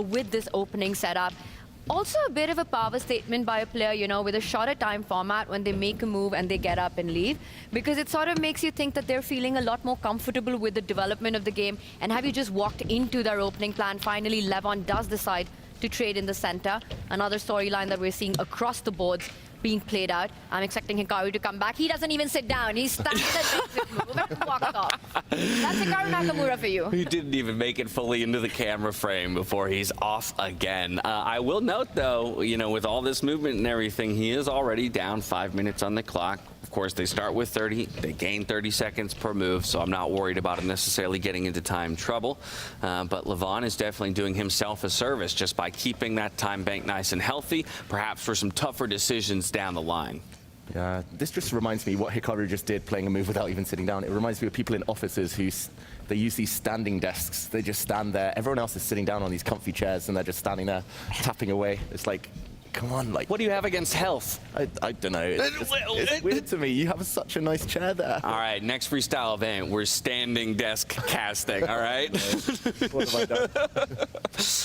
with this opening setup. Also a bit of a power statement by a player, you know, with a shorter time format when they make a move and they get up and leave, because it sort of makes you think that they're feeling a lot more comfortable with the development of the game. And have you just walked into their opening plan? Finally, Levon does decide to trade in the center. Another storyline that we're seeing across the boards being played out. I'm expecting Hikaru to come back. He doesn't even sit down. He stands and move and walks off. That's Hikaru Nakamura for you. He didn't even make it fully into the camera frame before he's off again. I will note, though, you know, with all this movement and everything, he is already down 5 minutes on the clock. Of course, they start with 30. They gain 30 seconds per move, so I'm not worried about him necessarily getting into time trouble. But Levon is definitely doing himself a service just by keeping that time bank nice and healthy, perhaps for some tougher decisions down the line. Yeah, this just reminds me what Hikaru just did, playing a move without even sitting down. It reminds me of people in offices who they use these standing desks. They just stand there. Everyone else is sitting down on these comfy chairs, and they're just standing there, tapping away. It's like, come on, like... What do you have against health? I don't know. It's weird to me. You have such a nice chair there. All right, next freestyle event, we're standing desk casting, all right? What have I done?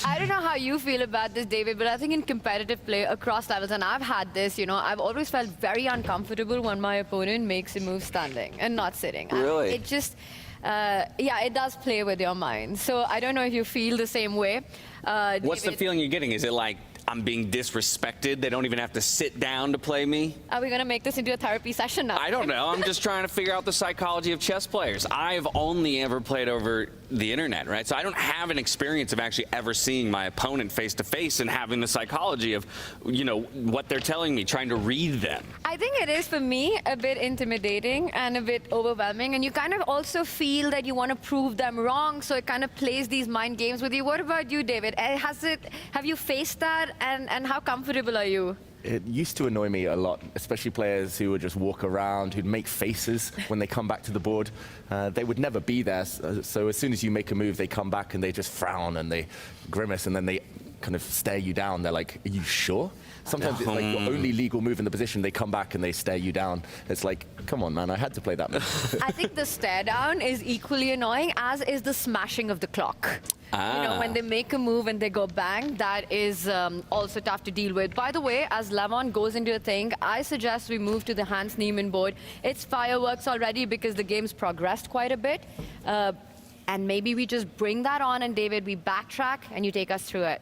I don't know how you feel about this, David, but I think in competitive play across levels, and I've had this, you know, I've always felt very uncomfortable when my opponent makes a move standing and not sitting. Really? It just... yeah, it does play with your mind. So I don't know if you feel the same way. What's the David, feeling you're getting? Is it like I'm being disrespected? They don't even have to sit down to play me? are we going to make this into a therapy session now? I don't know. I'm just trying to figure out the psychology of chess players. I've only ever played over the internet, right? So I don't have an experience of actually ever seeing my opponent face to face and having the psychology of, you know, what they're telling me, trying to read them. I think it is, for me, a bit intimidating and a bit overwhelming. And you kind of also feel that you want to prove them wrong. So it kind of plays these mind games with you. What about you, David? Have you faced that? And how comfortable are you? It used to annoy me a lot, especially players who would just walk around, who'd make faces when they come back to the board. They would never be there. So as soon as you make a move, they come back and they just frown and they grimace and then they kind of stare you down. They're like, are you sure? Sometimes it's like your only legal move in the position, they come back and they stare you down. It's like, come on, man, I had to play that move. I think the stare down is equally annoying, as is the smashing of the clock. You know, when they make a move and they go bang, that is also tough to deal with. By the way, as Levon goes into a thing, I suggest we move to the Hans Niemann board. It's fireworks already because the game's progressed quite a bit. And maybe we just bring that on, and David, we backtrack and you take us through it.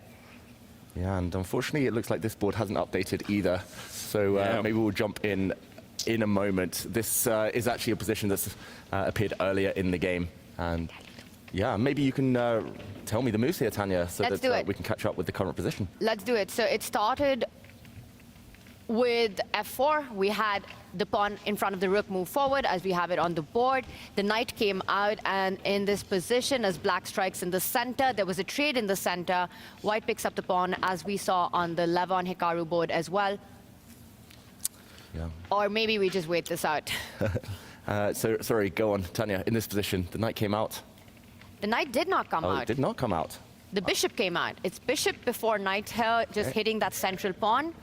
Yeah, and unfortunately, it looks like this board hasn't updated either. So maybe we'll jump in a moment. This is actually a position that's appeared earlier in the game. And yeah, maybe you can tell me the moves here, Tanya, so that we can catch up with the current position. Let's do it. So it started with f4. We had the pawn in front of the rook move forward as we have it on the board. The knight came out, and in this position, as black strikes in the center, there was a trade in the center. White picks up the pawn, as we saw on the Levon Hikaru board as well. Yeah. Or maybe we just wait this out. So, sorry, go on, Tanya. In this position, the knight came out. The knight did not come out. It did not come out. The bishop came out. It's bishop before knight here, just hitting that central pawn,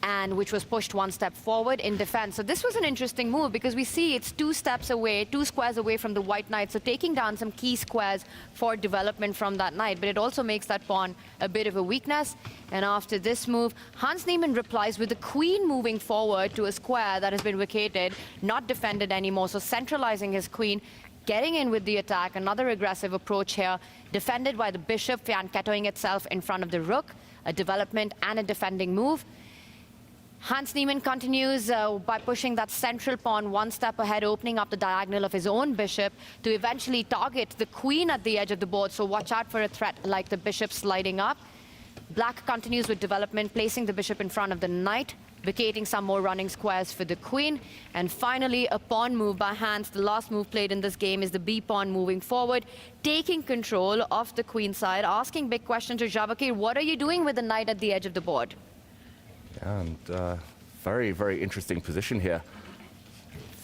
and which was pushed one step forward in defense. So this was an interesting move because we see it's 2 steps away, 2 squares away from the white knight, so taking down some key squares for development from that knight, but it also makes that pawn a bit of a weakness. And after this move, Hans Niemann replies with the queen moving forward to a square that has been vacated, not defended anymore, so centralizing his queen, getting in with the attack. Another aggressive approach here, defended by the bishop, fianchettoing itself in front of the rook, a development and a defending move. Hans Niemann continues by pushing that central pawn 1 step ahead, opening up the diagonal of his own bishop to eventually target the queen at the edge of the board. So watch out for a threat like the bishop sliding up. Black continues with development, placing the bishop in front of the knight, vacating some more running squares for the queen. And finally, a pawn move by Hans. The last move played in this game is the B pawn moving forward, taking control of the queen side, asking big question to Javakir, what are you doing with the knight at the edge of the board? And very, very interesting position here.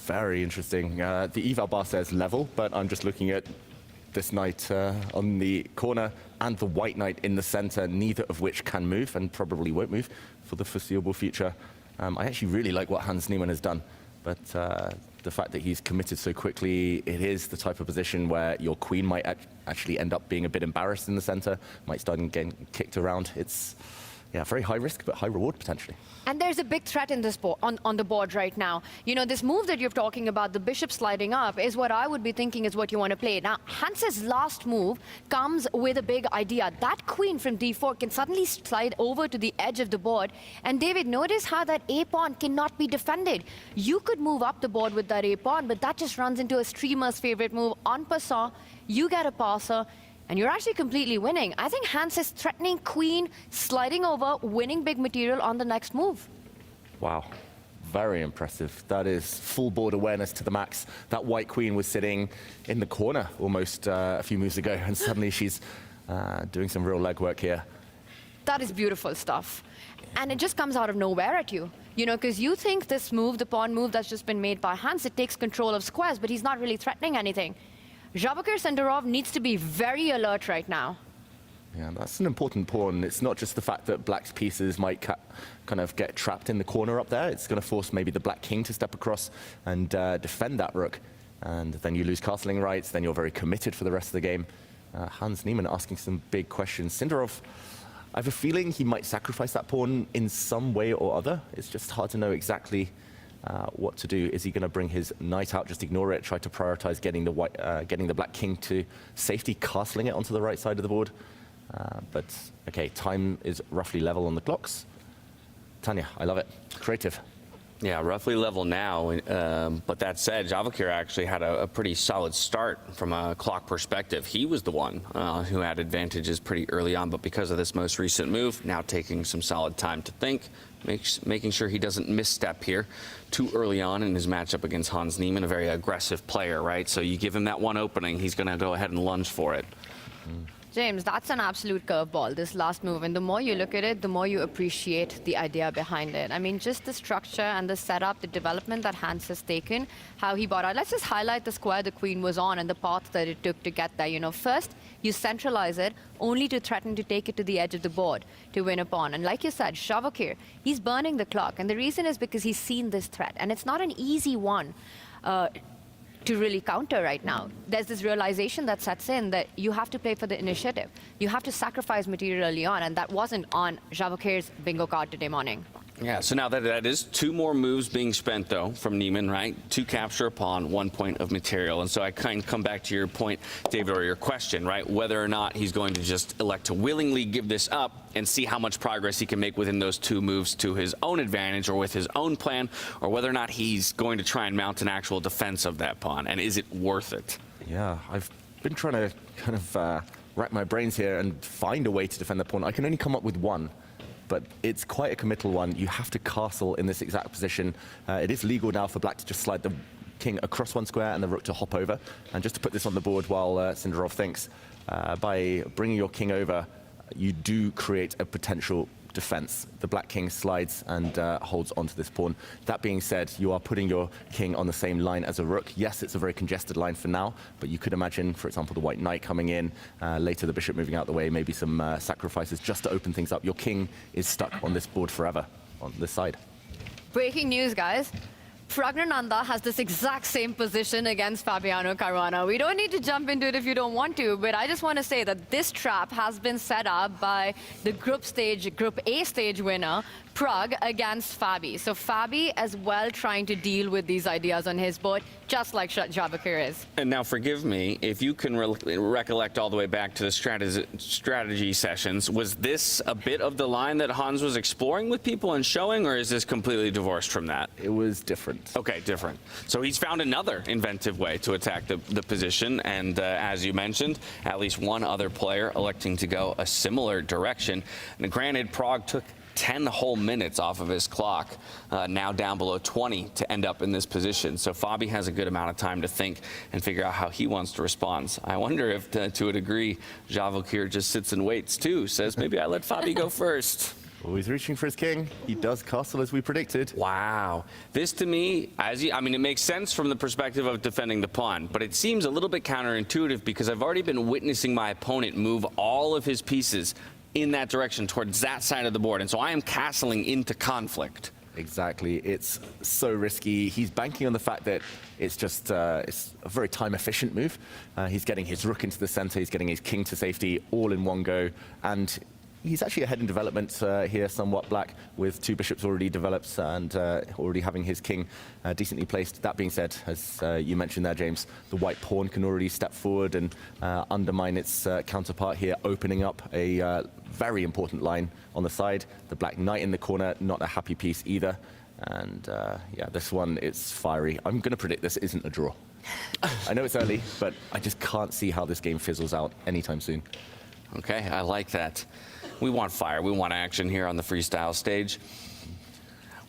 Very interesting. The eval bar says level, but I'm just looking at this knight on the corner and the white knight in the center, neither of which can move and probably won't move for the foreseeable future. I actually really like what Hans Niemann has done, but The fact that he's committed so quickly, it is the type of position where your queen might actually end up being a bit embarrassed in the center, might start getting kicked around. It's, yeah, very high risk, but high reward potentially. And there's a big threat in this board, on the board right now. You know, this move that you're talking about, the bishop sliding up, is what I would be thinking is what you want to play. Now, Hans's last move comes with a big idea. That queen from d4 can suddenly slide over to the edge of the board. And David, notice how that a-pawn cannot be defended. You could move up the board with that a-pawn, but that just runs into a streamer's favorite move. En passant, you get a passer, and you're actually completely winning. I think Hans is threatening queen, sliding over, winning big material on the next move. Wow, very impressive. That is full board awareness to the max. That white queen was sitting in the corner almost a few moves ago, and suddenly she's doing some real legwork here. That is beautiful stuff. And it just comes out of nowhere at you. You know, because you think this move, the pawn move that's just been made by Hans, it takes control of squares, but he's not really threatening anything. Jabakir Senderov needs to be very alert right now. Yeah, that's an important pawn. It's not just the fact that black's pieces might kind of get trapped in the corner up there. It's going to force maybe the black king to step across and defend that rook. And then you lose castling rights, then you're very committed for the rest of the game. Hans Niemann asking some big questions. Senderov, I have a feeling he might sacrifice that pawn in some way or other. It's just hard to know exactly what to do. Is he going to bring his knight out, just ignore it, try to prioritize getting the black king to safety, castling it onto the right side of the board? But okay, time is roughly level on the clocks. Tanya, I love it. Creative. Yeah, roughly level now. But that said, Jabakir actually had a pretty solid start from a clock perspective. He was the one who had advantages pretty early on, but because of this most recent move, now taking some solid time to think, making sure he doesn't misstep here too early on in his matchup against Hans Niemann, a very aggressive player, right? So you give him that one opening, he's going to go ahead and lunge for it. James, that's an absolute curveball, this last move. And the more you look at it, the more you appreciate the idea behind it. I mean, just the structure and the setup, the development that Hans has taken, how he bought out. Let's just highlight the square the queen was on and the path that it took to get there. You know, first, you centralize it, only to threaten to take it to the edge of the board to win a pawn. And like you said, Jabakir, he's burning the clock. And the reason is because he's seen this threat. And it's not an easy one to really counter right now. There's this realization that sets in that you have to play for the initiative. You have to sacrifice material early on, and that wasn't on Jabakir's bingo card today morning. Yeah, so now that is two more moves being spent, though, from Niemann, right? To capture a pawn, 1 point of material. And so I kind of come back to your point, David, or your question, right? Whether or not he's going to just elect to willingly give this up and see how much progress he can make within those two moves to his own advantage or with his own plan, or whether or not he's going to try and mount an actual defense of that pawn. And is it worth it? Yeah, I've been trying to kind of rack my brains here and find a way to defend the pawn. I can only come up with one. But it's quite a committal one. You have to castle in this exact position. It is legal now for black to just slide the king across one square and the rook to hop over. And just to put this on the board while Senderov thinks, by bringing your king over, you do create a potential defense. The black king slides and holds onto this pawn. That being said, you are putting your king on the same line as a rook. Yes, it's a very congested line for now, but you could imagine, for example, the white knight coming in, later the bishop moving out the way, maybe some sacrifices just to open things up. Your king is stuck on this board forever, on this side. Breaking news, guys. Pragnananda has this exact same position against Fabiano Caruana. We don't need to jump into it if you don't want to, but I just want to say that this trap has been set up by the Group A stage winner, Prag, against Fabi. So Fabi as well trying to deal with these ideas on his board, just like Jabakir is. And now forgive me, if you can recollect all the way back to the strategy sessions, was this a bit of the line that Hans was exploring with people and showing, or is this completely divorced from that? It was different. Okay, different. So he's found another inventive way to attack the position, and as you mentioned, at least one other player electing to go a similar direction. And granted, Prague took 10 whole minutes off of his clock, now down below 20 to end up in this position. So Fabi has a good amount of time to think and figure out how he wants to respond. I wonder if, to a degree, Jabakir just sits and waits too, says, maybe I let Fabi go first. Always reaching for his king. He does castle as we predicted. Wow. This to me, I mean, it makes sense from the perspective of defending the pawn, but it seems a little bit counterintuitive because I've already been witnessing my opponent move all of his pieces in that direction towards that side of the board. And so I am castling into conflict. Exactly. It's so risky. He's banking on the fact that it's just it's a very time-efficient move. He's getting his rook into the center. He's getting his king to safety all in one go. And he's actually ahead in development here, somewhat black, with 2 bishops already developed and already having his king decently placed. That being said, as you mentioned there, James, the white pawn can already step forward and undermine its counterpart here, opening up a very important line on the side. The black knight in the corner, not a happy piece either. And yeah, this one, it's fiery. I'm going to predict this isn't a draw. I know it's early, but I just can't see how this game fizzles out anytime soon. Okay, I like that. We want fire. We want action here on the freestyle stage.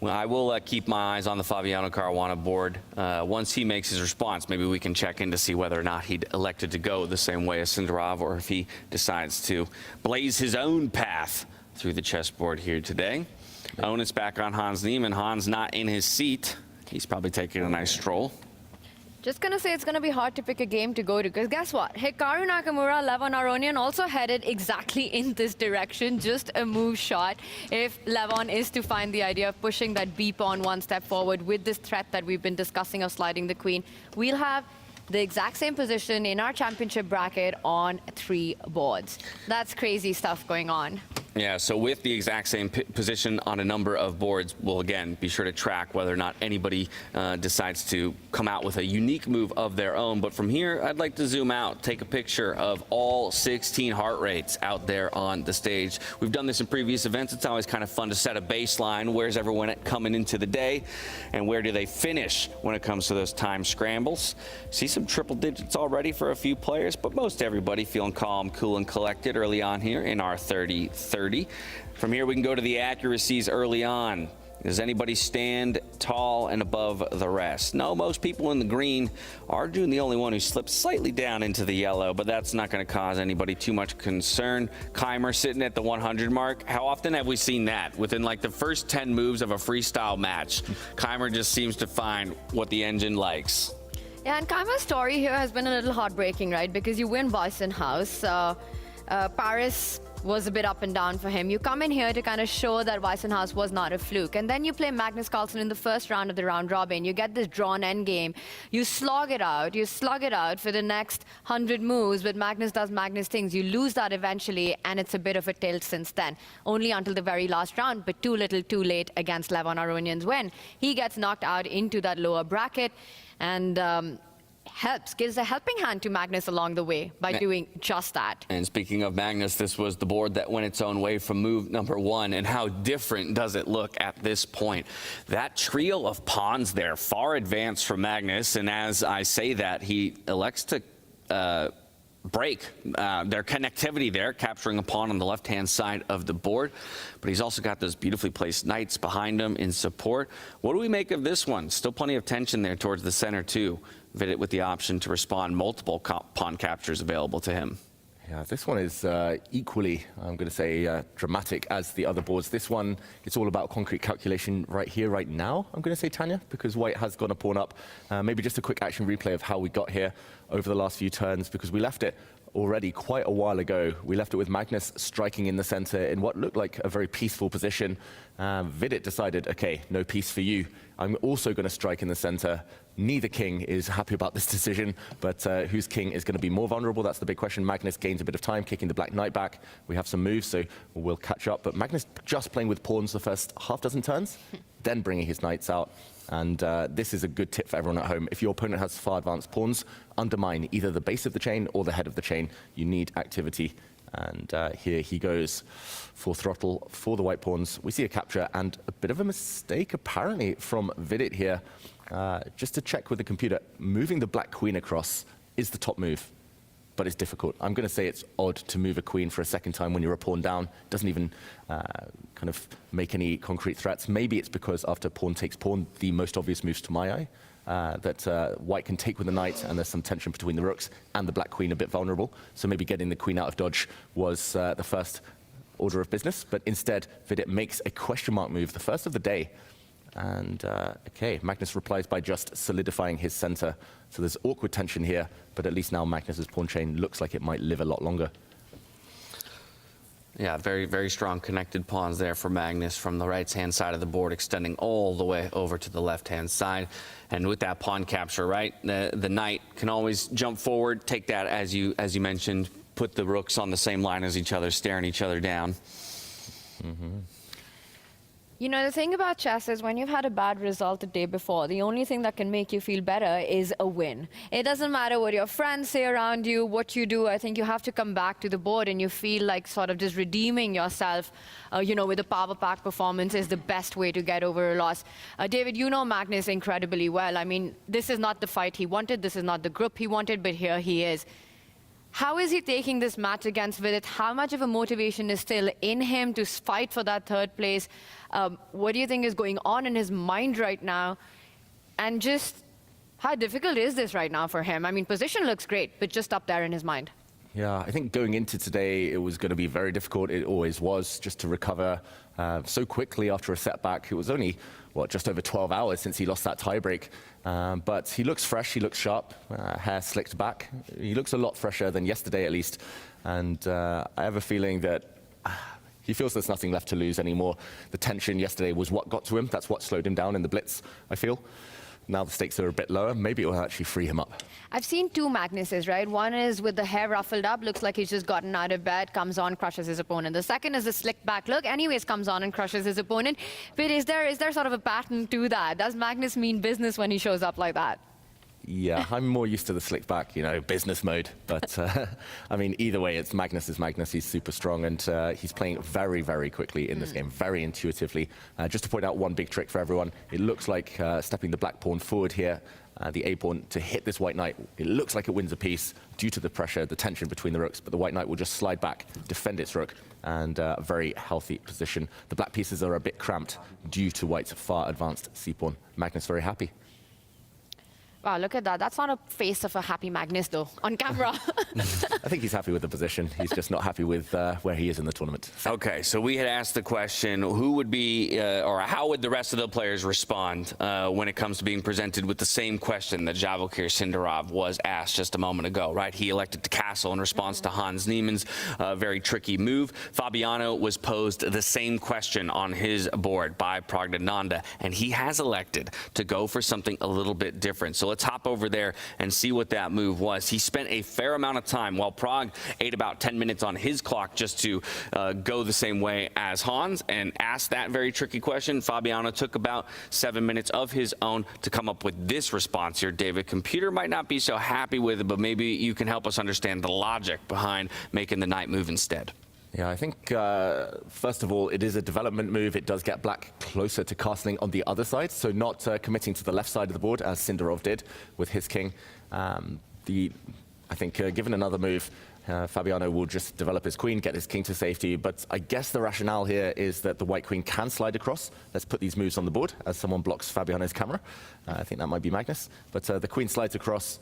Well, I will keep my eyes on the Fabiano Caruana board. Once he makes his response, maybe we can check in to see whether or not he'd elected to go the same way as Sindarov, or if he decides to blaze his own path through the chessboard here today. Onus back on Hans Niemann. Hans not in his seat. He's probably taking a nice stroll. Just gonna say it's gonna be hard to pick a game to go to, because guess what? Hikaru Nakamura, Levon Aronian also headed exactly in this direction, just a move shot. If Levon is to find the idea of pushing that B pawn 1 step forward with this threat that we've been discussing of sliding the queen, we'll have the exact same position in our championship bracket on 3 boards. That's crazy stuff going on. Yeah, so with the exact same position on a number of boards, we'll again be sure to track whether or not anybody decides to come out with a unique move of their own. But from here, I'd like to zoom out, take a picture of all 16 heart rates out there on the stage. We've done this in previous events. It's always kind of fun to set a baseline. Where's everyone coming into the day, and where do they finish when it comes to those time scrambles? See some triple digits already for a few players, but most everybody feeling calm, cool, and collected early on here in our 30-30. From here, we can go to the accuracies early on. Does anybody stand tall and above the rest? No, most people in the green. Arjun, the only one who slipped slightly down into the yellow, but that's not going to cause anybody too much concern. Keimer sitting at the 100 mark. How often have we seen that? Within like the first 10 moves of a freestyle match, Keimer just seems to find what the engine likes. Yeah, and Keimer's story here has been a little heartbreaking, right? Because you win Weissenhaus. Paris was a bit up and down for him. You come in here to kind of show that Weissenhaus was not a fluke. And then you play Magnus Carlson in the first round of the round robin. You get this drawn endgame. You slog it out. You slug it out for the next 100 moves, but Magnus does Magnus things. You lose that eventually, and it's a bit of a tilt since then. Only until the very last round, but too little too late against Levon Aronian's win. He gets knocked out into that lower bracket, and gives a helping hand to Magnus along the way by doing just that. And speaking of Magnus, this was the board that went its own way from move number 1, and how different does it look at this point? That trio of pawns there, far advanced from Magnus, and as I say that, he elects to break their connectivity there, capturing a pawn on the left-hand side of the board. But he's also got those beautifully placed knights behind him in support. What do we make of this one? Still plenty of tension there towards the center, too. Vidit with the option to respond, multiple pawn captures available to him. Yeah, this one is equally, I'm going to say, dramatic as the other boards. This one, it's all about concrete calculation right here, right now, I'm going to say, Tanya, because white has gone a pawn up. Maybe just a quick action replay of how we got here over the last few turns, because we left it already quite a while ago. We left it with Magnus striking in the center in what looked like a very peaceful position. Vidit decided, okay, no peace for you. I'm also going to strike in the center. Neither king is happy about this decision, but whose king is going to be more vulnerable? That's the big question. Magnus gains a bit of time, kicking the black knight back. We have some moves, so we'll catch up. But Magnus just playing with pawns the first half dozen turns, then bringing his knights out. And this is a good tip for everyone at home. If your opponent has far advanced pawns, undermine either the base of the chain or the head of the chain. You need activity. And here he goes, full throttle for the white pawns. We see a capture and a bit of a mistake, apparently, from Vidit here. Just to check with the computer, moving the black queen across is the top move, but it's difficult. I'm going to say it's odd to move a queen for a second time when you're a pawn down. Doesn't even kind of make any concrete threats. Maybe it's because after pawn takes pawn, the most obvious moves to my eye, that white can take with the knight, and there's some tension between the rooks, and the black queen a bit vulnerable. So maybe getting the queen out of dodge was the first order of business, but instead Vidit makes a question mark move, the first of the day. And okay, Magnus replies by just solidifying his center. So there's awkward tension here, but at least now Magnus's pawn chain looks like it might live a lot longer. Yeah, very, very strong connected pawns there for Magnus from the right-hand side of the board, extending all the way over to the left-hand side. And with that pawn capture, right, the knight can always jump forward, take that, as you mentioned, put the rooks on the same line as each other, staring each other down. You know, the thing about chess is when you've had a bad result the day before, the only thing that can make you feel better is a win. It doesn't matter what your friends say around you, what you do. I think you have to come back to the board and you feel like sort of just redeeming yourself, you know, with a power pack performance is the best way to get over a loss. David, you know Magnus incredibly well. I mean, this is not the fight he wanted. This is not the group he wanted, but here he is. How is he taking this match against Vidit? How much of a motivation is still in him to fight for that third place? What do you think is going on in his mind right now? And just how difficult is this right now for him? I mean, position looks great, but just up there in his mind. Yeah, I think going into today, it was going to be very difficult. It always was, just to recover so quickly after a setback. It was only, what, just over 12 hours since he lost that tiebreak. But he looks fresh, he looks sharp, hair slicked back. He looks a lot fresher than yesterday, at least. And I have a feeling that he feels there's nothing left to lose anymore. The tension yesterday was what got to him. That's what slowed him down in the blitz, I feel. Now the stakes are a bit lower. Maybe it will actually free him up. I've seen two Magnuses, right? One is with the hair ruffled up, looks like he's just gotten out of bed, comes on, crushes his opponent. The second is a slick back look, anyways comes on and crushes his opponent. But is there sort of a pattern to that? Does Magnus mean business when he shows up like that? Yeah, I'm more used to the slick back, you know, business mode. But, I mean, either way, it's Magnus is Magnus. He's super strong, and he's playing very, very quickly in this game, very intuitively. Just to point out one big trick for everyone, it looks like stepping the black pawn forward here, the A pawn to hit this white knight. It looks like it wins a piece due to the pressure, the tension between the rooks, but the white knight will just slide back, defend its rook, and a very healthy position. The black pieces are a bit cramped due to white's far advanced C pawn. Magnus very happy. Wow, look at that. That's not a face of a happy Magnus, though, on camera. I think he's happy with the position. He's just not happy with where he is in the tournament. Okay, so we had asked the question, who would be, or how would the rest of the players respond when it comes to being presented with the same question that Javalkir Sindarov was asked just a moment ago, right? He elected to castle in response to Hans Niemann's very tricky move. Fabiano was posed the same question on his board by Praggnanandhaa, and he has elected to go for something a little bit different. So let's hop over there and see what that move was. He spent a fair amount of time, while Pragg ate about 10 minutes on his clock just to go the same way as Hans and ask that very tricky question. Fabiano took about 7 minutes of his own to come up with this response here. David, computer might not be so happy with it, but maybe you can help us understand the logic behind making the knight move instead. Yeah, I think, first of all, it is a development move. It does get black closer to castling on the other side, so not committing to the left side of the board, as Sindarov did with his king. I think, given another move, Fabiano will just develop his queen, get his king to safety, but I guess the rationale here is that the white queen can slide across. Let's put these moves on the board as someone blocks Fabiano's camera. I think that might be Magnus, but the queen slides across.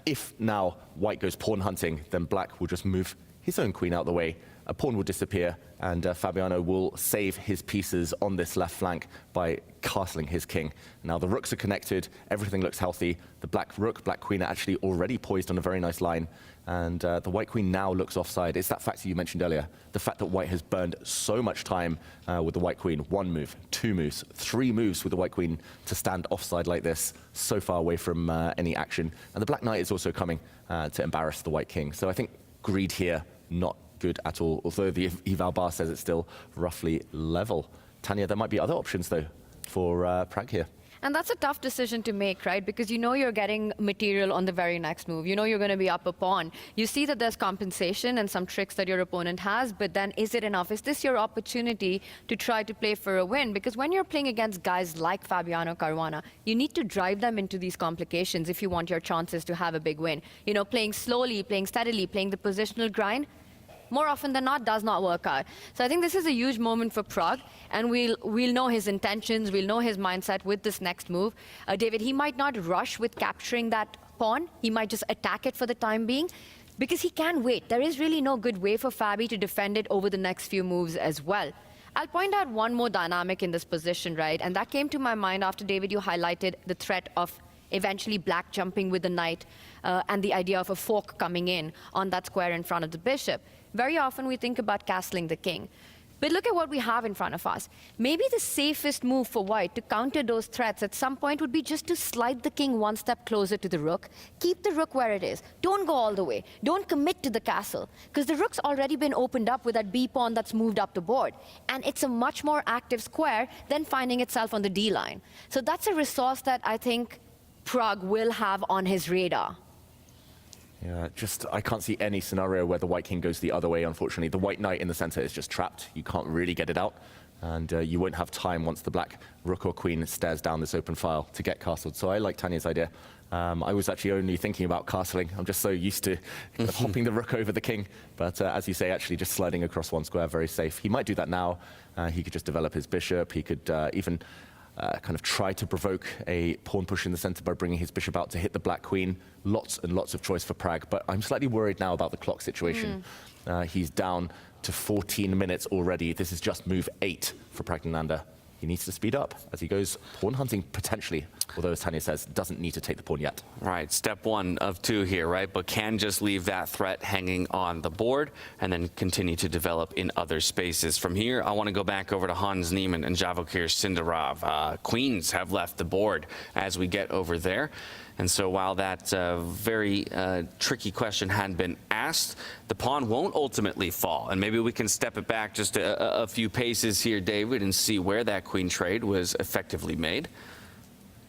If now white goes pawn hunting, then black will just move his own queen out the way. A pawn will disappear, and Fabiano will save his pieces on this left flank by castling his king. Now the rooks are connected, everything looks healthy. The black rook, black queen are actually already poised on a very nice line, and the white queen now looks offside. It's that factor you mentioned earlier, the fact that white has burned so much time with the white queen. 1 move, 2 moves, 3 moves with the white queen to stand offside like this, so far away from any action. And the black knight is also coming to embarrass the white king. So I think greed here, not good at all, although the eval bar says it's still roughly level. Tanya, there might be other options, though, for Pragg here. And that's a tough decision to make, right? Because you know you're getting material on the very next move. You know you're going to be up a pawn. You see that there's compensation and some tricks that your opponent has, but then is it enough? Is this your opportunity to try to play for a win? Because when you're playing against guys like Fabiano Caruana, you need to drive them into these complications if you want your chances to have a big win. You know, playing slowly, playing steadily, playing the positional grind, more often than not, does not work out. So I think this is a huge moment for Pragg, and we'll know his intentions, we'll know his mindset with this next move. David, he might not rush with capturing that pawn. He might just attack it for the time being, because he can wait. There is really no good way for Fabi to defend it over the next few moves as well. I'll point out one more dynamic in this position, right? And that came to my mind after, David, you highlighted the threat of eventually black jumping with the knight and the idea of a fork coming in on that square in front of the bishop. very often we think about castling the king. But look at what we have in front of us. Maybe the safest move for white to counter those threats at some point would be just to slide the king one step closer to the rook. Keep the rook where it is. Don't go all the way. Don't commit to the castle. Because the rook's already been opened up with that b pawn that's moved up the board. And it's a much more active square than finding itself on the d line. So that's a resource that I think Pragg will have on his radar. Yeah, I can't see any scenario where the white king goes the other way, unfortunately. The white knight in the center is just trapped. You can't really get it out. And you won't have time once the black rook or queen stares down this open file to get castled. So I like Tanya's idea. I was actually only thinking about castling. I'm just so used to hopping the rook over the king. But as you say, actually just sliding across one square, very safe. He might do that now. He could just develop his bishop. He could even kind of try to provoke a pawn push in the center by bringing his bishop out to hit the black queen. Lots and lots of choice for Pragg, but I'm slightly worried now about the clock situation. He's down to 14 minutes already. This is just move 8 for Praggnanandhaa. He needs to speed up as he goes pawn hunting potentially, although as Tanya says, doesn't need to take the pawn yet. Right, step 1 of 2 here, right? But can just leave that threat hanging on the board and then continue to develop in other spaces. From here, I want to go back over to Hans Niemann and Javokir Sindarov. Queens have left the board as we get over there. And so while that very tricky question had been asked, the pawn won't ultimately fall. And maybe we can step it back just a few paces here, David, and see where that queen trade was effectively made.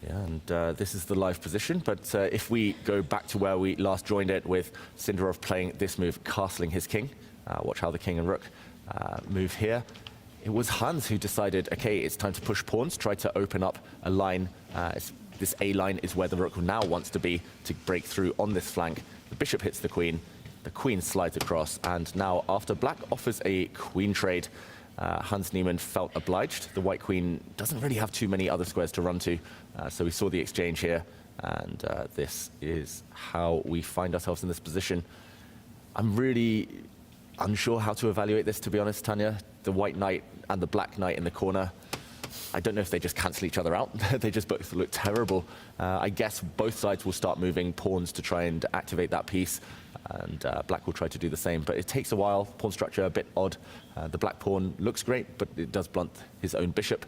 Yeah, and this is the live position, but if we go back to where we last joined it with Sindarov playing this move, castling his king, watch how the king and rook move here. It was Hans who decided, okay, it's time to push pawns, try to open up a line. This A line is where the rook now wants to be to break through on this flank. The bishop hits the queen slides across, and now after black offers a queen trade, Hans Niemann felt obliged. The white queen doesn't really have too many other squares to run to, so we saw the exchange here, and this is how we find ourselves in this position. I'm really unsure how to evaluate this, to be honest, Tanya. The white knight and the black knight in the corner, I don't know if they just cancel each other out. They just both look terrible. I guess both sides will start moving pawns to try and activate that piece, and black will try to do the same. But it takes a while. Pawn structure a bit odd. The black pawn looks great, but it does blunt his own bishop.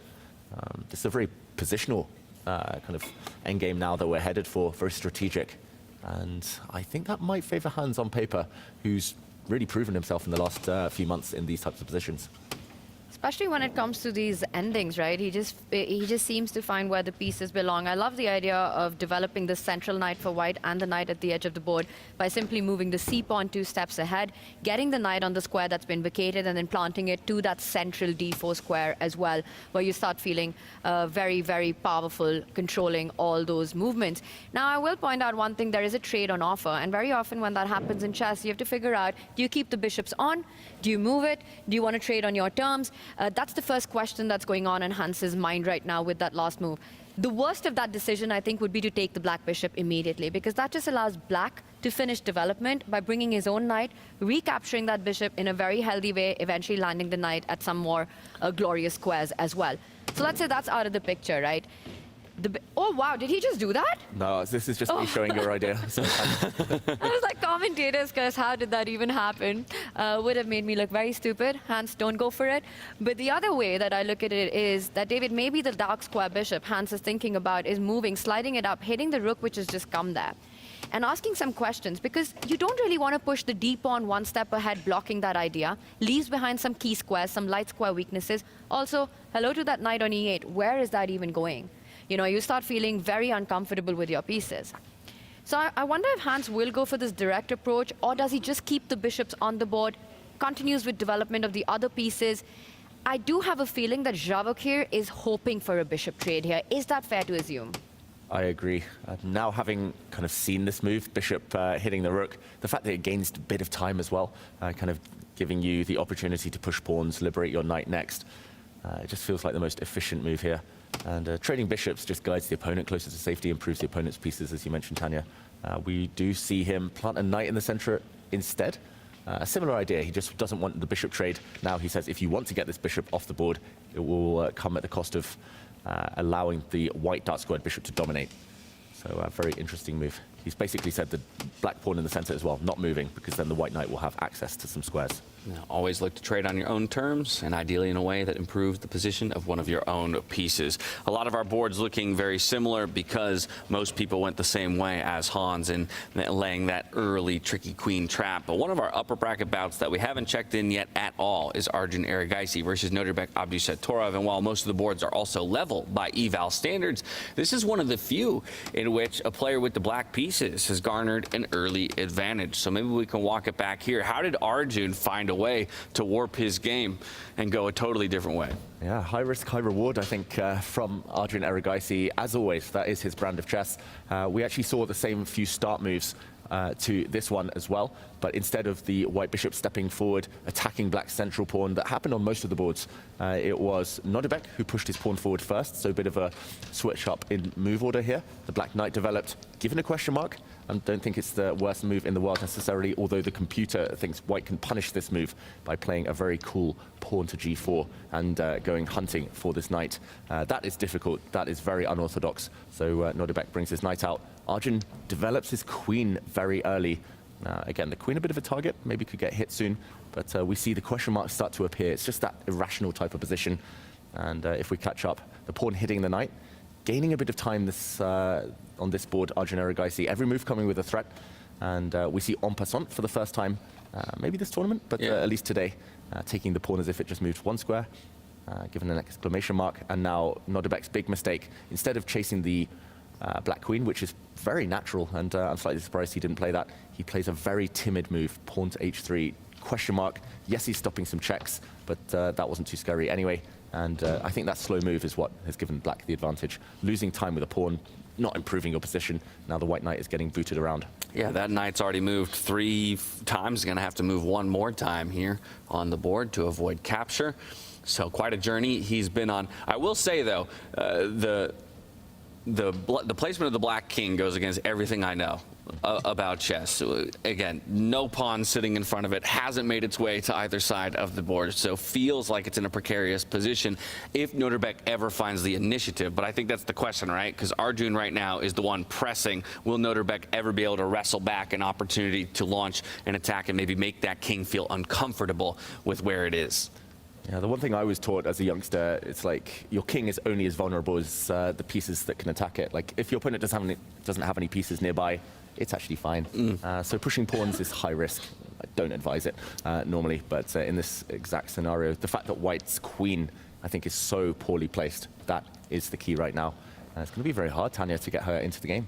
This is a very positional kind of endgame now that we're headed for, very strategic. And I think that might favor Hans on paper, who's really proven himself in the last few months in these types of positions. Especially when it comes to these endings, right? He just seems to find where the pieces belong. I love the idea of developing the central knight for white and the knight at the edge of the board by simply moving the c-pawn 2 steps ahead, getting the knight on the square that's been vacated, and then planting it to that central d4 square as well, where you start feeling very, very powerful, controlling all those movements. Now, I will point out one thing. There is a trade on offer, and very often when that happens in chess, you have to figure out, do you keep the bishops on? Do you move it? Do you want to trade on your terms? That's the first question that's going on in Hans's mind right now with that last move. The worst of that decision, I think, would be to take the black bishop immediately, because that just allows black to finish development by bringing his own knight, recapturing that bishop in a very healthy way, eventually landing the knight at some more glorious squares as well. So let's say that's out of the picture, right? Oh, wow, did he just do that? No, this is just me showing your idea. I was like, commentators, because how did that even happen? Would have made me look very stupid. Hans, don't go for it. But the other way that I look at it is that, David, maybe the dark square bishop Hans is thinking about is moving, sliding it up, hitting the rook, which has just come there, and asking some questions, because you don't really want to push the d-pawn one step ahead, blocking that idea. Leaves behind some key squares, some light square weaknesses. Also, hello to that knight on e8. Where is that even going? You know, you start feeling very uncomfortable with your pieces. So I wonder if Hans will go for this direct approach, or does he just keep the bishops on the board, continues with development of the other pieces? I do have a feeling that Javokir is hoping for a bishop trade here. Is that fair to assume? I agree. Now having kind of seen this move, bishop hitting the rook, the fact that it gains a bit of time as well, kind of giving you the opportunity to push pawns, liberate your knight next, it just feels like the most efficient move here. And trading bishops just guides the opponent closer to safety, improves the opponent's pieces, as you mentioned, Tanya. We do see him plant a knight in the center instead. A similar idea. He just doesn't want the bishop trade. Now he says if you want to get this bishop off the board, it will come at the cost of allowing the white dark squared bishop to dominate. So a very interesting move. he's basically said the black pawn in the center as well, not moving, because then the white knight will have access to some squares. Now, always look to trade on your own terms, and ideally in a way that improves the position of one of your own pieces. A lot of our boards looking very similar because most people went the same way as Hans in laying that early tricky queen trap. But one of our upper bracket bouts that we haven't checked in yet at all is Arjun Erigaisi versus Nodirbek Abdusattorov. And while most of the boards are also level by eval standards, this is one of the few in which a player with the black pieces has garnered an early advantage. So maybe we can walk it back here. How did Arjun find a way to warp his game and go a totally different way? Yeah, high risk, high reward, I think, from Arjun Erigaisi. As always, that is his brand of chess. We actually saw the same few start moves to this one as well, but instead of the white bishop stepping forward, attacking black's central pawn, that happened on most of the boards. It was Nodirbek who pushed his pawn forward first, so a bit of a switch up in move order here. The black knight developed, given a question mark. I don't think it's the worst move in the world necessarily, although the computer thinks white can punish this move by playing a very cool pawn to g4 and going hunting for this knight. That is difficult. That is very unorthodox. So Nodirbek brings his knight out. Arjun develops his queen very early. Again, the queen a bit of a target, maybe could get hit soon, but we see the question marks start to appear. It's just that irrational type of position. And if we catch up, the pawn hitting the knight, gaining a bit of time this on this board, Arjun Erigaisi, every move coming with a threat. And we see en passant for the first time, maybe this tournament, but at least today, taking the pawn as if it just moved one square, given an exclamation mark. And now Nodirbek's big mistake, instead of chasing the black queen, which is very natural, and I'm slightly surprised he didn't play that. He plays a very timid move, pawn to h3, question mark. Yes, he's stopping some checks, but that wasn't too scary anyway. And I think that slow move is what has given black the advantage. Losing time with a pawn, not improving your position. Now the white knight is getting booted around. Yeah, that knight's already moved 3 times. Going to have to move one more time here on the board to avoid capture. So quite a journey he's been on. I will say, though, the placement of the black king goes against everything I know about chess. So, again, no pawn sitting in front of it, hasn't made its way to either side of the board, so feels like it's in a precarious position if Nodirbek ever finds the initiative. But I think that's the question, right? Because Arjun right now is the one pressing. Will Nodirbek ever be able to wrestle back an opportunity to launch an attack and maybe make that king feel uncomfortable with where it is? Yeah, the one thing I was taught as a youngster, it's like your king is only as vulnerable as the pieces that can attack it. Like if your opponent doesn't have any pieces nearby, it's actually fine. So pushing pawns is high risk. I don't advise it normally, but in this exact scenario, the fact that white's queen, I think, is so poorly placed, that is the key right now. It's going to be very hard, Tanya, to get her into the game.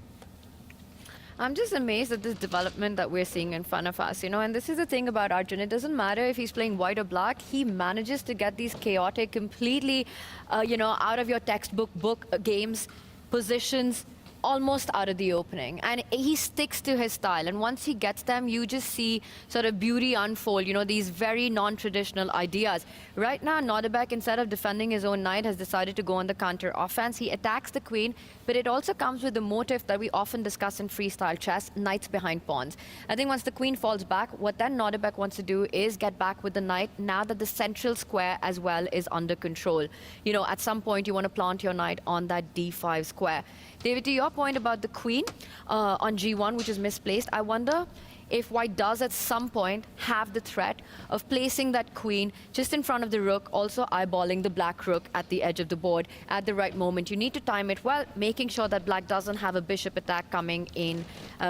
I'm just amazed at this development that we're seeing in front of us, and this is the thing about Arjun. It doesn't matter if he's playing white or black, he manages to get these chaotic, completely, out of your textbook games, positions, almost out of the opening, and he sticks to his style, and once he gets them, you just see sort of beauty unfold, these very non-traditional ideas. Right now, Nodirbek, instead of defending his own knight, has decided to go on the counter offense. He attacks the queen, but it also comes with the motive that we often discuss in freestyle chess, knights behind pawns. I think once the queen falls back, what then Nodirbek wants to do is get back with the knight now that the central square as well is under control. At some point, you want to plant your knight on that d5 square. David, to your point about the queen on g1, which is misplaced, I wonder if white does at some point have the threat of placing that queen just in front of the rook, also eyeballing the black rook at the edge of the board at the right moment. You need to time it well, making sure that black doesn't have a bishop attack coming in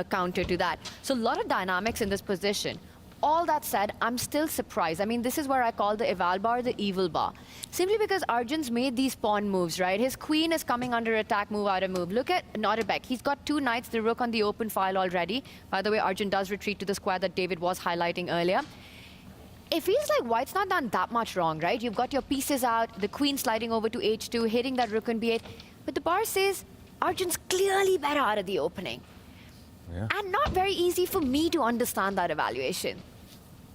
counter to that. So a lot of dynamics in this position. All that said, I'm still surprised. I mean, this is where I call the eval bar the evil bar. Simply because Arjun's made these pawn moves, right? His queen is coming under attack, move out of move. Look at Nodirbek. He's got 2 knights, the rook on the open file already. By the way, Arjun does retreat to the square that David was highlighting earlier. It feels like white's not done that much wrong, right? You've got your pieces out, the queen sliding over to h2, hitting that rook on b8. But the bar says Arjun's clearly better out of the opening. Yeah. And not very easy for me to understand that evaluation.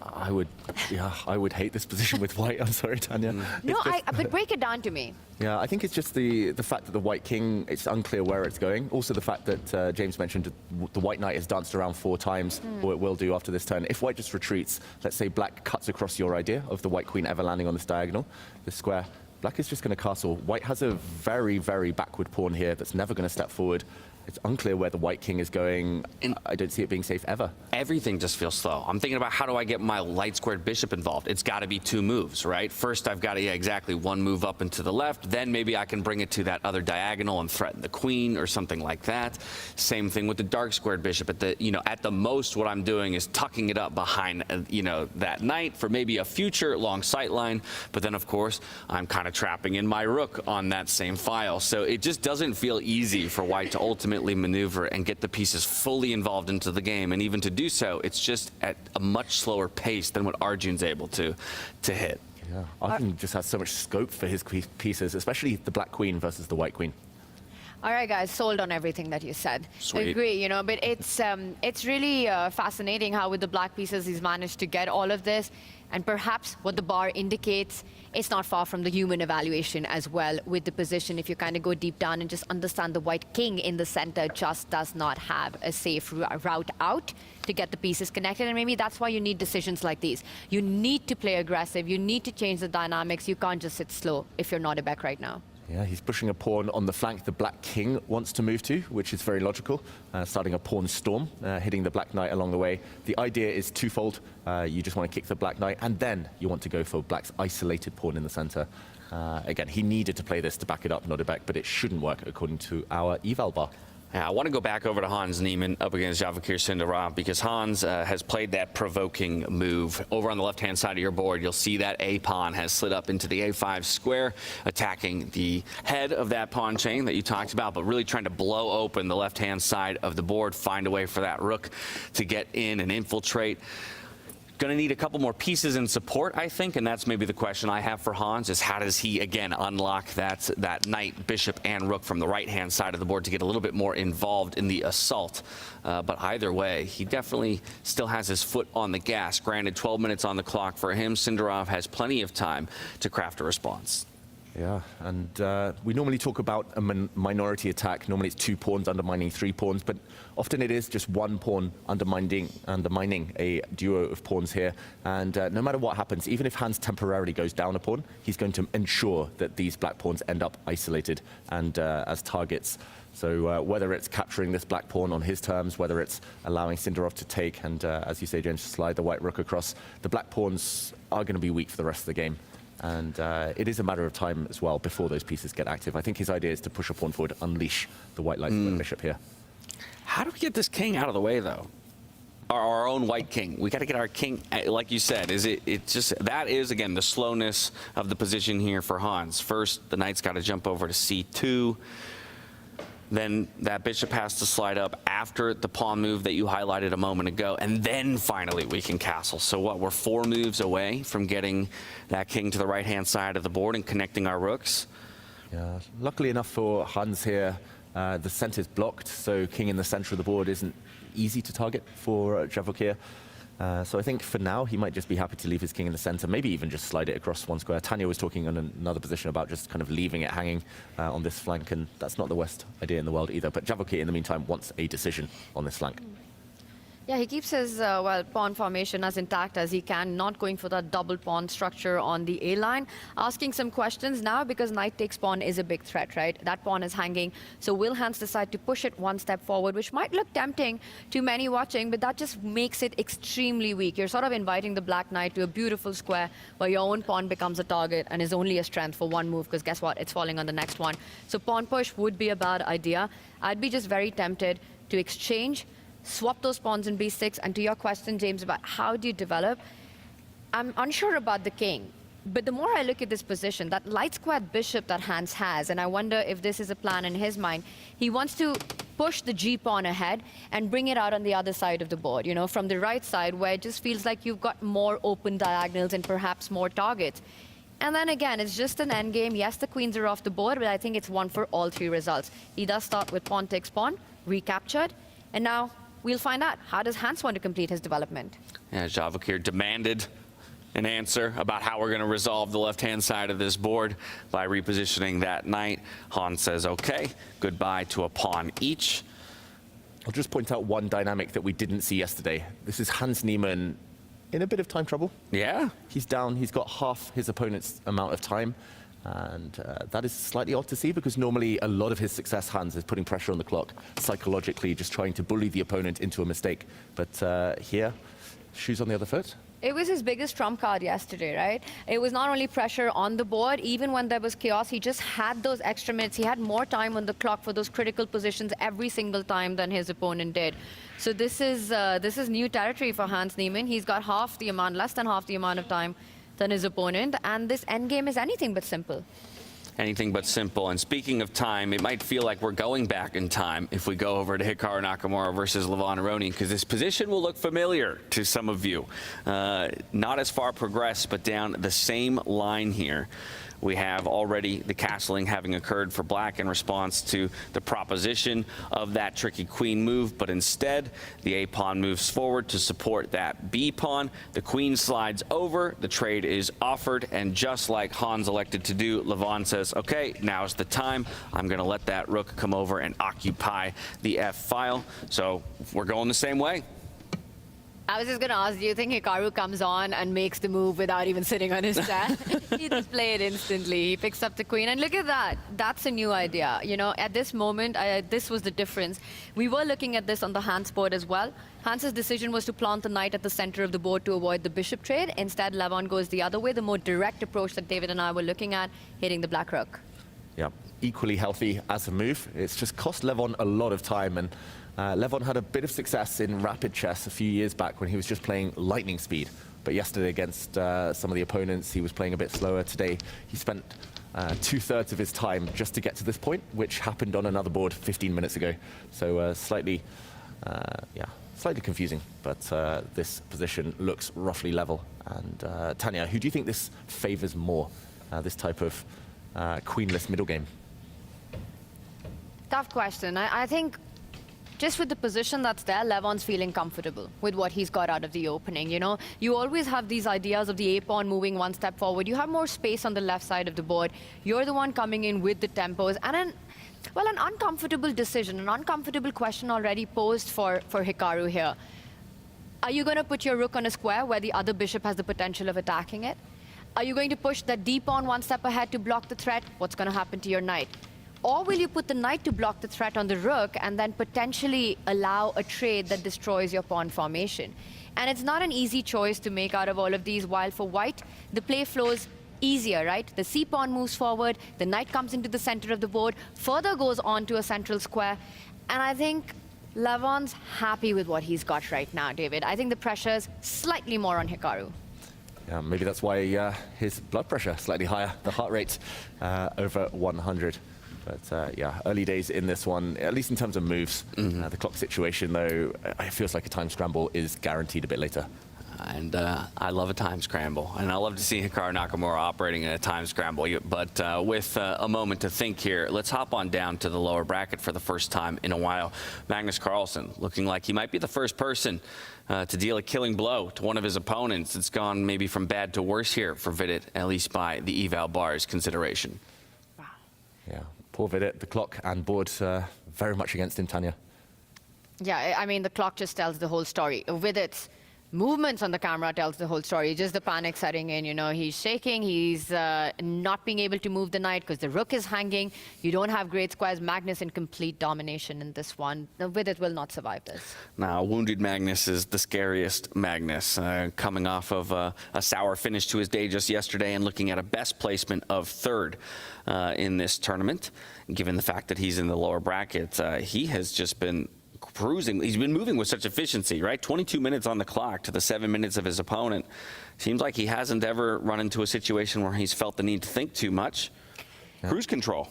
I would hate this position with white. I'm sorry, Tanya. No, but break it down to me. Yeah, I think it's just the fact that the white king, it's unclear where it's going. Also the fact that James mentioned the white knight has danced around 4 times, or it will do after this turn. If white just retreats, let's say black cuts across your idea of the white queen ever landing on this diagonal, this square, black is just going to castle. White has a very, very backward pawn here that's never going to step forward. It's unclear where the white king is going. And I don't see it being safe ever. everything just feels slow. I'm thinking about how do I get my light squared bishop involved? It's got to be 2 moves, right? First, I've got to, yeah, exactly, 1 move up and to the left. Then maybe I can bring it to that other diagonal and threaten the queen or something like that. Same thing with the dark squared bishop. At the most, what I'm doing is tucking it up behind, that knight for maybe a future long sight line. But then, of course, I'm kind of trapping in my rook on that same file. So it just doesn't feel easy for white to ultimately maneuver and get the pieces fully involved into the game. And even to do so, it's just at a much slower pace than what Arjun's able to hit. Yeah, Arjun just has so much scope for his pieces, especially the black queen versus the white queen. All right, guys, sold on everything that you said. Sweet. Agree, but it's really fascinating how with the black pieces he's managed to get all of this. And perhaps what the bar indicates, it's not far from the human evaluation as well with the position. If you kind of go deep down and just understand the white king in the center just does not have a safe route out to get the pieces connected. And maybe that's why you need decisions like these. You need to play aggressive. You need to change the dynamics. You can't just sit slow if you're not a back right now. Yeah, he's pushing a pawn on the flank the black king wants to move to, which is very logical, starting a pawn storm, hitting the black knight along the way. The idea is twofold. You just want to kick the black knight, and then you want to go for black's isolated pawn in the center. Again, he needed to play this to back it up, not a back, but it shouldn't work according to our eval bar. I want to go back over to Hans Niemann up against Javakir Sindarov because Hans has played that provoking move. Over on the left-hand side of your board, you'll see that A pawn has slid up into the A5 square, attacking the head of that pawn chain that you talked about, but really trying to blow open the left-hand side of the board, find a way for that rook to get in and infiltrate. Going to need a couple more pieces in support, I think, and that's maybe the question I have for Hans, is how does he, again, unlock that knight, bishop, and rook from the right-hand side of the board to get a little bit more involved in the assault. But either way, he definitely still has his foot on the gas. Granted, 12 minutes on the clock for him. Sindarov has plenty of time to craft a response. Yeah, and we normally talk about a minority attack. Normally it's 2 pawns undermining 3 pawns, but often it is just 1 pawn undermining a duo of pawns here. And no matter what happens, even if Hans temporarily goes down a pawn, he's going to ensure that these black pawns end up isolated and as targets. So whether it's capturing this black pawn on his terms, whether it's allowing Sindarov to take and, as you say, James, slide the white rook across, the black pawns are going to be weak for the rest of the game. And it is a matter of time as well before those pieces get active. I think his idea is to push a pawn forward, unleash the white light bishop here. How do we get this king out of the way, though? Our own white king. We got to get our king, like you said, that is, again, the slowness of the position here for Hans. First, the knight's got to jump over to c2. Then that bishop has to slide up after the pawn move that you highlighted a moment ago, and then finally we can castle. So what, we're 4 moves away from getting that king to the right-hand side of the board and connecting our rooks? Yeah, luckily enough for Hans here, the center's blocked, so king in the center of the board isn't easy to target for Javokir. So I think for now, he might just be happy to leave his king in the center, maybe even just slide it across 1 square. Tanya was talking on another position about just kind of leaving it hanging on this flank, and that's not the worst idea in the world either. But Javokir, in the meantime, wants a decision on this flank. Yeah, he keeps his pawn formation as intact as he can, not going for that double pawn structure on the A line. Asking some questions now because knight takes pawn is a big threat, right? That pawn is hanging. So will Hans decide to push it 1 step forward, which might look tempting to many watching, but that just makes it extremely weak. You're sort of inviting the black knight to a beautiful square where your own pawn becomes a target and is only a strength for 1 move, because guess what? It's falling on the next one. So pawn push would be a bad idea. I'd be just very tempted to exchange, swap those pawns in b6, and to your question, James, about how do you develop, I'm unsure about the king. But the more I look at this position, that light squared bishop that Hans has, and I wonder if this is a plan in his mind, he wants to push the g-pawn ahead and bring it out on the other side of the board, from the right side, where it just feels like you've got more open diagonals and perhaps more targets. And then again, it's just an endgame. Yes, the queens are off the board, but I think it's 1 for all 3 results. He does start with pawn takes pawn, recaptured, and now we'll find out, how does Hans want to complete his development? Yeah, Javakir demanded an answer about how we're going to resolve the left-hand side of this board by repositioning that knight. Hans says, okay, goodbye to a pawn each. I'll just point out one dynamic that we didn't see yesterday. This is Hans Niemann in a bit of time trouble. Yeah. He's down. He's got half his opponent's amount of time. And that is slightly odd to see because normally a lot of his success hands is putting pressure on the clock, psychologically just trying to bully the opponent into a mistake. But here, shoes on the other foot. It was his biggest trump card yesterday, right? It was not only pressure on the board, even when there was chaos, he just had those extra minutes. He had more time on the clock for those critical positions every single time than his opponent did. So this is new territory for Hans Niemann. He's got less than half the amount of time than his opponent, and this endgame is anything but simple. Anything but simple. And speaking of time, it might feel like we're going back in time if we go over to Hikaru Nakamura versus Levon Aroni, because this position will look familiar to some of you. Not as far progressed, but down the same line here. We have already the castling having occurred for black in response to the proposition of that tricky queen move, but instead the A pawn moves forward to support that B pawn. The queen slides over, the trade is offered, and just like Hans elected to do, Levon says, okay, now's the time. I'm going to let that rook come over and occupy the F file. So we're going the same way. I was just going to ask, do you think Hikaru comes on and makes the move without even sitting on his chair? He just played instantly. He picks up the queen. And look at that. That's a new idea. You know, at this moment, this was the difference. We were looking at this on the Hans board as well. Hans's decision was to plant the knight at the center of the board to avoid the bishop trade. Instead, Levon goes the other way, the more direct approach that David and I were looking at, hitting the black rook. Yeah, equally healthy as a move. It's just cost Levon a lot of time, and Levon had a bit of success in rapid chess a few years back when he was just playing lightning speed. But yesterday against some of the opponents, he was playing a bit slower. Today, he spent 2/3 of his time just to get to this point, which happened on another board 15 minutes ago. So slightly confusing, but this position looks roughly level. And Tanya, who do you think this favors more, this type of queenless middle game? Tough question. I think just with the position that's there, Levon's feeling comfortable with what he's got out of the opening. You know, you always have these ideas of the A-pawn moving one step forward. You have more space on the left side of the board. You're the one coming in with the tempos. And an uncomfortable decision, an uncomfortable question already posed for Hikaru here. Are you going to put your rook on a square where the other bishop has the potential of attacking it? Are you going to push that d-pawn one step ahead to block the threat? What's going to happen to your knight? Or will you put the knight to block the threat on the rook and then potentially allow a trade that destroys your pawn formation? And it's not an easy choice to make out of all of these, while for white, the play flows easier, right? The c-pawn moves forward, the knight comes into the center of the board, further goes on to a central square. And I think Levon's happy with what he's got right now, David. I think the pressure's slightly more on Hikaru. Yeah, maybe that's why his blood pressure slightly higher, the heart rate over 100. But yeah, early days in this one, at least in terms of moves. The clock situation, though, it feels like a time scramble is guaranteed a bit later. And I love a time scramble, and I love to see Hikaru Nakamura operating in a time scramble. But with a moment to think here, let's hop on down to the lower bracket for the first time in a while. Magnus Carlson looking like he might be the first person to deal a killing blow to one of his opponents. It's gone maybe from bad to worse here for Vidit, at least by the eval bar's consideration. Wow. Yeah, poor Vidit, the clock and board very much against him, Tanya. Yeah, I mean, the clock just tells the whole story. With its movements on the camera tells the whole story. Just the panic setting in, you know, he's shaking, he's not being able to move the knight because the rook is hanging. You don't have great squares. Magnus in complete domination in this one. Vidit will not survive this. Now, wounded Magnus is the scariest Magnus, coming off of a sour finish to his day just yesterday and looking at a best placement of third in this tournament. Given the fact that he's in the lower bracket, he has just been cruising. He's been moving with such efficiency, right? 22 minutes on the clock to the 7 minutes of his opponent. Seems like he hasn't ever run into a situation where he's felt the need to think too much. Yeah. Cruise control.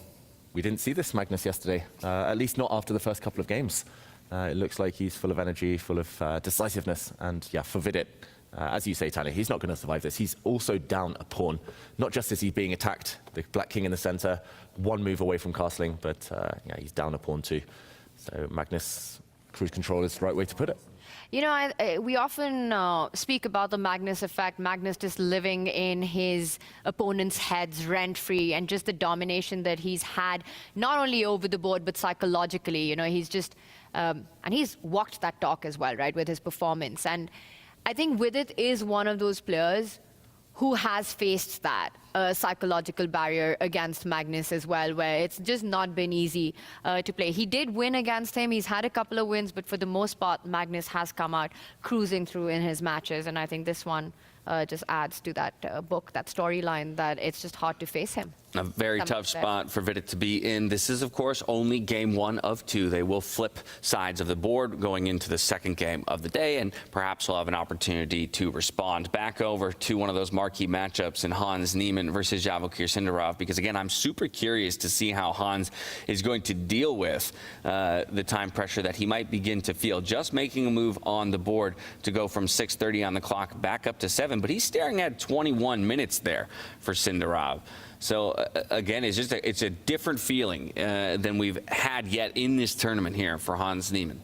We didn't see this Magnus yesterday, at least not after the first couple of games. It looks like he's full of energy, full of decisiveness. And yeah, for Vidit, as you say, Tanya, he's not going to survive this. He's also down a pawn. Not just as he's being attacked, the black king in the center, one move away from castling, but yeah, he's down a pawn too. So Magnus, cruise control is the right way to put it. You know, we often speak about the Magnus effect, Magnus just living in his opponent's heads rent-free, and just the domination that he's had, not only over the board, but psychologically. You know, he's just, and he's walked that talk as well, right, with his performance. And I think Vidit is one of those players who has faced that psychological barrier against Magnus as well, where it's just not been easy to play. He did win against him. He's had a couple of wins, but for the most part, Magnus has come out cruising through in his matches. And I think this one just adds to that book, that storyline, that it's just hard to face him. A very tough spot for Vidit to be in. This is, of course, only game 1 of 2. They will flip sides of the board going into the second game of the day, and perhaps we'll have an opportunity to respond. Back over to one of those marquee matchups in Hans Niemann versus Javokir Sindarov, because, again, I'm super curious to see how Hans is going to deal with the time pressure that he might begin to feel. Just making a move on the board to go from 6:30 on the clock back up to 7, but he's staring at 21 minutes there for Sindarov. So again, it's a different feeling than we've had yet in this tournament here for Hans Niemann.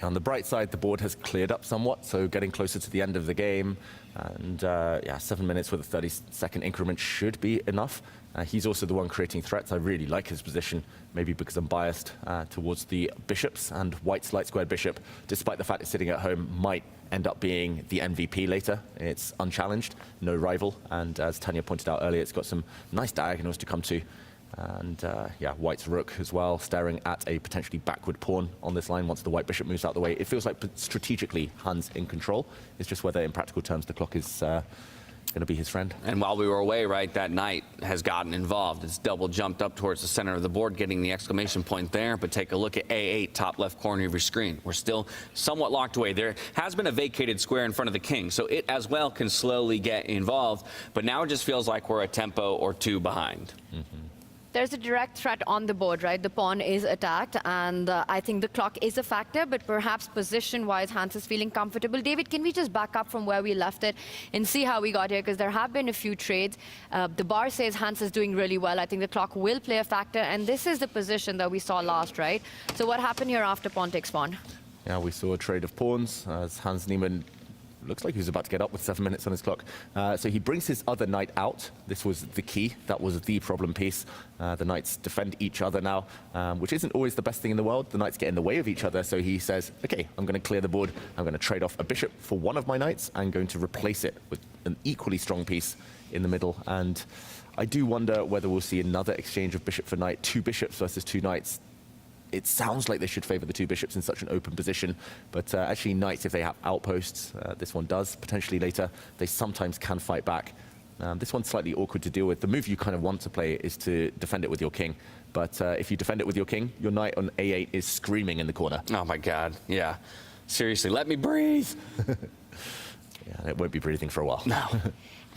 On the bright side, the board has cleared up somewhat, so getting closer to the end of the game. And yeah, 7 minutes with a 30-second increment should be enough. He's also the one creating threats. I really like his position, maybe because I'm biased towards the bishops, and White's light squared bishop, despite the fact it's sitting at home, might end up being the MVP later. It's unchallenged, no rival, and as Tanya pointed out earlier, it's got some nice diagonals to come to. And yeah, White's rook as well, staring at a potentially backward pawn on this line once the white bishop moves out the way. It feels like strategically Hans in control. It's just whether in practical terms the clock is going to be his friend. And while we were away, right, that knight has gotten involved. It's double jumped up towards the center of the board, getting the exclamation point there. But take a look at A8, top left corner of your screen. We're still somewhat locked away. There has been a vacated square in front of the king, so it as well can slowly get involved. But now it just feels like we're a tempo or 2 behind. There's a direct threat on the board, right? The pawn is attacked, and I think the clock is a factor, but perhaps position-wise, Hans is feeling comfortable. David, can we just back up from where we left it and see how we got here? Because there have been a few trades. The bar says Hans is doing really well. I think the clock will play a factor, and this is the position that we saw last, right? So what happened here after pawn takes pawn? Yeah, we saw a trade of pawns as Hans Niemann looks like he was about to get up with 7 minutes on his clock. So he brings his other knight out. This was the key. That was the problem piece. The knights defend each other now, which isn't always the best thing in the world. The knights get in the way of each other. So he says, okay, I'm going to clear the board. I'm going to trade off a bishop for one of my knights. I'm going to replace it with an equally strong piece in the middle. And I do wonder whether we'll see another exchange of bishop for knight, 2 bishops versus 2 knights. It sounds like they should favor the 2 bishops in such an open position, but actually knights, if they have outposts, this one does potentially later, they sometimes can fight back. This one's slightly awkward to deal with. The move you kind of want to play is to defend it with your king, but if you defend it with your king, your knight on A8 is screaming in the corner. Oh my God, yeah. Seriously, let me breathe. Yeah, it won't be breathing for a while. No.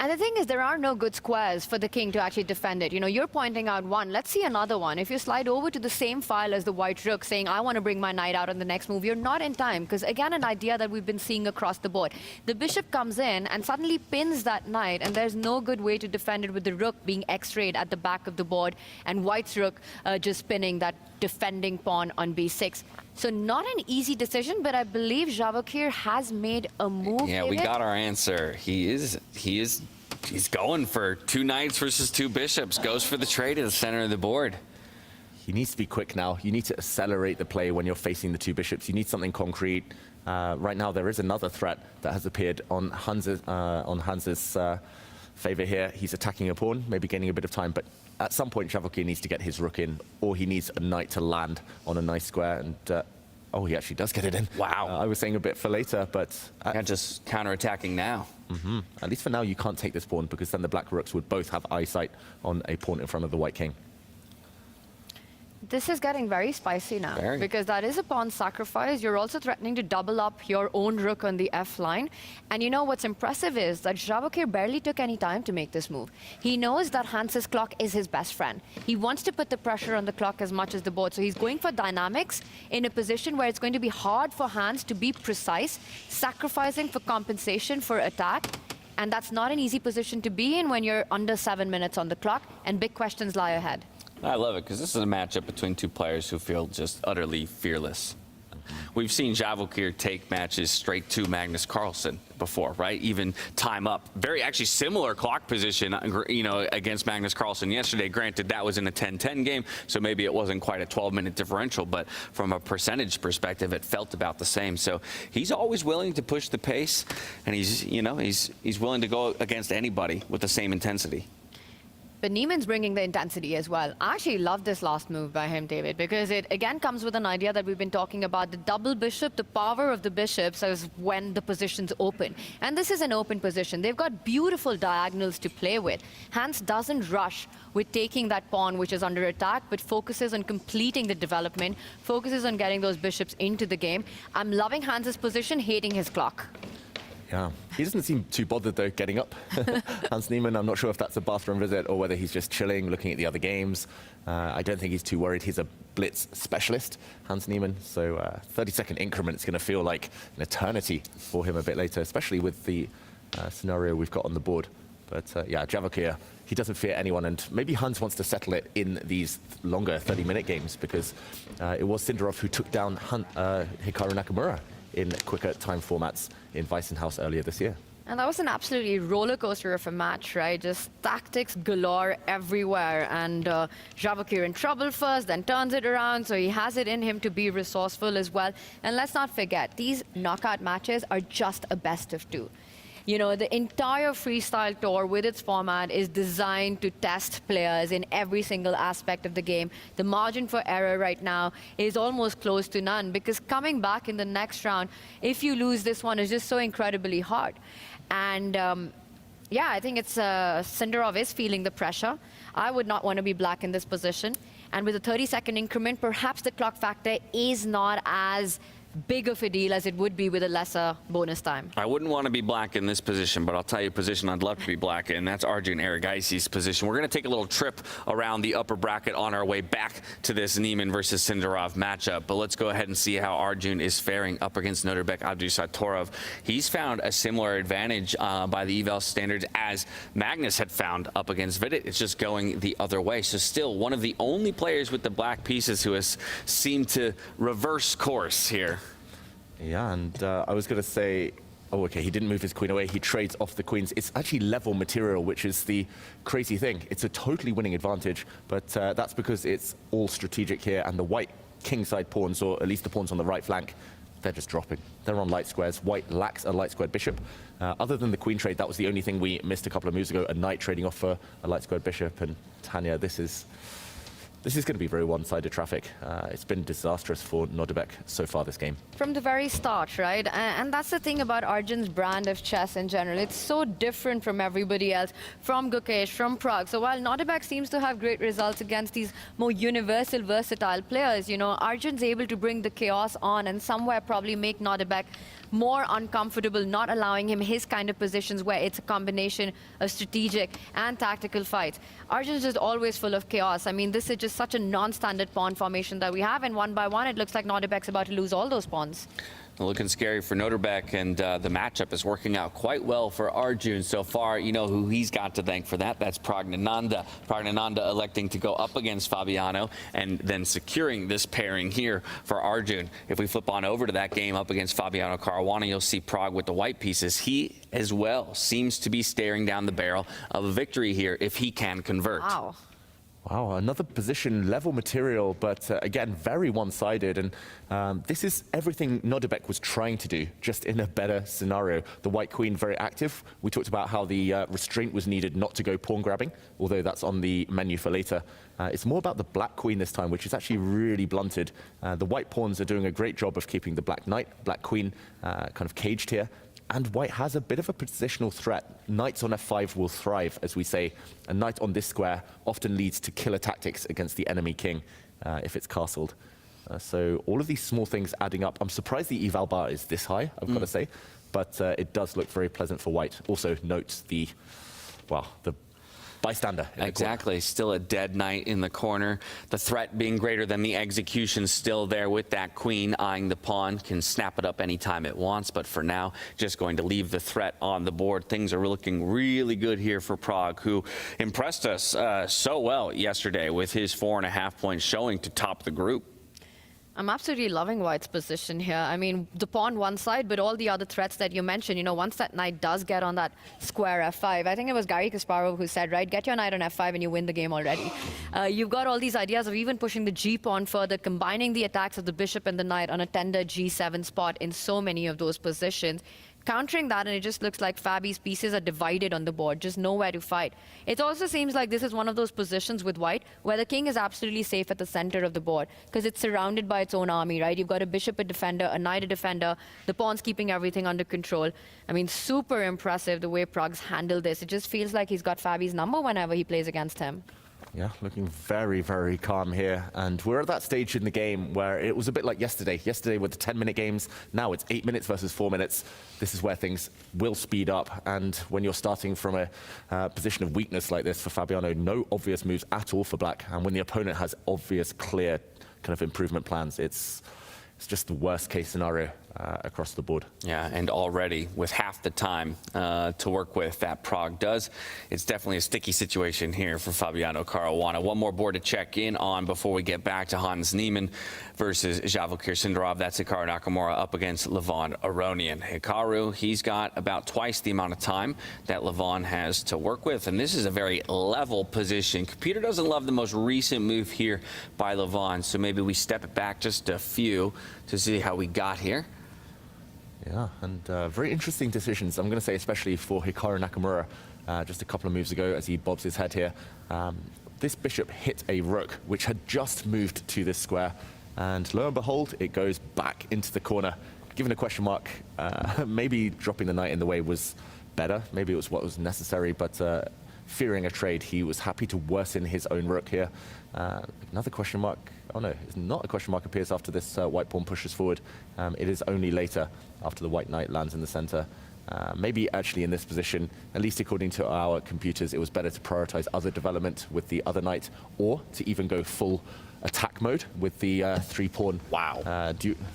And the thing is, there are no good squares for the king to actually defend it. You know, you're pointing out one. Let's see another one. If you slide over to the same file as the white rook, saying, I want to bring my knight out on the next move, you're not in time. Because, again, an idea that we've been seeing across the board. The bishop comes in and suddenly pins that knight, and there's no good way to defend it with the rook being x-rayed at the back of the board, and white's rook just pinning that defending pawn on b6. So not an easy decision, but I believe Javokir has made a move. Yeah, we got our answer. He's going for 2 knights versus 2 bishops. Goes for the trade at the center of the board. He needs to be quick now. You need to accelerate the play when you're facing the 2 bishops. You need something concrete. Right now, there is another threat that has appeared on Hans's favor here. He's attacking a pawn, maybe gaining a bit of time, but at some point, Javokir needs to get his rook in, or he needs a knight to land on a nice square, and oh, he actually does get it in. Wow. I was saying a bit for later, but Yeah, just counterattacking now. At least for now, you can't take this pawn, because then the black rooks would both have eyesight on a pawn in front of the white king. This is getting very spicy now, because that is a pawn sacrifice. You're also threatening to double up your own rook on the F line. And you know what's impressive is that Javokir barely took any time to make this move. He knows that Hans's clock is his best friend. He wants to put the pressure on the clock as much as the board. So he's going for dynamics in a position where it's going to be hard for Hans to be precise, sacrificing for compensation for attack. And that's not an easy position to be in when you're under 7 minutes on the clock and big questions lie ahead. I love it, because this is a matchup between 2 players who feel just utterly fearless. We've seen Javokir take matches straight to Magnus Carlson before, right? Even time up. Very actually similar clock position, you know, against Magnus Carlson yesterday. Granted, that was in a 10-10 game, so maybe it wasn't quite a 12-minute differential, but from a percentage perspective, it felt about the same. So he's always willing to push the pace, and he's, you know, he's willing to go against anybody with the same intensity. But Neiman's bringing the intensity as well. I actually love this last move by him, David, because it again comes with an idea that we've been talking about, the double bishop, the power of the bishops as when the position's open. And this is an open position. They've got beautiful diagonals to play with. Hans doesn't rush with taking that pawn which is under attack, but focuses on completing the development, focuses on getting those bishops into the game. I'm loving Hans's position, hating his clock. Yeah, he doesn't seem too bothered, though, getting up. Hans Niemann, I'm not sure if that's a bathroom visit or whether he's just chilling, looking at the other games. I don't think he's too worried. He's a blitz specialist, Hans Niemann, so 30-second increment is going to feel like an eternity for him a bit later, especially with the scenario we've got on the board. But yeah, Javokir, he doesn't fear anyone, and maybe Hans wants to settle it in these longer 30-minute games, because it was Sindarov who took down Hikaru Nakamura in quicker time formats in Weissenhaus earlier this year. And that was an absolutely roller coaster of a match, right? Just tactics galore everywhere. And Javokir in trouble first, then turns it around. So he has it in him to be resourceful as well. And let's not forget, these knockout matches are just a best of two. You know, the entire Freestyle Tour with its format is designed to test players in every single aspect of the game. The margin for error right now is almost close to none, because coming back in the next round, if you lose this one, is just so incredibly hard. And yeah, I think it's Sindarov is feeling the pressure. I would not want to be black in this position. And with a 30-second increment, perhaps the clock factor is not as big of a deal as it would be with a lesser bonus time. I wouldn't want to be black in this position, but I'll tell you a position I'd love to be black in. That's Arjun Erigaisi's position. We're going to take a little trip around the upper bracket on our way back to this Neiman versus Sindarov matchup. But let's go ahead and see how Arjun is faring up against Noterbek Abdusatorov. He's found a similar advantage by the eval standards as Magnus had found up against Vidit. It's just going the other way. So still one of the only players with the black pieces who has seemed to reverse course here. Yeah, and I was going to say, oh, okay, he didn't move his queen away. He trades off the queens. It's actually level material, which is the crazy thing. It's a totally winning advantage, but that's because it's all strategic here, and the white kingside pawns, or at least the pawns on the right flank, they're just dropping. They're on light squares. White lacks a light squared bishop. Other than the queen trade, that was the only thing we missed a couple of moves ago, a knight trading off for a light squared bishop. And Tanya, this is going to be very one-sided traffic. It's been disastrous for Noterbek so far this game. From the very start, right? And that's the thing about Arjun's brand of chess in general. It's so different from everybody else, from Gukesh, from Prague. So while Noterbek seems to have great results against these more universal, versatile players, you know, Arjun's able to bring the chaos on and somewhere probably make Noterbek more uncomfortable, not allowing him his kind of positions where it's a combination of strategic and tactical fights. Arjun's just always full of chaos. I mean, this is just such a non-standard pawn formation that we have, and one by one, it looks like Noterbek's about to lose all those pawns. Looking scary for Noterbek, and the matchup is working out quite well for Arjun so far. You know who he's got to thank for that. That's Pragnananda. Pragnananda electing to go up against Fabiano and then securing this pairing here for Arjun. If we flip on over to that game up against Fabiano Caruana, you'll see Prague with the white pieces. He as well seems to be staring down the barrel of a victory here if he can convert. Wow. Wow, another position, level material, but again, very one-sided. And this is everything Noterbek was trying to do, just in a better scenario. The white queen, very active. We talked about how the restraint was needed not to go pawn grabbing, although that's on the menu for later. It's more about the black queen this time, which is actually really blunted. The white pawns are doing a great job of keeping the black knight, black queen kind of caged here. And white has a bit of a positional threat. Knights on f5 will thrive, as we say. A knight on this square often leads to killer tactics against the enemy king if it's castled. So all of these small things adding up. I'm surprised the eval bar is this high, I've got to say. But it does look very pleasant for white. Also note the bystander. Exactly. Still a dead knight in the corner. The threat being greater than the execution still there with that queen eyeing the pawn. Can snap it up anytime it wants, but for now, just going to leave the threat on the board. Things are looking really good here for Prague, who impressed us so well yesterday with his 4.5 point showing to top the group. I'm absolutely loving White's position here. I mean, the pawn one side, but all the other threats that you mentioned, you know, once that knight does get on that square f5, I think it was Garry Kasparov who said, right, get your knight on f5 and you win the game already. You've got all these ideas of even pushing the g pawn further, combining the attacks of the bishop and the knight on a tender g7 spot in so many of those positions. Countering that, and it just looks like Fabi's pieces are divided on the board, just nowhere to fight. It also seems like this is one of those positions with White where the king is absolutely safe at the center of the board because it's surrounded by its own army, right? You've got a bishop a defender, a knight a defender, the pawn's keeping everything under control. I mean, super impressive the way Prug's handled this. It just feels like he's got Fabi's number whenever he plays against him. Yeah, looking very, very calm here. And we're at that stage in the game where it was a bit like yesterday. Yesterday with the 10-minute games, now it's 8 minutes versus 4 minutes. This is where things will speed up. And when you're starting from a position of weakness like this for Fabiano, no obvious moves at all for black. And when the opponent has obvious, clear kind of improvement plans, it's just the worst case scenario across the board. Yeah, and already with half the time to work with that Prug does, it's definitely a sticky situation here for Fabiano Caruana. One more board to check in on before we get back to Hans Niemann versus Javokir Sindarov. That's Hikaru Nakamura up against Levon Aronian. Hikaru, he's got about twice the amount of time that Levon has to work with, and this is a very level position. Computer doesn't love the most recent move here by Levon, so maybe we step it back just a few to see how we got here. Yeah, and very interesting decisions, I'm going to say, especially for Hikaru Nakamura. Just a couple of moves ago as he bobs his head here. This bishop hit a rook, which had just moved to this square. And lo and behold, it goes back into the corner. Given a question mark, maybe dropping the knight in the way was better. Maybe it was what was necessary, but fearing a trade, he was happy to worsen his own rook here. Another question mark. Oh no, it's not a question mark appears after this white pawn pushes forward. It is only later, after the white knight lands in the center. Maybe actually in this position, at least according to our computers, it was better to prioritize other development with the other knight, or to even go full attack mode with the three-pawn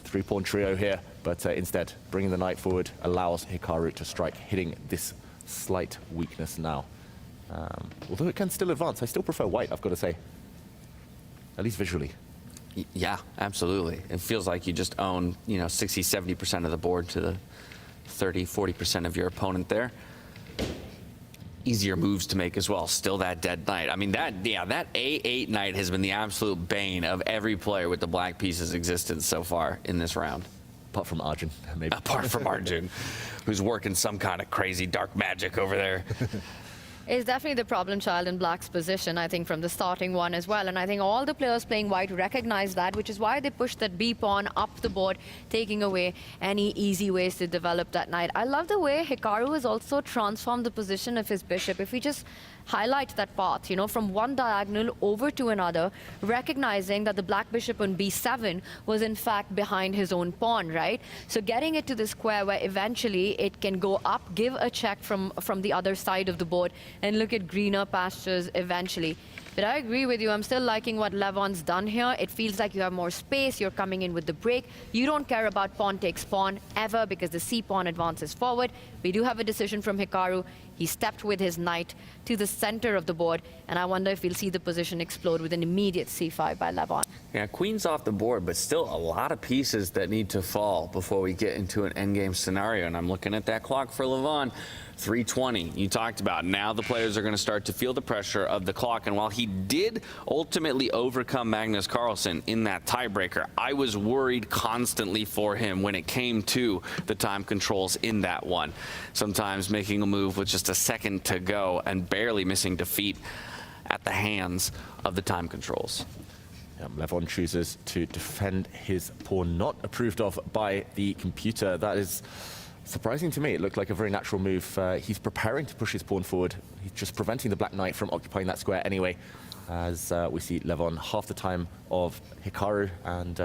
three-pawn trio here. But instead, bringing the knight forward allows Hikaru to strike, hitting this slight weakness now. Although it can still advance, I still prefer white, I've got to say. At least visually. Yeah, absolutely. It feels like you just own, 60, 70% of the board to the 30, 40% of your opponent there. Easier moves to make as well. Still that dead knight. I mean, that A8 knight has been the absolute bane of every player with the black piece's existence so far in this round. Apart from Arjun, maybe. Apart from Arjun, who's working some kind of crazy dark magic over there. Is definitely the problem child in black's position, I think, from the starting one as well. And I think all the players playing white recognize that, which is why they push that B pawn up the board, taking away any easy ways to develop that knight. I love the way Hikaru has also transformed the position of his bishop. If we just highlight that path, from one diagonal over to another, recognizing that the black bishop on B7 was in fact behind his own pawn, right? So getting it to the square where eventually it can go up, give a check from the other side of the board, and look at greener pastures eventually. But I agree with you. I'm still liking what Levon's done here. It feels like you have more space. You're coming in with the break. You don't care about pawn takes pawn ever because the C pawn advances forward. We do have a decision from Hikaru. He stepped with his knight to the center of the board, and I wonder if we'll see the position explode with an immediate C5 by Levon. Yeah, queen's off the board, but still a lot of pieces that need to fall before we get into an endgame scenario. And I'm looking at that clock for Levon. 3:20. You talked about now the players are going to start to feel the pressure of the clock. And while he did ultimately overcome Magnus Carlson in that tiebreaker, I was worried constantly for him when it came to the time controls in that one. Sometimes making a move with just a second to go and barely missing defeat at the hands of the time controls. Levon chooses to defend his pawn, not approved of by the computer. That is surprising to me. It looked like a very natural move. He's preparing to push his pawn forward. He's just preventing the black knight from occupying that square anyway. As we see Levon half the time of Hikaru, and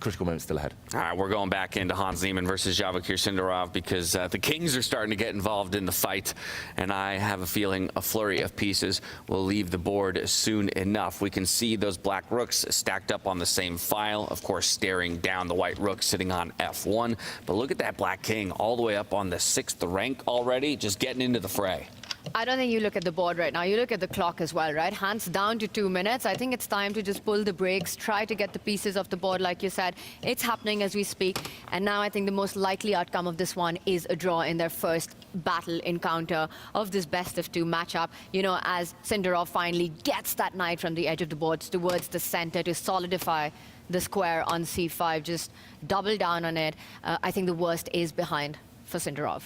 critical moment still ahead. All right, we're going back into Hans Niemann versus Javokir Sindarov because the kings are starting to get involved in the fight, and I have a feeling a flurry of pieces will leave the board soon enough. We can see those black rooks stacked up on the same file, of course staring down the white rook sitting on F1, but look at that black king all the way up on the 6th rank already, just getting into the fray. I don't think you look at the board right now. You look at the clock as well, right? Hands down to 2 minutes. I think it's time to just pull the brakes, try to get the pieces off the board, like you said. It's happening as we speak. And now I think the most likely outcome of this one is a draw in their first battle encounter of this best-of-2 matchup. You know, as Sindarov finally gets that knight from the edge of the boards towards the center to solidify the square on c5, just double down on it. I think the worst is behind for Sindarov.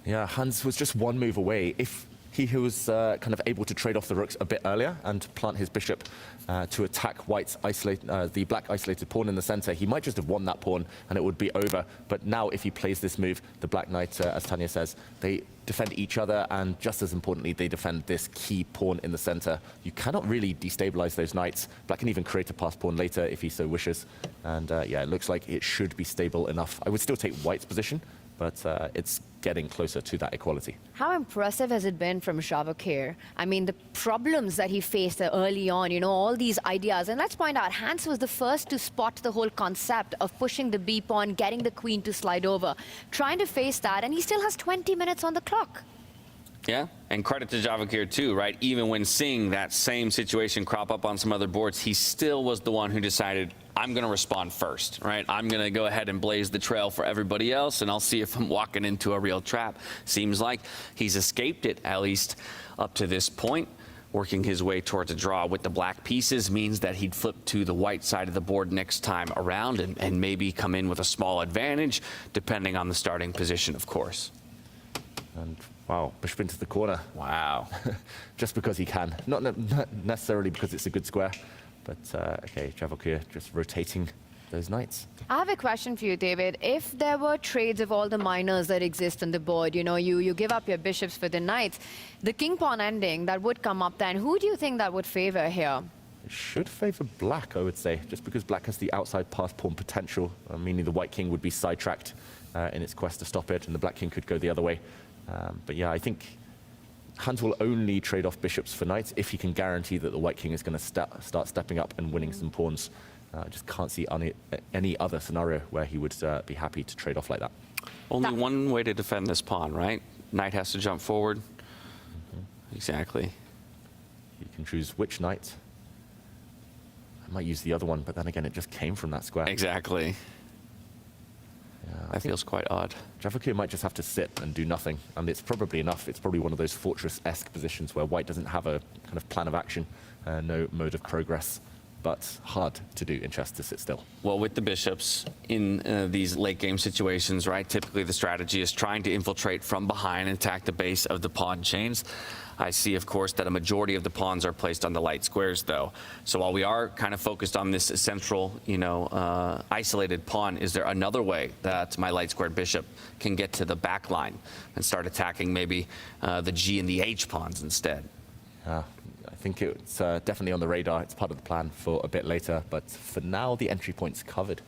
Yeah, Hans was just one move away. If he was kind of able to trade off the rooks a bit earlier and plant his bishop to attack White's the black isolated pawn in the center, he might just have won that pawn and it would be over. But now if he plays this move, the black knight, as Tanya says, they defend each other, and just as importantly, they defend this key pawn in the center. You cannot really destabilize those knights. Black can even create a passed pawn later if he so wishes. And yeah, it looks like it should be stable enough. I would still take White's position, but it's getting closer to that equality. How impressive has it been from Javakir? I mean, the problems that he faced early on, you know, all these ideas. And let's point out, Hans was the first to spot the whole concept of pushing the B pawn, getting the queen to slide over, trying to face that, and he still has 20 minutes on the clock. Yeah, and credit to Javakir too, right? Even when seeing that same situation crop up on some other boards, he still was the one who decided, I'm going to respond first, right? I'm going to go ahead and blaze the trail for everybody else, and I'll see if I'm walking into a real trap. Seems like he's escaped it, at least up to this point. Working his way towards a draw with the black pieces means that he'd flip to the white side of the board next time around and maybe come in with a small advantage, depending on the starting position, of course. And wow, bishop into the corner. Wow. Just because he can. Not necessarily because it's a good square. But okay, Javakir just rotating those knights. I have a question for you, David. If there were trades of all the minors that exist on the board, you know, you give up your bishops for the knights, the king pawn ending that would come up then, who do you think that would favor here? It should favor black, I would say, just because black has the outside passed pawn potential, meaning the white king would be sidetracked in its quest to stop it, and the black king could go the other way. But yeah, I think Hans will only trade off bishops for knights if he can guarantee that the white king is going to start stepping up and winning some pawns. I just can't see any other scenario where he would be happy to trade off like that. Only one way to defend this pawn, right? Knight has to jump forward. Mm-hmm. Exactly. You can choose which knight. I might use the other one, but then again, it just came from that square. Exactly. Yeah, That feels quite odd. Javakir might just have to sit and do nothing, and it's probably enough. It's probably one of those fortress-esque positions where white doesn't have a kind of plan of action, no mode of progress, but hard to do in chess to sit still. Well, with the bishops in these late game situations, right, typically the strategy is trying to infiltrate from behind and attack the base of the pawn chains. I see, of course, that a majority of the pawns are placed on the light squares, though. So while we are kind of focused on this central, isolated pawn, is there another way that my light squared bishop can get to the back line and start attacking maybe the G and the H pawns instead? I think it's definitely on the radar. It's part of the plan for a bit later, but for now, the entry point's covered.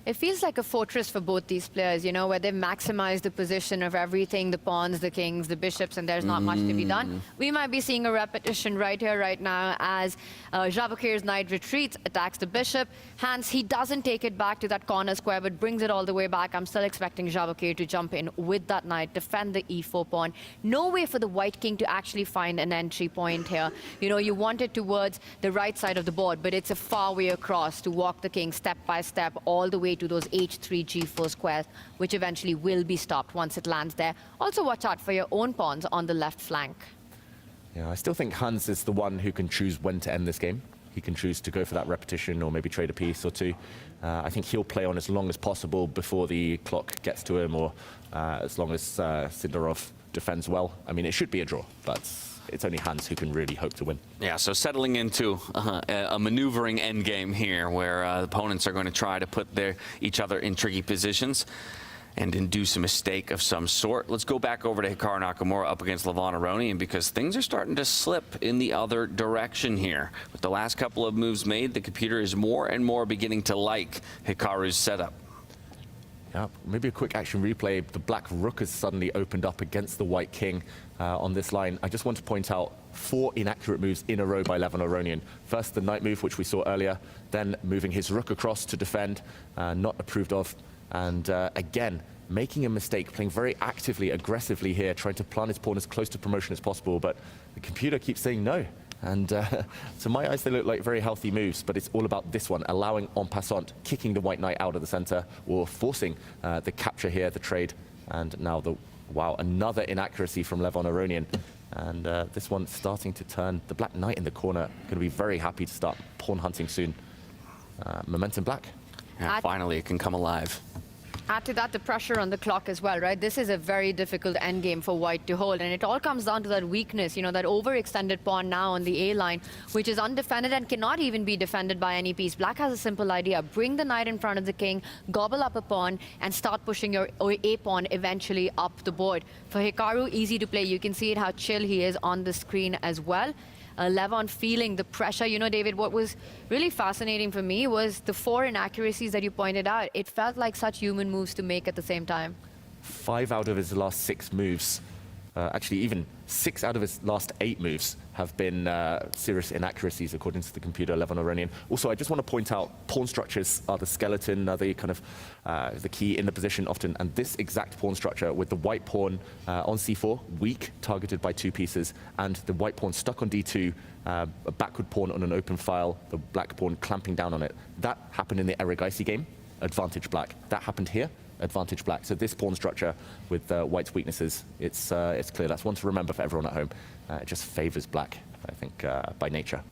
It feels like a fortress for both these players, you know, where they've maximized the position of everything, the pawns, the kings, the bishops, and there's not much to be done. We might be seeing a repetition right here, right now, as Javakir's knight retreats, attacks the bishop. Hans, he doesn't take it back to that corner square, but brings it all the way back. I'm still expecting Javakir to jump in with that knight, defend the e4 pawn. No way for the white king to actually find an entry point here. You know, you want it towards the right side of the board, but it's a far way across to walk the king step by step all the way to those h3, g4 squares, which eventually will be stopped once it lands there. Also watch out for your own pawns on the left flank. Yeah, I still think Hans is the one who can choose when to end this game. He can choose to go for that repetition or maybe trade a piece or two. I think he'll play on as long as possible before the clock gets to him, or as long as Sindarov defends well. I mean, it should be a draw, but it's only Hans who can really hope to win. Yeah, so settling into a maneuvering endgame here, where opponents are going to try to put each other in tricky positions and induce a mistake of some sort. Let's go back over to Hikaru Nakamura up against Levon Aronian, because things are starting to slip in the other direction here. With the last couple of moves made, the computer is more and more beginning to like Hikaru's setup. Yeah, maybe a quick action replay. The black rook has suddenly opened up against the white king on this line. I just want to point out 4 inaccurate moves in a row by Levon Aronian. First, the knight move, which we saw earlier, then moving his rook across to defend, not approved of. And again, making a mistake, playing very actively, aggressively here, trying to plant his pawn as close to promotion as possible, but the computer keeps saying no. And to my eyes, they look like very healthy moves, but it's all about this one, allowing en passant, kicking the white knight out of the center, or forcing the capture here, the trade, and now the, wow, another inaccuracy from Levon Aronian. And this one starting to turn. The black knight in the corner, going to be very happy to start pawn hunting soon. Momentum black. Yeah, finally, it can come alive. Add to that the pressure on the clock as well, right? This is a very difficult endgame for white to hold, and it all comes down to that weakness, you know, that overextended pawn now on the A line, which is undefended and cannot even be defended by any piece. Black has a simple idea. Bring the knight in front of the king, gobble up a pawn, and start pushing your A pawn eventually up the board. For Hikaru, easy to play. You can see it how chill he is on the screen as well. Levon feeling the pressure. You know, David, what was really fascinating for me was the 4 inaccuracies that you pointed out. It felt like such human moves to make at the same time. 5 out of his last 6 moves, actually even 6 out of his last 8 moves have been serious inaccuracies according to the computer, Levon Aronian. Also, I just want to point out pawn structures are the skeleton, are the kind of the key in the position often, and this exact pawn structure with the white pawn on c4, weak, targeted by 2 pieces, and the white pawn stuck on d2, a backward pawn on an open file, the black pawn clamping down on it. That happened in the Erigaisi game, advantage black. That happened here, advantage black. So this pawn structure with white's weaknesses, it's clear. That's one to remember for everyone at home. It just favors black, I think, by nature.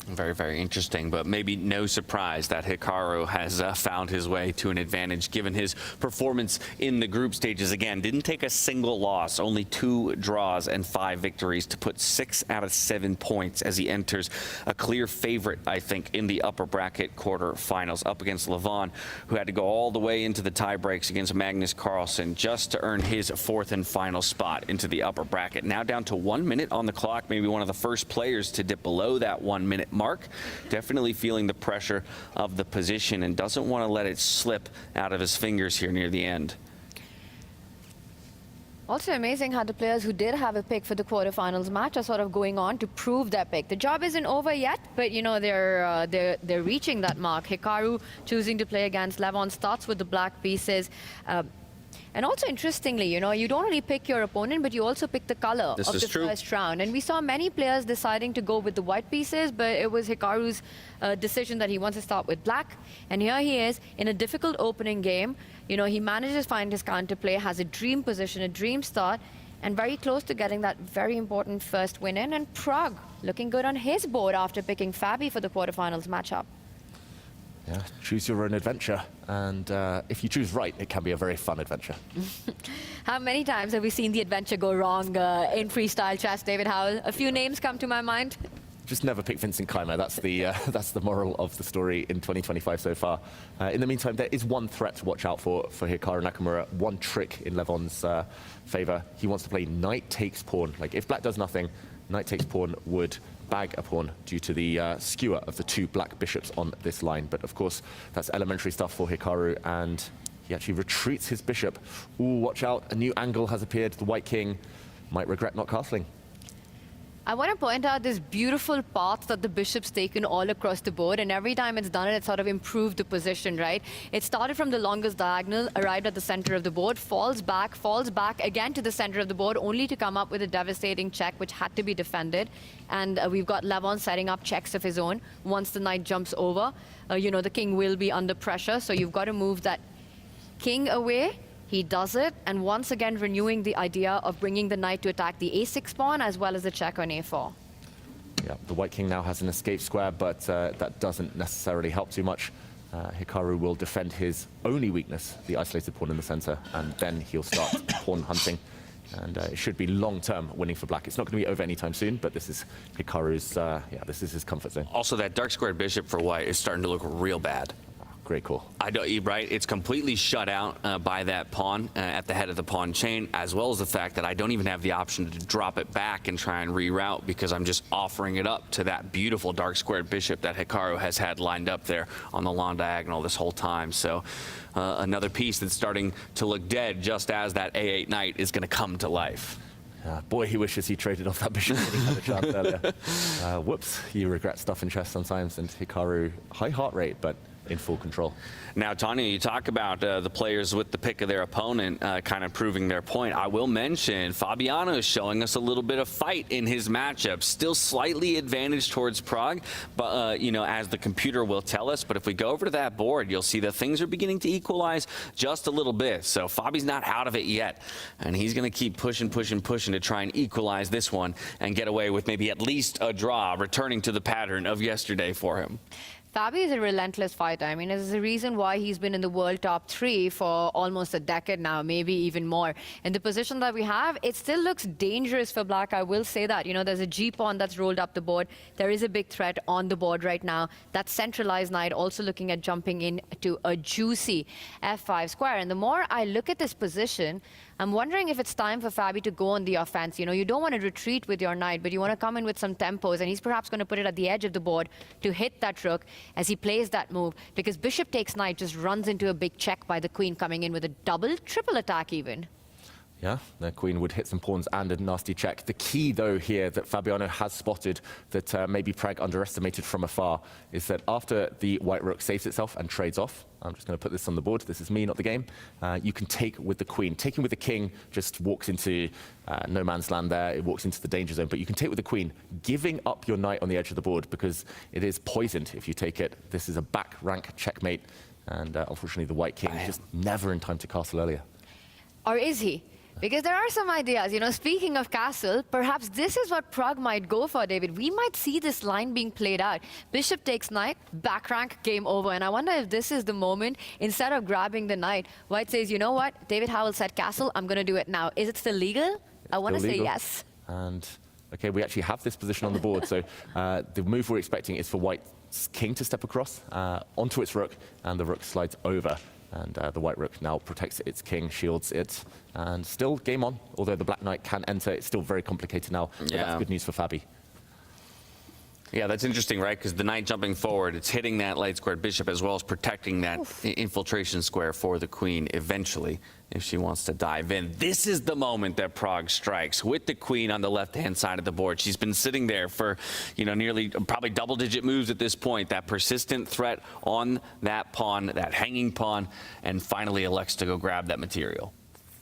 Very, very interesting, but maybe no surprise that Hikaru has found his way to an advantage given his performance in the group stages. Again, didn't take a single loss, only 2 draws and 5 victories to put 6 out of 7 points as he enters a clear favorite, I think, in the upper bracket quarterfinals up against Levon, who had to go all the way into the tie breaks against Magnus Carlson just to earn his 4th and final spot into the upper bracket. Now down to 1 minute on the clock, maybe one of the first players to dip below that 1 minute mark. Definitely feeling the pressure of the position and doesn't want to let it slip out of his fingers here near the end. Also amazing how the players who did have a pick for the quarterfinals match are sort of going on to prove their pick. The job isn't over yet, but you know they're reaching that mark. Hikaru choosing to play against Levon starts with the black pieces. And also interestingly, you know, you don't only pick your opponent, but you also pick the color of the first round. And we saw many players deciding to go with the white pieces, but it was Hikaru's decision that he wants to start with black. And here he is in a difficult opening game. You know, he manages to find his counterplay, has a dream position, a dream start, and very close to getting that very important first win in. And Prague looking good on his board after picking Fabi for the quarterfinals matchup. Yeah, choose your own adventure. And if you choose right, it can be a very fun adventure. How many times have we seen the adventure go wrong in freestyle chess, David Howell? A few names come to my mind. Just never pick Vincent Keimer. That's the moral of the story in 2025 so far. In the meantime, there is one threat to watch out for Hikaru Nakamura. One trick in Levon's favor. He wants to play knight takes pawn. Like if black does nothing, knight takes pawn would bag a pawn due to the skewer of the 2 black bishops on this line. But of course, that's elementary stuff for Hikaru, and he actually retreats his bishop. Ooh, watch out, a new angle has appeared. The white king might regret not castling. I want to point out this beautiful path that the bishop's taken all across the board, and every time it's done it, sort of improved the position, right? It started from the longest diagonal, arrived at the center of the board, falls back again to the center of the board, only to come up with a devastating check, which had to be defended. And we've got Levon setting up checks of his own. Once the knight jumps over, you know, the king will be under pressure, so you've got to move that king away. He does it, and once again renewing the idea of bringing the knight to attack the a6 pawn as well as the check on a4. Yeah, the white king now has an escape square, but that doesn't necessarily help too much. Hikaru will defend his only weakness, the isolated pawn in the center, and then he'll start pawn hunting. And it should be long-term winning for black. It's not going to be over anytime soon, but this is Hikaru's, this is his comfort zone. Also, that dark squared bishop for white is starting to look real bad. Great call. I don't, right? It's completely shut out by that pawn at the head of the pawn chain, as well as the fact that I don't even have the option to drop it back and try and reroute because I'm just offering it up to that beautiful dark squared bishop that Hikaru has had lined up there on the long diagonal this whole time. So another piece that's starting to look dead just as that a8 knight is going to come to life. Boy, he wishes he traded off that bishop when he had a chance earlier. Whoops, you regret stuff in chess sometimes, and Hikaru, high heart rate, but in full control. Now, Tanya, you talk about the players with the pick of their opponent kind of proving their point. I will mention Fabiano is showing us a little bit of fight in his matchup. Still slightly advantaged towards Prague, but you know, as the computer will tell us. But if we go over to that board, you'll see that things are beginning to equalize just a little bit. So Fabi's not out of it yet, and he's going to keep pushing to try and equalize this one and get away with maybe at least a draw, returning to the pattern of yesterday for him. Fabi is a relentless fighter. I mean, there's a reason why he's been in the world top 3 for almost a decade now, maybe even more. In the position that we have, it still looks dangerous for Black. I will say that. You know, there's a G pawn that's rolled up the board. There is a big threat on the board right now. That centralized knight also looking at jumping into a juicy F5 square. And the more I look at this position, I'm wondering if it's time for Fabi to go on the offense. You know, you don't want to retreat with your knight, but you want to come in with some tempos, and he's perhaps going to put it at the edge of the board to hit that rook as he plays that move, because bishop takes knight just runs into a big check by the queen, coming in with a double, triple attack even. Yeah, the queen would hit some pawns and a nasty check. The key, though, here that Fabiano has spotted that maybe Prague underestimated from afar is that after the white rook saves itself and trades off, I'm just going to put this on the board. This is me, not the game. You can take with the queen. Taking with the king just walks into no man's land there. It walks into the danger zone. But you can take with the queen, giving up your knight on the edge of the board because it is poisoned if you take it. This is a back rank checkmate. And unfortunately, the white king is just never in time to castle earlier. Or is he? Because there are some ideas, you know, speaking of castle, perhaps this is what Prague might go for, David. We might see this line being played out. Bishop takes knight, back rank, game over. And I wonder if this is the moment, instead of grabbing the knight, White says, you know what, David Howell said castle, I'm going to do it now. Is it still legal? I want to say yes. And, okay, we actually have this position on the board. So the move we're expecting is for White's king to step across onto its rook, and the rook slides over. And the white rook now protects its king, shields it, and still game on. Although the black knight can enter, it's still very complicated now. But that's good news for Fabi. Yeah, that's interesting, right? Because the knight jumping forward, it's hitting that light-squared bishop as well as protecting that infiltration square for the queen eventually, if she wants to dive in. This is the moment that Prague strikes with the queen on the left-hand side of the board. She's been sitting there for, you know, nearly probably double-digit moves at this point. That persistent threat on that pawn, that hanging pawn, and finally elects to go grab that material.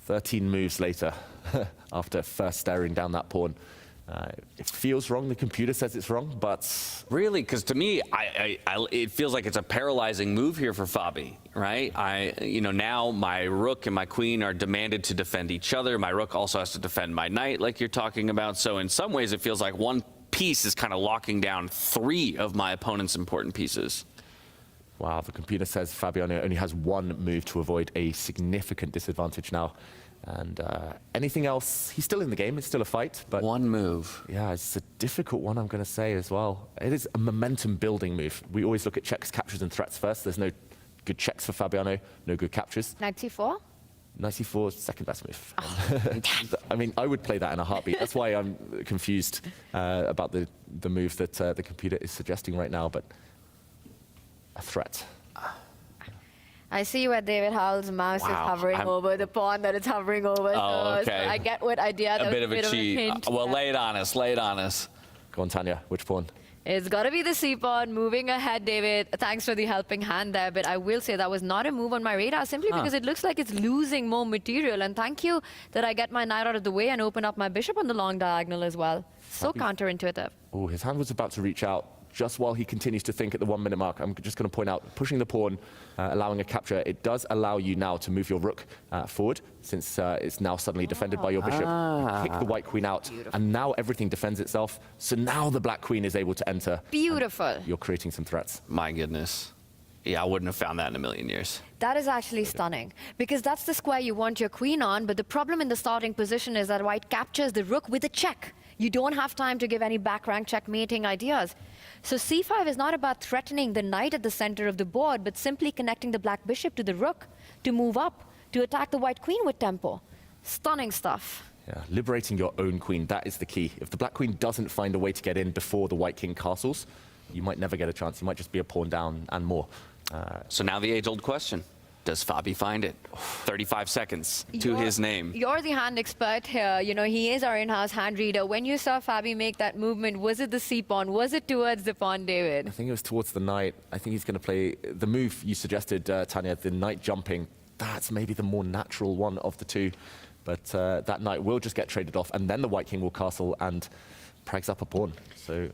13 moves later, after first staring down that pawn. It feels wrong. The computer says it's wrong, but really, because to me, it feels like it's a paralyzing move here for Fabi, right? You know, now my rook and my queen are demanded to defend each other. My rook also has to defend my knight, like you're talking about. So in some ways, it feels like one piece is kind of locking down 3 of my opponent's important pieces. Wow, the computer says Fabiano only has 1 move to avoid a significant disadvantage now. And anything else, he's still in the game. It's still a fight. But 1 move. Yeah, it's a difficult one, I'm going to say as well. It is a momentum-building move. We always look at checks, captures, and threats first. There's no good checks for Fabiano, no good captures. Knight c4? Knight c4 is second best move. Oh, I mean, I would play that in a heartbeat. That's why I'm confused about the move that the computer is suggesting right now. But a threat. I see where David Howell's mouse is hovering over the pawn that it's hovering over. Oh, okay. So I get what idea. A bit of a cheat. Well, lay it on us. Lay it on us. Go on, Tanya. Which pawn? It's got to be the C pawn. Moving ahead, David. Thanks for the helping hand there. But I will say that was not a move on my radar simply because it looks like it's losing more material. And thank you that I get my knight out of the way and open up my bishop on the long diagonal as well. So counterintuitive. Oh, his hand was about to reach out. Just while he continues to think at the 1-minute mark, I'm just going to point out, pushing the pawn, allowing a capture, it does allow you now to move your rook forward, since it's now suddenly defended by your bishop. You kick the white queen out, and now everything defends itself. So now the black queen is able to enter. Beautiful. You're creating some threats. My goodness. Yeah, I wouldn't have found that in a million years. That is actually stunning, because that's the square you want your queen on, but the problem in the starting position is that white captures the rook with a check. You don't have time to give any back rank checkmating ideas. So c5 is not about threatening the knight at the center of the board, but simply connecting the black bishop to the rook to move up, to attack the white queen with tempo. Stunning stuff. Yeah, liberating your own queen, that is the key. If the black queen doesn't find a way to get in before the white king castles, you might never get a chance. You might just be a pawn down and more. So now the age-old question. Does Fabi find it? 35 seconds to his name. You're the hand expert here. You know, he is our in-house hand reader. When you saw Fabi make that movement, was it the C pawn? Was it towards the pawn, David? I think it was towards the knight. I think he's going to play the move you suggested, Tanya, the knight jumping. That's maybe the more natural one of the two. But that knight will just get traded off, and then the white king will castle and Prag's up a pawn. So,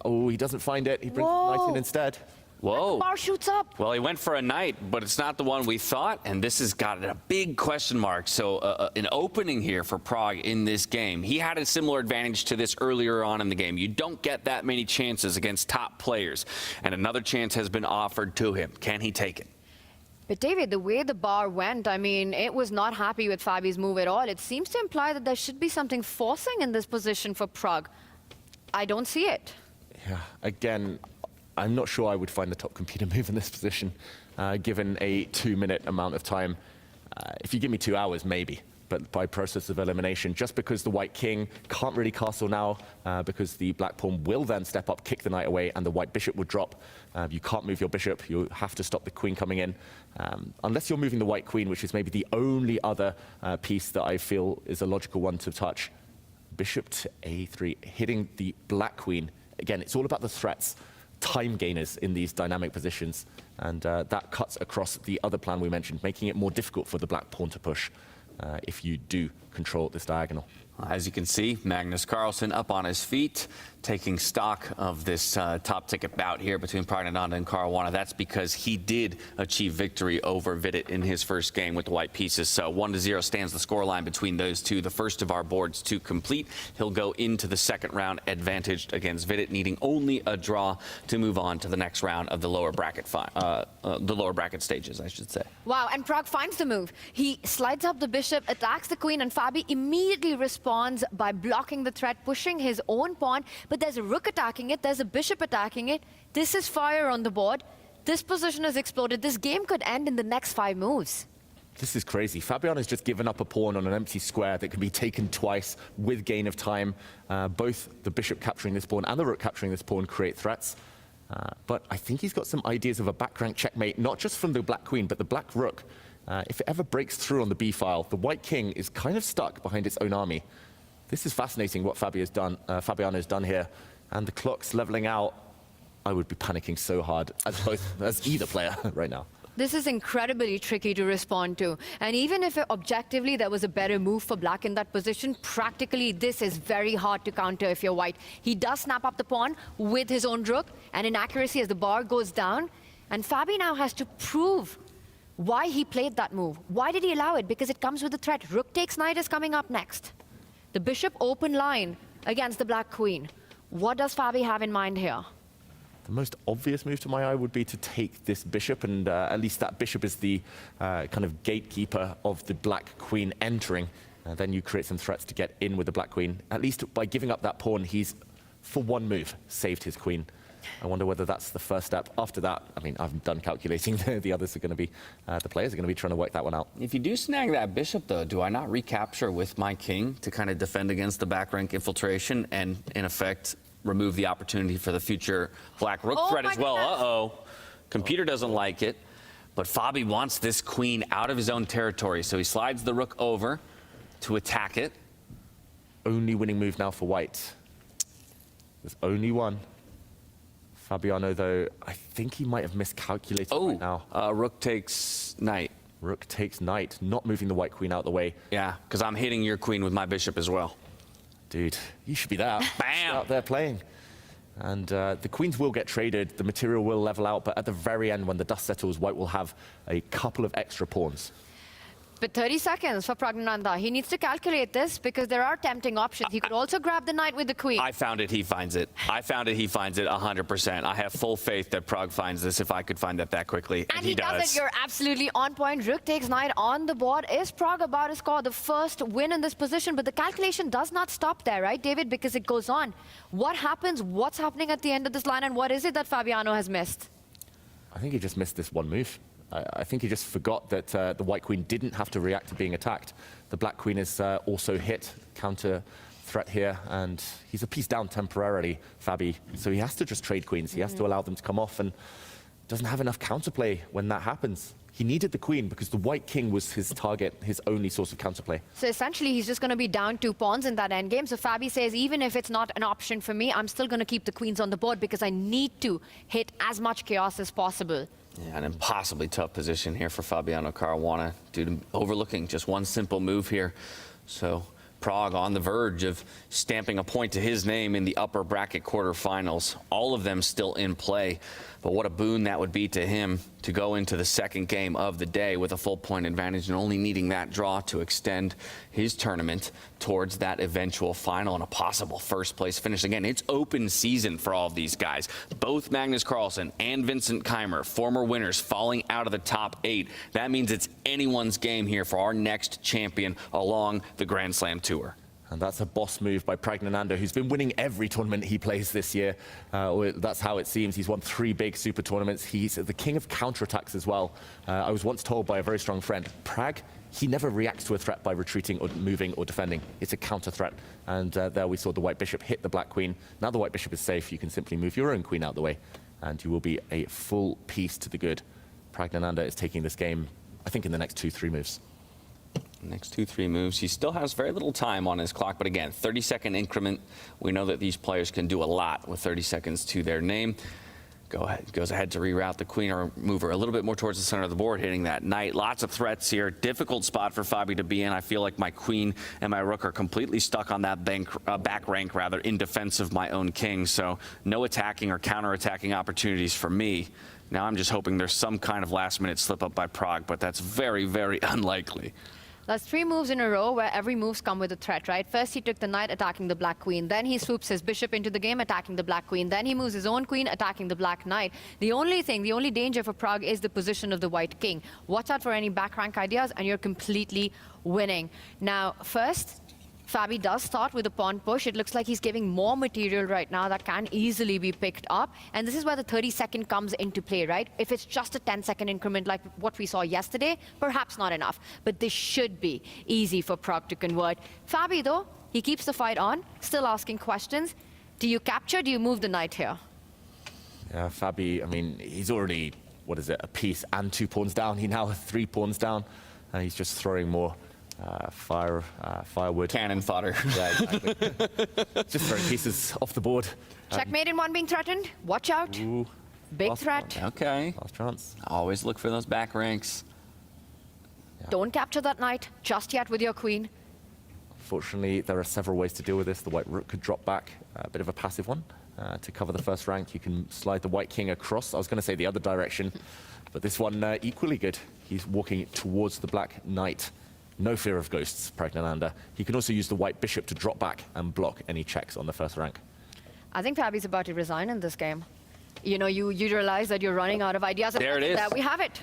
oh, he doesn't find it. He brings the knight in instead. Whoa. Bar shoots up. Well, he went for a knight, but it's not the one we thought, and this has got a big question mark. So an opening here for Prag in this game. He had a similar advantage to this earlier on in the game. You don't get that many chances against top players, and another chance has been offered to him. Can he take it? But David, the way the bar went, I mean, it was not happy with Fabi's move at all. It seems to imply that there should be something forcing in this position for Prag. I don't see it. Yeah, again, I'm not sure I would find the top computer move in this position, given a 2-minute amount of time. If you give me 2 hours, maybe, but by process of elimination, just because the white king can't really castle now, because the black pawn will then step up, kick the knight away, and the white bishop would drop. You can't move your bishop. You have to stop the queen coming in. Unless you're moving the white queen, which is maybe the only other piece that I feel is a logical one to touch. Bishop to a3, hitting the black queen. Again, it's all about the threats. Time gainers in these dynamic positions, and that cuts across the other plan we mentioned, making it more difficult for the black pawn to push if you do control this diagonal. As you can see, Magnus Carlson up on his feet, taking stock of this top ticket bout here between Pragnananda and Caruana. That's because he did achieve victory over Vidit in his first game with the white pieces. So 1-0 stands the scoreline between those two. The first of our boards to complete. He'll go into the second round advantaged against Vidit, needing only a draw to move on to the next round of the lower bracket stages, I should say. Wow, and Prag finds the move. He slides up the bishop, attacks the queen, and Fabi immediately responds by blocking the threat, pushing his own pawn. But there's a rook attacking it, there's a bishop attacking it. This is fire on the board. This position has exploded. This game could end in the next 5 moves. This is crazy. Fabiano's just given up a pawn on an empty square that can be taken twice with gain of time. Both the bishop capturing this pawn and the rook capturing this pawn create threats. But I think he's got some ideas of a back rank checkmate, not just from the black queen, but the black rook. If it ever breaks through on the b file, the white king is kind of stuck behind its own army. This is fascinating what Fabiano has done here. And the clock's leveling out. I would be panicking so hard as either player right now. This is incredibly tricky to respond to. And even if objectively there was a better move for black in that position, practically this is very hard to counter if you're white. He does snap up the pawn with his own rook, and inaccuracy as the bar goes down. And Fabi now has to prove why he played that move. Why did he allow it? Because it comes with a threat. Rook takes knight is coming up next. The bishop open line against the black queen. What does Fabi have in mind here? The most obvious move to my eye would be to take this bishop, and at least that bishop is the kind of gatekeeper of the black queen entering. Then you create some threats to get in with the black queen. At least by giving up that pawn, he's, for one move, saved his queen. I wonder whether that's the first step. After that, I mean, I'm done calculating. The others are going to be, the players are going to be trying to work that one out. If you do snag that bishop, though, do I not recapture with my king to kind of defend against the back rank infiltration and, in effect, remove the opportunity for the future black rook threat as well? Uh-oh. Computer doesn't like it, but Fabi wants this queen out of his own territory, so he slides the rook over to attack it. Only winning move now for white. There's only one. Fabiano, though, I think he might have miscalculated right now. Rook takes knight. Rook takes knight, not moving the white queen out the way. Yeah, because I'm hitting your queen with my bishop as well. Dude, you should be there. Bam! Out there playing. And the queens will get traded, the material will level out, but at the very end, when the dust settles, white will have a couple of extra pawns. But 30 seconds for Pragnananda. He needs to calculate this because there are tempting options. He could also grab the knight with the queen. I found it, he finds it. I found it, he finds it 100%. I have full faith that Prag finds this if I could find that quickly. And he does it. You're absolutely on point. Rook takes knight on the board. Is Prag about to score the first win in this position? But the calculation does not stop there, right, David? Because it goes on. What happens? What's happening at the end of this line? And what is it that Fabiano has missed? I think he just missed this one move. I think he just forgot that the white queen didn't have to react to being attacked. The black queen is also hit, counter threat here, and he's a piece down temporarily, Fabi. So he has to just trade queens. He has to allow them to come off, and doesn't have enough counterplay when that happens. He needed the queen because the white king was his target, his only source of counterplay. So essentially, he's just going to be down 2 pawns in that endgame. So Fabi says, even if it's not an option for me, I'm still going to keep the queens on the board because I need to hit as much chaos as possible. Yeah, an impossibly tough position here for Fabiano Caruana due to overlooking just one simple move here. So Prague on the verge of stamping a point to his name in the upper bracket quarterfinals. All of them still in play. But what a boon that would be to him to go into the second game of the day with a full point advantage and only needing that draw to extend his tournament towards that eventual final and a possible first place finish. Again, it's open season for all of these guys. Both Magnus Carlson and Vincent Keimer, former winners, falling out of the top 8. That means it's anyone's game here for our next champion along the Grand Slam Tour. And that's a boss move by Pragnananda, who's been winning every tournament he plays this year. That's how it seems. He's won 3 big super tournaments. He's the king of counterattacks as well. I was once told by a very strong friend, Prag, he never reacts to a threat by retreating or moving or defending. It's a counter threat. And there we saw the white bishop hit the black queen. Now the white bishop is safe. You can simply move your own queen out of the way, and you will be a full piece to the good. Pragnananda is taking this game, I think, in the next 2-3 moves. Next 2-3 moves. He still has very little time on his clock, but again, 30-second increment. We know that these players can do a lot with 30 seconds to their name. Goes ahead to reroute the queen or move her a little bit more towards the center of the board, hitting that knight. Lots of threats here. Difficult spot for Fabi to be in. I feel like my queen and my rook are completely stuck on that back rank, rather, in defense of my own king. So no attacking or counter-attacking opportunities for me. Now I'm just hoping there's some kind of last-minute slip-up by Prague, but that's very, very unlikely. That's 3 moves in a row where every move's come with a threat, right? First, he took the knight, attacking the black queen. Then he swoops his bishop into the game, attacking the black queen. Then he moves his own queen, attacking the black knight. The only danger for Prague is the position of the white king. Watch out for any back rank ideas, and you're completely winning. Now, first, Fabi does start with a pawn push. It looks like he's giving more material right now that can easily be picked up. And this is where the 30-second comes into play, right? If it's just a 10-second increment like what we saw yesterday, perhaps not enough. But this should be easy for Prague to convert. Fabi, though, he keeps the fight on, still asking questions. Do you capture? Do you move the knight here? Yeah, Fabi, I mean, he's already, what is it, a piece and 2 pawns down. He now has 3 pawns down, and he's just throwing more firewood. Cannon fodder. Yeah, exactly. Just throwing pieces off the board. Checkmate in one being threatened. Watch out. Ooh, Big threat. Okay. last chance. Always look for those back ranks. Don't capture that knight just yet with your queen. Fortunately, there are several ways to deal with this. The white rook could drop back, a bit of a passive one. To cover the first rank, you can slide the white king across. I was going to say the other direction, but this one equally good. He's walking towards the black knight. No fear of ghosts, Pragnananda. He can also use the white bishop to drop back and block any checks on the first rank. I think Fabi's about to resign in this game. You know, you realize that you're running out of ideas. There it is. There we have it.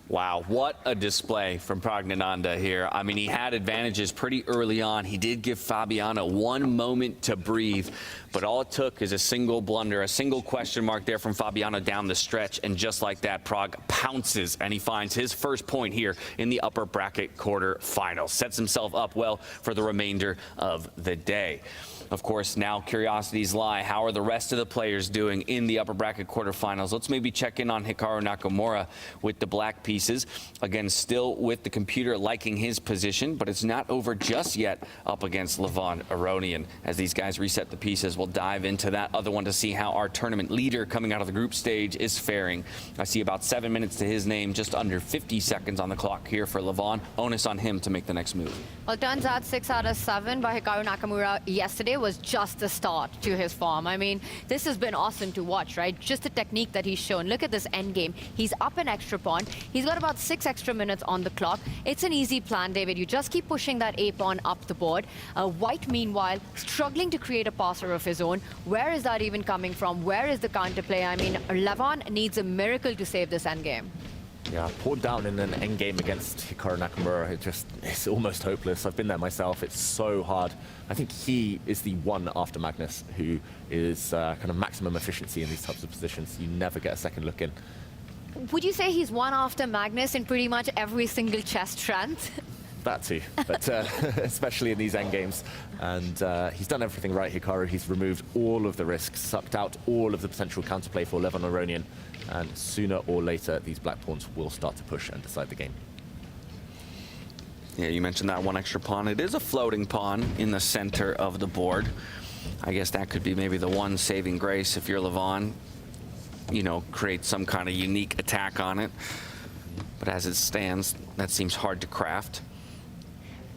Wow, what a display from Pragnananda here. I mean, he had advantages pretty early on. He did give Fabiano 1 moment to breathe, but all it took is a single blunder, a single question mark there from Fabiano down the stretch, and just like that, Prague pounces, and he finds his first point here in the upper bracket quarterfinals. Sets himself up well for the remainder of the day. Of course, now curiosities lie. How are the rest of the players doing in the upper bracket quarterfinals? Let's maybe check in on Hikaru Nakamura with the black pieces. Again, still with the computer liking his position, but it's not over just yet up against Levon Aronian. As these guys reset the pieces, we'll dive into that other one to see how our tournament leader coming out of the group stage is faring. I see about 7 minutes to his name, just under 50 seconds on the clock here for Levon. Onus on him to make the next move. Well, it turns out 6 out of 7 by Hikaru Nakamura yesterday was just the start to his form. I mean, this has been awesome to watch, right? Just the technique that he's shown. Look at this endgame. He's up an extra pawn. He's got about 6 extra minutes on the clock. It's an easy plan, David. You just keep pushing that A pawn up the board. White, meanwhile, struggling to create a passer of his own. Where is that even coming from? Where is the counterplay? I mean, Levon needs a miracle to save this endgame. Yeah, pawn down in an endgame against Hikaru Nakamura, it's almost hopeless. I've been there myself. It's so hard. I think he is the one after Magnus who is kind of maximum efficiency in these types of positions. You never get a second look in. Would you say he's one after Magnus in pretty much every single chess trend? That too, but especially in these endgames. And he's done everything right, Hikaru. He's removed all of the risks, sucked out all of the potential counterplay for Levon Aronian. And sooner or later, these black pawns will start to push and decide the game. Yeah, you mentioned that one extra pawn. It is a floating pawn in the center of the board. I guess that could be maybe the one saving grace if you're Levon. You know, create some kind of unique attack on it. But as it stands, that seems hard to craft.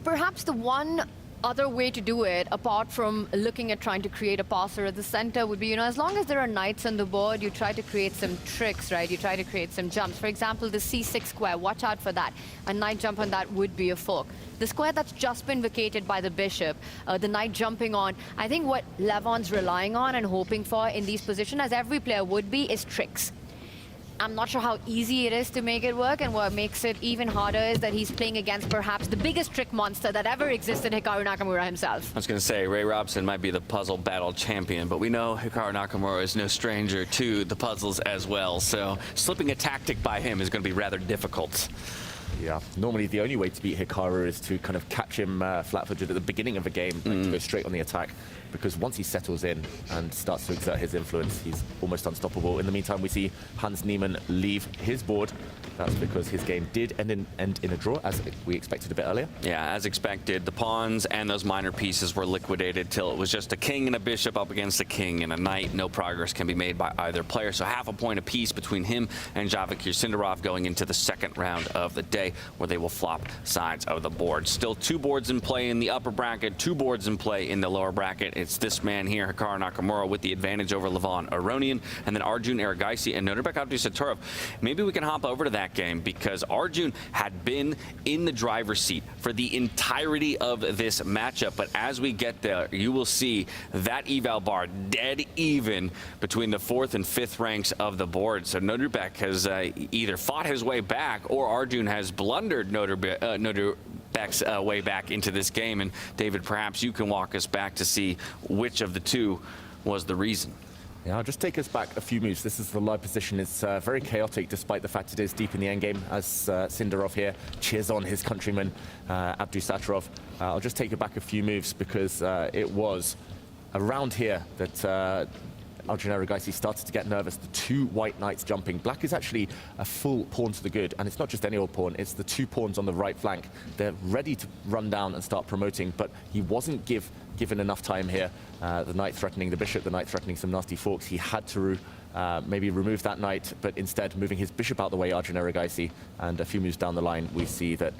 Perhaps the one other way to do it, apart from looking at trying to create a passer at the center, would be, you know, as long as there are knights on the board, you try to create some tricks, right? You try to create some jumps. For example, the c6 square, watch out for that. A knight jump on that would be a fork. The square that's just been vacated by the bishop, the knight jumping on, I think what Levon's relying on and hoping for in these positions, as every player would be, is tricks. I'm not sure how easy it is to make it work, and what makes it even harder is that he's playing against perhaps the biggest trick monster that ever existed, Hikaru Nakamura himself. I was going to say, Ray Robson might be the puzzle battle champion, but we know Hikaru Nakamura is no stranger to the puzzles as well, so slipping a tactic by him is going to be rather difficult. Yeah, normally the only way to beat Hikaru is to kind of catch him flat-footed at the beginning of a game, like to go straight on the attack, because once he settles in and starts to exert his influence, he's almost unstoppable. In the meantime, we see Hans Niemann leave his board. That's because his game did end in a draw, as we expected a bit earlier. Yeah, as expected, the pawns and those minor pieces were liquidated till it was just a king and a bishop up against a king and a knight. No progress can be made by either player, so half a point apiece between him and Javikir Sindarov going into the second round of the day, where they will flop sides of the board. Still 2 boards in play in the upper bracket, 2 boards in play in the lower bracket. It's this man here, Hikaru Nakamura, with the advantage over Levon Aronian, and then Arjun Erigaisi and Nodirbek Abdusatorov. Maybe we can hop over to that game, because Arjun had been in the driver's seat for the entirety of this matchup. But as we get there, you will see that eval bar dead even between the 4th and 5th ranks of the board. So Nodirbek has either fought his way back, or Arjun has blundered Nodirbek's way back into this game. And David, perhaps you can walk us back to see which of the two was the reason. Yeah, I'll just take us back a few moves. This is the live position. It's very chaotic, despite the fact it is deep in the endgame, as Sindarov here cheers on his countryman, Abdusatorov. I'll just take you back a few moves, because it was around here that Arjun Erigaisi started to get nervous. The 2 white knights jumping. Black is actually a full pawn to the good, and it's not just any old pawn, it's the 2 pawns on the right flank. They're ready to run down and start promoting, but he wasn't given enough time here. The knight threatening the bishop, the knight threatening some nasty forks. He had to maybe remove that knight, but instead moving his bishop out the way, Arjun Erigaisi, and a few moves down the line, we see that,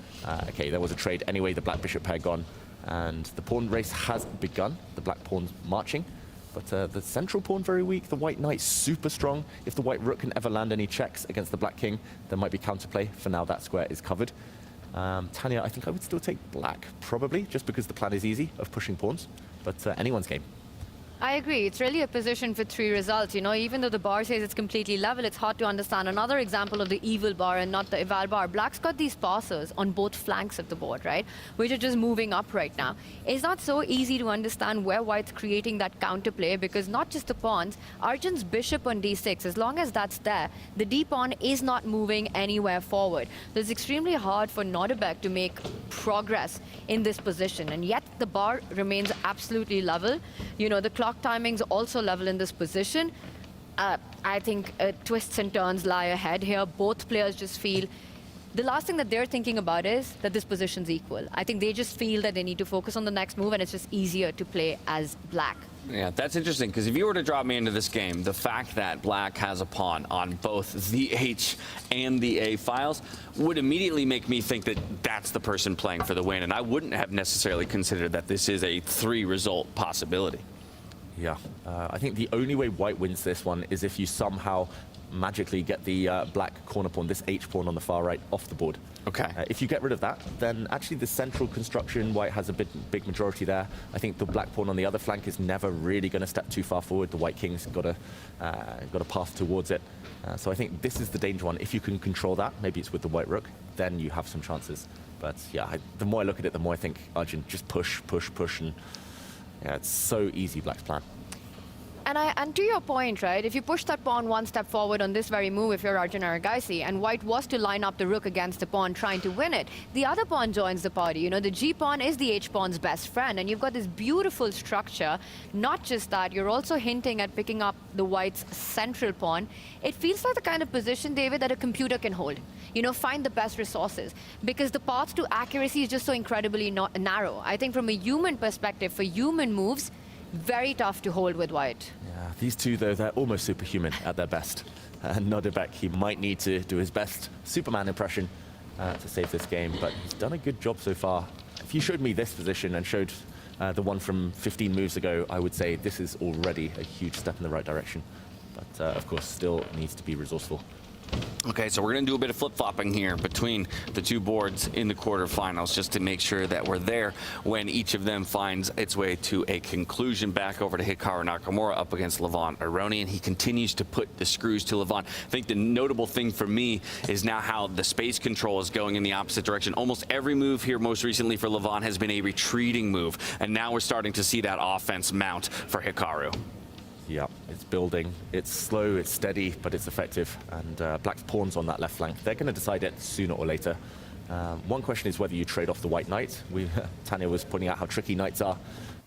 okay, there was a trade anyway, the black bishop pair gone, and the pawn race has begun. The black pawn's marching. But the central pawn very weak, the white knight super strong. If the white rook can ever land any checks against the black king, there might be counterplay. For now, that square is covered. Tanya, I think I would still take black, probably, just because the plan is easy of pushing pawns. But anyone's game. I agree. It's really a position for 3 results. You know, even though the bar says it's completely level, it's hard to understand. Another example of the evil bar and not the eval bar. Black's got these passers on both flanks of the board, right? Which are just moving up right now. It's not so easy to understand where White's creating that counterplay, because not just the pawns, Arjun's bishop on d6, as long as that's there, the d pawn is not moving anywhere forward. So it's extremely hard for Nodirbek to make progress in this position. And yet the bar remains absolutely level. You know, the clock timing's also level in this position. I think twists and turns lie ahead here. Both players just feel the last thing that they're thinking about is that this position's equal. I think they just feel that they need to focus on the next move, and it's just easier to play as black. Yeah, that's interesting, because if you were to drop me into this game, the fact that black has a pawn on both the H and the A files would immediately make me think that that's the person playing for the win, and I wouldn't have necessarily considered that this is a 3-result possibility. Yeah, I think the only way white wins this one is if you somehow magically get the black corner pawn, this H pawn on the far right, off the board. Okay. If you get rid of that, then actually the central construction, white has a big majority there. I think the black pawn on the other flank is never really going to step too far forward. The white king's got a path towards it. So I think this is the danger one. If you can control that, maybe it's with the white rook, then you have some chances. But yeah, the more I look at it, the more I think Arjun just push, and yeah, it's so easy, black's plan. And to your point, right, if you push that pawn one step forward on this very move, if you're Arjun Erigaisi, and white was to line up the rook against the pawn trying to win it, the other pawn joins the party. You know, the G pawn is the H pawn's best friend, and you've got this beautiful structure. Not just that, you're also hinting at picking up the white's central pawn. It feels like the kind of position, David, that a computer can hold. You know, find the best resources, because the path to accuracy is just so incredibly narrow. I think from a human perspective, for human moves, very tough to hold with white. Yeah, these two, though, they're almost superhuman at their best. And Nodebek, he might need to do his best Superman impression to save this game, but he's done a good job so far. If you showed me this position and showed the one from 15 moves ago, I would say this is already a huge step in the right direction. But, of course, still needs to be resourceful. Okay, so we're going to do a bit of flip-flopping here between the two boards in the quarterfinals just to make sure that we're there when each of them finds its way to a conclusion. Back over to Hikaru Nakamura up against Levon Aronian. He continues to put the screws to Levon. I think the notable thing for me is now how the space control is going in the opposite direction. Almost every move here most recently for Levon has been a retreating move, and now we're starting to see that offense mount for Hikaru. Yeah, it's building. It's slow, it's steady, but it's effective. And Black's pawns on that left flank, they're going to decide it sooner or later. One question is whether you trade off the white knight. Tanya was pointing out how tricky knights are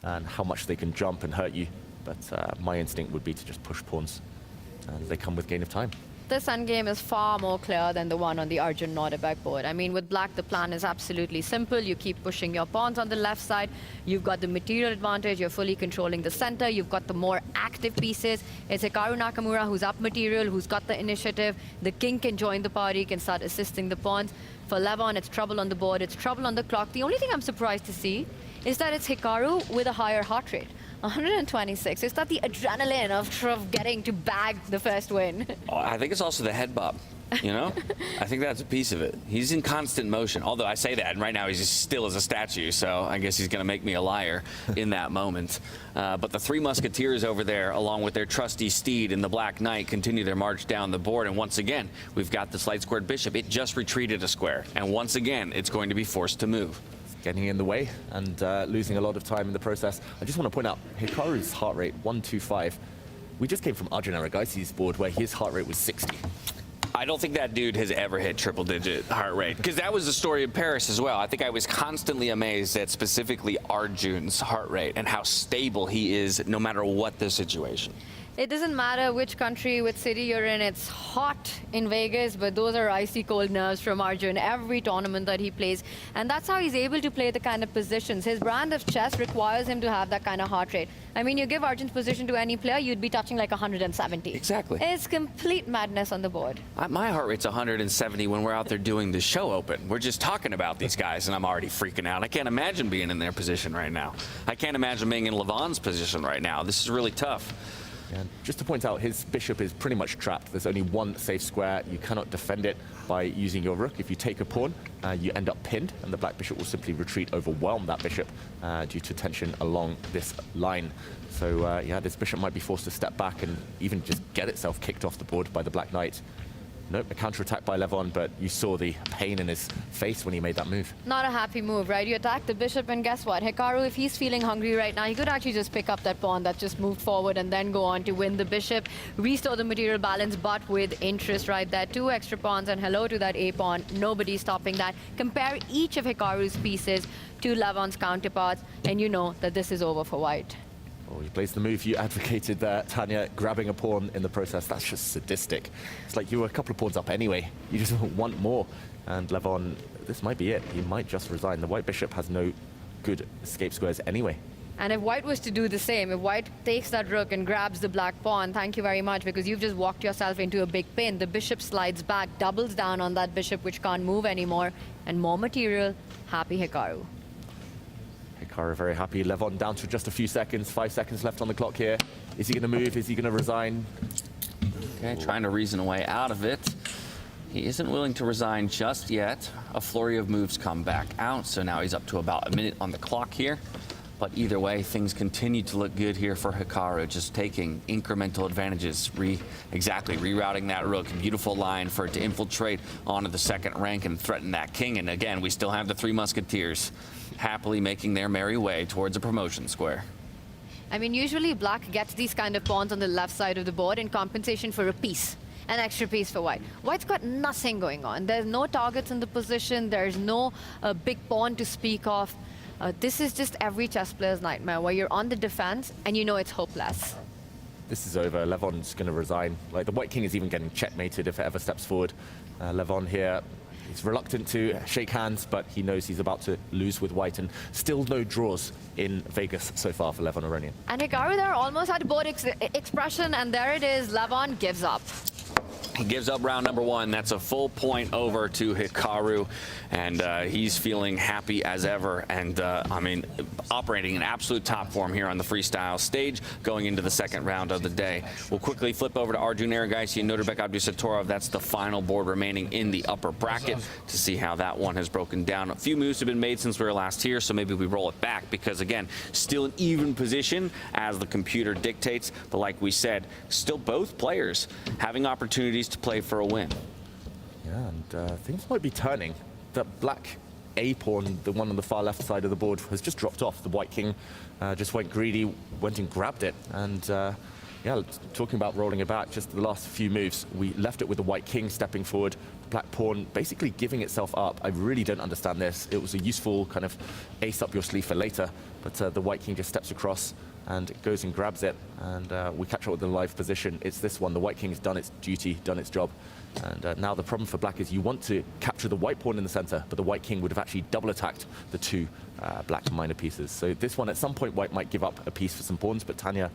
and how much they can jump and hurt you. But my instinct would be to just push pawns. And they come with gain of time. This endgame is far more clear than the one on the Arjun Nodebek board. I mean, with black, the plan is absolutely simple. You keep pushing your pawns on the left side. You've got the material advantage. You're fully controlling the center. You've got the more active pieces. It's Hikaru Nakamura who's up material, who's got the initiative. The king can join the party, can start assisting the pawns. For Levon, it's trouble on the board. It's trouble on the clock. The only thing I'm surprised to see is that it's Hikaru with a higher heart rate. 126. Is that the adrenaline of getting to bag the first win? Oh, I think it's also the head bob, you know? I think that's a piece of it. He's in constant motion, although I say that, and right now he's as still as a statue, so I guess he's going to make me a liar in that moment. But the three musketeers over there, along with their trusty steed and the Black Knight, continue their march down the board, and once again, we've got this light squared bishop. It just retreated a square, and once again, it's going to be forced to move. Getting in the way and losing a lot of time in the process. I just want to point out, Hikaru's heart rate, 125. We just came from Arjun Erigaisi's board where his heart rate was 60. I don't think that dude has ever hit triple-digit heart rate, because that was the story of Paris as well. I think I was constantly amazed at specifically Arjun's heart rate and how stable he is no matter what the situation. It doesn't matter which country, which city you're in. It's hot in Vegas, but those are icy cold nerves from Arjun every tournament that he plays. And that's how he's able to play the kind of positions. His brand of chess requires him to have that kind of heart rate. I mean, you give Arjun's position to any player, you'd be touching like 170. Exactly. It's complete madness on the board. My heart rate's 170 when we're out there doing the show open. We're just talking about these guys, and I'm already freaking out. I can't imagine being in their position right now. I can't imagine being in Levon's position right now. This is really tough. And just to point out, his bishop is pretty much trapped. There's only one safe square. You cannot defend it by using your rook. If you take a pawn, you end up pinned, and the black bishop will simply retreat, overwhelm that bishop due to tension along this line. So yeah, this bishop might be forced to step back and even just get itself kicked off the board by the black knight. Nope, a counterattack by Levon, but you saw the pain in his face when he made that move. Not a happy move, right? You attack the bishop, and guess what? Hikaru, if he's feeling hungry right now, he could actually just pick up that pawn that just moved forward and then go on to win the bishop, restore the material balance, but with interest right there. 2 extra pawns, and hello to that A pawn. Nobody's stopping that. Compare each of Hikaru's pieces to Levon's counterparts, and you know that this is over for white. Oh, he plays the move you advocated there, Tanya, grabbing a pawn in the process. That's just sadistic. It's like you were a couple of pawns up anyway. You just want more. And Levon, this might be it. He might just resign. The white bishop has no good escape squares anyway. And if white was to do the same, if white takes that rook and grabs the black pawn, thank you very much, because you've just walked yourself into a big pin. The bishop slides back, doubles down on that bishop, which can't move anymore, and more material. Happy Hikaru. Hikaru very happy. Levon down to just a few seconds. 5 seconds left on the clock here. Is he going to move? Is he going to resign? Okay, trying to reason a way out of it. He isn't willing to resign just yet. A flurry of moves come back out, so now he's up to about a minute on the clock here. But either way, things continue to look good here for Hikaru, just taking incremental advantages, rerouting that rook. Beautiful line for it to infiltrate onto the second rank and threaten that king. And again, we still have the 3 musketeers happily making their merry way towards a promotion square. I mean, usually black gets these kind of pawns on the left side of the board in compensation for a piece, an extra piece for white. White's got nothing going on. There's no targets in the position. There's no big pawn to speak of. This is just every chess player's nightmare, where you're on the defense and you know it's hopeless. This is over. Levon's going to resign. Like, the white king is even getting checkmated if it ever steps forward. Levon here, he's reluctant to shake hands, but he knows he's about to lose with white, and still no draws in Vegas so far for Levon Aronian. And Hikaru there almost had board expression, and there it is. Levon gives up. He gives up round number 1. That's a full point over to Hikaru, and he's feeling happy as ever. And I mean, operating in absolute top form here on the freestyle stage, going into the second round of the day. We'll quickly flip over to Arjun Erigaisi and Norbek Abdusatorov. That's the final board remaining in the upper bracket to see how that one has broken down. A few moves have been made since we were last here, so maybe we roll it back because, again, still an even position as the computer dictates. But like we said, still both players having opportunities to play for a win. Yeah, and things might be turning. That black A pawn, the one on the far left side of the board, has just dropped off. The white king just went greedy, went and grabbed it. And yeah, talking about rolling it back, just the last few moves, we left it with the white king stepping forward, black pawn basically giving itself up. I really don't understand this. It was a useful kind of ace up your sleeve for later, but the white king just steps across and goes and grabs it, and we catch up with the live position. It's this one. The white king's done its duty, done its job. And now the problem for black is you want to capture the white pawn in the center, but the white king would have actually double attacked the two black minor pieces. So this one, at some point, white might give up a piece for some pawns, but Tanya,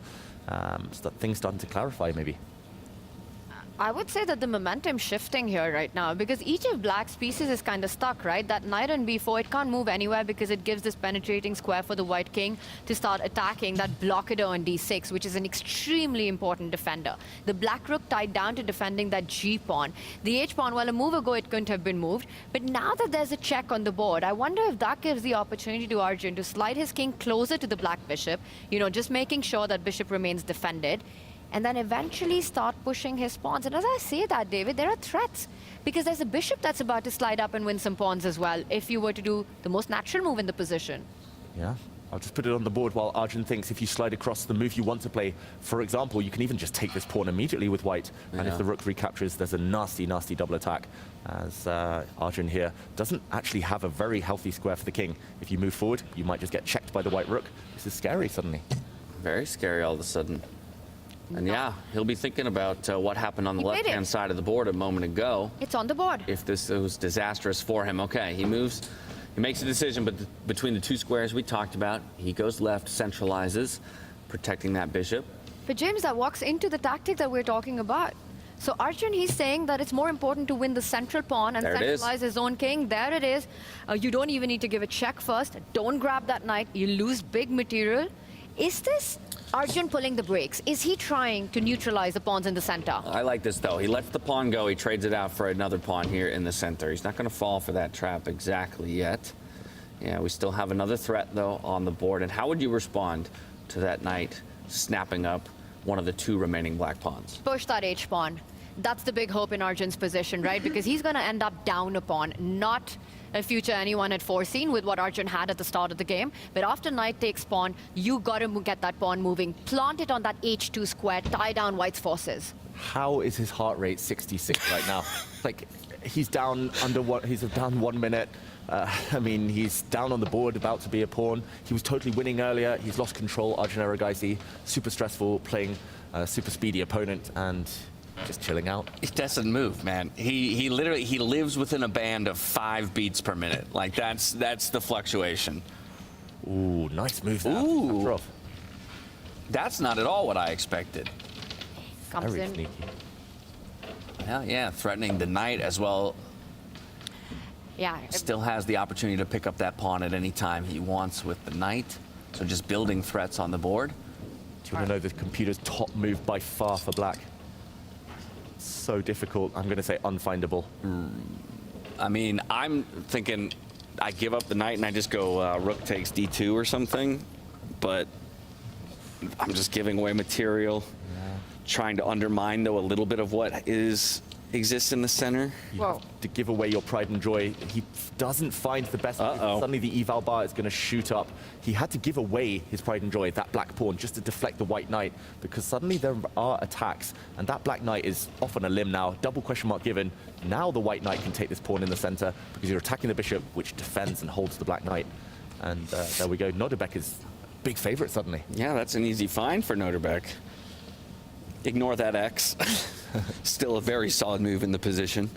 things starting to clarify maybe. I would say that the momentum shifting here right now, because each of black's pieces is kind of stuck, right? That knight on b4, it can't move anywhere because it gives this penetrating square for the white king to start attacking that blockader on d6, which is an extremely important defender. The black rook tied down to defending that g pawn. The h pawn, well, a move ago it couldn't have been moved, but now that there's a check on the board, I wonder if that gives the opportunity to Arjun to slide his king closer to the black bishop, you know, just making sure that bishop remains defended, and then eventually start pushing his pawns. And as I say that, David, there are threats, because there's a bishop that's about to slide up and win some pawns as well, if you were to do the most natural move in the position. Yeah, I'll just put it on the board while Arjun thinks if you slide across the move you want to play. For example, you can even just take this pawn immediately with white, and if the rook recaptures, there's a nasty, nasty double attack, as Arjun here doesn't actually have a very healthy square for the king. If you move forward, you might just get checked by the white rook. This is scary suddenly. Very scary all of a sudden. And yeah, he'll be thinking about what happened on the left-hand side of the board a moment ago. It's on the board. If this was disastrous for him. Okay, he moves, he makes a decision, but between the two squares we talked about, he goes left, centralizes, protecting that bishop. But James, that walks into the tactic that we're talking about. So Arjun, he's saying that it's more important to win the central pawn and centralize his own king. There it is. You don't even need to give a check first. Don't grab that knight. You lose big material. Is this Arjun pulling the brakes? Is he trying to neutralize the pawns in the center? I like this, though. He lets the pawn go. He trades it out for another pawn here in the center. He's not going to fall for that trap exactly yet. Yeah, we still have another threat, though, on the board. And how would you respond to that knight snapping up one of the two remaining black pawns? Push that H pawn. That's the big hope in Arjun's position, right? Because he's going to end up down a pawn, not a future anyone had foreseen with what Arjun had at the start of the game. But after knight takes pawn, you got to get that pawn moving. Plant it on that H2 square, tie down white's forces. How is his heart rate 66 right now? Like, he's down he's down 1 minute. I mean, he's down on the board, about to be a pawn. He was totally winning earlier. He's lost control. Arjun Erigaisi, super stressful, playing a super speedy opponent, and just chilling out. He doesn't move, man. He literally lives within a band of 5 beats per minute. Like, that's the fluctuation. Ooh, nice move there. Ooh. That's not at all what I expected. Comes Very in. sneaky. Yeah, threatening the knight as well. Yeah. Still has the opportunity to pick up that pawn at any time he wants with the knight. So just building threats on the board. Do you want to know the computer's top move by far for black? So difficult. I'm going to say unfindable. I mean, I'm thinking I give up the knight and I just go rook takes d2 or something, but I'm just giving away material, trying to undermine, though, a little bit of what is exists in the center. You Whoa. have to give away your pride and joy. He doesn't find the best move. Suddenly the eval bar is going to shoot up. He had to give away his pride and joy, that black pawn, just to deflect the white knight, because suddenly there are attacks, and that black knight is off on a limb now. Double question mark given. Now the white knight can take this pawn in the center because you're attacking the bishop, which defends and holds the black knight. And there we go. Nodebek is big favorite suddenly. Yeah, that's an easy find for Nodebek. Ignore that X. Still a very solid move in the position.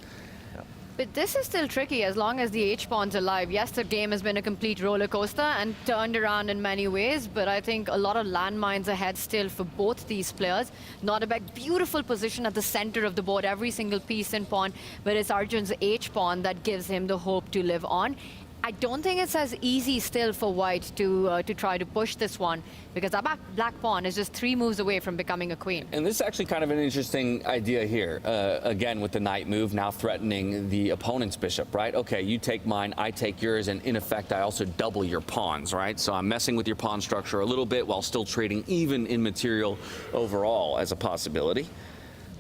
But this is still tricky as long as the H-pawn's alive. Yes, the game has been a complete roller coaster and turned around in many ways, but I think a lot of landmines ahead still for both these players. Nodebek, beautiful position at the center of the board, every single piece in pawn, but it's Arjun's H-pawn that gives him the hope to live on. I don't think it's as easy still for white to try to push this one, because that black pawn is just 3 moves away from becoming a queen. And this is actually kind of an interesting idea here. Again, with the knight move, now threatening the opponent's bishop, right? Okay, you take mine, I take yours, and in effect, I also double your pawns, right? So I'm messing with your pawn structure a little bit while still trading even in material overall as a possibility.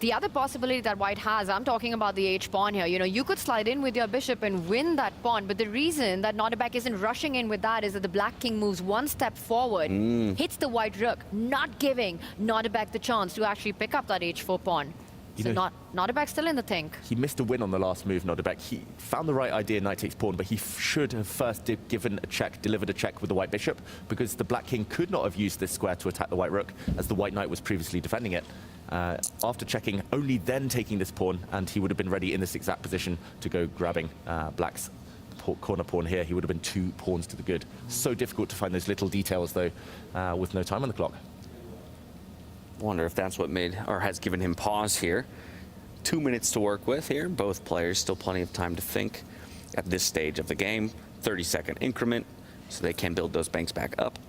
The other possibility that white has, I'm talking about the H-pawn here. You know, you could slide in with your bishop and win that pawn, but the reason that Nodebek isn't rushing in with that is that the black king moves 1 step forward, hits the white rook, not giving Nodebek the chance to actually pick up that H4 pawn. So Nodebek's still in the think. He missed a win on the last move, Nodebek. He found the right idea, knight takes pawn, but he should have first given a check, delivered a check with the white bishop, because the black king could not have used this square to attack the white rook, as the white knight was previously defending it. After checking, only then taking this pawn, and he would have been ready in this exact position to go grabbing black's corner pawn here. He would have been 2 pawns to the good. So difficult to find those little details, though, with no time on the clock. Wonder if that's what made or has given him pause here. 2 minutes to work with here. Both players still plenty of time to think at this stage of the game. 30-second increment, so they can build those banks back up.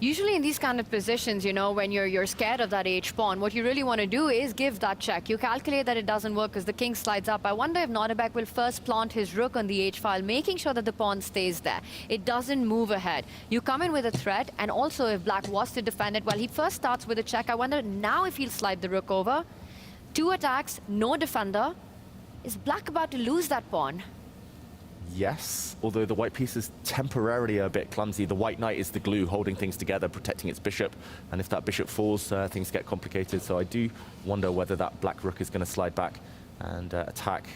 Usually in these kind of positions, you know, when you're scared of that H-pawn, what you really want to do is give that check. You calculate that it doesn't work because the king slides up. I wonder if Nodebek will first plant his rook on the H-file, making sure that the pawn stays there. It doesn't move ahead. You come in with a threat, and also if black was to defend it, well, he first starts with a check. I wonder now if he'll slide the rook over. 2 attacks, no defender. Is black about to lose that pawn? Yes, although the white piece is temporarily a bit clumsy. The white knight is the glue holding things together, protecting its bishop. And if that bishop falls, things get complicated. So I do wonder whether that black rook is going to slide back and attack.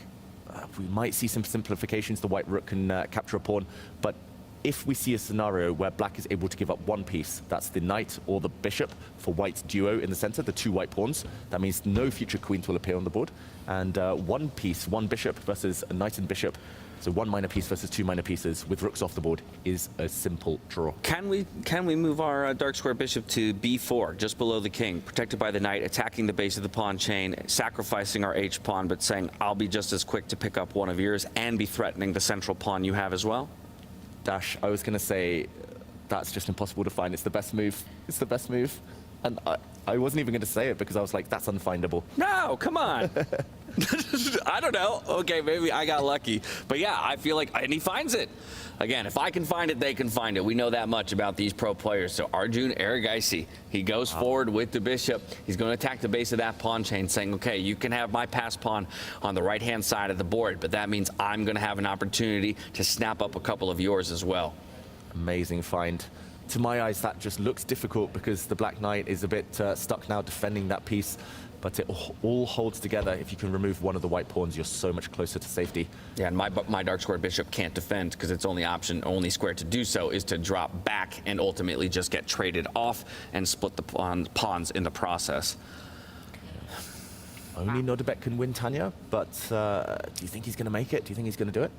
We might see some simplifications. The white rook can capture a pawn. But if we see a scenario where black is able to give up 1 piece, that's the knight or the bishop for white's duo in the center, the 2 white pawns. That means no future queens will appear on the board. And 1 piece, 1 bishop versus a knight and bishop. So 1 minor piece versus 2 minor pieces with rooks off the board is a simple draw. Can we move our dark square bishop to b4, just below the king, protected by the knight, attacking the base of the pawn chain, sacrificing our h-pawn, but saying, I'll be just as quick to pick up one of yours and be threatening the central pawn you have as well? Dash, I was going to say that's just impossible to find. It's the best move. It's the best move. And I wasn't even going to say it because I was like, that's unfindable. No, come on. I don't know. Okay, maybe I got lucky. But yeah, I feel like, and he finds it. Again, if I can find it, they can find it. We know that much about these pro players. So Arjun Erigaisi, he goes forward with the bishop. He's going to attack the base of that pawn chain, saying, okay, you can have my pass pawn on the right-hand side of the board, but that means I'm going to have an opportunity to snap up a couple of yours as well. Amazing find. To my eyes, that just looks difficult because the black knight is a bit stuck now defending that piece. But it all holds together. If you can remove one of the white pawns, you're so much closer to safety. Yeah, and my dark square bishop can't defend because its only square to do so is to drop back and ultimately just get traded off and split the pawns in the process. Only Nodebek can win, Tanya, but do you think he's going to make it? Do you think he's going to do it?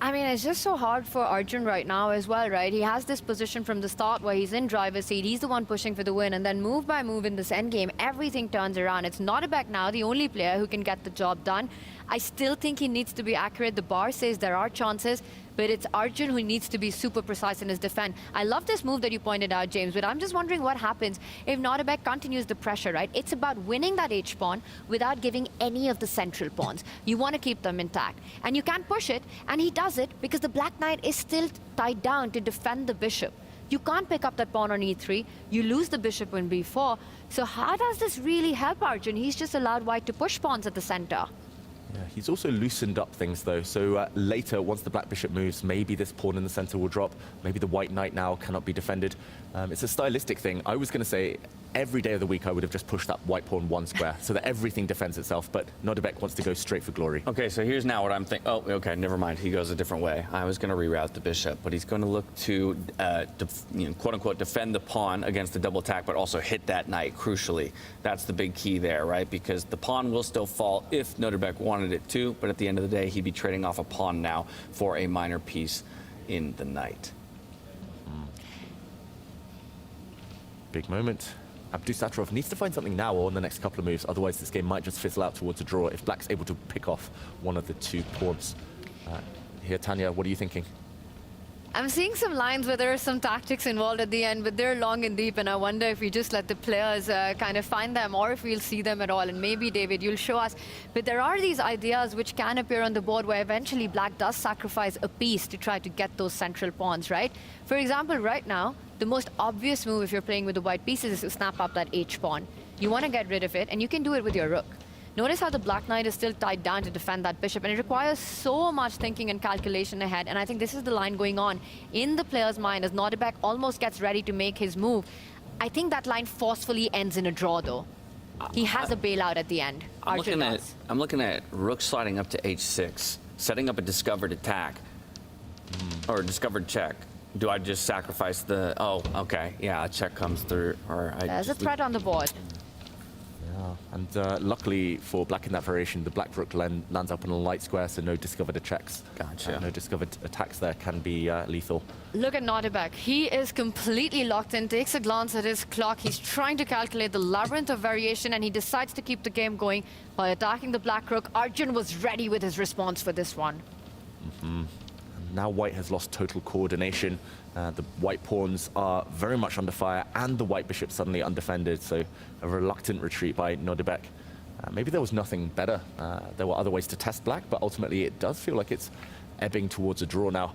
I mean, it's just so hard for Arjun right now as well, right? He has this position from the start where he's in driver's seat. He's the one pushing for the win. And then move by move in this endgame, everything turns around. It's Nodebek now, the only player who can get the job done. I still think he needs to be accurate. The bar says there are chances, but it's Arjun who needs to be super precise in his defense. I love this move that you pointed out, James, but I'm just wondering what happens if Nodebek continues the pressure, right? It's about winning that H-pawn without giving any of the central pawns. You want to keep them intact. And you can't push it, and he does it because the black knight is still tied down to defend the bishop. You can't pick up that pawn on e3. You lose the bishop on b4. So how does this really help Arjun? He's just allowed white to push pawns at the center. Yeah, he's also loosened up things, though. So later, once the black bishop moves, maybe this pawn in the center will drop. Maybe the white knight now cannot be defended. It's a stylistic thing. I was going to say every day of the week I would have just pushed that white pawn one square so that everything defends itself, but Nodebek wants to go straight for glory. Okay, so here's now what I'm thinking. Oh, okay, never mind. He goes a different way. I was going to reroute the bishop, but he's going to look to, quote-unquote, defend the pawn against the double attack, but also hit that knight, crucially. That's the big key there, right? Because the pawn will still fall if Nodebek wanted it to, but at the end of the day, he'd be trading off a pawn now for a minor piece in the knight. Big moment. Abdusattorov needs to find something now or in the next couple of moves, otherwise this game might just fizzle out towards a draw if black's able to pick off one of the two pawns. Here, Tanya, what are you thinking? I'm seeing some lines where there are some tactics involved at the end, but they're long and deep, and I wonder if we just let the players kind of find them or if we'll see them at all. And maybe, David, you'll show us. But there are these ideas which can appear on the board where eventually black does sacrifice a piece to try to get those central pawns, right? For example, right now, the most obvious move if you're playing with the white pieces is to snap up that H pawn. You want to get rid of it, and you can do it with your rook. Notice how the black knight is still tied down to defend that bishop, and it requires so much thinking and calculation ahead, and I think this is the line going on in the player's mind as Nodebek almost gets ready to make his move. I think that line forcefully ends in a draw, though. He has a bailout at the end. I'm looking at rook sliding up to h6, setting up a discovered attack, or a discovered check. Do I just sacrifice the... Oh, okay, yeah, a check comes through, or I There's a threat on the board. Yeah, and luckily for black in that variation, the black rook lands up on a light square, so no discovered checks. Gotcha. No discovered attacks there can be lethal. Look at Nodebek. He is completely locked in, takes a glance at his clock. He's trying to calculate the labyrinth of variation, and he decides to keep the game going by attacking the black rook. Arjun was ready with his response for this one. Now white has lost total coordination. The white pawns are very much under fire, and the white bishop suddenly undefended, so a reluctant retreat by Nodebek. Maybe there was nothing better. There were other ways to test black, but ultimately it does feel like it's ebbing towards a draw now.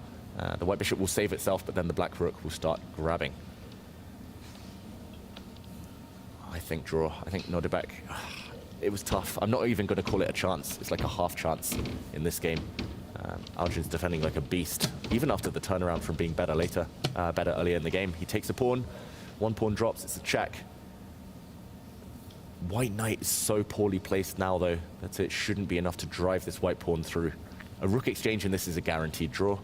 The white bishop will save itself, but then the black rook will start grabbing. I think draw. I think Nodebek. It was tough. I'm not even going to call it a chance. It's like a half chance in this game. Arjun's defending like a beast, even after the turnaround from being better earlier in the game. He takes a pawn, one pawn drops, it's a check. White knight is so poorly placed now, though, that it shouldn't be enough to drive this white pawn through. A rook exchange in this is a guaranteed draw.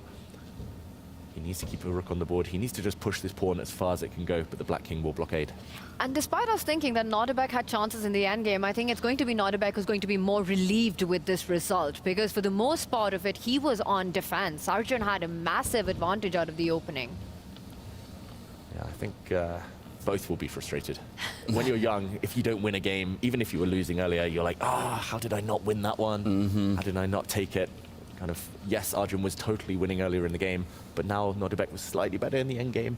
He needs to keep a rook on the board. He needs to just push this pawn as far as it can go, but the black king will blockade. And despite us thinking that Nodebek had chances in the endgame, I think it's going to be Nodebek who's going to be more relieved with this result, because for the most part of it, he was on defense. Arjun had a massive advantage out of the opening. Yeah, I think both will be frustrated. When you're young, if you don't win a game, even if you were losing earlier, you're like, how did I not win that one? How did I not take it? Kind of, yes, Arjun was totally winning earlier in the game, but now Nodebek was slightly better in the endgame.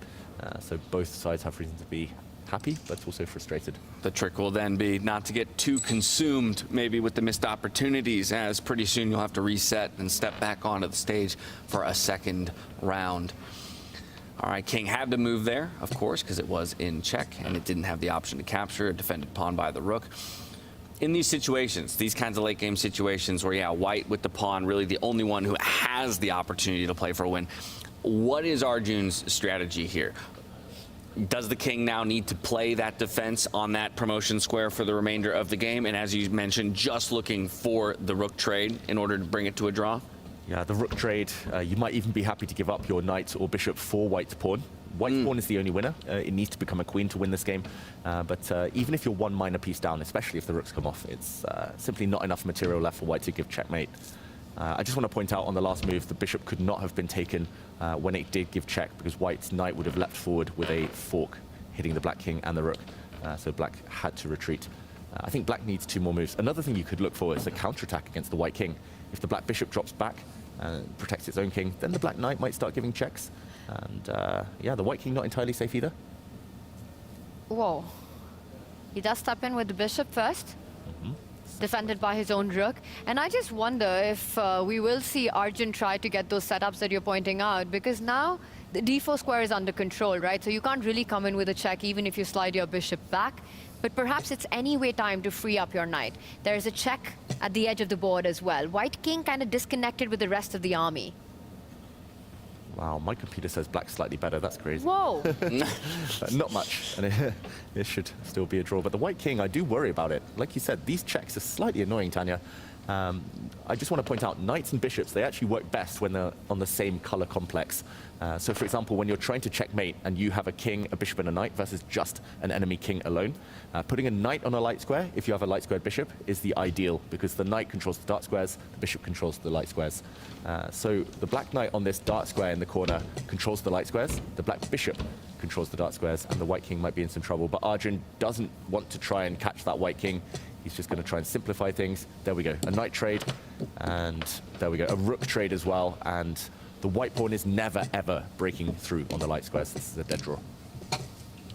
So both sides have reason to be happy, but also frustrated. The trick will then be not to get too consumed, maybe with the missed opportunities, as pretty soon you'll have to reset and step back onto the stage for a second round. All right, king had to move there, of course, because it was in check, and it didn't have the option to capture a defended pawn by the rook. In these situations, these kinds of late game situations where, yeah, white with the pawn, really the only one who has the opportunity to play for a win, what is Arjun's strategy here? Does the king now need to play that defense on that promotion square for the remainder of the game? And as you mentioned, just looking for the rook trade in order to bring it to a draw? Yeah, the rook trade, you might even be happy to give up your knight or bishop for white's pawn. White pawn is the only winner. It needs to become a queen to win this game. But even if you're one minor piece down, especially if the rooks come off, it's simply not enough material left for white to give checkmate. I just want to point out on the last move, the bishop could not have been taken when it did give check, because white's knight would have leapt forward with a fork, hitting the black king and the rook. So black had to retreat. I think black needs two more moves. Another thing you could look for is a counterattack against the white king. If the black bishop drops back and protects its own king, then the black knight might start giving checks. And yeah, the white king not entirely safe either. Whoa. He does step in with the bishop first, defended by his own rook. And I just wonder if we will see Arjun try to get those setups that you're pointing out, because now the d4 square is under control, right? So you can't really come in with a check even if you slide your bishop back. But perhaps it's anyway time to free up your knight. There's a check at the edge of the board as well. White king kind of disconnected with the rest of the army. Wow, my computer says black slightly better. That's crazy. Whoa. Not much, and it should still be a draw. But the white king, I do worry about it. Like you said, these checks are slightly annoying, Tanya. I just want to point out, knights and bishops, they actually work best when they're on the same color complex. So for example, when you're trying to checkmate and you have a king, a bishop, and a knight versus just an enemy king alone, putting a knight on a light square, if you have a light squared bishop, is the ideal, because the knight controls the dark squares, the bishop controls the light squares. So the black knight on this dark square in the corner controls the light squares, the black bishop controls the dark squares, and the white king might be in some trouble. But Arjun doesn't want to try and catch that white king. He's just going to try and simplify things. There we go, a knight trade, and there we go, a rook trade as well. And the white pawn is never, ever breaking through on the light squares. This is a dead draw.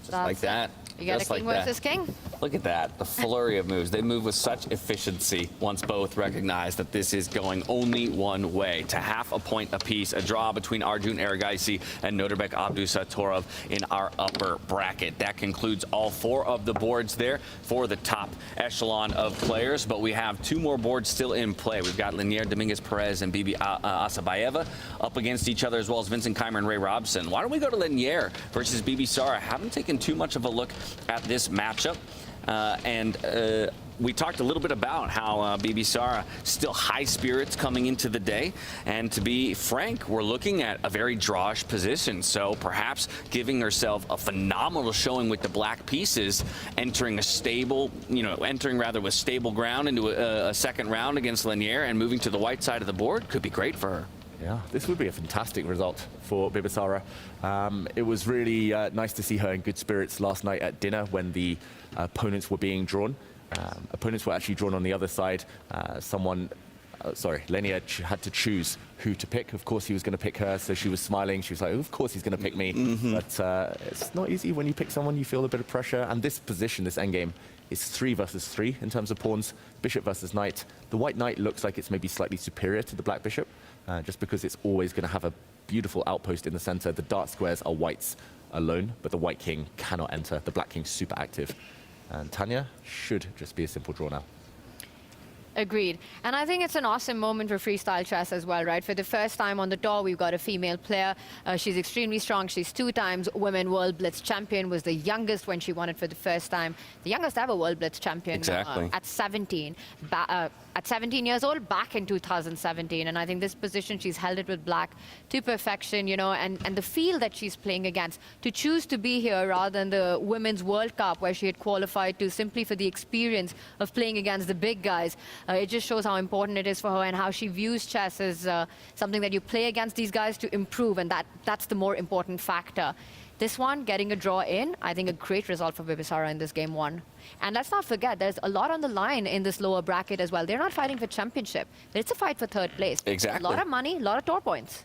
Just like that. You got Just a king like versus king? Look at that, the flurry of moves. They move with such efficiency once both recognize that this is going only one way, to half a point apiece, a draw between Arjun Erigaisi and Noterbek Abdusatorov in our upper bracket. That concludes all 4 of the boards there for the top echelon of players, but we have 2 more boards still in play. We've got Linier, Dominguez Perez, and Bibi Asabayeva up against each other, as well as Vincent Keimer and Ray Robson. Why don't we go to Linier versus Bibi Sara? Haven't taken too much of a look at this matchup, and we talked a little bit about how Bibi Sara still high spirits coming into the day, and to be frank, we're looking at a very drawish position, so perhaps giving herself a phenomenal showing with the black pieces, entering with stable ground into a second round against Linier and moving to the white side of the board could be great for her. Yeah, this would be a fantastic result for Bibi Sara. It was really nice to see her in good spirits last night at dinner when the opponents were being drawn. Opponents were actually drawn on the other side. Lenier had to choose who to pick. Of course, he was going to pick her, so she was smiling. She was like, of course he's going to pick me. But it's not easy when you pick someone, you feel a bit of pressure. And this position, this endgame, is 3 versus 3 in terms of pawns, bishop versus knight. The white knight looks like it's maybe slightly superior to the black bishop, just because it's always going to have a beautiful outpost in the center. The dark squares are whites alone, but the white king cannot enter. The black king's super active. And Tanya should just be a simple draw now. Agreed. And I think it's an awesome moment for freestyle chess as well, right? For the first time on the tour, we've got a female player. She's extremely strong. She's 2 times Women World Blitz champion, was the youngest when she won it for the first time. The youngest ever World Blitz champion at 17. At 17 years old, back in 2017. And I think this position, she's held it with black to perfection, you know, and the field that she's playing against, to choose to be here rather than the Women's World Cup, where she had qualified to simply for the experience of playing against the big guys. It just shows how important it is for her and how she views chess as something that you play against these guys to improve, and that's the more important factor. This one, getting a draw in, I think a great result for Bibi Sara in this game 1. And let's not forget, there's a lot on the line in this lower bracket as well. They're not fighting for championship. It's a fight for 3rd place. Exactly. A lot of money, a lot of tour points.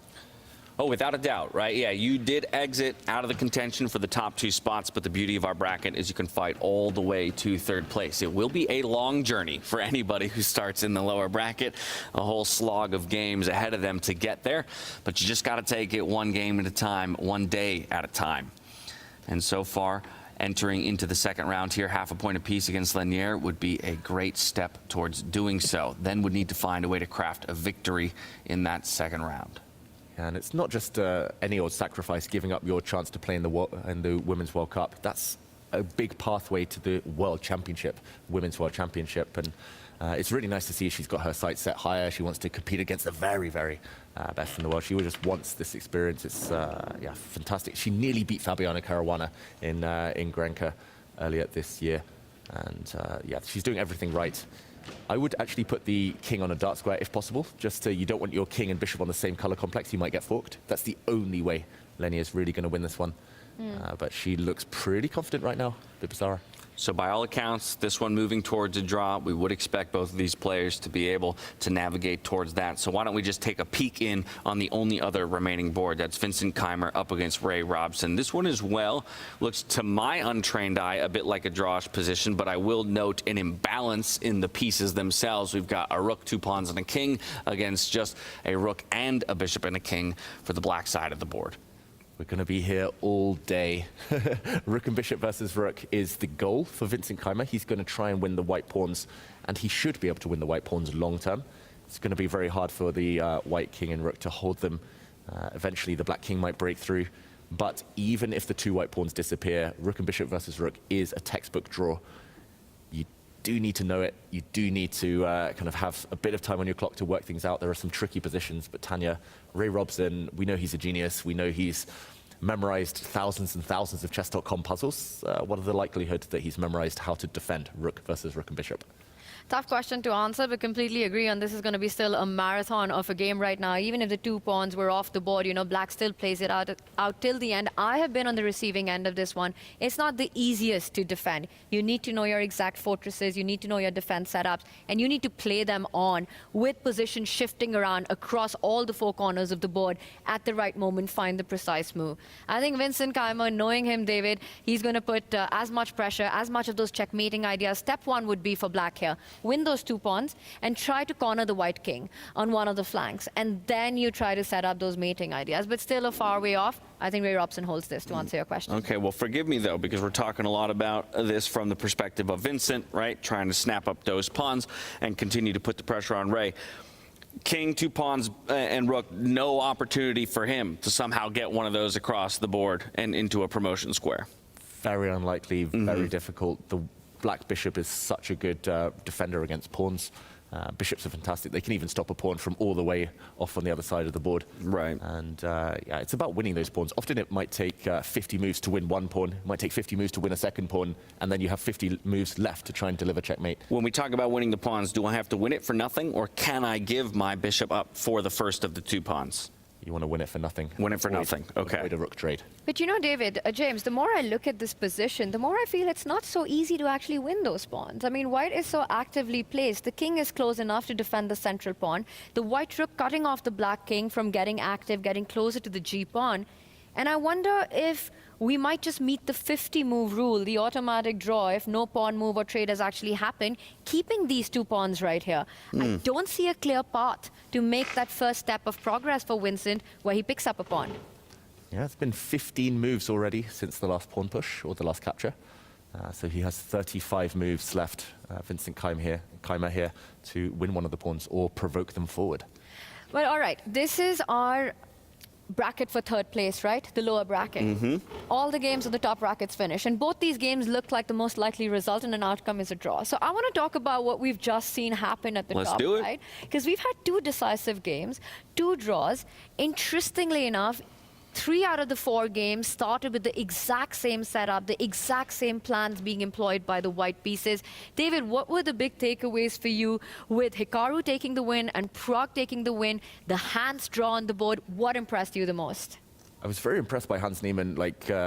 Oh, without a doubt, right? Yeah, you did exit out of the contention for the top 2 spots, but the beauty of our bracket is you can fight all the way to 3rd place. It will be a long journey for anybody who starts in the lower bracket, a whole slog of games ahead of them to get there, but you just got to take it one game at a time, one day at a time. And so far, entering into the second round here, half a point apiece against Linier would be a great step towards doing so. Then would need to find a way to craft a victory in that second round. And it's not just any old sacrifice, giving up your chance to play in the Women's World Cup. That's a big pathway to the World Championship, Women's World Championship. And it's really nice to see she's got her sights set higher. She wants to compete against the very, very best in the world. She just wants this experience. It's fantastic. She nearly beat Fabiana Caruana in Grenka earlier this year. And she's doing everything right. I would actually put the king on a dark square if possible. Just you don't want your king and bishop on the same color complex. You might get forked. That's the only way Lenier really going to win this one. But she looks pretty confident right now, Bibi Sara. So by all accounts, this one moving towards a draw, we would expect both of these players to be able to navigate towards that. So why don't we just take a peek in on the only other remaining board. That's Vincent Keimer up against Ray Robson. This one as well looks, to my untrained eye, a bit like a drawish position, but I will note an imbalance in the pieces themselves. We've got a rook, 2 pawns, and a king against just a rook and a bishop and a king for the black side of the board. We're going to be here all day. Rook and bishop versus rook is the goal for Vincent Keimer. He's going to try and win the white pawns, and he should be able to win the white pawns long term. It's going to be very hard for the white king and rook to hold them. Eventually, the black king might break through. But even if the two white pawns disappear, rook and bishop versus rook is a textbook draw. You do need to know it. You do need to kind of have a bit of time on your clock to work things out. There are some tricky positions, but Tanya, Ray Robson, we know he's a genius. We know he's memorized thousands and thousands of chess.com puzzles. What are the likelihood that he's memorized how to defend rook versus rook and bishop? Tough question to answer, but completely agree on this is going to be still a marathon of a game right now. Even if the two pawns were off the board, you know, black still plays it out till the end. I have been on the receiving end of this one. It's not the easiest to defend. You need to know your exact fortresses, you need to know your defense setups, and you need to play them on with position shifting around across all the four corners of the board at the right moment, find the precise move. I think Vincent Keimer, knowing him, David, he's going to put as much pressure, as much of those checkmating ideas. Step one would be for black here. Win those two pawns and try to corner the white king on one of the flanks. And then you try to set up those mating ideas. But still a far way off. I think Ray Robson holds this to answer your question. Okay, well, forgive me, though, because we're talking a lot about this from the perspective of Vincent, right? Trying to snap up those pawns and continue to put the pressure on Ray. King, two pawns, and rook, no opportunity for him to somehow get one of those across the board and into a promotion square. Very unlikely, very difficult. The black bishop is such a good defender against pawns. Bishops are fantastic. They can even stop a pawn from all the way off on the other side of the board. Right. And yeah, it's about winning those pawns. Often it might take 50 moves to win one pawn. It might take 50 moves to win a second pawn. And then you have 50 moves left to try and deliver checkmate. When we talk about winning the pawns, do I have to win it for nothing, or can I give my bishop up for the first of the two pawns? You want to win it for nothing. Win it for nothing. Okay. Avoid a rook trade. But you know, David, James, the more I look at this position, the more I feel it's not so easy to actually win those pawns. I mean, white is so actively placed. The king is close enough to defend the central pawn. The white rook cutting off the black king from getting active, getting closer to the G pawn. And I wonder if we might just meet the 50-move rule, the automatic draw, if no pawn move or trade has actually happened, keeping these two pawns right here. I don't see a clear path to make that first step of progress for Vincent, where he picks up a pawn. Yeah, it's been 15 moves already since the last pawn push, or the last capture. So he has 35 moves left, Vincent Keimer here, to win one of the pawns or provoke them forward. Well, all right, this is our bracket for third place, right? The lower bracket. All the games of the top brackets finish, and both these games look like the most likely result and an outcome is a draw. So I want to talk about what we've just seen happen at the Let's top, do it. right? Because we've had two decisive games, two draws. Interestingly enough, 3 out of the 4 games started with the exact same setup, the exact same plans being employed by the white pieces. David, what were the big takeaways for you with Hikaru taking the win and Prague taking the win, the hands draw on the board? What impressed you the most? I was very impressed by Hans Niemann,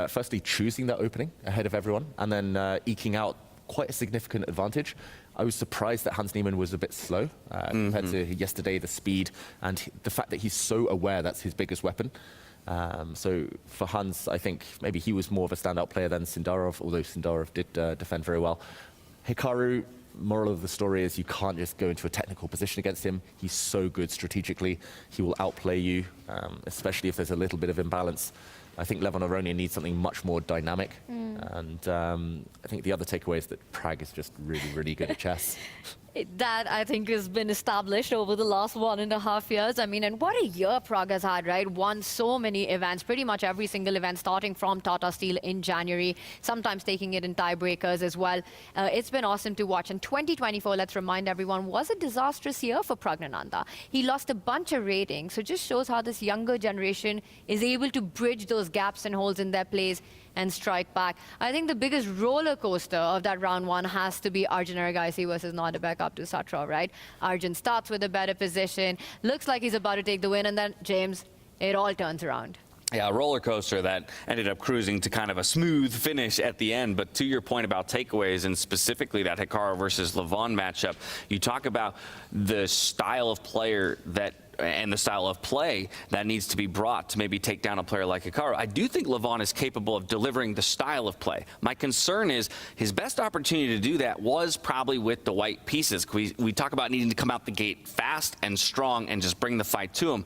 firstly choosing that opening ahead of everyone, and then eking out quite a significant advantage. I was surprised that Hans Niemann was a bit slow compared to yesterday, the speed, and the fact that he's so aware that's his biggest weapon. So for Hans, I think maybe he was more of a standout player than Sindarov, although Sindarov did defend very well. Hikaru, moral of the story is you can't just go into a technical position against him. He's so good strategically. He will outplay you, especially if there's a little bit of imbalance. I think Levon Aronian needs something much more dynamic. And I think the other takeaway is that Prague is just really, really good at chess. That, I think, has been established over the last 1.5 years. I mean, and what a year Prague has had, right? Won so many events, pretty much every single event, starting from Tata Steel in January, sometimes taking it in tiebreakers as well. It's been awesome to watch. And 2024, let's remind everyone, was a disastrous year for Pragnananda. He lost a bunch of ratings, so it just shows how this younger generation is able to bridge those gaps and holes in their plays and strike back. I think the biggest roller coaster of that round one has to be Arjun Erigaisi versus Nordebek up to Satrov, right? Arjun starts with a better position, looks like he's about to take the win, and then, James, it all turns around. Yeah, a roller coaster that ended up cruising to kind of a smooth finish at the end. But to your point about takeaways, and specifically that Hikaru versus Levon matchup, you talk about the style of player and the style of play that needs to be brought to maybe take down a player like Hikaru. I do think Levon is capable of delivering the style of play. My concern is his best opportunity to do that was probably with the white pieces. We talk about needing to come out the gate fast and strong and just bring the fight to him.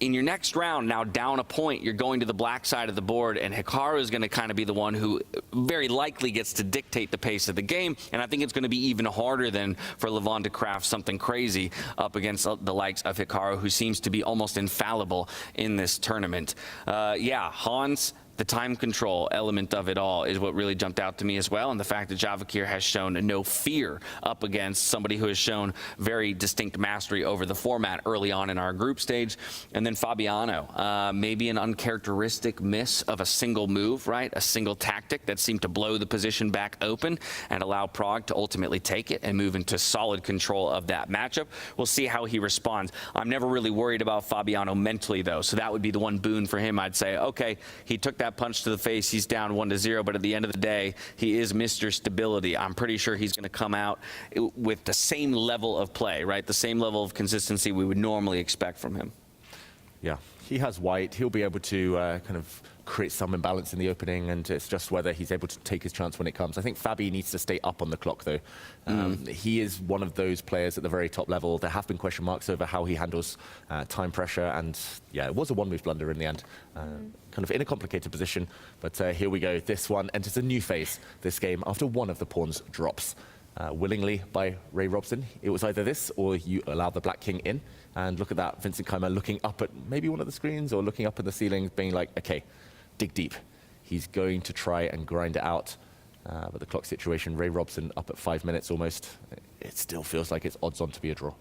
in your next round, now down a point, you're going to the black side of the board, and Hikaru is going to kind of be the one who very likely gets to dictate the pace of the game. And I think it's going to be even harder than for Levon to craft something crazy up against the likes of Hikaru, who seems to be almost infallible in this tournament. Yeah, Hans, the time control element of it all is what really jumped out to me as well, and the fact that Javakir has shown no fear up against somebody who has shown very distinct mastery over the format early on in our group stage. And then Fabiano, maybe an uncharacteristic miss of a single move, right? A single tactic that seemed to blow the position back open and allow Prague to ultimately take it and move into solid control of that matchup. We'll see how he responds. I'm never really worried about Fabiano mentally, though, so that would be the one boon for him. I'd say, okay, he took that punch to the face, he's down 1-0, but at the end of the day, he is Mr. Stability. I'm pretty sure he's going to come out with the same level of play, right? The same level of consistency we would normally expect from him. Yeah, he has white. He'll be able to kind of create some imbalance in the opening, and it's just whether he's able to take his chance when it comes. I think Fabi needs to stay up on the clock, though. He is one of those players at the very top level. There have been question marks over how he handles time pressure, and yeah, it was a one-move blunder in the end. Kind of in a complicated position, but here we go. This one enters a new phase, this game, after one of the pawns drops. Willingly by Ray Robson. It was either this or you allow the Black King in. And look at that, Vincent Keimer looking up at maybe one of the screens or looking up at the ceiling, being like, okay, dig deep. He's going to try and grind it out. But the clock situation, Ray Robson up at 5 minutes almost. It still feels like it's odds on to be a draw.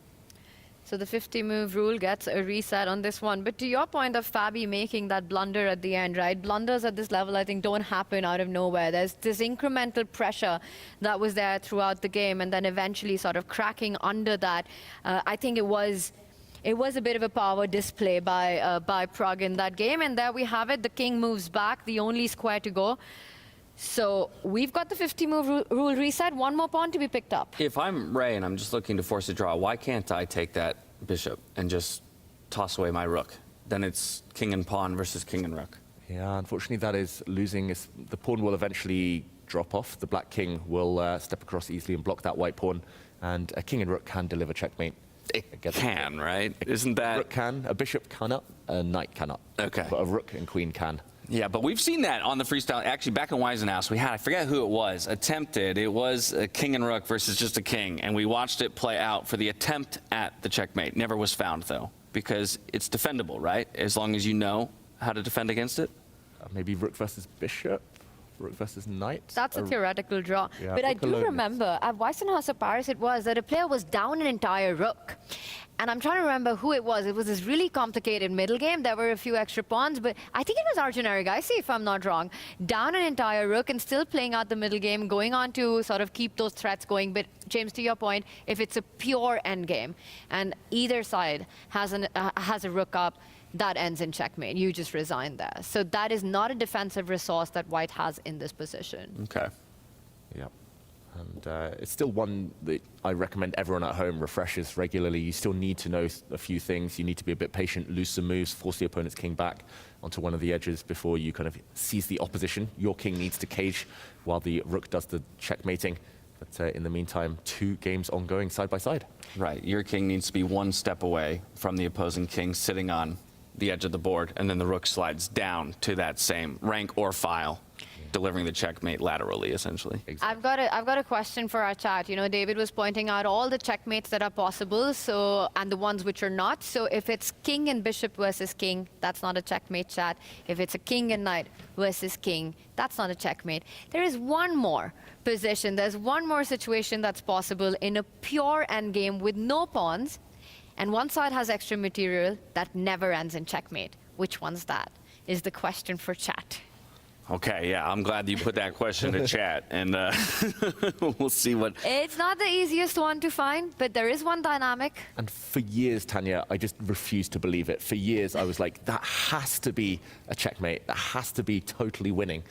So the 50-move rule gets a reset on this one. But to your point of Fabi making that blunder at the end, right? Blunders at this level, I think, don't happen out of nowhere. There's this incremental pressure that was there throughout the game, and then eventually sort of cracking under that. I think it was a bit of a power display by Prague in that game. And there we have it. The king moves back, the only square to go. So we've got the 50-move rule reset. One more pawn to be picked up. If I'm Ray and I'm just looking to force a draw, why can't I take that bishop and just toss away my rook? Then it's king and pawn versus king and rook. Yeah, unfortunately that is losing. The pawn will eventually drop off. The Black King will step across easily and block that white pawn. And a king and rook can deliver checkmate. It can, right? Isn't that... Rook can, a bishop cannot, a knight cannot. Okay. But a rook and queen can. Yeah, but we've seen that on the freestyle. Actually, back in Weisenhaus, we had, I forget who it was, attempted. It was a king and rook versus just a king. And we watched it play out for the attempt at the checkmate. Never was found, though, because it's defendable, right? As long as you know how to defend against it. Maybe rook versus bishop, rook versus knight. That's a theoretical draw. Yeah, but I do remember at Weisenhaus of Paris it was that a player was down an entire rook. And I'm trying to remember who it was. It was this really complicated middle game. There were a few extra pawns, but I think it was Arjun Erigaisi, if I'm not wrong. Down an entire rook and still playing out the middle game, going on to sort of keep those threats going. But James, to your point, if it's a pure endgame and either side has a rook up, that ends in checkmate. You just resign there. So that is not a defensive resource that White has in this position. Okay. Yeah. And it's still one that I recommend everyone at home refreshes regularly. You still need to know a few things. You need to be a bit patient, lose some moves, force the opponent's king back onto one of the edges before you kind of seize the opposition. Your king needs to cage while the rook does the checkmating. But in the meantime, 2 games ongoing side by side. Right. Your king needs to be one step away from the opposing king sitting on the edge of the board, and then the rook slides down to that same rank or file, delivering the checkmate laterally, essentially. Exactly. I've got a question for our chat. You know, David was pointing out all the checkmates that are possible, so and the ones which are not. So if it's king and bishop versus king, that's not a checkmate, chat. If it's a king and knight versus king, that's not a checkmate. There is one more position. There's one more situation that's possible in a pure endgame with no pawns, and one side has extra material that never ends in checkmate. Which one's that? Is the question for chat. Okay, yeah, I'm glad you put that question to chat, and we'll see what... It's not the easiest one to find, but there is one dynamic. And for years, Tanya, I just refused to believe it. For years, I was like, that has to be a checkmate. That has to be totally winning.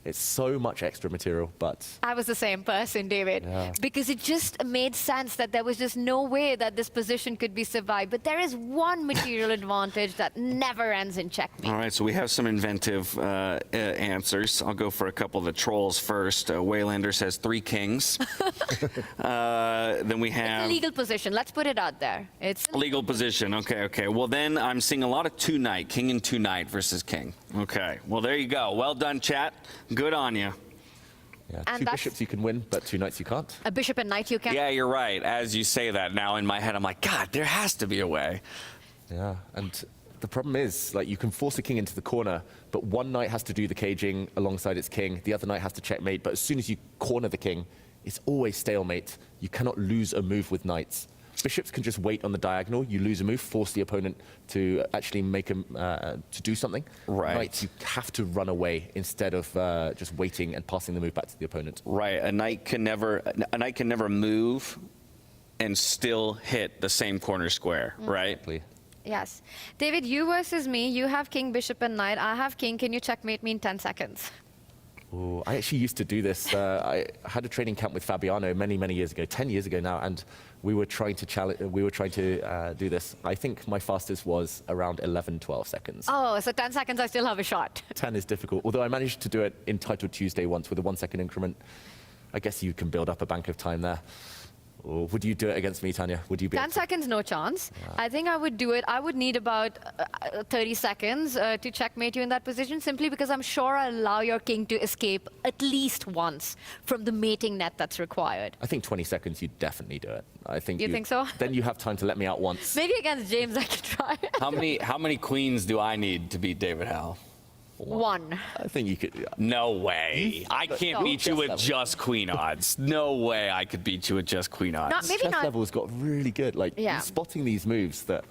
It's so much extra material, but I was the same person, David, because it just made sense that there was just no way that this position could be survived. But there is one material advantage that never ends in checkmate. All right, so we have some inventive answers. I'll go for a couple of the trolls first. Waylander says 3 kings. Then we have... It's a legal position. Let's put it out there. It's a legal position. Okay. Well, then I'm seeing a lot of 2 knight, king and 2 knight versus king. Okay. Well, there you go. Well done, chat. Good on you. yeah, And 2 that's- bishops you can win, but 2 knights you can't. a bishop and knight you can. Yeah, you're right. As you say that now in my head, I'm like, God, there has to be a way. Yeah, and the problem is, like, you can force a king into the corner, but one knight has to do the caging alongside its king. The other knight has to checkmate, but as soon as you corner the king, it's always stalemate. You cannot lose a move with knights. Bishops can just wait on the diagonal. You lose a move, force the opponent to actually make him to do something. Right. Knights, you have to run away instead of just waiting and passing the move back to the opponent. Right. A knight can never move and still hit the same corner square, right? Exactly. Yes. David, you versus me. You have king, bishop, and knight. I have king. Can you checkmate me in 10 seconds? Ooh, I actually used to do this. I had a training camp with Fabiano many, many years ago, 10 years ago now, and we were trying to do this. I think my fastest was around 11, 12 seconds. Oh, so 10 seconds, I still have a shot. 10 is difficult, although I managed to do it in Title Tuesday once with a 1-second increment. I guess you can build up a bank of time there. Or would you do it against me, Tanya? Would you be 10 seconds, no chance. I think I would do it. I would need about 30 seconds to checkmate you in that position, simply because I'm sure I'll allow your king to escape at least once from the mating net that's required. I think 20 seconds, you'd definitely do it. I think You think so? Then you have time to let me out once. Maybe against James I could try. How many queens do I need to beat David Howell? 1. I think you could. No way. I can't No. beat you with Chess just queen odds. No way I could beat you with just queen odds. Maybe Chess not. level's got really good. Like, Yeah. you're spotting these moves that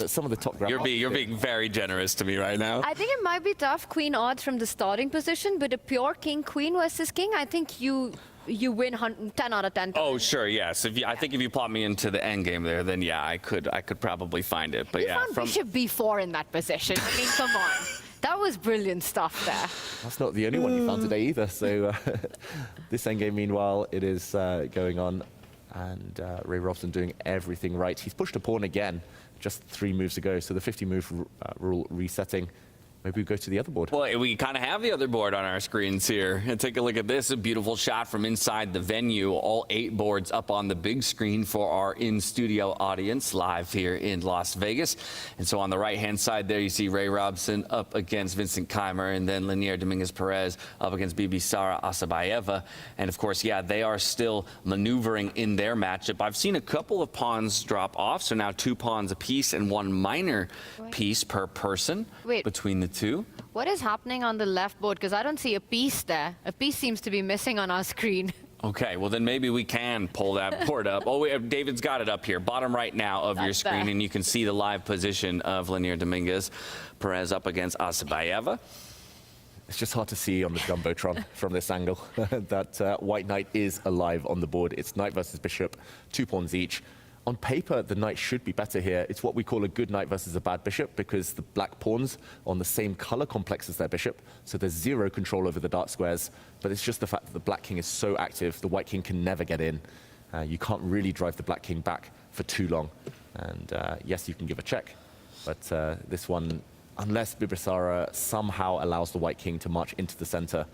some of the top You're grandmasters being very generous to me right now. I think it might be tough, queen odds from the starting position, but a pure king-queen versus king, I think you win 10 out of 10 times. Oh, sure, yes. I think if you plot me into the end game there, then yeah, I could probably find it. But You yeah, found bishop b4 in that position. I mean, come on. That was brilliant stuff there. That's not the only one you found today either. So this endgame, meanwhile, it is going on, and Ray Robson doing everything right. He's pushed a pawn again, just 3 moves ago. So the 50-move rule resetting. Maybe we go to the other board. well, we kind of have the other board on our screens here. And take a look at this, a beautiful shot from inside the venue. All 8 boards up on the big screen for our in-studio audience live here in Las Vegas. And so on the right-hand side there, you see Ray Robson up against Vincent Keimer, and then Linier Dominguez-Perez up against Bibisara Asabayeva. And of course, yeah, they are still maneuvering in their matchup. I've seen a couple of pawns drop off, so now 2 pawns apiece and 1 minor piece per person between the 2. What is happening on the left board? Because I don't see a piece there. A piece seems to be missing on our screen. Okay, well then maybe we can pull that board up. Oh, David's got it up here, bottom right now of your That's screen, there. and you can see the live position of Linier Dominguez Perez up against Asabayeva. It's just hard to see on the Jumbotron from this angle that white knight is alive on the board. It's knight versus bishop, 2 pawns each. On paper, the knight should be better here. It's what we call a good knight versus a bad bishop, because the black pawns on the same color complex as their bishop, so there's 0 control over the dark squares. But it's just the fact that the black king is so active, the white king can never get in. You can't really drive the black king back for too long. And yes, you can give a check, but this one, unless Bibisara somehow allows the white king to march into the center,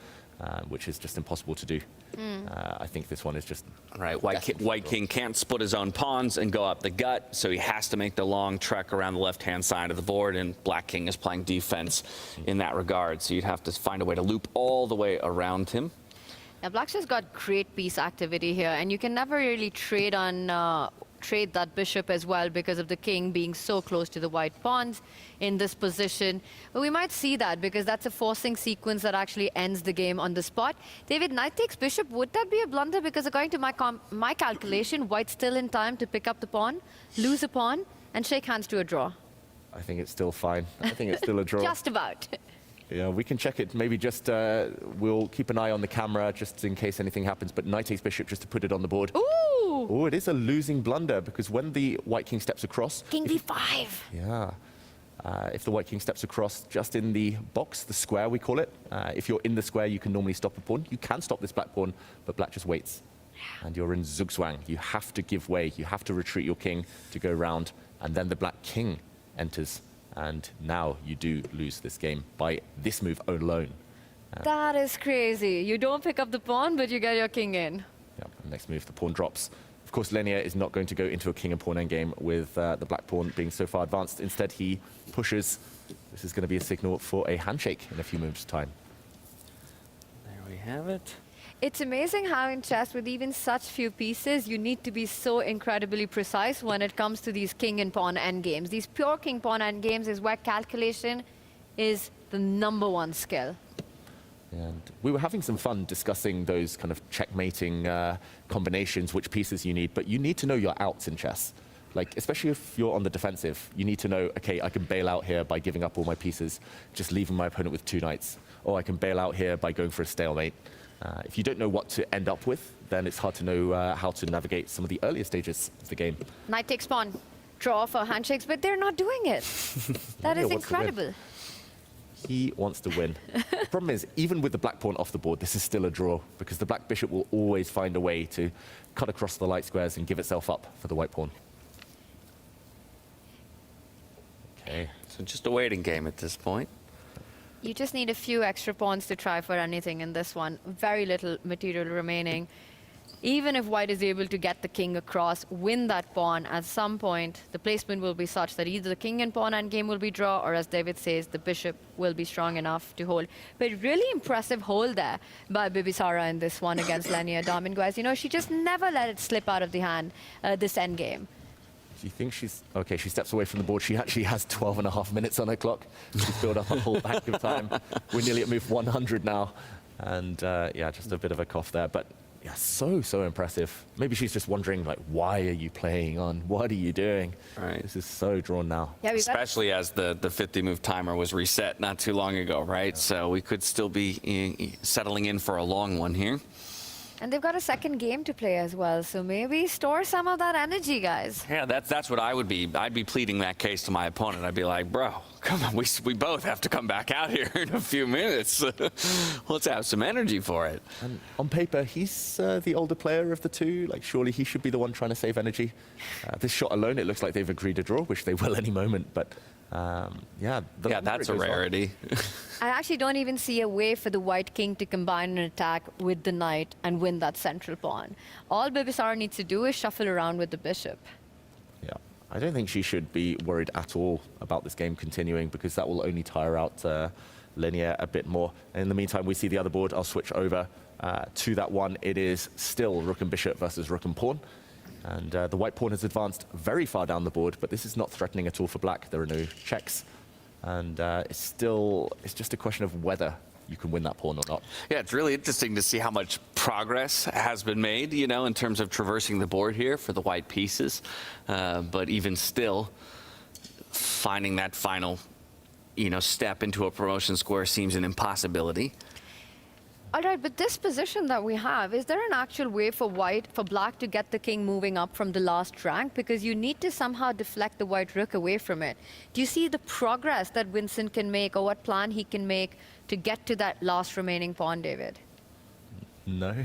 which is just impossible to do. I think this one is just... All right, white king can't split his own pawns and go up the gut, so he has to make the long trek around the left-hand side of the board, and black king is playing defense in that regard, so you'd have to find a way to loop all the way around him. Now, black's just got great piece activity here, and you can never really trade that bishop as well because of the king being so close to the white pawns in this position. But we might see that because that's a forcing sequence that actually ends the game on the spot. David, knight takes bishop. Would that be a blunder? Because according to my calculation, white's still in time to pick up the pawn, lose a pawn, and shake hands to a draw. I think it's still fine. I think it's still a draw. Just about. Yeah, we can check it. Maybe just we'll keep an eye on the camera just in case anything happens. But knight takes bishop just to put it on the board. Ooh! Oh, it is a losing blunder because when the white king steps across... King b5. Yeah. If the white king steps across just in the box, the square we call it, if you're in the square, you can normally stop a pawn. You can stop this black pawn, but black just waits. And you're in zugzwang. You have to give way. You have to retreat your king to go round. And then the black king enters. And now you do lose this game by this move alone. That is crazy. You don't pick up the pawn, but you get your king in. Yeah, next move, the pawn drops. Of course, Lenier is not going to go into a king and pawn endgame with the black pawn being so far advanced. Instead, he pushes. This is going to be a signal for a handshake in a few moves' time. There we have it. It's amazing how in chess, with even such few pieces, you need to be so incredibly precise when it comes to these king and pawn endgames. These pure king-pawn endgames is where calculation is the #1 skill. And we were having some fun discussing those kind of checkmating combinations, which pieces you need, but you need to know your outs in chess. Like, especially if you're on the defensive, you need to know, okay, I can bail out here by giving up all my pieces, just leaving my opponent with 2 knights. Or I can bail out here by going for a stalemate. If you don't know what to end up with, then it's hard to know how to navigate some of the earlier stages of the game. Knight takes pawn, draw for handshakes, but they're not doing it. That is incredible. He wants to win. The problem is, even with the black pawn off the board, this is still a draw, because the black bishop will always find a way to cut across the light squares and give itself up for the white pawn. Okay. So just a waiting game at this point. You just need a few extra pawns to try for anything in this one. Very little material remaining. Even if white is able to get the king across, win that pawn, at some point, the placement will be such that either the king and pawn endgame will be draw, or as David says, the bishop will be strong enough to hold. But really impressive hold there by Bibisara in this one against Lenier Dominguez. You know, she just never let it slip out of the hand, this endgame. Do you think she's... Okay, she steps away from the board. She actually has 12.5 minutes on her clock. She's built up a whole bank of time. We're nearly at move 100 now. And yeah, just a bit of a cough there. But yeah, so impressive. Maybe she's just wondering, like, why are you playing on? What are you doing? Right. This is so drawn now. Yeah, especially as the 50-move timer was reset not too long ago, right? Yeah. So we could still be settling in for a long one here. And they've got a second game to play as well, so maybe store some of that energy, guys. Yeah, that's what I would be. I'd be pleading that case to my opponent. I'd be like, bro, come on, we both have to come back out here in a few minutes. Let's have some energy for it. And on paper, he's the older player of the two. Like, surely he should be the one trying to save energy. This shot alone, it looks like they've agreed a draw, which they will any moment, but yeah, that's a rarity. I actually don't even see a way for the white king to combine an attack with the knight and win that central pawn. All Bibisara needs to do is shuffle around with the bishop. Yeah, I don't think she should be worried at all about this game continuing, because that will only tire out Lenier a bit more. And in the meantime, we see the other board. I'll switch over to that one. It is still rook and bishop versus rook and pawn. And the white pawn has advanced very far down the board, but this is not threatening at all for black. There are no checks. And it's just a question of whether you can win that pawn or not. Yeah, it's really interesting to see how much progress has been made, you know, in terms of traversing the board here for the white pieces. But even still, finding that final, you know, step into a promotion square seems an impossibility. All right, but this position that we have, is there an actual way for black to get the king moving up from the last rank? Because you need to somehow deflect the white rook away from it. Do you see the progress that Vincent can make, or what plan he can make to get to that last remaining pawn, David? No.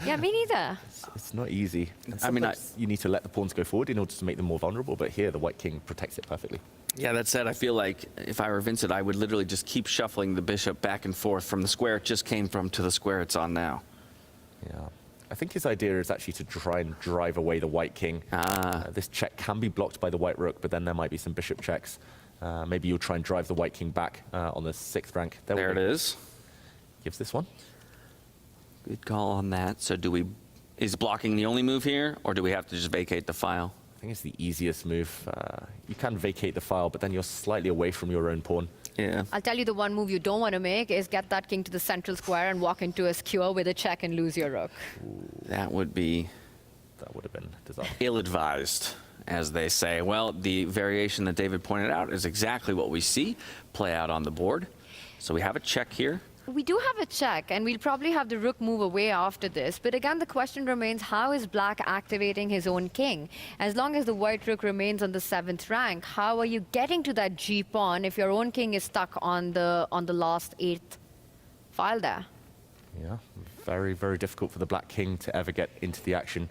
Yeah, me neither. It's not easy. I mean, you need to let the pawns go forward in order to make them more vulnerable, but here the white king protects it perfectly. Yeah, that said, I feel like if I were Vincent, I would literally just keep shuffling the bishop back and forth from the square it just came from to the square it's on now. Yeah. I think his idea is actually to try and drive away the white king. This check can be blocked by the white rook, but then there might be some bishop checks. Maybe you'll try and drive the white king back on the 6th rank. There it is. Gives this one. Good call on that. So is blocking the only move here, or do we have to just vacate the file? I think it's the easiest move. You can vacate the file, but then you're slightly away from your own pawn. Yeah. I'll tell you the one move you don't want to make is get that king to the central square and walk into a skewer with a check and lose your rook. That would have been disastrous. Ill-advised, as they say. Well, the variation that David pointed out is exactly what we see play out on the board. So we have a check here. We do have a check, and we'll probably have the rook move away after this. But again, the question remains, how is black activating his own king? As long as the white rook remains on the 7th rank, how are you getting to that G pawn if your own king is stuck on the last 8th file there? Yeah, very, very difficult for the black king to ever get into the action.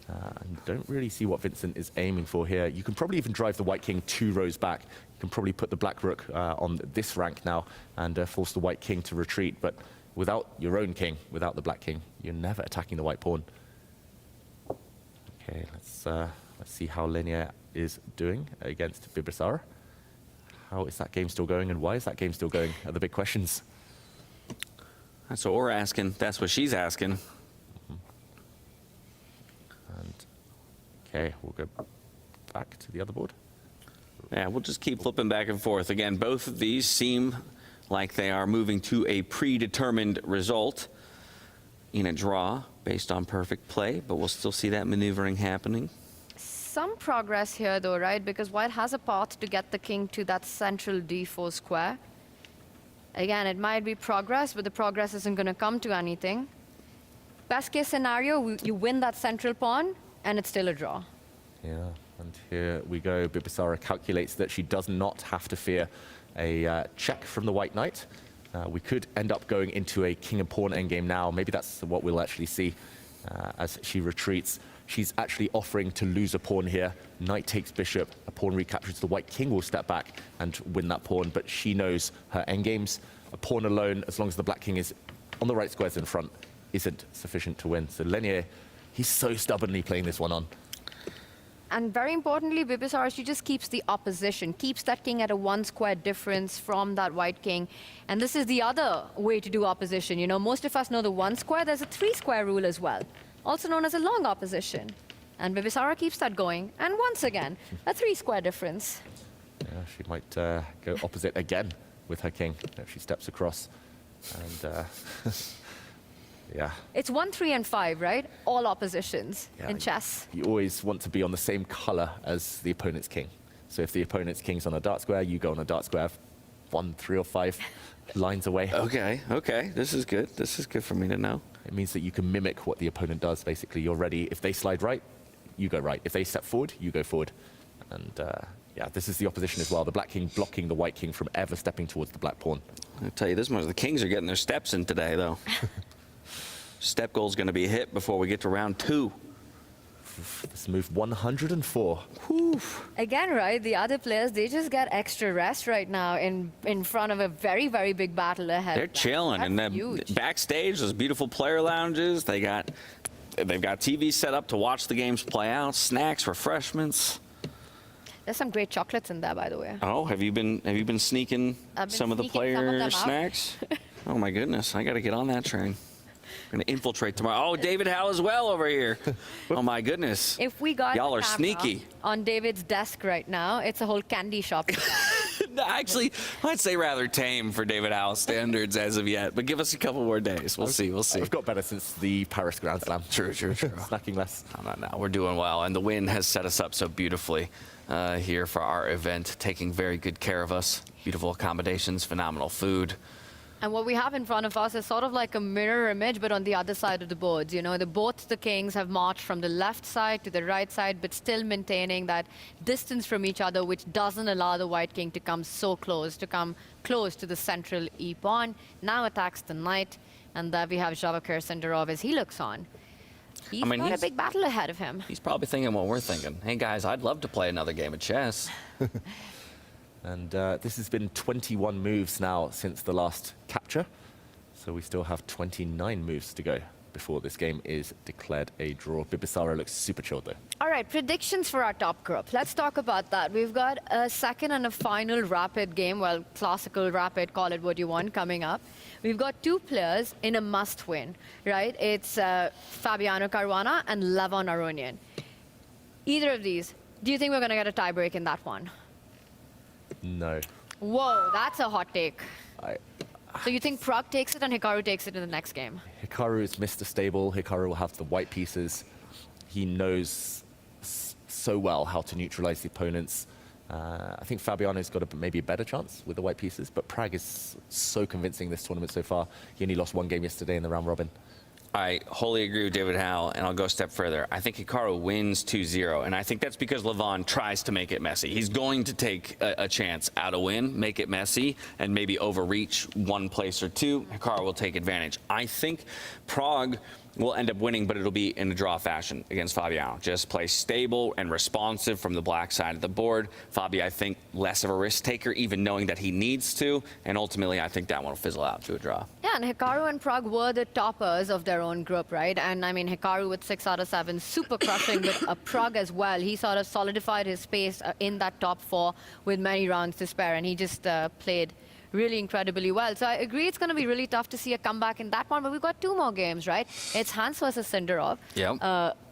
And don't really see what Vincent is aiming for here. You can probably even drive the white king 2 rows back. You can probably put the black rook on this rank now and force the white king to retreat. But without your own king, without the black king, you're never attacking the white pawn. Okay, let's see how Linear is doing against Bibisara. How is that game still going, and why is that game still going? Are the big questions. That's what we're asking. That's what she's asking. And okay, we'll go back to the other board. Yeah, we'll just keep flipping back and forth. Again, both of these seem like they are moving to a predetermined result in a draw based on perfect play, but we'll still see that maneuvering happening. Some progress here, though, right? Because white has a path to get the king to that central d4 square. Again, it might be progress, but the progress isn't going to come to anything. Best case scenario, you win that central pawn, and it's still a draw. Yeah, and here we go. Bibisara calculates that she does not have to fear a check from the white knight. We could end up going into a king and pawn endgame now. Maybe that's what we'll actually see as she retreats. She's actually offering to lose a pawn here. Knight takes bishop, a pawn recaptures, the white king will step back and win that pawn, but she knows her endgames. A pawn alone, as long as the black king is on the right squares in front, isn't sufficient to win. So Lenier, he's so stubbornly playing this one on. And very importantly, Bibisara, she just keeps the opposition, keeps that king at a 1 square difference from that white king. And this is the other way to do opposition. You know, most of us know the 1 square, there's a 3 square rule as well, also known as a long opposition. And Bibisara keeps that going. And once again, a 3 square difference. Yeah, she might go opposite again with her king if she steps across. And yeah. It's 1, 3, and 5, right? All oppositions in chess. You always want to be on the same color as the opponent's king. So if the opponent's king's on a dark square, you go on a dark square 1, 3, or 5 lines away. Okay, okay. This is good. This is good for me to know. It means that you can mimic what the opponent does, basically. You're ready. If they slide right, you go right. If they step forward, you go forward. And yeah, this is the opposition as well. The black king blocking the white king from ever stepping towards the black pawn. I'll tell you this much, the kings are getting their steps in today, though. Step goal's going to be hit before we get to round 2. This move 104. Whew. Again, right, the other players, they just get extra rest right now in front of a very, very big battle ahead. They're chilling. And then backstage, those beautiful player lounges, they've got TV set up to watch the games play out, snacks, refreshments. There's some great chocolates in there, by the way. Oh, have you been sneaking some of the player snacks? Oh my goodness, I got to get on that train. I'm going to infiltrate tomorrow. Oh, David Howe as well over here. Oh my goodness. If we got y'all are sneaky on David's desk right now, it's a whole candy shop. Actually, I'd say rather tame for David Howe standards as of yet, but give us a couple more days. We'll see. We've got better since the Paris Grand Slam. True. Snacking less. No, we're doing well, and the wind has set us up so beautifully here for our event, taking very good care of us. Beautiful accommodations, phenomenal food. And what we have in front of us is sort of like a mirror image, but on the other side of the boards. You know, both the kings have marched from the left side to the right side, but still maintaining that distance from each other, which doesn't allow the white king to come so close, to the central e-pawn. Now attacks the knight, and there we have Javakir Sindarov as he looks on. He's got a big battle ahead of him. He's probably thinking what we're thinking. Hey, guys, I'd love to play another game of chess. And this has been 21 moves now since the last capture. So we still have 29 moves to go before this game is declared a draw. Bibisara looks super chilled, though. All right, predictions for our top group. Let's talk about that. We've got a second and a final rapid game, well, classical rapid, call it what you want, coming up. We've got 2 players in a must-win, right? It's Fabiano Caruana and Levon Aronian. Either of these, do you think we're going to get a tiebreak in that one? No. Whoa, that's a hot take. So you think Prague takes it and Hikaru takes it in the next game? Hikaru is Mr. Stable. Hikaru will have the white pieces. He knows so well how to neutralize the opponents. I think Fabiano's got maybe a better chance with the white pieces, but Prag is so convincing this tournament so far. He only lost one game yesterday in the round robin. I wholly agree with David Howell, and I'll go a step further. I think Hikaru wins 2-0, and I think that's because Levon tries to make it messy. He's going to take a chance at a win, make it messy, and maybe overreach one place or two. Hikaru will take advantage. I think Prague will end up winning, but it'll be in a draw fashion against Fabiano. Just play stable and responsive from the black side of the board. Fabi, I think, less of a risk taker, even knowing that he needs to, and ultimately, I think that one will fizzle out to a draw. Yeah, and Hikaru and Prague were the toppers of their own group, right? And I mean, Hikaru with 6 out of 7, super crushing, but Prague as well. He sort of solidified his space in that top 4 with many rounds to spare, and he just played really incredibly well. So I agree it's going to be really tough to see a comeback in that one, but we've got 2 more games, right? It's Hans versus Sindarov,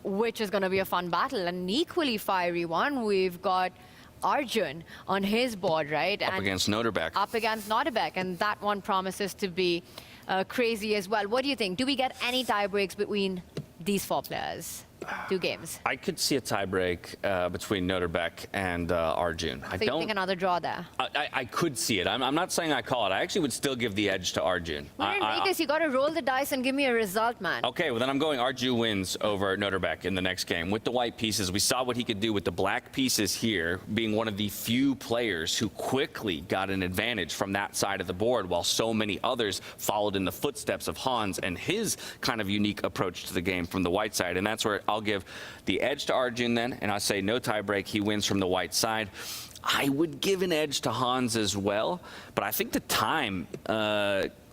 which is going to be a fun battle. And an equally fiery one, we've got Arjun on his board, right? Up against Noterbeck. Up against Noterbeck, and that one promises to be crazy as well. What do you think? Do we get any tie breaks between these 4 players? 2 games. I could see a tiebreak between Noterbeck and Arjun. So you think another draw there? I could see it. I'm not saying I call it. I actually would still give the edge to Arjun. Well, in Vegas, you got to roll the dice and give me a result, man. Okay, well then I'm going Arjun wins over Noterbeck in the next game. With the white pieces, we saw what he could do with the black pieces here, being one of the few players who quickly got an advantage from that side of the board, while so many others followed in the footsteps of Hans and his kind of unique approach to the game from the white side. And that's where I'll give the edge to Arjun then, and I say no tiebreak. He wins from the white side. I would give an edge to Hans as well, but I think the time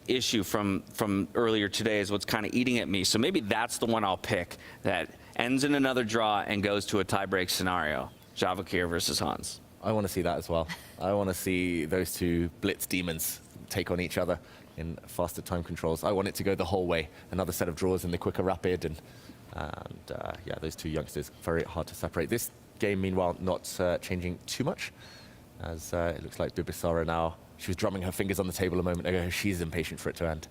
issue from earlier today is what's kind of eating at me. So maybe that's the one I'll pick that ends in another draw and goes to a tiebreak scenario. Javakir versus Hans. I want to see that as well. I want to see those 2 blitz demons take on each other in faster time controls. I want it to go the whole way. Another set of draws in the quicker rapid, and yeah, those 2 youngsters, very hard to separate. This game, meanwhile, not changing too much, as it looks like Bibisara now, she was drumming her fingers on the table a moment ago. She's impatient for it to end.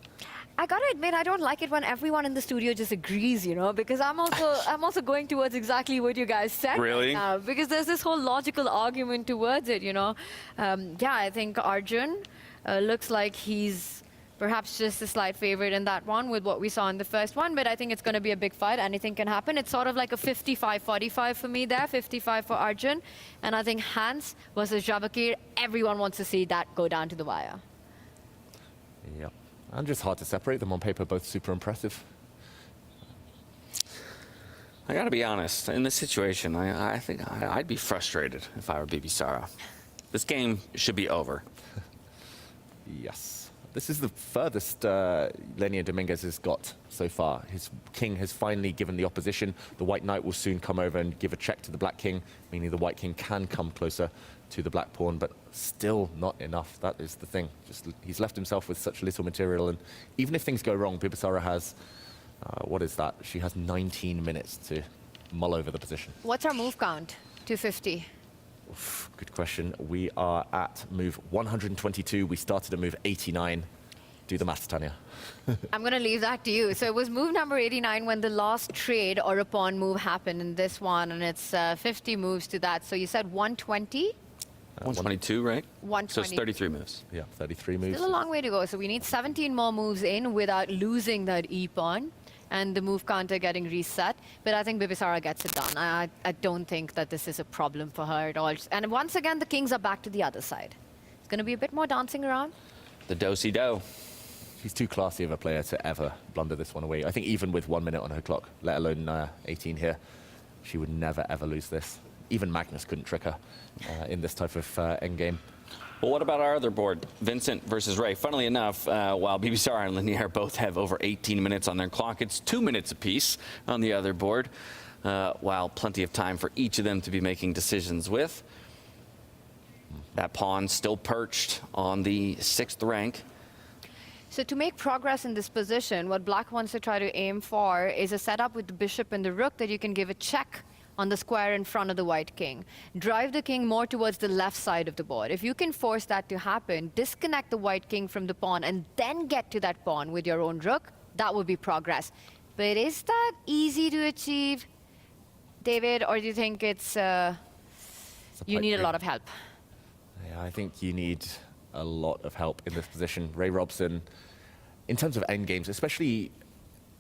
I gotta admit, I don't like it when everyone in the studio just agrees, you know, because I'm also going towards exactly what you guys said. Really? Right now, because there's this whole logical argument towards it, you know. Yeah, I think Arjun looks like he's perhaps just a slight favorite in that one with what we saw in the first one, but I think it's going to be a big fight. Anything can happen. It's sort of like a 55-45 for me there, 55 for Arjun. And I think Hans versus Javakir, everyone wants to see that go down to the wire. Yeah, and just hard to separate them on paper, both super impressive. I gotta be honest, in this situation, I think I'd be frustrated if I were Bibisara. This game should be over. Yes. This is the furthest Lenier Dominguez has got so far. His king has finally given the opposition. The white knight will soon come over and give a check to the black king, meaning the white king can come closer to the black pawn, but still not enough. That is the thing. Just he's left himself with such little material, and even if things go wrong, Bibisara has, what is that? She has 19 minutes to mull over the position. What's our move count? 250. Oof, good question. We are at move 122. We started at move 89. Do the maths, Tanya. I'm going to leave that to you. So it was move number 89 when the last trade or a pawn move happened in this one, and it's 50 moves to that. So you said 120? 122, right? 120. So it's 33 moves. Yeah, 33 moves. Still a long way to go. So we need 17 more moves in without losing that e-pawn and the move counter getting reset. But I think Bibisara gets it done. I don't think that this is a problem for her at all. And once again, the kings are back to the other side. It's going to be a bit more dancing around. The do-si-do. She's too classy of a player to ever blunder this one away. I think even with 1 minute on her clock, let alone 18 here, she would never, ever lose this. Even Magnus couldn't trick her in this type of endgame. Well, what about our other board, Vincent versus Ray? Funnily enough, while Bibisara and Linier both have over 18 minutes on their clock, it's 2 minutes apiece on the other board, while plenty of time for each of them to be making decisions with. That pawn still perched on the 6th rank. So to make progress in this position, what Black wants to try to aim for is a setup with the bishop and the rook that you can give a check on the square in front of the white king. Drive the king more towards the left side of the board. If you can force that to happen, disconnect the white king from the pawn and then get to that pawn with your own rook, that would be progress. But is that easy to achieve, David, or do you think it's You pipe need a dream. lot of help. Yeah, I think you need a lot of help in this position. Ray Robson, in terms of endgames, especially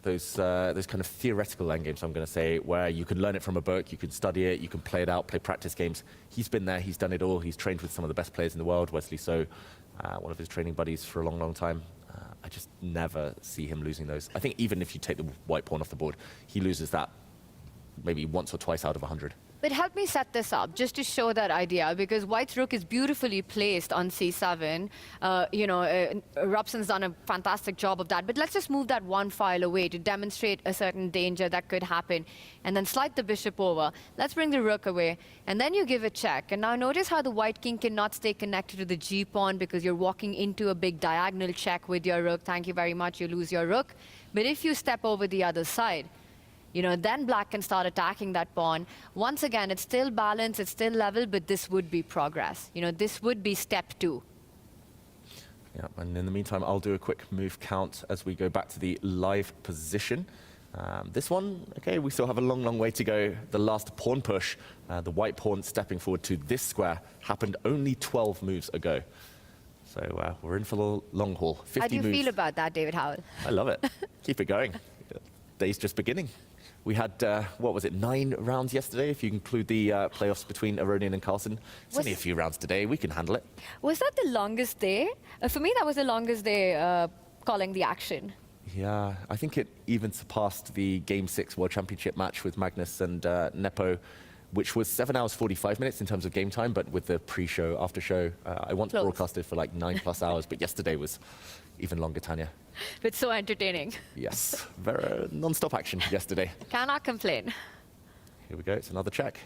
those kind of theoretical endgames, I'm going to say, where you can learn it from a book, you can study it, you can play it out, play practice games. He's been there, he's done it all. He's trained with some of the best players in the world, Wesley So, one of his training buddies for a long, long time. I just never see him losing those. I think even if you take the white pawn off the board, he loses that maybe once or twice out of 100. But help me set this up, just to show that idea, because White's rook is beautifully placed on c7. Robson's done a fantastic job of that. But let's just move that one file away to demonstrate a certain danger that could happen. And then slide the bishop over. Let's bring the rook away. And then you give a check. And now notice how the white king cannot stay connected to the g-pawn because you're walking into a big diagonal check with your rook. Thank you very much, you lose your rook. But if you step over the other side, then black can start attacking that pawn. Once again, it's still balanced, it's still level, but this would be progress. This would be step 2. Yeah, and in the meantime, I'll do a quick move count as we go back to the live position. This one, okay, we still have a long, long way to go. The last pawn push, the white pawn stepping forward to this square, happened only 12 moves ago. So we're in for the long haul. 50 How do you moves. feel about that, David Howell? I love it. Keep it going. Day's just beginning. We had, 9 rounds yesterday, if you include the playoffs between Aronian and Carlson. It's only a few rounds today. We can handle it. Was that the longest day? For me, that was the longest day calling the action. Yeah, I think it even surpassed the Game 6 World Championship match with Magnus and Nepo, which was 7 hours 45 minutes in terms of game time, but with the pre-show, after-show, I once Close. broadcasted for like 9+ hours, but yesterday was even longer, Tanya. But so entertaining. Yes, very non-stop action yesterday. Cannot complain. Here we go, it's another check.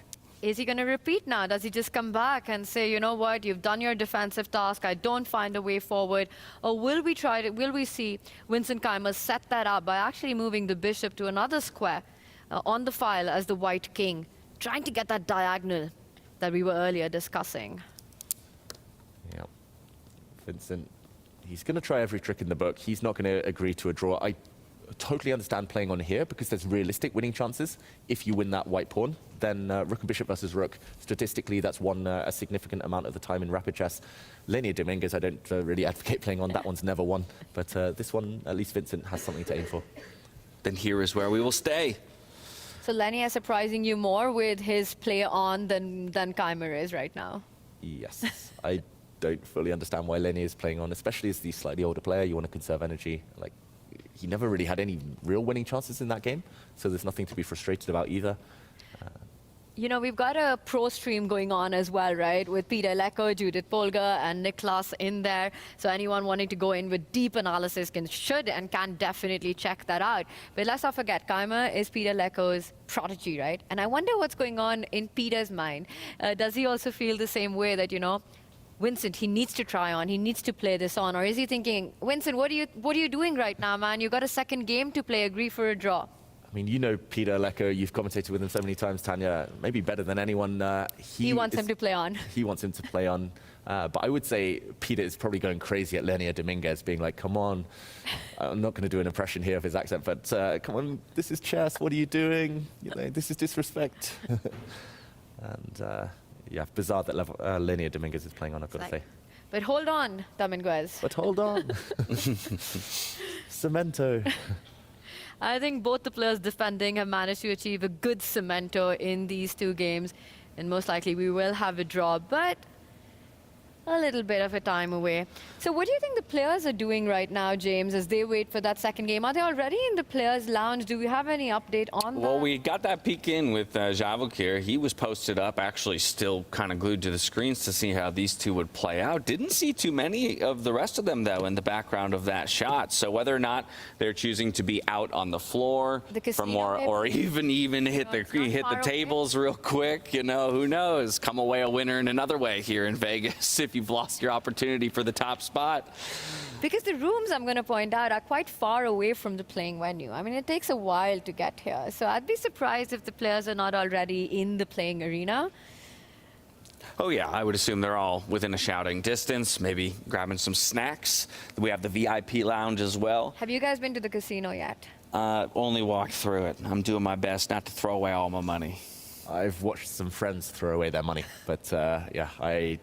Is he going to repeat now? Does he just come back and say, you know what, you've done your defensive task, I don't find a way forward? Or will we see Vincent Keimer set that up by actually moving the bishop to another square on the file as the white king, trying to get that diagonal that we were earlier discussing? Yeah, Vincent, he's going to try every trick in the book. He's not going to agree to a draw. I totally understand playing on here because there's realistic winning chances. If you win that white pawn, then rook and bishop versus rook, statistically, that's won a significant amount of the time in rapid chess. Linear Dominguez, I don't really advocate playing on. That one's never won. But this one, at least Vincent has something to aim for. Then here is where we will stay. So Lenia surprising you more with his play on than Keimer is right now? Yes. I don't fully understand why Lenny is playing on, especially as the slightly older player. You want to conserve energy. Like, he never really had any real winning chances in that game, so there's nothing to be frustrated about either. We've got a pro stream going on as well, right? With Peter Lecco, Judith Polgar, and Niklas in there. So anyone wanting to go in with deep analysis should and can definitely check that out. But let's not forget, Keimer is Peter Lecco's prodigy, right? And I wonder what's going on in Peter's mind. Does he also feel the same way that, Vincent, he needs to try on, he needs to play this on? Or is he thinking, Vincent, what are you doing right now, man? You got a second game to play, agree for a draw. I mean, Peter Lecco, you've commentated with him so many times, Tanya, maybe better than anyone. He wants him to play on. He wants him to play on. But I would say Peter is probably going crazy at Lenia Dominguez, being like, come on. I'm not going to do an impression here of his accent, but come on, this is chess. What are you doing? This is disrespect. And yeah, bizarre that level Lenia Dominguez is playing on, I've got to say. But hold on, Dominguez. But hold on. Cemento. I think both the players defending have managed to achieve a good cemento in these two games. And most likely we will have a draw, but a little bit of a time away. So what do you think the players are doing right now, James, as they wait for that second game? Are they already in the players' lounge? Do we have any update on that? Well, we got that peek in with Javokir. He was posted up, actually still kind of glued to the screens to see how these two would play out. Didn't see too many of the rest of them, though, in the background of that shot. So whether or not they're choosing to be out on the floor for more, or even hit the tables real quick, who knows? Come away a winner in another way here in Vegas if you've lost your opportunity for the top spot. Because the rooms, I'm going to point out, are quite far away from the playing venue. I mean, it takes a while to get here. So I'd be surprised if the players are not already in the playing arena. Oh, yeah, I would assume they're all within a shouting distance, maybe grabbing some snacks. We have the VIP lounge as well. Have you guys been to the casino yet? Only walked through it. I'm doing my best not to throw away all my money. I've watched some friends throw away their money, but yeah, I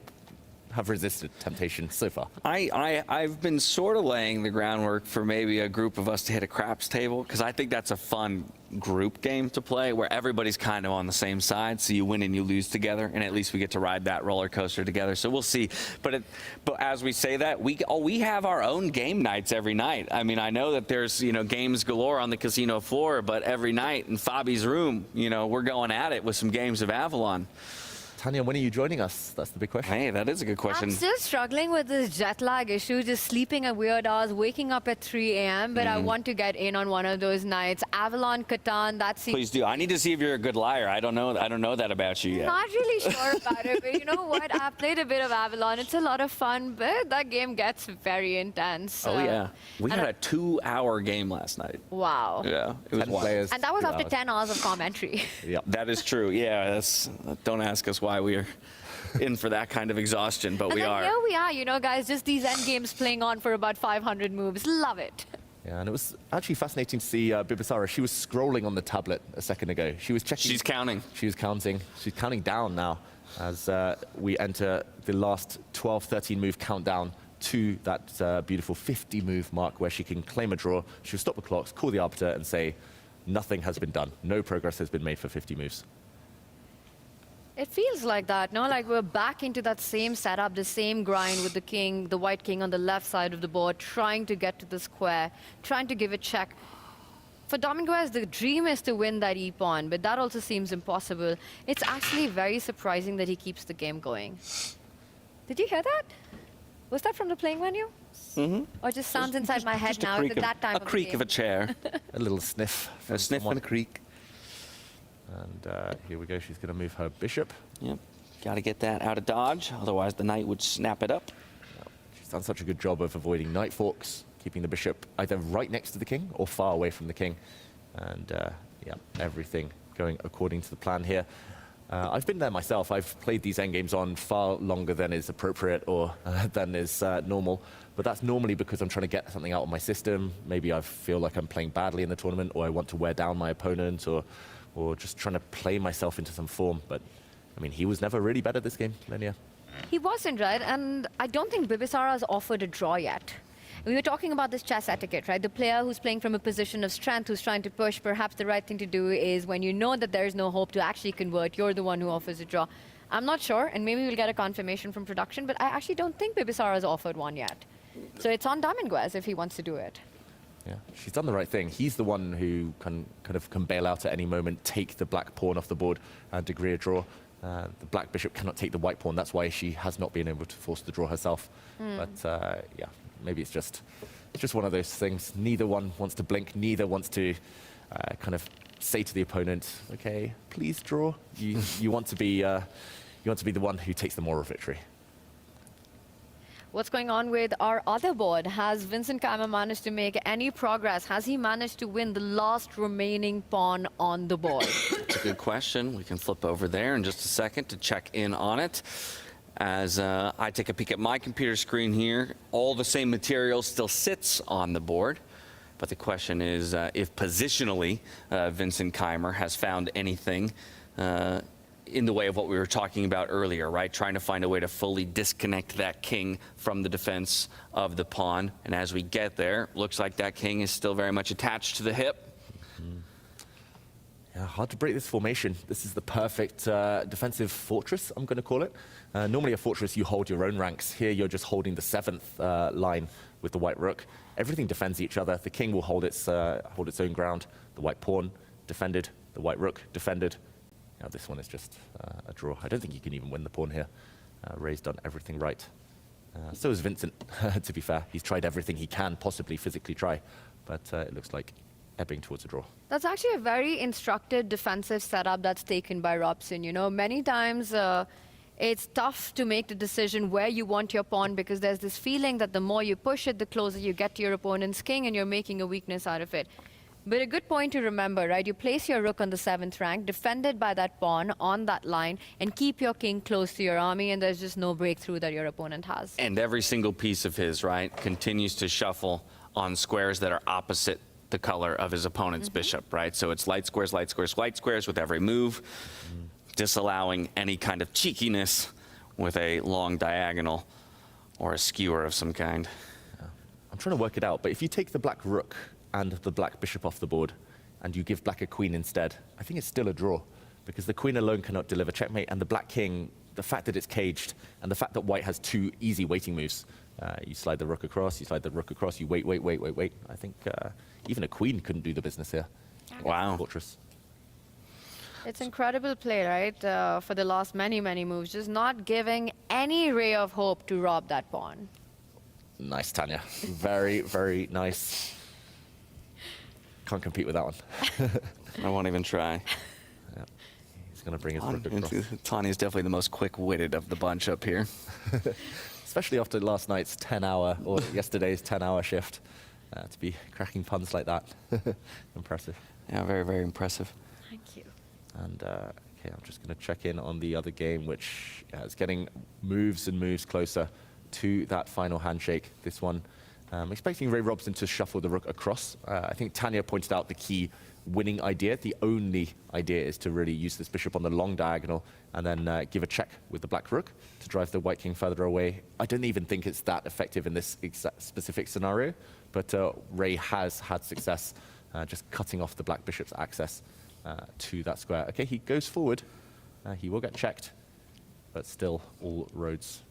have resisted temptation so far. I've been sort of laying the groundwork for maybe a group of us to hit a craps table, because I think that's a fun group game to play where everybody's kind of on the same side, so you win and you lose together, and at least we get to ride that roller coaster together. So we'll see. But as we say that, we have our own game nights every night. I mean, I know that there's games galore on the casino floor, but every night in Fabi's room, we're going at it with some games of Avalon. Tanya, when are you joining us? That's the big question. Hey, that is a good question. I'm still struggling with this jet lag issue, just sleeping at weird hours, waking up at 3 a.m., but I want to get in on one of those nights. Avalon, Catan, that seems... Please do. I need to see if you're a good liar. I don't know that about you yet. Not really sure about it, but you know what? I've played a bit of Avalon. It's a lot of fun, but that game gets very intense. Oh, yeah. We had a 2-hour game last night. Wow. Yeah, it was 10 wild. players, And that was 2 after hours. 10 hours of commentary. Yeah. That is true. Yeah, don't ask us why we are in for that kind of exhaustion, but And we then are. here we are, guys, just these end games playing on for about 500 moves. Love it. Yeah, and it was actually fascinating to see Bibisara. She was scrolling on the tablet a second ago. She was checking. She's counting. She was counting. She's counting down now as we enter the last 12, 13 move countdown to that beautiful 50 move mark where she can claim a draw. She'll stop the clocks, call the arbiter, and say, nothing has been done. No progress has been made for 50 moves. It feels like that, no? Like we're back into that same setup, the same grind with the king, the white king on the left side of the board, trying to get to the square, trying to give it check. For Dominguez, the dream is to win that e-pawn, but that also seems impossible. It's actually very surprising that he keeps the game going. Did you hear that? Was that from the playing menu? Mm-hmm. Or just sounds inside my head Just a now? creak It's at that time a creak of a chair. A little sniff. from A sniff someone. and a creak. And here we go. She's going to move her bishop. Yep. Got to get that out of dodge, otherwise the knight would snap it up. She's done such a good job of avoiding knight forks, keeping the bishop either right next to the king or far away from the king. And yeah, everything going according to the plan here. I've been there myself. I've played these endgames on far longer than is appropriate or than is normal. But that's normally because I'm trying to get something out of my system. Maybe I feel like I'm playing badly in the tournament, or I want to wear down my opponent, or just trying to play myself into some form. But, I mean, he was never really better this game, Lenia. He wasn't, right? And I don't think Bibisara's offered a draw yet. We were talking about this chess etiquette, right? The player who's playing from a position of strength, who's trying to push, perhaps the right thing to do is when you know that there's no hope to actually convert, you're the one who offers a draw. I'm not sure, and maybe we'll get a confirmation from production, but I actually don't think Bibisara's offered one yet. So it's on Dominguez if he wants to do it. Yeah, she's done the right thing. He's the one who kind of can bail out at any moment, take the black pawn off the board and agree a draw. The black bishop cannot take the white pawn. That's why she has not been able to force the draw herself. But yeah, maybe it's just one of those things. Neither one wants to blink. Neither wants to kind of say to the opponent, "Okay, please draw." You want to be the one who takes the moral victory. What's going on with our other board? Has Vincent Keimer managed to make any progress? Has he managed to win the last remaining pawn on the board? It's a good question. We can flip over there in just a second to check in on it. As I take a peek at my computer screen here, all the same material still sits on the board. But the question is if positionally Vincent Keimer has found anything in the way of what we were talking about earlier, right? Trying to find a way to fully disconnect that king from the defense of the pawn. And as we get there, looks like that king is still very much attached to the hip. Yeah, hard to break this formation. This is the perfect defensive fortress, I'm going to call it. Normally a fortress, you hold your own ranks. Here you're just holding the 7th line with the white rook. Everything defends each other. The king will hold its own ground. The white pawn defended. The white rook defended. Now this one is just a draw. I don't think you can even win the pawn here. Ray's done everything right. So has Vincent, to be fair. He's tried everything he can possibly physically try. But it looks like ebbing towards a draw. That's actually a very instructed defensive setup that's taken by Robson. You know, many times it's tough to make the decision where you want your pawn because there's this feeling that the more you push it, the closer you get to your opponent's king and you're making a weakness out of it. But a good point to remember, right? You place your rook on the 7th rank, defended by that pawn on that line, and keep your king close to your army, and there's just no breakthrough that your opponent has. And every single piece of his, right, continues to shuffle on squares that are opposite the color of his opponent's bishop, right? So it's light squares, light squares, light squares with every move. disallowing any kind of cheekiness with a long diagonal or a skewer of some kind. I'm trying to work it out, but if you take the black rook and the black bishop off the board, and you give black a queen instead, I think it's still a draw, because the queen alone cannot deliver checkmate, and the black king, the fact that it's caged, and the fact that white has 2 easy waiting moves. You slide the rook across, you slide the rook across, you wait. I think even a queen couldn't do the business here. Wow. Fortress. It's incredible play, right? For the last many moves, just not giving any ray of hope to rob that pawn. Nice, Tanya. Very, very nice. Can't compete with that one. I won't even try. Yeah. He's going to bring his rook across. Tanya's definitely the most quick-witted of the bunch up here. Especially after last night's 10-hour, or yesterday's 10-hour shift. To be cracking puns like that. Impressive. Yeah, very, very impressive. Thank you. And okay, I'm just going to check in on the other game, which is getting moves and moves closer to that final handshake. This one, expecting Ray Robson to shuffle the rook across. I think Tanya pointed out the key winning idea. The only idea is to really use this bishop on the long diagonal and then give a check with the black rook to drive the white king further away. I don't even think it's that effective in this exact specific scenario, but Ray has had success just cutting off the black bishop's access to that square. Okay, he goes forward. He will get checked, but still all roads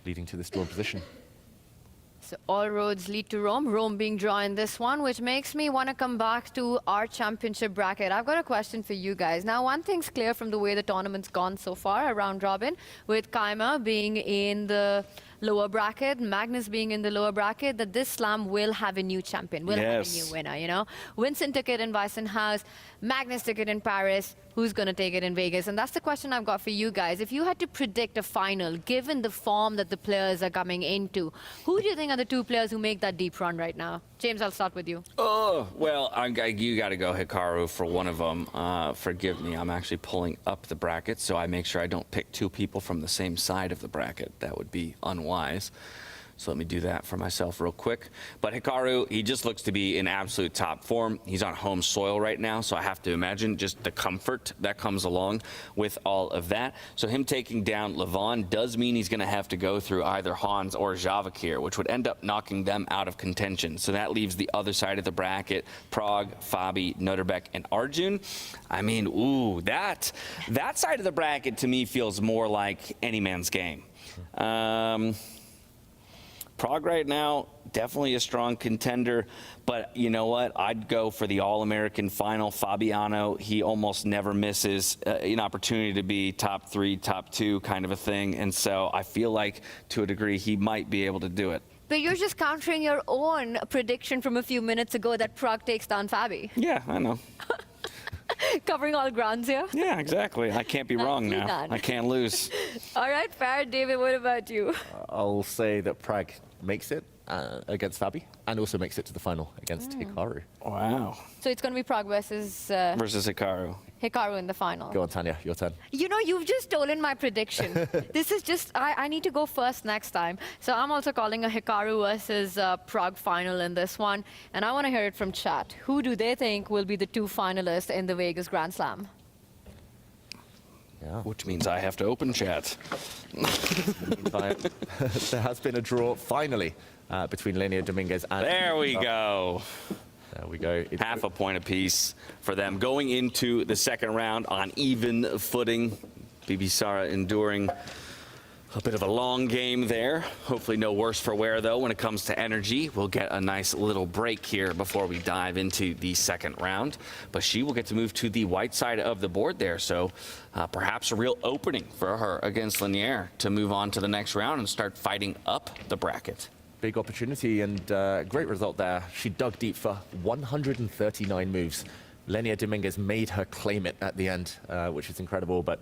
leading to this drawn position. So all roads lead to Rome, Rome being drawn in this one, which makes me want to come back to our championship bracket. I've got a question for you guys. Now, one thing's clear from the way the tournament's gone so far, a round robin, with Kaima being in the lower bracket, Magnus being in the lower bracket, that this slam will have a new champion, will have a new winner, you know? Winston took it in Weissenhaus, Magnus took it in Paris, who's going to take it in Vegas? And that's the question I've got for you guys. If you had to predict a final, given the form that the players are coming into, who do you think are the 2 players who make that deep run right now? James, I'll start with you. Oh, well, you got to go Hikaru for one of them. Forgive me, I'm actually pulling up the bracket, so I make sure I don't pick 2 people from the same side of the bracket. That would be unwise. So let me do that for myself real quick. But Hikaru, he just looks to be in absolute top form. He's on home soil right now, so I have to imagine just the comfort that comes along with all of that. So him taking down Levon does mean he's going to have to go through either Hans or Javakir, which would end up knocking them out of contention. So that leaves the other side of the bracket, Prague, Fabi, Noterbeck, and Arjun. I mean, ooh, that side of the bracket to me feels more like any man's game. Prague right now, definitely a strong contender, but you know what? I'd go for the All-American final. Fabiano, he almost never misses an opportunity to be top 3, top 2 kind of a thing, and so I feel like, to a degree, he might be able to do it. But you're just countering your own prediction from a few minutes ago that Prague takes down Fabi. Yeah, I know. Covering all grounds here. Yeah, exactly. I can't be wrong now. I can't lose. All right, fair. David, what about you? I'll say that Prague makes it against Fabi, and also makes it to the final against Hikaru. Wow. So it's going to be Prague versus Versus Hikaru. Hikaru in the final. Go on, Tanya, your turn. You know, you've just stolen my prediction. This is just, I need to go first next time. So I'm also calling a Hikaru versus Prague final in this one. And I want to hear it from chat. Who do they think will be the 2 finalists in the Vegas Grand Slam? Yeah. Which means I have to open chat. Meantime, there has been a draw, finally, between Lenia Dominguez and... There we go. There we go. Half a point apiece for them going into the second round on even footing. Bibisara enduring a bit of a long game there. Hopefully no worse for wear, though, when it comes to energy. We'll get a nice little break here before we dive into the second round. But she will get to move to the white side of the board there. So perhaps a real opening for her against Linier to move on to the next round and start fighting up the bracket. Big opportunity and great result there. She dug deep for 139 moves. Lenia Dominguez made her claim it at the end, which is incredible. But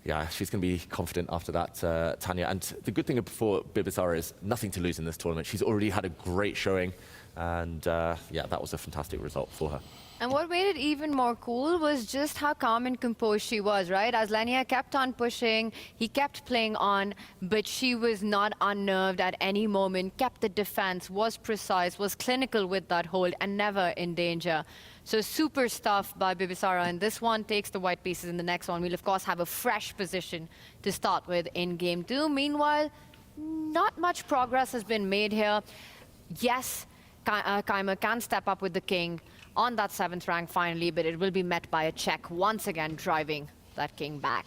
yeah, she's going to be confident after that, Tanya. And the good thing for Bibisara is nothing to lose in this tournament. She's already had a great showing. And yeah, that was a fantastic result for her. And what made it even more cool was just how calm and composed she was, right? As Lenia kept on pushing, he kept playing on, but she was not unnerved at any moment, kept the defense, was precise, was clinical with that hold, and never in danger. So super stuff by Bibisara, and this one takes the white pieces, and the next one we'll of course have a fresh position to start with in game 2. Meanwhile, not much progress has been made here. Yes, Kaimer can step up with the king on that 7th rank finally, but it will be met by a check once again, driving that king back.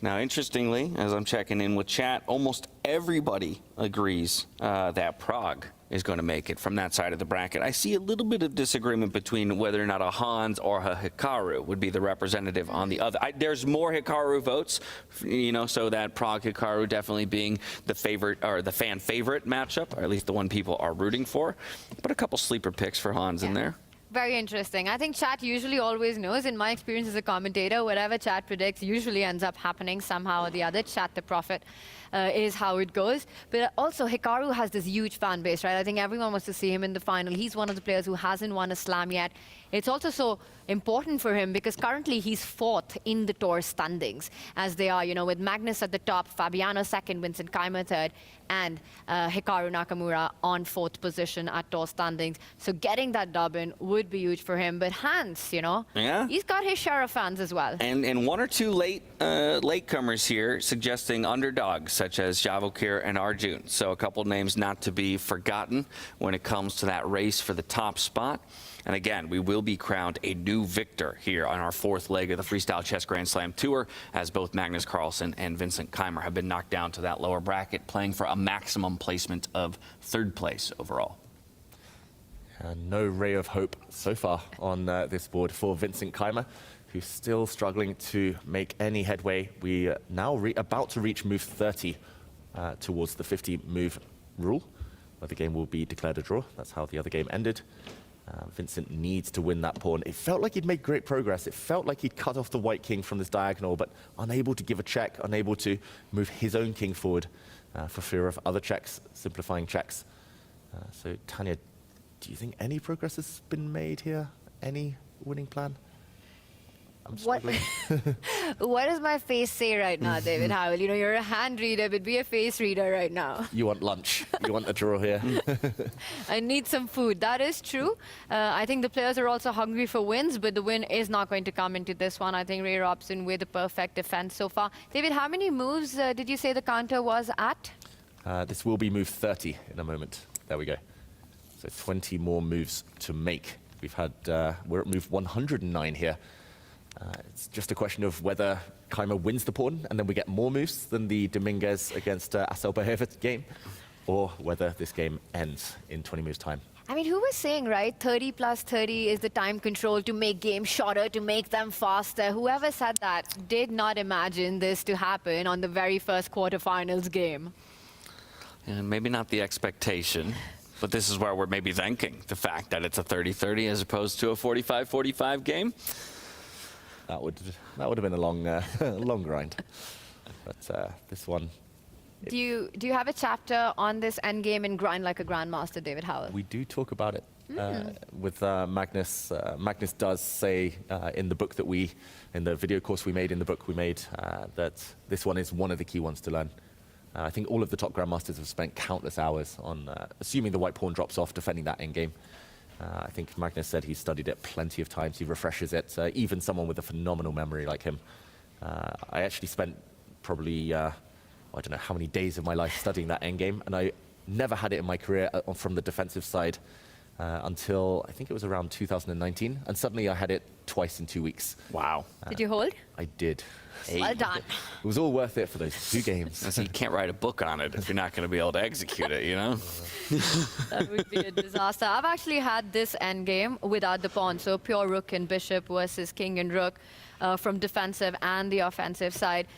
Now, interestingly, as I'm checking in with chat, almost everybody agrees that Prague is going to make it from that side of the bracket. I see a little bit of disagreement between whether or not a Hans or a Hikaru would be the representative on the other. There's more Hikaru votes, you know, so that Prague Hikaru definitely being the favorite or the fan favorite matchup, or at least the one people are rooting for. But a couple sleeper picks for Hans in there. Very interesting. I think chat usually always knows. In my experience as a commentator, whatever chat predicts usually ends up happening somehow or the other. Chat the prophet is how it goes. But also, Hikaru has this huge fan base, right? I think everyone wants to see him in the final. He's one of the players who hasn't won a slam yet. It's also so important for him because currently he's 4th in the tour standings, as they are, you know, with Magnus at the top, Fabiano 2nd, Vincent Kaimer 3rd, and Hikaru Nakamura on 4th position at tour standings. So getting that dub in would be huge for him. But Hans, you know, he's got his share of fans as well. And one or two latecomers here suggesting underdogs, such as Javokir and Arjun. So a couple names not to be forgotten when it comes to that race for the top spot. And again, we will be crowned a new victor here on our 4th leg of the Freestyle Chess Grand Slam Tour, as both Magnus Carlson and Vincent Kaimer have been knocked down to that lower bracket, playing for a maximum placement of 3rd place overall. No ray of hope so far on this board for Vincent Kaimer, who's still struggling to make any headway. We are now about to reach move 30 towards the 50 move rule, where the game will be declared a draw. That's how the other game ended. Vincent needs to win that pawn. It felt like he'd made great progress. It felt like he'd cut off the white king from this diagonal, but unable to give a check, unable to move his own king forward for fear of other checks, simplifying checks. So, Tanya, do you think any progress has been made here? Any winning plan? I'm struggling. What does my face say right now, David Howell? You know, you're a hand reader, but be a face reader right now. You want lunch. You want a draw here. I need some food. That is true. I think the players are also hungry for wins, but the win is not going to come into this one. I think Ray Robson with the perfect defense so far. David, how many moves did you say the counter was at? This will be move 30 in a moment. There we go. So 20 more moves to make. We've had, we're at move 109 here. It's just a question of whether Kaimer wins the pawn and then we get more moves than the Dominguez against Asselbehevet game, or whether this game ends in 20 moves time. I mean, who was saying, right, 30 plus 30 is the time control to make games shorter, to make them faster? Whoever said that did not imagine this to happen on the very first quarterfinals game. And maybe not the expectation, but this is where we're maybe thanking the fact that it's a 30-30 as opposed to a 45-45 game. That would have been a long long grind. But this one. Do you have a chapter on this endgame in Grind Like a Grandmaster, David Howell? We do talk about it with Magnus. Magnus does say in the book that in the video course we made, that this one is one of the key ones to learn. I think all of the top grandmasters have spent countless hours on assuming the white pawn drops off, defending that endgame. I think Magnus said he's studied it plenty of times. He refreshes it, even someone with a phenomenal memory like him. I actually spent probably, I don't know how many days of my life studying that endgame, and I never had it in my career from the defensive side until I think it was around 2019, and suddenly I had it twice in 2 weeks. Wow. Did you hold? I did. Well done. It was all worth it for those 2 games. So you can't write a book on it if you're not going to be able to execute it, you know? That would be a disaster. I've actually had this endgame without the pawn, so pure rook and bishop versus king and rook from defensive and the offensive side.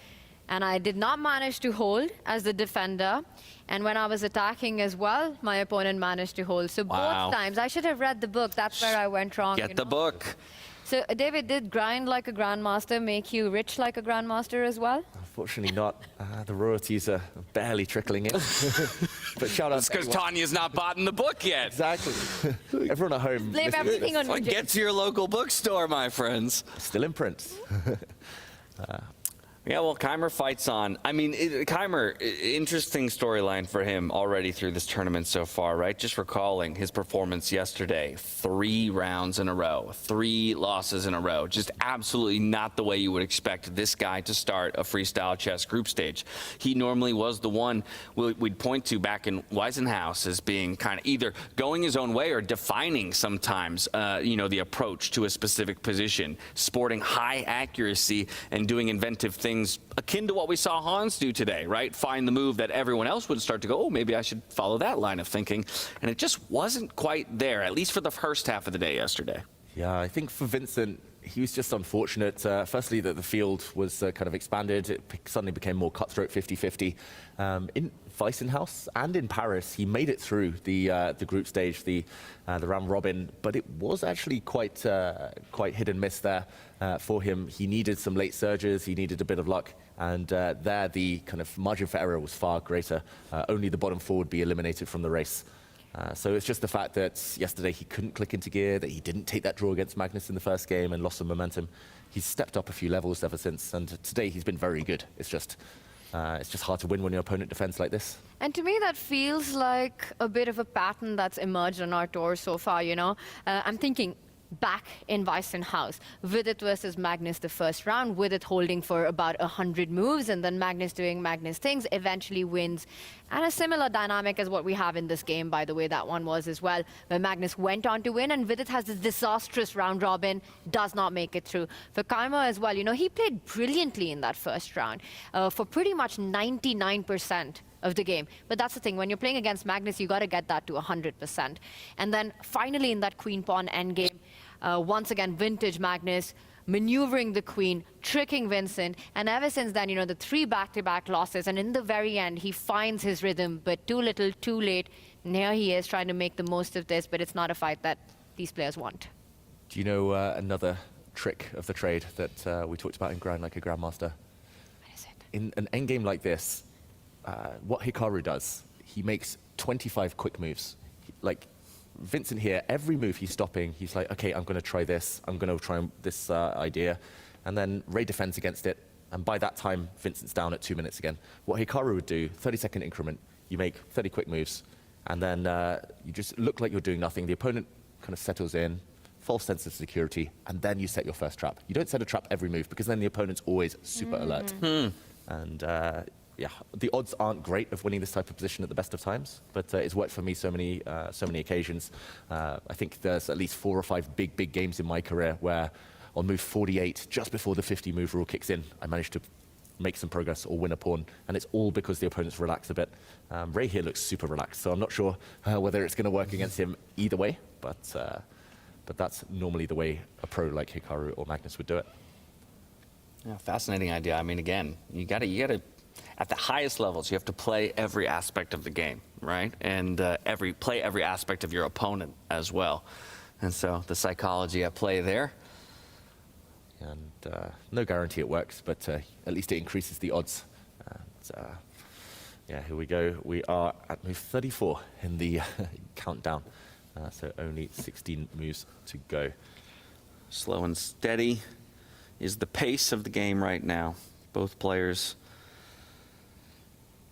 And I did not manage to hold as the defender. And when I was attacking as well, my opponent managed to hold. So both times, I should have read the book. That's where I went wrong. Get the book. So, David, did Grind Like a Grandmaster make you rich like a Grandmaster as well? Unfortunately not. The royalties are barely trickling in. But shout out That's to because everyone. Tanya's not bought in the book yet. Exactly. Everyone at home. Blame listening to everything this, on you. Get to your local bookstore, my friends. Still in print. Yeah, well, Keimer fights on. I mean, Keimer, interesting storyline for him already through this tournament so far, right? Just recalling his performance yesterday, 3 rounds in a row, 3 losses in a row. Just absolutely not the way you would expect this guy to start a freestyle chess group stage. He normally was the one we'd point to back in Weisenhaus as being kind of either going his own way or defining sometimes, the approach to a specific position, sporting high accuracy and doing inventive things akin to what we saw Hans do today, right? Find the move that everyone else would start to go, oh, maybe I should follow that line of thinking. And it just wasn't quite there, at least for the first half of the day yesterday. Yeah, I think for Vincent, he was just unfortunate. Firstly, that the field was kind of expanded. It suddenly became more cutthroat 50-50. In Weissenhaus and in Paris, he made it through the group stage, the round robin, but it was actually quite hit and miss there for him. He needed some late surges, he needed a bit of luck, and there the kind of margin for error was far greater. Only the bottom 4 would be eliminated from the race. So it's just the fact that yesterday he couldn't click into gear, that he didn't take that draw against Magnus in the first game and lost some momentum. He's stepped up a few levels ever since, and today he's been very good. It's just hard to win when your opponent defends like this. And to me, that feels like a bit of a pattern that's emerged on our tour so far, I'm thinking back in Weissenhaus, with it versus Magnus the first round, with it holding for about 100 moves, and then Magnus doing Magnus things, eventually wins. And a similar dynamic as what we have in this game, by the way, that one was as well, where Magnus went on to win, and Vidit has this disastrous round robin, does not make it through. For Keimer as well, he played brilliantly in that first round, for pretty much 99% of the game. But that's the thing, when you're playing against Magnus, you got to get that to 100%. And then finally in that queen pawn endgame, once again, vintage Magnus, maneuvering the queen, tricking Vincent, and ever since then, the 3 back-to-back losses, and in the very end, he finds his rhythm, but too little, too late, and here he is trying to make the most of this, but it's not a fight that these players want. Do you know another trick of the trade that we talked about in Grind Like a Grandmaster? What is it? In an endgame like this, what Hikaru does, he makes 25 quick moves. Like Vincent here, every move he's stopping, he's like, okay, I'm going to try this, I'm going to try this idea. And then Ray defends against it, and by that time, Vincent's down at 2 minutes again. What Hikaru would do, 30-second increment, you make 30 quick moves, and then you just look like you're doing nothing. The opponent kind of settles in, false sense of security, and then you set your first trap. You don't set a trap every move, because then the opponent's always super alert. And yeah, the odds aren't great of winning this type of position at the best of times, but it's worked for me so many occasions. I think there's at least 4 or 5 big games in my career where on move 48, just before the 50 move rule kicks in, I managed to make some progress or win a pawn, and it's all because the opponents relax a bit. Ray here looks super relaxed, so I'm not sure whether it's going to work against him either way, but that's normally the way a pro like Hikaru or Magnus would do it. Yeah, fascinating idea. I mean, again, you got to at the highest levels, you have to play every aspect of the game, right? And play every aspect of your opponent as well. And so the psychology at play there. And no guarantee it works, but at least it increases the odds. And, yeah, here we go. We are at move 34 in the countdown. So only 16 moves to go. Slow and steady is the pace of the game right now. Both players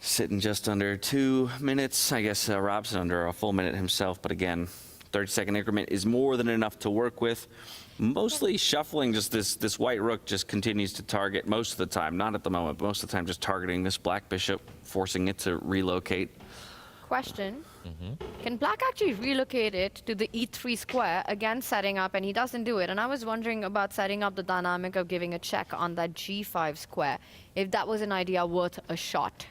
sitting just under 2 minutes. I guess Robson under a full minute himself, but again, 30-second increment is more than enough to work with. Mostly shuffling, just this white rook just continues to target most of the time, not at the moment, but most of the time just targeting this black bishop, forcing it to relocate. Question. Can black actually relocate it to the e3 square, again setting up, and he doesn't do it. And I was wondering about setting up the dynamic of giving a check on that g5 square, if that was an idea worth a shot.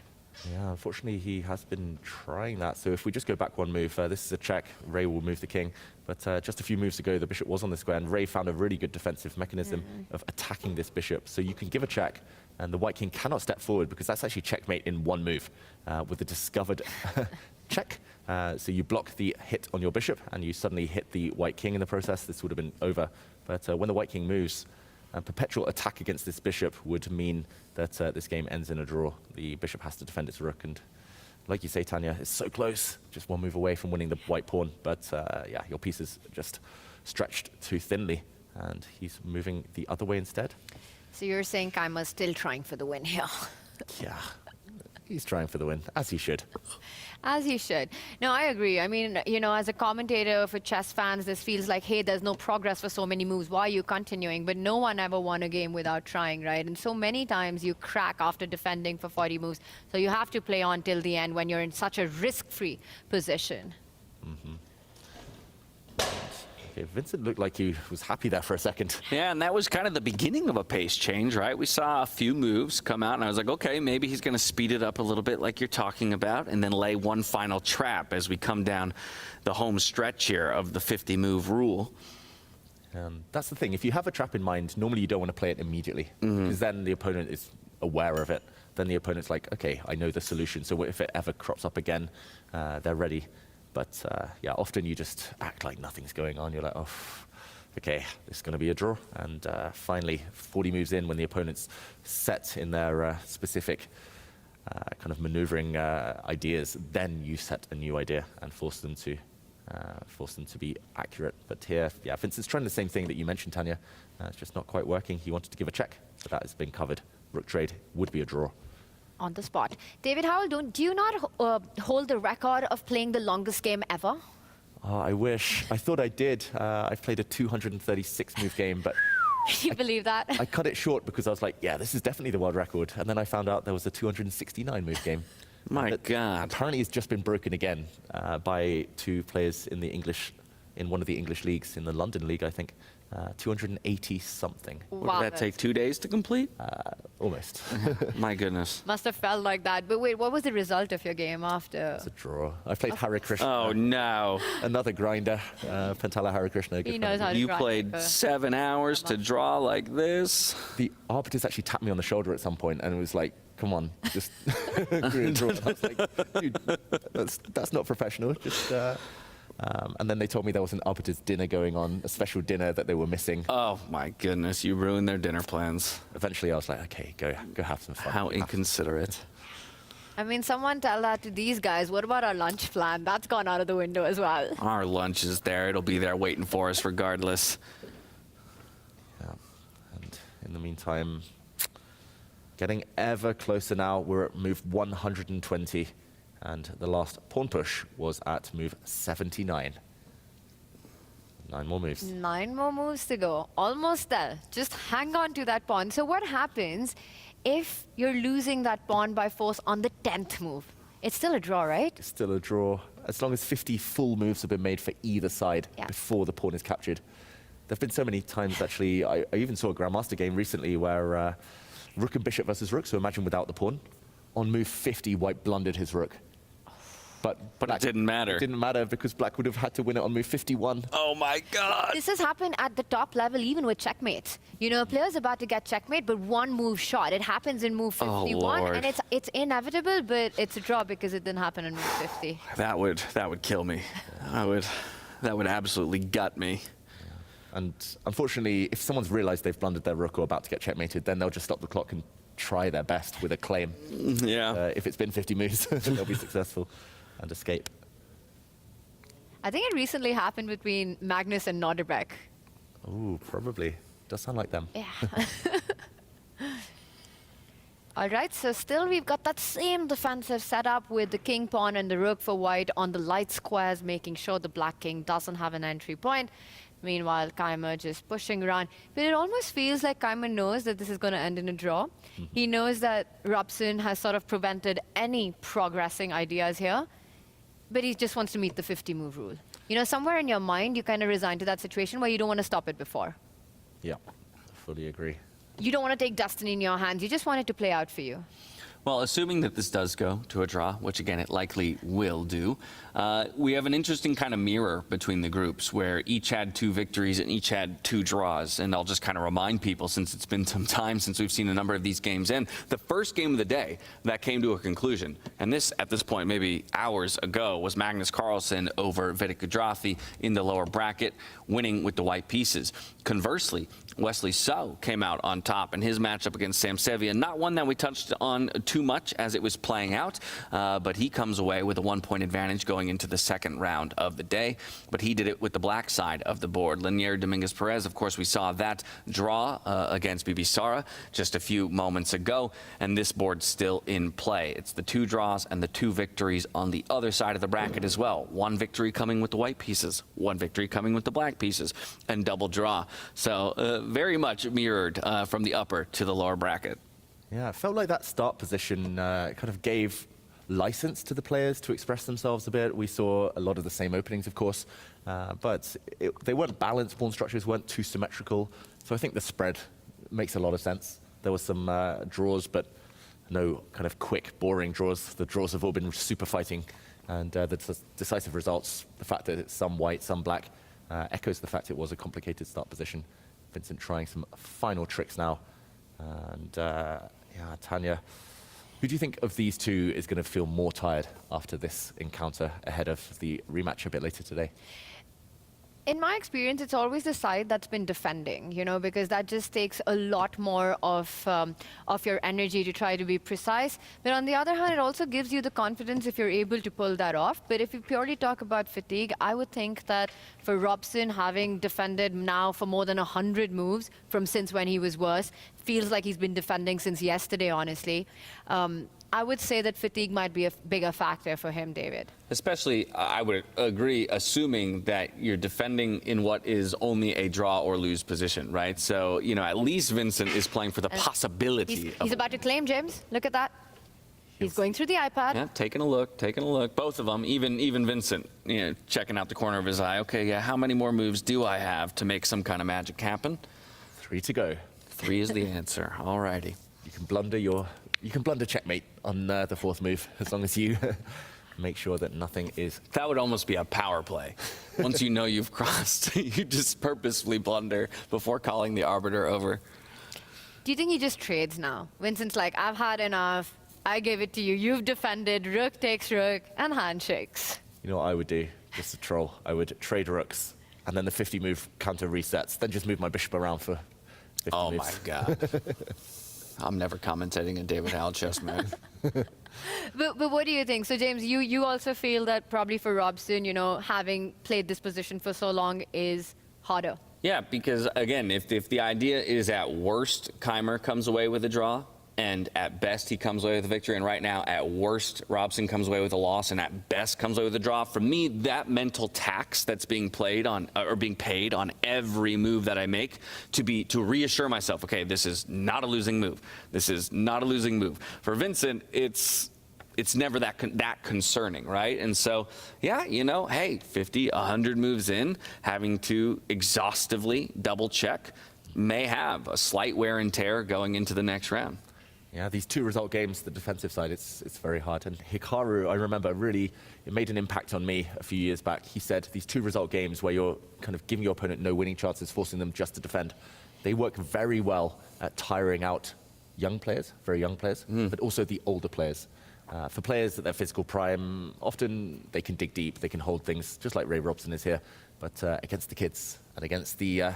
Yeah, unfortunately, he has been trying that. So if we just go back 1 move, this is a check. Ray will move the king. But just a few moves ago, the bishop was on the square, and Ray found a really good defensive mechanism of attacking this bishop. So you can give a check, and the white king cannot step forward, because that's actually checkmate in 1 move with the discovered check. So you block the hit on your bishop, and you suddenly hit the white king in the process. This would have been over. But when the white king moves, And perpetual attack against this bishop would mean that this game ends in a draw. The bishop has to defend its rook, and like you say, Tanya, it's so close, just one move away from winning the white pawn. But yeah, your piece is just stretched too thinly, and he's moving the other way instead. So you're saying Kaima's still trying for the win here? Yeah, he's trying for the win, as he should. As he should. No, I agree. I mean, you know, as a commentator for chess fans, this feels like, hey, there's no progress for so many moves. Why are you continuing? But no one ever won a game without trying, right? And so many times you crack after defending for 40 moves. So you have to play on till the end when you're in such a risk-free position. Okay, Vincent looked like he was happy there for a second. Yeah, and that was kind of the beginning of a pace change, right? We saw a few moves come out, and I was like, okay, maybe he's going to speed it up a little bit like you're talking about, and then lay one final trap as we come down the home stretch here of the 50-move rule. That's the thing. If you have a trap in mind, normally you don't want to play it immediately, because then the opponent is aware of it. Then the opponent's like, okay, I know the solution, so if it ever crops up again, they're ready. But yeah, often you just act like nothing's going on. You're like, oh, okay, this is going to be a draw. And finally, 40 moves in, when the opponent's set in their specific kind of maneuvering ideas, then you set a new idea and force them to be accurate. But here, yeah, Vincent's trying the same thing that you mentioned, Tanya. It's just not quite working. He wanted to give a check, so that has been covered. Rook trade would be a draw. On the spot. David Howell, do you not hold the record of playing the longest game ever? Oh, I wish. I thought I did. I've played a 236-move game, but Can you believe that? I cut it short because I was like, yeah, this is definitely the world record. And then I found out there was a 269-move game. My God. Apparently it's just been broken again by two players in one of the English leagues, in the London League, I think. 280-something. What, did that take 2 days to complete? Almost. My goodness. Must have felt like that. But wait, what was the result of your game after? It's a draw. I played Hare Krishna. Oh, no. Another grinder, Pentala Hare Krishna. He knows how to You grind played for 7 hours to draw like this? The arbiters actually tapped me on the shoulder at some point, and it was like, come on, just agree and draw. I was like, dude, that's not professional. Just, and then they told me there was an arbiters dinner going on, a special dinner that they were missing. Oh, my goodness. You ruined their dinner plans. Eventually, I was like, okay, go have some fun. How inconsiderate. I mean, someone tell that to these guys. What about our lunch plan? That's gone out of the window as well. Our lunch is there. It'll be there waiting for us regardless. Yeah. And in the meantime, getting ever closer now. We're at move 120. And the last pawn push was at move 79. 9 more moves. 9 more moves to go. Almost there. Just hang on to that pawn. So what happens if you're losing that pawn by force on the 10th move? It's still a draw, right? It's still a draw. As long as 50 full moves have been made for either side before the pawn is captured. There have been so many times, actually. I even saw a Grandmaster game recently where rook and bishop versus rook, so imagine without the pawn. On move 50, white blundered his rook. But it didn't matter. It didn't matter because black would have had to win it on move 51. Oh, my God. This has happened at the top level, even with checkmates. You know, a player's about to get checkmate, but one move short. It happens in move 51, Lord. and it's inevitable, but it's a draw because it didn't happen in move 50. That would kill me. That would absolutely gut me. And unfortunately, if someone's realized they've blundered their rook or about to get checkmated, then they'll just stop the clock and try their best with a claim. Yeah. If it's been 50 moves, they'll be successful and escape. I think it recently happened between Magnus and Norderbeck. Ooh, probably. Does sound like them. Yeah. All right, so still we've got that same defensive setup with the king pawn and the rook for white on the light squares, making sure the black king doesn't have an entry point. Meanwhile, Kaimer just pushing around. But it almost feels like Kaimer knows that this is going to end in a draw. He knows that Robson has sort of prevented any progressing ideas here. But he just wants to meet the 50-move rule. You know, somewhere in your mind, you kind of resign to that situation where you don't want to stop it before. Yeah, fully agree. You don't want to take destiny in your hands. You just want it to play out for you. Well, assuming that this does go to a draw, which again it likely will do, we have an interesting kind of mirror between the groups where each had 2 victories and each had 2 draws. And I'll just kind of remind people, since it's been some time since we've seen a number of these games end, the first game of the day that came to a conclusion, and this at this point maybe hours ago, was Magnus Carlson over Vidic Kudrafi in the lower bracket, winning with the white pieces. Conversely, Wesley So came out on top in his matchup against Sam Sevia. Not one that we touched on too much as it was playing out, but he comes away with a 1-point advantage going into the second round of the day. But he did it with the black side of the board. Linier Dominguez Perez, of course, we saw that draw against Bibi Sara just a few moments ago, and this board's still in play. It's the 2 draws and the 2 victories on the other side of the bracket as well. 1 victory coming with the white pieces, 1 victory coming with the black pieces, and double draw. So very much mirrored from the upper to the lower bracket. Yeah, it felt like that start position kind of gave license to the players to express themselves a bit. We saw a lot of the same openings, of course, but they weren't balanced. Pawn structures weren't too symmetrical. So I think the spread makes a lot of sense. There were some draws, but no kind of quick, boring draws. The draws have all been super fighting. And the decisive results, the fact that it's some white, some black, echoes the fact it was a complicated start position. Vincent trying some final tricks now. And yeah, Tanya, who do you think of these 2 is going to feel more tired after this encounter ahead of the rematch a bit later today? In my experience, it's always the side that's been defending, you know, because that just takes a lot more of your energy to try to be precise. But on the other hand, it also gives you the confidence if you're able to pull that off. But if you purely talk about fatigue, I would think that for Robson, having defended now for more than 100 moves from since when he was worse, feels like he's been defending since yesterday, honestly. I would say that fatigue might be a bigger factor for him, David. Especially, I would agree, assuming that you're defending in what is only a draw or lose position, right? So, you know, at least Vincent is playing for the possibility. He's about to claim, James. Look at that. He's going through the iPad. Yeah, taking a look. Both of them, even Vincent, you know, checking out the corner of his eye. Okay, yeah, how many more moves do I have to make some kind of magic happen? 3 to go. 3 is the answer. All righty. You can blunder checkmate on the 4th move, as long as you make sure that nothing is... That would almost be a power play. Once you know you've crossed, you just purposefully blunder before calling the arbiter over. Do you think he just trades now? Vincent's like, I've had enough. I gave it to you. You've defended. Rook takes rook, and handshakes. You know what I would do? Just a troll. I would trade rooks, and then the 50 move counter resets, then just move my bishop around for 50 oh moves. My God. I'm never commentating a David Howell chess match. But what do you think? So, James, you also feel that probably for Robson, you know, having played this position for so long is harder? Yeah, because, again, if the idea is at worst, Keimer comes away with a draw, and at best he comes away with a victory, and right now, at worst, Robson comes away with a loss, and at best comes away with a draw. For me, that mental tax that's being played on, or being paid on every move that I make, to reassure myself, okay, this is not a losing move. This is not a losing move. For Vincent, it's never that concerning, right? And so, yeah, you know, hey, 50, 100 moves in, having to exhaustively double check may have a slight wear and tear going into the next round. Yeah, these 2 result games, the defensive side, it's very hard. And Hikaru, I remember, really, it made an impact on me a few years back. He said these 2 result games where you're kind of giving your opponent no winning chances, forcing them just to defend, they work very well at tiring out young players, very young players, but also the older players. For players at their physical prime, often they can dig deep, they can hold things, just like Ray Robson is here. But against the kids and against the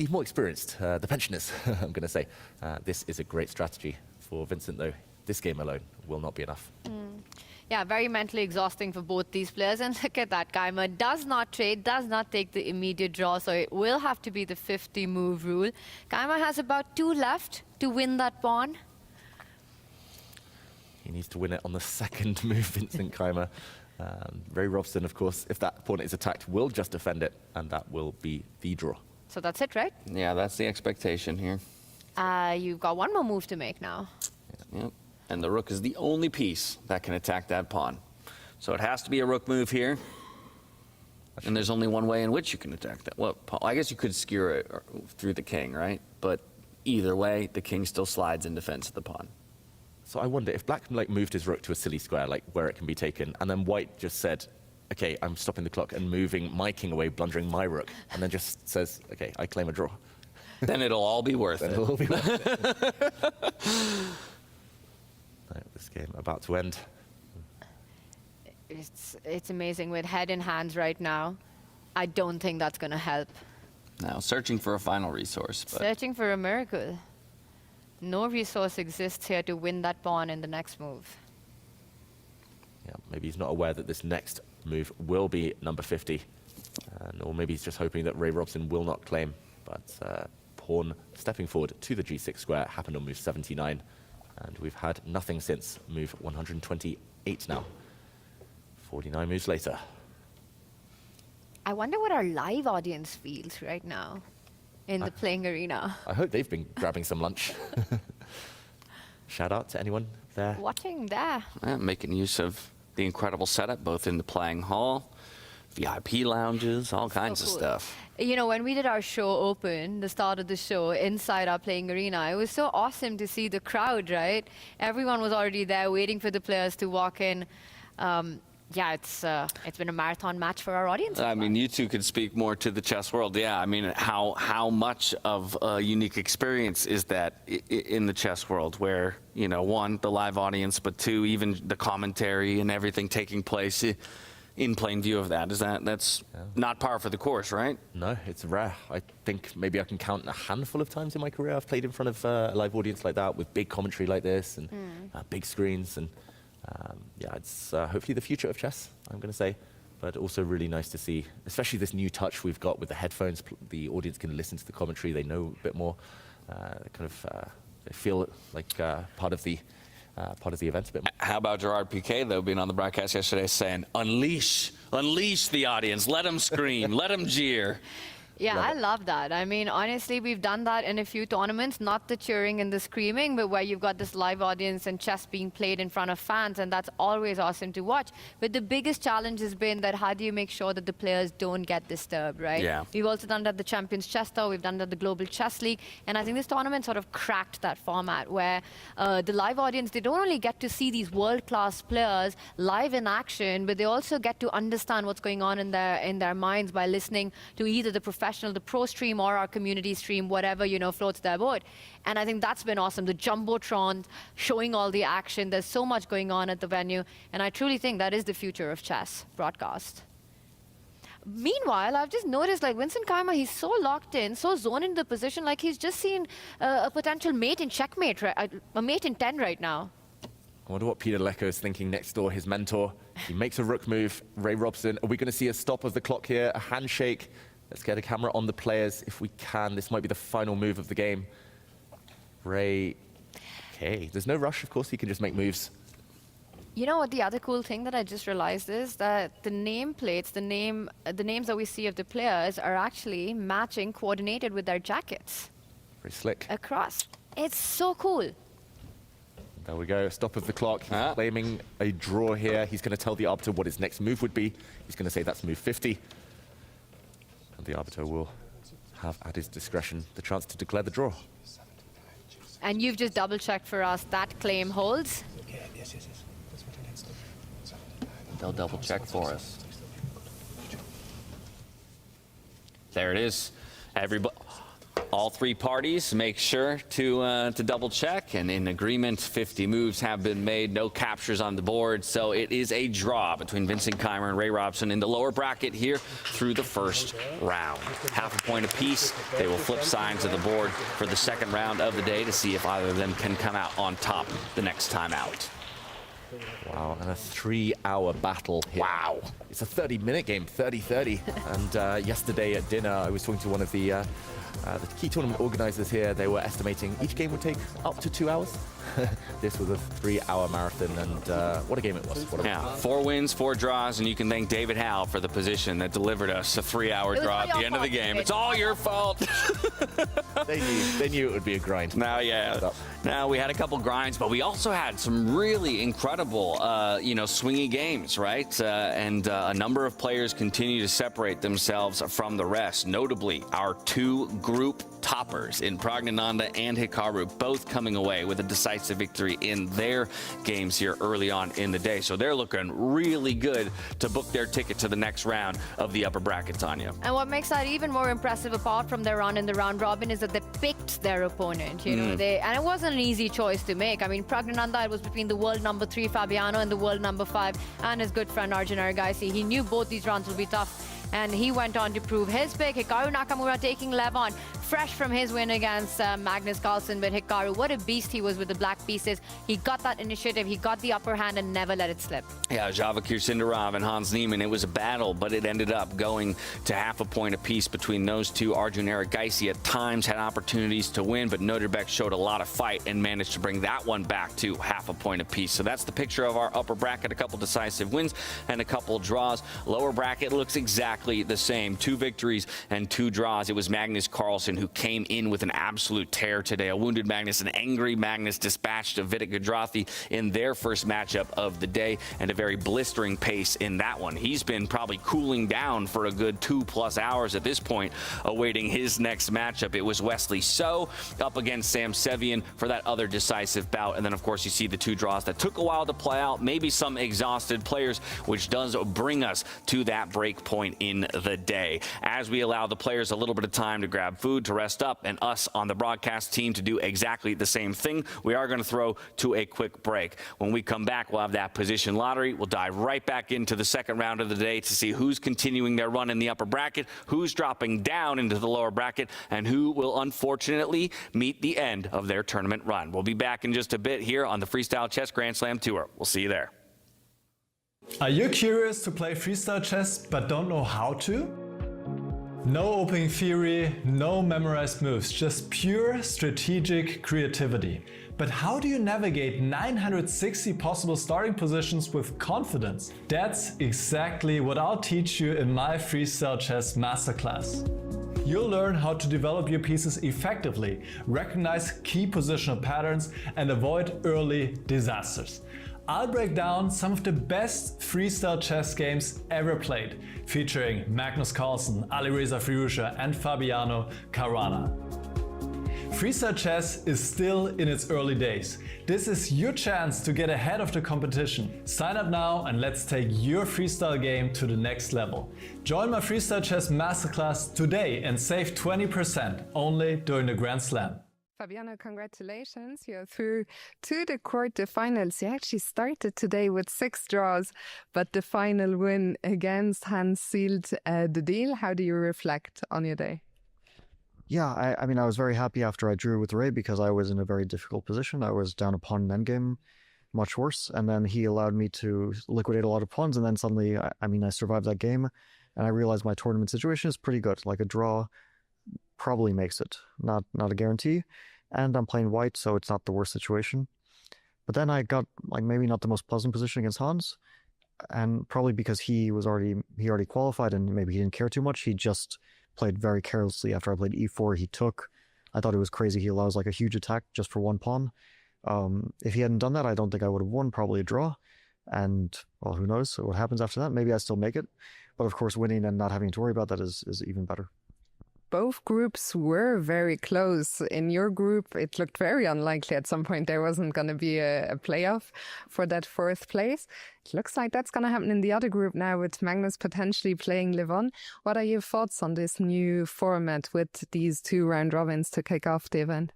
more experienced, the pensioners, I'm going to say. This is a great strategy for Vincent, though. This game alone will not be enough. Yeah, very mentally exhausting for both these players. And look at that, Keimer does not trade, does not take the immediate draw, so it will have to be the 50-move rule. Keimer has about 2 left to win that pawn. He needs to win it on the 2nd move, Vincent Keimer. Ray Robson, of course, if that pawn is attacked, will just defend it, and that will be the draw. So that's it, right? Yeah, that's the expectation here. You've got 1 more move to make now. Yep. And the rook is the only piece that can attack that pawn. So it has to be a rook move here. And there's only one way in which you can attack that. Well, I guess you could skewer it through the king, right? But either way, the king still slides in defense of the pawn. So I wonder if black like moved his rook to a silly square, like where it can be taken, and then white just said, okay, I'm stopping the clock and moving my king away, blundering my rook, and then just says, okay, I claim a draw. Then it'll all be worth it. It'll all be worth it. This game about to end. It's amazing with head in hands right now. I don't think that's going to help. Now, searching for a final resource. But Searching for a miracle. No resource exists here to win that pawn in the next move. Yeah, maybe he's not aware that this next move will be number 50. Or maybe he's just hoping that Ray Robson will not claim. But pawn stepping forward to the g6 square happened on move 79. And we've had nothing since move 128 now. 49 moves later. I wonder what our live audience feels right now in the playing arena. I hope they've been grabbing some lunch. Shout out to anyone there. Watching there. making use of the incredible setup, both in the playing hall, VIP lounges, all kinds of cool. stuff. You know, when we did our show open, the start of the show, inside our playing arena, it was so awesome to see the crowd, right? Everyone was already there waiting for the players to walk in. Yeah, it's been a marathon match for our audience. I mean, you two could speak more to the chess world. Yeah, I mean, how much of a unique experience is that in the chess world where, you know, one, the live audience, but two, even the commentary and everything taking place in plain view of that. That's not par for the course, right? No, it's rare. I think maybe I can count a handful of times in my career I've played in front of a live audience like that with big commentary like this and big screens. And yeah, it's hopefully the future of chess, I'm going to say. But also really nice to see, especially this new touch we've got with the headphones. The audience can listen to the commentary. They know a bit more. They feel like part of the event a bit more. How about Gerard Piquet, though, being on the broadcast yesterday saying, unleash the audience, let them scream, let them jeer. Yeah, I love that. I mean, honestly, we've done that in a few tournaments, not the cheering and the screaming, but where you've got this live audience and chess being played in front of fans, and that's always awesome to watch. But the biggest challenge has been that how do you make sure that the players don't get disturbed, right? Yeah. We've also done that at the Champions Chess Tour, we've done that at the Global Chess League, and I think this tournament sort of cracked that format where the live audience, they don't only get to see these world-class players live in action, but they also get to understand what's going on in their minds by listening to either the the pro stream or our community stream, whatever, you know, floats their boat. And I think that's been awesome. The Jumbotron showing all the action. There's so much going on at the venue. And I truly think that is the future of chess broadcast. Meanwhile, I've just noticed, like, Vincent Keimer, he's so locked in, so zoned into the position, like he's just seen a potential mate in checkmate, a mate in 10 right now. I wonder what Peter Lecco is thinking next door, his mentor. He makes a rook move. Ray Robson, are we going to see a stop of the clock here, a handshake? Let's get a camera on the players if we can. This might be the final move of the game. Ray, okay, there's no rush, of course, he can just make moves. You know what, the other cool thing that I just realized is that the nameplates, the names that we see of the players are actually matching, coordinated with their jackets. Very slick. Across. It's so cool. There we go, stop of the clock. He's claiming a draw here. He's going to tell the arbiter what his next move would be. He's going to say that's move 50. And the arbiter will have at his discretion the chance to declare the draw. And you've just double-checked for us that claim holds? Yes. That's what I need to do. They'll double-check for us. There it is. Everybody, all three parties make sure to double check, and in agreement, 50 moves have been made, no captures on the board, so it is a draw between Vincent Keimer and Ray Robson in the lower bracket here through the first round. Half a point apiece. They will flip sides of the board for the second round of the day to see if either of them can come out on top the next time out. Wow, and a 3-hour battle here. Wow. It's a 30-minute game, 30-30. And yesterday at dinner, I was talking to one of the key tournament organizers here. They were estimating each game would take up to 2 hours. This was a 3-hour marathon, and what a game it was. Yeah, 4 wins, 4 draws, and you can thank David Howe for the position that delivered us a 3-hour draw at the end of the game. It's all your fault. They knew it would be a grind. Now we had a couple grinds, but we also had some really incredible, swingy games, right? And a number of players continue to separate themselves from the rest. Notably, our 2 group toppers in Praggnanandhaa and Hikaru, both coming away with a decisive decisive victory in their games here early on in the day. So they're looking really good to book their ticket to the next round of the upper bracket, Tanya. And what makes that even more impressive, apart from their run in the round robin, is that they picked their opponent. You know, and it wasn't an easy choice to make. I mean, Pragnananda, it was between the world number 3 Fabiano and the world number 5 and his good friend Arjun Erigaisi. He knew both these rounds would be tough, and he went on to prove his pick. Hikaru Nakamura taking Levon, fresh from his win against Magnus Carlson. But Hikaru, what a beast he was with the black pieces. He got that initiative, he got the upper hand and never let it slip. Yeah, Javakir Sindarov and Hans Niemann, it was a battle, but it ended up going to half a point apiece between those two. Arjun Erigaisi at times had opportunities to win, but Noterbeck showed a lot of fight and managed to bring that one back to half a point apiece. So that's the picture of our upper bracket, a couple decisive wins and a couple draws. Lower bracket looks exactly the same. 2 victories and 2 draws. It was Magnus Carlson who came in with an absolute tear today. A wounded Magnus, an angry Magnus dispatched of Vitek Gudrathi in their first matchup of the day, and a very blistering pace in that one. He's been probably cooling down for a good 2+ hours at this point, awaiting his next matchup. It was Wesley So up against Sam Sevian for that other decisive bout. And then, of course, you see the 2 draws that took a while to play out, maybe some exhausted players, which does bring us to that break point in the day. As we allow the players a little bit of time to grab food, to rest up, and us on the broadcast team to do exactly the same thing, we are going to throw to a quick break. When we come back, we'll have that position lottery. We'll dive right back into the second round of the day to see who's continuing their run in the upper bracket, who's dropping down into the lower bracket, and who will unfortunately meet the end of their tournament run. We'll be back in just a bit here on the Freestyle Chess Grand Slam Tour. We'll see you there. Are you curious to play freestyle chess but don't know how to? No opening theory, no memorized moves, just pure strategic creativity. But how do you navigate 960 possible starting positions with confidence? That's exactly what I'll teach you in my Freestyle Chess Masterclass. You'll learn how to develop your pieces effectively, recognize key positional patterns, and avoid early disasters. I'll break down some of the best freestyle chess games ever played, featuring Magnus Carlson, Alireza Firouzja, and Fabiano Caruana. Freestyle chess is still in its early days. This is your chance to get ahead of the competition. Sign up now and let's take your freestyle game to the next level. Join my Freestyle Chess Masterclass today and save 20% only during the Grand Slam. Fabiano, congratulations. You're through to the quarterfinals. You actually started today with 6 draws, but the final win against Hans sealed the deal. How do you reflect on your day? Yeah, I mean, I was very happy after I drew with Ray because I was in a very difficult position. I was down a pawn in endgame, much worse. And then he allowed me to liquidate a lot of pawns. And then suddenly, I survived that game. And I realized my tournament situation is pretty good. Like a draw probably makes it, not a guarantee. And I'm playing white, so it's not the worst situation. But then I got like maybe not the most pleasant position against Hans, and probably because he already qualified and maybe he didn't care too much. He just played very carelessly. After I played e4, he took. I thought it was crazy. He allows like a huge attack just for 1 pawn. If he hadn't done that, I don't think I would have won. Probably a draw. And well, who knows what happens after that? Maybe I still make it. But of course, winning and not having to worry about that is even better. Both groups were very close. In your group, it looked very unlikely at some point there wasn't going to be a playoff for that 4th place. It looks like that's going to happen in the other group now with Magnus potentially playing Levon. What are your thoughts on this new format with these 2 round robins to kick off the event?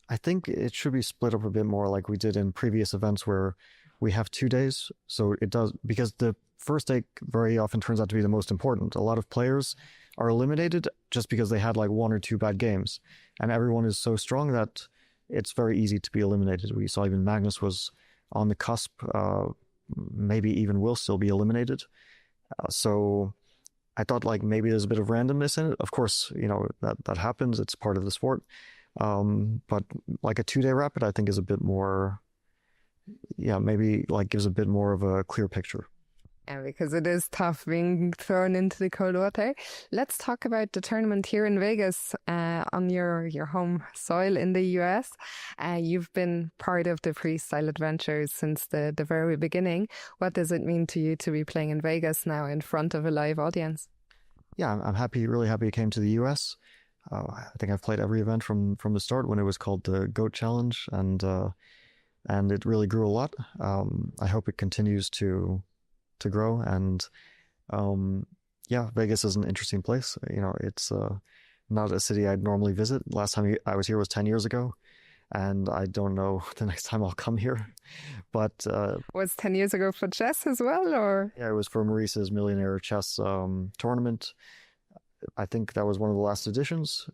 I think it should be split up a bit more like we did in previous events where we have 2 days. So it does, because the first day very often turns out to be the most important. A lot of players are eliminated just because they had like 1 or 2 bad games. And everyone is so strong that it's very easy to be eliminated. We saw even Magnus was on the cusp, maybe even will still be eliminated. So I thought like maybe there's a bit of randomness in it. Of course, you know, that happens. It's part of the sport. But like a 2-day rapid, I think is a bit more, maybe like gives a bit more of a clear picture. Yeah, because it is tough being thrown into the cold water. Let's talk about the tournament here in Vegas on your home soil in the US. You've been part of the freestyle adventures since the very beginning. What does it mean to you to be playing in Vegas now in front of a live audience? Yeah, I'm happy, really happy I came to the US. I think I've played every event from the start when it was called the GOAT Challenge, and it really grew a lot. I hope it continues to grow, and yeah, Vegas is an interesting place. You know, it's not a city I'd normally visit. Last time I was here was 10 years ago, and I don't know the next time I'll come here. But Was 10 years ago for chess as well, or? yeah, it was for Maurice's Millionaire Chess tournament. I think that was one of the last editions.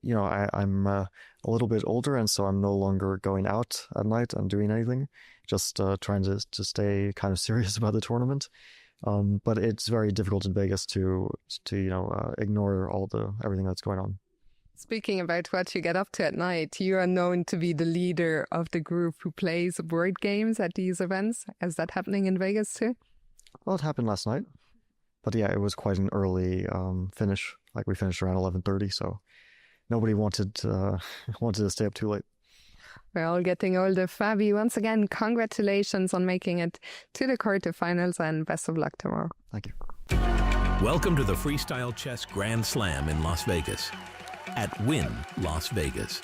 You know, I'm a little bit older, and so I'm no longer going out at night and doing anything, just trying to stay kind of serious about the tournament. But it's very difficult in Vegas to you know, ignore everything that's going on. Speaking about what you get up to at night, you are known to be the leader of the group who plays board games at these events. Is that happening in Vegas too? Well, it happened last night, but yeah, it was quite an early finish. Like we finished around 11:30, so nobody wanted to stay up too late. We're all getting older. Fabi, once again, congratulations on making it to the quarterfinals, and best of luck tomorrow. Thank you. Welcome to the Freestyle Chess Grand Slam in Las Vegas at Wynn Las Vegas.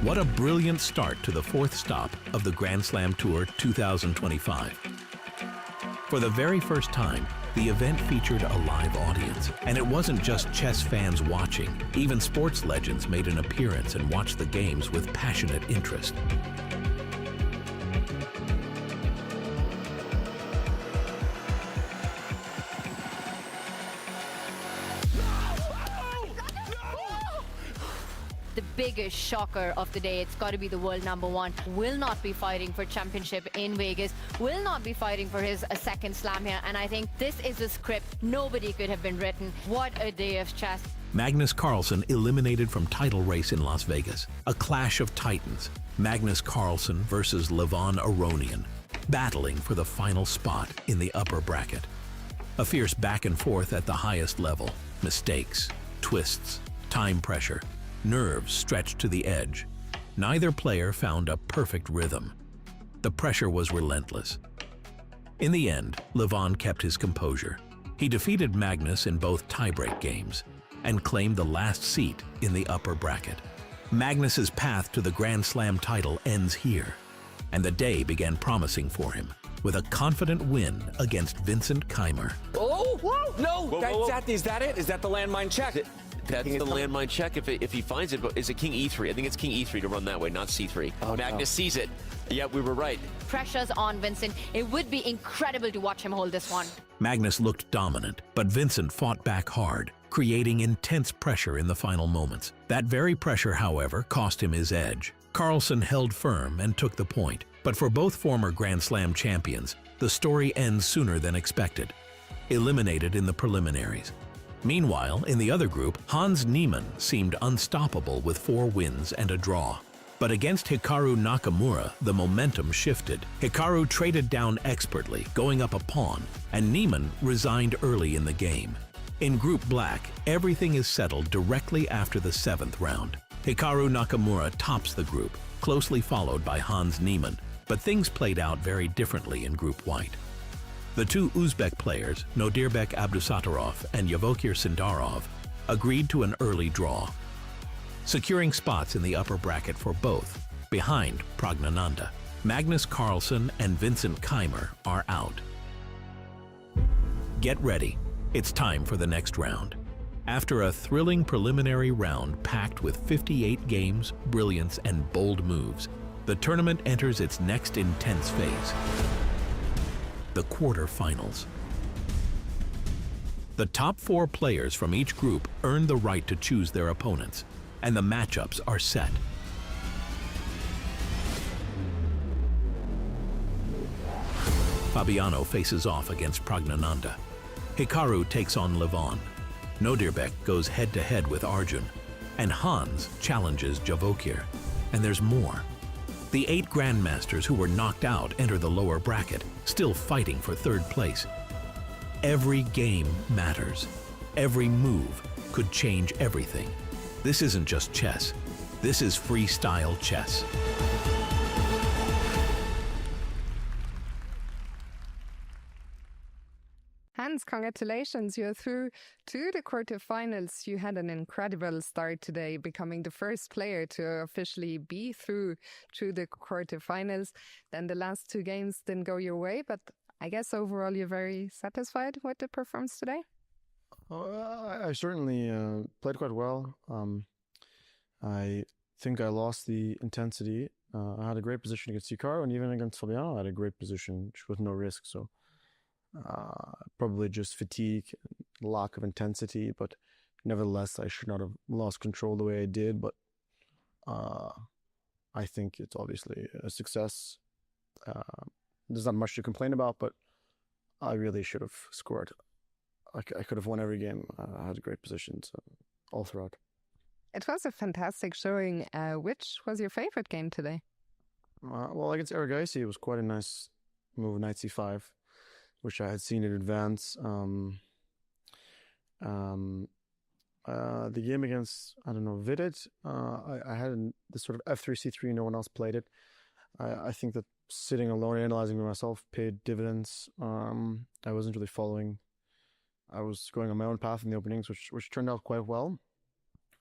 What a brilliant start to the fourth stop of the Grand Slam Tour 2025. For the very first time, the event featured a live audience, and it wasn't just chess fans watching. Even sports legends made an appearance and watched the games with passionate interest. The biggest shocker of the day, it's got to be the world #1. Will not be fighting for championship in Vegas, will not be fighting for his second slam here, and I think this is a script nobody could have been written. What a day of chess. Magnus Carlson eliminated from title race in Las Vegas. A clash of titans. Magnus Carlson versus Levon Aronian, battling for the final spot in the upper bracket. A fierce back and forth at the highest level. Mistakes, twists, time pressure. Nerves stretched to the edge. Neither player found a perfect rhythm. The pressure was relentless. In the end, Levon kept his composure. He defeated Magnus in both tiebreak games and claimed the last seat in the upper bracket. Magnus's path to the Grand Slam title ends here, and the day began promising for him with a confident win against Vincent Keimer. Oh, whoa. No, Whoa. is that it? Is that the landmine check? That's the landmine check if he finds it, but is it King E3? I think it's King E3 to run that way, not C3. Oh, Magnus sees it. Yeah, we were right. Pressure's on Vincent. It would be incredible to watch him hold this one. Magnus looked dominant, but Vincent fought back hard, creating intense pressure in the final moments. That very pressure, however, cost him his edge. Carlson held firm and took the point, but for both former Grand Slam champions, the story ends sooner than expected. Eliminated in the preliminaries. Meanwhile, in the other group, Hans Niemann seemed unstoppable with 4 wins and a draw. But against Hikaru Nakamura, the momentum shifted. Hikaru traded down expertly, going up a pawn, and Niemann resigned early in the game. In Group Black, everything is settled directly after the 7th round. Hikaru Nakamura tops the group, closely followed by Hans Niemann, but things played out very differently in Group White. The 2 Uzbek players, Nodirbek Abdusattorov and Yavokir Sindarov, agreed to an early draw, securing spots in the upper bracket for both, behind Pragnananda. Magnus Carlson and Vincent Keimer are out. Get ready. It's time for the next round. After a thrilling preliminary round packed with 58 games, brilliance, and bold moves, the tournament enters its next intense phase. The quarterfinals. The top 4 players from each group earn the right to choose their opponents, and the matchups are set. Fabiano faces off against Pragnananda. Hikaru takes on Levon. Nodirbek goes head-to-head with Arjun, and Hans challenges Javokir. And there's more. The 8 grandmasters who were knocked out enter the lower bracket, still fighting for 3rd place. Every game matters. Every move could change everything. This isn't just chess. This is freestyle chess. Hans, congratulations. You're through to the quarterfinals. You had an incredible start today, becoming the first player to officially be through to the quarterfinals. Then the last two games didn't go your way, but I guess overall you're very satisfied with the performance today? I certainly played quite well. I think I lost the intensity. I had a great position against Hikaru, and even against Fabiano, I had a great position with no risk. So probably just fatigue, lack of intensity, but nevertheless, I should not have lost control the way I did. But I think it's obviously a success. There's not much to complain about, but I really should have scored. I could have won every game. I had great positions all throughout. It was a fantastic showing. Which was your favorite game today? Well, against Erigaisi, it was quite a nice move, knight c5, which I had seen in advance. The game against, Vidit, I had this sort of f3, c3, no one else played it. I think that sitting alone, analyzing by myself, paid dividends. I wasn't really following. I was going on my own path in the openings, which turned out quite well.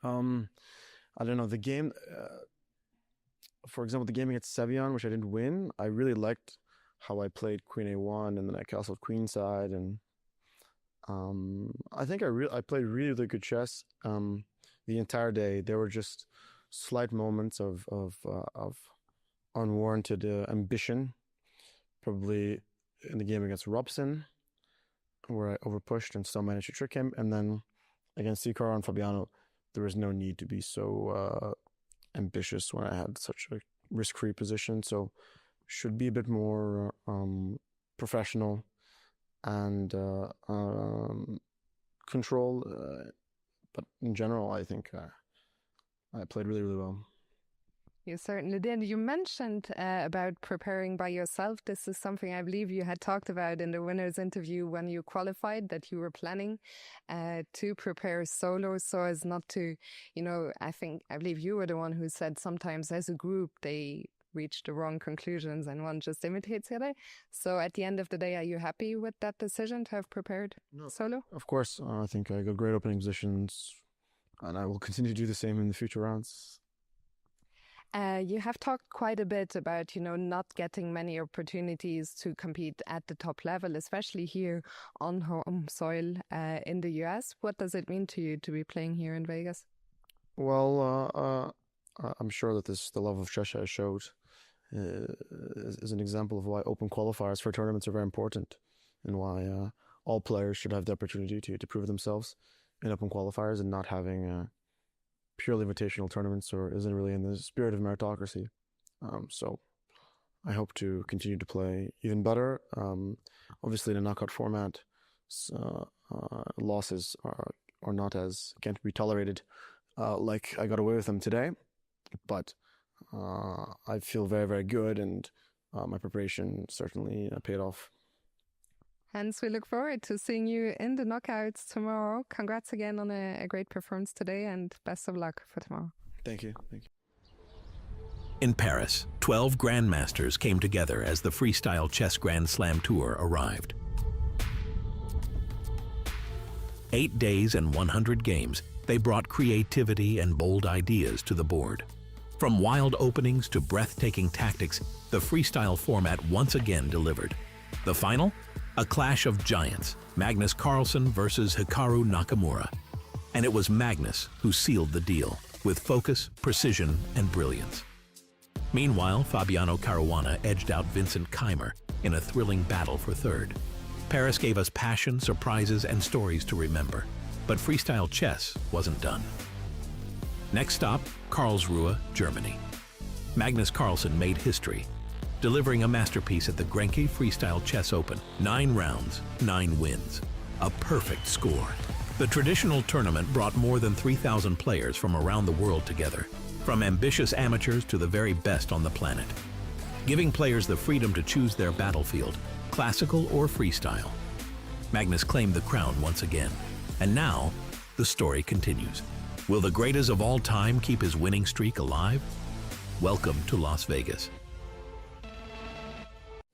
The game, for example, the game against Sevion, which I didn't win, I really liked how I played Queen A1 and then I castled queenside, and I think I played really good chess the entire day. There were just slight moments of unwarranted ambition, probably in the game against Robson, where I overpushed and still managed to trick him, and then against Hikaru and Fabiano, there was no need to be so ambitious when I had such a risk-free position. So should be a bit more professional and control. But in general, I think I played really well. You certainly did. You mentioned about preparing by yourself. This is something I believe you had talked about in the winner's interview when you qualified, that you were planning to prepare solo so as not to, I believe you were the one who said sometimes as a group they reach the wrong conclusions and one just imitates the other. So at the end of the day, are you happy with that decision to have prepared solo? Of course. I think I got great opening positions and I will continue to do the same in the future rounds. You have talked quite a bit about, not getting many opportunities to compete at the top level, especially here on home soil in the US. What does it mean to you to be playing here in Vegas? Well, I'm sure that the love of chess I showed is an example of why open qualifiers for tournaments are very important and why all players should have the opportunity to prove themselves in open qualifiers and not having purely invitational tournaments, or isn't really in the spirit of meritocracy. So I hope to continue to play even better. Obviously in a knockout format, losses are not can't be tolerated like I got away with them today. But I feel very good, and my preparation certainly paid off. Hence, we look forward to seeing you in the knockouts tomorrow. Congrats again on a great performance today, and best of luck for tomorrow. Thank you. In Paris, 12 grandmasters came together as the Freestyle Chess Grand Slam Tour arrived. 8 days and 100 games, they brought creativity and bold ideas to the board. From wild openings to breathtaking tactics, the freestyle format once again delivered. The final? A clash of giants, Magnus Carlson versus Hikaru Nakamura. And it was Magnus who sealed the deal with focus, precision, and brilliance. Meanwhile, Fabiano Caruana edged out Vincent Keimer in a thrilling battle for third. Paris gave us passion, surprises, and stories to remember. But freestyle chess wasn't done. Next stop, Karlsruhe, Germany. Magnus Carlson made history, delivering a masterpiece at the Grenke Freestyle Chess Open. 9 rounds, 9 wins. A perfect score. The traditional tournament brought more than 3,000 players from around the world together, from ambitious amateurs to the very best on the planet, giving players the freedom to choose their battlefield, classical or freestyle. Magnus claimed the crown once again, and now the story continues. Will the greatest of all time keep his winning streak alive? Welcome to Las Vegas.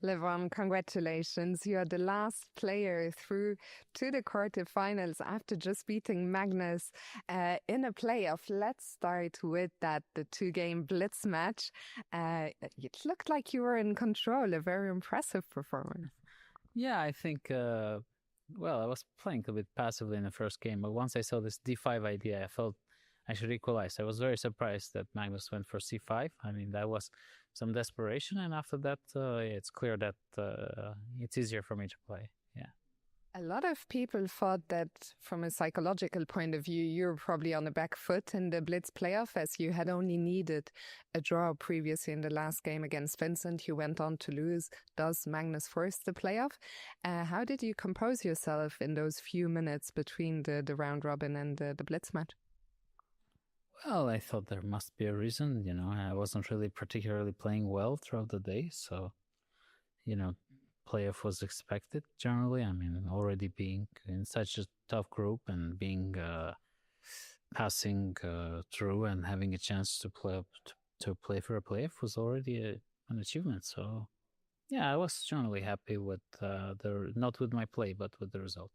Levon, congratulations. You are the last player through to the quarterfinals after just beating Magnus in a playoff. Let's start with that, the 2-game blitz match. It looked like you were in control, a very impressive performance. Yeah, I think, well, I was playing a bit passively in the first game, but once I saw this D5 idea, I felt I should equalize. I was very surprised that Magnus went for C5. I mean, that was some desperation, and after that, it's clear that it's easier for me to play. Yeah. A lot of people thought that from a psychological point of view, you were probably on the back foot in the Blitz playoff, as you had only needed a draw previously in the last game against Vincent. You went on to lose. Does Magnus force the playoff? How did you compose yourself in those few minutes between the round robin and the Blitz match? Well, I thought there must be a reason. You know, I wasn't really particularly playing well throughout the day, so, you know, playoff was expected generally. I mean, already being in such a tough group and being passing through and having a chance to play for a playoff was already an achievement. So, yeah, I was generally happy with not with my play, but with the result.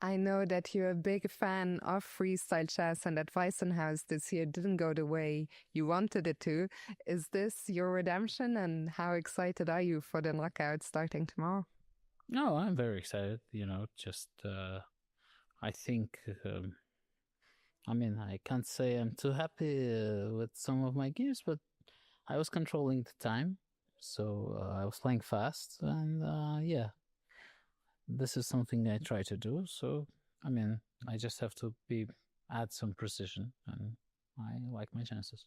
I know that you're a big fan of freestyle chess and that Weissenhaus this year didn't go the way you wanted it to. Is this your redemption, and how excited are you for the knockout starting tomorrow? No, I'm very excited. You know, just I think, I mean, I can't say I'm too happy with some of my games, but I was controlling the time, so I was playing fast, and yeah. This is something I try to do, so, I mean, I just have to add some precision, and I like my chances.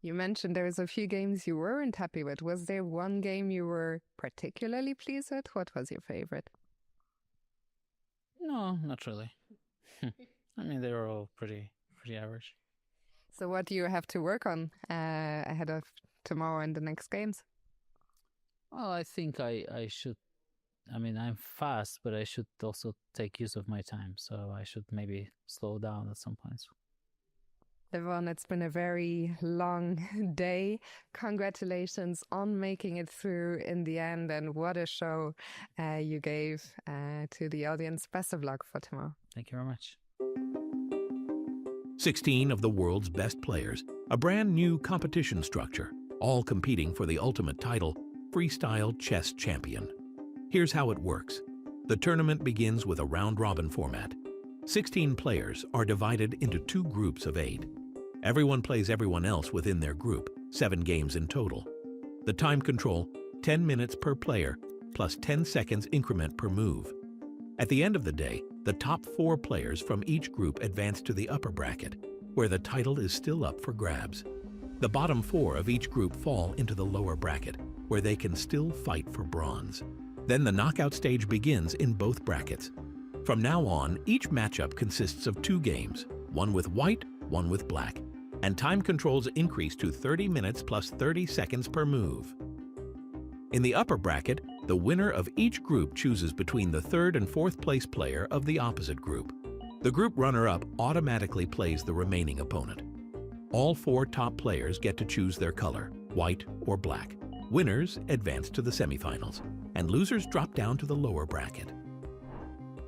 You mentioned there was a few games you weren't happy with. Was there one game you were particularly pleased with? What was your favorite? No, not really. I mean, they were all pretty average. So what do you have to work on ahead of tomorrow and the next games? Well, I think I should. I mean, I'm fast, but I should also take use of my time. So I should maybe slow down at some points. Levon, it's been a very long day. Congratulations on making it through in the end. And what a show you gave to the audience. Best of luck for tomorrow. Thank you very much. 16 of the world's best players, a brand new competition structure, all competing for the ultimate title, Freestyle Chess Champion. Here's how it works. The tournament begins with a round-robin format. 16 players are divided into 2 groups of 8. Everyone plays everyone else within their group, 7 games in total. The time control, 10 minutes per player, plus 10 seconds increment per move. At the end of the day, the top 4 players from each group advance to the upper bracket, where the title is still up for grabs. The bottom 4 of each group fall into the lower bracket, where they can still fight for bronze. Then the knockout stage begins in both brackets. From now on, each matchup consists of 2 games, one with white, one with black, and time controls increase to 30 minutes plus 30 seconds per move. In the upper bracket, the winner of each group chooses between the 3rd and 4th place player of the opposite group. The group runner-up automatically plays the remaining opponent. All 4 top players get to choose their color, white or black. Winners advance to the semifinals, and losers drop down to the lower bracket.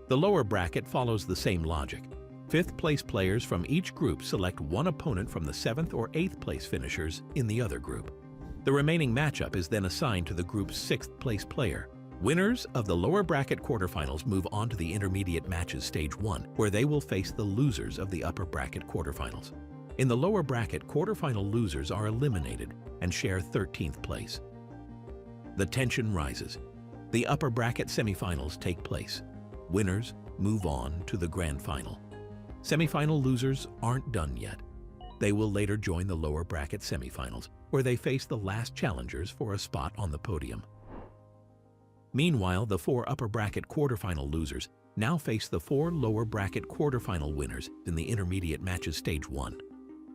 The lower bracket follows the same logic. 5th place players from each group select one opponent from the 7th or 8th place finishers in the other group. The remaining matchup is then assigned to the group's 6th place player. Winners of the lower bracket quarterfinals move on to the intermediate matches stage 1, where they will face the losers of the upper bracket quarterfinals. In the lower bracket, quarterfinal losers are eliminated and share 13th place. The tension rises. The upper bracket semifinals take place. Winners move on to the grand final. Semifinal losers aren't done yet. They will later join the lower bracket semifinals, where they face the last challengers for a spot on the podium. Meanwhile, the 4 upper bracket quarterfinal losers now face the 4 lower bracket quarterfinal winners in the intermediate matches stage 1.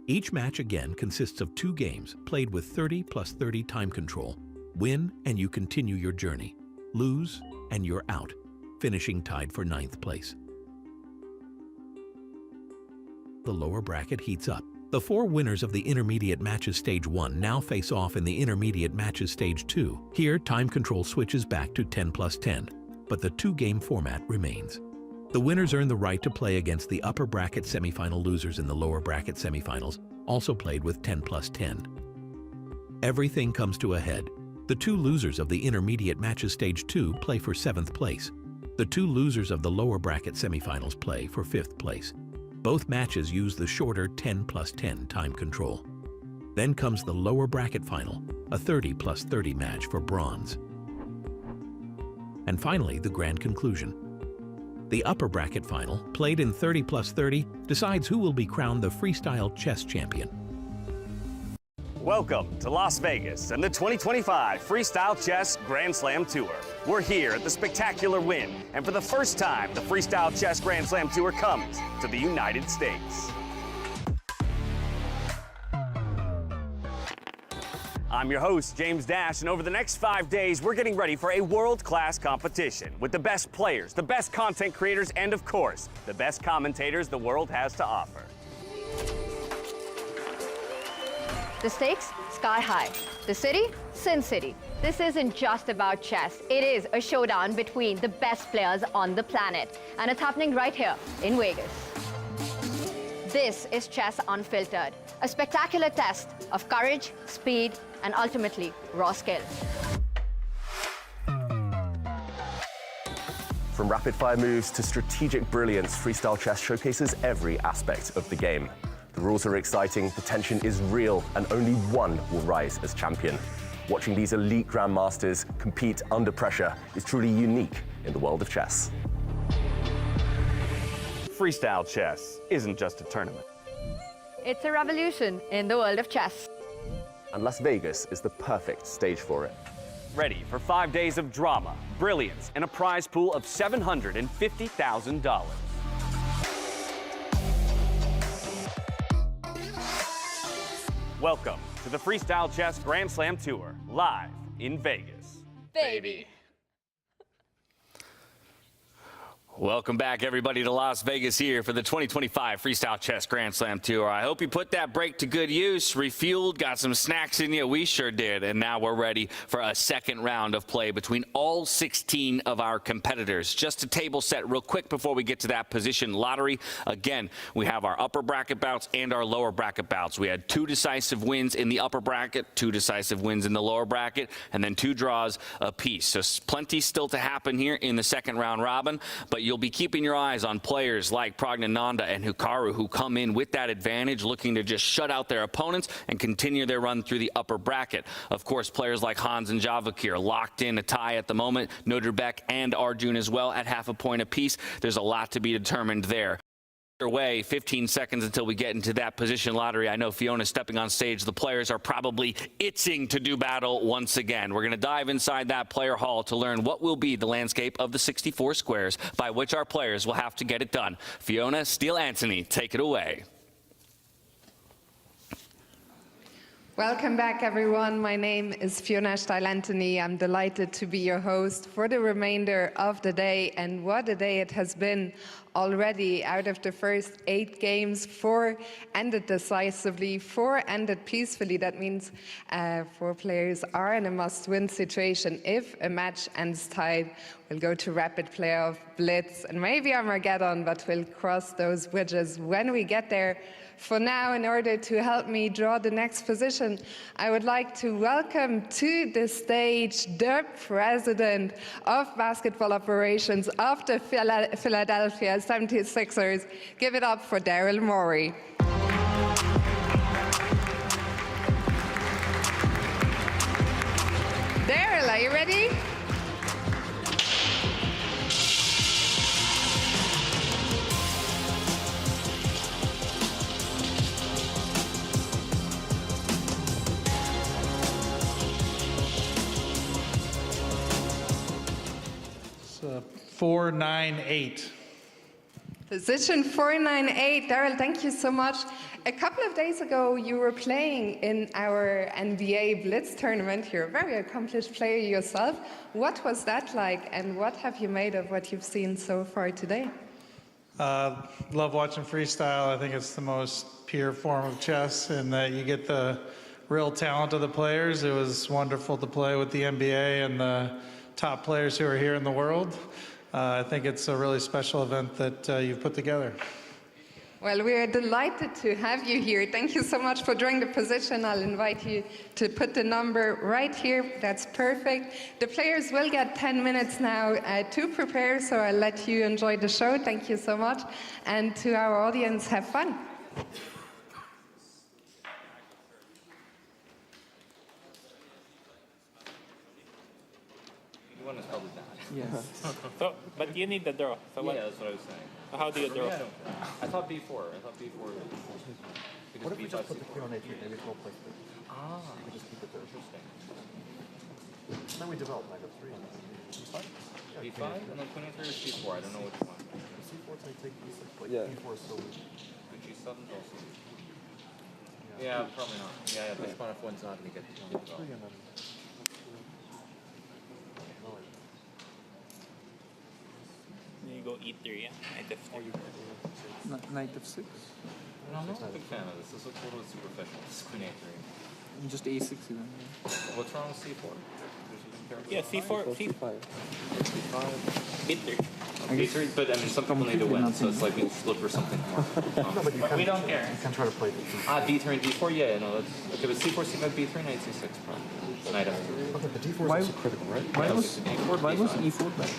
Each match again consists of 2 games played with 30 plus 30 time control. Win and you continue your journey. Lose and you're out, finishing tied for 9th place. The lower bracket heats up, The 4 winners of the Intermediate Matches Stage 1 now face off in the Intermediate Matches Stage 2. Here, time control switches back to 10+10, but the 2-game format remains. The winners earn the right to play against the upper bracket semifinal losers in the lower bracket semifinals, also played with 10+10. Everything comes to a head. The 2 losers of the Intermediate Matches Stage 2 play for 7th place. The 2 losers of the lower bracket semifinals play for 5th place. Both matches use the shorter 10+10 time control. Then comes the lower bracket final, a 30+30 match for bronze. And finally, the grand conclusion. The upper bracket final, played in 30+30, decides who will be crowned the Freestyle Chess Champion. Welcome to Las Vegas and the 2025 Freestyle Chess Grand Slam Tour. We're here at the spectacular Wynn, and for the first time, the Freestyle Chess Grand Slam Tour comes to the United States. I'm your host, James Dash, and over the next 5 days, we're getting ready for a world-class competition with the best players, the best content creators, and of course, the best commentators the world has to offer. The stakes, sky high. The city, Sin City. This isn't just about chess. It is a showdown between the best players on the planet. And it's happening right here in Vegas. This is Chess Unfiltered, a spectacular test of courage, speed, and ultimately, raw skill. From rapid-fire moves to strategic brilliance, freestyle chess showcases every aspect of the game. The rules are exciting, the tension is real, and only one will rise as champion. Watching these elite grandmasters compete under pressure is truly unique in the world of chess. Freestyle chess isn't just a tournament. It's a revolution in the world of chess. And Las Vegas is the perfect stage for it. Ready for 5 days of drama, brilliance, and a prize pool of $750,000. Welcome to the Freestyle Chess Grand Slam Tour, live in Vegas. Baby. Welcome back, everybody, to Las Vegas here for the 2025 Freestyle Chess Grand Slam Tour. I hope you put that break to good use, refueled, got some snacks in you. We sure did. And now we're ready for a second round of play between all 16 of our competitors. Just a table set real quick before we get to that position lottery. Again, we have our upper bracket bouts and our lower bracket bouts. We had 2 decisive wins in the upper bracket, 2 decisive wins in the lower bracket, and then 2 draws apiece. So plenty still to happen here in the second round robin, but you'll be keeping your eyes on players like Pragnananda and Hikaru, who come in with that advantage, looking to just shut out their opponents and continue their run through the upper bracket. Of course, players like Hans and Javakir locked in a tie at the moment. Noderbeck and Arjun as well at half a point apiece. There's a lot to be determined there. Way 15 seconds until we get into that position lottery. I know Fiona's stepping on stage. The players are probably itching to do battle once again. We're going to dive inside that player hall to learn what will be the landscape of the 64 squares by which our players will have to get it done. Fiona, Steele, Anthony, take it away. Welcome back, everyone. My name is Fiona Steil-Anthony. I'm delighted to be your host for the remainder of the day. And what a day it has been already. Out of the first 8 games, 4 ended decisively, 4 ended peacefully. That means 4 players are in a must-win situation. If a match ends tied, we'll go to rapid playoff, blitz, and maybe Armageddon, but we'll cross those bridges when we get there. For now, in order to help me draw the next position, I would like to welcome to the stage the president of basketball operations of the Philadelphia 76ers. Give it up for Daryl Morey. Daryl, are you ready? So 498. Position 498. Daryl, thank you so much. A couple of days ago, you were playing in our NBA Blitz tournament. You're a very accomplished player yourself. What was that like, and what have you made of what you've seen so far today? Love watching freestyle. I think it's the most pure form of chess in that you get the real talent of the players. It was wonderful to play with the NBA and the top players who are here in the world. I think it's a really special event that you've put together. Well, we are delighted to have you here. Thank you so much for drawing the position. I'll invite you to put the number right here. That's perfect. The players will get 10 minutes now to prepare, so I'll let you enjoy the show. Thank you so much. And to our audience, have fun. Yes. So, but you need the draw. So yeah, that's what I was saying. How do you draw? I thought B4. I thought B4 was... What if we just put the king on A3? Maybe it will play through. Ah. We could just keep it there. Interesting. Then we develop knight of 3. B5? B5? And then queen A3 or C4? I don't know which one. C4 take B6. Like Yeah. B4 is still weak. But G7 also. Yeah, probably not. Yeah, bishop on F1's not going to get the and then... You go E3, yeah? Knight F3. Knight F6? I'm not a big fan of this. This looks a little bit superficial. This is queen A3. Just A6 even. What's wrong with C4? Yeah, C4, C5. B3. B3, but I mean, some people need to win, so it's like we just look for something more. We don't care. You can try to play B3. Ah, B3 and D4, yeah, no, that's... Okay, but C4, C5, B3, Knight C6, probably. Knight F3. Okay, but D4 is also critical, right? Why was E4 bad?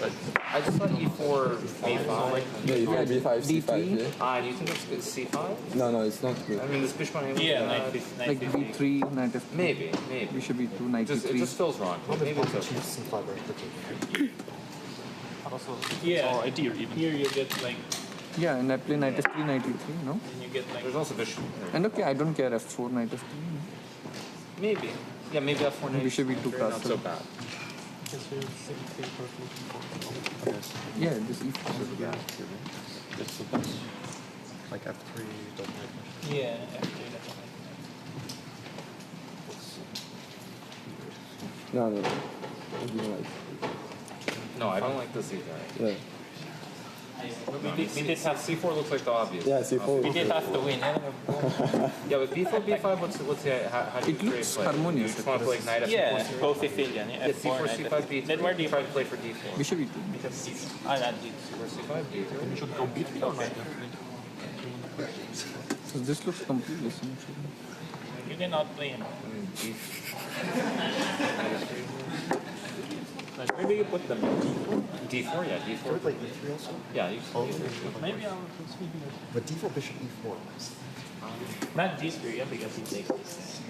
I just thought E4, B5. Yeah, B5, C5, Ah, do you think it's good C5? No, it's not good. I mean, this bishop on A1... Yeah, Like B3, Knight F3. Maybe. Bishop B2, Knight It B3. just feels wrong. Maybe it's okay. C5 very quickly. Also, Yeah, here you get like... Yeah, and I play Knight F3, Knight E3, no? And you get like... There's also bishop. And okay, I don't care F4, Knight F3. Maybe. Yeah, maybe F4, Knight Bishop E2 not castle. so bad. Yeah, this E4. Yeah, it's the best. Like F3 doesn't make much. Yeah, F3 doesn't No. No, I don't like this either. Yeah. We did have C4 looks like the obvious. Yeah, C4. We did have to win. Yeah, but B4, B5, what's the how do you create play? harmonious. You just want to play like knight F4? Yeah, both Sicilian. Yeah, C4, C5, B3. Then where do you try to play for D4? Bishop E2. I not D. C4, C5, B3. You should go B3 or knight So this looks completely symmetrical. You cannot play him. Where do you put them? D4, yeah, D4. Can we play E3 also? Yeah, you Oh, can. Maybe I'll... But D4, bishop E4. Not D3, yeah, because he takes this.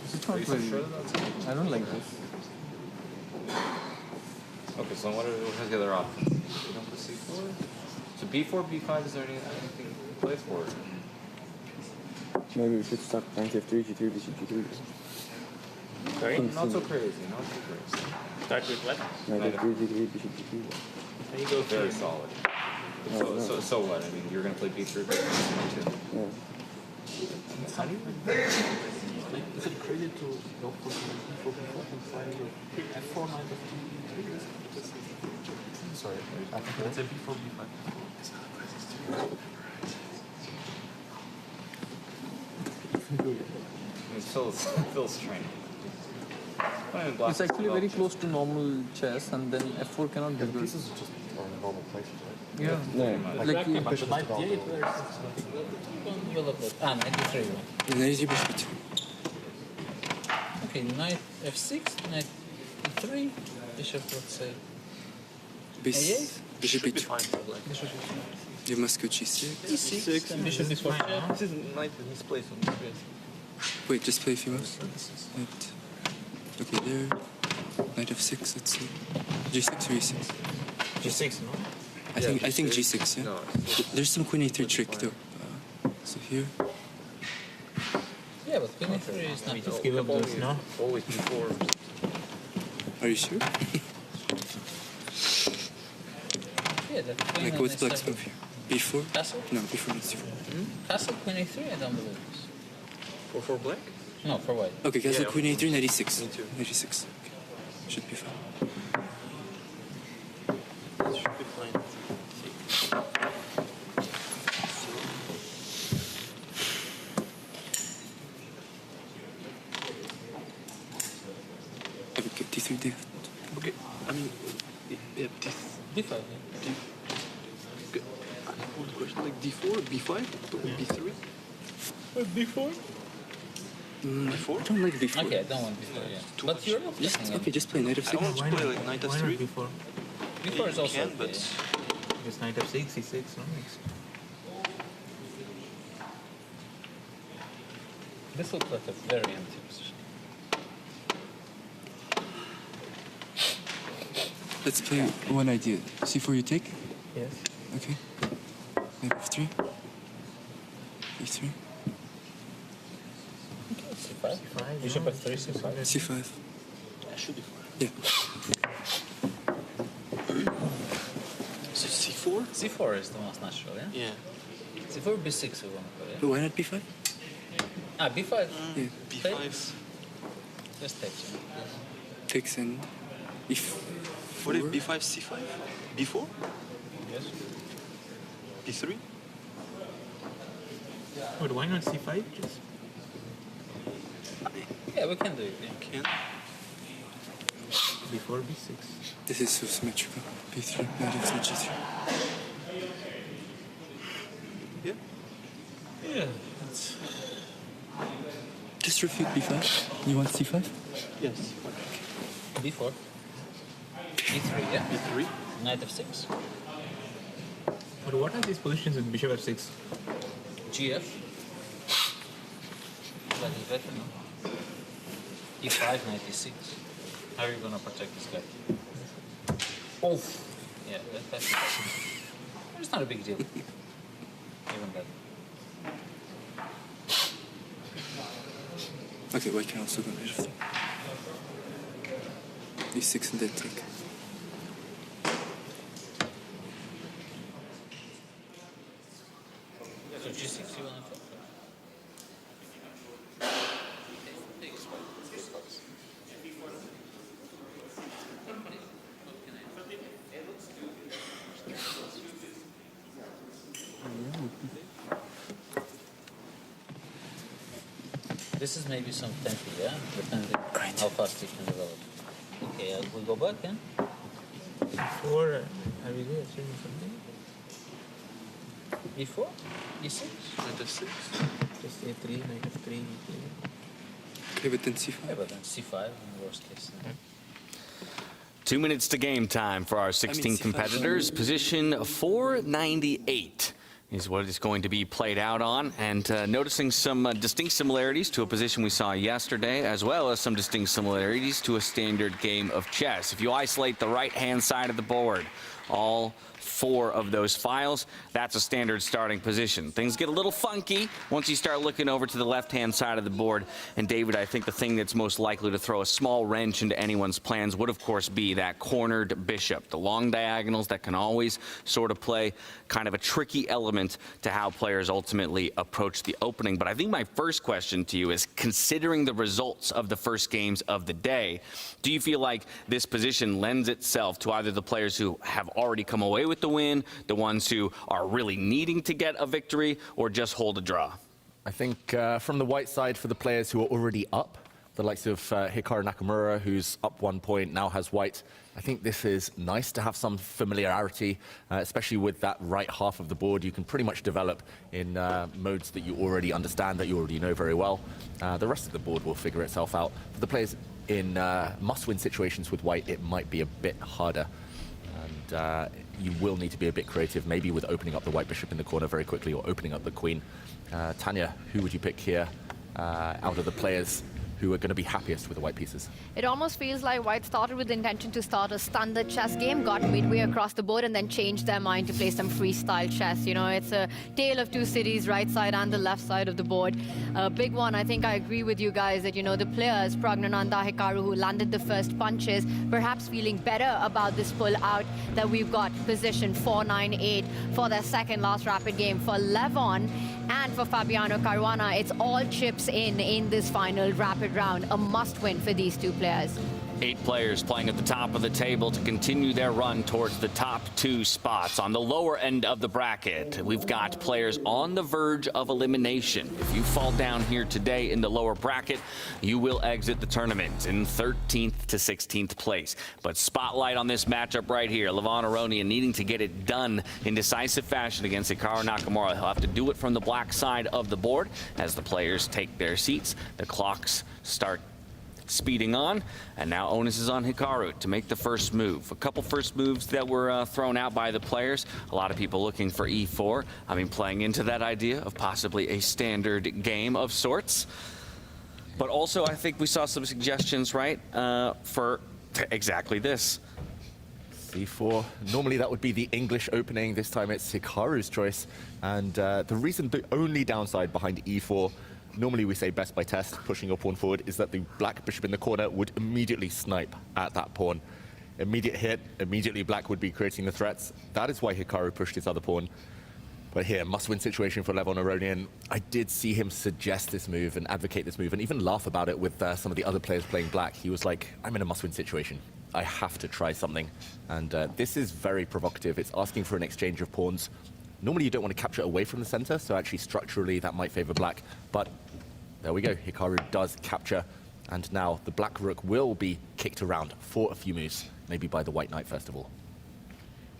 It's not very... I don't like this. Okay, so what are the other options? You don't put C4? So B4, B5, is there anything you play for? Maybe we should start knight F3, G3, bishop G3. Sorry? Not so crazy, not so crazy. Start with what? Knight F3, G3, bishop G3. There you go. Very solid. So what? I mean, you're going to play B3, but Yeah. how do you... Is it crazy to go for B4 and find your F4 knight F3? Sorry, I think it's a B4, B5. It feels strange. It's actually very close to normal chess, and then F4 cannot be The good. pieces are just on normal places, right? Yeah. Yeah. Like But the knight D8, you will upload. Ah, knight D3. Knight bishop Okay, knight F6, knight E3, bishop, let's say. A8? Bishop Should be fine, probably. Bishop You must go G6. E6, and bishop is for check. This is knight in his place on the space. Wait, just play a few moves. Knight. Okay, there. Knight F6, let's see. G6 or E6? G6, no? I think G6, yeah. No, There's some queen A3 trick though. So here. Yeah, but queen A3 is not to give up those, no? Always B4. Are you sure? Yeah, the queen Like and what's A7. black's move here? B4? Castle? No, B4 not C4. Castle, queen A3, I don't believe this. For black? No, for white. Okay, castle Yeah, queen A3, knight E6. Me too. Knight E6. Okay. Should be fine. Should be fine. mean, yeah, D5. One question, like D4, B5, B3? D4? B4? I don't like B4. Okay, I don't want B4, yeah. But you're not playing Okay, just play knight f6. I want to play like knight f3. B4. B4 is also can, okay. but It's knight f6, c6, no? This looks like a very empty position. Let's play one idea. C4 you take? Yes. Okay. Knight f3. e3. C5. Bishop f3, C5. C5. That should be fine. Yeah. So C4? C4 is the most natural, yeah? Yeah. C4, B6 we want to play, yeah? But why not B5? Ah, B5. Yeah. B5. Just take, yeah. Takes and if. What if B5, C5? B4? Yes. B3? But why not C5? Just... Yeah, we can do it, yeah. Can. B4, B6. This is so symmetrical. B3, knight f3, G3. Yeah. Yeah, that's... Just refute B5. You want C5? Yes. B4. B3, yeah? B3? Knight f6. But what are these positions with bishop f6? GF. But he's better now. E5, knight e6. How are you gonna protect this guy? Oh! Yeah, that's it's not a big deal. Even that. Okay, white can also go knight f3. E6 and then take. So G6 you wanna take? This is maybe some tempo, yeah? Depending on how fast you can develop. Okay, we go back, yeah? Or are we there achieving something? E4? E6? Knight f6. Just A3, knight f3, E3. Okay, but then C5. Yeah, but then C5 in worst case. 2 minutes to game time for our 16 competitors. Position 498 is what is going to be played out on, and noticing some distinct similarities to a position we saw yesterday, as well as some distinct similarities to a standard game of chess. If you isolate the right-hand side of the board, all 4 of those files, that's a standard starting position. Things get a little funky once you start looking over to the left-hand side of the board. And David, I think the thing that's most likely to throw a small wrench into anyone's plans would, of course, be that cornered bishop. The long diagonals that can always sort of play kind of a tricky element to how players ultimately approach the opening. But I think my first question to you is, considering the results of the first games of the day, do you feel like this position lends itself to either the players who have already come away with the win, the ones who are really needing to get a victory, or just hold a draw? I think from the white side, for the players who are already up, the likes of Hikaru Nakamura, who's up 1 point, now has white, I think this is nice to have some familiarity, especially with that right half of the board. You can pretty much develop in modes that you already understand, that you already know very well. The rest of the board will figure itself out. For the players in must-win situations with white, it might be a bit harder. And you will need to be a bit creative, maybe with opening up the white bishop in the corner very quickly, or opening up the queen. Tanya, who would you pick here out of the players who are going to be happiest with the white pieces? It almost feels like white started with the intention to start a standard chess game, got midway across the board, and then changed their mind to play some freestyle chess. You know, it's a tale of two cities, right side and the left side of the board. A big one, I think I agree with you guys that, you know, the players, Pragnananda, Hikaru, who landed the first punches, perhaps feeling better about this pull out that we've got position 498 for their second last rapid game. For Levon and for Fabiano Caruana, it's all chips in this final rapid round, a must-win for these two players. 8 players playing at the top of the table to continue their run towards the top 2 spots. On the lower end of the bracket, we've got players on the verge of elimination. If you fall down here today in the lower bracket, you will exit the tournament in 13th to 16th place. But spotlight on this matchup right here. Levon Aronian needing to get it done in decisive fashion against Hikaru Nakamura. He'll have to do it from the black side of the board as the players take their seats. The clocks start speeding on, and now onus is on Hikaru to make the first move. A couple first moves that were thrown out by the players. A lot of people looking for e4. I mean, playing into that idea of possibly a standard game of sorts. But also, I think we saw some suggestions, right, for exactly this. C4. Normally that would be the English opening. This time it's Hikaru's choice. And the only downside behind e4, normally we say best by test, pushing your pawn forward, is that the black bishop in the corner would immediately snipe at that pawn. Immediate hit, immediately black would be creating the threats. That is why Hikaru pushed his other pawn. But here, must-win situation for Levon Aronian. I did see him suggest this move and advocate this move and even laugh about it with some of the other players playing black. He was like, I'm in a must-win situation. I have to try something. And this is very provocative. It's asking for an exchange of pawns. Normally you don't want to capture it away from the center, so actually structurally that might favor black. But there we go, Hikaru does capture. And now the black rook will be kicked around for a few moves, maybe by the white knight first of all.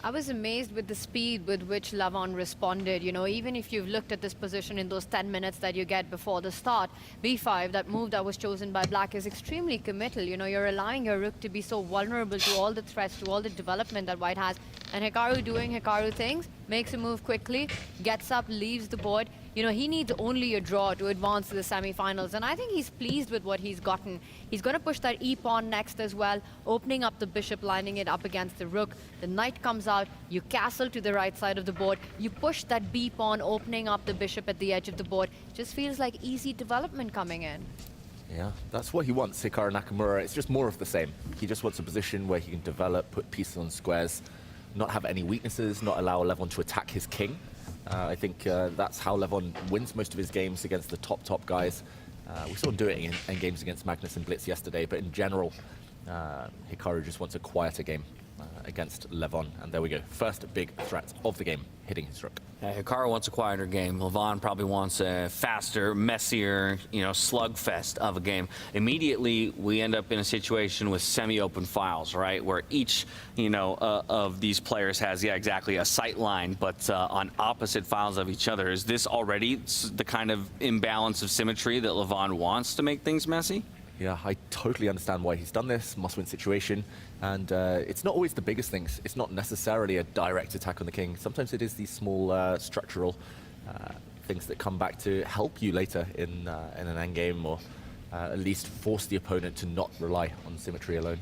I was amazed with the speed with which Levon responded. You know, even if you've looked at this position in those 10 minutes that you get before the start, b5, that move that was chosen by black, is extremely committal. You know, you're allowing your rook to be so vulnerable to all the threats, to all the development that white has. And Hikaru doing Hikaru things, makes a move quickly, gets up, leaves the board. You know, he needs only a draw to advance to the semifinals, and I think he's pleased with what he's gotten. He's going to push that e-pawn next as well, opening up the bishop, lining it up against the rook. The knight comes out, you castle to the right side of the board, you push that b-pawn, opening up the bishop at the edge of the board. Just feels like easy development coming in. Yeah, that's what he wants, Hikaru Nakamura. It's just more of the same. He just wants a position where he can develop, put pieces on squares, not have any weaknesses, not allow Levon to attack his king. I think that's how Levon wins most of his games against the top guys. We saw him do it in games against Magnus and Blitz yesterday, but in general, Hikaru just wants a quieter game against Levon. And there we go, first big threat of the game, hitting his rook. Hikaru wants a quieter game. Levon probably wants a faster, messier, slugfest of a game. Immediately, we end up in a situation with semi-open files, right? Where each, of these players has, exactly, a sight line, but on opposite files of each other. Is this already the kind of imbalance of symmetry that Levon wants to make things messy? Yeah, I totally understand why he's done this, must-win situation. And it's not always the biggest things. It's not necessarily a direct attack on the king. Sometimes it is these small structural things that come back to help you later in an endgame, or at least force the opponent to not rely on symmetry alone.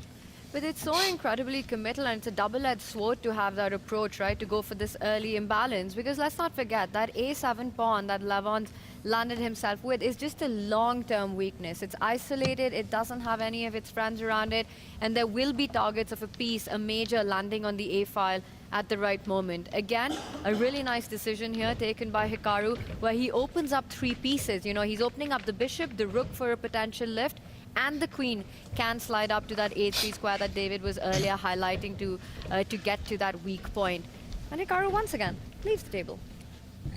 But it's so incredibly committal, and it's a double-edged sword to have that approach, right? To go for this early imbalance. Because let's not forget, that a7 pawn that Levon's landed himself with is just a long-term weakness. It's isolated, it doesn't have any of its friends around it, and there will be targets of a piece, a major landing on the a-file at the right moment. Again, a really nice decision here taken by Hikaru, where he opens up 3 pieces. He's opening up the bishop, the rook for a potential lift, and the queen can slide up to that a3 square that David was earlier highlighting to get to that weak point. And Hikaru once again leaves the table.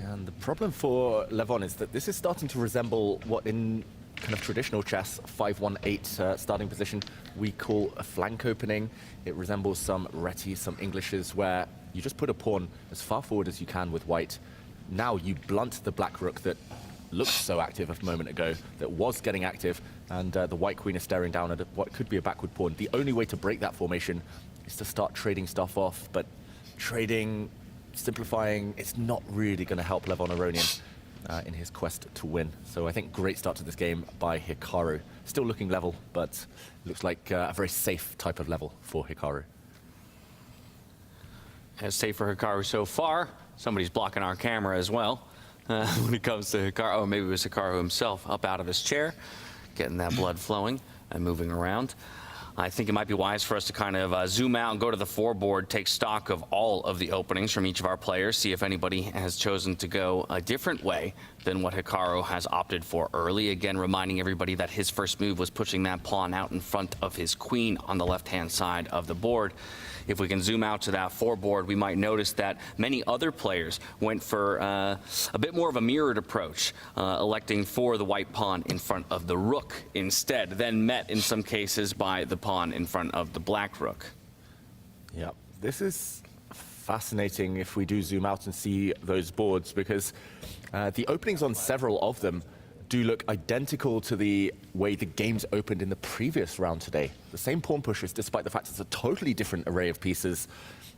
And the problem for Levon is that this is starting to resemble what in kind of traditional chess, 5-1-8 starting position, we call a flank opening. It resembles some Reti, some Englishes, where you just put a pawn as far forward as you can with white. Now you blunt the black rook that looked so active a moment ago, that was getting active, and the white queen is staring down at what could be a backward pawn. The only way to break that formation is to start trading stuff off, but trading, simplifying, it's not really going to help Levon Aronian in his quest to win. So I think great start to this game by Hikaru. Still looking level, but looks like a very safe type of level for Hikaru. As safe for Hikaru so far. Somebody's blocking our camera as well. When it comes to Hikaru, or maybe it was Hikaru himself up out of his chair, getting that blood flowing and moving around. I think it might be wise for us to kind of zoom out and go to the foreboard, take stock of all of the openings from each of our players, see if anybody has chosen to go a different way than what Hikaru has opted for early. Again, reminding everybody that his first move was pushing that pawn out in front of his queen on the left-hand side of the board. If we can zoom out to that foreboard, we might notice that many other players went for a bit more of a mirrored approach, electing for the white pawn in front of the rook instead, then met in some cases by the pawn in front of the black rook. Yeah, this is fascinating if we do zoom out and see those boards, because the openings on several of them do look identical to the way the games opened in the previous round today. The same pawn pushes, despite the fact it's a totally different array of pieces.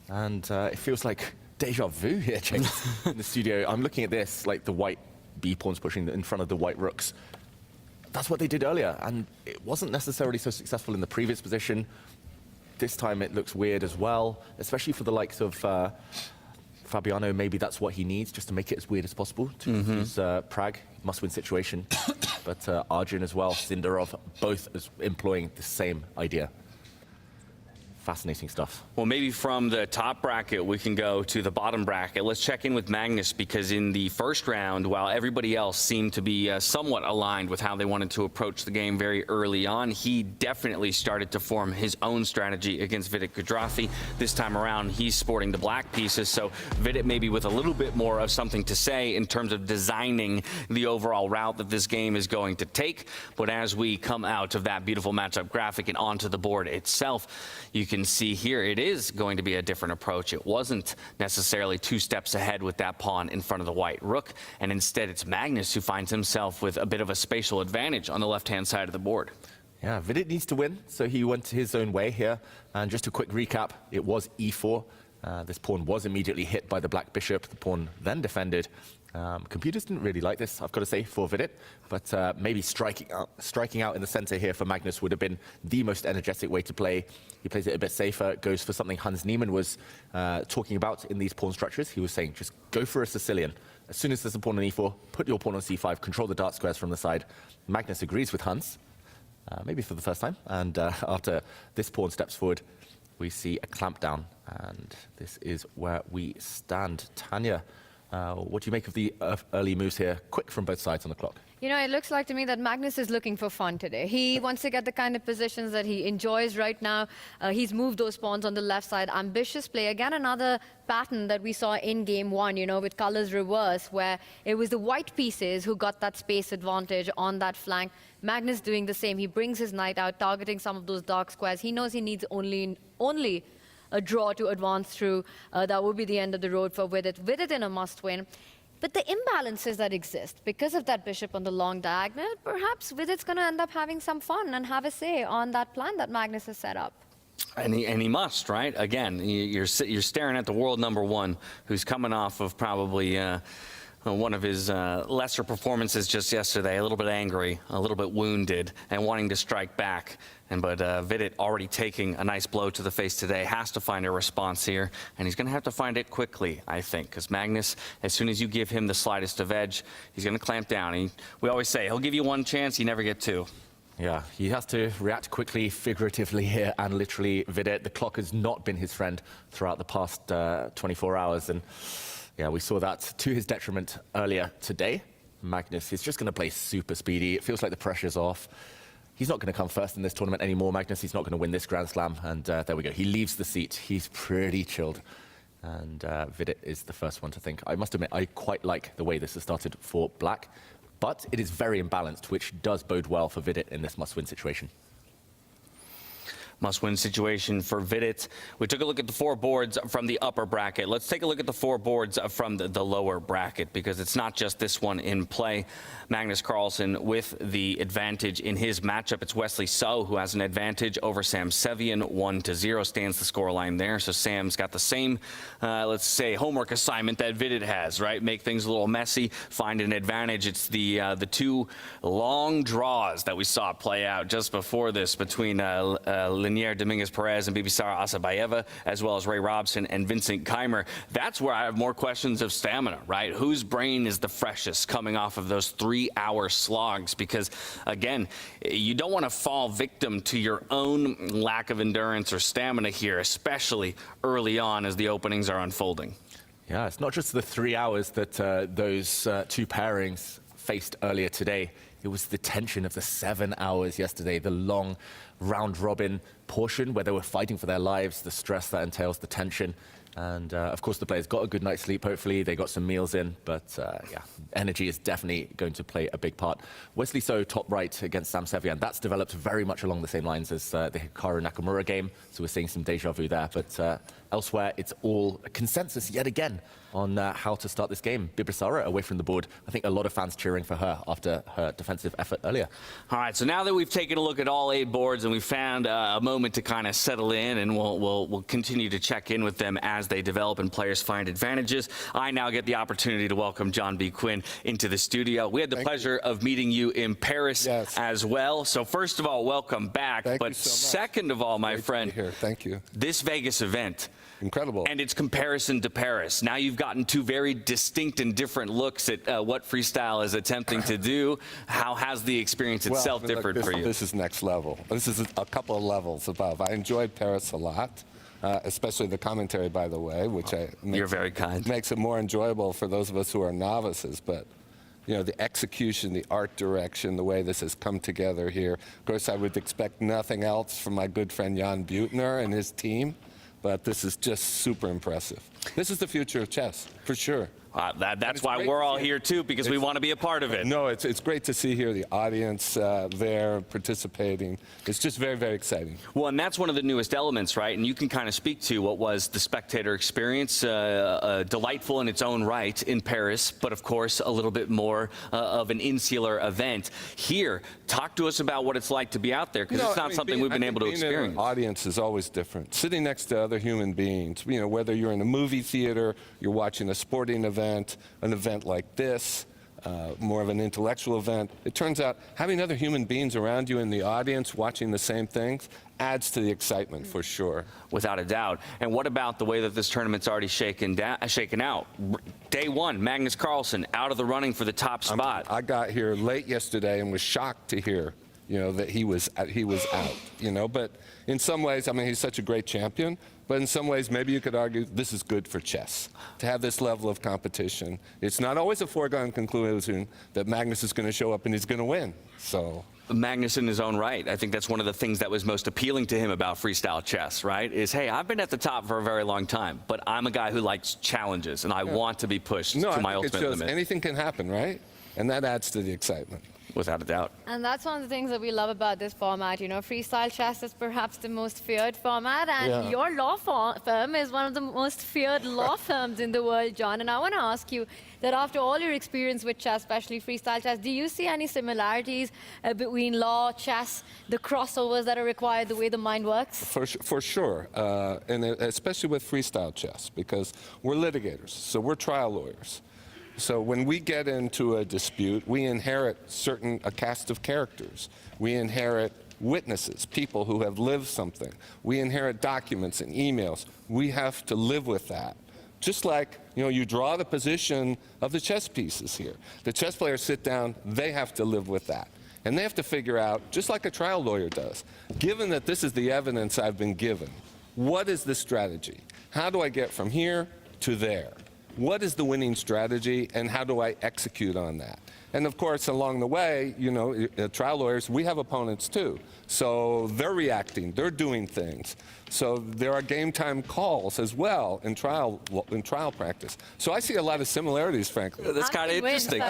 And it feels like deja vu here, James, in the studio. I'm looking at this, like the white B pawns pushing in front of the white rooks. That's what they did earlier, and it wasn't necessarily so successful in the previous position. This time it looks weird as well, especially for the likes of Fabiano. Maybe that's what he needs, just to make it as weird as possible to confuse Prague. Must-win situation. But Arjun as well, Sindarov, both as employing the same idea. Fascinating stuff. Well, maybe from the top bracket, we can go to the bottom bracket. Let's check in with Magnus, because in the first round, while everybody else seemed to be somewhat aligned with how they wanted to approach the game very early on, he definitely started to form his own strategy against Vidit Gudrathi. This time around, he's sporting the black pieces, so Vidit maybe with a little bit more of something to say in terms of designing the overall route that this game is going to take. But as we come out of that beautiful matchup graphic and onto the board itself, you can see here it is going to be a different approach. It wasn't necessarily 2 steps ahead with that pawn in front of the white rook, and instead it's Magnus who finds himself with a bit of a spatial advantage on the left-hand side of the board. Yeah, Vidit needs to win, so he went his own way here. And just a quick recap, it was e4. This pawn was immediately hit by the black bishop. The pawn then defended. Computers didn't really like this, I've got to say, for Vidit, but maybe striking out in the center here for Magnus would have been the most energetic way to play. He plays it a bit safer, goes for something Hans Niemann was talking about in these pawn structures. He was saying, just go for a Sicilian. As soon as there's a pawn on e4, put your pawn on c5, control the dark squares from the side. Magnus agrees with Hans, maybe for the first time, and after this pawn steps forward, we see a clamp down, and this is where we stand. Tanya, what do you make of the early moves here? Quick from both sides on the clock. You know, it looks like to me that Magnus is looking for fun today. He wants to get the kind of positions that he enjoys right now. He's moved those pawns on the left side. Ambitious play. Again, another pattern that we saw in game 1, you know, with colors reverse, where it was the white pieces who got that space advantage on that flank. Magnus doing the same. He brings his knight out, targeting some of those dark squares. He knows he needs only a draw to advance through. That would be the end of the road for Vidit. Vidit in a must-win. But the imbalances that exist because of that bishop on the long diagonal, perhaps Vidit's going to end up having some fun and have a say on that plan that Magnus has set up. And he must, right? Again, you're staring at the world #1, who's coming off of probably one of his lesser performances just yesterday, a little bit angry, a little bit wounded, and wanting to strike back. But Vidit already taking a nice blow to the face today, has to find a response here, and he's going to have to find it quickly, I think, because Magnus, as soon as you give him the slightest of edge, he's going to clamp down. We always say, he'll give you 1 chance, you never get 2. Yeah, he has to react quickly, figuratively here, and literally, Vidit. The clock has not been his friend throughout the past 24 hours, and yeah, we saw that to his detriment earlier today. Magnus is just going to play super speedy. It feels like the pressure's off. He's not going to come first in this tournament anymore, Magnus. He's not going to win this Grand Slam. And there we go. He leaves the seat. He's pretty chilled. And Vidit is the first one to think. I must admit, I quite like the way this has started for Black. But it is very imbalanced, which does bode well for Vidit in this must-win situation. Must-win situation for Vidit. We took a look at the 4 boards from the upper bracket. Let's take a look at the 4 boards from the lower bracket, because it's not just this one in play. Magnus Carlson with the advantage in his matchup. It's Wesley So who has an advantage over Sam Sevian. 1-0 stands the scoreline there. So Sam's got the same, let's say, homework assignment that Vidit has, right? Make things a little messy, find an advantage. It's the 2 long draws that we saw play out just before this between Linier Dominguez-Perez and Bibisara Asabayeva, as well as Ray Robson and Vincent Keimer. That's where I have more questions of stamina, right? Whose brain is the freshest coming off of those 3-hour slogs? Because, again, you don't want to fall victim to your own lack of endurance or stamina here, especially early on as the openings are unfolding. Yeah, it's not just the 3 hours that those two pairings faced earlier today. It was the tension of the 7 hours yesterday, the long round-robin portion where they were fighting for their lives, the stress that entails, the tension. And, of course, the players got a good night's sleep, hopefully. They got some meals in. But, yeah, energy is definitely going to play a big part. Wesley So top right against Sam Sevian. That's developed very much along the same lines as the Hikaru Nakamura game. So we're seeing some deja vu there. But elsewhere, it's all a consensus yet again on how to start this game. Bibisara away from the board. I think a lot of fans cheering for her after her defensive effort earlier. All right, so now that we've taken a look at all 8 boards and we've found a moment to kind of settle in, and we'll continue to check in with them as they develop and players find advantages, I now get the opportunity to welcome John B. Quinn into the studio. We had the pleasure of meeting you in Paris as well. So first of all, welcome back. But second of all, my friend, thank you. This Vegas event, incredible. And its comparison to Paris. Now you've gotten 2 very distinct and different looks at what Freestyle is attempting to do. How has the experience itself differed for you? This is next level. This is a couple of levels above. I enjoyed Paris a lot, especially the commentary, by the way, which you're very kind. Makes it more enjoyable for those of us who are novices. But you know, the execution, the art direction, the way this has come together here. Of course, I would expect nothing else from my good friend Jan Buettner and his team. But this is just super impressive. This is the future of chess, for sure. That's why we're all here, too, because we want to be a part of it. No, it's great to see here the audience there participating. It's just very, very exciting. Well, and that's one of the newest elements, right? And you can kind of speak to what was the spectator experience, delightful in its own right in Paris, but, of course, a little bit more of an insular event. Here, talk to us about what it's like to be out there, because it's not something we've been able to experience. An audience is always different. Sitting next to other human beings, you know, whether you're in a movie theater, you're watching a sporting event, an event like this, more of an intellectual event. It turns out having other human beings around you in the audience watching the same things adds to the excitement, for sure. Without a doubt. And what about the way that this tournament's already shaken out? Day 1, Magnus Carlson out of the running for the top spot. I got here late yesterday and was shocked to hear, you know, that he was out, you know. But in some ways, I mean, he's such a great champion. But in some ways, maybe you could argue this is good for chess, to have this level of competition. It's not always a foregone conclusion that Magnus is going to show up and he's going to win. So Magnus in his own right. I think that's one of the things that was most appealing to him about freestyle chess, right? Is, hey, I've been at the top for a very long time, but I'm a guy who likes challenges, and I want to be pushed to my ultimate limit. Anything can happen, right? And that adds to the excitement. Without a doubt. And that's one of the things that we love about this format. You know, freestyle chess is perhaps the most feared format, and your law firm is one of the most feared law firms in the world, John. And I want to ask you that after all your experience with chess, especially freestyle chess, do you see any similarities between law, chess, the crossovers that are required, the way the mind works? For sure, and especially with freestyle chess, because we're litigators, so we're trial lawyers. So when we get into a dispute, we inherit a cast of characters. We inherit witnesses, people who have lived something. We inherit documents and emails. We have to live with that. Just like, you know, you draw the position of the chess pieces here. The chess players sit down, they have to live with that. And they have to figure out, just like a trial lawyer does, given that this is the evidence I've been given, what is the strategy? How do I get from here to there? What is the winning strategy, and how do I execute on that? And of course, along the way, you know, trial lawyers, we have opponents too. So they're reacting, they're doing things. So there are game time calls as well in trial practice. So I see a lot of similarities, frankly. That's kind of interesting.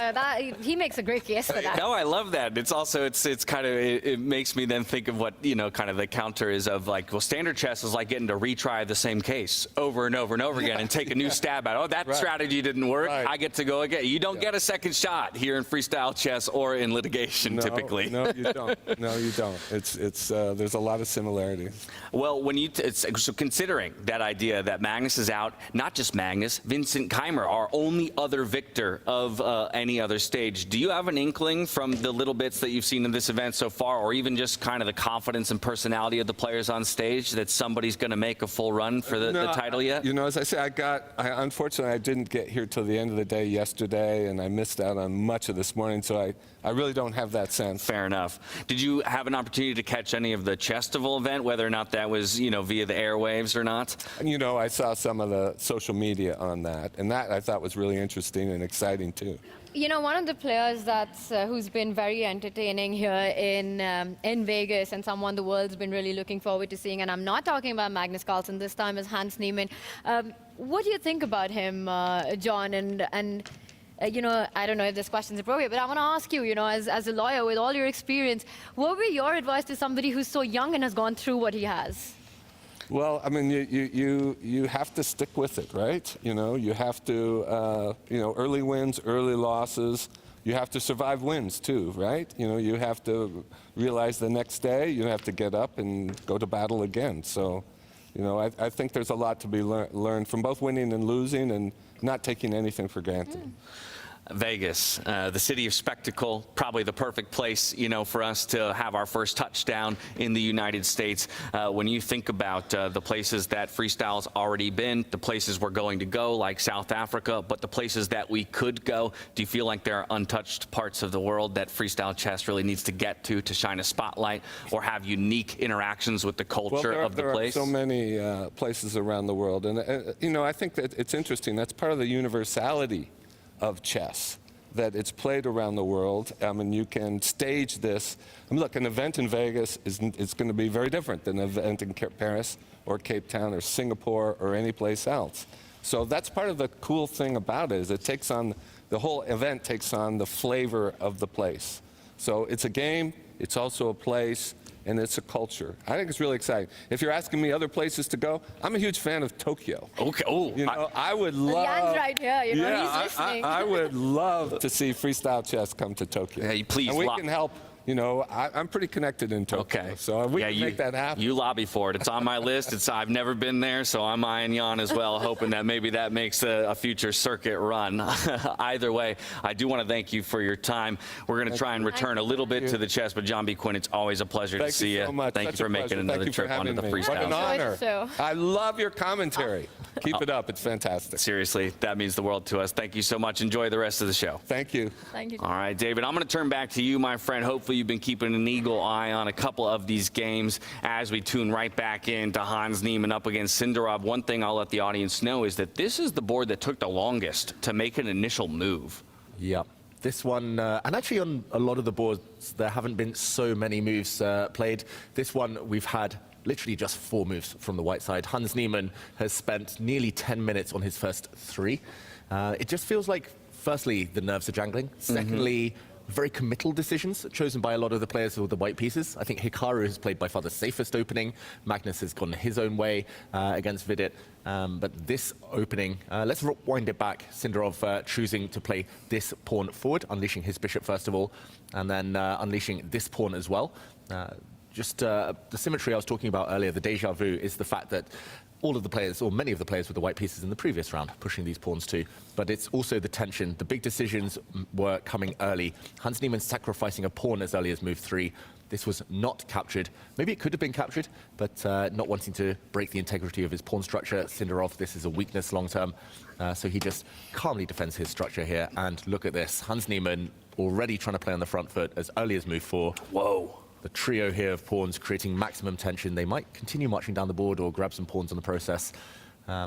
He makes a great case for that. No, I love that. It's also, it's kind of, it makes me then think of what, you know, kind of the counter is of like, well, standard chess is like getting to retry the same case over and over and over again and take a new stab at it. Oh, that strategy didn't work. I get to go again. You don't get a second shot here in freestyle chess or in litigation, typically. No, you don't. No, you don't. There's a lot of similarities. Well, when you so considering that idea that Magnus is out, not just Magnus, Vincent Keimer, our only other victor of any other stage. Do you have an inkling from the little bits that you've seen in this event so far, or even just kind of the confidence and personality of the players on stage, that somebody's going to make a full run for the title yet? You know, as I say, unfortunately, I didn't get here till the end of the day yesterday, and I missed out on much of this morning, so I really don't have that sense. Fair enough. Did you have an opportunity to catch any of the Chestival event, whether or not that was, you know, via the airwaves or not? You know, I saw some of the social media on that, and that I thought was really interesting and exciting too. You know, one of the players who's been very entertaining here in Vegas, and someone the world's been really looking forward to seeing, and I'm not talking about Magnus Carlson this time, is Hans Niemann. What do you think about him, John? And you know, I don't know if this question's appropriate, but I want to ask you, you know, as a lawyer with all your experience, what would be your advice to somebody who's so young and has gone through what he has? Well, I mean, you have to stick with it, right? You know, you have to, you know, early wins, early losses. You have to survive wins too, right? You know, you have to realize the next day you have to get up and go to battle again. So, you know, I think there's a lot to be learned from both winning and losing and not taking anything for granted. Vegas, the city of spectacle, probably the perfect place, you know, for us to have our first touchdown in the United States. When you think about the places that Freestyle's already been, the places we're going to go, like South Africa, but the places that we could go, do you feel like there are untouched parts of the world that Freestyle chess really needs to get to shine a spotlight or have unique interactions with the culture of the place? There are so many places around the world, and you know, I think that it's interesting. That's part of the universality of chess, that it's played around the world. I mean, you can stage this. I mean, look, an event in Vegas is going to be very different than an event in Paris or Cape Town or Singapore or any place else. So that's part of the cool thing about it, is it takes on, the whole event takes on the flavor of the place. So it's a game, it's also a place, and it's a culture. I think it's really exciting. If you're asking me other places to go, I'm a huge fan of Tokyo. Okay. Oh, you know, I would love. Jan's right here. You know, yeah, he's listening. I would love to see Freestyle chess come to Tokyo. Hey, please. And we can help. You know, I'm pretty connected in Tokyo, okay. So we can make that happen. You lobby for it. It's on my list. I've never been there, so I'm eyeing Jan as well, hoping that maybe that makes a future circuit run. Either way, I do want to thank you for your time. We're going to try and return a little bit to the chess, but John B. Quinn, it's always a pleasure to see you. So much. Thank you for making another trip onto the Freestyle. What an honor. I love your commentary. Keep it up. It's fantastic. Seriously, that means the world to us. Thank you so much. Enjoy the rest of the show. Thank you. Thank you. All right, David, I'm going to turn back to you, my friend. Hopefully you've been keeping an eagle eye on a couple of these games as we tune right back into Hans Niemann up against Sindarov. One thing I'll let the audience know is that this is the board that took the longest to make an initial move. Yeah. This one, and actually on a lot of the boards, there haven't been so many moves played. This one, we've had literally just 4 moves from the white side. Hans Niemann has spent nearly 10 minutes on his first 3. It just feels like, firstly, the nerves are jangling. Secondly, very committal decisions chosen by a lot of the players with the white pieces. I think Hikaru has played by far the safest opening. Magnus has gone his own way against Vidit. But this opening, let's wind it back. Sindarov choosing to play this pawn forward, unleashing his bishop first of all, and then unleashing this pawn as well. Just the symmetry I was talking about earlier, the déjà vu, is the fact that all of the players, or many of the players with the white pieces in the previous round, pushing these pawns too. But it's also the tension. The big decisions were coming early. Hans Niemann sacrificing a pawn as early as move 3. This was not captured. Maybe it could have been captured, but not wanting to break the integrity of his pawn structure. Sindarov, this is a weakness long term. So he just calmly defends his structure here. And look at this. Hans Niemann already trying to play on the front foot as early as move 4. Whoa. The trio here of pawns creating maximum tension. They might continue marching down the board or grab some pawns in the process.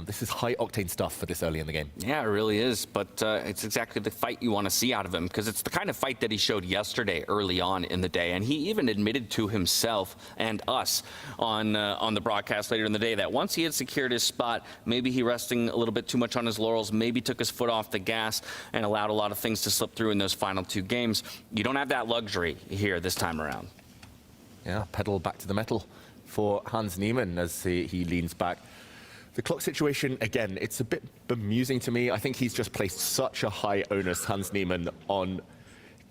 This is high-octane stuff for this early in the game. Yeah, it really is, but it's exactly the fight you want to see out of him, because it's the kind of fight that he showed yesterday early on in the day, and he even admitted to himself and us on the broadcast later in the day that once he had secured his spot, maybe he resting a little bit too much on his laurels, maybe took his foot off the gas and allowed a lot of things to slip through in those final 2 games. You don't have that luxury here this time around. Yeah, pedal back to the metal for Hans Niemann as he leans back. The clock situation, again, it's a bit bemusing to me. I think he's just placed such a high onus, Hans Niemann, on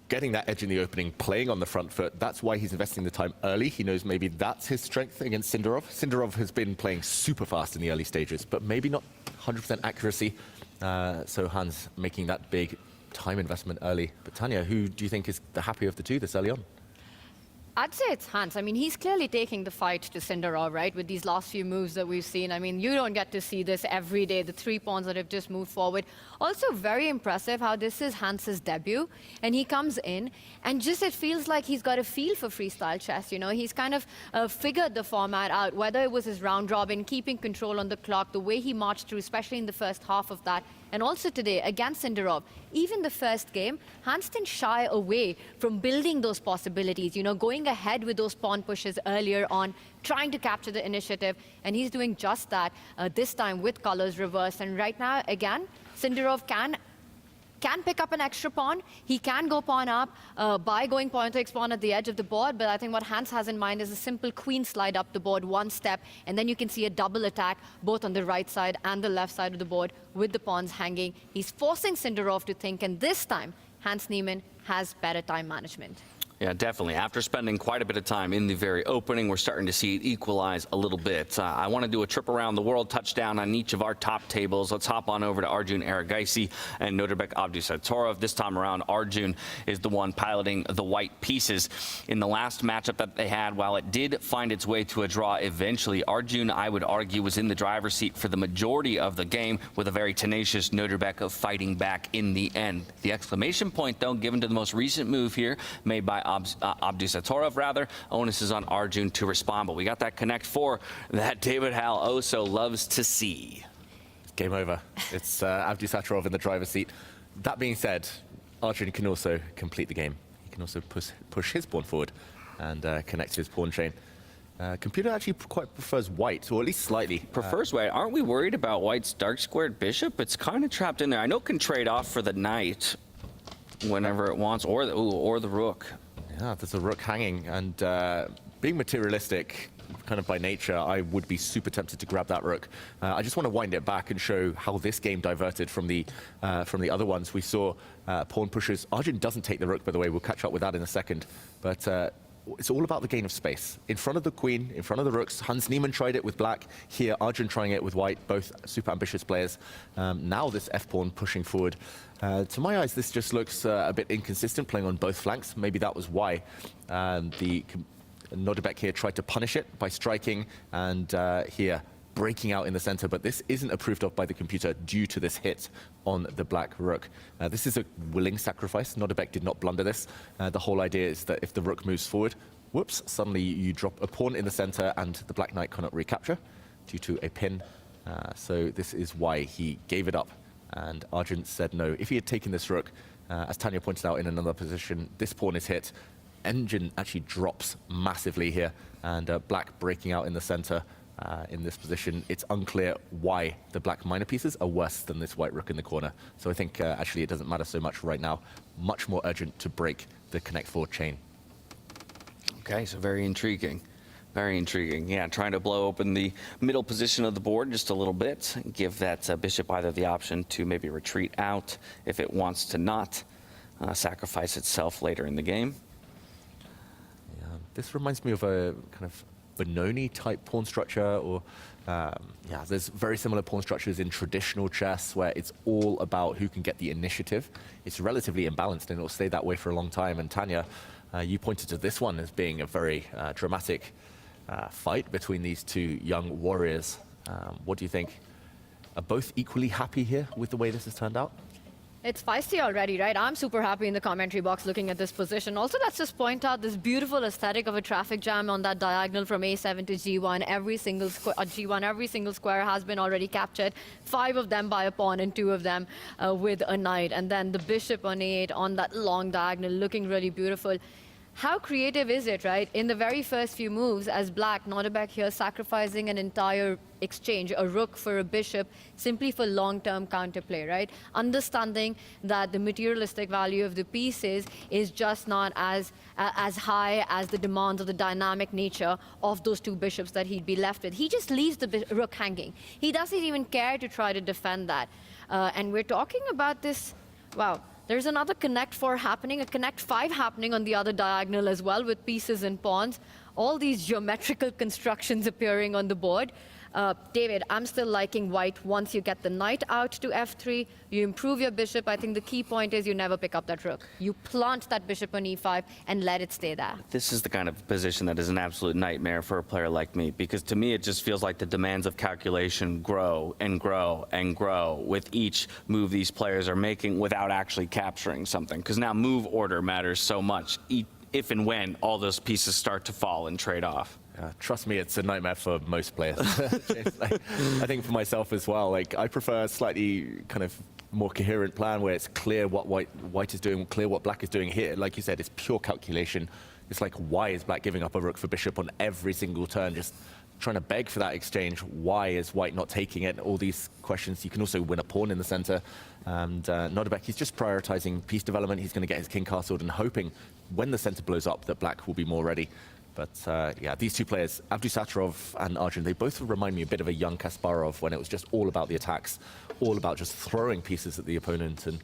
getting that edge in the opening, playing on the front foot. That's why he's investing the time early. He knows maybe that's his strength against Sindarov. Sindarov has been playing super fast in the early stages, but maybe not 100% accuracy. So Hans making that big time investment early. But Tanya, who do you think is the happier of the two this early on? I'd say it's Hans. I mean, he's clearly taking the fight to Sindarov, right, with these last few moves that we've seen. I mean, you don't get to see this every day, the 3 pawns that have just moved forward. Also, very impressive how this is Hans's debut, and he comes in, and just it feels like he's got a feel for freestyle chess, you know. He's kind of figured the format out, whether it was his round robin, keeping control on the clock, the way he marched through, especially in the first half of that. And also today, against Sindarov, even the first game, Hans didn't shy away from building those possibilities, you know, going ahead with those pawn pushes earlier on, trying to capture the initiative, and he's doing just that, this time with colors reversed. And right now, again, Sindarov can pick up an extra pawn. He can go pawn up by going pawn takes pawn at the edge of the board, but I think what Hans has in mind is a simple queen slide up the board, one step, and then you can see a double attack both on the right side and the left side of the board with the pawns hanging. He's forcing Sindarov to think, and this time, Hans Niemann has better time management. Yeah, definitely. After spending quite a bit of time in the very opening, we're starting to see it equalize a little bit. I want to do a trip around the world, touchdown on each of our top tables. Let's hop on over to Arjun Erigaisi and Nodirbek Abdusatorov. This time around, Arjun is the one piloting the white pieces. In the last matchup that they had, while it did find its way to a draw eventually, Arjun, I would argue, was in the driver's seat for the majority of the game, with a very tenacious Nodirbek of fighting back in the end. The exclamation point, though, given to the most recent move here, made by Abdusatorov, rather. Onus is on Arjun to respond, but we got that Connect 4 that David Hal oh so loves to see. Game over. It's Abdusatorov in the driver's seat. That being said, Arjun can also complete the game. He can also push his pawn forward and connect his pawn chain. Computer actually quite prefers white, or at least slightly. Prefers white. Aren't we worried about white's dark squared bishop? It's kind of trapped in there. I know it can trade off for the knight whenever it wants, or the rook. Yeah, there's a rook hanging, and being materialistic, kind of by nature, I would be super tempted to grab that rook. I just want to wind it back and show how this game diverted from the other ones. We saw pawn pushes. Arjun doesn't take the rook, by the way. We'll catch up with that in a second. But it's all about the gain of space. In front of the queen, in front of the rooks. Hans Niemann tried it with black. Here, Arjun trying it with white. Both super ambitious players. Now this f-pawn pushing forward. To my eyes, this just looks a bit inconsistent, playing on both flanks. Maybe that was why the Nodirbek here tried to punish it by striking, and here breaking out in the center. But this isn't approved of by the computer due to this hit on the black rook. This is a willing sacrifice. Nodirbek did not blunder this. The whole idea is that if the rook moves forward, whoops, suddenly you drop a pawn in the center and the black knight cannot recapture due to a pin. So this is why he gave it up. And Arjun said no. If he had taken this rook, as Tanya pointed out in another position, this pawn is hit. Engine actually drops massively here, and black breaking out in the center in this position. It's unclear why the black minor pieces are worse than this white rook in the corner. So I think actually it doesn't matter so much right now. Much more urgent to break the Connect 4 chain. Okay, so very intriguing. Very intriguing. Yeah, trying to blow open the middle position of the board just a little bit. Give that bishop either the option to maybe retreat out if it wants to not sacrifice itself later in the game. Yeah, this reminds me of a kind of Benoni-type pawn structure, or yeah, there's very similar pawn structures in traditional chess where it's all about who can get the initiative. It's relatively imbalanced, and it'll stay that way for a long time. And Tanya, you pointed to this one as being a very dramatic fight between these two young warriors. What do you think? Are both equally happy here with the way this has turned out? It's feisty already, right? I'm super happy in the commentary box looking at this position. Also, let's just point out this beautiful aesthetic of a traffic jam on that diagonal from A7 to G1. Every single G1, every single square has been already captured. 5 of them by a pawn and 2 of them with a knight. And then the bishop on A8 on that long diagonal looking really beautiful. How creative is it, right? In the very first few moves, as black, Nodirbek here sacrificing an entire exchange, a rook for a bishop, simply for long-term counterplay, right? Understanding that the materialistic value of the pieces is just not as high as the demands of the dynamic nature of those 2 bishops that he'd be left with. He just leaves the rook hanging. He doesn't even care to try to defend that. And we're talking about this, wow. There's another Connect 4 happening, a Connect 5 happening on the other diagonal as well, with pieces and pawns. All these geometrical constructions appearing on the board. David, I'm still liking white. Once you get the knight out to f3, you improve your bishop. I think the key point is you never pick up that rook. You plant that bishop on e5 and let it stay there. This is the kind of position that is an absolute nightmare for a player like me, because to me it just feels like the demands of calculation grow and grow and grow with each move these players are making without actually capturing something. Because now move order matters so much, if and when all those pieces start to fall and trade off. Trust me, it's a nightmare for most players. I think for myself as well, like I prefer a slightly kind of more coherent plan where it's clear what white is doing, clear what black is doing here. Like you said, it's pure calculation. It's like, why is black giving up a rook for bishop on every single turn? Just trying to beg for that exchange. Why is white not taking it? All these questions. You can also win a pawn in the center. And Nodebek, he's just prioritizing piece development. He's going to get his king castled and hoping when the center blows up that black will be more ready. But yeah, these two players, Abdusattorov and Arjun, they both remind me a bit of a young Kasparov when it was just all about the attacks, all about just throwing pieces at the opponent. And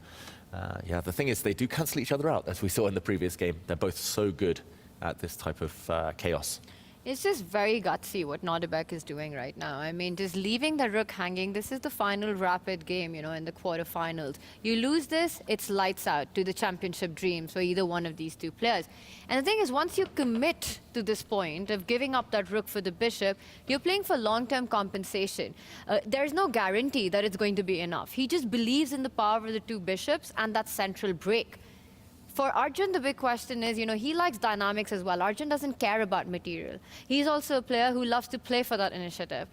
yeah, the thing is, they do cancel each other out, as we saw in the previous game. They're both so good at this type of chaos. It's just very gutsy what Nodebek is doing right now. I mean, just leaving the rook hanging. This is the final rapid game, you know, in the quarterfinals. You lose this, it's lights out to the championship dreams for either one of these two players. And the thing is, once you commit to this point of giving up that rook for the bishop, you're playing for long-term compensation. There's no guarantee that it's going to be enough. He just believes in the power of the two bishops and that central break. For Arjun, the big question is, you know, he likes dynamics as well. Arjun doesn't care about material. He's also a player who loves to play for that initiative.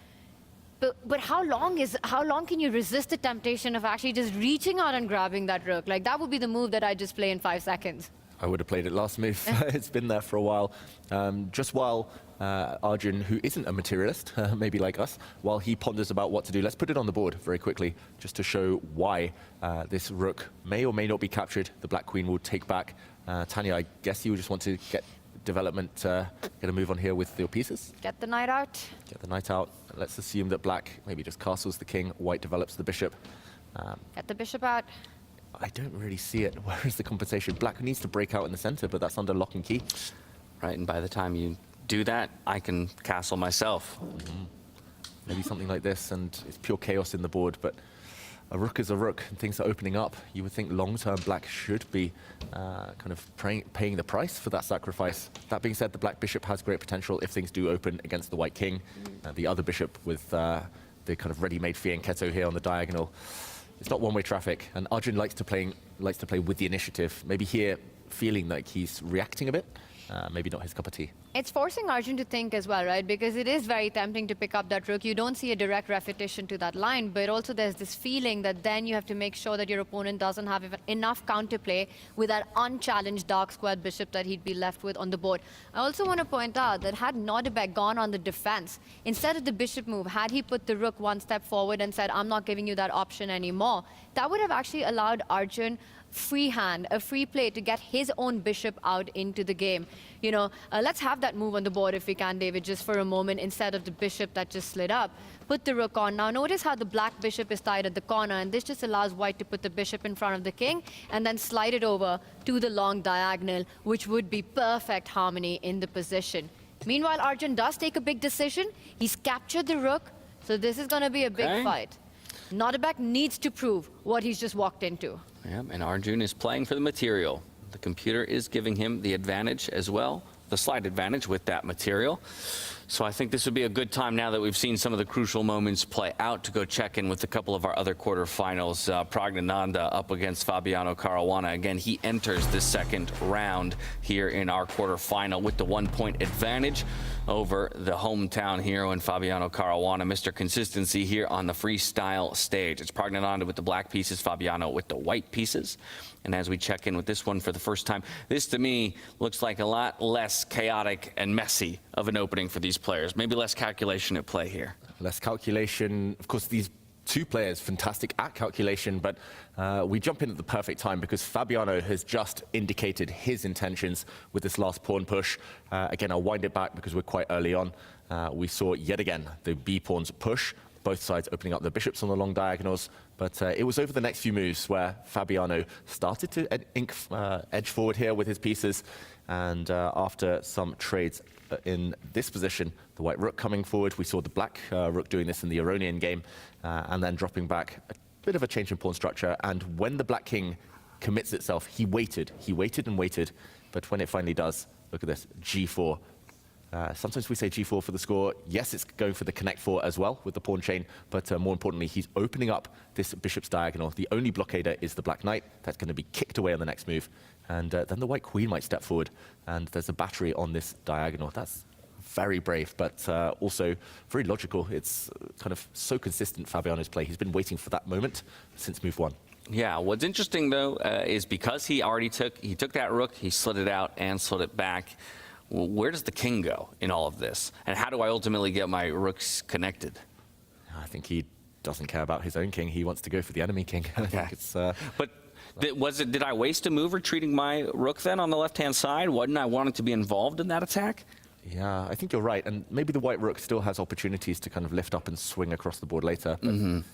But how long can you resist the temptation of actually just reaching out and grabbing that rook? Like, that would be the move that I just play in 5 seconds. I would have played it last move. It's been there for a while. Just while Arjun, who isn't a materialist, maybe like us, while he ponders about what to do, let's put it on the board very quickly, just to show why this rook may or may not be captured. The black queen will take back. Tanya, I guess you just want to get development, get a move on here with your pieces? Get the knight out. Get the knight out. Let's assume that black maybe just castles the king, white develops the bishop. Get the bishop out. I don't really see it. Where is the compensation? Black needs to break out in the center, but that's under lock and key. Right, and by the time you do that, I can castle myself. Maybe something like this, and it's pure chaos in the board, but a rook is a rook, and things are opening up. You would think long-term black should be kind of paying the price for that sacrifice. That being said, the black bishop has great potential if things do open against the white king. The other bishop with the kind of ready-made fianchetto here on the diagonal. It's not one-way traffic, and Arjun likes to play with the initiative. Maybe here, feeling like he's reacting a bit. Maybe not his cup of tea. It's forcing Arjun to think as well, right? Because it is very tempting to pick up that rook. You don't see a direct repetition to that line, but also there's this feeling that then you have to make sure that your opponent doesn't have enough counterplay with that unchallenged dark squared bishop that he'd be left with on the board. I also want to point out that had Nodebek gone on the defense, instead of the bishop move, had he put the rook one step forward and said, I'm not giving you that option anymore, that would have actually allowed Arjun free hand, a free play to get his own bishop out into the game. You know, let's have that move on the board if we can, David, just for a moment, instead of the bishop that just slid up. Put the rook on. Now notice how the black bishop is tied at the corner, and this just allows white to put the bishop in front of the king and then slide it over to the long diagonal, which would be perfect harmony in the position. Meanwhile, Arjun does take a big decision. He's captured the rook, so this is going to be a big fight. Nodebek needs to prove what he's just walked into. Yeah, and Arjun is playing for the material. The computer is giving him the advantage as well, the slight advantage with that material. So I think this would be a good time, now that we've seen some of the crucial moments play out, to go check in with a couple of our other quarterfinals. Pragnananda up against Fabiano Caruana. Again, he enters the second round here in our quarterfinal with the 1-point advantage over the hometown hero in Fabiano Caruana. Mr. Consistency here on the freestyle stage. It's Pragnananda with the black pieces, Fabiano with the white pieces. And as we check in with this one for the first time, this to me looks like a lot less chaotic and messy of an opening for these players. Maybe less calculation at play here. Less calculation. Of course, these two players, fantastic at calculation, but we jump in at the perfect time because Fabiano has just indicated his intentions with this last pawn push. Again, I'll wind it back because we're quite early on. We saw yet again the B pawns push both sides opening up the bishops on the long diagonals. But it was over the next few moves where Fabiano started to edge forward here with his pieces. And after some trades in this position, the white rook coming forward, we saw the black rook doing this in the Aronian game, and then dropping back, a bit of a change in pawn structure. And when the black king commits itself, he waited and waited. But when it finally does, look at this, g4. Sometimes we say g4 for the score. Yes, it's going for the connect 4 as well with the pawn chain, but more importantly, he's opening up this bishop's diagonal. The only blockader is the black knight. That's going to be kicked away on the next move. And then the white queen might step forward, and there's a battery on this diagonal. That's very brave, but also very logical. It's kind of so consistent, Fabiano's play. He's been waiting for that moment since move 1. Yeah, what's interesting, though, is because he already took that rook, he slid it out and slid it back. Well, where does the king go in all of this? And how do I ultimately get my rooks connected? I think he doesn't care about his own king. He wants to go for the enemy king. I think it's, but did I waste a move retreating my rook then on the left-hand side? Wasn't I wanting to be involved in that attack? Yeah, I think you're right. And maybe the white rook still has opportunities to kind of lift up and swing across the board later. But,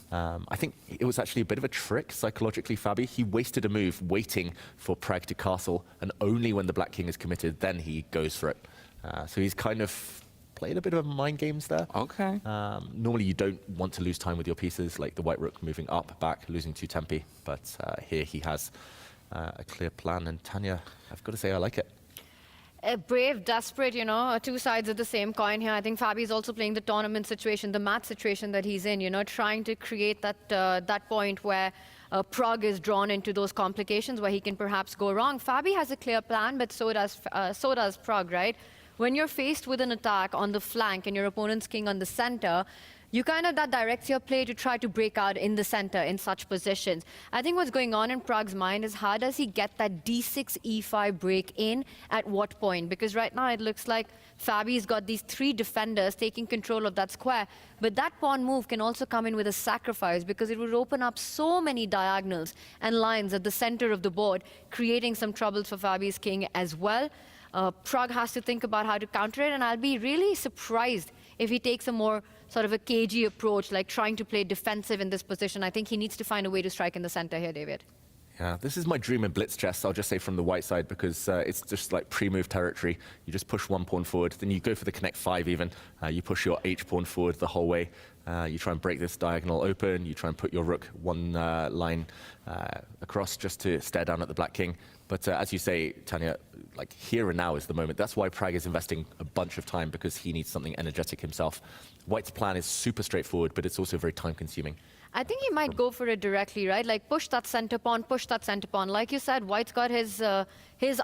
I think it was actually a bit of a trick psychologically, Fabi. He wasted a move waiting for Prag to castle, and only when the black king is committed, then he goes for it. So he's kind of played a bit of mind games there. Okay. Normally you don't want to lose time with your pieces, like the white rook moving up, back, losing 2 tempi. But here he has a clear plan. And Tanya, I've got to say, I like it. Brave, desperate, you know, two sides of the same coin here. I think Fabi is also playing the tournament situation, the match situation that he's in, you know, trying to create that point where Prag is drawn into those complications where he can perhaps go wrong. Fabi has a clear plan, but so does Prag, right? When you're faced with an attack on the flank and your opponent's king on the center, that directs your play to try to break out in the center in such positions. I think what's going on in Prag's mind is how does he get that d6, e5 break in at what point? Because right now it looks like Fabi's got these 3 defenders taking control of that square. But that pawn move can also come in with a sacrifice because it would open up so many diagonals and lines at the center of the board, creating some troubles for Fabi's king as well. Prag has to think about how to counter it, and I'll be really surprised if he takes a more sort of a cagey approach, like trying to play defensive in this position. I think he needs to find a way to strike in the center here, David. Yeah, this is my dream in blitz chess, I'll just say from the white side, because it's just like pre-move territory. You just push 1 pawn forward, then you go for the connect 5 even. You push your h pawn forward the whole way. You try and break this diagonal open. You try and put your rook 1 line across just to stare down at the black king. But as you say, Tanya, like here and now is the moment. That's why Prag is investing a bunch of time, because he needs something energetic himself. White's plan is super straightforward, but it's also very time-consuming. I think he might go for it directly, right? Like push that center pawn, push that center pawn. Like you said, White's got his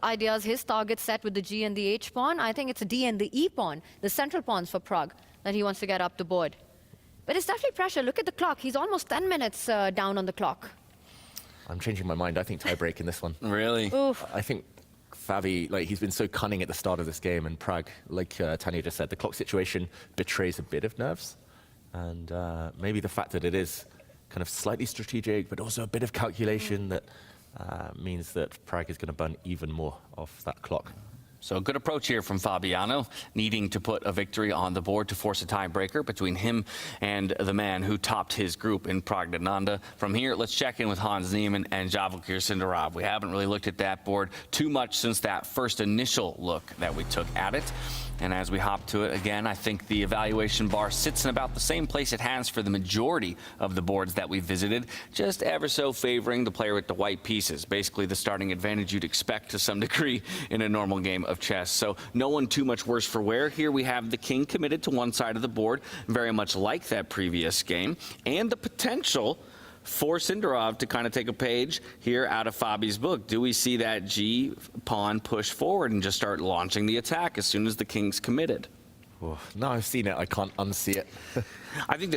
ideas, his targets set with the G and the H pawn. I think it's a D and the E pawn, the central pawns for Prag, that he wants to get up the board. But it's definitely pressure. Look at the clock. He's almost 10 minutes down on the clock. I'm changing my mind. I think tie-break in this one. Really? Oof. I think Fabi, like, he's been so cunning at the start of this game, and Prag, like Tanya just said, the clock situation betrays a bit of nerves. And maybe the fact that it is kind of slightly strategic, but also a bit of calculation that means that Prag is going to burn even more off that clock. So a good approach here from Fabiano, needing to put a victory on the board to force a tiebreaker between him and the man who topped his group in Pragnananda. From here, let's check in with Hans Niemann and Javalkir Sindarov. We haven't really looked at that board too much since that first initial look that we took at it. And as we hop to it again, I think the evaluation bar sits in about the same place it has for the majority of the boards that we visited, just ever so favoring the player with the white pieces, basically the starting advantage you'd expect to some degree in a normal game of chess. So no one too much worse for wear. Here we have the king committed to one side of the board, very much like that previous game, and the potential for Sindarov to kind of take a page here out of Fabi's book. Do we see that G pawn push forward and just start launching the attack as soon as the king's committed? Oh, now I've seen it, I can't unsee it. I think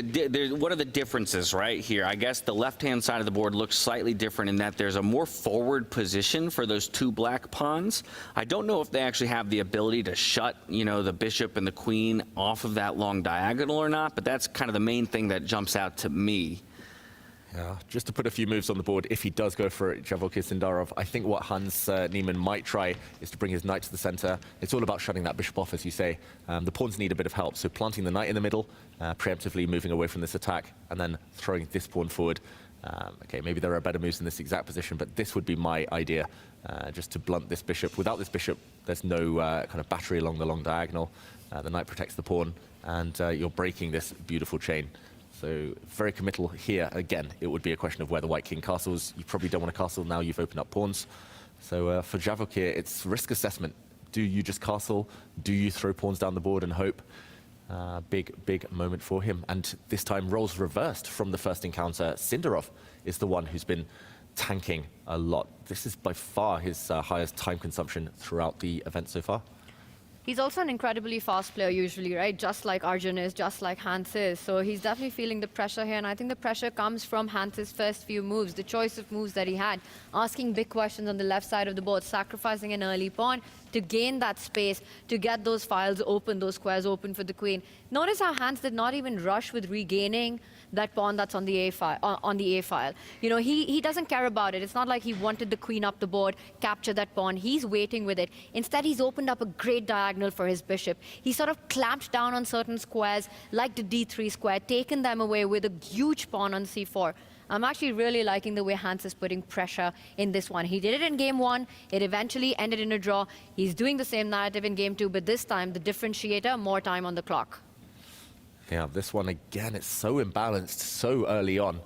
what are the differences right here? I guess the left-hand side of the board looks slightly different in that there's a more forward position for those 2 black pawns. I don't know if they actually have the ability to shut, you know, the bishop and the queen off of that long diagonal or not, but that's kind of the main thing that jumps out to me. Yeah, just to put a few moves on the board, if he does go for it, Javorkir Sindarov, I think what Hans Niemann might try is to bring his knight to the center. It's all about shutting that bishop off, as you say. The pawns need a bit of help, so planting the knight in the middle, preemptively moving away from this attack, and then throwing this pawn forward. Okay, maybe there are better moves in this exact position, but this would be my idea, just to blunt this bishop. Without this bishop, there's no kind of battery along the long diagonal. The knight protects the pawn, and you're breaking this beautiful chain. So very committal here. Again, it would be a question of where the white king castles. You probably don't want to castle now you've opened up pawns. So for Javorkir, it's risk assessment. Do you just castle? Do you throw pawns down the board and hope? Big moment for him. And this time, roles reversed from the first encounter. Sindarov is the one who's been tanking a lot. This is by far his highest time consumption throughout the event so far. He's also an incredibly fast player usually, right? Just like Arjun is, just like Hans is. So he's definitely feeling the pressure here. And I think the pressure comes from Hans's first few moves, the choice of moves that he had, asking big questions on the left side of the board, sacrificing an early pawn to gain that space, to get those files open, those squares open for the queen. Notice how Hans did not even rush with regaining that pawn that's on the A file. You know, he doesn't care about it. It's not like he wanted the queen up the board, capture that pawn. He's waiting with it. Instead, he's opened up a great diagonal for his bishop. He sort of clamped down on certain squares, like the D3 square, taken them away with a huge pawn on C4. I'm actually really liking the way Hans is putting pressure in this one. He did it in game 1. It eventually ended in a draw. He's doing the same narrative in game 2, but this time, the differentiator, more time on the clock. Yeah, this one, again, it's so imbalanced so early on.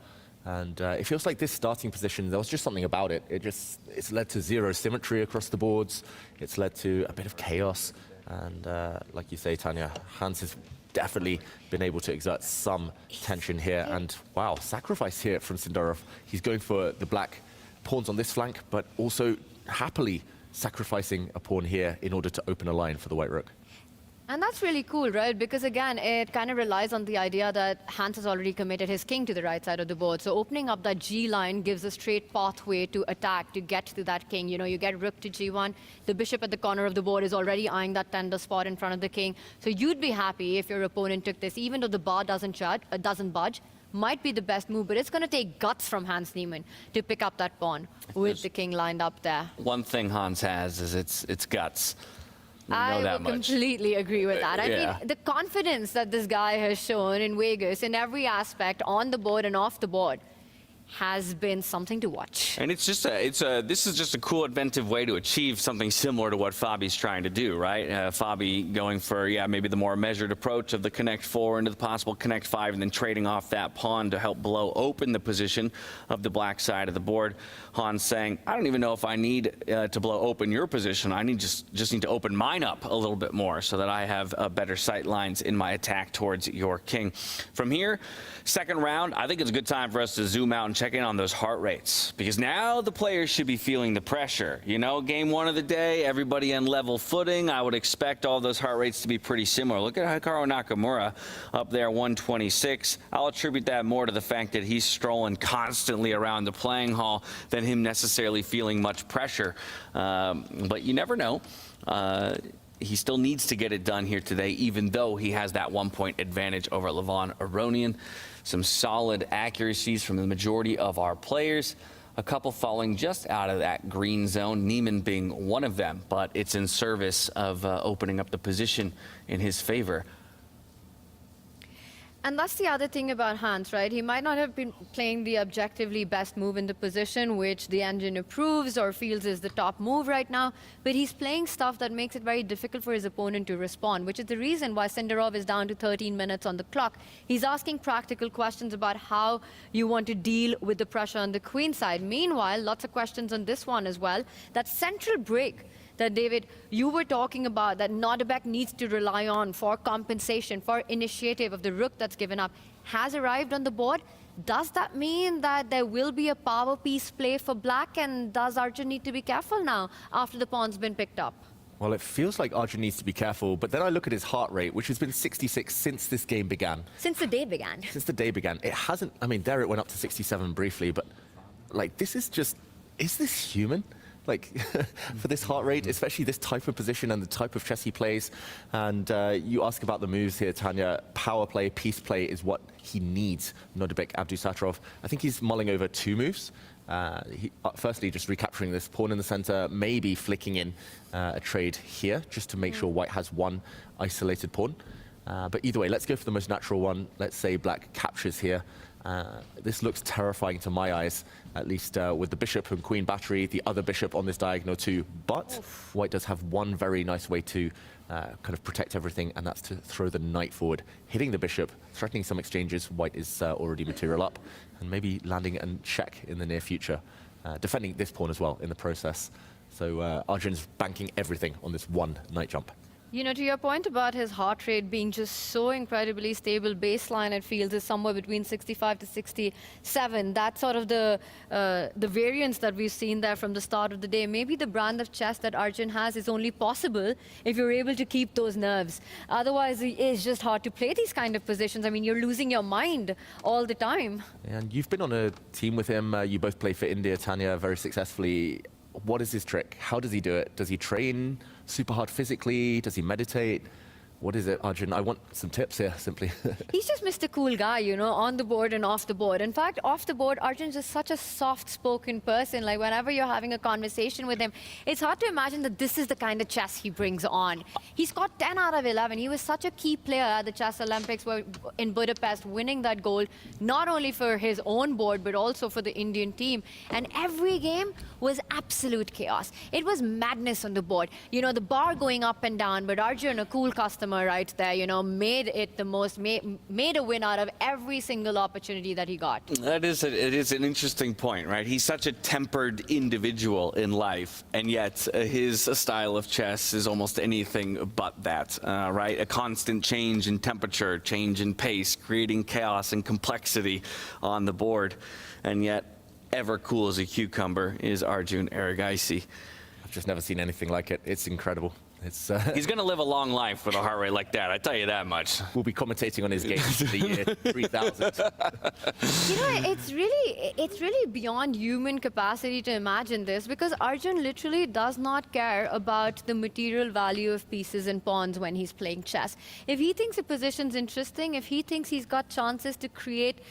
And it feels like this starting position, there was just something about it. It's led to zero symmetry across the boards. It's led to a bit of chaos. And like you say, Tanya, Hans has definitely been able to exert some tension here. And wow, sacrifice here from Sindarov. He's going for the black pawns on this flank, but also happily sacrificing a pawn here in order to open a line for the white rook. And that's really cool, right? Because again, it kind of relies on the idea that Hans has already committed his king to the right side of the board. So opening up that G line gives a straight pathway to attack, to get to that king. You know, you get rook to G1. The bishop at the corner of the board is already eyeing that tender spot in front of the king. So you'd be happy if your opponent took this, even though the bar doesn't budge. Might be the best move, but it's going to take guts from Hans Niemann to pick up that pawn with the king lined up there. One thing Hans has is it's guts. I would completely agree with that. I mean, the confidence that this guy has shown in Vegas in every aspect, on the board and off the board, has been something to watch. And this is just a cool, inventive way to achieve something similar to what Fabi's trying to do, right? Fabi going for, maybe the more measured approach of the connect 4 into the possible connect 5 and then trading off that pawn to help blow open the position of the black side of the board. Hans saying, I don't even know if I need to blow open your position. I just need to open mine up a little bit more so that I have better sight lines in my attack towards your king. From here, second round, I think it's a good time for us to zoom out and check in on those heart rates, because now the players should be feeling the pressure. You know, game 1 of the day, everybody on level footing. I would expect all those heart rates to be pretty similar. Look at Hikaru Nakamura up there, 126. I'll attribute that more to the fact that he's strolling constantly around the playing hall than him necessarily feeling much pressure. But you never know. He still needs to get it done here today, even though he has that 1-point advantage over Levon Aronian. Some solid accuracies from the majority of our players. A couple falling just out of that green zone, Niemann being one of them, but it's in service of opening up the position in his favor. And that's the other thing about Hans, right? He might not have been playing the objectively best move in the position, which the engine approves or feels is the top move right now, but he's playing stuff that makes it very difficult for his opponent to respond, which is the reason why Sindarov is down to 13 minutes on the clock. He's asking practical questions about how you want to deal with the pressure on the queen side. Meanwhile, lots of questions on this one as well. That central break that, David, you were talking about, that Nordebek needs to rely on for compensation, for initiative of the rook that's given up, has arrived on the board. Does that mean that there will be a power piece play for black, and does Arjun need to be careful now after the pawn's been picked up? Well, it feels like Arjun needs to be careful, but then I look at his heart rate, which has been 66 since this game began. Since the day began. Since the day began. It hasn't, I mean, there it went up to 67 briefly, but like, this is just, is this human? like for this heart rate, especially this type of position and the type of chess he plays. And you ask about the moves here, Tanya. Power play, piece play is what he needs, Nodibek Abdusattorov. I think he's mulling over 2 moves. Firstly, just recapturing this pawn in the center, maybe flicking in a trade here, just to make sure white has 1 isolated pawn. But either way, let's go for the most natural one. Let's say black captures here. This looks terrifying to my eyes, at least with the bishop and queen battery, the other bishop on this diagonal too. But white does have one very nice way to kind of protect everything, and that's to throw the knight forward, hitting the bishop, threatening some exchanges. White is already material up, and maybe landing a check in the near future, defending this pawn as well in the process. So Arjun's banking everything on this one knight jump. You know, to your point about his heart rate being just so incredibly stable, baseline it feels is somewhere between 65 to 67. That's sort of the variance that we've seen there from the start of the day. Maybe the brand of chess that Arjun has is only possible if you're able to keep those nerves. Otherwise, it's just hard to play these kind of positions. I mean, you're losing your mind all the time. And you've been on a team with him. You both play for India, Tanya, very successfully. What is his trick? How does he do it? Does he train super hard physically? Does he meditate? What is it, Arjun? I want some tips here, simply. He's just Mr. Cool Guy, you know, on the board and off the board. In fact, off the board, Arjun's just such a soft-spoken person. Like, whenever you're having a conversation with him, it's hard to imagine that this is the kind of chess he brings on. He's got 10 out of 11. He was such a key player at the Chess Olympics in Budapest, winning that gold, not only for his own board, but also for the Indian team. And every game was absolute chaos. It was madness on the board. You know, the bar going up and down, but Arjun, a cool customer, right there, you know, made it the most, made a win out of every single opportunity that he got. It is an interesting point, right? He's such a tempered individual in life, and yet his style of chess is almost anything but that, right? A constant change in temperature, change in pace, creating chaos and complexity on the board, and yet ever cool as a cucumber is Arjun Erigaisi. I've just never seen anything like it. It's incredible. It's, he's going to live a long life with a heart rate like that, I tell you that much. We'll be commentating on his games in the year 3000. You know, it's really beyond human capacity to imagine this, because Arjun literally does not care about the material value of pieces and pawns when he's playing chess. If he thinks a position's interesting, if he thinks he's got chances to create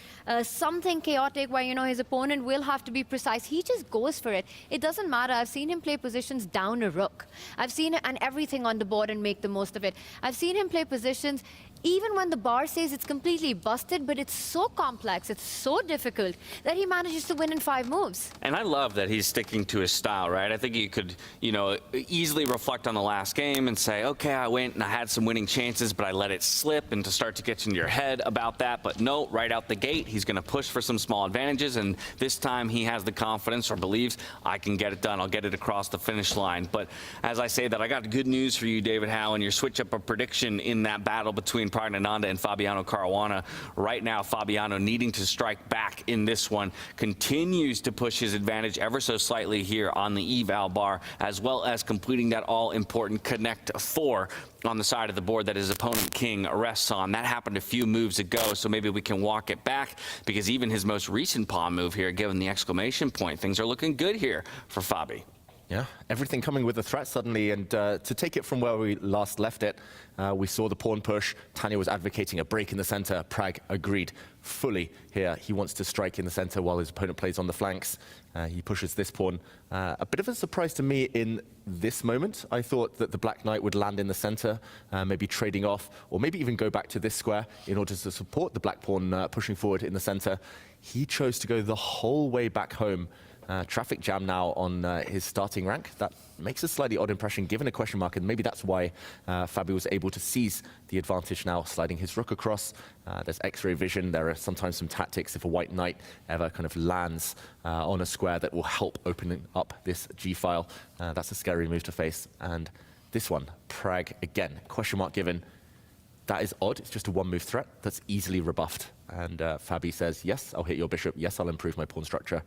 something chaotic where, you know, his opponent will have to be precise, he just goes for it. It doesn't matter. I've seen him play positions down a rook. I've seen it, and everything on the board and make the most of it. I've seen him play positions even when the bar says it's completely busted, but it's so complex, it's so difficult that he manages to win in 5 moves. And I love that he's sticking to his style, right? I think you could, you know, easily reflect on the last game and say, okay, I went and I had some winning chances, but I let it slip, and to start to get into your head about that. But no, right out the gate, he's going to push for some small advantages, and this time he has the confidence, or believes, I can get it done. I'll get it across the finish line. But as I say that, I got good news for you, David Howe, and your switch up a prediction in that battle between Pragnananda and Fabiano Caruana. Right now, Fabiano needing to strike back in this one, continues to push his advantage ever so slightly here on the eval bar, as well as completing that all-important connect 4 on the side of the board that his opponent king rests on. That happened a few moves ago, so maybe we can walk it back, because even his most recent pawn move here, given the exclamation point, things are looking good here for Fabi. Yeah, everything coming with a threat suddenly, and to take it from where we last left it, we saw the pawn push. Tanya was advocating a break in the center. Prag agreed fully here. He wants to strike in the center while his opponent plays on the flanks. He pushes this pawn. A bit of a surprise to me in this moment. I thought that the black knight would land in the center, maybe trading off, or maybe even go back to this square in order to support the black pawn pushing forward in the center. He chose to go the whole way back home. Traffic jam now on his starting rank. That makes a slightly odd impression given a question mark, and maybe that's why Fabi was able to seize the advantage now, sliding his rook across. There's X-ray vision. There are sometimes some tactics if a white knight ever kind of lands on a square that will help opening up this G-file. That's a scary move to face. And this one, Prag again, question mark given. That is odd. It's just a one-move threat that's easily rebuffed. And Fabi says, yes, I'll hit your bishop. Yes, I'll improve my pawn structure.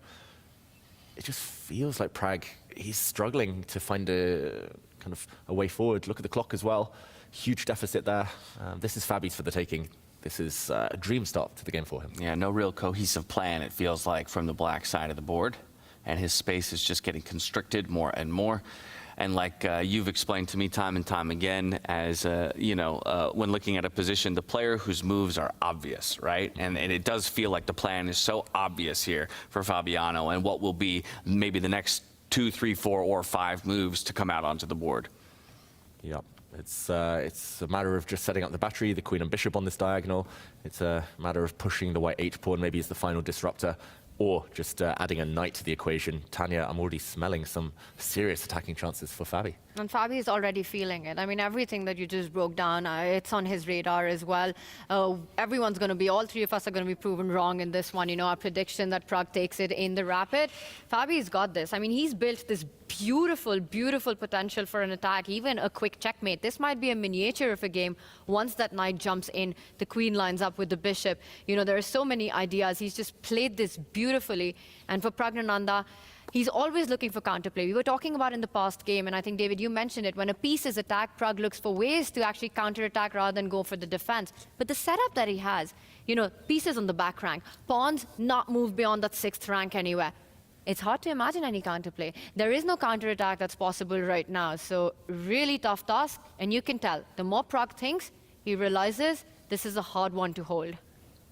It just feels like Prag, he's struggling to find a kind of a way forward. Look at the clock as well. Huge deficit there. This is Fabi's for the taking. This is a dream start to the game for him. Yeah, no real cohesive plan, it feels like, from the black side of the board. and his space is just getting constricted more and more. And like you've explained to me time and time again, as when looking at a position, the player whose moves are obvious, right? And it does feel like the plan is so obvious here for Fabiano and what will be maybe the next 2, 3, 4, or 5 moves to come out onto the board. Yep. It's a matter of just setting up the battery, the queen and bishop on this diagonal. It's a matter of pushing the white h pawn maybe as the final disruptor, or just adding a knight to the equation. Tanya, I'm already smelling some serious attacking chances for Fabi. And Fabi is already feeling it. I mean, everything that you just broke down, it's on his radar as well. Everyone's going to be, all three of us are going to be proven wrong in this one. You know, our prediction that Pragg takes it in the rapid. Fabi's got this. I mean, he's built this beautiful, beautiful potential for an attack, even a quick checkmate. This might be a miniature of a game. Once that knight jumps in, the queen lines up with the bishop. You know, there are so many ideas. He's just played this beautifully. And for Praggnanandhaa, he's always looking for counterplay. We were talking about in the past game, and I think, David, you mentioned it. When a piece is attacked, Pragg looks for ways to actually counterattack rather than go for the defense. But the setup that he has, you know, pieces on the back rank, pawns not move beyond that 6th rank anywhere. It's hard to imagine any counterplay. There is no counterattack that's possible right now. So really tough task, and you can tell. The more Pragg thinks, he realizes this is a hard one to hold.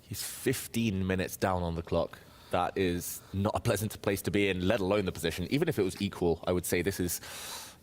He's 15 minutes down on the clock. That is not a pleasant place to be in, let alone the position. Even if it was equal, I would say this is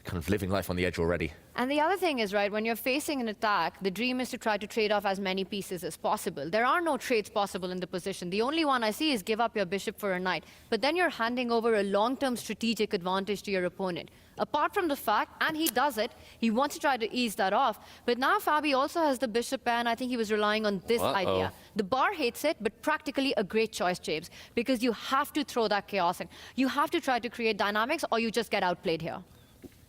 kind of living life on the edge already. And the other thing is, right, when you're facing an attack, the dream is to try to trade off as many pieces as possible. There are no trades possible in the position. The only one I see is give up your bishop for a knight. But then you're handing over a long-term strategic advantage to your opponent. Apart from the fact, and he does it, he wants to try to ease that off. But now Fabi also has the bishop pair, and I think he was relying on this idea. The bar hates it, but practically a great choice, James, because you have to throw that chaos in. You have to try to create dynamics, or you just get outplayed here.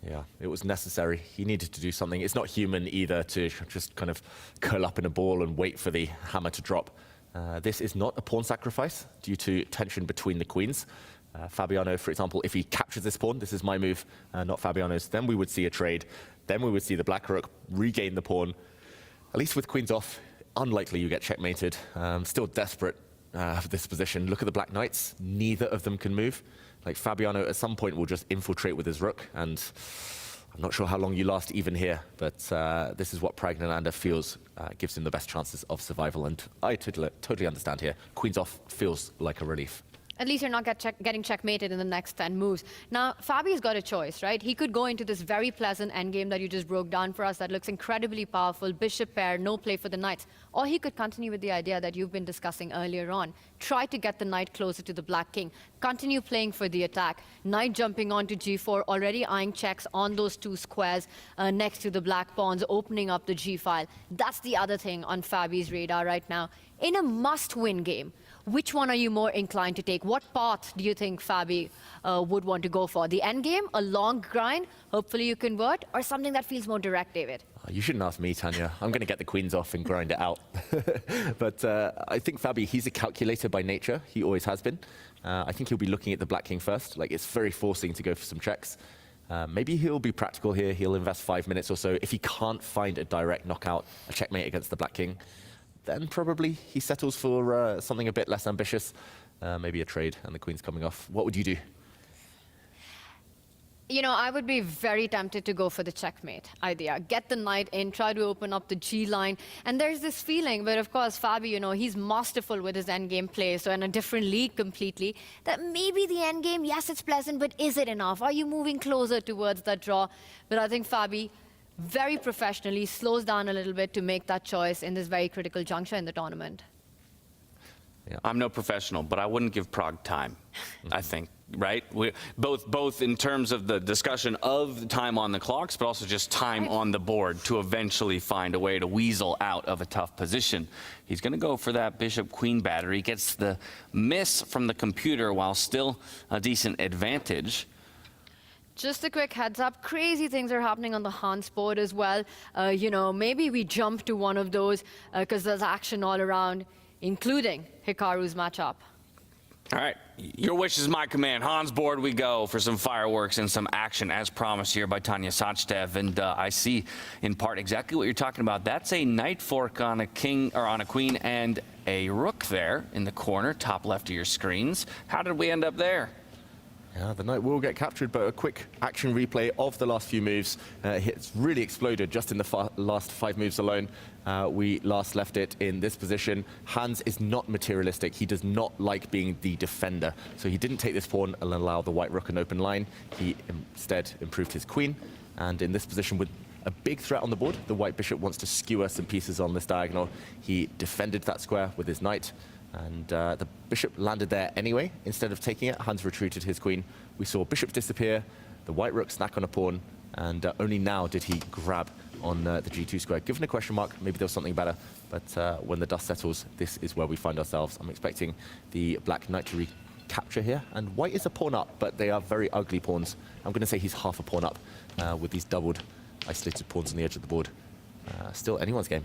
Yeah, it was necessary. He needed to do something. It's not human either to just kind of curl up in a ball and wait for the hammer to drop. This is not a pawn sacrifice due to tension between the queens. Fabiano, for example, if he captures this pawn, this is my move, not Fabiano's, then we would see a trade. Then we would see the black rook regain the pawn. At least with queens off, unlikely you get checkmated. Still desperate for this position. Look at the black knights. Neither of them can move. Like Fabiano at some point will just infiltrate with his rook, and I'm not sure how long you last even here, but this is what Praggnanandhaa feels gives him the best chances of survival, and I totally understand here. Queens off feels like a relief. At least you're not getting checkmated in the next 10 moves. Now, Fabi's got a choice, right? He could go into this very pleasant endgame that you just broke down for us that looks incredibly powerful, bishop pair, no play for the knights. Or he could continue with the idea that you've been discussing earlier on. Try to get the knight closer to the black king. Continue playing for the attack. Knight jumping onto g4, already eyeing checks on those 2 squares next to the black pawns, opening up the g-file. That's the other thing on Fabi's radar right now. In a must-win game, which one are you more inclined to take? What path do you think Fabi would want to go for? The end game, a long grind, hopefully you convert, or something that feels more direct, David? You shouldn't ask me, Tanya. I'm going to get the queens off and grind it out. But I think Fabi, he's a calculator by nature. He always has been. I think he'll be looking at the black king first. Like, it's very forcing to go for some checks. Maybe he'll be practical here. He'll invest 5 minutes or so. If he can't find a direct knockout, a checkmate against the black king, then probably he settles for something a bit less ambitious, maybe a trade and the queen's coming off. What would you do? You know, I would be very tempted to go for the checkmate idea. Get the knight in, try to open up the G line. And there's this feeling, but of course, Fabi, you know, he's masterful with his endgame play, so in a different league completely, that maybe the endgame, yes, it's pleasant, but is it enough? Are you moving closer towards that draw? But I think Fabi, very professionally, slows down a little bit to make that choice in this very critical juncture in the tournament. Yeah. I'm no professional, but I wouldn't give Pragg time, I think, right? Both in terms of the discussion of time on the clocks, but also just time on the board to eventually find a way to weasel out of a tough position. He's going to go for that bishop-queen battery, gets the miss from the computer while still a decent advantage. Just a quick heads up, crazy things are happening on the Hans board as well. You know, maybe we jump to one of those because there's action all around, including Hikaru's matchup. All right, your wish is my command. Hans board we go for some fireworks and some action as promised here by Tanya Sachdev. And I see in part exactly what you're talking about. That's a knight fork on a king or on a queen and a rook there in the corner, top left of your screens. How did we end up there? Yeah, the knight will get captured, but a quick action replay of the last few moves. It's really exploded just in the last 5 moves alone. We last left it in this position. Hans is not materialistic. He does not like being the defender. So he didn't take this pawn and allow the white rook an open line. He instead improved his queen. And in this position with a big threat on the board, the white bishop wants to skewer some pieces on this diagonal. He defended that square with his knight. And the bishop landed there anyway. Instead of taking it, Hans retreated his queen. We saw bishops disappear, the white rook snack on a pawn, and only now did he grab on the g2 square. Given a question mark, maybe there was something better, but when the dust settles, this is where we find ourselves. I'm expecting the black knight to recapture here, and white is a pawn up, but they are very ugly pawns. I'm going to say he's half a pawn up with these doubled, isolated pawns on the edge of the board. Still anyone's game.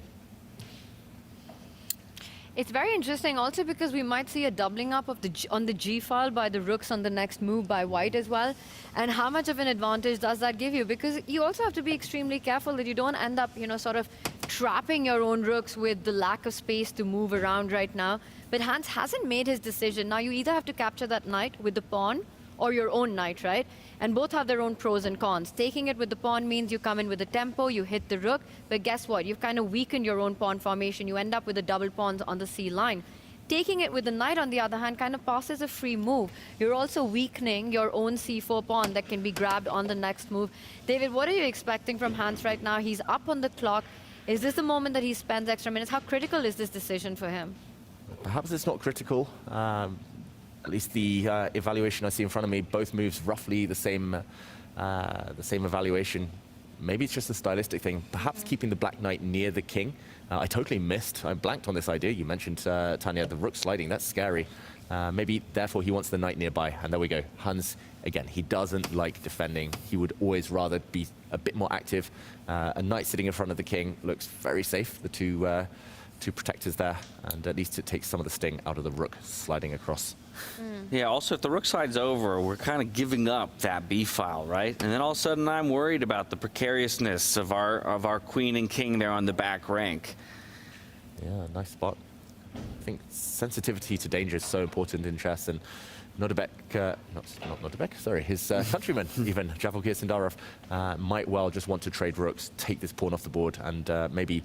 It's very interesting also because we might see a doubling up of on the G file by the rooks on the next move by white as well. And how much of an advantage does that give you? Because you also have to be extremely careful that you don't end up, sort of trapping your own rooks with the lack of space to move around right now. But Hans hasn't made his decision. Now you either have to capture that knight with the pawn or your own knight, right? And both have their own pros and cons. Taking it with the pawn means you come in with the tempo, you hit the rook, but guess what? You've kind of weakened your own pawn formation. You end up with the double pawns on the C line. Taking it with the knight, on the other hand, kind of passes a free move. You're also weakening your own C4 pawn that can be grabbed on the next move. David, what are you expecting from Hans right now? He's up on the clock. Is this the moment that he spends extra minutes? How critical is this decision for him? Perhaps it's not critical. At least the evaluation I see in front of me, both moves roughly the same evaluation. Maybe it's just a stylistic thing. Perhaps keeping the black knight near the king. I totally missed. I blanked on this idea. You mentioned, Tanya, the rook sliding. That's scary. Maybe, therefore, he wants the knight nearby. And there we go. Hans, again, he doesn't like defending. He would always rather be a bit more active. A knight sitting in front of the king looks very safe. The two protectors there. And at least it takes some of the sting out of the rook sliding across. Yeah, also, if the rook slide's over, we're kind of giving up that B file, right? And then all of a sudden, I'm worried about the precariousness of our queen and king there on the back rank. Yeah, nice spot. I think sensitivity to danger is so important in chess, and Nodebek, not Nodebek, sorry, his countryman, even, Javalgir Sindarov, might well just want to trade rooks, take this pawn off the board, and maybe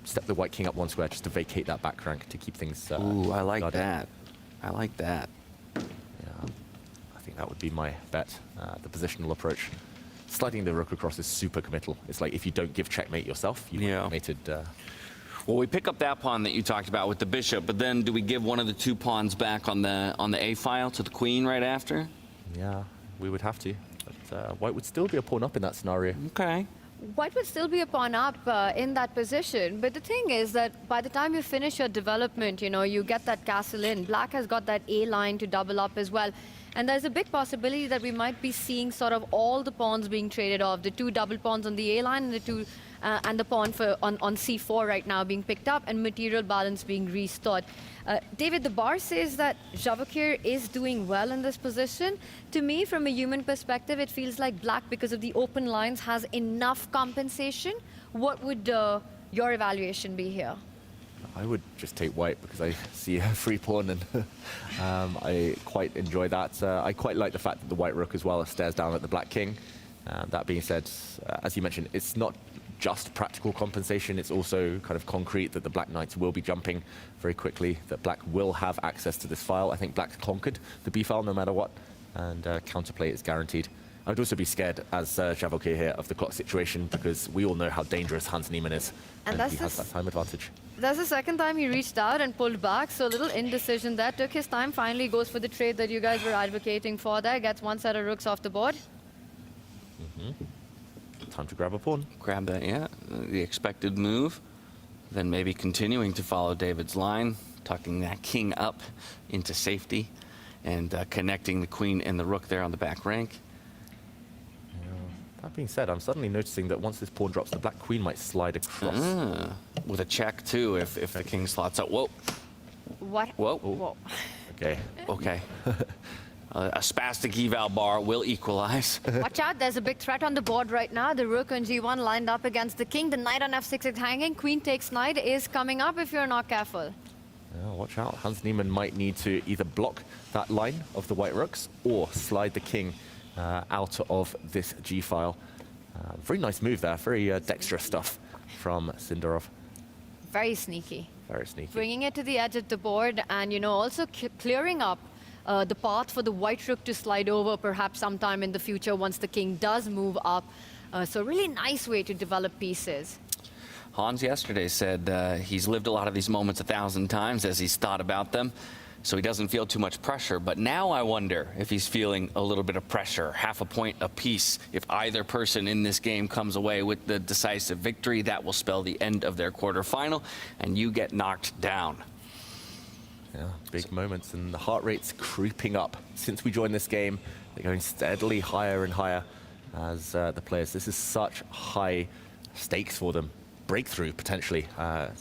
step the white king up 1 square just to vacate that back rank to keep things Ooh, I like guarded. that. I like that. Yeah, I think that would be my bet, the positional approach. Sliding the rook across is super committal. It's like if you don't give checkmate yourself, you've checkmated. Well, we pick up that pawn that you talked about with the bishop, but then do we give one of the 2 pawns back on the A file to the queen right after? Yeah, we would have to. But white would still be a pawn up in that scenario. Okay. White would still be a pawn up in that position, but the thing is that by the time you finish your development, you get that castle in. Black has got that A line to double up as well. And there's a big possibility that we might be seeing sort of all the pawns being traded off. The 2 double pawns on the A line and the pawn on C4 right now being picked up and material balance being restored. David, the bar says that Javalgir is doing well in this position. To me, from a human perspective, it feels like black, because of the open lines, has enough compensation. What would your evaluation be here? I would just take white because I see a free pawn, and I quite enjoy that. I quite like the fact that the white rook as well stares down at the black king. That being said, as you mentioned, it's not just practical compensation, it's also kind of concrete that the black knights will be jumping very quickly, that black will have access to this file. I think black's conquered the B file no matter what, and counterplay is guaranteed. I'd also be scared, as Javalgir here, of the clock situation, because we all know how dangerous Hans Niemann is, and he has that time advantage. That's the second time he reached out and pulled back, so a little indecision there. Took his time, finally goes for the trade that you guys were advocating for there, gets 1 set of rooks off the board. Time to grab a pawn. Grab that, yeah, the expected move. Then maybe continuing to follow David's line, tucking that king up into safety, and connecting the queen and the rook there on the back rank. That being said, I'm suddenly noticing that once this pawn drops, the black queen might slide across. With a check, too, if the king slots out. Whoa. What? Whoa. Whoa. Okay. Okay. A spastic eval bar will equalize. Watch out, there's a big threat on the board right now. The rook on G1 lined up against the king. The knight on F6 is hanging. Queen takes knight is coming up if you're not careful. Watch out, Hans Niemann might need to either block that line of the white rooks or slide the king out of this G-file. Very nice move there, very dexterous stuff from Sindarov. Very sneaky. Very sneaky. Bringing it to the edge of the board and, you know, also clearing up the path for the white rook to slide over perhaps sometime in the future once the king does move up. So really nice way to develop pieces. Hans yesterday said he's lived a lot of these moments 1,000 times as he's thought about them, so he doesn't feel too much pressure. But now I wonder if he's feeling a little bit of pressure, half a point apiece. If either person in this game comes away with the decisive victory, that will spell the end of their quarterfinal, and you get knocked down. Yeah, big moments, and the heart rate's creeping up. Since we joined this game, they're going steadily higher and higher as the players. This is such high stakes for them. Breakthrough, potentially,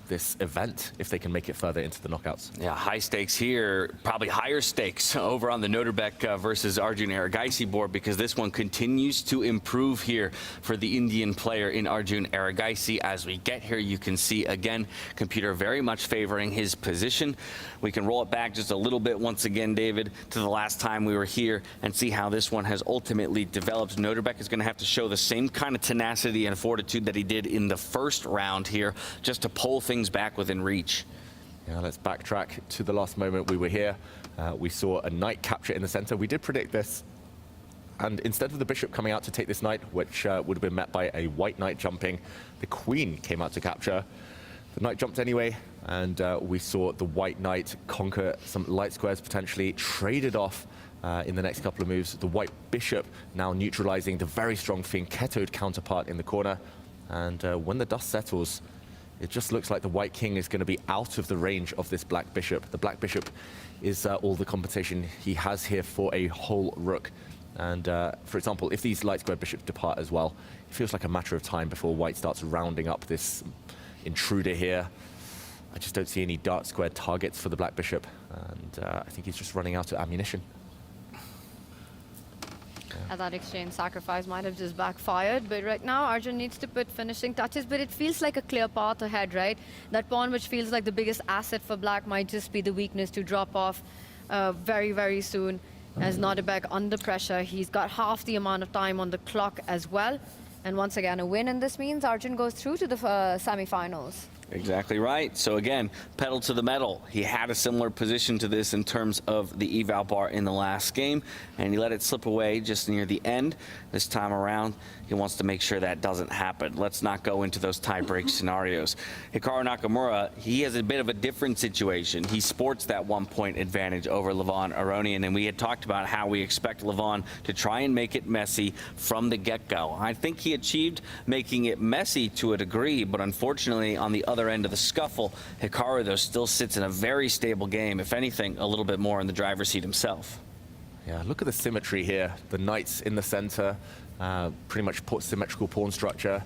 this event, if they can make it further into the knockouts. Yeah, high stakes here, probably higher stakes over on the Noterbeck versus Arjun Erigaisi board, because this one continues to improve here for the Indian player in Arjun Erigaisi. As we get here, you can see, again, computer very much favoring his position. We can roll it back just a little bit once again, David, to the last time we were here and see how this one has ultimately developed. Noterbeck is going to have to show the same kind of tenacity and fortitude that he did in the first round here, just to pull things back within reach. Yeah, let's backtrack to the last moment we were here. We saw a knight capture in the center. We did predict this. And instead of the bishop coming out to take this knight, which would have been met by a white knight jumping, the queen came out to capture. The knight jumped anyway, and we saw the white knight conquer some light squares, potentially traded off in the next couple of moves. The white bishop now neutralizing the very strong fianchettoed counterpart in the corner. And when the dust settles, it just looks like the white king is going to be out of the range of this black bishop. The black bishop is all the compensation he has here for a whole rook. And for example, if these light square bishops depart as well, it feels like a matter of time before white starts rounding up this intruder here. I just don't see any dark square targets for the black bishop. And I think he's just running out of ammunition. At that exchange, sacrifice might have just backfired, but right now Arjun needs to put finishing touches, but it feels like a clear path ahead, right? That pawn, which feels like the biggest asset for black, might just be the weakness to drop off very, very soon. As Noterbeck under pressure, he's got half the amount of time on the clock as well. And once again, a win, and this means Arjun goes through to the semi-finals. Exactly right. So again, pedal to the metal. He had a similar position to this in terms of the eval bar in the last game, and he let it slip away just near the end. This time around, he wants to make sure that doesn't happen. Let's not go into those tie-break scenarios. Hikaru Nakamura, he has a bit of a different situation. He sports that 1-point advantage over Levon Aronian, and we had talked about how we expect Levon to try and make it messy from the get-go. I think he achieved making it messy to a degree, but unfortunately, on the other end of the scuffle, Hikaru, though, still sits in a very stable game, if anything, a little bit more in the driver's seat himself. Yeah, look at the symmetry here. The knights in the center, pretty much symmetrical pawn structure.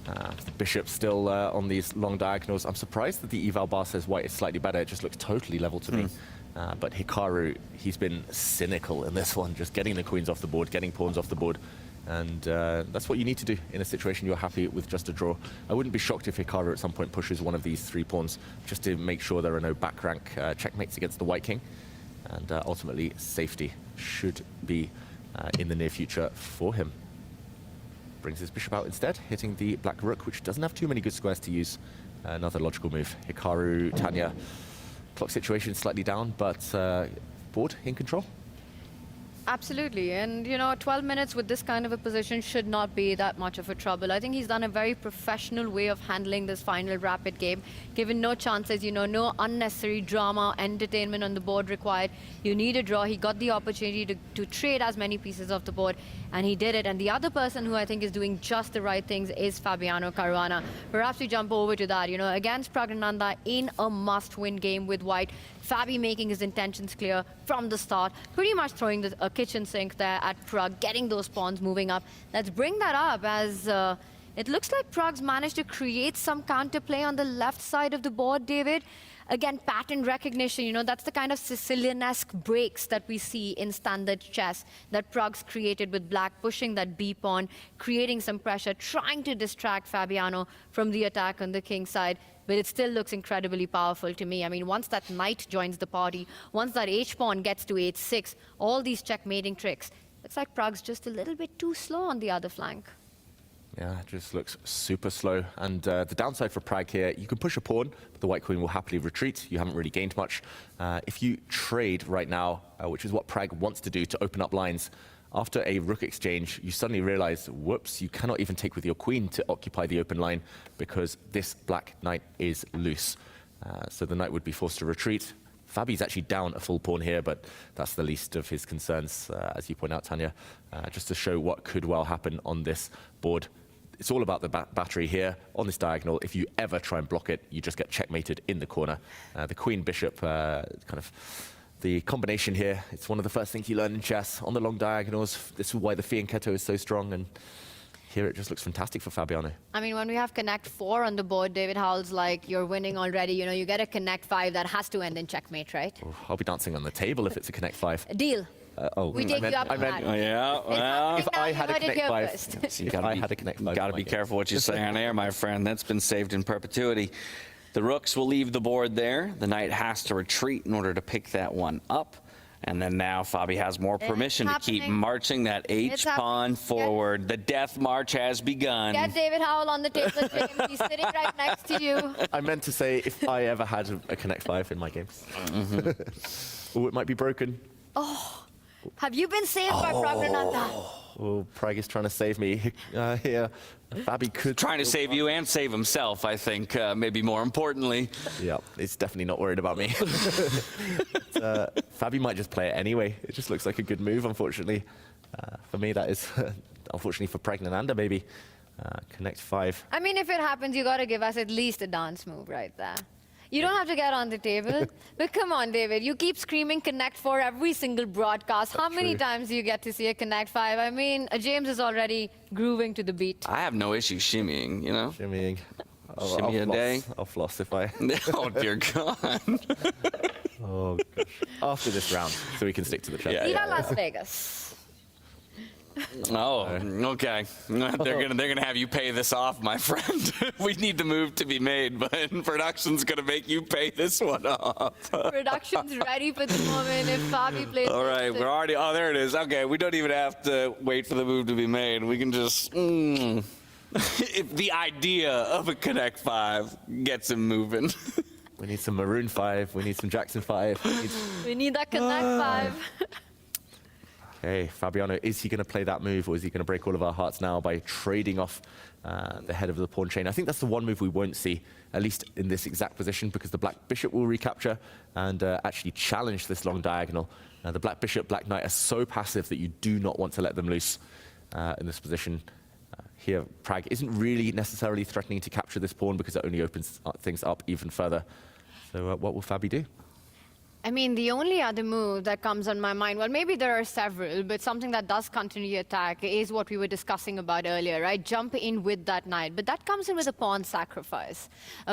The bishop still on these long diagonals. I'm surprised that the eval bar says white is slightly better. It just looks totally level to me. But Hikaru, he's been cynical in this one, just getting the queens off the board, getting pawns off the board. And that's what you need to do in a situation you're happy with just a draw. I wouldn't be shocked if Hikaru at some point pushes one of these 3 pawns just to make sure there are no back rank checkmates against the white king. And ultimately, safety should be in the near future for him. Brings his bishop out instead, hitting the black rook, which doesn't have too many good squares to use. Another logical move. Hikaru, Tanya, clock situation slightly down, but board in control. Absolutely, and you know, 12 minutes with this kind of a position should not be that much of a trouble. I think he's done a very professional way of handling this final rapid game, given no chances, you know, no unnecessary drama, entertainment on the board required. You need a draw. He got the opportunity to trade as many pieces of the board, and he did it. And the other person who I think is doing just the right things is Fabiano Caruana. Perhaps we jump over to that, you know, against Praggnanandhaa in a must-win game with white. Fabi making his intentions clear from the start, pretty much throwing a kitchen sink there at Pragg, getting those pawns moving up. Let's bring that up as it looks like Pragg's managed to create some counterplay on the left side of the board, David. Again, pattern recognition, you know, that's the kind of Sicilian-esque breaks that we see in standard chess that Pragg's created with black, pushing that B pawn, creating some pressure, trying to distract Fabiano from the attack on the king side. but it still looks incredibly powerful to me. I mean, once that knight joins the party, once that h-pawn gets to h6, all these checkmating tricks, looks like Prague's just a little bit too slow on the other flank. Yeah, it just looks super slow. And the downside for Prague here, you can push a pawn, but the white queen will happily retreat. You haven't really gained much. If you trade right now, which is what Prague wants to do to open up lines, after a rook exchange, you suddenly realize, whoops, you cannot even take with your queen to occupy the open line because this black knight is loose. So the knight would be forced to retreat. Fabi's actually down a full pawn here, but that's the least of his concerns, as you point out, Tanya, just to show what could well happen on this board. It's all about the battery here on this diagonal. If you ever try and block it, you just get checkmated in the corner. The queen bishop, kind of the combination here, it's one of the first things you learn in chess on the long diagonals. This is why the fianchetto is so strong, and here it just looks fantastic for Fabiano. I mean, when we have connect 4 on the board, David Howell's like, you're winning already. You know, you get a connect 5 that has to end in checkmate, right? Oh, I'll be dancing on the table if it's a connect 5. A deal. We take you up on that. Yeah, well, if I had a connect 5, gotta be careful what you say on air, my friend. That's been saved in perpetuity. The rooks will leave the board there. The knight has to retreat in order to pick that one up. And then now Fabi has more permission to keep marching that H-pawn forward. The death march has begun. Get David Howell on the table, James. He's sitting right next to you. I meant to say if I ever had a connect 5 in my games. Oh, it might be broken. Oh, have you been saved by Prague Renata? Oh, Prague is trying to save me here. Fabi could... Trying to save you and save himself, I think, maybe more importantly. Yeah, he's definitely not worried about me. Fabi might just play it anyway. It just looks like a good move, unfortunately. For me, that is, unfortunately for Pragnananda, maybe. Connect 5. I mean, if it happens, you got to give us at least a dance move right there. You don't have to get on the table. But come on, David. You keep screaming Connect 4 every single broadcast. How many times do you get to see a Connect 5? I mean, James is already grooving to the beat. I have no issue shimmying, you know? Shimmying. Shimmy a day. I'll floss if I... Oh, dear God. Oh, gosh. After this round, so we can stick to the chat. Viva Las Vegas. Oh, okay. They're gonna have you pay this off, my friend. We need the move to be made, but production's gonna make you pay this one off. Production's ready for the moment if Fabi plays. All right, we're already. Oh, there it is. Okay, we don't even have to wait for the move to be made. We can just. If the idea of a Connect 5 gets him moving. We need some Maroon 5. We need some Jackson 5. We need that Connect 5. Okay, Fabiano, is he going to play that move, or is he going to break all of our hearts now by trading off the head of the pawn chain? I think that's the one move we won't see, at least in this exact position, because the black bishop will recapture and actually challenge this long diagonal. The black bishop, black knight are so passive that you do not want to let them loose in this position. Here, Prague isn't really necessarily threatening to capture this pawn because it only opens things up even further. So what will Fabi do? I mean, the only other move that comes on my mind, well, maybe there are several, but something that does continue attack is what we were discussing about earlier, right? Jump in with that knight. But that comes in with a pawn sacrifice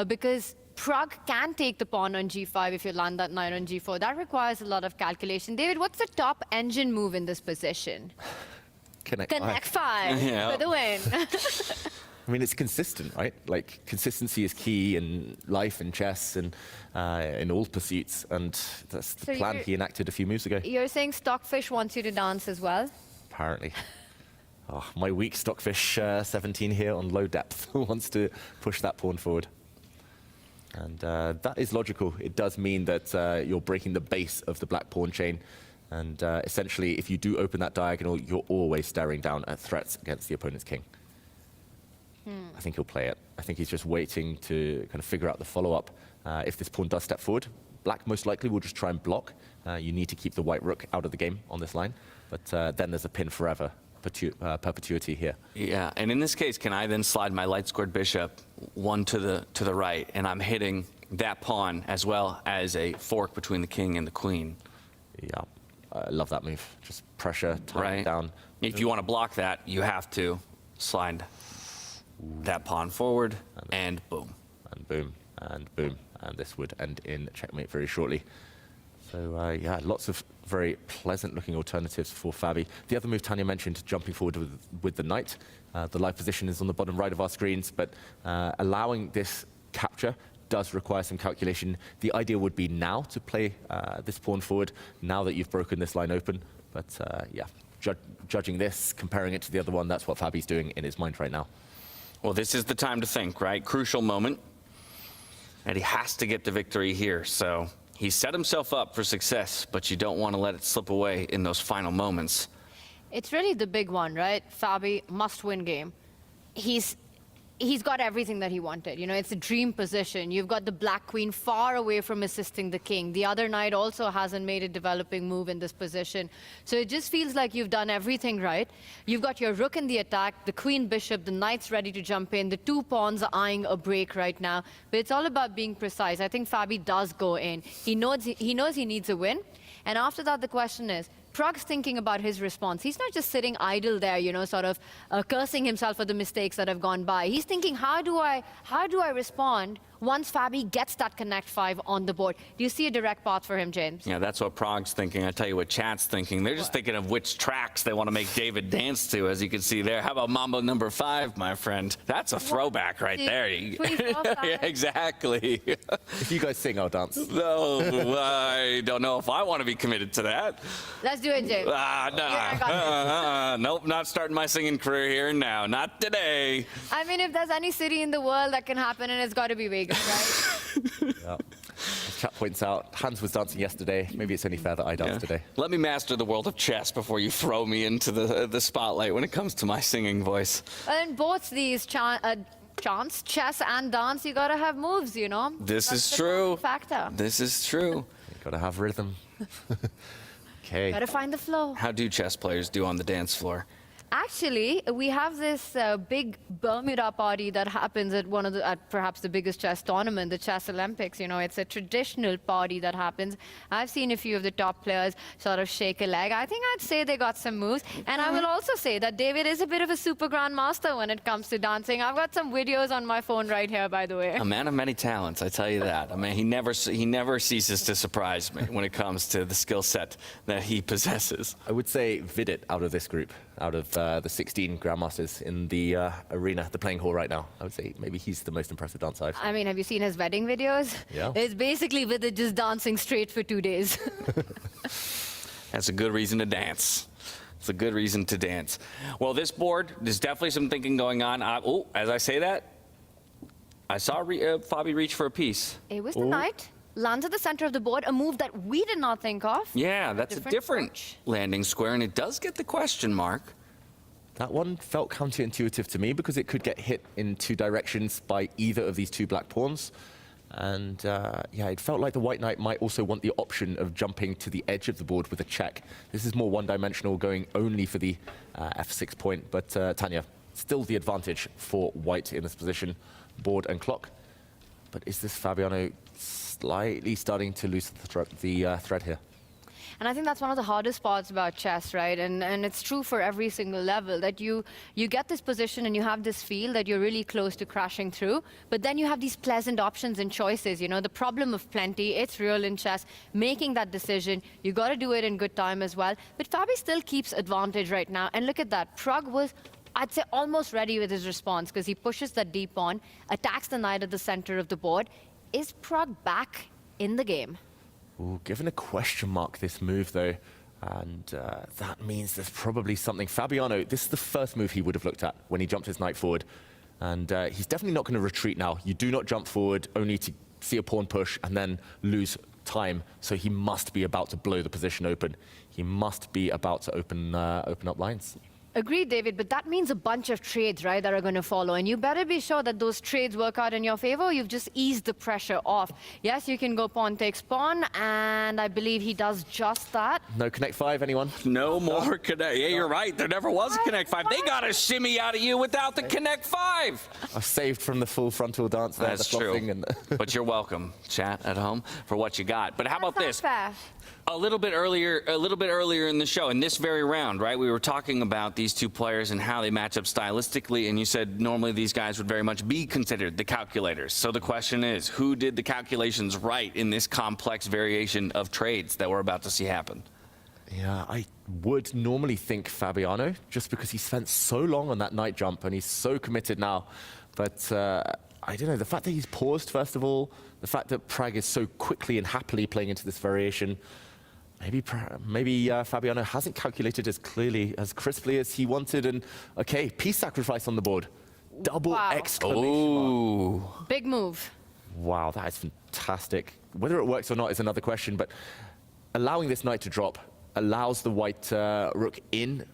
because Prague can take the pawn on g5 if you land that knight on g4. That requires a lot of calculation. David, what's the top engine move in this position? Connect 5 yeah. for the win. I mean, it's consistent, right? Like, consistency is key in life and chess and in all pursuits, and that's the plan he enacted a few moves ago. You're saying Stockfish wants you to dance as well? Apparently. Oh, my weak Stockfish 17 here on low depth wants to push that pawn forward. And that is logical. It does mean that you're breaking the base of the black pawn chain. And essentially, if you do open that diagonal, you're always staring down at threats against the opponent's king. I think he'll play it. I think he's just waiting to kind of figure out the follow-up. If this pawn does step forward, black most likely will just try and block. You need to keep the white rook out of the game on this line. But then there's a pin forever, perpetuity here. Yeah, and in this case, can I then slide my light-scored bishop one to the right, and I'm hitting that pawn as well as a fork between the king and the queen? Yeah, I love that move. Just pressure, tie it down. If you want to block that, you have to slide that pawn forward, and boom. And boom, and boom. And this would end in checkmate very shortly. So, yeah, lots of very pleasant-looking alternatives for Fabi. The other move Tanya mentioned, jumping forward with the knight. The live position is on the bottom right of our screens, but allowing this capture does require some calculation. The idea would be now to play this pawn forward, now that you've broken this line open. But yeah, judging this, comparing it to the other one, that's what Fabi's doing in his mind right now. Well, this is the time to think, right? Crucial moment. And he has to get the victory here. So he set himself up for success, but you don't want to let it slip away in those final moments. It's really the big one, right? Fabi, must-win game. He's got everything that he wanted. You know, it's a dream position. You've got the black queen far away from assisting the king. The other knight also hasn't made a developing move in this position. So it just feels like you've done everything right. You've got your rook in the attack, the queen bishop, the knight's ready to jump in. The two pawns are eyeing a break right now. But it's all about being precise. I think Fabi does go in. He knows he needs a win. And after that, the question is, Prag's thinking about his response. He's not just sitting idle there, you know, sort of cursing himself for the mistakes that have gone by. He's thinking, how do I respond once Fabi gets that connect 5 on the board? Do you see a direct path for him, James? Yeah, that's what Prag's thinking. I tell you what chat's thinking. They're just thinking of which tracks they want to make David dance to, as you can see there. How about Mambo number 5, my friend? That's a throwback right there. Yeah, exactly. If you guys sing, I'll dance. No, I don't know if I want to be committed to that. Let's do it, James. Nope, not starting my singing career here and now. Not today. I mean, if there's any city in the world that can happen, and it's got to be Vegas, right? Yeah. As chat points out, Hans was dancing yesterday. Maybe it's only fair that I dance today. Let me master the world of chess before you throw me into the spotlight when it comes to my singing voice. In both these chants, chess and dance, you got to have moves, you know? This That's is the true. Factor. This is true. You got to have rhythm. Okay. Got to find the flow. How do chess players do on the dance floor? Actually, we have this big Bermuda party that happens at perhaps the biggest chess tournament, the Chess Olympics. You know, it's a traditional party that happens. I've seen a few of the top players sort of shake a leg. I think I'd say they got some moves. And I will also say that David is a bit of a super grandmaster when it comes to dancing. I've got some videos on my phone right here, by the way. A man of many talents, I tell you that. I mean, he never ceases to surprise me when it comes to the skill set that he possesses. I would say Vidit out of this group, out of the 16 grandmasters in the arena, the playing hall right now. I would say maybe he's the most impressive dancer. I mean, have you seen his wedding videos? Yeah. It's basically with it just dancing straight for 2 days. That's a good reason to dance. It's a good reason to dance. Well, this board, there's definitely some thinking going on. As I say that, I saw Fabi reach for a piece. It was the knight. Lands at the center of the board, a move that we did not think of. Yeah, that's a different landing square, and it does get the question mark. That one felt counterintuitive to me because it could get hit in 2 directions by either of these 2 black pawns. And yeah, it felt like the white knight might also want the option of jumping to the edge of the board with a check. This is more one-dimensional, going only for the f6 point. But Tanya, still the advantage for white in this position, board and clock. But is this Fabiano slightly starting to lose the thread here? And I think that's one of the hardest parts about chess, right? And it's true for every single level, that you get this position and you have this feel that you're really close to crashing through, but then you have these pleasant options and choices. You know, the problem of plenty, it's real in chess. Making that decision, you got to do it in good time as well. But Fabi still keeps advantage right now. And look at that. Prag was, I'd say, almost ready with his response because he pushes that d pawn, attacks the knight at the center of the board. Is Prag back in the game? Ooh, given a question mark, this move, though, and that means there's probably something. Fabiano, this is the first move he would have looked at when he jumped his knight forward. And he's definitely not going to retreat now. You do not jump forward only to see a pawn push and then lose time. So he must be about to blow the position open. He must be about to open up lines. Agreed, David, but that means a bunch of trades, right, that are going to follow. And you better be sure that those trades work out in your favor. You've just eased the pressure off. Yes, you can go pawn takes pawn, and I believe he does just that. No connect 5, anyone? No more connect. Yeah, you're right. There never was a connect 5. They got a shimmy out of you without the connect 5. I saved from the full frontal dance there. That's the true. And But you're welcome, chat at home, for what you got. But how about this? Fair. A little bit earlier in the show, in this very round, right, we were talking about these 2 players and how they match up stylistically, and you said normally these guys would very much be considered the calculators. So the question is, who did the calculations right in this complex variation of trades that we're about to see happen? Yeah, I would normally think Fabiano, just because he spent so long on that knight jump and he's so committed now. But I don't know, the fact that he's paused, first of all, the fact that Prag is so quickly and happily playing into this variation, maybe Fabiano hasn't calculated as clearly, as crisply as he wanted, and okay, piece sacrifice on the board. Double exclamation mark. Big move. Wow, that is fantastic. Whether it works or not is another question, but allowing this knight to drop allows the white rook in.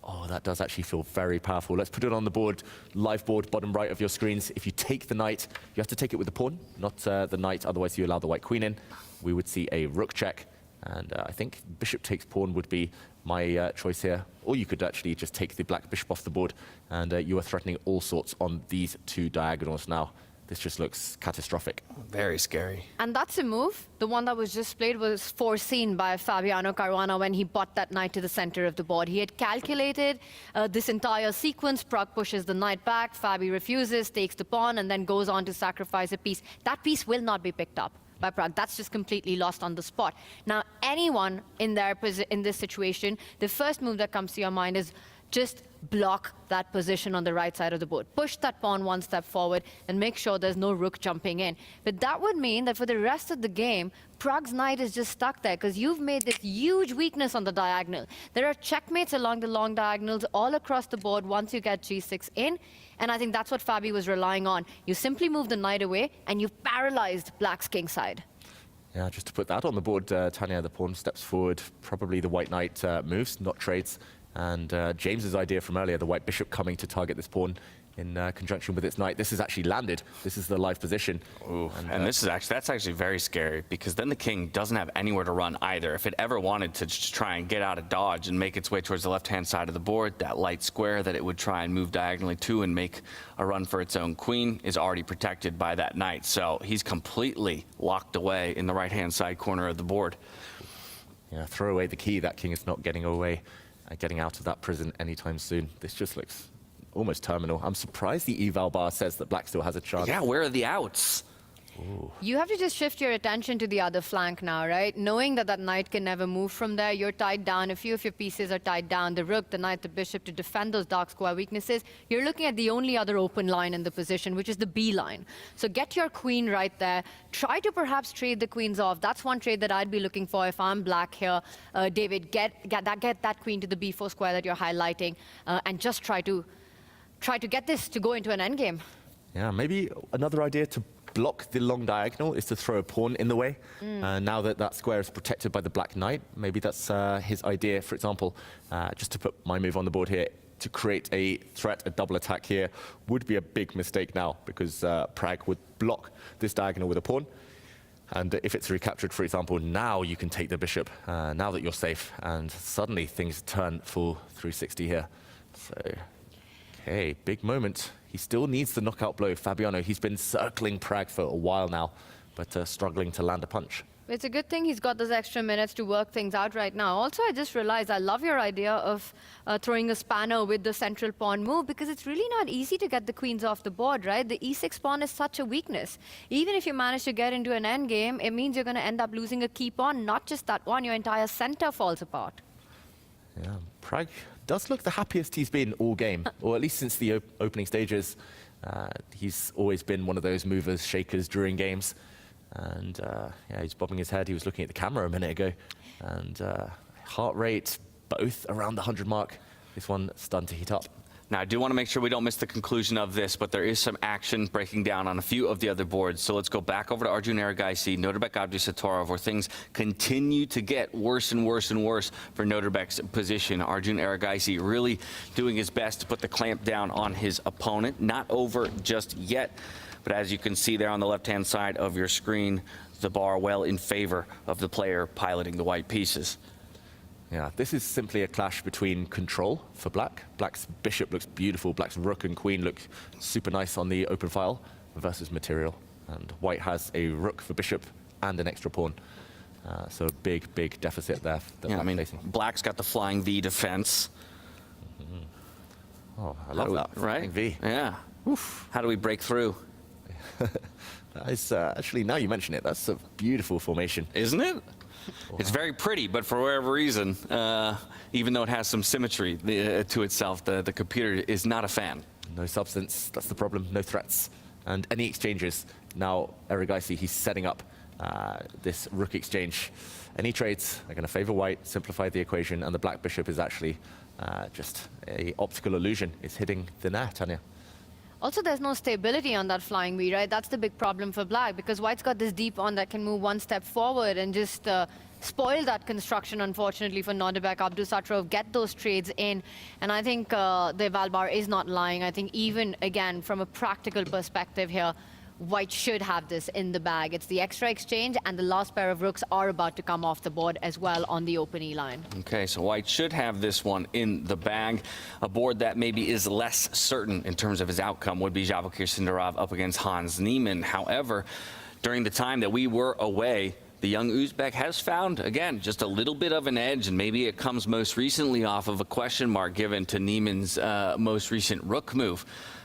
Oh, that does actually feel very powerful. Let's put it on the board, live board, bottom right of your screens. If you take the knight, you have to take it with the pawn, not the knight, otherwise you allow the white queen in. We would see a rook check, and I think bishop takes pawn would be my choice here. Or you could actually just take the black bishop off the board, and you are threatening all sorts on these two diagonals now. This just looks catastrophic. Very scary. And that's a move. The one that was just played was foreseen by Fabiano Caruana when he bought that knight to the center of the board. He had calculated this entire sequence. Prag pushes the knight back, Fabi refuses, takes the pawn, and then goes on to sacrifice a piece. That piece will not be picked up by Prag. That's just completely lost on the spot. Now, anyone in this situation, the first move that comes to your mind is just block that position on the right side of the board. Push that pawn one step forward and make sure there's no rook jumping in. But that would mean that for the rest of the game, Prag's knight is just stuck there because you've made this huge weakness on the diagonal. There are checkmates along the long diagonals all across the board once you get g6 in. And I think that's what Fabi was relying on. You simply move the knight away and you've paralyzed Black's king side. Yeah, just to put that on the board, Tanya, the pawn steps forward. Probably the white knight moves, not trades. And James's idea from earlier, the white bishop coming to target this pawn in conjunction with its knight, this is actually landed. This is the live position. Ooh, and this is that's actually very scary because then the king doesn't have anywhere to run either. If it ever wanted to just try and get out of dodge and make its way towards the left-hand side of the board, that light square that it would try and move diagonally to and make a run for its own queen is already protected by that knight. So he's completely locked away in the right-hand side corner of the board. Yeah, throw away the key. That king is not getting away. Getting out of that prison anytime soon. This just looks almost terminal. I'm surprised the eval bar says that Black still has a chance. Yeah, where are the outs? Ooh. You have to just shift your attention to the other flank now, right? Knowing that that knight can never move from there, you're tied down. A few of your pieces are tied down. The rook, the knight, the bishop to defend those dark square weaknesses. You're looking at the only other open line in the position, which is the B line. So get your queen right there. Try to perhaps trade the queens off. That's one trade that I'd be looking for if I'm Black here. David, get that queen to the B4 square that you're highlighting, and just try to get this to go into an endgame. Yeah, maybe another idea to block the long diagonal is to throw a pawn in the way. Now that that square is protected by the black knight, maybe that's his idea. For example, just to put my move on the board here, to create a threat, a double attack here, would be a big mistake now, because Prag would block this diagonal with a pawn. And if it's recaptured, for example, now you can take the bishop, now that you're safe, and suddenly things turn full 360 here. So, okay, big moment. He still needs the knockout blow. Fabiano, he's been circling Prag for a while now, but struggling to land a punch. It's a good thing he's got those extra minutes to work things out right now. Also, I just realized I love your idea of throwing a spanner with the central pawn move, because it's really not easy to get the queens off the board, right? The e6 pawn is such a weakness. Even if you manage to get into an endgame, it means you're going to end up losing a key pawn. Not just that one, your entire center falls apart. Yeah, Prag does look the happiest he's been all game, or at least since the opening stages. He's always been one of those movers, shakers during games. And yeah, he's bobbing his head. He was looking at the camera a minute ago. And heart rate, both around the 100 mark. This one starting to heat up. Now, I do want to make sure we don't miss the conclusion of this, but there is some action breaking down on a few of the other boards. So let's go back over to Arjun Erigaisi, Noterbek Abdusatorov, where things continue to get worse and worse and worse for Noterbek's position. Arjun Erigaisi really doing his best to put the clamp down on his opponent. Not over just yet, but as you can see there on the left-hand side of your screen, the bar well in favor of the player piloting the white pieces. Yeah, this is simply a clash between control for Black. Black's bishop looks beautiful. Black's rook and queen look super nice on the open file versus material. And White has a rook for bishop and an extra pawn. So a big, big deficit there. Yeah, I mean, facing. Black's got the flying V defense. Oh, I love that. Right? Flying V. Yeah. Oof. How do we break through? That is, actually, now you mention it, that's a beautiful formation. Isn't it? Wow. It's very pretty, but for whatever reason, even though it has some symmetry to itself, the computer is not a fan. No substance, that's the problem, no threats. And any exchanges, now Erigaisi, he's setting up this rook exchange. Any trades are going to favor white, simplify the equation, and the black bishop is actually just a optical illusion. It's hitting the net, Tanya. Also, there's no stability on that flying V, right? That's the big problem for black, because white's got this deep pawn that can move one step forward and just spoil that construction, unfortunately, for Nordebek, Abdusattorov, get those trades in. And I think the Valbar is not lying. I think even, again, from a practical perspective here, white should have this in the bag. It's the extra exchange, and the last pair of rooks are about to come off the board as well on the open E line. Okay, so white should have this one in the bag. A board that maybe is less certain in terms of his outcome would be Javokir Sindarov up against Hans Niemann. However, during the time that we were away, the young Uzbek has found, again, just a little bit of an edge, and maybe it comes most recently off of a question mark given to Niemann's most recent rook move.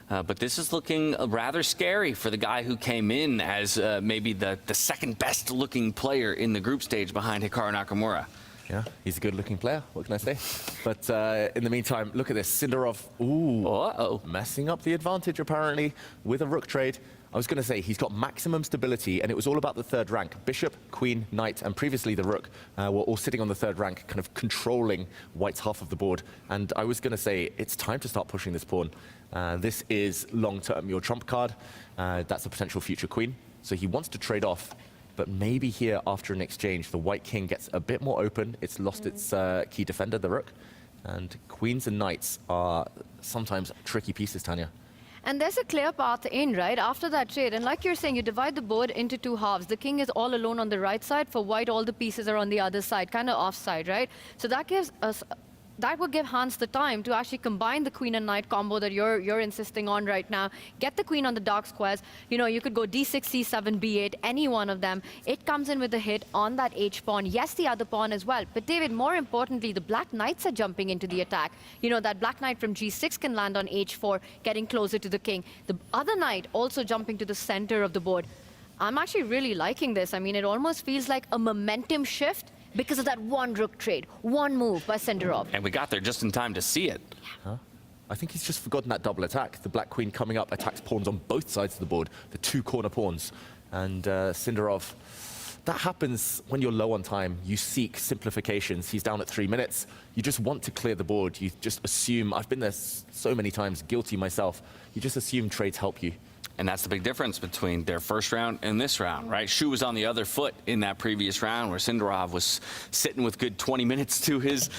But this is looking rather scary for the guy who came in as maybe the second best looking player in the group stage behind Hikaru Nakamura. Yeah, he's a good looking player, what can I say? But in the meantime, look at this, Sindarov, messing up the advantage apparently with a rook trade. I was going to say, he's got maximum stability, and it was all about the third rank. Bishop, queen, knight, and previously the rook were all sitting on the third rank, kind of controlling white's half of the board. And I was going to say, it's time to start pushing this pawn. This is long-term your trump card. That's a potential future queen. So he wants to trade off. But maybe here, after an exchange, the white king gets a bit more open. It's lost its key defender, the rook. And queens and knights are sometimes tricky pieces, Tanya. And there's a clear path in, right, after that trade. And like you're saying, you divide the board into two halves. The king is all alone on the right side. For white, all the pieces are on the other side, kind of offside, right? So that gives us... That would give Hans the time to actually combine the queen and knight combo that you're insisting on right now. Get the queen on the dark squares. You know, you could go d6, c7, b8, any one of them. It comes in with a hit on that h pawn. Yes, the other pawn as well. But David, more importantly, the black knights are jumping into the attack. You know, that black knight from g6 can land on h4, getting closer to the king. The other knight also jumping to the center of the board. I'm actually really liking this. I mean, it almost feels like a momentum shift because of that one rook trade, one move by Sindarov. And we got there just in time to see it. Huh? I think he's just forgotten that double attack. The black queen coming up attacks pawns on both sides of the board, the two corner pawns. And Sindarov, that happens when you're low on time. You seek simplifications. He's down at 3 minutes. You just want to clear the board. You just assume, I've been there so many times, guilty myself. You just assume trades help you. And that's the big difference between their first round and this round, right? Shu was on the other foot in that previous round, where Sindarov was sitting with good 20 minutes to his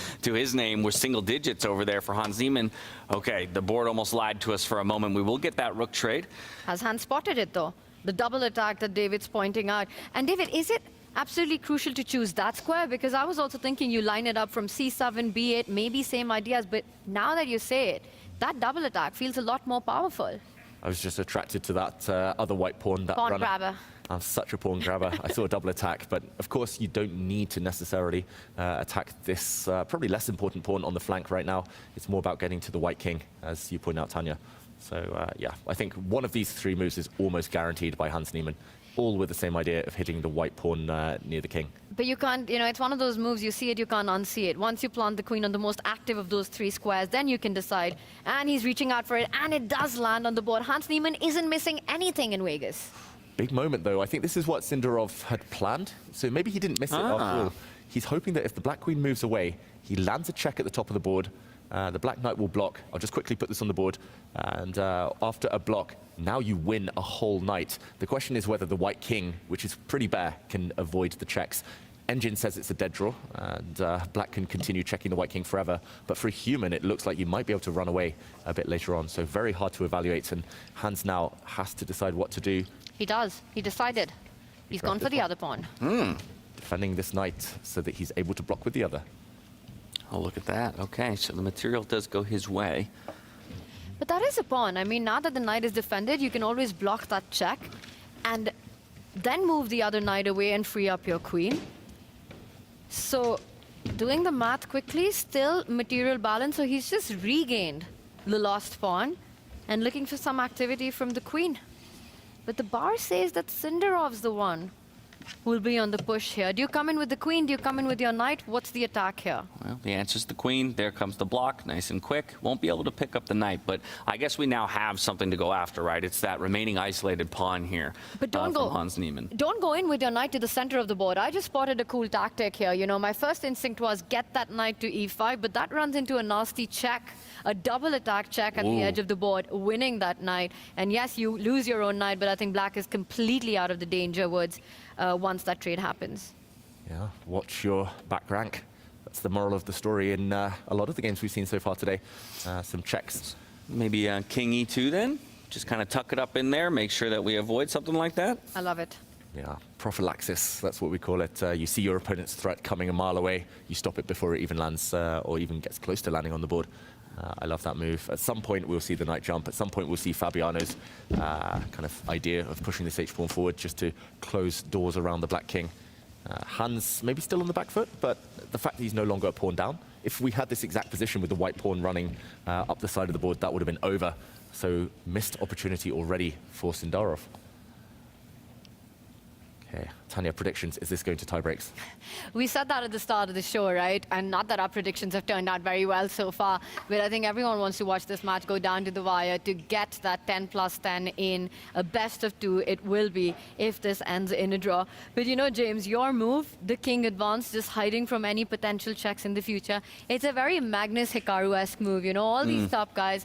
name, with single digits over there for Hans Niemann. Okay, the board almost lied to us for a moment. We will get that rook trade. Has Hans spotted it, though? The double attack that David's pointing out. And David, is it absolutely crucial to choose that square? Because I was also thinking you line it up from c7, b8, maybe same ideas, but now that you say it, that double attack feels a lot more powerful. I was just attracted to that other white pawn. That Pawn runner. grabber. I'm such a pawn grabber. I saw a double attack, but of course you don't need to necessarily attack this probably less important pawn on the flank right now. It's more about getting to the white king, as you point out, Tanya. So yeah, I think one of these three moves is almost guaranteed by Hans Niemann, all with the same idea of hitting the white pawn near the king. But you can't, you know, it's one of those moves, you see it, you can't unsee it. Once you plant the queen on the most active of those three squares, then you can decide. And he's reaching out for it, and it does land on the board. Hans Niemann isn't missing anything in Vegas. Big moment, though. I think this is what Sindarov had planned, so maybe he didn't miss it after all. He's hoping that if the black queen moves away, he lands a check at the top of the board. The black knight will block. I'll just quickly put this on the board. And after a block, now you win a whole knight. The question is whether the white king, which is pretty bare, can avoid the checks. Engine says it's a dead draw, and black can continue checking the white king forever. But for a human, it looks like you might be able to run away a bit later on. So very hard to evaluate, and Hans now has to decide what to do. He does. He decided. He's gone for the other pawn. Defending this knight so that he's able to block with the other. Oh, look at that. Okay, so the material does go his way. But that is a pawn. I mean, now that the knight is defended, you can always block that check and then move the other knight away and free up your queen. So doing the math quickly, still material balance. So he's just regained the lost pawn and looking for some activity from the queen. But the bar says that Sindarov's the one will be on the push here. Do you come in with the queen? Do you come in with your knight? What's the attack here? Well, the answer's the queen. There comes the block, nice and quick. Won't be able to pick up the knight, but I guess we now have something to go after, right? It's that remaining isolated pawn here. But don't from Hans Niemann. Don't go in with your knight to the center of the board. I just spotted a cool tactic here. You know, my first instinct was get that knight to e5, but that runs into a nasty check, a double attack check at the edge of the board, winning that knight. And yes, you lose your own knight, but I think black is completely out of the danger woods once that trade happens. Yeah, watch your back rank. That's the moral of the story in a lot of the games we've seen so far today. Some checks. Maybe king e2 then? Just kind of tuck it up in there, make sure that we avoid something like that. I love it. Yeah, prophylaxis, that's what we call it. You see your opponent's threat coming a mile away, you stop it before it even lands or even gets close to landing on the board. I love that move. At some point, we'll see the knight jump. At some point, we'll see Fabiano's kind of idea of pushing this h-pawn forward just to close doors around the black king. Hans maybe still on the back foot, but the fact that he's no longer a pawn down, if we had this exact position with the white pawn running up the side of the board, that would have been over. So missed opportunity already for Sindarov. Okay, Tanya, predictions. Is this going to tie breaks? We said that at the start of the show, right? And not that our predictions have turned out very well so far, but I think everyone wants to watch this match go down to the wire to get that 10+10 in a best of 2. It will be if this ends in a draw. But you know, James, your move, the king advance, just hiding from any potential checks in the future, it's a very Magnus Hikaru-esque move. You know, all these top guys,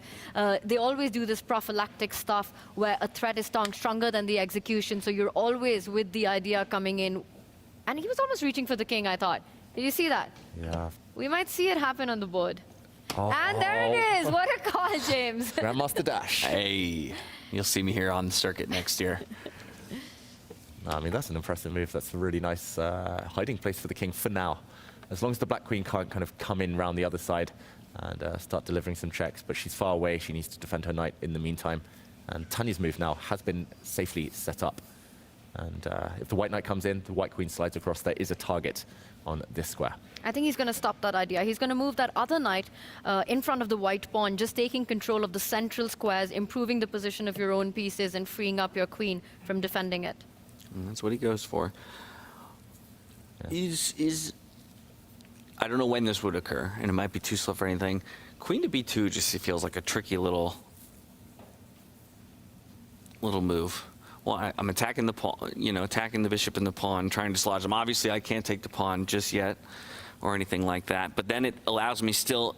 they always do this prophylactic stuff where a threat is stronger than the execution, so you're always with the idea coming in. And he was almost reaching for the king, I thought. Did you see that? Yeah. We might see it happen on the board. Oh. And there it is. What a call, James. Grandmaster Dash. Hey, you'll see me here on the circuit next year. I mean, that's an impressive move. That's a really nice hiding place for the king for now. As long as the black queen can't kind of come in round the other side and start delivering some checks. But she's far away. She needs to defend her knight in the meantime. And Tanya's move now has been safely set up. And if the white knight comes in, the white queen slides across. There is a target on this square. I think he's going to stop that idea. He's going to move that other knight in front of the white pawn, just taking control of the central squares, improving the position of your own pieces, and freeing up your queen from defending it. And that's what he goes for. Yeah. I don't know when this would occur, and it might be too slow for anything. Queen to b2 just feels like a tricky little move. Well, I'm attacking the pawn, you know, attacking the bishop and the pawn, trying to dislodge them. Obviously, I can't take the pawn just yet or anything like that. But then it allows me still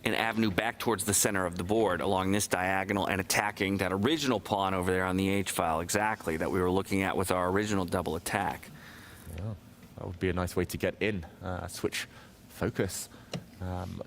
an avenue back towards the center of the board along this diagonal and attacking that original pawn over there on the H-file, exactly, that we were looking at with our original double attack. Yeah, that would be a nice way to get in, switch focus.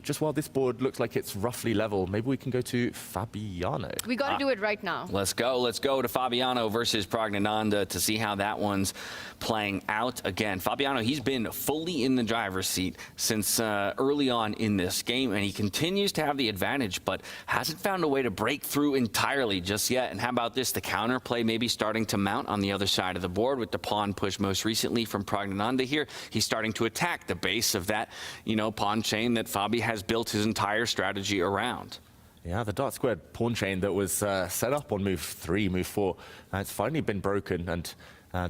Just while this board looks like it's roughly level, maybe we can go to Fabiano. We got to do it right now. Let's go to Fabiano versus Praggnanandhaa to see how that one's playing out. Again, Fabiano, he's been fully in the driver's seat since early on in this game, and he continues to have the advantage, but hasn't found a way to break through entirely just yet. And how about this? The counterplay maybe starting to mount on the other side of the board with the pawn push most recently from Praggnanandhaa here. He's starting to attack the base of that, you know, pawn chain that Fabi has built his entire strategy around. Yeah, the dark squared pawn chain that was set up on move 3, move 4, it's finally been broken, and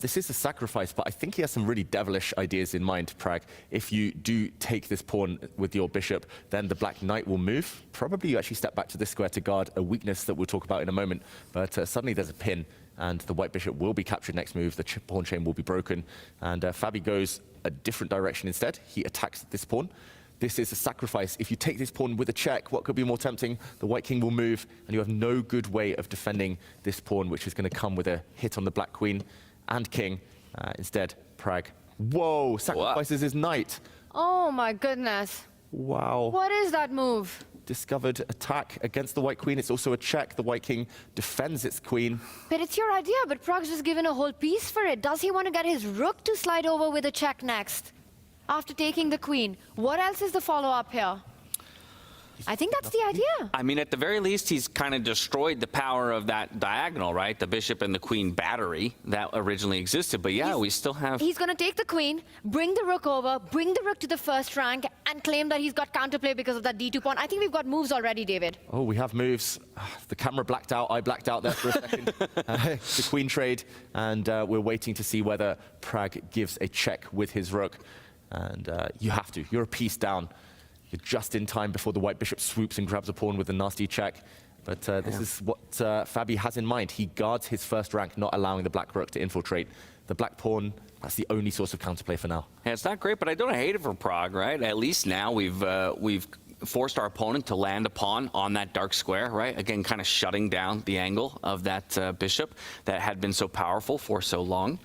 this is a sacrifice, but I think he has some really devilish ideas in mind, Prag. If you do take this pawn with your bishop, then the black knight will move. Probably you actually step back to this square to guard a weakness that we'll talk about in a moment, but suddenly there's a pin, and the white bishop will be captured next move, the pawn chain will be broken, and Fabi goes a different direction instead. He attacks this pawn. This is a sacrifice. If you take this pawn with a check, what could be more tempting? The white king will move, and you have no good way of defending this pawn, which is going to come with a hit on the black queen and king. Instead, Prag, whoa, sacrifices his knight. Oh my goodness. Wow. What is that move? Discovered attack against the white queen. It's also a check. The white king defends its queen. But it's your idea, but Prag's just given a whole piece for it. Does he want to get his rook to slide over with a check next? After taking the queen, what else is the follow-up here? I think that's the idea. I mean, at the very least, he's kind of destroyed the power of that diagonal, right? The bishop and the queen battery that originally existed. But yeah, we still have... He's going to take the queen, bring the rook over, bring the rook to the first rank, and claim that he's got counterplay because of that d2 pawn. I think we've got moves already, David. Oh, we have moves. The camera blacked out. I blacked out there for a second. The queen trade, and we're waiting to see whether Pragg gives a check with his rook. And you have to. You're a piece down. You're just in time before the white bishop swoops and grabs a pawn with a nasty check. But this is what Fabi has in mind. He guards his first rank, not allowing the black rook to infiltrate. The black pawn, that's the only source of counterplay for now. Yeah, it's not great, but I don't hate it for Pragg, right? At least now we've forced our opponent to land a pawn on that dark square, right? Again, kind of shutting down the angle of that bishop that had been so powerful for so long.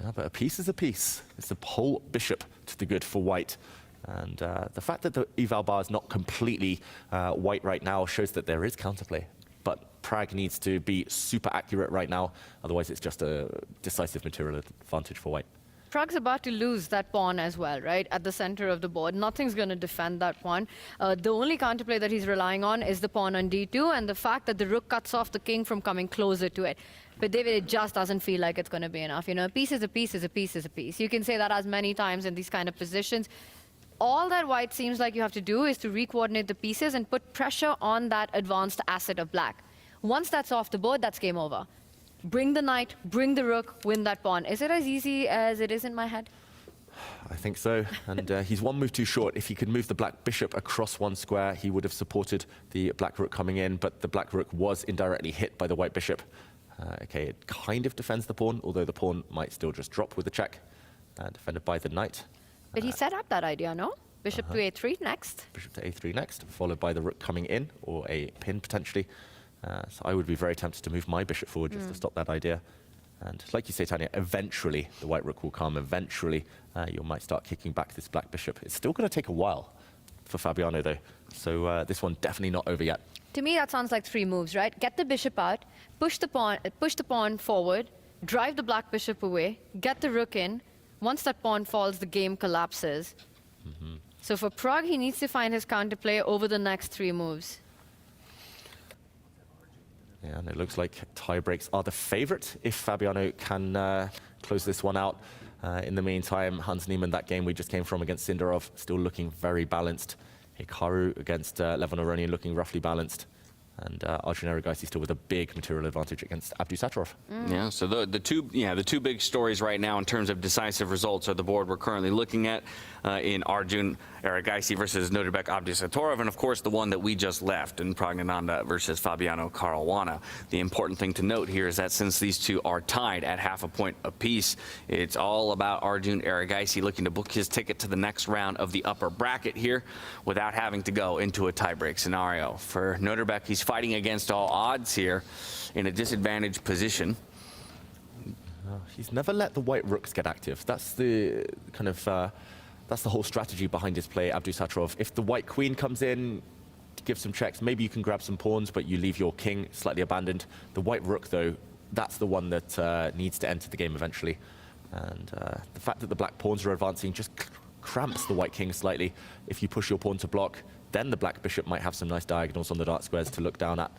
Yeah, but a piece is a piece. It's the whole bishop to the good for white. And the fact that the eval bar is not completely white right now shows that there is counterplay. But Pragg needs to be super accurate right now, otherwise it's just a decisive material advantage for white. Pragg's about to lose that pawn as well, right? At the center of the board. Nothing's going to defend that pawn. The only counterplay that he's relying on is the pawn on d2 and the fact that the rook cuts off the king from coming closer to it. But David, it just doesn't feel like it's going to be enough. You know, a piece is a piece is a piece is a piece. You can say that as many times in these kind of positions. All that white seems like you have to do is to re-coordinate the pieces and put pressure on that advanced asset of black. Once that's off the board, that's game over. Bring the knight, bring the rook, win that pawn. Is it as easy as it is in my head? I think so, and he's one move too short. If he could move the black bishop across one square, he would have supported the black rook coming in, but the black rook was indirectly hit by the white bishop. Okay, it kind of defends the pawn, although the pawn might still just drop with the check, defended by the knight. But he set up that idea, no? Bishop to a3 next. Bishop to a3 next, followed by the rook coming in, or a pin potentially. So I would be very tempted to move my bishop forward just to stop that idea. And like you say, Tanya, eventually the white rook will come. Eventually you might start kicking back this black bishop. It's still going to take a while for Fabiano, though. So this one definitely not over yet. To me, that sounds like three moves, right? Get the bishop out, push the pawn forward, drive the black bishop away, get the rook in. Once that pawn falls, the game collapses. So for Pragg, he needs to find his counterplay over the next three moves. Yeah, and it looks like tie breaks are the favorite if Fabiano can close this one out. In the meantime, Hans Niemann, that game we just came from against Sindarov, still looking very balanced. Hikaru against Levon Aronian looking roughly balanced. And Arjun Erigaisi still with a big material advantage against Abdusattorov. Yeah, so the two big stories right now in terms of decisive results are the board we're currently looking at in Arjun Erigaisi versus Nodirbek Abdusattorov, and of course the one that we just left in Praggnanandhaa versus Fabiano Caruana. The important thing to note here is that since these two are tied at half a point apiece, it's all about Arjun Erigaisi looking to book his ticket to the next round of the upper bracket here without having to go into a tiebreak scenario. For Nodirbek, he's fighting against all odds here in a disadvantaged position. He's never let the white rooks get active. That's the kind of that's the whole strategy behind his play, Abdusattorov. If the white queen comes in, give some checks, maybe you can grab some pawns, but you leave your king slightly abandoned. The white rook, though, that's the one that needs to enter the game eventually. And the fact that the black pawns are advancing just cramps the white king slightly. If you push your pawn to block, then the black bishop might have some nice diagonals on the dark squares to look down at.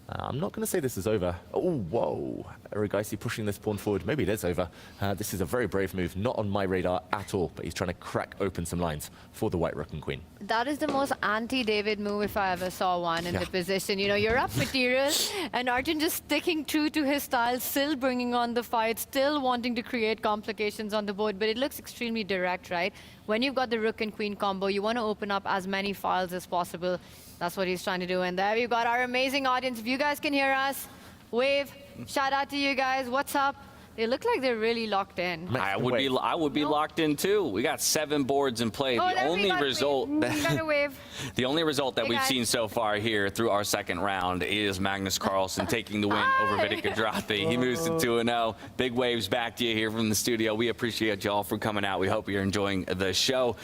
I'm not going to say this is over. Oh, whoa. Erigaisi pushing this pawn forward. Maybe it is over. This is a very brave move. Not on my radar at all, but he's trying to crack open some lines for the white rook and queen. That is the most anti-David move if I ever saw one in the position. You know, you're up material, and Arjun just sticking true to his style, still bringing on the fight, still wanting to create complications on the board, but it looks extremely direct, right? When you've got the rook and queen combo, you want to open up as many files as possible. That's what he's trying to do. And there we've got our amazing audience. If you guys can hear us, wave. Shout out to you guys. What's up? They look like they're really locked in. I would be locked in too. We got 7 boards in play. The only result the only result that we've seen so far here through our second round is Magnus Carlson taking the win over Vidit Gujarati. He moves to 2-0. Big waves back to you here from the studio. We appreciate y'all for coming out. We hope you're enjoying the show.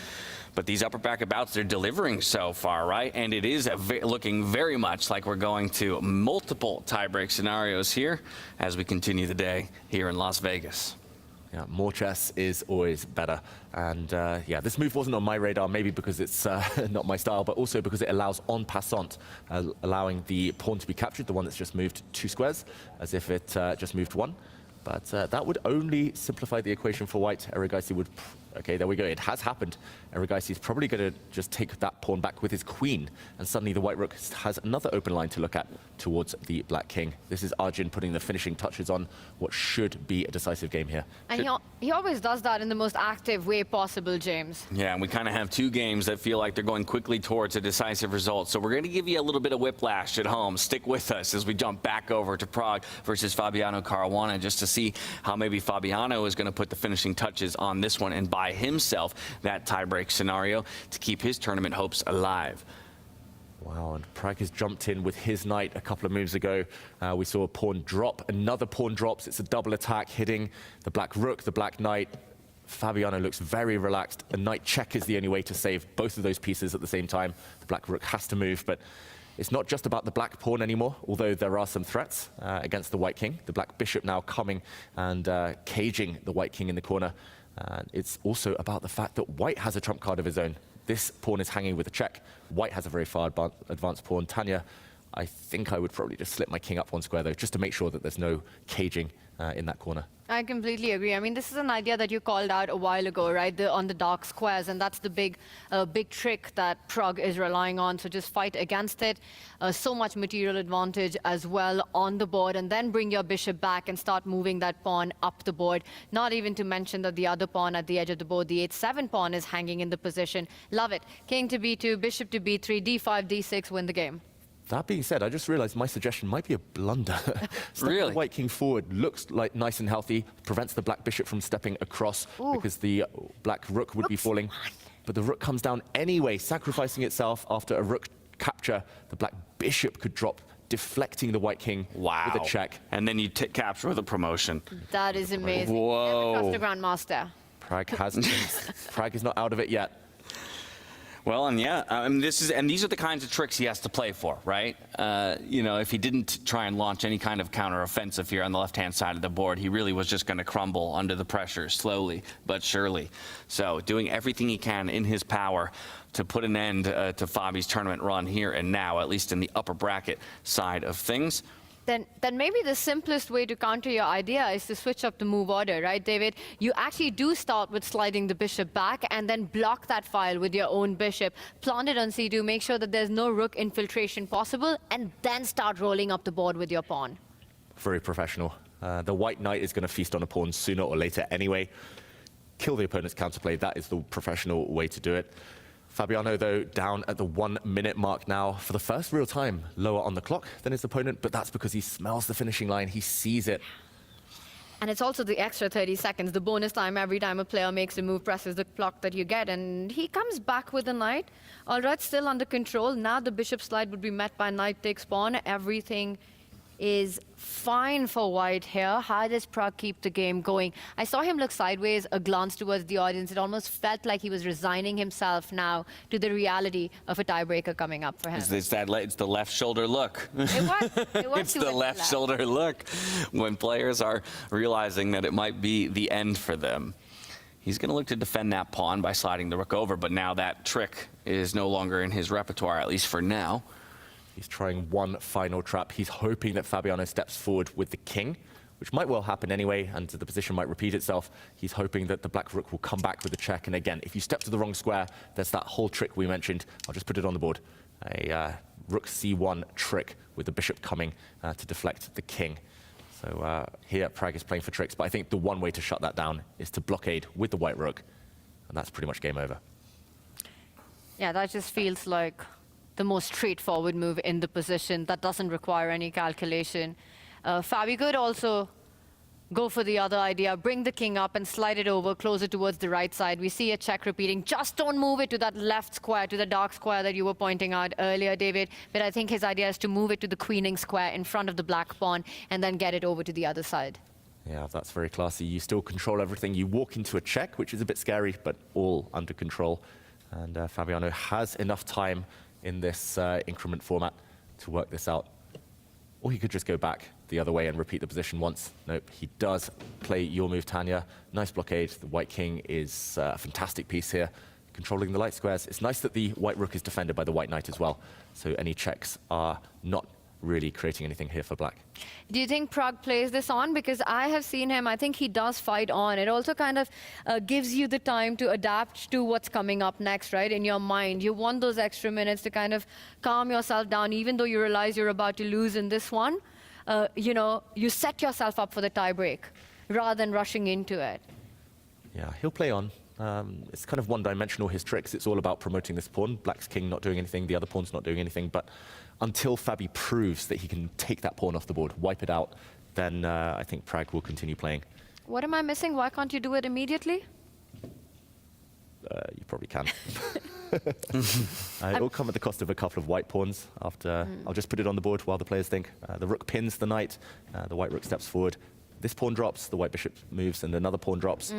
But these upper bracket bouts, they're delivering so far, right? And it is looking very much like we're going to multiple tiebreak scenarios here as we continue the day here in Las Vegas. Yeah, more chess is always better. And yeah, this move wasn't on my radar, maybe because it's not my style, but also because it allows en passant, allowing the pawn to be captured, the one that's just moved 2 squares, as if it just moved 1. But that would only simplify the equation for white. Erigaisi would... Okay, there we go. It has happened. Erigaisi is probably going to just take that pawn back with his queen, and suddenly the white rook has another open line to look at towards the black king. This is Arjun putting the finishing touches on what should be a decisive game here. And he always does that in the most active way possible, James. Yeah, and we kind of have 2 games that feel like they're going quickly towards a decisive result. So we're going to give you a little bit of whiplash at home. Stick with us as we jump back over to Prague versus Fabiano Caruana, just to see how maybe Fabiano is going to put the finishing touches on this one and buy himself that tiebreak scenario to keep his tournament hopes alive. Wow, and Prague has jumped in with his knight a couple of moves ago. We saw a pawn drop, another pawn drops. It's a double attack hitting the black rook, the black knight. Fabiano looks very relaxed. A knight check is the only way to save both of those pieces at the same time. The black rook has to move, but it's not just about the black pawn anymore, although there are some threats against the white king. The black bishop now coming and caging the white king in the corner. It's also about the fact that white has a trump card of his own. This pawn is hanging with a check. White has a very far advanced pawn. Tanya, I think I would probably just slip my king up 1 square, though, just to make sure that there's no caging in that corner. I completely agree. I mean, this is an idea that you called out a while ago, right? On the dark squares, and that's the big trick that Prague is relying on. So just fight against it. So much material advantage as well on the board, and then bring your bishop back and start moving that pawn up the board. Not even to mention that the other pawn at the edge of the board, the 8-7 pawn, is hanging in the position. Love it. King to b2, bishop to b3, d5, d6, win the game. That being said, I just realized my suggestion might be a blunder. Really? The white king forward looks like nice and healthy, prevents the black bishop from stepping across because the black rook would be falling. But the rook comes down anyway, sacrificing itself after a rook capture. The black bishop could drop, deflecting the white king with a check. And then you capture with a promotion. That is amazing. Whoa. Never trust a grandmaster. Prague is not out of it yet. Well, and yeah, these are the kinds of tricks he has to play for, right? You know, if he didn't try and launch any kind of counteroffensive here on the left-hand side of the board, he really was just going to crumble under the pressure slowly but surely. So doing everything he can in his power to put an end to Fabi's tournament run here and now, at least in the upper bracket side of things. Then maybe the simplest way to counter your idea is to switch up the move order, right, David? You actually do start with sliding the bishop back and then block that file with your own bishop. Plant it on c2, make sure that there's no rook infiltration possible, and then start rolling up the board with your pawn. Very professional. The white knight is going to feast on a pawn sooner or later anyway. Kill the opponent's counterplay. That is the professional way to do it. Fabiano, though, down at the 1-minute mark now for the first real time, lower on the clock than his opponent, but that's because he smells the finishing line, he sees it. And it's also the extra 30 seconds, the bonus time every time a player makes a move, presses the clock that you get, and he comes back with a knight. All right, still under control. Now the bishop slide would be met by knight takes pawn. Everything is fine for white here. How does Prague keep the game going? I saw him look sideways, a glance towards the audience. It almost felt like he was resigning himself now to the reality of a tiebreaker coming up for him. It's the left shoulder look. It was It's the left shoulder look when players are realizing that it might be the end for them. He's going to look to defend that pawn by sliding the rook over, but now that trick is no longer in his repertoire, at least for now. He's trying one final trap. He's hoping that Fabiano steps forward with the king, which might well happen anyway, and the position might repeat itself. He's hoping that the black rook will come back with a check. And again, if you step to the wrong square, there's that whole trick we mentioned. I'll just put it on the board. A rook c1 trick with the bishop coming to deflect the king. So here, Prague is playing for tricks, but I think the one way to shut that down is to blockade with the white rook, and that's pretty much game over. Yeah, that just feels like the most straightforward move in the position that doesn't require any calculation. Fabi could also go for the other idea, bring the king up and slide it over closer towards the right side. We see a check repeating. Just don't move it to that left square, to the dark square that you were pointing out earlier, David. But I think his idea is to move it to the queening square in front of the black pawn and then get it over to the other side. Yeah, that's very classy. You still control everything. You walk into a check, which is a bit scary, but all under control. And Fabiano has enough time in this increment format to work this out. Or he could just go back the other way and repeat the position once. Nope, he does play your move, Tanya. Nice blockade. The white king is a fantastic piece here, controlling the light squares. It's nice that the white rook is defended by the white knight as well, so any checks are not really creating anything here for black. Do you think Pragg plays this on? Because I have seen him, I think he does fight on. It also kind of gives you the time to adapt to what's coming up next, right? In your mind, you want those extra minutes to kind of calm yourself down, even though you realize you're about to lose in this one. You know, you set yourself up for the tie break rather than rushing into it. Yeah, he'll play on. It's kind of one-dimensional, his tricks. It's all about promoting this pawn. Black's king not doing anything, the other pawn's not doing anything. But until Fabi proves that he can take that pawn off the board, wipe it out, then I think Pragg will continue playing. What am I missing? Why can't you do it immediately? You probably can. It will come at the cost of a couple of white pawns. After I'll just put it on the board while the players think. The rook pins the knight, the white rook steps forward. This pawn drops, the white bishop moves, and another pawn drops.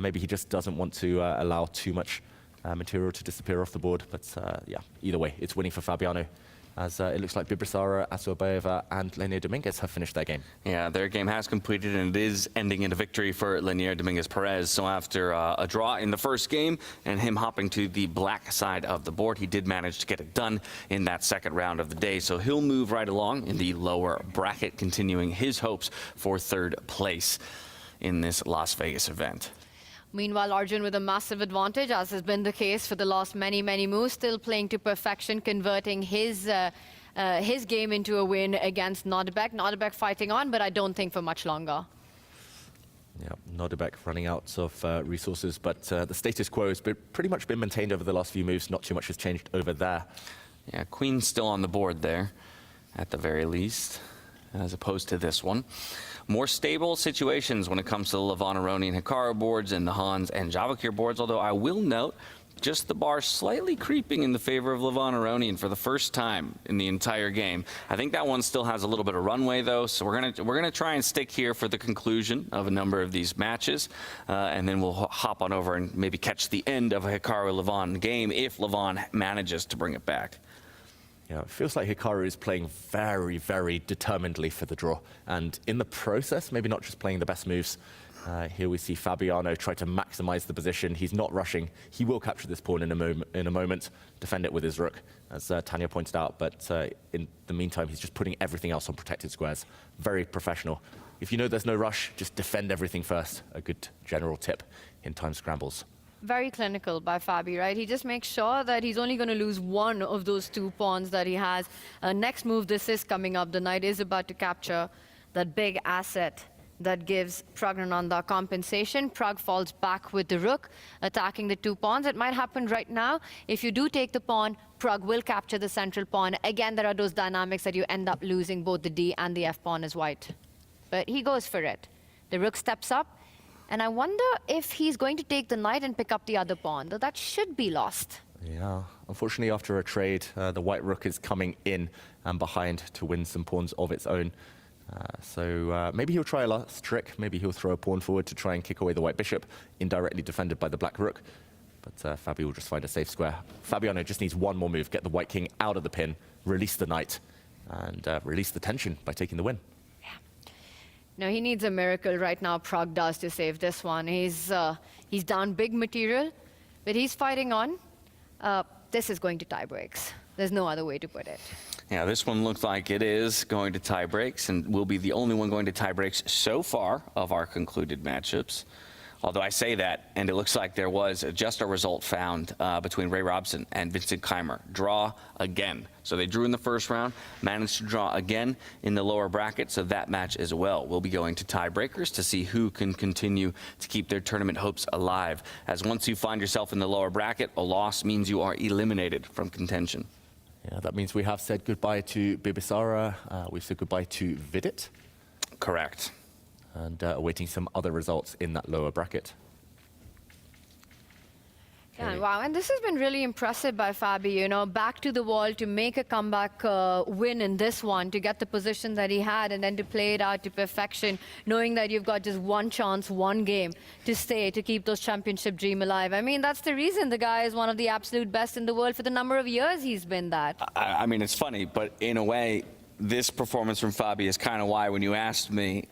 Maybe he just doesn't want to allow too much material to disappear off the board. But yeah, either way, it's winning for Fabiano, as it looks like Bibisara, Asurbayeva, and Lenier Dominguez have finished their game. Yeah, their game has completed, and it is ending in a victory for Lenier Dominguez Perez. So after a draw in the first game and him hopping to the black side of the board, he did manage to get it done in that second round of the day. So he'll move right along in the lower bracket, continuing his hopes for third place in this Las Vegas event. Meanwhile, Arjun with a massive advantage, as has been the case for the last many moves, still playing to perfection, converting his game into a win against Nodebek. Nodebek fighting on, but I don't think for much longer. Yeah, Nodebek running out of resources, but the status quo has pretty much been maintained over the last few moves. Not too much has changed over there. Yeah, Queen's still on the board there, at the very least, as opposed to this one. More stable situations when it comes to the Levon Aroni and Hikaru boards and the Hans and Javakir boards, although I will note just the bar slightly creeping in the favor of Levon Aronian for the first time in the entire game. I think that one still has a little bit of runway though, so we're gonna try and stick here for the conclusion of a number of these matches, and then we'll hop on over and maybe catch the end of a Hikaru Levon game if Levon manages to bring it back. Yeah, it feels like Hikaru is playing very, very determinedly for the draw. And in the process, maybe not just playing the best moves. Here we see Fabiano try to maximize the position. He's not rushing. He will capture this pawn in a moment, defend it with his rook, as Tanya pointed out. But in the meantime, he's just putting everything else on protected squares. Very professional. If you know there's no rush, just defend everything first. A good general tip in time scrambles. Very clinical by Fabi, right? He just makes sure that he's only going to lose one of those two pawns that he has. Next move, this is coming up. The knight is about to capture that big asset that gives Pragnananda compensation. Pragg falls back with the rook, attacking the two pawns. It might happen right now. If you do take the pawn, Pragg will capture the central pawn. Again, there are those dynamics that you end up losing both the D and the F pawn as white. But he goes for it. The rook steps up. And I wonder if he's going to take the knight and pick up the other pawn, though that should be lost. Yeah, unfortunately after a trade, the white rook is coming in and behind to win some pawns of its own. So maybe he'll try a last trick. Maybe he'll throw a pawn forward to try and kick away the white bishop, indirectly defended by the black rook. But Fabi will just find a safe square. Fabiano just needs one more move, get the white king out of the pin, release the knight, and release the tension by taking the win. No, he needs a miracle right now, Pragg does, to save this one. He's down big material, but he's fighting on. This is going to tie breaks. There's no other way to put it. Yeah, this one looks like it is going to tie breaks and will be the only one going to tie breaks so far of our concluded matchups. Although I say that, and it looks like there was just a result found between Ray Robson and Vincent Keimer. Draw again. So they drew in the first round, managed to draw again in the lower bracket, so that match as well. We'll be going to tiebreakers to see who can continue to keep their tournament hopes alive. As once you find yourself in the lower bracket, a loss means you are eliminated from contention. Yeah, that means we have said goodbye to Bibisara. We've said goodbye to Vidit. Correct. And awaiting some other results in that lower bracket. Yeah, wow, and this has been really impressive by Fabi, you know, back to the wall to make a comeback win in this one, to get the position that he had and then to play it out to perfection, knowing that you've got just one chance, one game to stay, to keep those championship dream alive. I mean, that's the reason the guy is one of the absolute best in the world for the number of years he's been that. I mean, it's funny, but in a way, this performance from Fabi is kind of why when you asked me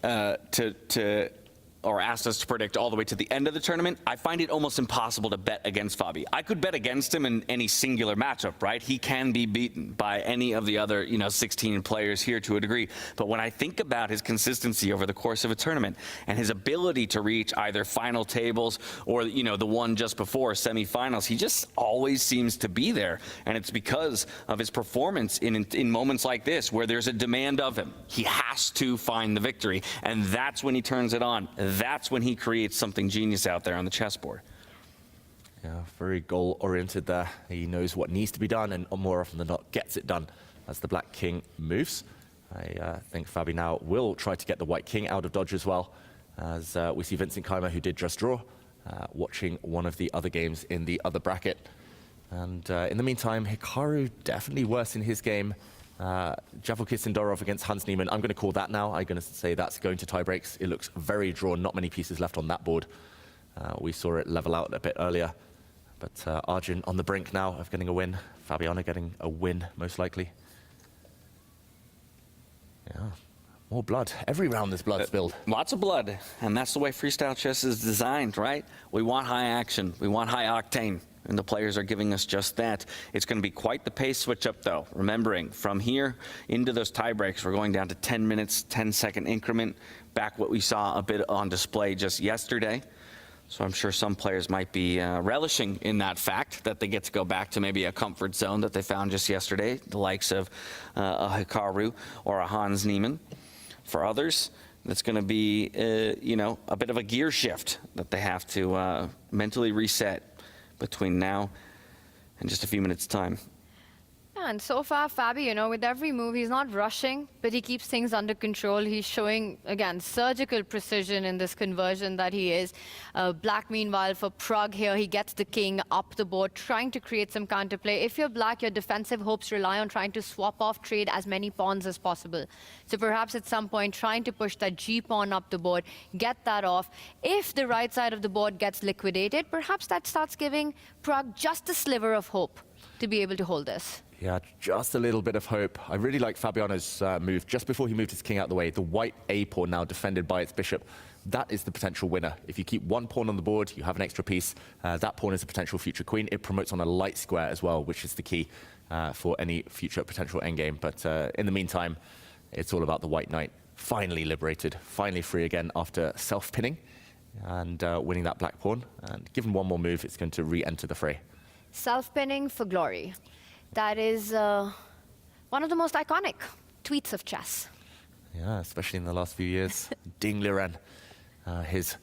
or asked us to predict all the way to the end of the tournament, I find it almost impossible to bet against Fabi. I could bet against him in any singular matchup, right? He can be beaten by any of the other, 16 players here to a degree. But when I think about his consistency over the course of a tournament and his ability to reach either final tables or, the one just before semifinals, he just always seems to be there. And it's because of his performance in moments like this where there's a demand of him. He has to find the victory. And that's when he turns it on. That's when he creates something genius out there on the chessboard. Yeah, very goal-oriented there. He knows what needs to be done and more often than not gets it done as the Black King moves. I think Fabi now will try to get the White King out of dodge as well, as we see Vincent Keimer, who did just draw, watching one of the other games in the other bracket. And in the meantime, Hikaru definitely worse in his game. Javelkis Sindorov against Hans Niemann. I'm going to call that now. I'm going to say that's going to tie breaks. It looks very drawn. Not many pieces left on that board. We saw it level out a bit earlier. But Arjun on the brink now of getting a win. Fabiano getting a win, most likely. Yeah, more blood. Every round there's blood spilled. Lots of blood. And that's the way freestyle chess is designed, right? We want high action. We want high octane. And the players are giving us just that. It's going to be quite the pace switch up, though. Remembering, from here into those tie breaks, we're going down to 10 minutes, 10-second increment. Back what we saw a bit on display just yesterday. So I'm sure some players might be relishing in that fact that they get to go back to maybe a comfort zone that they found just yesterday, the likes of a Hikaru or a Hans Niemann. For others, that's going to be, a bit of a gear shift that they have to mentally reset between now and just a few minutes' time. Yeah, and so far, Fabi, with every move, he's not rushing, but he keeps things under control. He's showing, again, surgical precision in this conversion that he is. Black, meanwhile, for Prug here, he gets the king up the board, trying to create some counterplay. If you're Black, your defensive hopes rely on trying to swap off trade as many pawns as possible. So perhaps at some point, trying to push that G pawn up the board, get that off. If the right side of the board gets liquidated, perhaps that starts giving Prug just a sliver of hope to be able to hold this. Yeah, just a little bit of hope. I really like Fabiano's move just before he moved his king out of the way. The white A pawn now defended by its bishop. That is the potential winner. If you keep one pawn on the board, you have an extra piece. That pawn is a potential future queen. It promotes on a light square as well, which is the key for any future potential endgame. But in the meantime, it's all about the white knight. Finally liberated, finally free again after self-pinning and winning that black pawn. And given one more move, it's going to re-enter the fray. Self-pinning for glory. That is one of the most iconic tweets of chess. Yeah, especially in the last few years. Ding Liren, his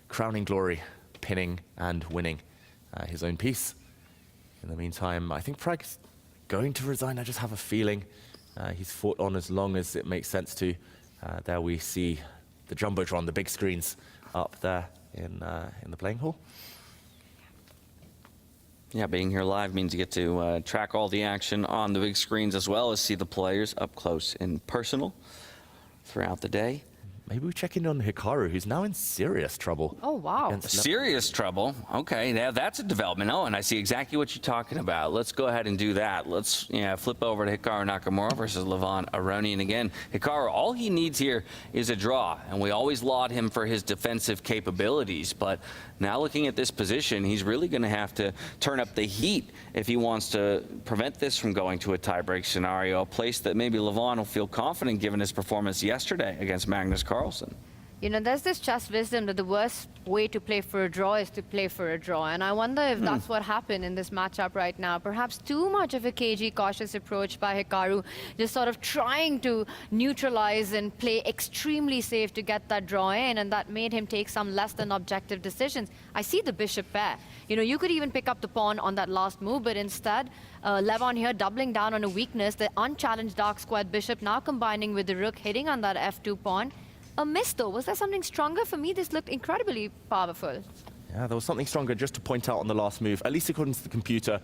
crowning glory, pinning and winning his own piece. In the meantime, I think Prag's going to resign. I just have a feeling he's fought on as long as it makes sense to. There we see the Jumbotron, the big screens up there in the playing hall. Yeah, being here live means you get to track all the action on the big screens as well as see the players up close and personal throughout the day. Maybe we check in on Hikaru, who's now in serious trouble. Oh, wow. Serious trouble? Okay, yeah, that's a development. Oh, and I see exactly what you're talking about. Let's go ahead and do that. Let's flip over to Hikaru Nakamura versus Levon Aronian again. Hikaru, all he needs here is a draw, and we always laud him for his defensive capabilities, but now looking at this position, he's really going to have to turn up the heat if he wants to prevent this from going to a tiebreak scenario, a place that maybe Levon will feel confident given his performance yesterday against Magnus Carlson. There's this chess wisdom that the worst way to play for a draw is to play for a draw. And I wonder if that's what happened in this matchup right now. Perhaps too much of a cagey, cautious approach by Hikaru, just sort of trying to neutralize and play extremely safe to get that draw in, and that made him take some less than objective decisions. I see the bishop pair. You could even pick up the pawn on that last move, but instead, Levon here doubling down on a weakness, the unchallenged dark squared bishop now combining with the rook, hitting on that f2 pawn. A miss, though. Was there something stronger? For me, this looked incredibly powerful. Yeah, there was something stronger just to point out on the last move, at least according to the computer,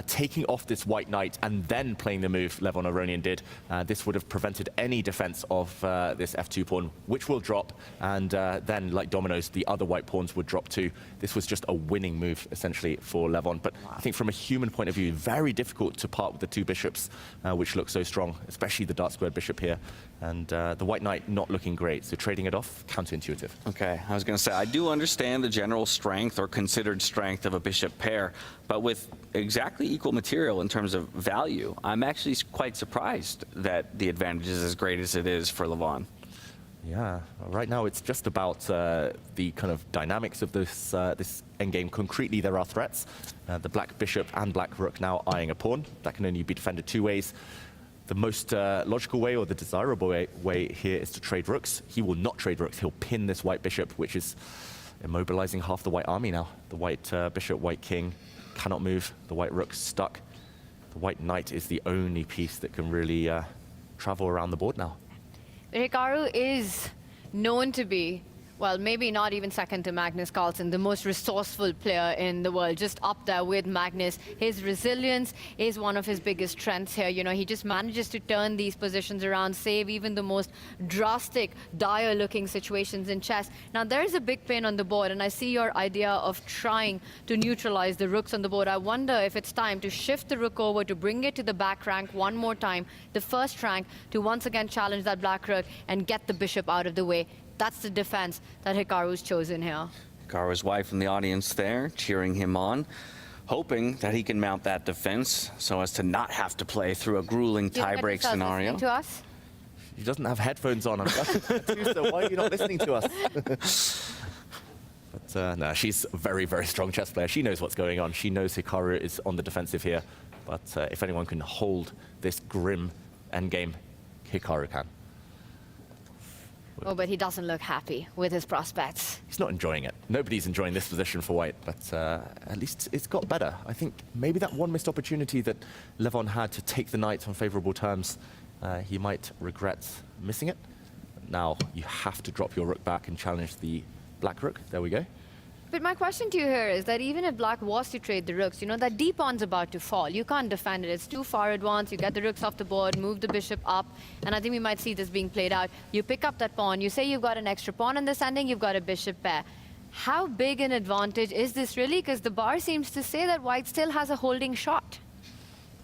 taking off this white knight and then playing the move Levon Aronian did. This would have prevented any defense of this f2 pawn, which will drop, and then, like dominoes, the other white pawns would drop too. This was just a winning move, essentially, for Levon. But I think from a human point of view, very difficult to part with the two bishops, which look so strong, especially the dark squared bishop here. And the white knight not looking great, so trading it off, counterintuitive. Okay, I was going to say, I do understand the general strength or considered strength of a bishop pair, but with exactly equal material in terms of value, I'm actually quite surprised that the advantage is as great as it is for Levon. Yeah, right now it's just about the kind of dynamics of this this endgame. Concretely, there are threats. The black bishop and black rook now eyeing a pawn. That can only be defended two ways. The most logical way, or the desirable way here, is to trade rooks. He will not trade rooks. He'll pin this white bishop, which is immobilizing half the white army now. The white bishop, white king cannot move. The white rook stuck. The white knight is the only piece that can really travel around the board now. Hikaru is known to be, well, maybe not even second to Magnus Carlson, the most resourceful player in the world, just up there with Magnus. His resilience is one of his biggest strengths here. You know, he just manages to turn these positions around, save even the most drastic, dire-looking situations in chess. Now, there is a big pain on the board, and I see your idea of trying to neutralize the rooks on the board. I wonder if it's time to shift the rook over, to bring it to the back rank one more time, the first rank, to once again challenge that black rook and get the bishop out of the way. That's the defense that Hikaru's chosen here. Hikaru's wife in the audience there, cheering him on, hoping that he can mount that defense so as to not have to play through a grueling tie-break scenario. To us? He doesn't have headphones on. So why are you not listening to us? But no, she's a very, very strong chess player. She knows what's going on. She knows Hikaru is on the defensive here. But if anyone can hold this grim endgame, Hikaru can. Oh, but he doesn't look happy with his prospects. He's not enjoying it. Nobody's enjoying this position for white, but at least it's got better. I think maybe that one missed opportunity that Levon had to take the knight on favorable terms, he might regret missing it. Now you have to drop your rook back and challenge the black rook. There we go. But my question to you here is that even if black was to trade the rooks, you know, that d pawn's about to fall. You can't defend it. It's too far advanced. You get the rooks off the board, move the bishop up, and I think we might see this being played out. You pick up that pawn. You say you've got an extra pawn in this ending. You've got a bishop pair. How big an advantage is this really? Because the bar seems to say that white still has a holding shot.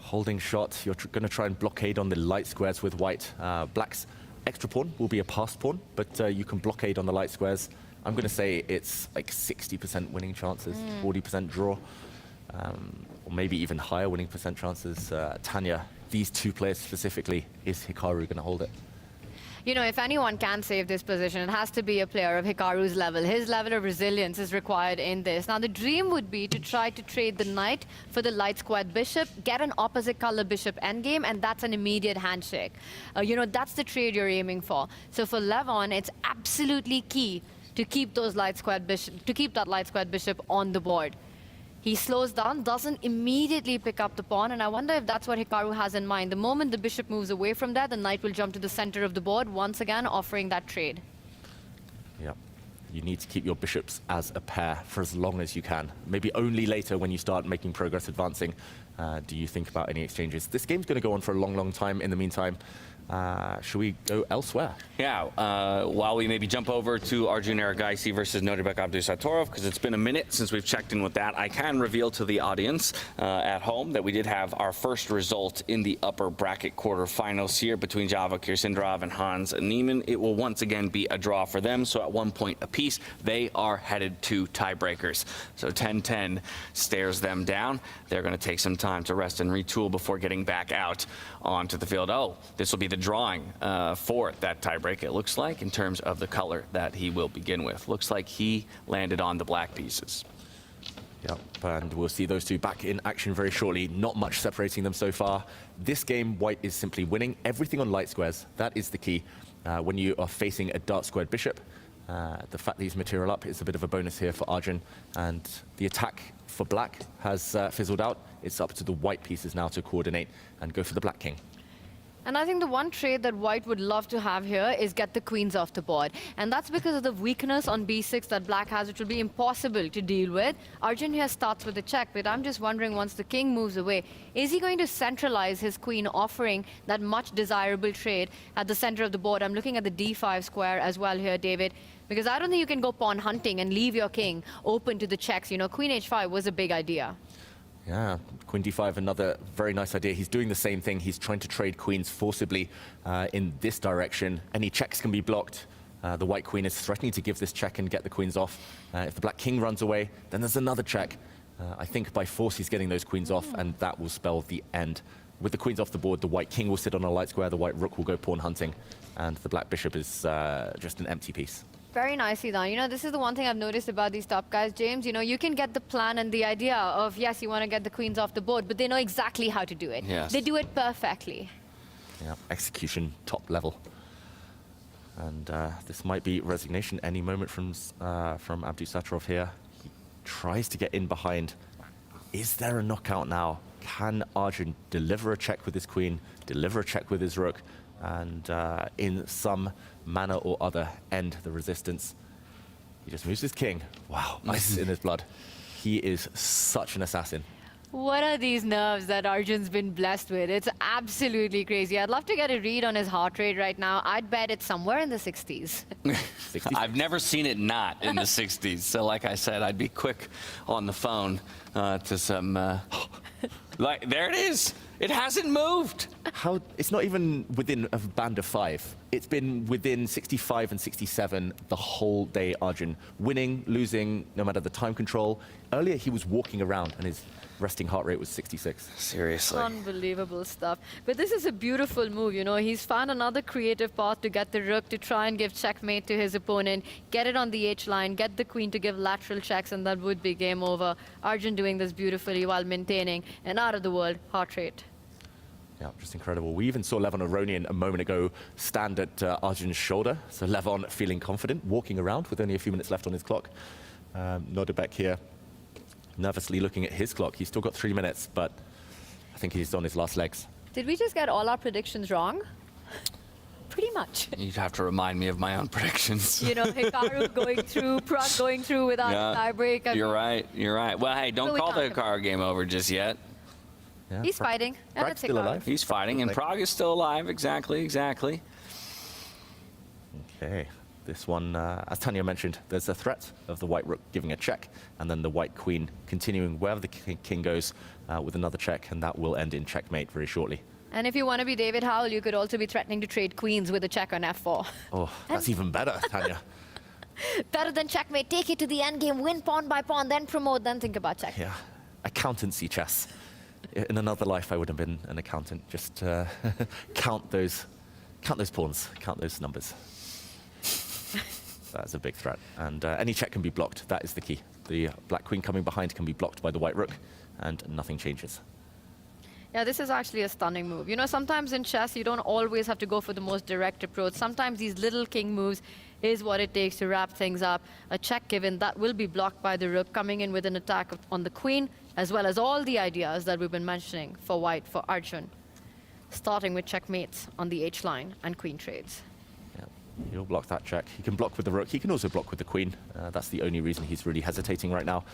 Holding shot. You're going to try and blockade on the light squares with white. Black's extra pawn will be a passed pawn, but you can blockade on the light squares. I'm going to say it's like 60% winning chances, 40% draw, or maybe even higher winning percent chances. Tanya, these two players specifically, is Hikaru going to hold it? You know, if anyone can save this position, it has to be a player of Hikaru's level. His level of resilience is required in this. Now, the dream would be to try to trade the knight for the light squared bishop, get an opposite color bishop endgame, and that's an immediate handshake. You know, that's the trade you're aiming for. So for Levon, it's absolutely key to keep those light squared bishop, to keep that light squared bishop on the board. He slows down, doesn't immediately pick up the pawn, and I wonder if that's what Hikaru has in mind. The moment the bishop moves away from that, the knight will jump to the center of the board, once again offering that trade. Yeah, you need to keep your bishops as a pair for as long as you can. Maybe only later when you start making progress advancing do you think about any exchanges. This game's going to go on for a long, long time. In the meantime, should we go elsewhere? Yeah, while we maybe jump over to Arjun Erigaisi versus Nodirbek Abdusattorov, because it's been a minute since we've checked in with that, I can reveal to the audience at home that we did have our first result in the upper bracket quarterfinals here between Java Kirsindarov and Hans Niemann. It will once again be a draw for them, so at 1 point apiece, they are headed to tiebreakers. So 10-10 stares them down. They're going to take some time to rest and retool before getting back out onto the field. Oh, this will be the drawing for that tiebreak, it looks like, in terms of the color that he will begin with. Looks like he landed on the black pieces. Yep, and we'll see those two back in action very shortly. Not much separating them so far. This game, white is simply winning everything on light squares. That is the key. When you are facing a dark squared bishop, the fact that he's material up is a bit of a bonus here for Arjun. And the attack for black has fizzled out. It's up to the white pieces now to coordinate and go for the black king. And I think the one trade that White would love to have here is get the queens off the board. And that's because of the weakness on b6 that Black has, which will be impossible to deal with. Arjun here starts with a check, but I'm just wondering, once the king moves away, is he going to centralize his queen, offering that much desirable trade at the center of the board? I'm looking at the d5 square as well here, David, because I don't think you can go pawn hunting and leave your king open to the checks. You know, queen h5 was a big idea. Yeah, queen d5, another very nice idea. He's doing the same thing. He's trying to trade queens forcibly in this direction. Any checks can be blocked. The white queen is threatening to give this check and get the queens off. If the black king runs away, then there's another check. I think by force he's getting those queens off, and that will spell the end. With the queens off the board, the white king will sit on a light square, the white rook will go pawn hunting, and the black bishop is just an empty piece. Very nicely done. You know, this is the one thing I've noticed about these top guys, James. You know, you can get the plan and the idea of, yes, you want to get the queens off the board, but they know exactly how to do it. Yes. They do it perfectly. Yeah, execution, top level. And this might be resignation any moment from Abdusattorov here. He tries to get in behind. Is there a knockout now? Can Arjun deliver a check with his queen, deliver a check with his rook, and in some manner or other end the resistance? He just moves his king. Wow, ice in his blood. He is such an assassin. What are these nerves that Arjun's been blessed with? It's absolutely crazy. I'd love to get a read on his heart rate right now. I'd bet it's somewhere in the 60s. I've never seen it not in the 60s. So like I said, I'd be quick on the phone to some... like, there it is. It hasn't moved. How? It's not even within a band of 5. It's been within 65 and 67 the whole day, Arjun. Winning, losing, no matter the time control. Earlier, he was walking around and his resting heart rate was 66. Seriously. Unbelievable stuff. But this is a beautiful move, you know. He's found another creative path to get the rook to try and give checkmate to his opponent, get it on the H-line, get the queen to give lateral checks, and that would be game over. Arjun doing this beautifully while maintaining an out-of-the-world heart rate. Yeah, just incredible. We even saw Levon Aronian a moment ago stand at Arjun's shoulder. So Levon feeling confident, walking around with only a few minutes left on his clock. Nodebek here, nervously looking at his clock. He's still got 3 minutes, but I think he's on his last legs. Did we just get all our predictions wrong? Pretty much. You'd have to remind me of my own predictions. You know, Hikaru going through, Prague going through without a tiebreak. You're right, you're right. Well, hey, don't call the Hikaru game over just yet. Yeah, he's fighting. Prague's still alive. He's fighting, and Prague is still alive. Exactly, exactly. Okay, this one, as Tanya mentioned, there's a threat of the white rook giving a check, and then the white queen continuing wherever the king goes with another check, and that will end in checkmate very shortly. And if you want to be David Howell, you could also be threatening to trade queens with a check on f4. Oh, that's even better, Tanya. Better than checkmate. Take it to the endgame, win pawn by pawn, then promote, then think about check. Yeah, accountancy chess. In another life, I would have been an accountant. Just count those pawns, count those numbers. That's a big threat. And any check can be blocked. That is the key. The black queen coming behind can be blocked by the white rook, and nothing changes. Yeah, this is actually a stunning move. You know, sometimes in chess, you don't always have to go for the most direct approach. Sometimes these little king moves is what it takes to wrap things up. A check given, that will be blocked by the rook, coming in with an attack on the queen, as well as all the ideas that we've been mentioning for white, for Arjun. Starting with checkmates on the H-line and queen trades. Yeah, he'll block that check. He can block with the rook. He can also block with the queen. That's the only reason he's really hesitating right now.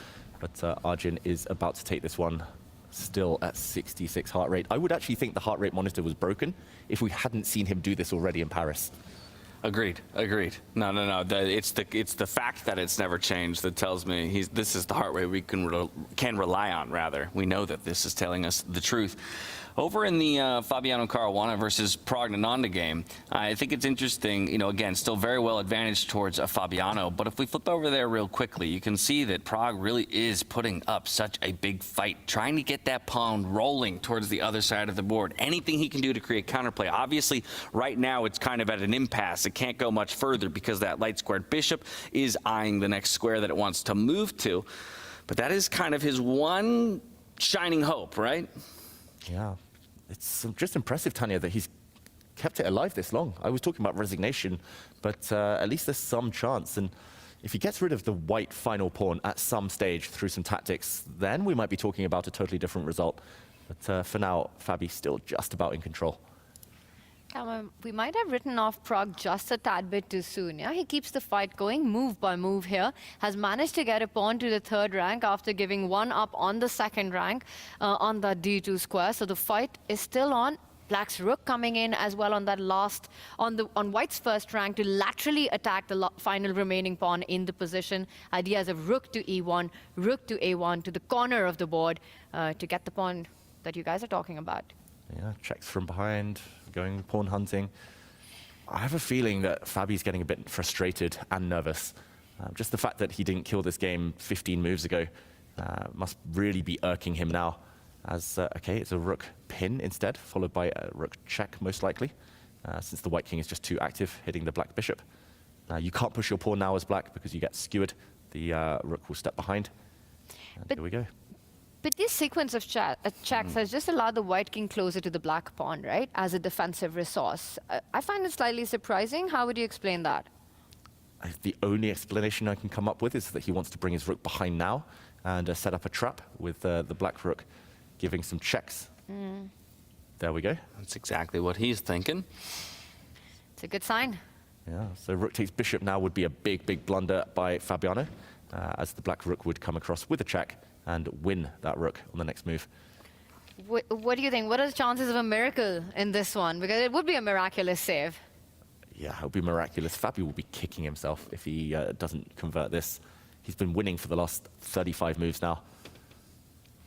But Arjun is about to take this one. Still at 66 heart rate. I would actually think the heart rate monitor was broken if we hadn't seen him do this already in Paris. Agreed. Agreed. No. It's the fact that it's never changed that tells me this is the heart rate we can rely on. Rather, we know that this is telling us the truth. Over in the Fabiano Caruana versus Pragnananda game, I think it's interesting, you know, again, still very well advantaged towards Fabiano, but if we flip over there real quickly, you can see that Prague really is putting up such a big fight, trying to get that pawn rolling towards the other side of the board. Anything he can do to create counterplay. Obviously, right now, it's kind of at an impasse. It can't go much further because that light-squared bishop is eyeing the next square that it wants to move to, but that is kind of his one shining hope, right? Yeah, it's just impressive, Tanya, that he's kept it alive this long. I was talking about resignation, but at least there's some chance. And if he gets rid of the white final pawn at some stage through some tactics, then we might be talking about a totally different result. But for now, Fabi's still just about in control. We might have written off Prague just a tad bit too soon. Yeah, he keeps the fight going, move by move here. Has managed to get a pawn to the 3rd rank after giving one up on the 2nd rank on that D2 square. So the fight is still on. Black's rook coming in as well on that last, on White's 1st rank to laterally attack the final remaining pawn in the position. Ideas of rook to E1, rook to A1 to the corner of the board to get the pawn that you guys are talking about. Yeah, checks from behind, going pawn hunting. I have a feeling that Fabi's getting a bit frustrated and nervous. Just the fact that he didn't kill this game 15 moves ago must really be irking him now. As, okay, it's a rook pin instead, followed by a rook check, most likely, since the white king is just too active, hitting the black bishop. You can't push your pawn now as black because you get skewered. The rook will step behind. And here we go. But this sequence of checks has just allowed the white king closer to the black pawn, right, as a defensive resource. I find it slightly surprising. How would you explain that? The only explanation I can come up with is that he wants to bring his rook behind now and set up a trap with the black rook giving some checks. There we go. That's exactly what he's thinking. It's a good sign. Yeah, so rook takes bishop now would be a big, big blunder by Fabiano, as the black rook would come across with a check and win that rook on the next move. What do you think? What are the chances of a miracle in this one? Because it would be a miraculous save. Yeah, it would be miraculous. Fabi will be kicking himself if he doesn't convert this. He's been winning for the last 35 moves now.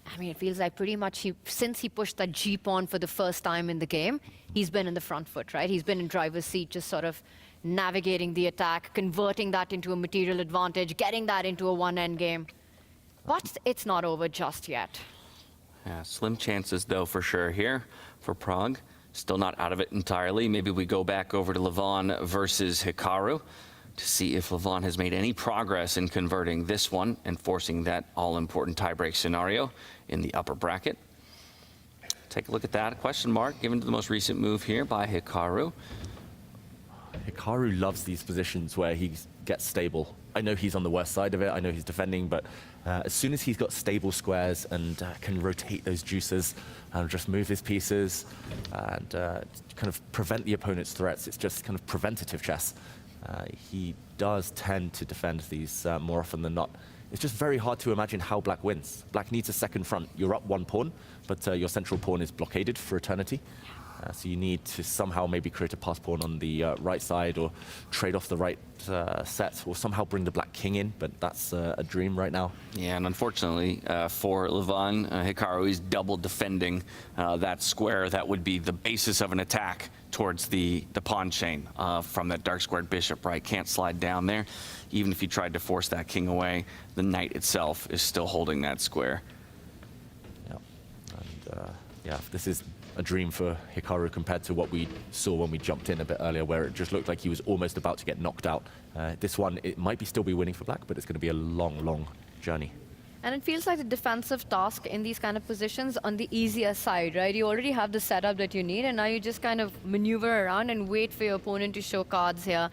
I mean, it feels like pretty much since he pushed that G pawn for the first time in the game, he's been in the front foot, right? He's been in driver's seat, just sort of navigating the attack, converting that into a material advantage, getting that into a one-end game. But it's not over just yet. Yeah, slim chances, though, for sure here for Prague. Still not out of it entirely. Maybe we go back over to Levon versus Hikaru to see if Levon has made any progress in converting this one and forcing that all-important tiebreak scenario in the upper bracket. Take a look at that question mark given to the most recent move here by Hikaru. Hikaru loves these positions where he gets stable. I know he's on the worst side of it, I know he's defending, but as soon as he's got stable squares and can rotate those juices and just move his pieces and kind of prevent the opponent's threats, it's just kind of preventative chess. He does tend to defend these more often than not. It's just very hard to imagine how black wins. Black needs a second front. You're up one pawn, but your central pawn is blockaded for eternity. So you need to somehow maybe create a pass pawn on the right side or trade off the right set or somehow bring the black king in, but that's a dream right now. Yeah, and unfortunately for Levon, Hikaru is double defending that square that would be the basis of an attack towards the pawn chain from that dark squared bishop, right? Can't slide down there. Even if he tried to force that king away, the knight itself is still holding that square. Yeah, and yeah, this is a dream for Hikaru compared to what we saw when we jumped in a bit earlier, where it just looked like he was almost about to get knocked out. This one, it might still be winning for black, but it's going to be a long, long journey. And it feels like the defensive task in these kind of positions on the easier side, right? You already have the setup that you need, and now you just kind of maneuver around and wait for your opponent to show cards here.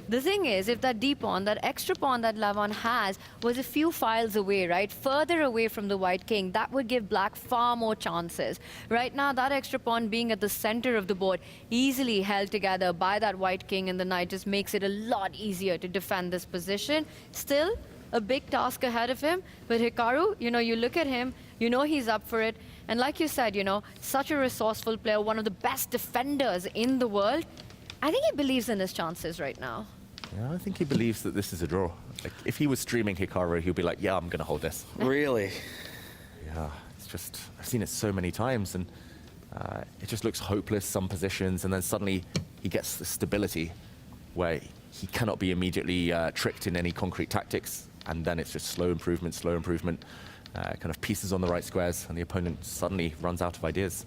The thing is, if that D pawn, that extra pawn that Levon has, was a few files away, right, further away from the white king, that would give black far more chances. Right now, that extra pawn being at the center of the board, easily held together by that white king and the knight, just makes it a lot easier to defend this position. Still, a big task ahead of him, but Hikaru, you know, you look at him, you know he's up for it. And like you said, you know, such a resourceful player, one of the best defenders in the world. I think he believes in his chances right now. Yeah, I think he believes that this is a draw. Like, if he was streaming Hikaru, he'd be like, yeah, I'm going to hold this. Really? Yeah, it's just, I've seen it so many times, and it just looks hopeless, some positions, and then suddenly he gets the stability where he cannot be immediately tricked in any concrete tactics, and then it's just slow improvement, kind of pieces on the right squares, and the opponent suddenly runs out of ideas.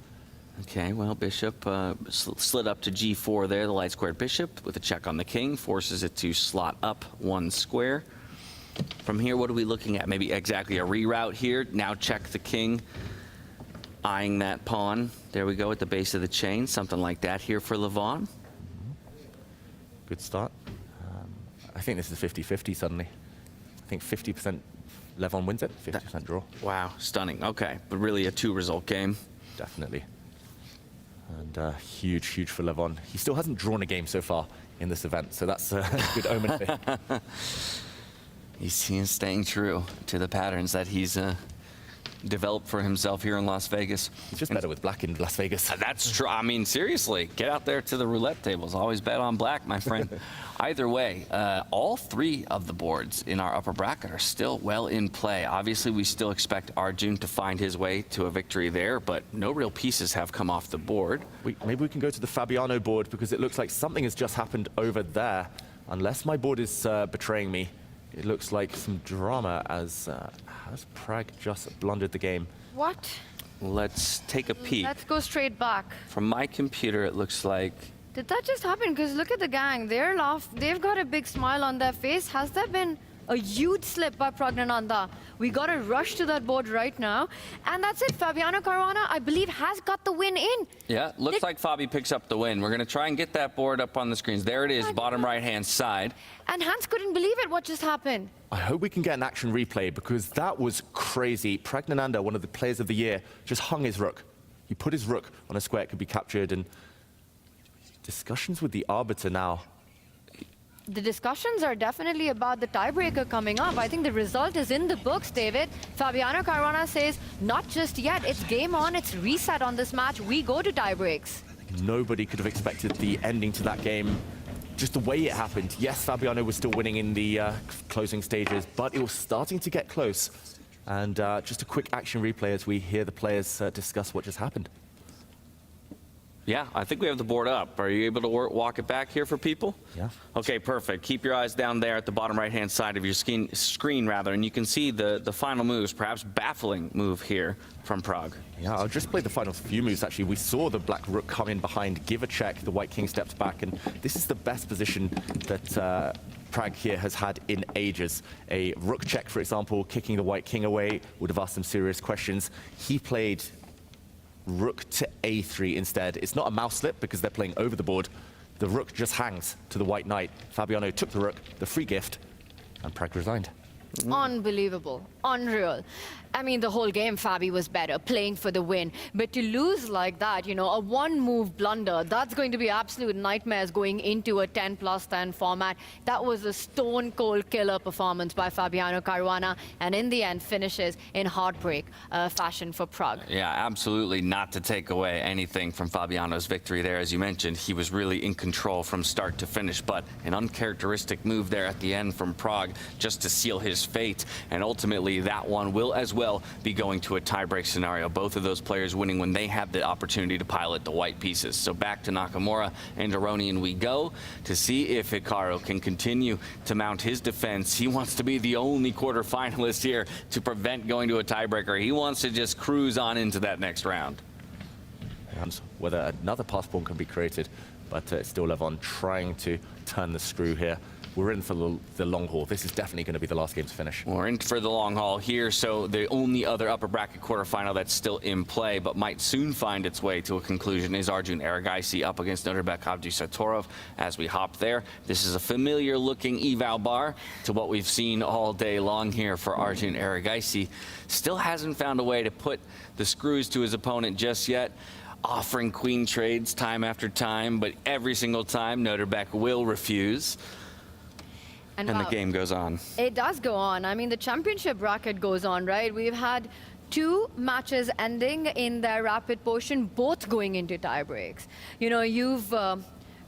Okay, well, bishop slid up to g4 there, the light squared bishop with a check on the king, forces it to slot up one square. From here, what are we looking at? Maybe exactly a reroute here. Now check the king, eyeing that pawn. There we go at the base of the chain, something like that here for Levon. Good start. I think this is 50-50 suddenly. I think 50% Levon wins it, 50% draw. Wow, stunning. Okay, but really a two-result game. Definitely. And huge, huge for Levon. He still hasn't drawn a game so far in this event, so that's a good omen for him. He is staying true to the patterns that he's developed for himself here in Las Vegas. He's just better with black in Las Vegas. That's true. I mean, seriously, get out there to the roulette tables. Always bet on black, my friend. Either way, all three of the boards in our upper bracket are still well in play. Obviously, we still expect Arjun to find his way to a victory there, but no real pieces have come off the board. Maybe we can go to the Fabiano board, because it looks like something has just happened over there. Unless my board is betraying me, it looks like some drama as has Prague just blundered the game. What? Let's take a peek. Let's go straight back. From my computer, it looks like... Did that just happen? Because look at the gang. They've got a big smile on their face. Has there been a huge slip by Pragnananda? We got to rush to that board right now. And that's it. Fabiano Caruana, I believe, has got the win in. Yeah, looks like Fabi picks up the win. We're going to try and get that board up on the screens. There it is, bottom right-hand side. And Hans couldn't believe it, what just happened. I hope we can get an action replay, because that was crazy. Pragnananda, one of the players of the year, just hung his rook. He put his rook on a square it could be captured, and discussions with the arbiter now. The discussions are definitely about the tiebreaker coming up. I think the result is in the books, David. Fabiano Caruana says, not just yet. It's game on. It's reset on this match. We go to tiebreaks. Nobody could have expected the ending to that game. Just the way it happened. Yes, Fabiano was still winning in the closing stages, but it was starting to get close. And just a quick action replay as we hear the players discuss what just happened. Yeah, I think we have the board up. Are you able to walk it back here for people? Yeah. Okay, perfect. Keep your eyes down there at the bottom right-hand side of your screen, and you can see the final moves, perhaps baffling move here from Prague. Yeah, I'll just play the final few moves, actually. We saw the black rook come in behind, give a check, the white king steps back, and this is the best position that Prague here has had in ages. A rook check, for example, kicking the white king away, would have asked some serious questions. He played rook to a3 instead. It's not a mouse slip because they're playing over the board. The rook just hangs to the white knight. Fabiano took the rook, the free gift, and Prague resigned. Unbelievable. Unreal. I mean, the whole game, Fabi was better, playing for the win. But to lose like that, you know, a one-move blunder, that's going to be absolute nightmares going into a 10+10 format. That was a stone-cold killer performance by Fabiano Caruana, and in the end finishes in heartbreak fashion for Prague. Yeah, absolutely not to take away anything from Fabiano's victory there. As you mentioned, he was really in control from start to finish, but an uncharacteristic move there at the end from Prague just to seal his fate, and ultimately that one will as well be going to a tiebreak scenario. Both of those players winning when they have the opportunity to pilot the white pieces. So back to Nakamura and Aronian we go to see if Hikaru can continue to mount his defense. He wants to be the only quarterfinalist here to prevent going to a tiebreaker. He wants to just cruise on into that next round. And whether another pass pawn can be created, but it's still Levon trying to turn the screw here. We're in for the long haul. This is definitely going to be the last game to finish. We're in for the long haul here, so the only other upper bracket quarterfinal that's still in play, but might soon find its way to a conclusion, is Arjun Erigaisi up against Nodirbek Abdusatorov. As we hop there, this is a familiar-looking eval bar to what we've seen all day long here for Arjun Erigaisi. Still hasn't found a way to put the screws to his opponent just yet, offering queen trades time after time, but every single time Nodirbek will refuse. And wow, the game goes on. It does go on. I mean, the championship bracket goes on, right? We've had 2 matches ending in their rapid portion, both going into tiebreaks. You know, you've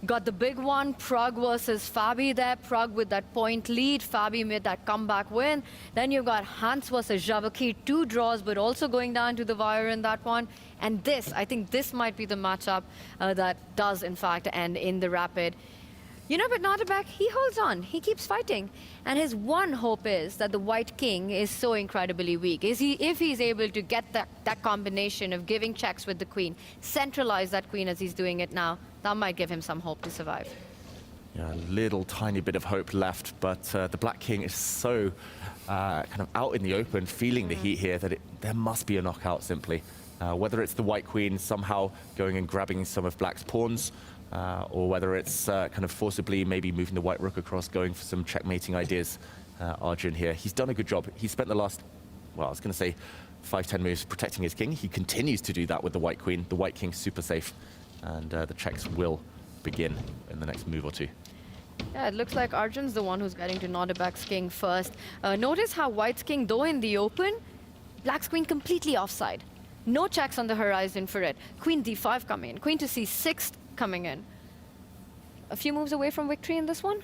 got the big one, Prague versus Fabi there. Prague with that point lead. Fabi made that comeback win. Then you've got Hans versus Javaki, 2 draws, but also going down to the wire in that one. And this, I think this might be the matchup that does, in fact, end in the rapid. You know, but Nodirbek, he holds on. He keeps fighting. And his one hope is that the white king is so incredibly weak. If he's able to get that combination of giving checks with the queen, centralize that queen as he's doing it now, that might give him some hope to survive. Yeah, a little tiny bit of hope left, but the black king is so kind of out in the open, feeling the heat here, that there must be a knockout simply. Whether it's the white queen somehow going and grabbing some of black's pawns, or whether it's kind of forcibly maybe moving the white rook across, going for some checkmating ideas. Arjun here, he's done a good job. He spent the last, well, I was going to say 5-10 moves protecting his king. He continues to do that with the white queen. The white king's super safe. and the checks will begin in the next move or two. Yeah, it looks like Arjun's the one who's getting to Nodebek's king first. Notice how White's king, though in the open, Black's queen completely offside. No checks on the horizon for it. Queen d5 coming in, queen to c6 coming in. A few moves away from victory in this one?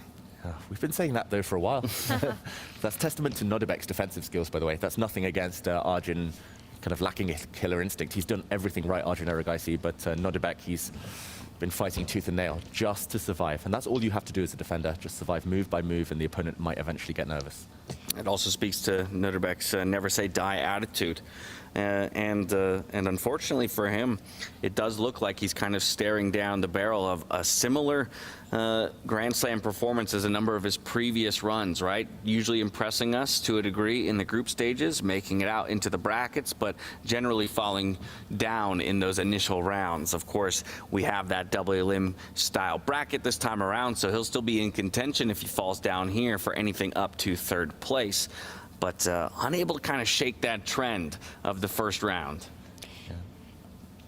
We've been saying that, though, for a while. That's testament to Nodebek's defensive skills, by the way. That's nothing against Arjun kind of lacking a killer instinct. He's done everything right, Arjun Erigaisi, but Nodebek, he's been fighting tooth and nail just to survive. And that's all you have to do as a defender, just survive move by move, and the opponent might eventually get nervous. It also speaks to Nodebek's never say die attitude. And unfortunately for him, it does look like he's kind of staring down the barrel of a similar Grand Slam performance as a number of his previous runs, right? Usually impressing us to a degree in the group stages, making it out into the brackets, but generally falling down in those initial rounds. Of course, we have that double elim style bracket this time around, so he'll still be in contention if he falls down here for anything up to third place. But unable to kind of shake that trend of the first round.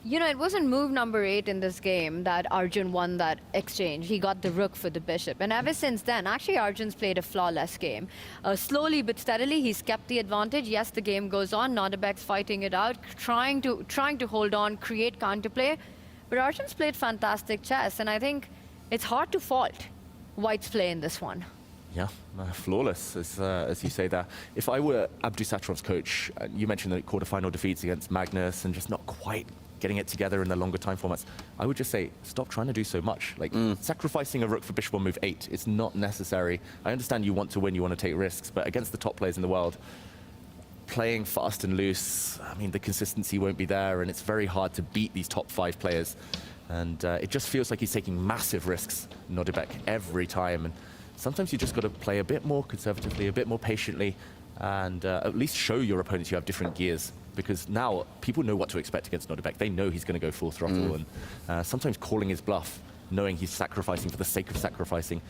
You know, it wasn't move number 8 in this game that Arjun won that exchange. He got the rook for the bishop. And ever since then, actually, Arjun's played a flawless game. Slowly but steadily, he's kept the advantage. Yes, the game goes on. Nodebek's fighting it out, trying to hold on, create counterplay. But Arjun's played fantastic chess. And I think it's hard to fault White's play in this one. Yeah, flawless, as you say there. If I were Abdusatov's coach, you mentioned the quarterfinal defeats against Magnus and just not quite getting it together in the longer time formats, I would just say, stop trying to do so much. Like, sacrificing a rook for bishop on move 8, it's not necessary. I understand you want to win, you want to take risks, but against the top players in the world, playing fast and loose, I mean, the consistency won't be there, and it's very hard to beat these top 5 players. And it just feels like he's taking massive risks, Nodebek, every time. And sometimes you just got to play a bit more conservatively, a bit more patiently, and at least show your opponents you have different gears. Because now people know what to expect against Nodebek. They know he's going to go full throttle, and sometimes calling his bluff, knowing he's sacrificing for the sake of sacrificing,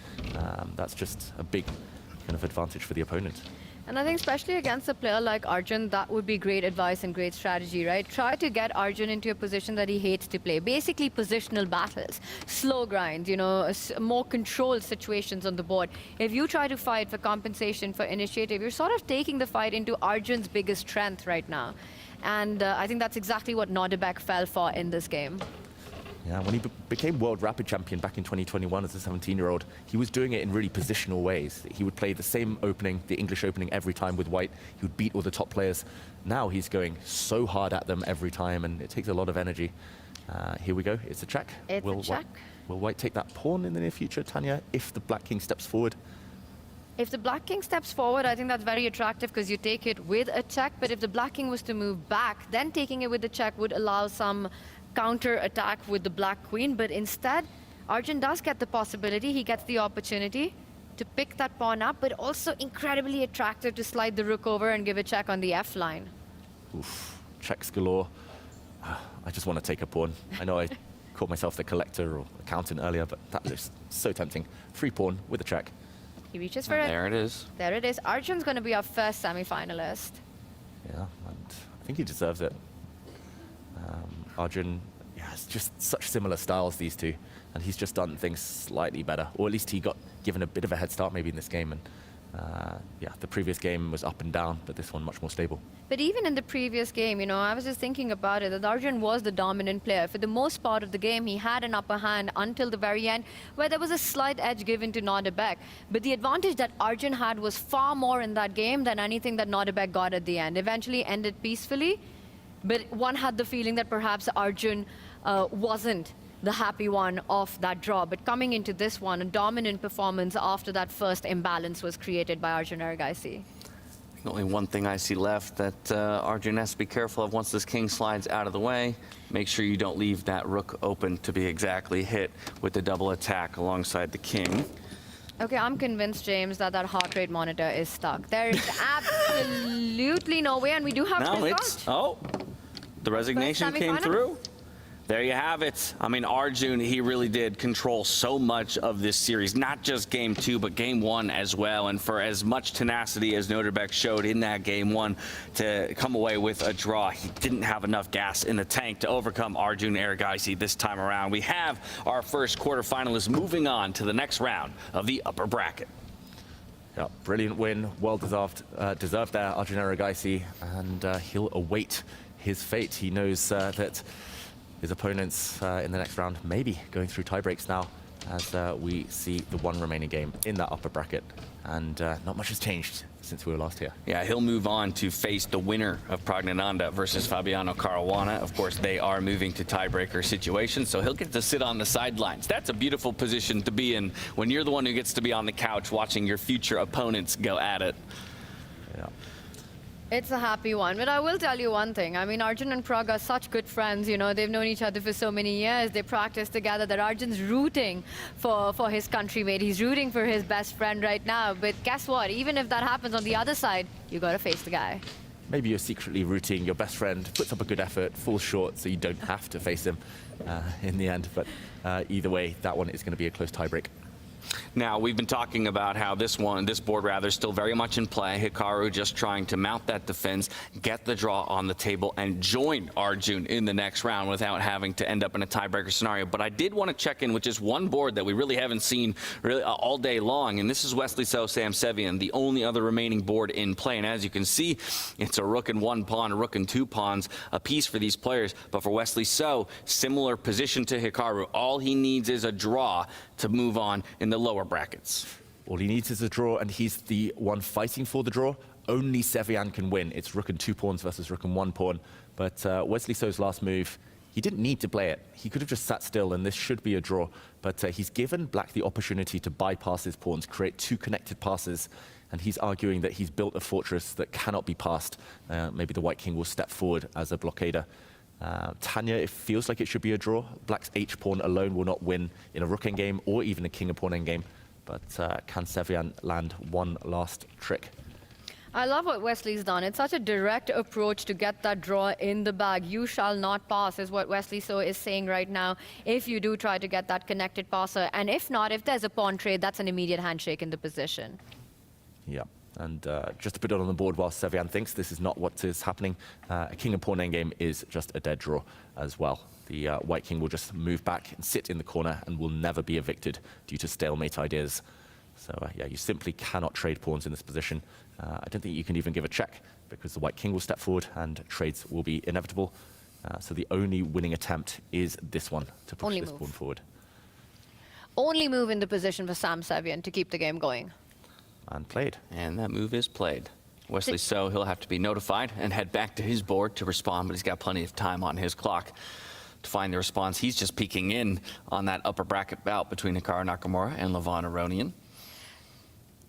that's just a big kind of advantage for the opponent. And I think especially against a player like Arjun, that would be great advice and great strategy, right? Try to get Arjun into a position that he hates to play. Basically positional battles, slow grind, you know, more controlled situations on the board. If you try to fight for compensation, for initiative, you're sort of taking the fight into Arjun's biggest strength right now. And I think that's exactly what Nodebek fell for in this game. Yeah, when he became World Rapid Champion back in 2021 as a 17-year-old, he was doing it in really positional ways. He would play the same opening, the English opening, every time with White. He would beat all the top players. Now he's going so hard at them every time, and it takes a lot of energy. Here we go. It's a check. It's a check. Will White take that pawn in the near future, Tanya, if the Black King steps forward? If the Black King steps forward, I think that's very attractive because you take it with a check. But if the Black King was to move back, then taking it with the check would allow some counter attack with the Black Queen. But instead, Arjun does get the possibility. He gets the opportunity to pick that pawn up, but also incredibly attractive to slide the rook over and give a check on the F line. Oof, checks galore. I just want to take a pawn. I know I called myself the collector or accountant earlier, but that looks so tempting. Free pawn with a check. He reaches for it. There it is. There it is. Arjun's going to be our first semi-finalist. Yeah, and I think he deserves it. Arjun, yeah, it's just such similar styles, these two, and he's just done things slightly better, or at least he got given a bit of a head start maybe in this game. And yeah, the previous game was up and down, but this one much more stable. But even in the previous game, you know, I was just thinking about it, that Arjun was the dominant player. For the most part of the game, he had an upper hand until the very end, where there was a slight edge given to Nodebek. But the advantage that Arjun had was far more in that game than anything that Nodebek got at the end. Eventually ended peacefully, but one had the feeling that perhaps Arjun wasn't the happy one of that draw. But coming into this one, a dominant performance after that first imbalance was created by Arjun Erigaisi. The only one thing I see left that Arjun has to be careful of once this king slides out of the way, make sure you don't leave that rook open to be exactly hit with the double attack alongside the king. Okay, I'm convinced, James, that that heart rate monitor is stuck. There is absolutely no way, and we do have no, the it's, oh, the resignation came through. There you have it. I mean, Arjun, he really did control so much of this series, not just game 2, but game 1 as well. And for as much tenacity as Noterbeck showed in that game 1 to come away with a draw, he didn't have enough gas in the tank to overcome Arjun Erigaisi this time around. We have our first quarterfinalist moving on to the next round of the upper bracket. Yeah, brilliant win, well-deserved deserved there, Arjun Erigaisi, and he'll await his fate. He knows that his opponents in the next round may be going through tiebreaks now, as we see the one remaining game in that upper bracket. And not much has changed since we were last here. Yeah, he'll move on to face the winner of Pragnananda versus Fabiano Caruana. Of course, they are moving to tiebreaker situations, so he'll get to sit on the sidelines. That's a beautiful position to be in when you're the one who gets to be on the couch watching your future opponents go at it. Yeah. It's a happy one, but I will tell you one thing. I mean, Arjun and Prag are such good friends, you know, they've known each other for so many years, they practice together, that Arjun's rooting for his countrymate, he's rooting for his best friend right now, but guess what, even if that happens on the other side, you gotta face the guy. Maybe you're secretly rooting your best friend, puts up a good effort, falls short, so you don't have to face him in the end, but either way, that one is going to be a close tiebreak. Now, we've been talking about how this board rather, is still very much in play. Hikaru just trying to mount that defense, get the draw on the table, and join Arjun in the next round without having to end up in a tiebreaker scenario. But I did want to check in with just one board that we really haven't seen really all day long, and this is Wesley So, Sam Sevian, the only other remaining board in play. And as you can see, it's a rook and 1 pawn, a rook and 2 pawns a piece for these players. But for Wesley So, similar position to Hikaru. All he needs is a draw to move on in the lower brackets. All he needs is a draw, and he's the one fighting for the draw. Only Sevian can win. It's rook and 2 pawns versus rook and 1 pawn. But Wesley So's last move, he didn't need to play it. He could have just sat still, and this should be a draw. But he's given Black the opportunity to bypass his pawns, create 2 connected passes, and he's arguing that he's built a fortress that cannot be passed. Maybe the White King will step forward as a blockader. Tanya, it feels like it should be a draw. Black's H pawn alone will not win in a rook endgame or even a king of pawn endgame. But can Sevian land one last trick? I love what Wesley's done. It's such a direct approach to get that draw in the bag. You shall not pass is what Wesley So is saying right now. If you do try to get that connected passer, and if not, if there's a pawn trade, that's an immediate handshake in the position. Yeah. And just to put it on the board while Sevian thinks this is not what is happening, a king and pawn endgame is just a dead draw as well. The White King will just move back and sit in the corner and will never be evicted due to stalemate ideas. So yeah, you simply cannot trade pawns in this position. I don't think you can even give a check because the White King will step forward and trades will be inevitable. So the only winning attempt is this one, to push this pawn forward. Only move in the position for Sam Sevian to keep the game going. And played. And that move is played. Wesley So, he'll have to be notified and head back to his board to respond, but he's got plenty of time on his clock to find the response. He's just peeking in on that upper bracket bout between Hikaru Nakamura and Levon Aronian.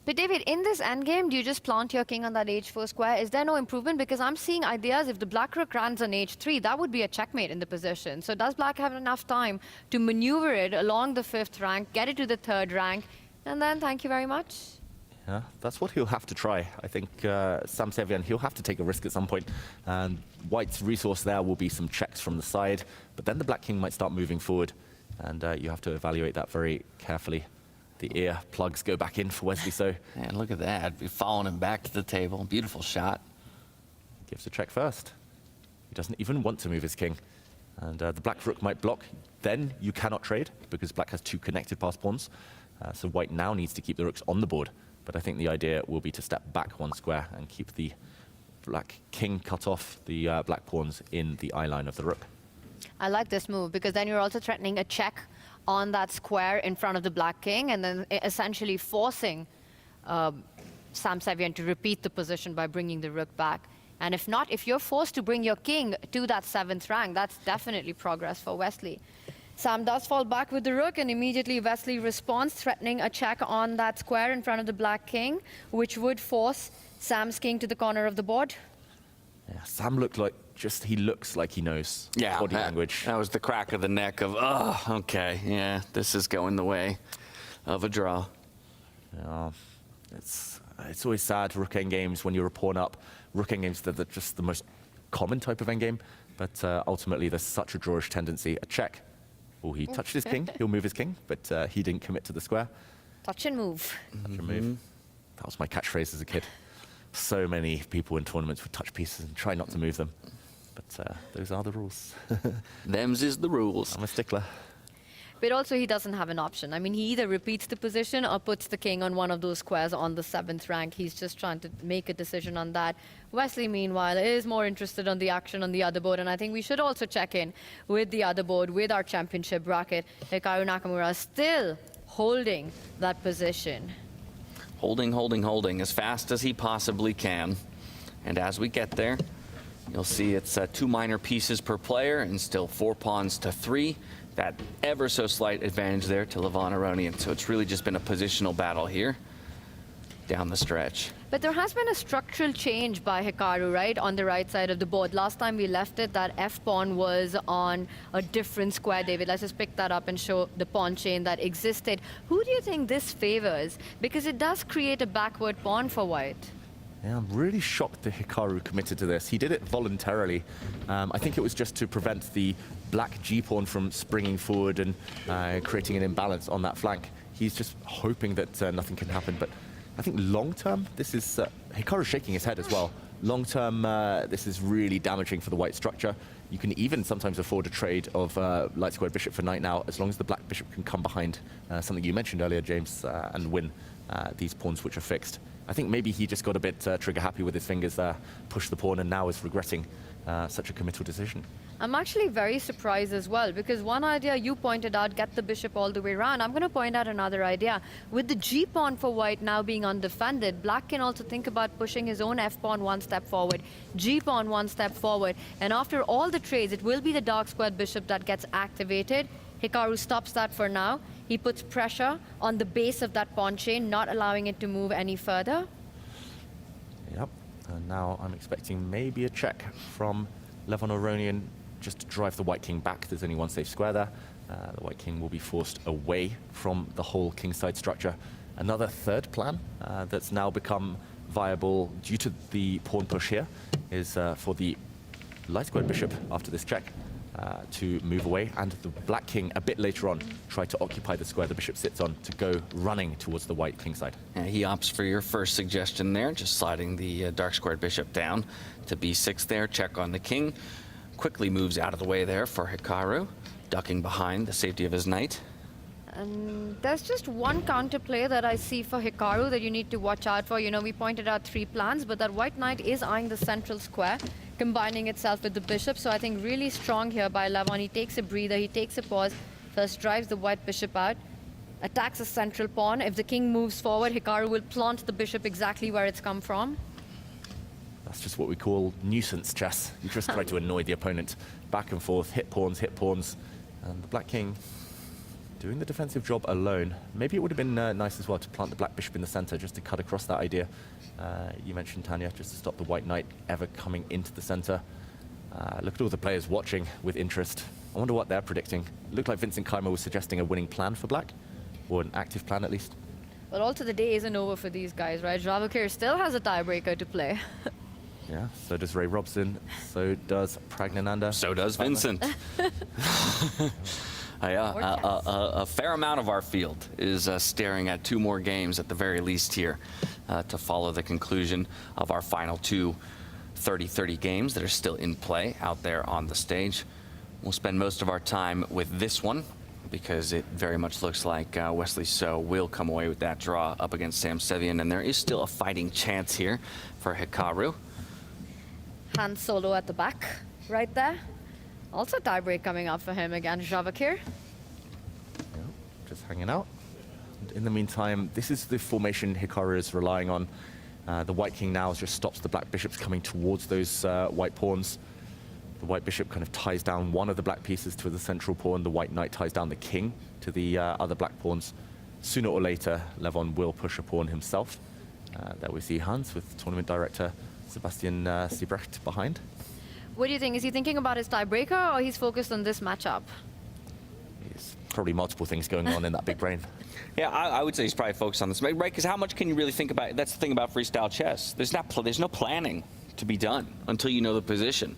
But David, in this endgame, do you just plant your king on that h4 square? Is there no improvement? Because I'm seeing ideas, if the black rook runs on h3, that would be a checkmate in the position. So does black have enough time to maneuver it along the 5th rank, get it to the 3rd rank, and then thank you very much? Yeah, that's what he'll have to try. I think Sam Sevian, he'll have to take a risk at some point. And White's resource there will be some checks from the side, but then the Black King might start moving forward, and you have to evaluate that very carefully. The ear plugs go back in for Wesley So. And look at that, be following him back to the table. Beautiful shot. Gives a check first. He doesn't even want to move his king. And the black rook might block. Then you cannot trade, because black has 2 connected pass pawns. So White now needs to keep the rooks on the board. But I think the idea will be to step back 1 square and keep the Black King cut off the black pawns in the eye line of the rook. I like this move because then you're also threatening a check on that square in front of the Black King and then essentially forcing Sam Sevian to repeat the position by bringing the rook back. And if not, if you're forced to bring your king to that 7th rank, that's definitely progress for Wesley. Sam does fall back with the rook, and immediately Wesley responds, threatening a check on that square in front of the Black King, which would force Sam's king to the corner of the board. Yeah, Sam looked like he looks like he knows body language. That was the crack of the neck of, oh, okay, yeah, this is going the way of a draw. Yeah, it's always sad, rook endgames, when you're a pawn up. Rook endgames, they're just the most common type of endgame. But ultimately, there's such a drawish tendency. A check. Oh, he touched his king. He'll move his king, but he didn't commit to the square. Touch and move. Touch and move. That was my catchphrase as a kid. So many people in tournaments would touch pieces and try not to move them. But those are the rules. Them's is the rules. I'm a stickler. But also he doesn't have an option. I mean, he either repeats the position or puts the king on one of those squares on the 7th rank. He's just trying to make a decision on that. Wesley, meanwhile, is more interested on the action on the other board. And I think we should also check in with the other board, with our championship bracket. Hikaru Nakamura still holding that position. Holding as fast as he possibly can. And as we get there, you'll see it's 2 minor pieces per player and still 4 pawns to 3. That ever so slight advantage there to Levon Aronian. So it's really just been a positional battle here down the stretch. But there has been a structural change by Hikaru, right, on the right side of the board. Last time we left it, that F-pawn was on a different square. David, let's just pick that up and show the pawn chain that existed. Who do you think this favors? Because it does create a backward pawn for white. Yeah, I'm really shocked that Hikaru committed to this. He did it voluntarily. I think it was just to prevent the black G-pawn from springing forward and creating an imbalance on that flank. He's just hoping that nothing can happen. But I think long-term, this is... Hikaru's shaking his head as well. Long-term, this is really damaging for the white structure. You can even sometimes afford a trade of light squared bishop for knight now, as long as the black bishop can come behind something you mentioned earlier, James, and win these pawns which are fixed. I think maybe he just got a bit trigger happy with his fingers there, pushed the pawn, and now is regretting such a committal decision. I'm actually very surprised as well, because one idea you pointed out, get the bishop all the way around. I'm going to point out another idea. With the G-pawn for white now being undefended, black can also think about pushing his own F-pawn 1 step forward, G-pawn 1 step forward, and after all the trades, it will be the dark squared bishop that gets activated. Hikaru stops that for now. He puts pressure on the base of that pawn chain, not allowing it to move any further. Yep, and now I'm expecting maybe a check from Levon Aronian just to drive the white king back. There's only one safe square there. The white king will be forced away from the whole kingside structure. Another third plan that's now become viable due to the pawn push here is for the light squared bishop after this check to move away, and the black king a bit later on try to occupy the square the bishop sits on to go running towards the white kingside. He opts for your first suggestion there, just sliding the dark squared bishop down to b6 there, check on the king. Quickly moves out of the way there for Hikaru, ducking behind the safety of his knight. And there's just one counterplay that I see for Hikaru that you need to watch out for. You know, we pointed out 3 plans, but that white knight is eyeing the central square, combining itself with the bishop. So I think really strong here by Levon. He takes a breather, he takes a pause, first drives the white bishop out, attacks the central pawn. If the king moves forward, Hikaru will plant the bishop exactly where it's come from. That's just what we call nuisance chess. You just try to annoy the opponent. Back and forth, hit pawns, and the black king doing the defensive job alone. Maybe it would have been nice as well to plant the black bishop in the center just to cut across that idea. You mentioned, Tanya, just to stop the white knight ever coming into the center. Look at all the players watching with interest. I wonder what they're predicting. It looked like Vincent Keimer was suggesting a winning plan for black, or an active plan at least. But also the day isn't over for these guys, right? Javakir still has a tiebreaker to play. Yeah, so does Ray Robson, so does Pragnananda. So does Vincent. A fair amount of our field is staring at 2 more games at the very least here to follow the conclusion of our final 2 30-30 games that are still in play out there on the stage. We'll spend most of our time with this one because it very much looks like Wesley So will come away with that draw up against Sam Sevian, and there is still a fighting chance here for Hikaru. Han Solo at the back, right there. Also tiebreak coming up for him against Javakir. Just hanging out. And in the meantime, this is the formation Hikaru is relying on. The white king now just stops the black bishops coming towards those white pawns. The white bishop kind of ties down one of the black pieces to the central pawn. The white knight ties down the king to the other black pawns. Sooner or later, Levon will push a pawn himself. There we see Hans with tournament director Sebastian Siebrecht behind. What do you think? Is he thinking about his tiebreaker, or he's focused on this matchup? There's probably multiple things going on in that big brain. Yeah, I would say he's probably focused on this, right? Because how much can you really think about? That's the thing about freestyle chess. There's no planning to be done until you know the position.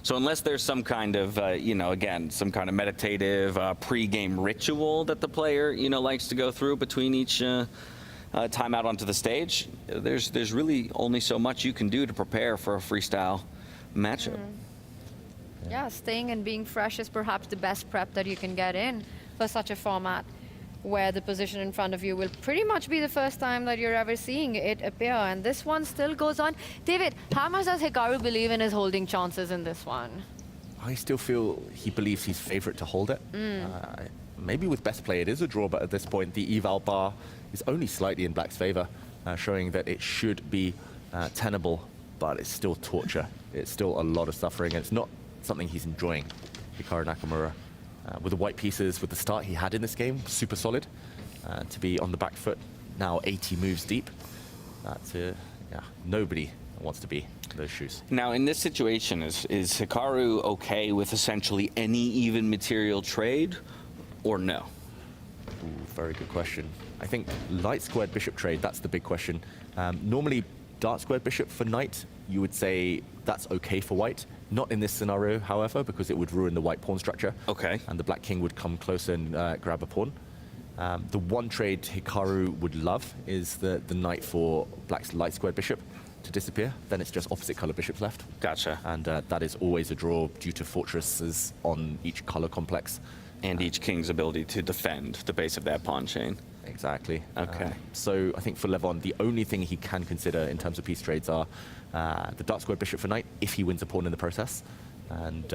So unless there's some kind of, again, some kind of meditative pre-game ritual that the player, likes to go through between each time out onto the stage, there's really only so much you can do to prepare for a freestyle matchup. Yeah, staying and being fresh is perhaps the best prep that you can get in for such a format where the position in front of you will pretty much be the first time that you're ever seeing it appear. And this one still goes on. David, how much does Hikaru believe in his holding chances in this one? I still feel he believes he's favorite to hold it. Maybe with best play it is a draw, but at this point the eval bar is only slightly in black's favor, showing that it should be tenable, but it's still torture. It's still a lot of suffering, and it's not something he's enjoying. Hikaru Nakamura, with the white pieces, with the start he had in this game, super solid. To be on the back foot, now 80 moves deep. Nobody wants to be in those shoes. Now, in this situation, is Hikaru okay with essentially any even material trade, or no? Ooh, very good question. I think light squared bishop trade, that's the big question. Normally, dark squared bishop for knight, you would say that's okay for white. Not in this scenario, however, because it would ruin the white pawn structure. Okay. And the black king would come closer and grab a pawn. The one trade Hikaru would love is the knight for black's light squared bishop to disappear. Then it's just opposite color bishops left. Gotcha. And that is always a draw due to fortresses on each color complex. And each king's ability to defend the base of that pawn chain. Exactly. Okay. So I think for Levon, the only thing he can consider in terms of piece trades are the dark squared bishop for knight, if he wins a pawn in the process, and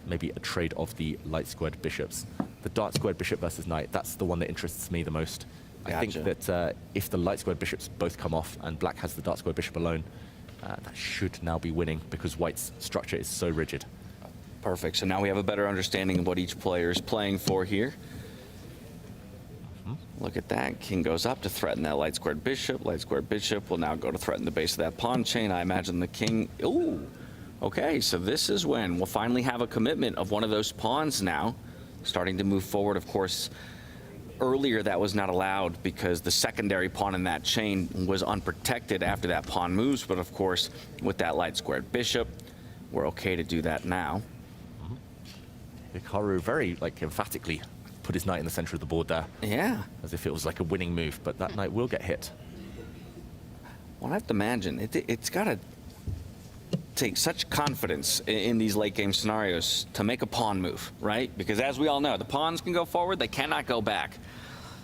maybe a trade of the light squared bishops. The dark squared bishop versus knight, that's the one that interests me the most. I think that if the light squared bishops both come off and black has the dark squared bishop alone, that should now be winning because white's structure is so rigid. Perfect. So now we have a better understanding of what each player is playing for here. Look at that. King goes up to threaten that light squared bishop. Light squared bishop will now go to threaten the base of that pawn chain. I imagine the king... Ooh! Okay, so this is when we'll finally have a commitment of one of those pawns now, starting to move forward. Of course, earlier that was not allowed because the secondary pawn in that chain was unprotected after that pawn moves. But of course, with that light squared bishop, we're okay to do that now. Hikaru very emphatically put his knight in the center of the board there. Yeah. As if it was like a winning move, but that knight will get hit. Well, I have to imagine it's got to take such confidence in these late game scenarios to make a pawn move, right? Because as we all know, the pawns can go forward, they cannot go back.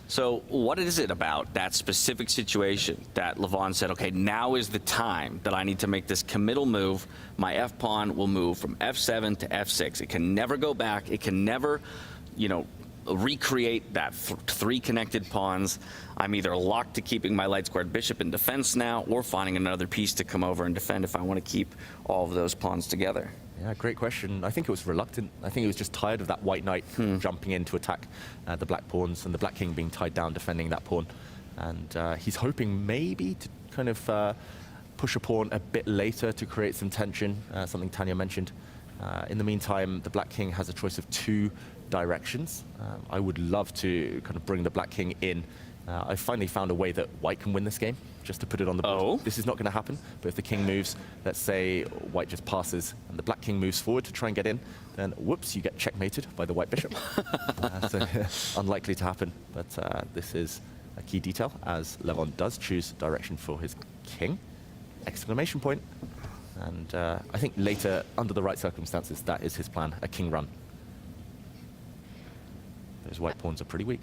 So what is it about that specific situation that Levon said, okay, now is the time that I need to make this committal move. My F pawn will move from F7 to F6. It can never go back. It can never, recreate that three connected pawns. I'm either locked to keeping my light squared bishop in defense now or finding another piece to come over and defend if I want to keep all of those pawns together. Yeah, great question. I think it was reluctant. I think he was just tired of that white knight jumping in to attack the black pawns and the black king being tied down defending that pawn. And he's hoping maybe to kind of push a pawn a bit later to create some tension, something Tanya mentioned. In the meantime, the black king has a choice of two directions. I would love to kind of bring the black king in. I finally found a way that white can win this game, just to put it on the board. Oh. This is not going to happen, but if the king moves, let's say white just passes and the black king moves forward to try and get in, then whoops, you get checkmated by the white bishop. So unlikely to happen, but this is a key detail as Levon does choose direction for his king. Exclamation point. And I think later, under the right circumstances, that is his plan, a king run. Those white pawns are pretty weak.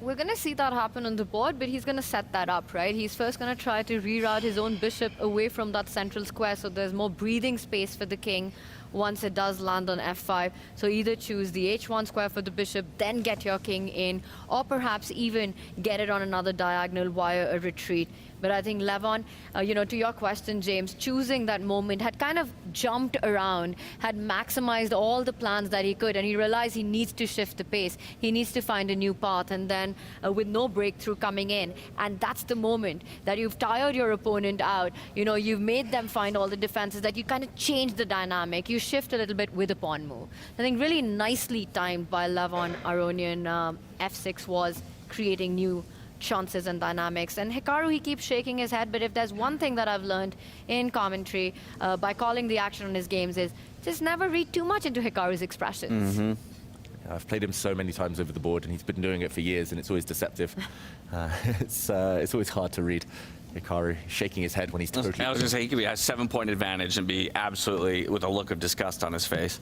We're going to see that happen on the board, but he's going to set that up, right? He's first going to try to reroute his own bishop away from that central square, so there's more breathing space for the king once it does land on f5. So either choose the h1 square for the bishop, then get your king in, or perhaps even get it on another diagonal via a retreat. But I think Levon, to your question, James, choosing that moment, had kind of jumped around, had maximized all the plans that he could, and he realized he needs to shift the pace. He needs to find a new path, and then with no breakthrough coming in. And that's the moment that you've tired your opponent out. You've made them find all the defenses, that you kind of change the dynamic. You shift a little bit with a pawn move. I think really nicely timed by Levon Aronian. F6 was creating new chances and dynamics. And Hikaru, he keeps shaking his head, but if there's one thing that I've learned in commentary by calling the action on his games is just never read too much into Hikaru's expressions. I've played him so many times over the board, and he's been doing it for years, and it's always deceptive. It's always hard to read. Hikaru shaking his head when he's totally... I was going to say, he could be a 7-point advantage and be absolutely with a look of disgust on his face.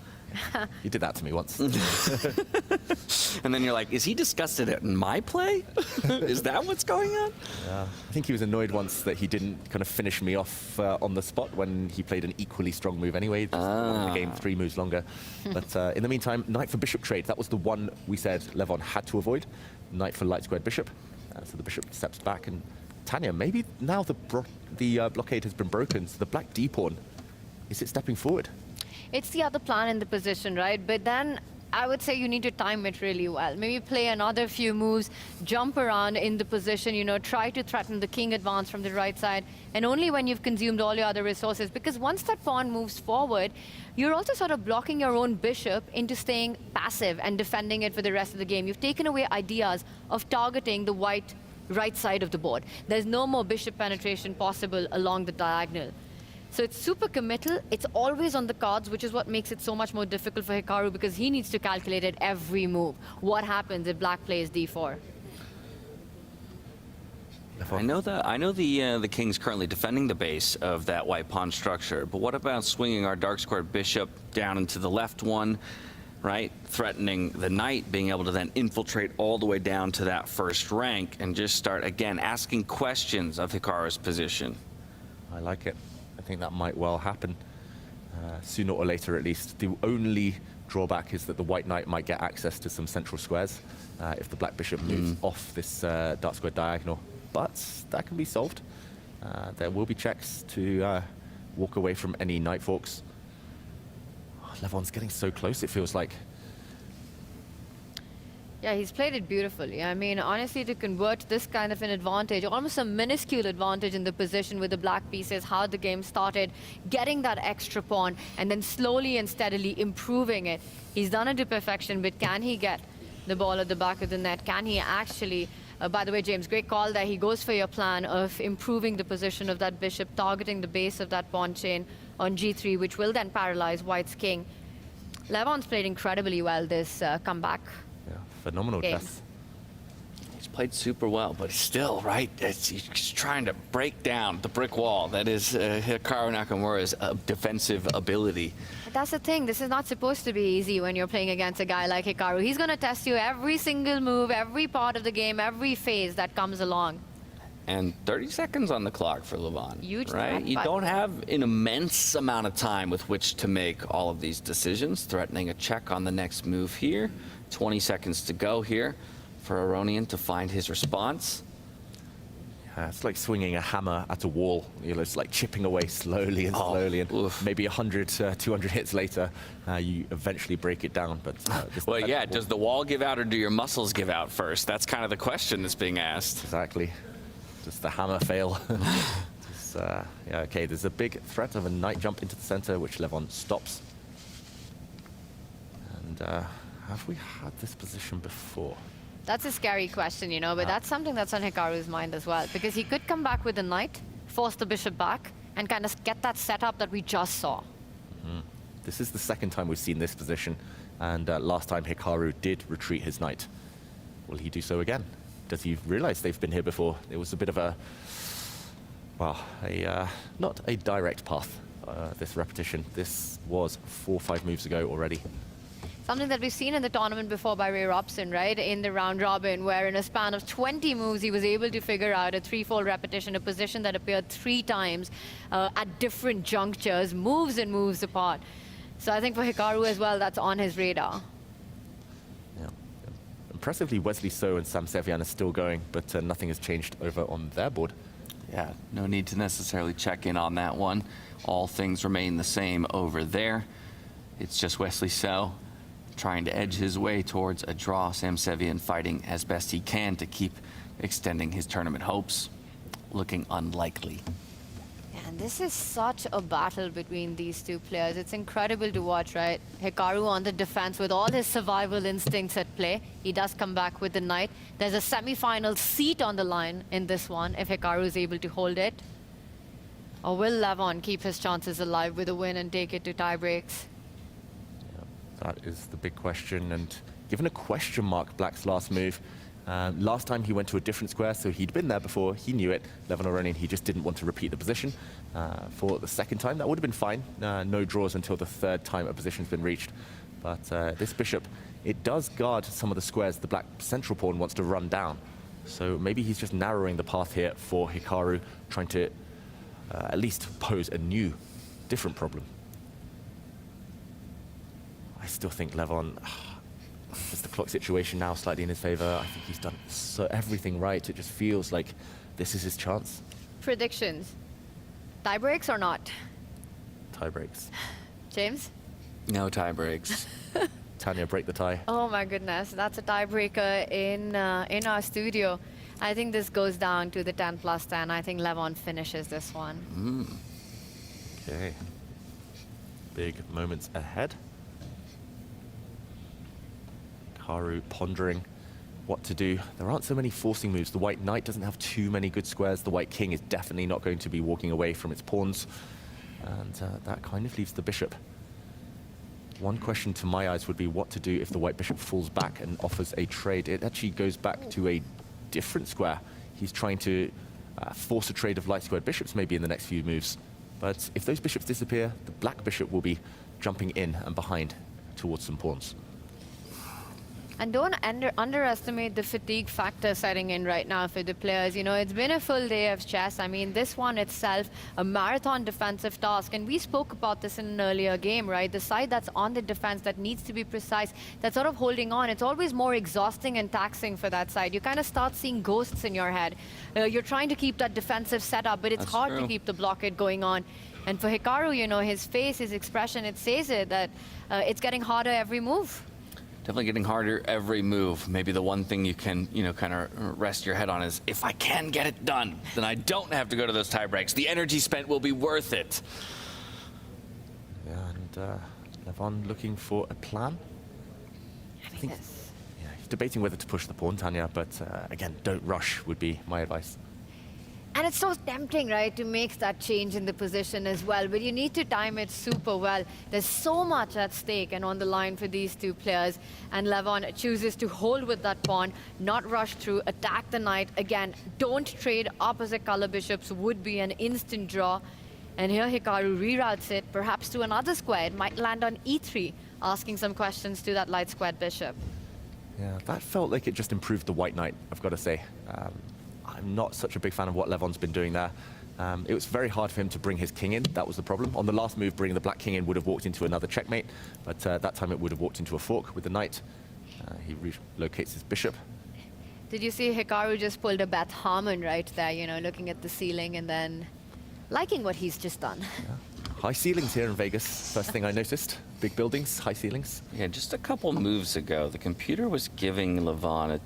He did that to me once. And then you're like, is he disgusted at my play? Is that what's going on? I think he was annoyed once that he didn't kind of finish me off on the spot when he played an equally strong move anyway. Just won the game 3 moves longer. But in the meantime, knight for bishop trade. That was the one we said Levon had to avoid. Knight for light squared bishop. So the bishop steps back, and Tanya, maybe now the blockade has been broken, so the black d-pawn, is it stepping forward? It's the other plan in the position, right? But then I would say you need to time it really well. Maybe play another few moves, jump around in the position, you know, try to threaten the king advance from the right side, and only when you've consumed all your other resources. Because once that pawn moves forward, you're also sort of blocking your own bishop into staying passive and defending it for the rest of the game. You've taken away ideas of targeting the white right side of the board. There's no more bishop penetration possible along the diagonal. So it's super committal. It's always on the cards, which is what makes it so much more difficult for Hikaru, because he needs to calculate at every move. What happens if black plays d4? I know the king's currently defending the base of that white pawn structure, but what about swinging our dark squared bishop down into the left one, right? Threatening the knight, being able to then infiltrate all the way down to that first rank and just start, again, asking questions of Hikaru's position. I like it. I think that might well happen. Sooner or later, at least. The only drawback is that the white knight might get access to some central squares if the black bishop moves off this dark square diagonal. But that can be solved. There will be checks to walk away from any knight forks. Oh, Levon's getting so close, it feels like. Yeah, he's played it beautifully. I mean, honestly, to convert this kind of an advantage, almost a minuscule advantage in the position with the black pieces, how the game started, getting that extra pawn, and then slowly and steadily improving it. He's done it to perfection, but can he get the ball at the back of the net? Can he actually... by the way, James, great call there. He goes for your plan of improving the position of that bishop, targeting the base of that pawn chain on g3, which will then paralyze white's king. Levon's played incredibly well this comeback. Phenomenal game. chess. He's played super well, but still, right? He's trying to break down the brick wall that is Hikaru Nakamura's defensive ability. But that's the thing. This is not supposed to be easy when you're playing against a guy like Hikaru. He's going to test you every single move, every part of the game, every phase that comes along. And 30 seconds on the clock for Levon. Huge right? threat, You but- don't have an immense amount of time with which to make all of these decisions. Threatening a check on the next move here. 20 seconds to go here for Aronian to find his response. It's like swinging a hammer at a wall. You know, it's like chipping away slowly and slowly, and maybe 100, 200 hits later, you eventually break it down. But Well, yeah, does the wall give out or do your muscles give out first? That's kind of the question that's being asked. Exactly. Does the hammer fail? Yeah, okay, there's a big threat of a knight jump into the center, which Levon stops. And have we had this position before? That's a scary question, you know, but that's something that's on Hikaru's mind as well, because he could come back with the knight, force the bishop back, and kind of get that setup that we just saw. This is the second time we've seen this position, and last time Hikaru did retreat his knight. Will he do so again? Does he realize they've been here before? It was a bit of a, well, not a direct path, this repetition. This was 4 or 5 moves ago already. Something that we've seen in the tournament before by Ray Robson, right? In the round robin, where in a span of 20 moves, he was able to figure out a 3-fold repetition, a position that appeared 3 times at different junctures, moves and moves apart. So I think for Hikaru as well, that's on his radar. Yeah. Impressively, Wesley So and Sam Sevian are still going, but nothing has changed over on their board. Yeah, no need to necessarily check in on that one. All things remain the same over there. It's just Wesley So trying to edge his way towards a draw. Sam Sevian fighting as best he can to keep extending his tournament hopes. Looking unlikely. And this is such a battle between these two players. It's incredible to watch, right? Hikaru on the defense with all his survival instincts at play. He does come back with the knight. There's a semi-final seat on the line in this one if Hikaru is able to hold it. Or will Levon keep his chances alive with a win and take it to tie breaks? That is the big question, and given a question mark, Black's last move. Last time he went to a different square, so he'd been there before, he knew it, Levon Aronian, he just didn't want to repeat the position. For the second time, that would have been fine. No draws until the third time a position's been reached. But this bishop, it does guard some of the squares the Black central pawn wants to run down. So maybe he's just narrowing the path here for Hikaru, trying to at least pose a new, different problem. I still think Levon, just the clock situation now slightly in his favor. I think he's done everything right. It just feels like this is his chance. Predictions. Tie breaks or not? Tie breaks. James? No tie breaks. Tanya, break the tie. Oh my goodness, that's a tiebreaker in our studio. I think this goes down to the 10+10. I think Levon finishes this one. Okay. Big moments ahead. Hikaru pondering what to do. There aren't so many forcing moves. The white knight doesn't have too many good squares. The white king is definitely not going to be walking away from its pawns. And that kind of leaves the bishop. One question to my eyes would be what to do if the white bishop falls back and offers a trade. It actually goes back to a different square. He's trying to force a trade of light squared bishops maybe in the next few moves. But if those bishops disappear, the black bishop will be jumping in and behind towards some pawns. And don't underestimate the fatigue factor setting in right now for the players. You know, it's been a full day of chess. I mean, this one itself, a marathon defensive task. And we spoke about this in an earlier game, right? The side that's on the defense that needs to be precise, that's sort of holding on. It's always more exhausting and taxing for that side. You kind of start seeing ghosts in your head. You're trying to keep that defensive setup, but it's hard to keep the blockade going on. And for Hikaru, you know, his face, his expression, it says it, that it's getting harder every move. Definitely getting harder every move. Maybe the one thing you can, you know, kind of rest your head on is, if I can get it done, then I don't have to go to those tie breaks. The energy spent will be worth it. Yeah, and Levon looking for a plan. I think he's debating whether to push the pawn, Tanya, but again, don't rush would be my advice. And it's so tempting, right, to make that change in the position as well. But you need to time it super well. There's so much at stake and on the line for these two players. And Levon chooses to hold with that pawn, not rush through, attack the knight. Again, don't trade opposite color bishops would be an instant draw. And here Hikaru reroutes it, perhaps to another square. It might land on e3, asking some questions to that light squared bishop. Yeah, that felt like it just improved the white knight, I've got to say. I'm not such a big fan of what Levon's been doing there. It was very hard for him to bring his king in. That was the problem. On the last move, bringing the black king in would have walked into another checkmate, but that time it would have walked into a fork with the knight. He relocates his bishop. Did you see Hikaru just pulled a Beth Harmon right there, you know, looking at the ceiling and then liking what he's just done? Yeah. High ceilings here in Vegas, first thing I noticed. Big buildings, high ceilings. Yeah, just a couple moves ago, the computer was giving Levon a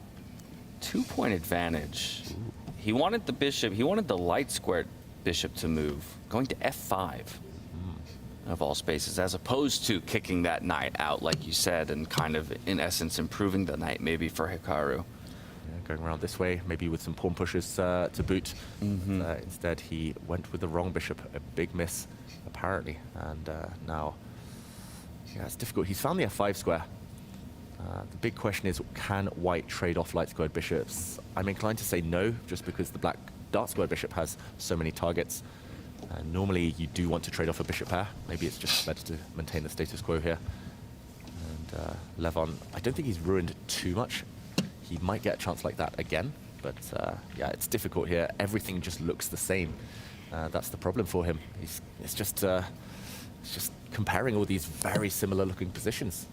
2-point advantage. Ooh. He wanted the bishop, he wanted the light squared bishop to move, going to f5 of all spaces, as opposed to kicking that knight out, like you said, and kind of, in essence, improving the knight maybe for Hikaru. Yeah, going around this way, maybe with some pawn pushes to boot. Instead, he went with the wrong bishop, a big miss, apparently. And now, yeah, it's difficult. He's found the f5 square. The big question is, can white trade off light squared bishops? I'm inclined to say no, just because the black dark squared bishop has so many targets. Normally, you do want to trade off a bishop pair. Maybe it's just better to maintain the status quo here. And Levon, I don't think he's ruined too much. He might get a chance like that again, but yeah, it's difficult here. Everything just looks the same. That's the problem for him. It's just comparing all these very similar looking positions.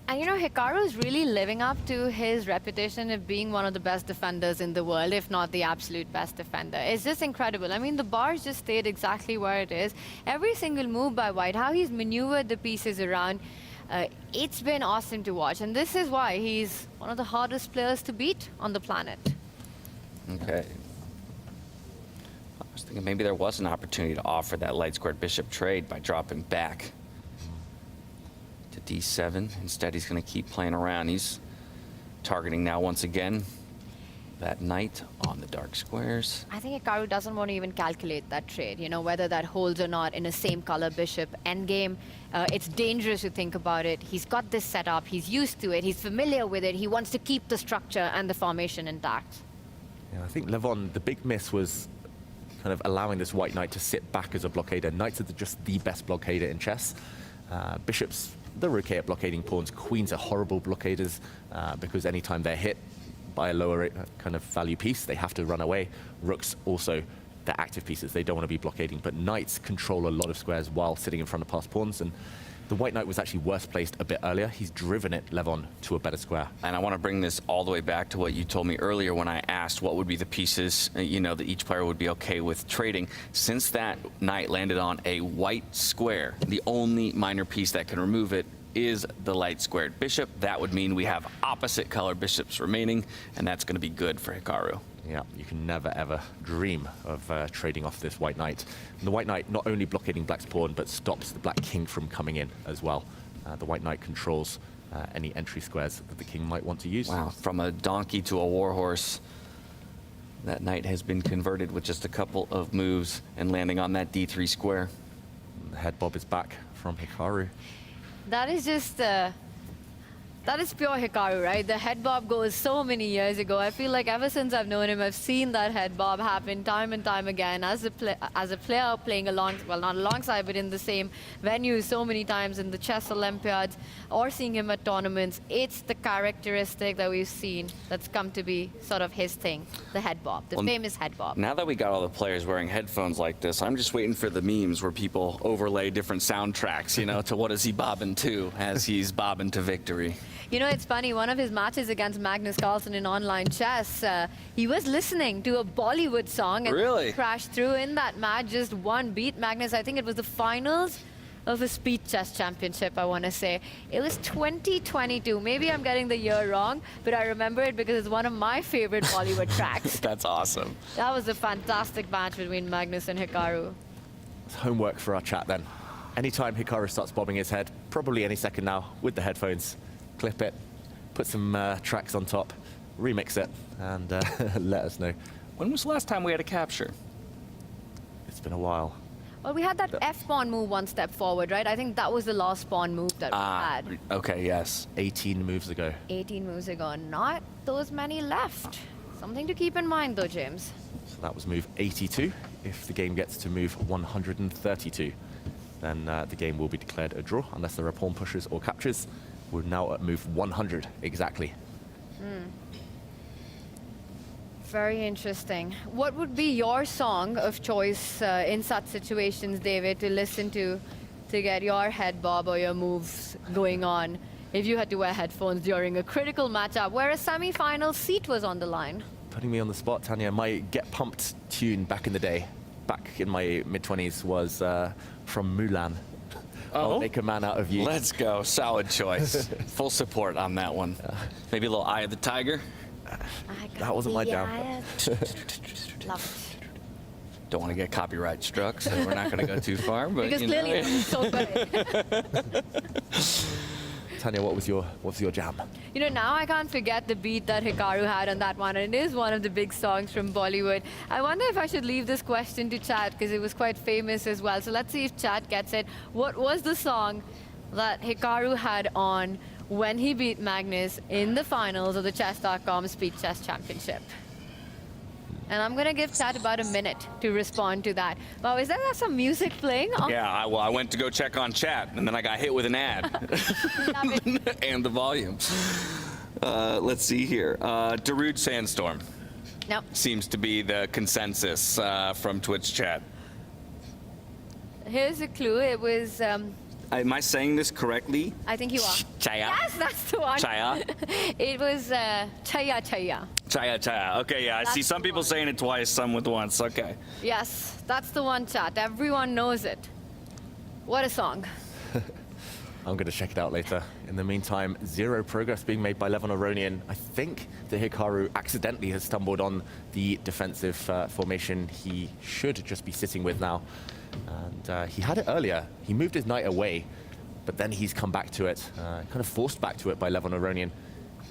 And you know, Hikaru is really living up to his reputation of being one of the best defenders in the world, if not the absolute best defender. It's just incredible. I mean, the bars just stayed exactly where it is. Every single move by white, how he's maneuvered the pieces around, it's been awesome to watch. And this is why he's one of the hardest players to beat on the planet. Okay. I was thinking maybe there was an opportunity to offer that light squared bishop trade by dropping back to d7. Instead, he's going to keep playing around. He's targeting now once again that knight on the dark squares. I think Hikaru doesn't want to even calculate that trade, you know, whether that holds or not in a same color bishop endgame. It's dangerous to think about it. He's got this set up, he's used to it, he's familiar with it, he wants to keep the structure and the formation intact. Yeah, I think Levon, the big miss was kind of allowing this white knight to sit back as a blockader. Knights are just the best blockader in chess. Bishops, they're okay at blockading pawns. Queens are horrible blockaders because anytime they're hit by a lower kind of value piece, they have to run away. Rooks also, they're active pieces. They don't want to be blockading, but knights control a lot of squares while sitting in front of passed pawns, and the white knight was actually worse placed a bit earlier. He's driven it, Levon, to a better square. And I want to bring this all the way back to what you told me earlier when I asked what would be the pieces, you know, that each player would be okay with trading. Since that knight landed on a white square, the only minor piece that can remove it is the light squared bishop. That would mean we have opposite color bishops remaining, and that's going to be good for Hikaru. Yeah, you can never ever dream of trading off this white knight. And the white knight not only blockading black's pawn, but stops the black king from coming in as well. The white knight controls any entry squares that the king might want to use. Wow, from a donkey to a warhorse, that knight has been converted with just a couple of moves and landing on that d3 square. And the head bob is back from Hikaru. That is just, that is pure Hikaru, right? The head bob goes so many years ago. I feel like ever since I've known him, I've seen that head bob happen time and time again as a player playing along, well, not alongside, but in the same venue so many times in the chess Olympiads or seeing him at tournaments. It's the characteristic that we've seen that's come to be sort of his thing, the head bob, the famous head bob. Now that we got all the players wearing headphones like this, I'm just waiting for the memes where people overlay different soundtracks, you know, to what is he bobbing to as he's bobbing to victory. You know, it's funny, one of his matches against Magnus Carlson in online chess, he was listening to a Bollywood song and really crashed through in that match, just one beat Magnus. I think it was the finals of a speed chess championship, I want to say. It was 2022. Maybe I'm getting the year wrong, but I remember it because it's one of my favorite Bollywood tracks. That's awesome. That was a fantastic match between Magnus and Hikaru. It's homework for our chat then. Anytime Hikaru starts bobbing his head, probably any second now, with the headphones, clip it, put some tracks on top, remix it, and let us know. When was the last time we had a capture? It's been a while. Well, we had that F-pawn move one step forward, right? I think that was the last pawn move that we had. Okay, yes. 18 moves ago. 18 moves ago. Not those many left. Something to keep in mind, though, James. So that was move 82. If the game gets to move 132, then the game will be declared a draw, unless there are pawn pushes or captures. We're now at move 100, exactly. Very interesting. What would be your song of choice in such situations, David, to listen to get your head bob or your moves going on if you had to wear headphones during a critical matchup where a semi-final seat was on the line? Putting me on the spot, Tanya, my Get Pumped tune back in the day, back in my mid-20s, was from Mulan. I'll make a man out of you. Let's go. Solid choice. Full support on that one. Maybe a little Eye of the Tiger. That wasn't my jam. Love it. Don't want to get copyright struck, so we're not going to go too far. But Because you clearly know. it was so good. Tanya, what was your jam? You know, now I can't forget the beat that Hikaru had on that one, and it is one of the big songs from Bollywood. I wonder if I should leave this question to chat, because it was quite famous as well. So let's see if chat gets it. What was the song that Hikaru had on when he beat Magnus in the finals of the Chess.com Speed Chess Championship? And I'm going to give chat about a minute to respond to that. Wow, is there some music playing? Yeah, I went to go check on chat, and then I got hit with an ad. And the volume. Let's see here. Darude Sandstorm. Nope. Seems to be the consensus from Twitch chat. Here's a clue. It was... Am I saying this correctly? I think you are. Chaya? Yes, that's the one. Chaya? It was Chaya Chaya. Chaya Chaya. Okay, yeah, I see some people saying it twice, some with once. Okay. Yes, that's the one, chat. Everyone knows it. What a song. I'm going to check it out later. In the meantime, zero progress being made by Levon Aronian. I think the Hikaru accidentally has stumbled on the defensive formation he should just be sitting with now. And he had it earlier. He moved his knight away, but then he's come back to it, kind of forced back to it by Levon Aronian.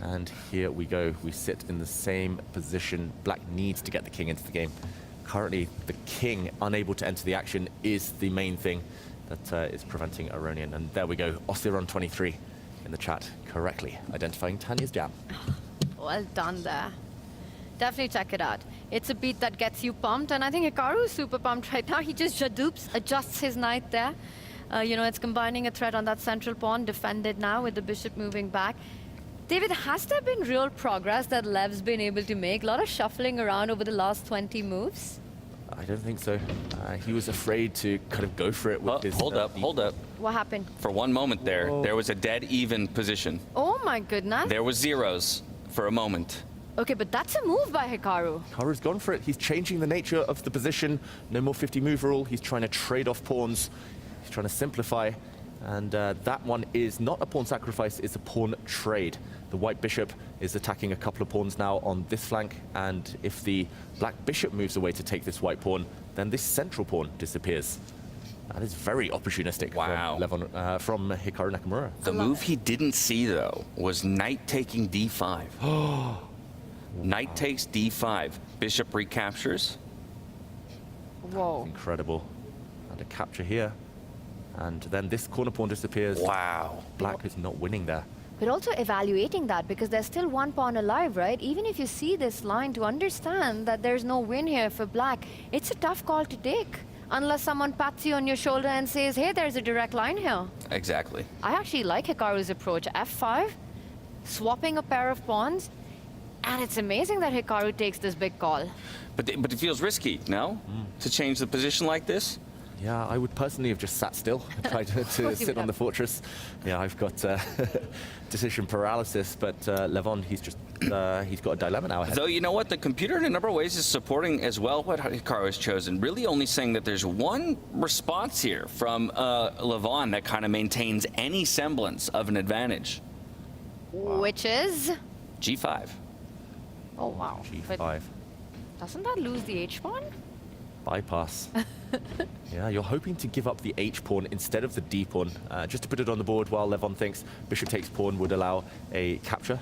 And here we go. We sit in the same position. Black needs to get the king into the game. Currently, the king unable to enter the action is the main thing that is preventing Aronian. And there we go. Osteron23 in the chat correctly identifying Tanya's jam. Well done there. Definitely check it out. It's a beat that gets you pumped, and I think Hikaru is super pumped right now. He just adjusts his knight there. You know, it's combining a threat on that central pawn, defended now with the bishop moving back. David, has there been real progress that Lev's been able to make? A lot of shuffling around over the last 20 moves? I don't think so. He was afraid to kind of go for it with his... Hold up. What happened? For one moment there was a dead even position. Oh my goodness. There was zeros for a moment. Okay, but that's a move by Hikaru. Hikaru's gone for it. He's changing the nature of the position. No more 50 move rule. He's trying to trade off pawns. He's trying to simplify. And that one is not a pawn sacrifice, it's a pawn trade. The white bishop is attacking a couple of pawns now on this flank, and if the black bishop moves away to take this white pawn, then this central pawn disappears. That is very opportunistic from Hikaru Nakamura. The move he didn't see, though, was knight taking d5. Knight takes d5. Bishop recaptures. Whoa. Incredible. And a capture here. And then this corner pawn disappears. Wow. Black is not winning there. But also evaluating that, because there's still one pawn alive, right? Even if you see this line, to understand that there's no win here for black, it's a tough call to take. Unless someone pats you on your shoulder and says, hey, there's a direct line here. Exactly. I actually like Hikaru's approach. F5, swapping a pair of pawns, and it's amazing that Hikaru takes this big call. But it feels risky, no? To change the position like this? Yeah, I would personally have just sat still, tried to sit on the fortress. Yeah, I've got decision paralysis, but Levon, he's got a dilemma now ahead. Though, you know what? The computer in a number of ways is supporting as well what Hikaru has chosen. Really only saying that there's one response here from Levon that kind of maintains any semblance of an advantage. Wow. Which is? G5. Oh, wow. G5. But doesn't that lose the H-pawn? Bypass. Yeah, you're hoping to give up the H-pawn instead of the D-pawn, just to put it on the board while Levon thinks bishop takes pawn would allow a capture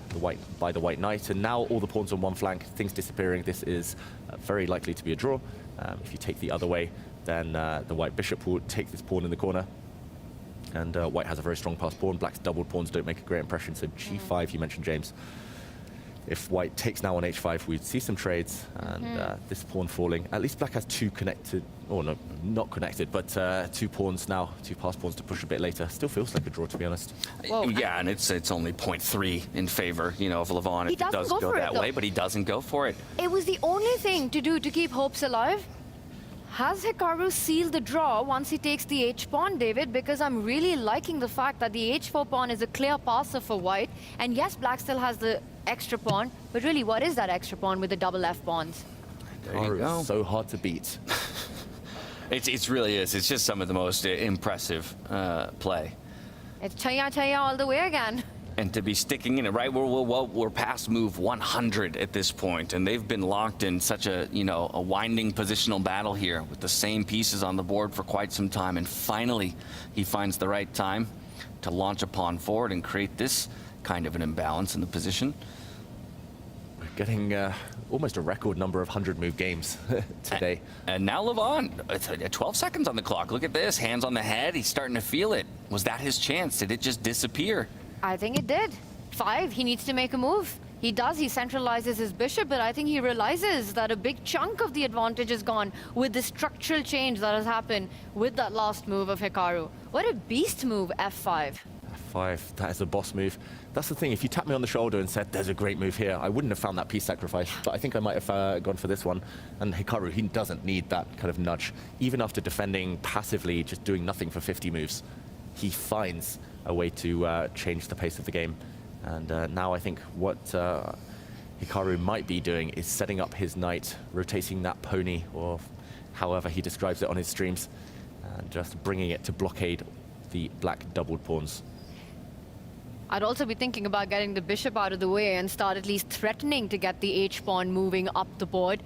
by the white knight. And now all the pawns on one flank, things disappearing. This is very likely to be a draw. If you take the other way, then the white bishop will take this pawn in the corner. And white has a very strong passed pawn. Black's doubled pawns don't make a great impression. So G5, you mentioned, James. If white takes now on H5, we'd see some trades, and this pawn falling. At least black has two connected, or no, not connected, but two pawns now, two passed pawns to push a bit later. Still feels like a draw, to be honest. Whoa. Yeah, and it's only 0.3 in favor, you know, of Levon if it does go that way, but he doesn't go for it. It was the only thing to do to keep hopes alive. Has Hikaru sealed the draw once he takes the H-pawn, David? Because I'm really liking the fact that the H4 pawn is a clear passer for white. And yes, black still has the extra pawn, but really, what is that extra pawn with the double F pawns? There you go. So hard to beat. It really is. It's just some of the most impressive play. It's chaya all the way again. And to be sticking in it, right? We're past move 100 at this point, and they've been locked in such a, you know, a winding positional battle here with the same pieces on the board for quite some time. And finally, he finds the right time to launch a pawn forward and create this kind of an imbalance in the position. We're getting almost a record number of 100-move games today. And now Levon, 12 seconds on the clock. Look at this, hands on the head. He's starting to feel it. Was that his chance? Did it just disappear? I think it did. 5, he needs to make a move. He does, he centralizes his bishop, but I think he realizes that a big chunk of the advantage is gone with the structural change that has happened with that last move of Hikaru. What a beast move, F5. F5, that is a boss move. That's the thing, if you tapped me on the shoulder and said, there's a great move here, I wouldn't have found that piece sacrifice, but I think I might have gone for this one. And Hikaru, he doesn't need that kind of nudge. Even after defending passively, just doing nothing for 50 moves, he finds a way to change the pace of the game. And now I think what Hikaru might be doing is setting up his knight, rotating that pony, or however he describes it on his streams, and just bringing it to blockade the black doubled pawns. I'd also be thinking about getting the bishop out of the way and start at least threatening to get the H-pawn moving up the board.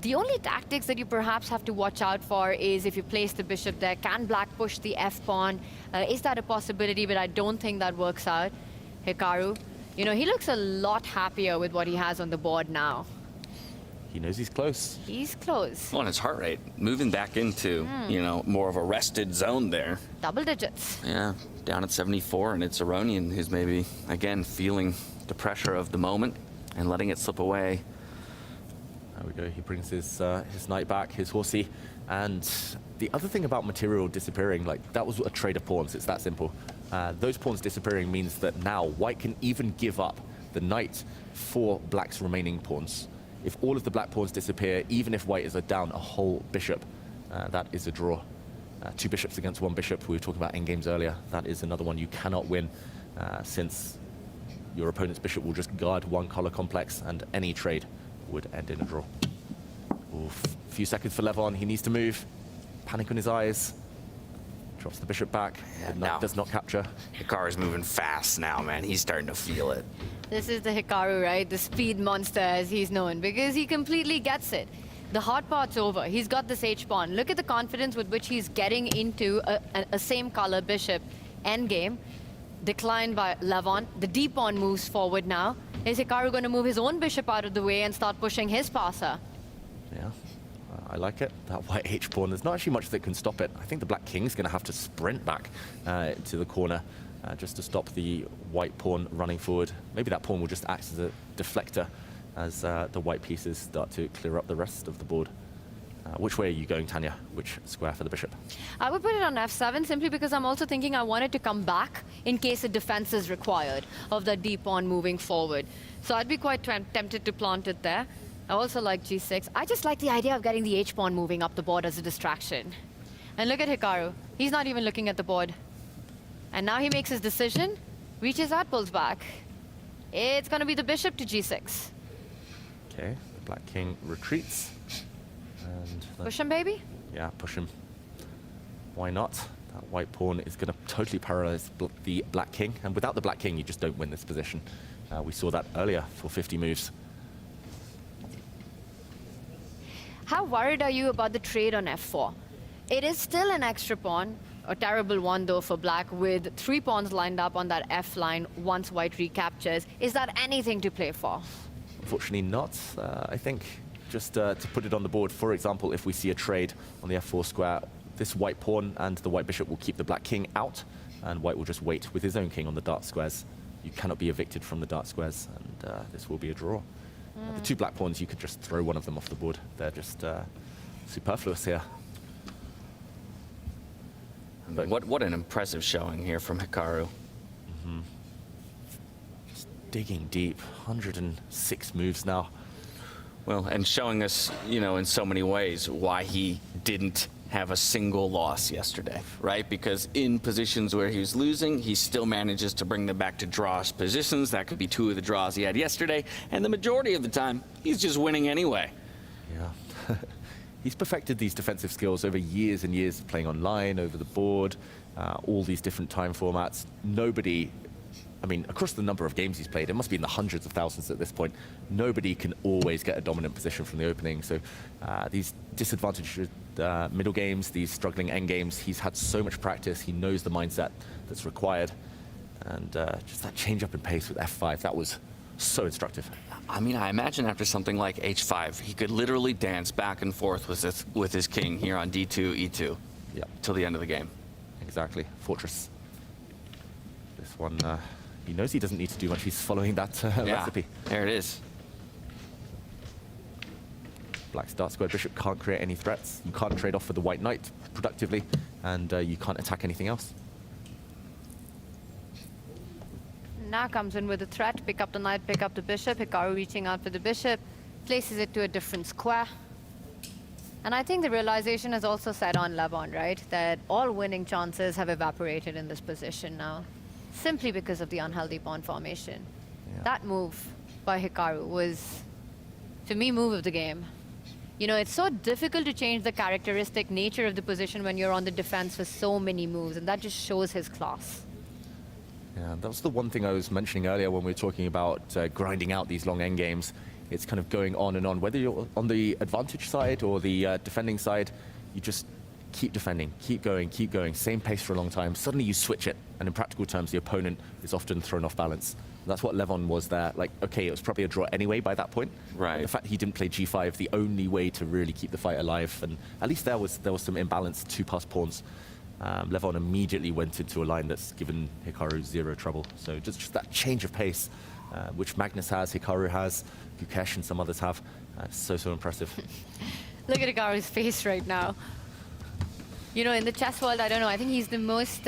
The only tactics that you perhaps have to watch out for is if you place the bishop there, can black push the F-pawn? Is that a possibility? But I don't think that works out. Hikaru You know, he looks a lot happier with what he has on the board now. He knows he's close. He's close. Well, and his heart rate moving back into, you know, more of a rested zone there. Double digits. Yeah, down at 74, and it's Aronian who's maybe, again, feeling the pressure of the moment and letting it slip away. There we go. He brings his knight back, his horsey. And the other thing about material disappearing, like, that was a trade of pawns. It's that simple. Those pawns disappearing means that now white can even give up the knight for black's remaining pawns. If all of the black pawns disappear, even if white is down a whole bishop, that is a draw. 2 bishops against 1 bishop. We were talking about endgames earlier. That is another one you cannot win, since your opponent's bishop will just guard 1 color complex, and any trade would end in a draw. Oof. Few seconds for Levon. He needs to move. Panic in his eyes. Drops the bishop back. Yeah, The knight does not capture. Hikaru's moving fast now, man. He's starting to feel it. This is the Hikaru, right? The speed monster, as he's known, because he completely gets it. The hard part's over. He's got this H-pawn. Look at the confidence with which he's getting into a same color bishop endgame. Declined by Levon. The D-pawn moves forward now. Is Hikaru going to move his own bishop out of the way and start pushing his passer? Yeah, I like it. That white H-pawn, there's not actually much that can stop it. I think the black king's going to have to sprint back to the corner just to stop the white pawn running forward. Maybe that pawn will just act as a deflector as the white pieces start to clear up the rest of the board. Which way are you going, Tanya? Which square for the bishop? I would put it on f7 simply because I'm also thinking I want it to come back in case a defense is required of the d-pawn moving forward. So I'd be quite tempted to plant it there. I also like g6. I just like the idea of getting the h-pawn moving up the board as a distraction. And look at Hikaru. He's not even looking at the board. And now he makes his decision, reaches out, pulls back. It's going to be the bishop to g6. Okay, the black king retreats. And Push him, baby? Yeah, push him. Why not? That white pawn is going to totally paralyze the black king. And without the black king, you just don't win this position. We saw that earlier for 50 moves. How worried are you about the trade on f4? It is still an extra pawn, a terrible one though for black, with 3 pawns lined up on that f line once white recaptures. Is that anything to play for? Unfortunately not. I think just to put it on the board, for example, if we see a trade on the f4 square, this white pawn and the white bishop will keep the black king out, and white will just wait with his own king on the dark squares. You cannot be evicted from the dark squares, and this will be a draw. The 2 black pawns, you could just throw one of them off the board. They're just superfluous here. But what an impressive showing here from Hikaru. Just digging deep, 106 moves now. Well, and showing us, you know, in so many ways why he didn't have a single loss yesterday, right? Because in positions where he was losing, he still manages to bring them back to draws positions. That could be 2 of the draws he had yesterday. And the majority of the time, he's just winning anyway. Yeah. He's perfected these defensive skills over years and years of playing online, over the board, all these different time formats. Nobody, I mean, across the number of games he's played, it must be in the hundreds of thousands at this point, nobody can always get a dominant position from the opening. So these disadvantaged middle games, these struggling end games, he's had so much practice. He knows the mindset that's required. And just that change up in pace with f5, that was so instructive. I mean, I imagine after something like h5, he could literally dance back and forth with his king here on d2, e2, till the end of the game. Exactly. Fortress. This one, he knows he doesn't need to do much. He's following that recipe. There it is. Black's dark square bishop can't create any threats. You can't trade off with the white knight productively, and you can't attack anything else. Now comes in with a threat, pick up the knight, pick up the bishop. Hikaru reaching out for the bishop, places it to a different square. And I think the realization is also set on Levon, right? That all winning chances have evaporated in this position now, simply because of the unhealthy pawn formation. Yeah. That move by Hikaru was, to me, move of the game. You know, it's so difficult to change the characteristic nature of the position when you're on the defense for so many moves, and that just shows his class. Yeah, that was the one thing I was mentioning earlier when we were talking about grinding out these long endgames. It's kind of going on and on. Whether you're on the advantage side or the defending side, you just keep defending, keep going, same pace for a long time. Suddenly you switch it, and in practical terms, the opponent is often thrown off balance. That's what Levon was there. Like, okay, it was probably a draw anyway by that point. Right. The fact he didn't play G5, the only way to really keep the fight alive, and at least there was some imbalance, 2+ pawns. Levon immediately went into a line that's given Hikaru zero trouble. So just that change of pace, which Magnus has, Hikaru has, Gukesh and some others have. So impressive. Look at Hikaru's face right now. You know, in the chess world, I don't know, I think he's the most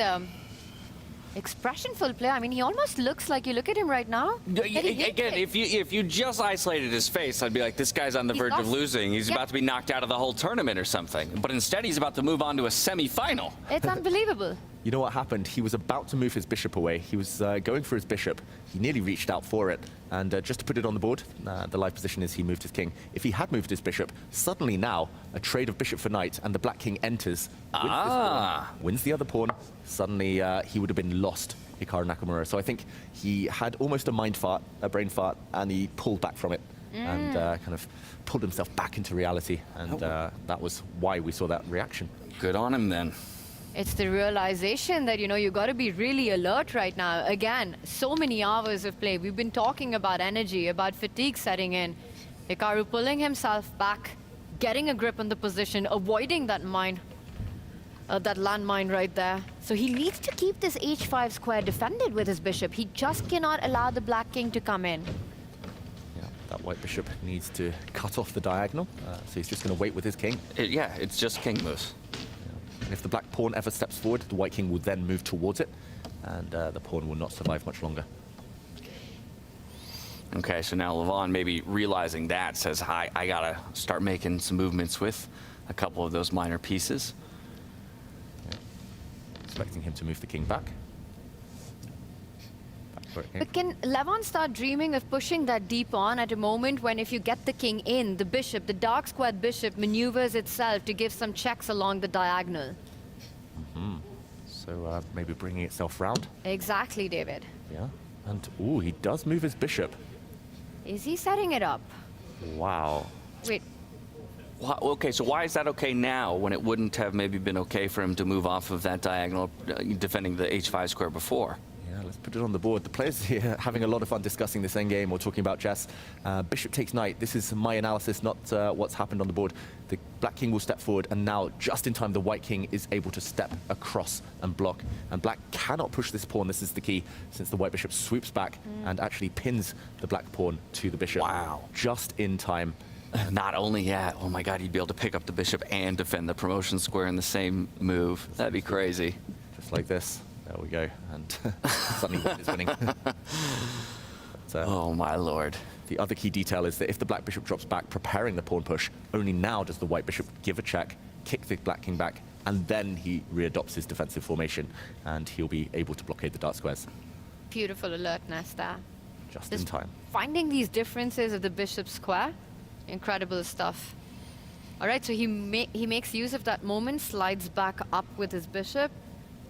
expressionful player. I mean, he almost looks like, you look at him right now. Again, if you just isolated his face, I'd be like, this guy's on the verge of losing. He's about to be knocked out of the whole tournament or something. But instead, he's about to move on to a semi-final. It's unbelievable. You know what happened? He was about to move his bishop away. He was going for his bishop. He nearly reached out for it. And just to put it on the board, the live position is he moved his king. If he had moved his bishop, suddenly now, a trade of bishop for knight, and the black king enters, wins this pawn, wins the other pawn. Suddenly, he would have been lost, Hikaru Nakamura. So I think he had almost a mind fart, a brain fart, and he pulled back from it. And kind of pulled himself back into reality. And that was why we saw that reaction. Good on him then. It's the realization that, you know, you got to be really alert right now. Again, so many hours of play. We've been talking about energy, about fatigue setting in. Hikaru pulling himself back, getting a grip on the position, avoiding that mine, that landmine right there. So he needs to keep this h5 square defended with his bishop. He just cannot allow the black king to come in. Yeah, that white bishop needs to cut off the diagonal. So he's just going to wait with his king. Yeah, it's just king moves. And if the black pawn ever steps forward, the white king will then move towards it, and the pawn will not survive much longer. Okay, so now Levon, maybe realizing that, says, hi, I gotta start making some movements with a couple of those minor pieces. Yeah. Expecting him to move the king back. But can Levon start dreaming of pushing that deep on at a moment when, if you get the king in, the bishop, the dark squared bishop, maneuvers itself to give some checks along the diagonal? So maybe bringing itself round. Exactly, David. Yeah. And, ooh, he does move his bishop. Is he setting it up? Wow. Wait. Okay, so why is that okay now when it wouldn't have maybe been okay for him to move off of that diagonal defending the h5 square before? Yeah, let's put it on the board. The players here are having a lot of fun discussing this endgame or talking about chess. Bishop takes knight. This is my analysis, not what's happened on the board. The black king will step forward, and now, just in time, the white king is able to step across and block. And black cannot push this pawn. This is the key, since the white bishop swoops back and actually pins the black pawn to the bishop. Wow. Just in time. Not only that, oh my god, he'd be able to pick up the bishop and defend the promotion square in the same move. That'd be crazy. Just like this. There we go. And suddenly white is winning. But, oh my lord. The other key detail is that if the black bishop drops back, preparing the pawn push, only now does the white bishop give a check, kick the black king back, and then he readopts his defensive formation, and he'll be able to blockade the dark squares. Beautiful alertness there. Just in time. Finding these differences of the bishop square, incredible stuff. All right, so he makes use of that moment, slides back up with his bishop.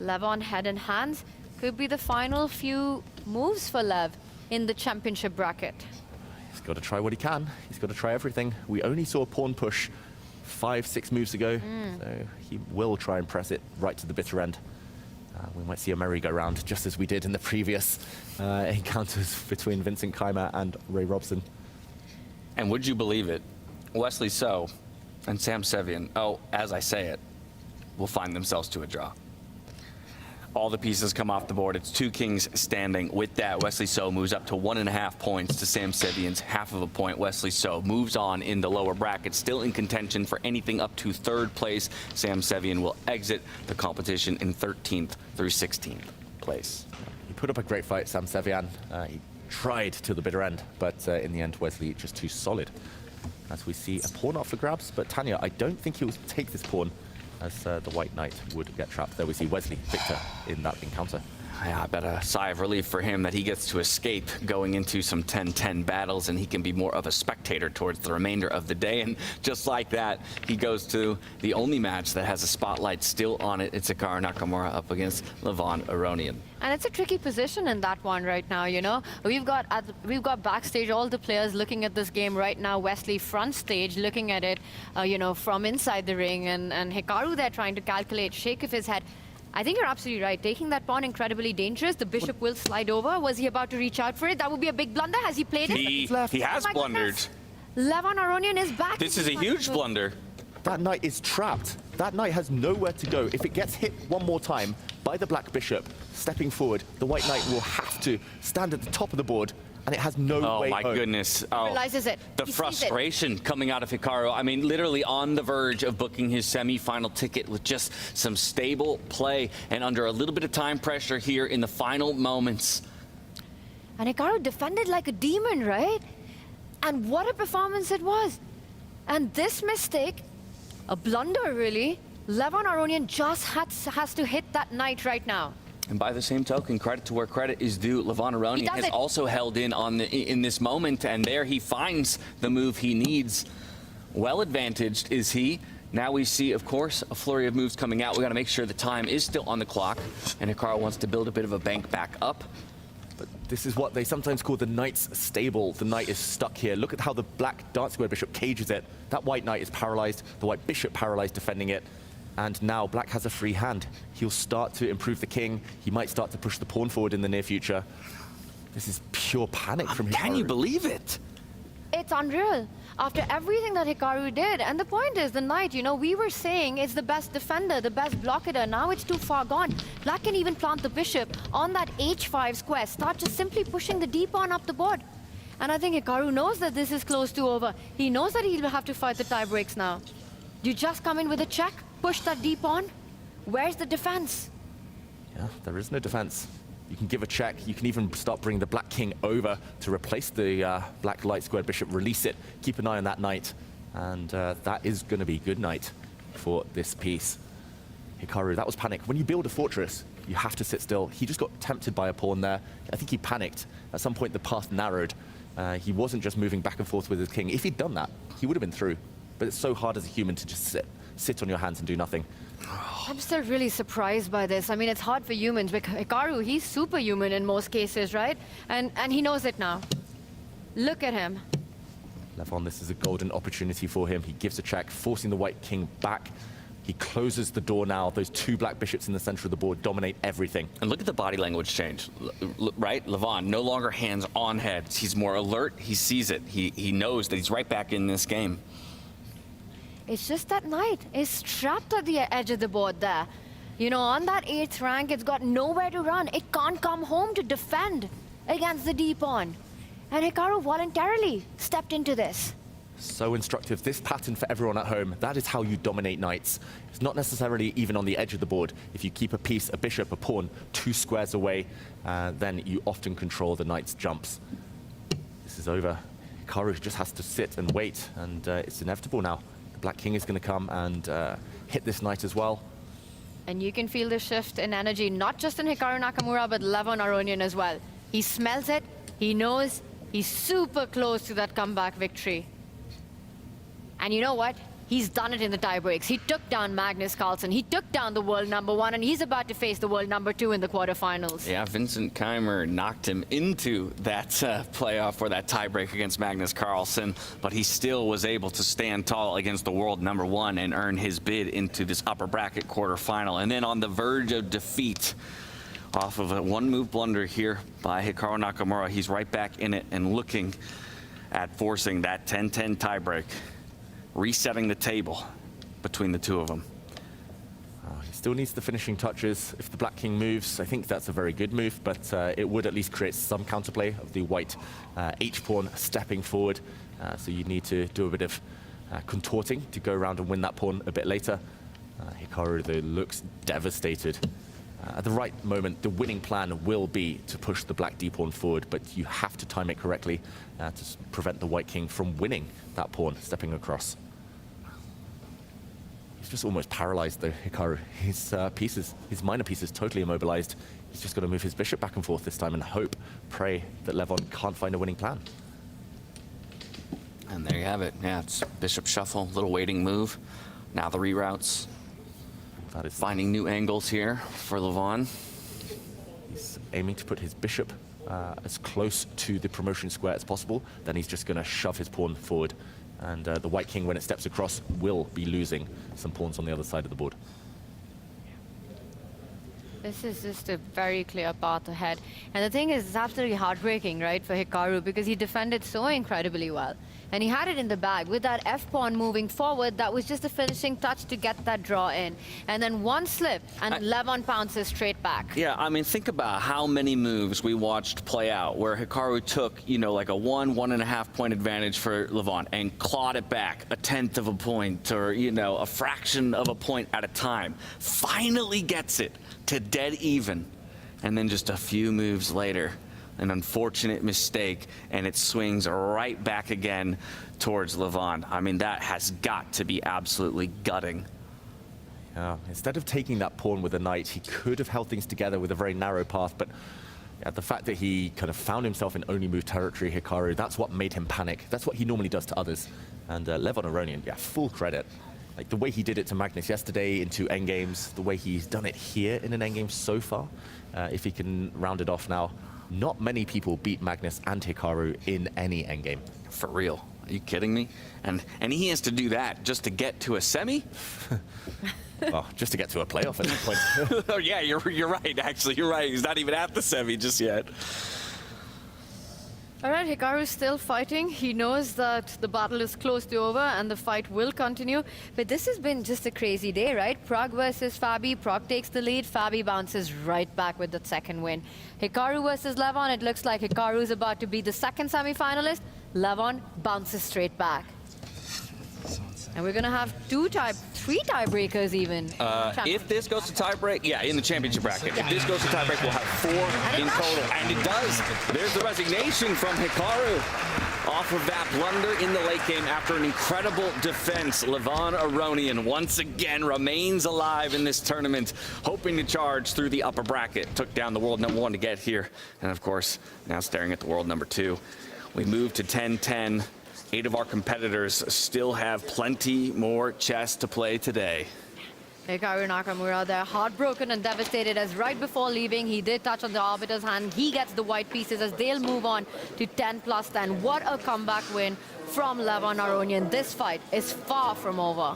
Levon head and hands. Could be the final few moves for Lev in the championship bracket. He's got to try what he can. He's got to try everything. We only saw a pawn push 5-6 moves ago, so he will try and press it right to the bitter end. We might see a merry-go-round, just as we did in the previous encounters between Vincent Keimer and Ray Robson. And would you believe it, Wesley So and Sam Sevian, oh, as I say it, will find themselves to a draw. All the pieces come off the board. It's two kings standing. With that, Wesley So moves up to 1.5 points to Sam Sevian's half of a point. Wesley So moves on in the lower bracket, still in contention for anything up to third place. Sam Sevian will exit the competition in 13th through 16th place. He put up a great fight, Sam Sevian. He tried to the bitter end, but in the end, Wesley just too solid. As we see a pawn up for grabs, but Tanya, I don't think he will take this pawn, as the white knight would get trapped. There we see Wesley victor in that encounter. Yeah, I bet a sigh of relief for him that he gets to escape going into some 10-10 battles, and he can be more of a spectator towards the remainder of the day. And just like that, he goes to the only match that has a spotlight still on it. It's Hikaru Nakamura up against Levon Aronian. And it's a tricky position in that one right now, you know. We've got backstage all the players looking at this game right now. Wesley front stage looking at it, you know, from inside the ring, and Hikaru there trying to calculate, shake of his head. I think you're absolutely right. Taking that pawn, incredibly dangerous. The bishop will slide over. Was he about to reach out for it? That would be a big blunder. Has he played it? He has blundered. Levon Aronian is back. This is a huge blunder. That knight is trapped. That knight has nowhere to go. If it gets hit one more time by the black bishop, stepping forward, the white knight will have to stand at the top of the board, and it has no way Oh my home. goodness. Oh, Realizes it. the He sees it. frustration coming out of Hikaru. I mean, literally on the verge of booking his semi-final ticket with just some stable play and under a little bit of time pressure here in the final moments. And Hikaru defended like a demon, right? And what a performance it was. And this mistake, a blunder really, Levon Aronian just has to hit that knight right now. And by the same token, credit to where credit is due, Levon Aronian has also held in on in this moment, and there he finds the move he needs. Well advantaged is he. Now we see, of course, a flurry of moves coming out. We got to make sure the time is still on the clock, and Hikaru wants to build a bit of a bank back up. But this is what they sometimes call the knight's stable. The knight is stuck here. Look at how the black dark square bishop cages it. That white knight is paralyzed, the white bishop paralyzed defending it. And now black has a free hand. He'll start to improve the king. He might start to push the pawn forward in the near future. This is pure panic from Hikaru. Can you believe it? It's unreal. After everything that Hikaru did, and the point is, the knight, you know, we were saying it's the best defender, the best blockader. Now it's too far gone. Black can even plant the bishop on that h5 square, start just simply pushing the d pawn up the board. And I think Hikaru knows that this is close to over. He knows that he'll have to fight the tie breaks now. You just come in with a check, push that d pawn. Where's the defense? Yeah, there is no defense. You can give a check. You can even start bringing the black king over to replace the black light squared bishop, release it, keep an eye on that knight. And that is going to be good night for this piece. Hikaru, that was panic. When you build a fortress, you have to sit still. He just got tempted by a pawn there. I think he panicked. At some point, the path narrowed. He wasn't just moving back and forth with his king. If he'd done that, he would have been through. But it's so hard as a human to just sit on your hands and do nothing. I'm still really surprised by this. I mean, it's hard for humans, but Hikaru, he's superhuman in most cases, right? And he knows it now. Look at him. Levon, this is a golden opportunity for him. He gives a check, forcing the white king back. He closes the door now. Those two black bishops in the center of the board dominate everything. And look at the body language change, right? Levon, no longer hands on head. He's more alert. He sees it. He knows that he's right back in this game. It's just that knight is trapped at the edge of the board there. You know, on that 8th rank, it's got nowhere to run. It can't come home to defend against the d-pawn. And Hikaru voluntarily stepped into this. So instructive. This pattern for everyone at home, that is how you dominate knights. It's not necessarily even on the edge of the board. If you keep a piece, a bishop, a pawn 2 squares away, then you often control the knight's jumps. This is over. Hikaru just has to sit and wait, and it's inevitable now. Black King is going to come and hit this knight as well. And you can feel the shift in energy, not just in Hikaru Nakamura, but Levon Aronian as well. He smells it, he knows, he's super close to that comeback victory. And you know what? He's done it in the tie breaks. He took down Magnus Carlson, he took down the world #1, and he's about to face the world #2 in the quarterfinals. Yeah, Vincent Keimer knocked him into that playoff or that tiebreak against Magnus Carlson, but he still was able to stand tall against the world #1 and earn his bid into this upper bracket quarterfinal. And then on the verge of defeat, off of a one-move blunder here by Hikaru Nakamura, he's right back in it and looking at forcing that 10-10 tiebreak, resetting the table between the two of them. He still needs the finishing touches. If the black king moves, I think that's a very good move, but it would at least create some counterplay of the white h-pawn stepping forward. So you need to do a bit of contorting to go around and win that pawn a bit later. Hikaru, though, looks devastated. At the right moment, the winning plan will be to push the black d-pawn forward, but you have to time it correctly to prevent the white king from winning that pawn, stepping across. He's just almost paralyzed, though, Hikaru. His pieces, his minor pieces, totally immobilized. He's just got to move his bishop back and forth this time and hope, pray that Levon can't find a winning plan. And there you have it. Yeah, it's bishop shuffle, little waiting move. Now the reroutes. That is finding new angles here for Levon. He's aiming to put his bishop as close to the promotion square as possible. Then he's just going to shove his pawn forward. And the white king, when it steps across, will be losing some pawns on the other side of the board. This is just a very clear path ahead. And the thing is, it's absolutely heartbreaking, right, for Hikaru, because he defended so incredibly well. And he had it in the bag. With that F-pawn moving forward, that was just the finishing touch to get that draw in. And then one slip, and Levon pounces straight back. Yeah, I mean, think about how many moves we watched play out where Hikaru took, you know, like a 1.5 point advantage for Levon and clawed it back a tenth of a point or, you know, a fraction of a point at a time. Finally gets it to dead even. And then just a few moves later, an unfortunate mistake, and it swings right back again towards Levon. I mean, that has got to be absolutely gutting. Yeah, instead of taking that pawn with a knight, he could have held things together with a very narrow path, but yeah, the fact that he kind of found himself in only move territory, Hikaru, that's what made him panic. That's what he normally does to others. And Levon Aronian, yeah, full credit. Like the way he did it to Magnus yesterday into endgames, the way he's done it here in an endgame so far, if he can round it off now, not many people beat Magnus and Hikaru in any endgame. For real. Are you kidding me? And he has to do that just to get to a semi? Well, just to get to a playoff at this point. Oh, yeah, you're right, actually. You're right. He's not even at the semi just yet. All right, Hikaru's still fighting. He knows that the battle is close to over and the fight will continue. But this has been just a crazy day, right? Prague versus Fabi. Prague takes the lead. Fabi bounces right back with the second win. Hikaru versus Levon. It looks like Hikaru is about to be the second semi-finalist. Levon bounces straight back. And we're going to have three tiebreakers even. If this goes to tiebreak, yeah, in the championship bracket. If this goes to tiebreak, we'll have 4 in total. And it does. There's the resignation from Hikaru off of that blunder in the late game after an incredible defense. Levon Aronian once again remains alive in this tournament, hoping to charge through the upper bracket. Took down the world #1 to get here. And of course, now staring at the world #2. We move to 10-10. 8 of our competitors still have plenty more chess to play today. Hikaru Nakamura, they're heartbroken and devastated as right before leaving, he did touch on the arbiter's hand. He gets the white pieces as they'll move on to 10+10. What a comeback win from Levon Aronian. This fight is far from over.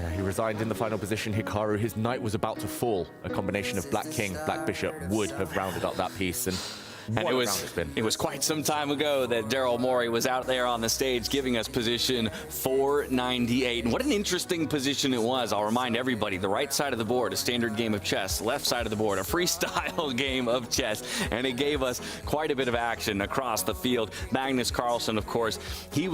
Yeah, he resigned in the final position, Hikaru. His knight was about to fall. A combination of Black King, Black Bishop would have rounded up that piece. And it was quite some time ago that Daryl Morey was out there on the stage giving us position 498. And what an interesting position it was. I'll remind everybody, the right side of the board, a standard game of chess. Left side of the board, a freestyle game of chess. And it gave us quite a bit of action across the field. Magnus Carlson, of course, he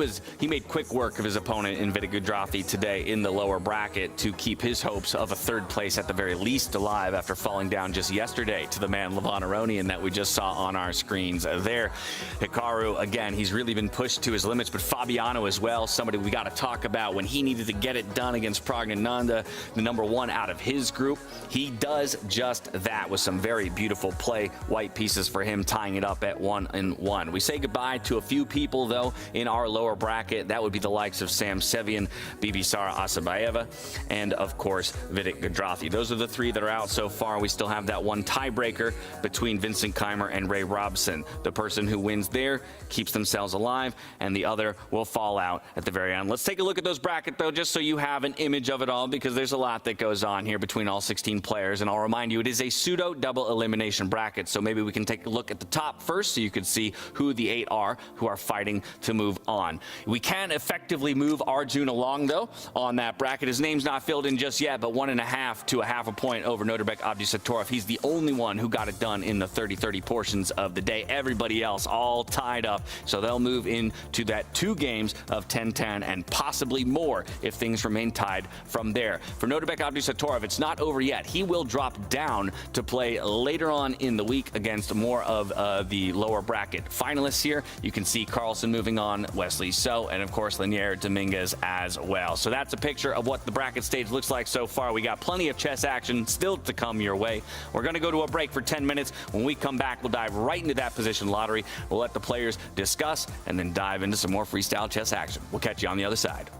made quick work of his opponent in Vidit Gudrathi today in the lower bracket to keep his hopes of a third place at the very least alive after falling down just yesterday to the man Levon Aronian that we just saw on our screens there. Hikaru, again, he's really been pushed to his limits, but Fabiano as well, somebody we got to talk about when he needed to get it done against Pragnananda, the #1 out of his group. He does just that with some very beautiful play, white pieces for him, tying it up at 1-1. We say goodbye to a few people, though, in our lower bracket. That would be the likes of Sam Sevian, Bibisara Asabayeva, and, of course, Vidit Gudrathi. Those are the 3 that are out so far. We still have that one tiebreaker between Vincent Keimer and Ray Robson. The person who wins there keeps themselves alive, and the other will fall out at the very end. Let's take a look at those brackets, though, just so you have an image of it all, because there's a lot that goes on here between all 16 players. And I'll remind you, it is a pseudo double elimination bracket, so maybe we can take a look at the top first so you can see who the 8 are who are fighting to move on. We can effectively move Arjun along, though, on that bracket. His name's not filled in just yet, but 1.5 to 0.5 point over Noterbek Abdusatorov. He's the only one who got it done in the 30-30 portions of the day. Everybody else all tied up, so they'll move into that 2 games of 10-10 and possibly more if things remain tied from there. For Noterbek Abdusatorov, it's not over yet. He will drop down to play later on in the week against more of the lower bracket finalists here. You can see Carlson moving on, Wesley So, and of course Linier Dominguez as well. So that's a picture of what the bracket stage looks like so far. We got plenty of chess action still to come your way. We're going to go to a break for 10 minutes. When we come back, we'll dive right into that position lottery. We'll let the players discuss and then dive into some more freestyle chess action. We'll catch you on the other side.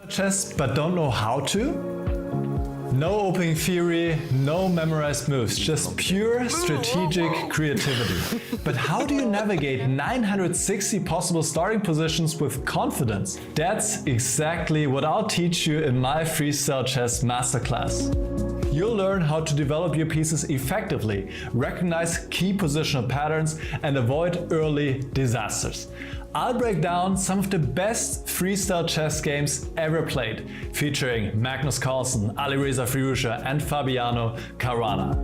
Chess but don't know how to? No opening theory, no memorized moves, just pure strategic creativity. But how do you navigate 960 possible starting positions with confidence? That's exactly what I'll teach you in my Freestyle Chess Masterclass. You'll learn how to develop your pieces effectively, recognize key positional patterns, and avoid early disasters. I'll break down some of the best freestyle chess games ever played, featuring Magnus Carlson, Alireza Firouzja, and Fabiano Caruana.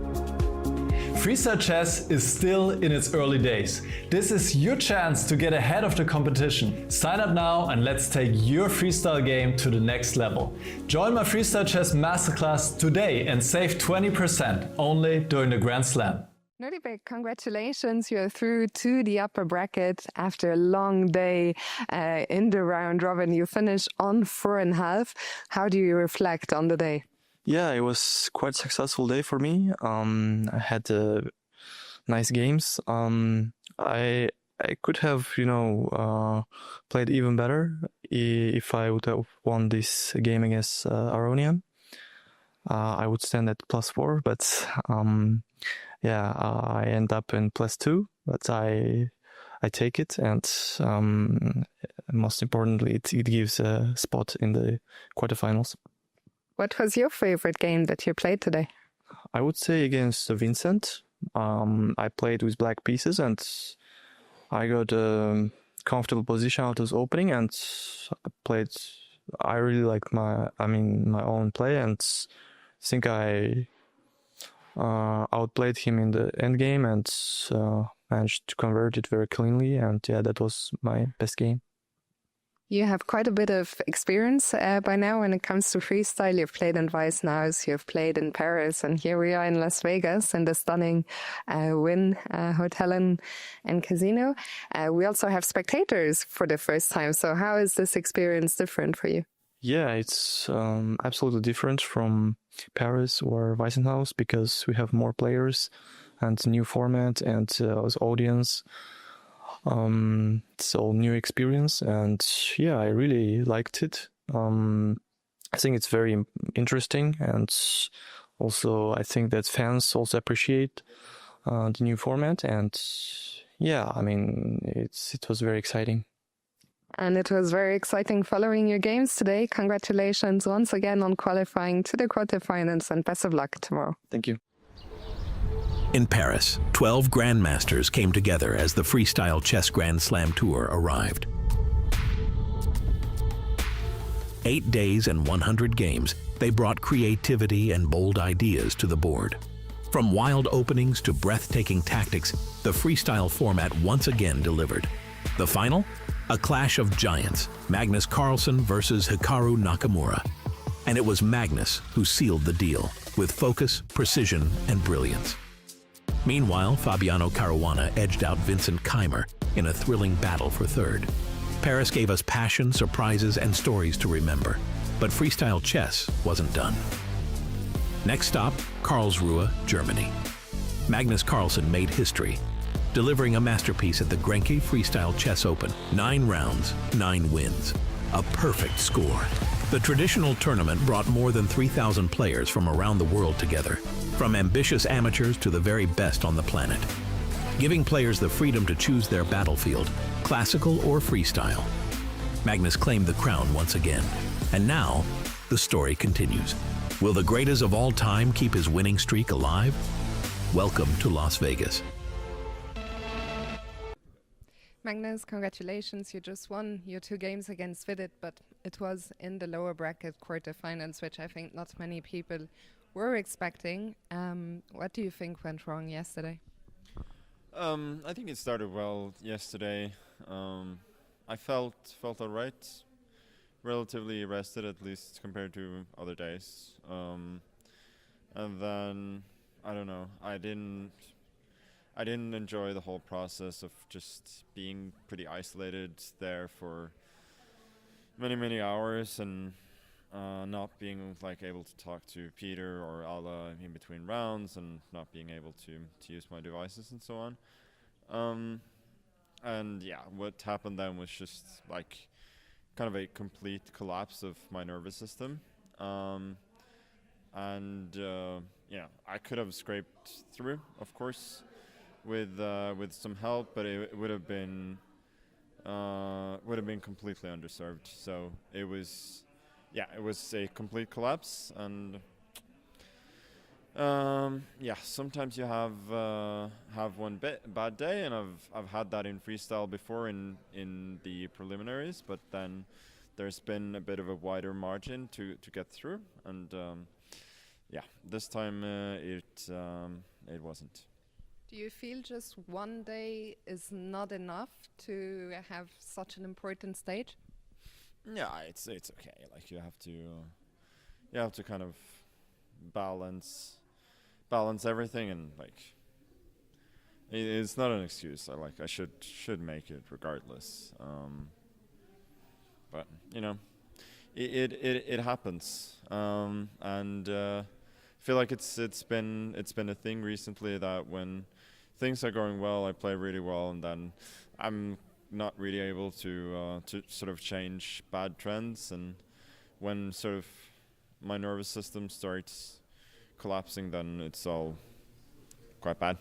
Freestyle chess is still in its early days. This is your chance to get ahead of the competition. Sign up now and let's take your freestyle game to the next level. Join my Freestyle Chess Masterclass today and save 20% only during the Grand Slam. Nordibek, congratulations. You're through to the upper bracket after a long day in the round robin. You finish on 4.5. How do you reflect on the day? Yeah, it was quite a successful day for me. I had nice games. I could have, played even better if I would have won this game against Aronian. I would stand at +4, but I end up in +2. But I take it, and most importantly, it gives a spot in the quarterfinals. What was your favorite game that you played today? I would say against Vincent. I played with black pieces and I got a comfortable position out of opening and I really liked my own play and think I outplayed him in the endgame and managed to convert it very cleanly, and that was my best game. You have quite a bit of experience by now when it comes to freestyle. You've played in Weissenhaus, you've played in Paris, and here we are in Las Vegas in the stunning Wynn Hotel and Casino. We also have spectators for the first time. So how is this experience different for you? Yeah, it's absolutely different from Paris or Weissenhaus because we have more players and new format and audience. It's all new experience, and I really liked it. I think it's very interesting, and also I think that fans also appreciate the new format, and it was very exciting. And it was very exciting following your games today. Congratulations once again on qualifying to the quarterfinals, and best of luck tomorrow. Thank you. In Paris, 12 grandmasters came together as the Freestyle Chess Grand Slam Tour arrived. 8 days and 100 games, they brought creativity and bold ideas to the board. From wild openings to breathtaking tactics, the freestyle format once again delivered. The final? A clash of giants, Magnus Carlson versus Hikaru Nakamura. And it was Magnus who sealed the deal with focus, precision, and brilliance. Meanwhile, Fabiano Caruana edged out Vincent Keimer in a thrilling battle for third. Paris gave us passion, surprises, and stories to remember. But freestyle chess wasn't done. Next stop, Karlsruhe, Germany. Magnus Carlson made history, delivering a masterpiece at the Grenke Freestyle Chess Open. 9 rounds, 9 wins. A perfect score. The traditional tournament brought more than 3,000 players from around the world together, from ambitious amateurs to the very best on the planet, giving players the freedom to choose their battlefield, classical or freestyle. Magnus claimed the crown once again, and now the story continues. Will the greatest of all time keep his winning streak alive? Welcome to Las Vegas. Magnus, congratulations. You just won your 2 games against Vidit, but it was in the lower bracket quarterfinals, which I think not many people were expecting. What do you think went wrong yesterday? I think it started well yesterday. I felt all right, relatively rested at least compared to other days. And then I don't know. I didn't enjoy the whole process of just being pretty isolated there for many hours and not being able to talk to Peter or Ala in between rounds and not being able to use my devices and so on. And yeah, what happened then was just kind of a complete collapse of my nervous system. and I could have scraped through, of course, with some help, but it would have been completely underserved. So it was a complete collapse, and sometimes you have one bad day, and I've had that in freestyle before in the preliminaries, but then there's been a bit of a wider margin to get through, and this time it wasn't. Do you feel just one day is not enough to have such an important stage? Yeah, it's okay. Like you have to kind of balance everything, and like it's not an excuse. I should make it regardless. But it happens, and I feel like it's been a thing recently that when things are going well, I play really well, and then I'm not really able to sort of change bad trends, and when sort of my nervous system starts collapsing, then it's all quite bad.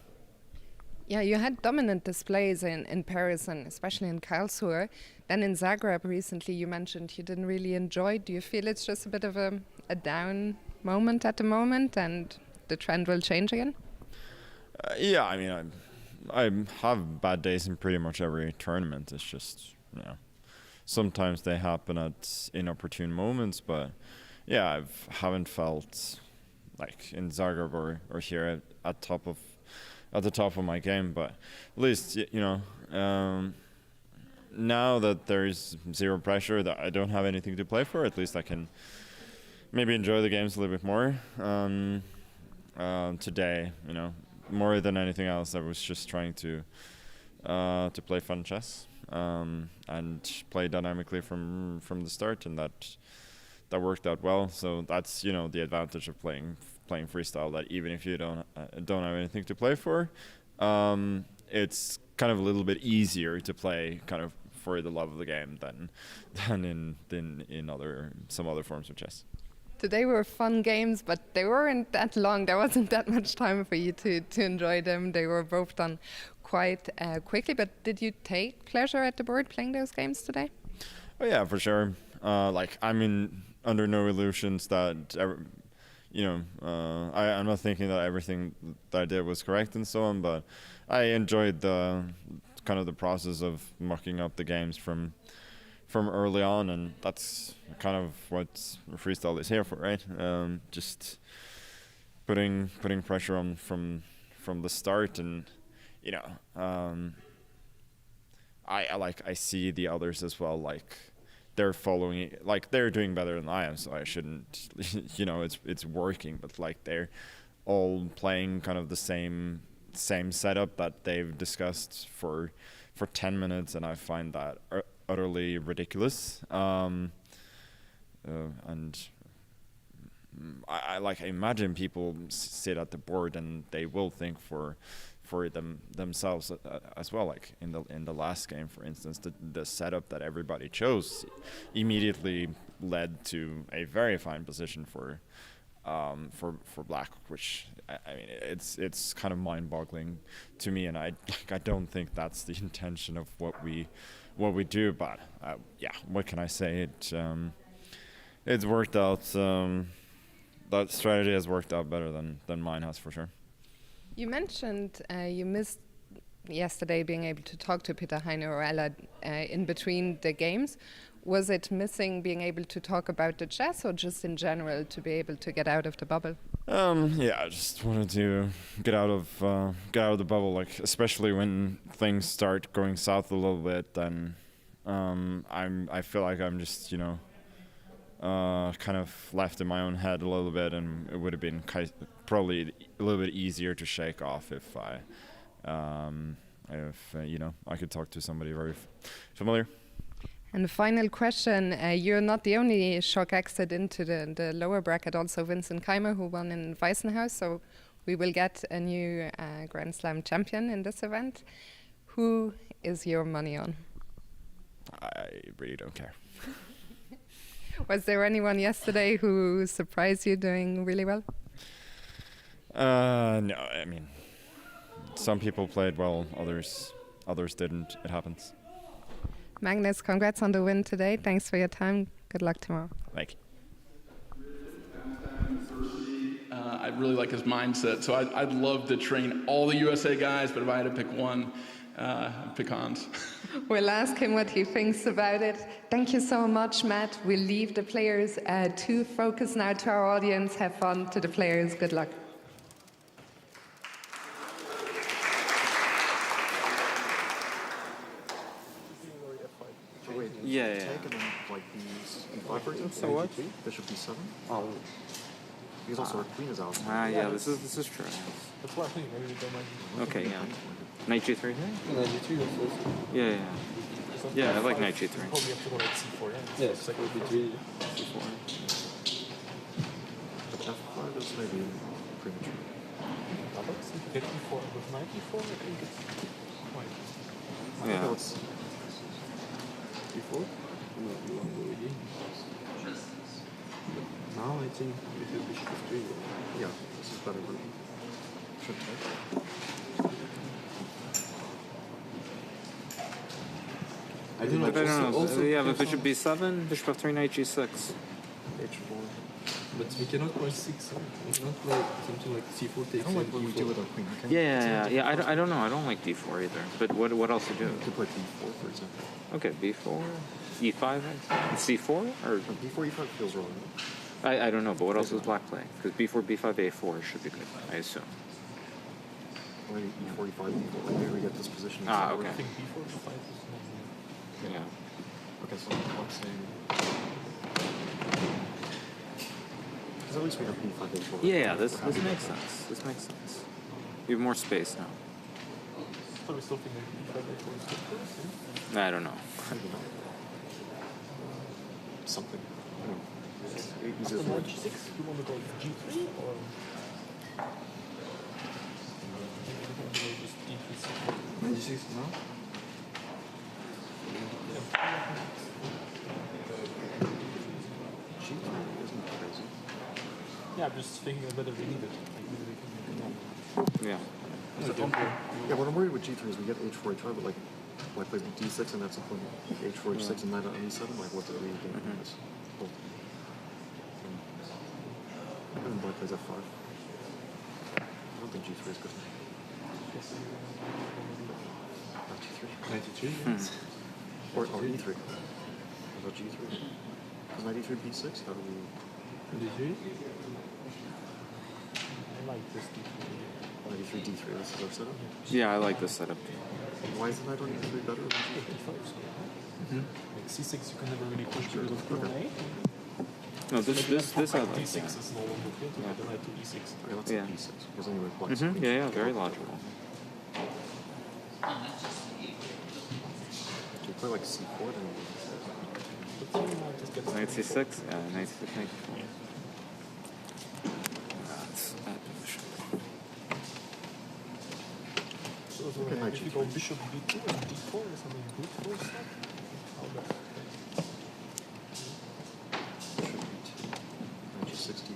Yeah, you had dominant displays in Paris and especially in Karlsruhe. Then in Zagreb recently, you mentioned you didn't really enjoy. Do you feel it's just a bit of a down moment at the moment, and the trend will change again? Yeah, I mean, I have bad days in pretty much every tournament. It's just, sometimes they happen at inopportune moments, but yeah, I haven't felt like in Zagreb or here at the top of my game, but at least now that there's zero pressure, that I don't have anything to play for, at least I can maybe enjoy the games a little bit more. Today, more than anything else, I was just trying to play fun chess and play dynamically from the start, and that worked out well. So that's the advantage of playing freestyle, that even if you don't have anything to play for, it's kind of a little bit easier to play kind of for the love of the game than in some other forms of chess. Today were fun games, but they weren't that long. There wasn't that much time for you to enjoy them. They were both done quite quickly. But did you take pleasure at the board playing those games today? Oh yeah, for sure. I'm under no illusions that I'm not thinking that everything that I did was correct and so on, but I enjoyed the kind of the process of mucking up the games from early on, and that's kind of what freestyle is here for, right? Just putting pressure on from the start, and I see the others as well, like they're following it, like they're doing better than I am, so I shouldn't it's working, but like they're all playing kind of the same setup that they've discussed for 10 minutes, and I find that utterly ridiculous. And I imagine people sit at the board and they will think for themselves as well. Like in the last game, for instance, the setup that everybody chose immediately led to a very fine position for black, which I mean it's kind of mind-boggling to me, and I don't think that's the intention of what we do. But what can I say? It's worked out. That strategy has worked out better than mine has, for sure. You mentioned you missed yesterday being able to talk to Peter Heine or Ella in between the games. Was it missing being able to talk about the chess, or just in general to be able to get out of the bubble? I just wanted to get out of the bubble, like especially when things start going south a little bit. Then I feel like I'm just kind of left in my own head a little bit, and it would have been probably a little bit easier to shake off if I could talk to somebody very familiar. And the final question, you're not the only shock exit into the lower bracket, also Vincent Keimer, who won in Weissenhaus, so we will get a new Grand Slam champion in this event. Who is your money on? I really don't care. Was there anyone yesterday who surprised you doing really well? No, I mean, some people played well, others didn't. It happens. Magnus, congrats on the win today. Thanks for your time. Good luck tomorrow. Thank you. I really like his mindset, so I'd love to train all the USA guys, but if I had to pick one, I'd pick Hans. We'll ask him what he thinks about it. Thank you so much, Matt. We'll leave the players to focus now to our audience. Have fun to the players. Good luck. Yeah. Take and then like b5 for example. So what? Bishop b7. Oh. Because also our queen is out. Yeah, this is true. That's why I think maybe we don't like. Okay, yeah. Knight g3 here? Knight g3 also. Yeah. Yeah, I like knight g3. Probably have to go like c4, yeah. Yeah, it's like b3, c4. But f5 is maybe premature. If you get e4 with knight e4, I think it's quite. Yeah. e4? No, you want to go again. Now I think if you bishop f3, yeah, this is better version. Should take. I don't know. Yeah, but bishop b7, bishop f3, knight g6. h4. But we cannot play 6, huh? We cannot play something like c4 takes. I don't like what we do with our queen. Yeah. I don't know. I don't like d4 either. But what else to do? You could play b4, for example. Okay, b4, e5, c4, or b4, e5 feels wrong. I don't know. But what else is black playing? Because b4, b5, a4 should be good. I assume. Maybe e4, e5, b4. Maybe we get this position. Okay. I think b4, b5 is not. Yeah. Okay, so I'm saying. Because at least we have b5, a4. Yeah, this makes sense. This makes sense. You have more space now. So we still think that b5, a4 is good first, yeah? I don't know. Something. I don't know. After knight g6, you want to go g3 or? Just d3, g6 now? Yeah, I'm just thinking whether we need it. Like whether we can make it now. Yeah. Yeah, what I'm worried with g3 is we get h4, h5, but like plays d6 and that's a point h4, h6 and knight on e7. Like, what do we do in this whole thing? And then black plays f5. I don't think g3 is good. Knight g3. Knight g3. Or e3. What about g3? Is knight e3 b6? How do we? d3. I like this d3. Knight e3 d3. This is our setup. Yeah, I like this setup. Why is the knight on e3 better than d5? Like c6, you can never really push because of pawn a. No, this I like. d6 is no longer good. You have the knight to e6. Okay, let's Yeah. e6. Because anyway, black's Yeah, very logical. Do you play like c4 then? Knight c6? Yeah, knight c6, knight c4. That's bad position. So if you go bishop b2 and d4 is something good for us? How about Knight g6, d4.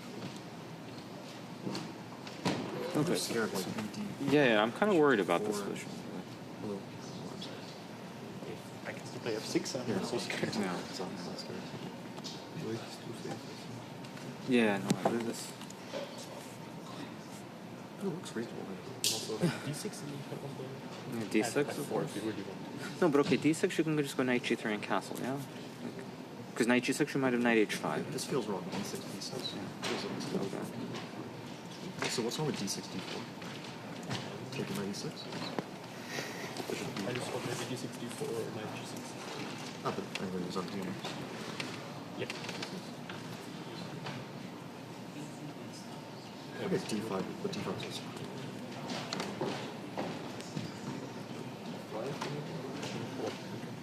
Okay. I'm scared like bd. Yeah, I'm kind of worried about this position. Hello. I can still play f6, I'm not so scared. Yeah. I'm not scared. Yeah, no, I do this. It looks reasonable. Also, d6 and Yeah, d6 is worse. No, but okay, d6 you can just go knight g3 and castle, yeah? Because knight g6 you might have knight h5. This feels wrong. d6, d6. Yeah. Okay. So what's wrong with d6, d4? Taking knight e6? I just thought maybe d6, d4 or knight g6. Ah, but anyway, it was on d. Yeah. Okay, d5, but d5 is also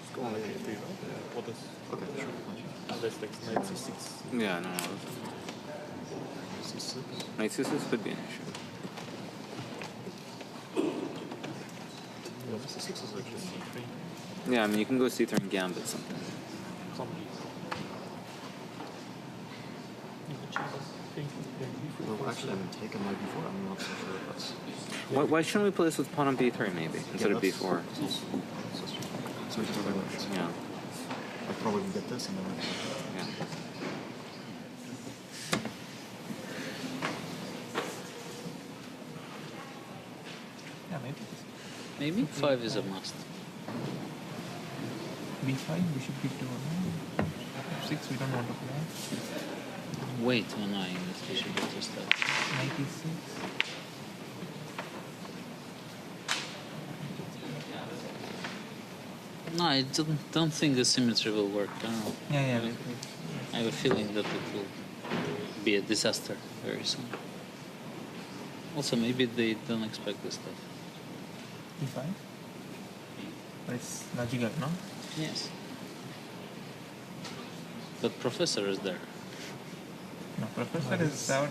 Just go on like a3, right? What is? Okay, sure. Unless like knight c6. Yeah, no. c6? Knight c6 could be an issue. Yeah, c6 is actually Yeah, I mean, you can go c3 and gambit something. actually, I haven't taken knight before. I'm not so sure. But Why shouldn't we play this with pawn on b3 maybe instead of b4? Yeah. I probably can get this and then. Yeah. Yeah, maybe. Maybe 5 is a must. B5, bishop b2. 6, we don't want to play. Wait, oh no, in this bishop b2 step. 96. No, I don't think the symmetry will work. I don't know. Yeah. I have a feeling that it will be a disaster very soon. Also, maybe they don't expect this stuff. E5? But it's logical, no? Yes. But Professor is there. No, Professor is out.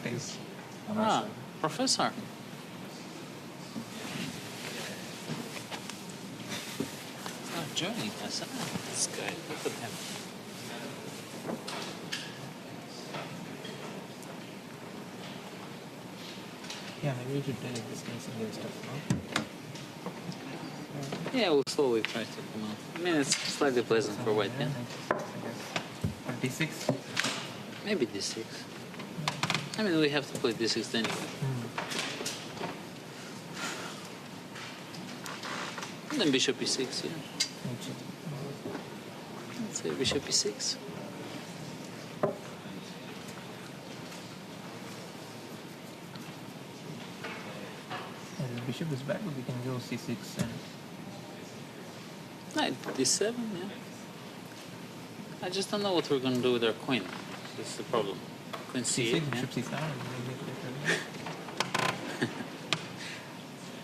Professor. It's not joining us. This guy, look at him. Yeah, maybe we should take this nice Indian stuff, no? Yeah, we'll slowly try to come out. I mean, it's slightly pleasant for white, yeah? D6? Maybe d6. I mean, we have to play d6 anyway. And then bishop e6, yeah. Let's say bishop e6. Yeah, the bishop is back, but we can go c6 and... Knight d7, yeah. I just don't know what we're going to do with our queen. That's the problem. Queen c8, c6, bishop c7,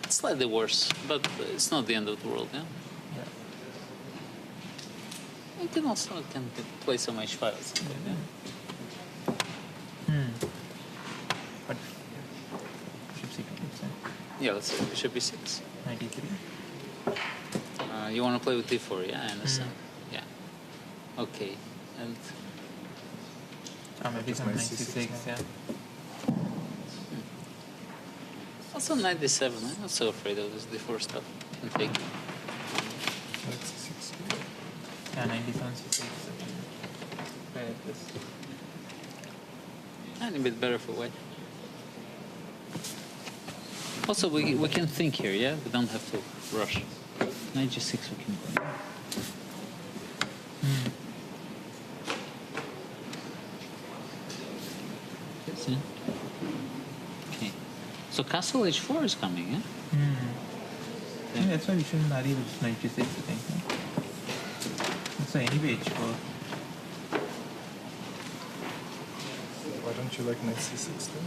It's slightly worse, but it's not the end of the world, yeah? I can also play some h5 or something, yeah? But bishop c2, Yeah, let's say bishop e6. 93. You want to play with d4, yeah, I understand. Yeah. Okay, and... maybe some 96, yeah. Also knight d7, I'm not so afraid of this d4 stuff. I think. Yeah, 97, c6. Play like this. And a bit better for white. Also, we can think here, yeah? We don't have to rush. Knight g6 we can go. Yes, yeah. Okay. So castle h4 is coming, yeah? I think that's why we shouldn't marry with knight g6, I think. So anyway, h4. Why don't you like knight c6 then?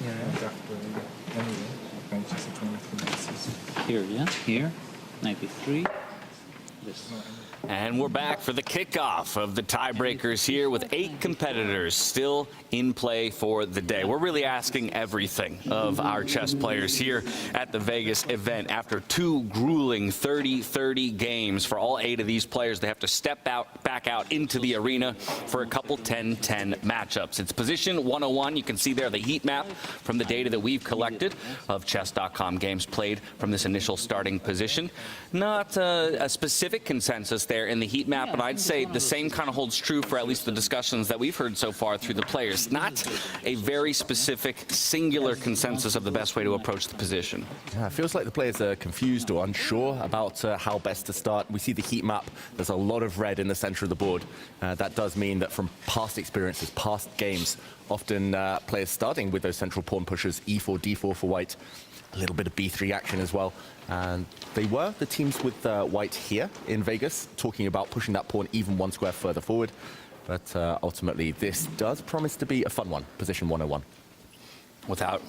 Yeah. And after, anyway, knight g6 and knight c6. Here, yeah? Here. Knight e3. This. And we're back for the kickoff of the tiebreakers here with 8 competitors still in play for the day. We're really asking everything of our chess players here at the Vegas event. After 2 grueling 30-30 games for all 8 of these players, they have to step back out into the arena for a couple 10-10 matchups. It's position 101. You can see there the heat map from the data that we've collected of chess.com games played from this initial starting position. Not a specific consensus there in the heat map, but I'd say the same kind of holds true for at least the discussions that we've heard so far through the players. Not a very specific, singular consensus of the best way to approach the position. Yeah, it feels like the players are confused or unsure about how best to start. We see the heat map. There's a lot of red in the center of the board. That does mean that from past experiences, past games, often players starting with those central pawn pushers, e4, d4 for white. A little bit of b3 action as well. And they were the teams with white here in Vegas, talking about pushing that pawn even 1 square further forward. But ultimately, this does promise to be a fun one, position 101.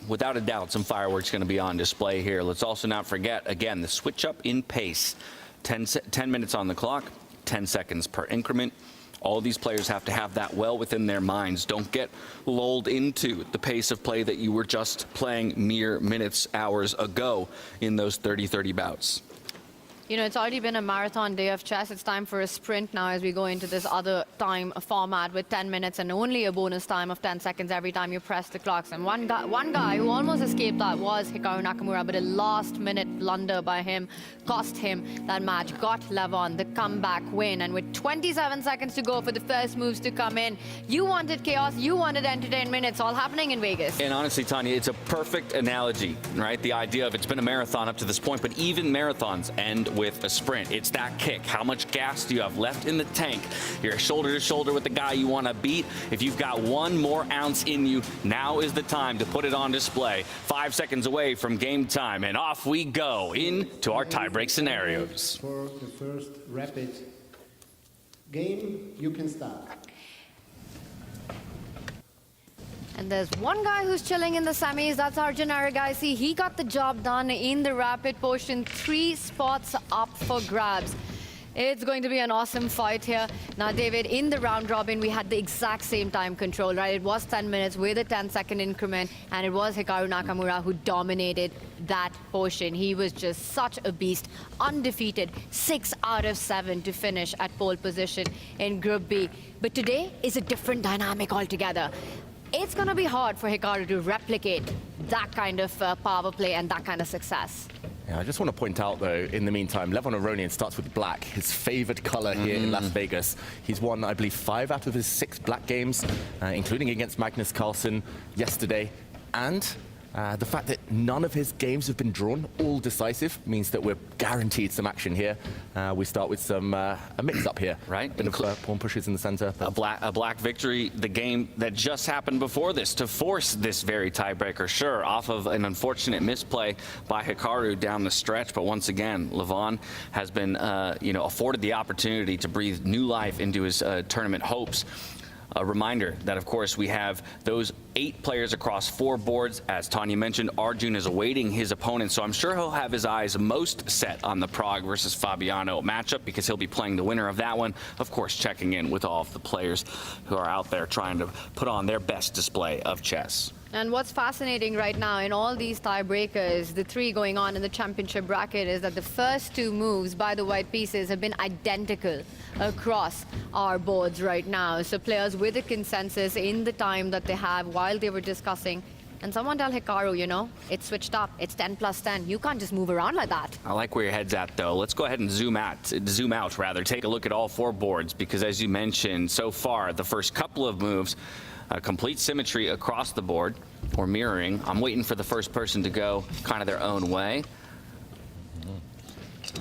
Without a doubt, some fireworks going to be on display here. Let's also not forget, again, the switch up in pace. 10 minutes on the clock, 10 seconds per increment. All these players have to have that well within their minds. Don't get lulled into the pace of play that you were just playing mere minutes, hours ago in those 30-30 bouts. You know, it's already been a marathon day of chess. It's time for a sprint now as we go into this other time format with 10 minutes and only a bonus time of 10 seconds every time you press the clocks. And one guy who almost escaped that was Hikaru Nakamura, but a last-minute blunder by him cost him that match, got Levon the comeback win. And with 27 seconds to go for the first moves to come in, you wanted chaos, you wanted entertainment. It's all happening in Vegas. And honestly, Tanya, it's a perfect analogy, right? The idea of it's been a marathon up to this point, but even marathons end with a sprint. It's that kick. How much gas do you have left in the tank? You're shoulder to shoulder with the guy you want to beat. If you've got one more ounce in you, now is the time to put it on display. 5 seconds away from game time, and off we go into our tiebreak scenarios. For the first rapid game, you can start. And there's one guy who's chilling in the semis. That's Arjun Erigaisi. He got the job done in the rapid portion. 3 spots up for grabs. It's going to be an awesome fight here. Now, David, in the round robin, we had the exact same time control, right? It was 10 minutes with a 10-second increment, and it was Hikaru Nakamura who dominated that portion. He was just such a beast, undefeated, 6 out of 7 to finish at pole position in Group B. But today is a different dynamic altogether. It's going to be hard for Hikaru to replicate that kind of power play and that kind of success. Yeah, I just want to point out, though, in the meantime, Levon Aronian starts with black, his favored color here in Las Vegas. He's won, I believe, 5 out of his 6 black games, including against Magnus Carlson yesterday. And the fact that none of his games have been drawn, all decisive, means that we're guaranteed some action here. We start with some a mix-up here. Right. Bit of pawn pushes in the center. A black victory, the game that just happened before this, to force this very tiebreaker, sure, off of an unfortunate misplay by Hikaru down the stretch. But once again, Levon has been afforded the opportunity to breathe new life into his tournament hopes. A reminder that, of course, we have those 8 players across 4 boards. As Tanya mentioned, Arjun is awaiting his opponent, so I'm sure he'll have his eyes most set on the Prague versus Fabiano matchup because he'll be playing the winner of that one. Of course, checking in with all of the players who are out there trying to put on their best display of chess. And what's fascinating right now in all these tiebreakers, the 3 going on in the championship bracket, is that the first 2 moves by the white pieces have been identical across our boards right now. So players with a consensus in the time that they have while they were discussing. And someone tell Hikaru, you know, it's switched up. It's 10 plus 10. You can't just move around like that. I like where your head's at, though. Let's go ahead and zoom out, take a look at all 4 boards, because as you mentioned, so far, the first couple of moves, complete symmetry across the board, or mirroring. I'm waiting for the first person to go kind of their own way.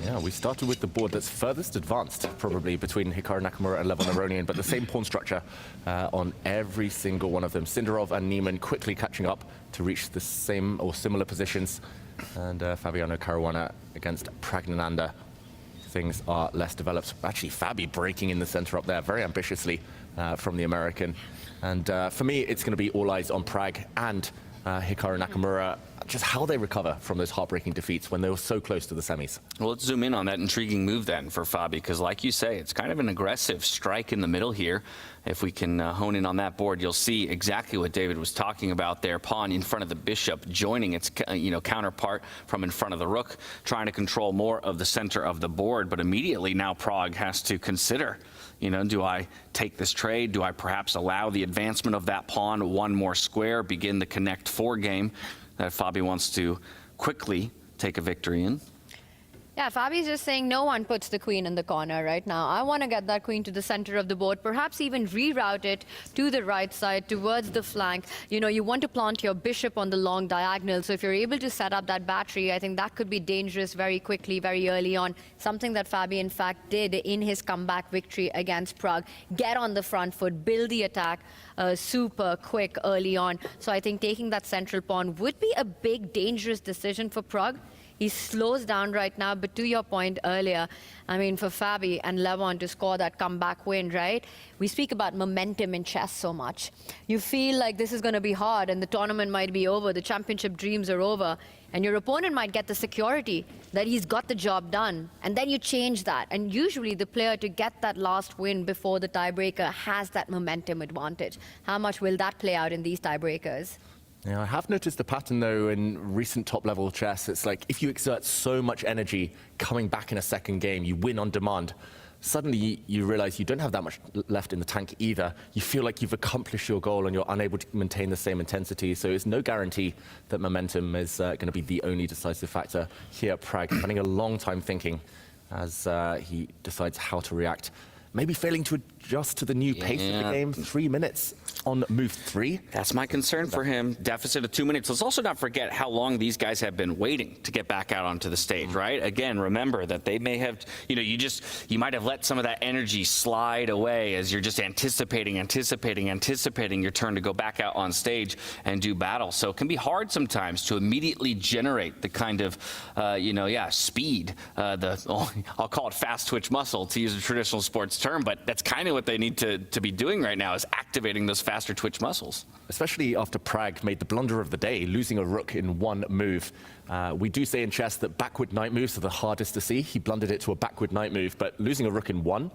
Yeah, we started with the board that's furthest advanced, probably, between Hikaru Nakamura and Levon Aronian, but the same pawn structure on every single one of them. Sindarov and Neiman quickly catching up to reach the same or similar positions. And Fabiano Caruana against Pragnananda. Things are less developed. Actually, Fabi breaking in the center up there very ambitiously from the American. And for me, it's going to be all eyes on Prague and Hikaru Nakamura, just how they recover from those heartbreaking defeats when they were so close to the semis. Well, let's zoom in on that intriguing move then for Fabi, because like you say, it's kind of an aggressive strike in the middle here. If we can hone in on that board, you'll see exactly what David was talking about there. Pawn in front of the bishop, joining its counterpart from in front of the rook, trying to control more of the center of the board. But immediately now Prague has to consider, do I take this trade? Do I perhaps allow the advancement of that pawn one more square, begin the connect 4 game that Fabi wants to quickly take a victory in? Yeah, Fabi's just saying no one puts the queen in the corner right now. I want to get that queen to the center of the board, perhaps even reroute it to the right side, towards the flank. You want to plant your bishop on the long diagonal, so if you're able to set up that battery, I think that could be dangerous very quickly, very early on. Something that Fabi, in fact, did in his comeback victory against Prague. Get on the front foot, build the attack super quick early on. So I think taking that central pawn would be a big, dangerous decision for Prague. He slows down right now, but to your point earlier, I mean, for Fabi and Levon to score that comeback win, right? We speak about momentum in chess so much. You feel like this is going to be hard and the tournament might be over, the championship dreams are over, and your opponent might get the security that he's got the job done, and then you change that. And usually the player to get that last win before the tiebreaker has that momentum advantage. How much will that play out in these tiebreakers? Yeah, I have noticed the pattern, though, in recent top-level chess. It's like if you exert so much energy coming back in a second game, you win on demand. Suddenly, you realize you don't have that much left in the tank either. You feel like you've accomplished your goal and you're unable to maintain the same intensity. So it's no guarantee that momentum is going to be the only decisive factor here. Pragg spending a long time thinking as he decides how to react. Maybe failing to adjust to the new pace of the game. 3 minutes on move 3. That's my concern for him. Deficit of 2 minutes. Let's also not forget how long these guys have been waiting to get back out onto the stage, right? Again, remember that they may have, you might have let some of that energy slide away as you're just anticipating your turn to go back out on stage and do battle. So it can be hard sometimes to immediately generate the kind of, speed, I'll call it fast twitch muscle, to use a traditional sports term, but that's kind of what they need to be doing right now, is activating those faster twitch muscles. Especially after Pragg made the blunder of the day, losing a rook in one move. We do say in chess that backward knight moves are the hardest to see. He blundered it to a backward knight move, but losing a rook in one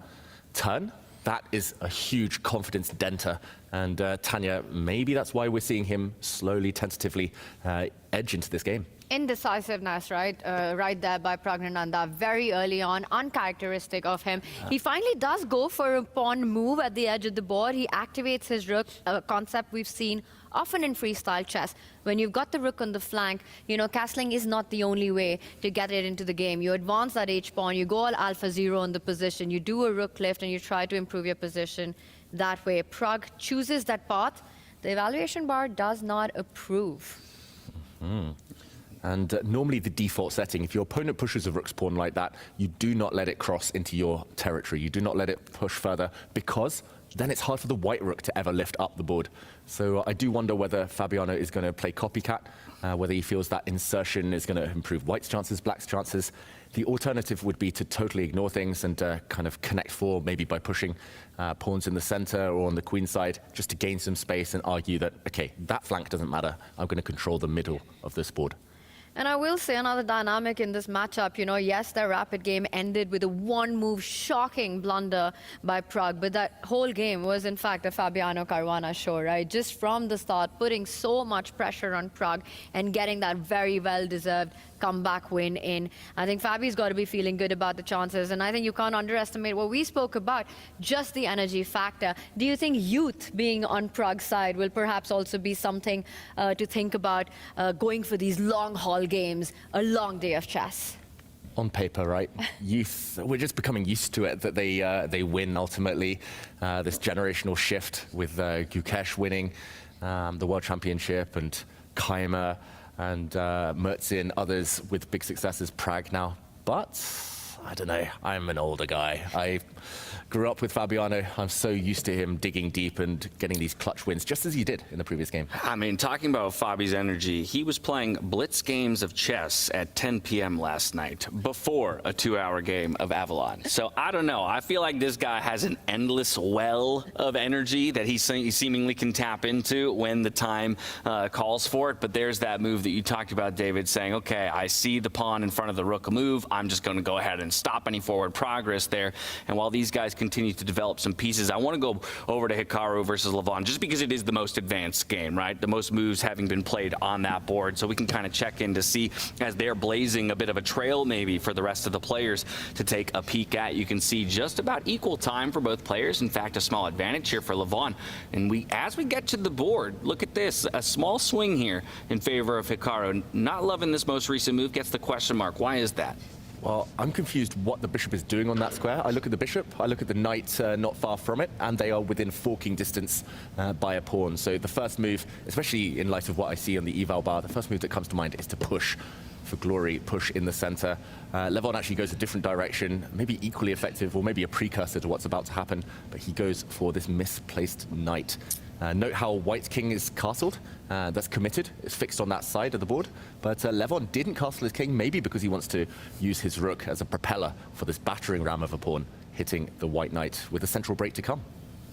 turn, that is a huge confidence denter. And Tanya, maybe that's why we're seeing him slowly, tentatively edge into this game. Indecisiveness, right? Right there by Praggnanandhaa, very early on, uncharacteristic of him. He finally does go for a pawn move at the edge of the board. He activates his rook, a concept we've seen often in freestyle chess. When you've got the rook on the flank, castling is not the only way to get it into the game. You advance that h-pawn, you go all alpha 0 on the position, you do a rook lift, and you try to improve your position that way. Pragg chooses that path. The evaluation bar does not approve. And normally the default setting, if your opponent pushes a rook's pawn like that, you do not let it cross into your territory. You do not let it push further, because then it's hard for the white rook to ever lift up the board. So I do wonder whether Fabiano is going to play copycat, whether he feels that insertion is going to improve white's chances, black's chances. The alternative would be to totally ignore things and kind of connect 4, maybe by pushing pawns in the center or on the queen side, just to gain some space and argue that, okay, that flank doesn't matter. I'm going to control the middle of this board. And I will say another dynamic in this matchup, yes, their rapid game ended with a one-move shocking blunder by Pragg, but that whole game was, in fact, a Fabiano Caruana show, right? Just from the start, putting so much pressure on Pragg and getting that very well-deserved comeback win in. I think Fabi's got to be feeling good about the chances, and I think you can't underestimate what we spoke about, just the energy factor. Do you think youth being on Pragg's side will perhaps also be something to think about going for these long-haul games, a long day of chess? On paper, right? Youth, we're just becoming used to it, that they win ultimately. This generational shift with Gukesh winning the World Championship, and Keimer and Mertzi and others with big successes, Pragg now. But I don't know, I'm an older guy. I grew up with Fabiano. I'm so used to him digging deep and getting these clutch wins, just as he did in the previous game. I mean, talking about Fabi's energy, he was playing blitz games of chess at 10 p.m. last night before a 2-hour game of Avalon. So I don't know. I feel like this guy has an endless well of energy that he seemingly can tap into when the time calls for it. But there's that move that you talked about, David, saying, okay, I see the pawn in front of the rook move. I'm just going to go ahead and stop any forward progress there. And while these guys continue to develop some pieces, I want to go over to Hikaru versus Levon, just because it is the most advanced game, right? The most moves having been played on that board, so we can kind of check in to see, as they're blazing a bit of a trail maybe for the rest of the players to take a peek at. You can see just about equal time for both players. In fact, a small advantage here for Levon. And as we get to the board, look at this, a small swing here in favor of Hikaru. Not loving this most recent move, gets the question mark. Why is that? Well, I'm confused what the bishop is doing on that square. I look at the bishop, I look at the knight not far from it, and they are within forking distance by a pawn. So the first move, especially in light of what I see on the eval bar, the first move that comes to mind is to push for glory, push in the center. Levon actually goes a different direction, maybe equally effective, or maybe a precursor to what's about to happen, but he goes for this misplaced knight. Note how white's king is castled. That's committed. It's fixed on that side of the board. But Levon didn't castle his king, maybe because he wants to use his rook as a propeller for this battering ram of a pawn, hitting the white knight with a central break to come.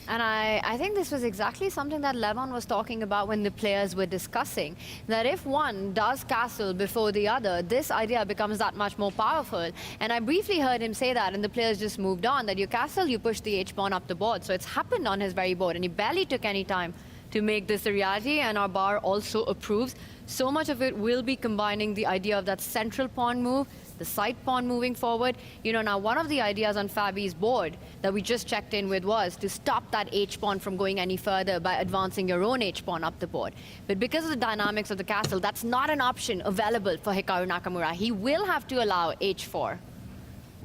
And I think this was exactly something that Levon was talking about when the players were discussing, that if one does castle before the other, this idea becomes that much more powerful. And I briefly heard him say that, and the players just moved on, that you castle, you push the h-pawn up the board. So it's happened on his very board, and he barely took any time to make this a reality, and our bar also approves. So much of it will be combining the idea of that central pawn move, the side pawn moving forward. You know, now one of the ideas on Fabi's board that we just checked in with was to stop that h-pawn from going any further by advancing your own h-pawn up the board. But because of the dynamics of the castle, that's not an option available for Hikaru Nakamura. He will have to allow h4.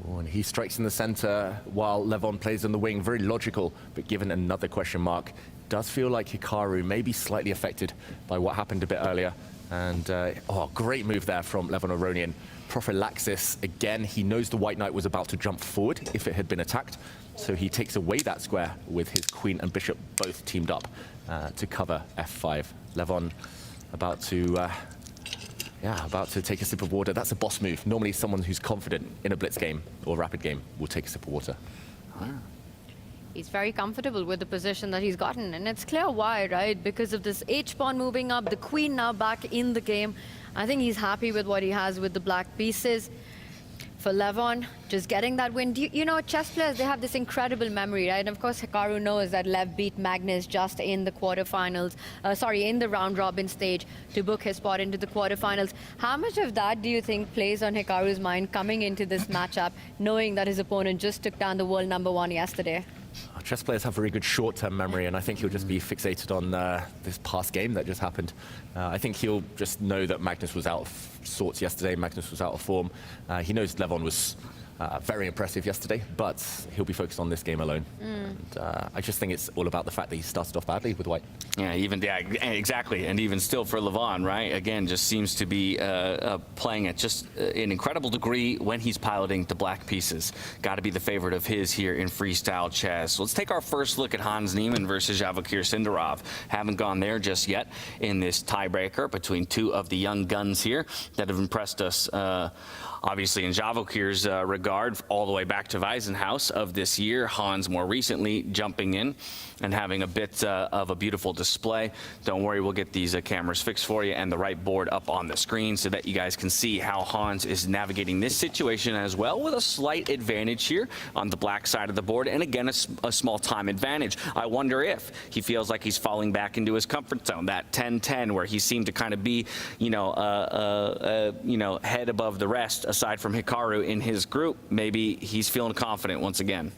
Oh, and he strikes in the center while Levon plays on the wing. Very logical, but given another question mark. Does feel like Hikaru may be slightly affected by what happened a bit earlier. And, oh, great move there from Levon Aronian. Prophylaxis, again, he knows the white knight was about to jump forward if it had been attacked. So he takes away that square with his queen and bishop both teamed up to cover f5. Levon about to take a sip of water. That's a boss move. Normally someone who's confident in a blitz game or rapid game will take a sip of water. He's very comfortable with the position that he's gotten, and it's clear why, right? Because of this h-pawn moving up, the queen now back in the game. I think he's happy with what he has with the black pieces. For Levon, just getting that win. You know, chess players, they have this incredible memory, right? And of course, Hikaru knows that Lev beat Magnus just in the quarterfinals, in the round robin stage to book his spot into the quarterfinals. How much of that do you think plays on Hikaru's mind coming into this matchup, knowing that his opponent just took down the world #1 yesterday? Chess players have very good short-term memory, and I think he'll just be fixated on this past game that just happened. I think he'll just know that Magnus was out of sorts yesterday. Magnus was out of form. He knows Levon was very impressive yesterday, but he'll be focused on this game alone. And I just think it's all about the fact that he started off badly with white. Yeah, exactly. And even still for Levon, right? Again, just seems to be playing at just an incredible degree when he's piloting the black pieces. Got to be the favorite of his here in freestyle chess. Let's take our first look at Hans Niemann versus Javokir Sindarov. Haven't gone there just yet in this tiebreaker between two of the young guns here that have impressed us. Obviously, in Javokir's regard, all the way back to Wiesenhaus of this year. Hans more recently jumping in and having a bit of a beautiful display. Don't worry, we'll get these cameras fixed for you and the right board up on the screen so that you guys can see how Hans is navigating this situation as well, with a slight advantage here on the black side of the board, and again, a small time advantage. I wonder if he feels like he's falling back into his comfort zone, that 10-10, where he seemed to kind of be, head above the rest, aside from Hikaru in his group. Maybe he's feeling confident once again.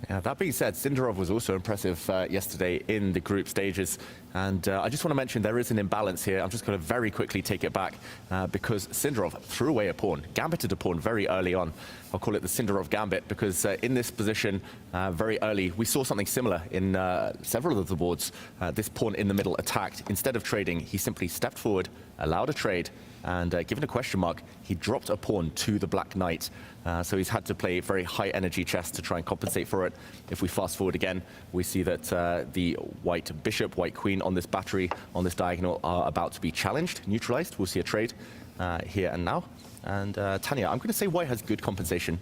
Yeah, that being said, Sindarov was also impressive yesterday in the group stages. And I just want to mention there is an imbalance here. I'm just going to very quickly take it back because Sindarov threw away a pawn, gambited a pawn very early on. I'll call it the Sindarov gambit because in this position very early, we saw something similar in several of the boards. This pawn in the middle attacked. Instead of trading, he simply stepped forward, allowed a trade, and given a question mark, he dropped a pawn to the black knight. So he's had to play very high energy chess to try and compensate for it. If we fast forward again, we see that the white bishop, white queen on this battery, on this diagonal, are about to be challenged, neutralized. We'll see a trade here and now. And Tanya, I'm going to say white has good compensation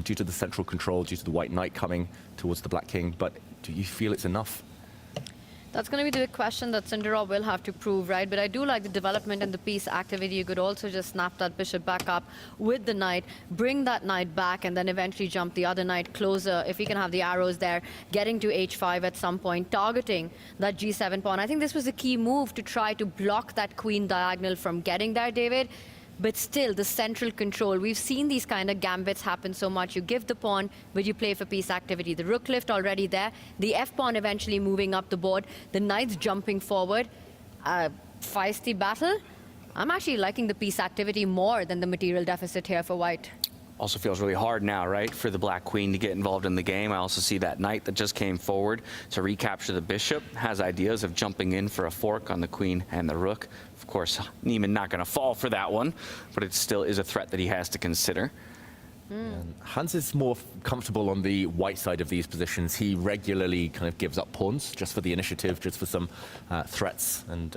due to the central control, due to the white knight coming towards the black king. But do you feel it's enough? That's going to be the big question that Sindarov will have to prove, right? But I do like the development and the piece activity. You could also just snap that bishop back up with the knight, bring that knight back, and then eventually jump the other knight closer. If he can have the arrows there, getting to h5 at some point, targeting that g7 pawn. I think this was a key move to try to block that queen diagonal from getting there, David. But still, the central control. We've seen these kind of gambits happen so much. You give the pawn, but you play for piece activity. The rook lift already there. The f-pawn eventually moving up the board. The knight's jumping forward. Feisty battle. I'm actually liking the piece activity more than the material deficit here for white. Also feels really hard now, right, for the black queen to get involved in the game. I also see that knight that just came forward to recapture the bishop, has ideas of jumping in for a fork on the queen and the rook. Of course, Niemann not going to fall for that one, but it still is a threat that he has to consider. Hans is more comfortable on the white side of these positions. He regularly kind of gives up pawns just for the initiative, just for some threats and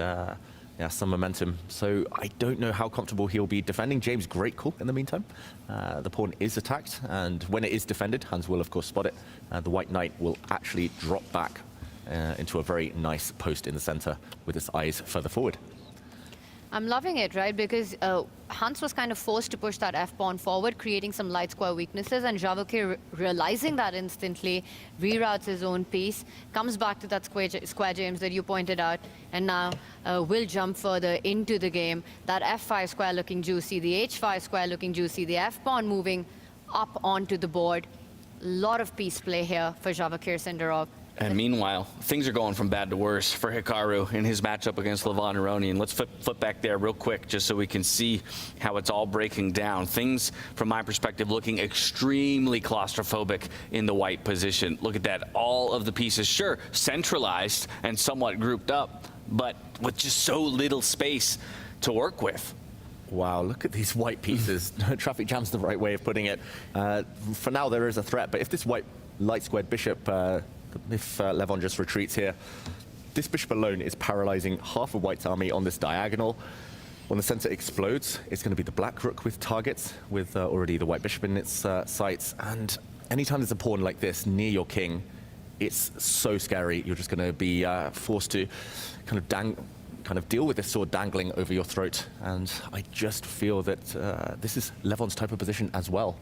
some momentum. So I don't know how comfortable he'll be defending. James, great call in the meantime. The pawn is attacked, and when it is defended, Hans will of course spot it. The white knight will actually drop back into a very nice post in the center with its eyes further forward. I'm loving it, right? Because Hans was kind of forced to push that F-pawn forward, creating some light square weaknesses, and Javakir, realizing that instantly, reroutes his own piece, comes back to that square James that you pointed out, and now will jump further into the game. That F5 square looking juicy, the H5 square looking juicy, the F-pawn moving up onto the board. A lot of piece play here for Javakir Sindarov. And meanwhile, things are going from bad to worse for Hikaru in his matchup against Levon Aronian. Let's flip back there real quick just so we can see how it's all breaking down. Things, from my perspective, looking extremely claustrophobic in the white position. Look at that. All of the pieces, sure, centralized and somewhat grouped up, but with just so little space to work with. Wow, look at these white pieces. Traffic jam's the right way of putting it. For now, there is a threat, but if this white light squared bishop, if Levon just retreats here, this bishop alone is paralyzing half of White's army on this diagonal. When the center explodes, it's going to be the black rook with targets, with already the white bishop in its sights. And anytime there's a pawn like this near your king, it's so scary. You're just going to be forced to kind of deal with this sword dangling over your throat. And I just feel that this is Levon's type of position as well.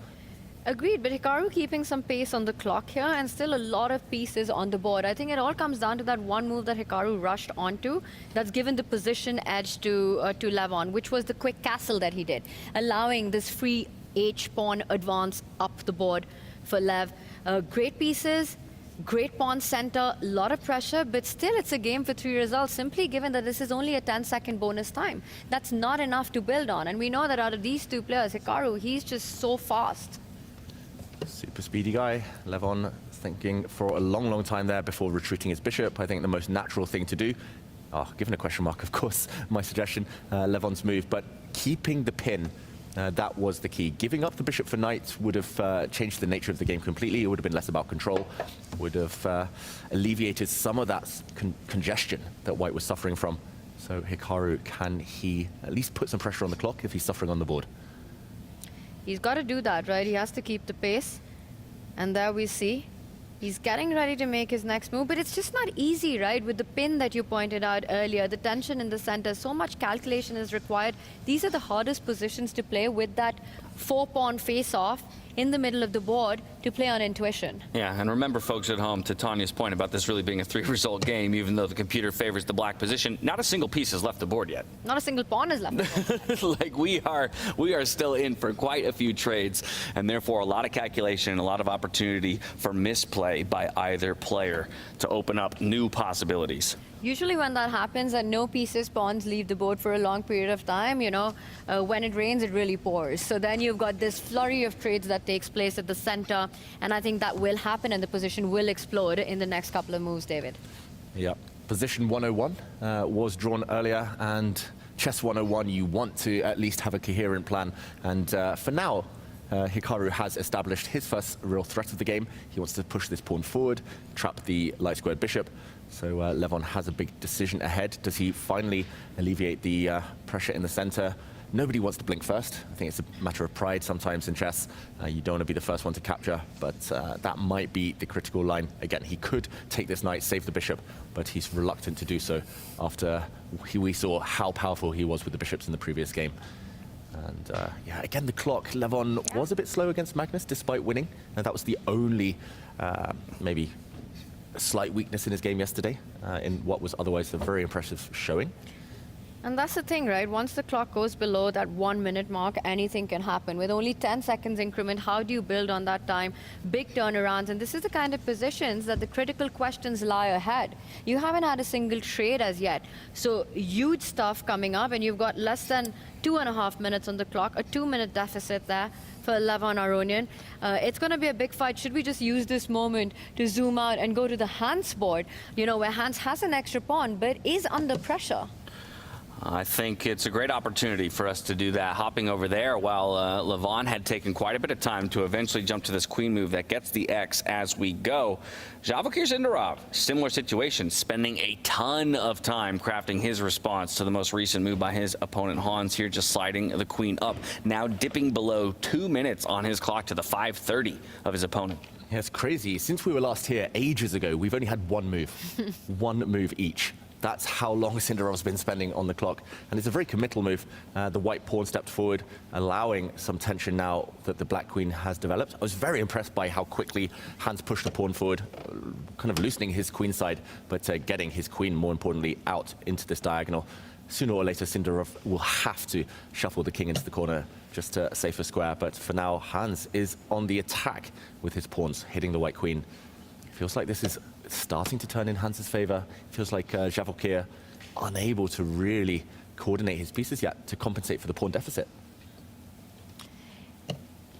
Agreed, but Hikaru keeping some pace on the clock here and still a lot of pieces on the board. I think it all comes down to that one move that Hikaru rushed onto that's given the position edge to Levon, which was the quick castle that he did, allowing this free H-pawn advance up the board for Lev. Great pieces, great pawn center, a lot of pressure, but still it's a game for 3 results, simply given that this is only a 10-second bonus time. That's not enough to build on, and we know that out of these two players, Hikaru, he's just so fast. Super speedy guy. Levon thinking for a long, long time there before retreating his bishop. I think the most natural thing to do, given a question mark, of course, my suggestion, Levon's move, but keeping the pin, that was the key. Giving up the bishop for knight would have changed the nature of the game completely. It would have been less about control, would have alleviated some of that congestion that White was suffering from. So Hikaru, can he at least put some pressure on the clock if he's suffering on the board? He's got to do that, right? He has to keep the pace. And there we see he's getting ready to make his next move, but it's just not easy, right? With the pin that you pointed out earlier, the tension in the center, so much calculation is required. These are the hardest positions to play with that 4-pawn face-off in the middle of the board to play on intuition. Yeah, and remember, folks at home, to Tanya's point about this really being a 3-result game, even though the computer favors the black position, not a single piece has left the board yet. Not a single pawn is left. Like, we are still in for quite a few trades, and therefore a lot of calculation and a lot of opportunity for misplay by either player to open up new possibilities. Usually when that happens and no pieces, pawns leave the board for a long period of time, you know, when it rains, it really pours. So then you've got this flurry of trades that takes place at the center, and I think that will happen and the position will explode in the next couple of moves, David. Yep. Position 101 was drawn earlier, and chess 101, you want to at least have a coherent plan. And for now, Hikaru has established his first real threat of the game. He wants to push this pawn forward, trap the light squared bishop. So Levon has a big decision ahead. Does he finally alleviate the pressure in the center? Nobody wants to blink first. I think it's a matter of pride sometimes in chess. You don't want to be the first one to capture, but that might be the critical line. Again, he could take this knight, save the bishop, but he's reluctant to do so after we saw how powerful he was with the bishops in the previous game. And yeah, again, the clock. Levon was a bit slow against Magnus despite winning, and that was the only maybe a slight weakness in his game yesterday, in what was otherwise a very impressive showing. And that's the thing, right? Once the clock goes below that 1-minute mark, anything can happen. With only 10 seconds increment, how do you build on that time? Big turnarounds, and this is the kind of positions that the critical questions lie ahead. You haven't had a single trade as yet, so huge stuff coming up, and you've got less than 2.5 minutes on the clock, a 2-minute deficit there for Levon Aronian. It's going to be a big fight. Should we just use this moment to zoom out and go to the Hans board, you know, where Hans has an extra pawn, but is under pressure? I think it's a great opportunity for us to do that, hopping over there while Levon had taken quite a bit of time to eventually jump to this queen move that gets the X as we go. Javakir Sindarov, similar situation, spending a ton of time crafting his response to the most recent move by his opponent Hans here, just sliding the queen up, now dipping below 2 minutes on his clock to the 5:30 of his opponent. Yeah, it's crazy. Since we were last here ages ago, we've only had one move. One move each. That's how long Sindarov's been spending on the clock. And it's a very committal move. The white pawn stepped forward, allowing some tension now that the black queen has developed. I was very impressed by how quickly Hans pushed the pawn forward, kind of loosening his queen side, but getting his queen, more importantly, out into this diagonal. Sooner or later, Sindarov will have to shuffle the king into the corner, just a safer square. But for now, Hans is on the attack with his pawns, hitting the white queen. Feels like this is starting to turn in Hans's favor. Feels like Javokir unable to really coordinate his pieces yet to compensate for the pawn deficit.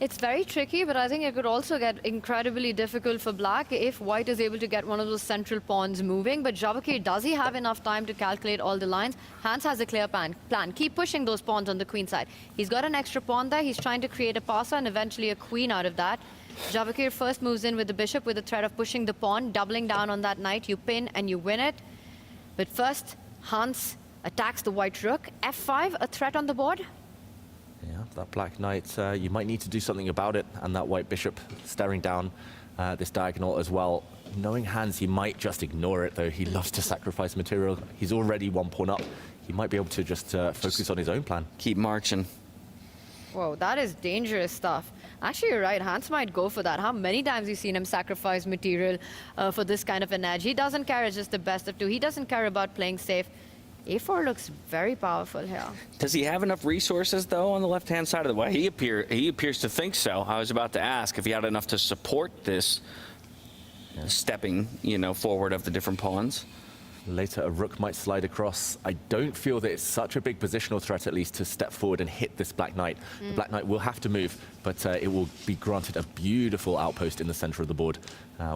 It's very tricky, but I think it could also get incredibly difficult for black if white is able to get one of those central pawns moving. But Javokir, does he have enough time to calculate all the lines? Hans has a clear plan. Keep pushing those pawns on the queen side. He's got an extra pawn there. He's trying to create a passer and eventually a queen out of that. Javokir first moves in with the bishop with the threat of pushing the pawn, doubling down on that knight. You pin and you win it. But first, Hans attacks the white rook. F5, a threat on the board. Yeah, that black knight, you might need to do something about it. And that white bishop staring down this diagonal as well. Knowing Hans, he might just ignore it, though. He loves to sacrifice material. He's already one pawn up. He might be able to just focus on his own plan. Keep marching. Whoa, that is dangerous stuff. Actually, you're right. Hans might go for that. How many times have you seen him sacrifice material for this kind of an edge? He doesn't care. It's just the best of two. He doesn't care about playing safe. A4 looks very powerful here. Does he have enough resources, though, on the left-hand side of the way? He appears to think so. I was about to ask if he had enough to support this stepping, forward of the different pawns. Later, a rook might slide across. I don't feel that it's such a big positional threat, at least, to step forward and hit this black knight. The black knight will have to move, but it will be granted a beautiful outpost in the center of the board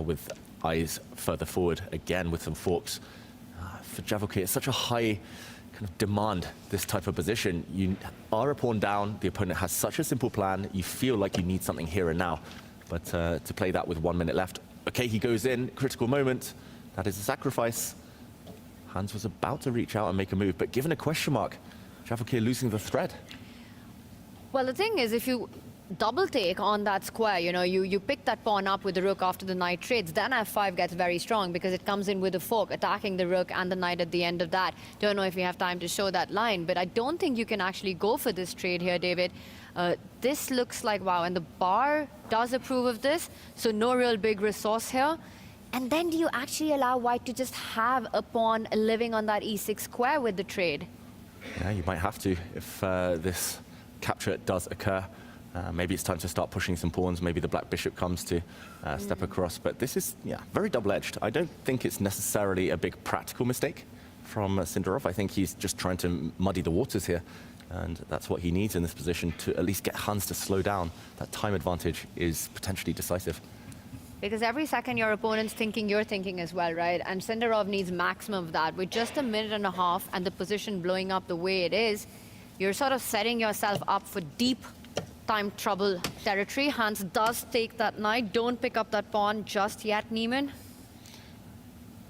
with eyes further forward, again with some forks. For Javokir, it's such a high kind of demand, this type of position. You are a pawn down, the opponent has such a simple plan, you feel like you need something here and now. But to play that with 1 minute left, okay, he goes in, critical moment, that is a sacrifice. Hans was about to reach out and make a move, but given a question mark, Javokir losing the thread. Well, the thing is, if you double take on that square, you pick that pawn up with the rook after the knight trades, then f5 gets very strong because it comes in with a fork, attacking the rook and the knight at the end of that. Don't know if we have time to show that line, but I don't think you can actually go for this trade here, David. This looks like, wow, and the bar does approve of this, so no real big resource here. And then do you actually allow white to just have a pawn living on that e6 square with the trade? Yeah, you might have to if this capture does occur. Maybe it's time to start pushing some pawns. Maybe the black bishop comes to step across. But this is, very double-edged. I don't think it's necessarily a big practical mistake from Sindarov. I think he's just trying to muddy the waters here. And that's what he needs in this position to at least get Hans to slow down. That time advantage is potentially decisive. Because every second your opponent's thinking, you're thinking as well, right? And Sindarov needs maximum of that. With just a minute and a half and the position blowing up the way it is, you're sort of setting yourself up for deep time trouble territory. Hans does take that knight. Don't pick up that pawn just yet, Neiman.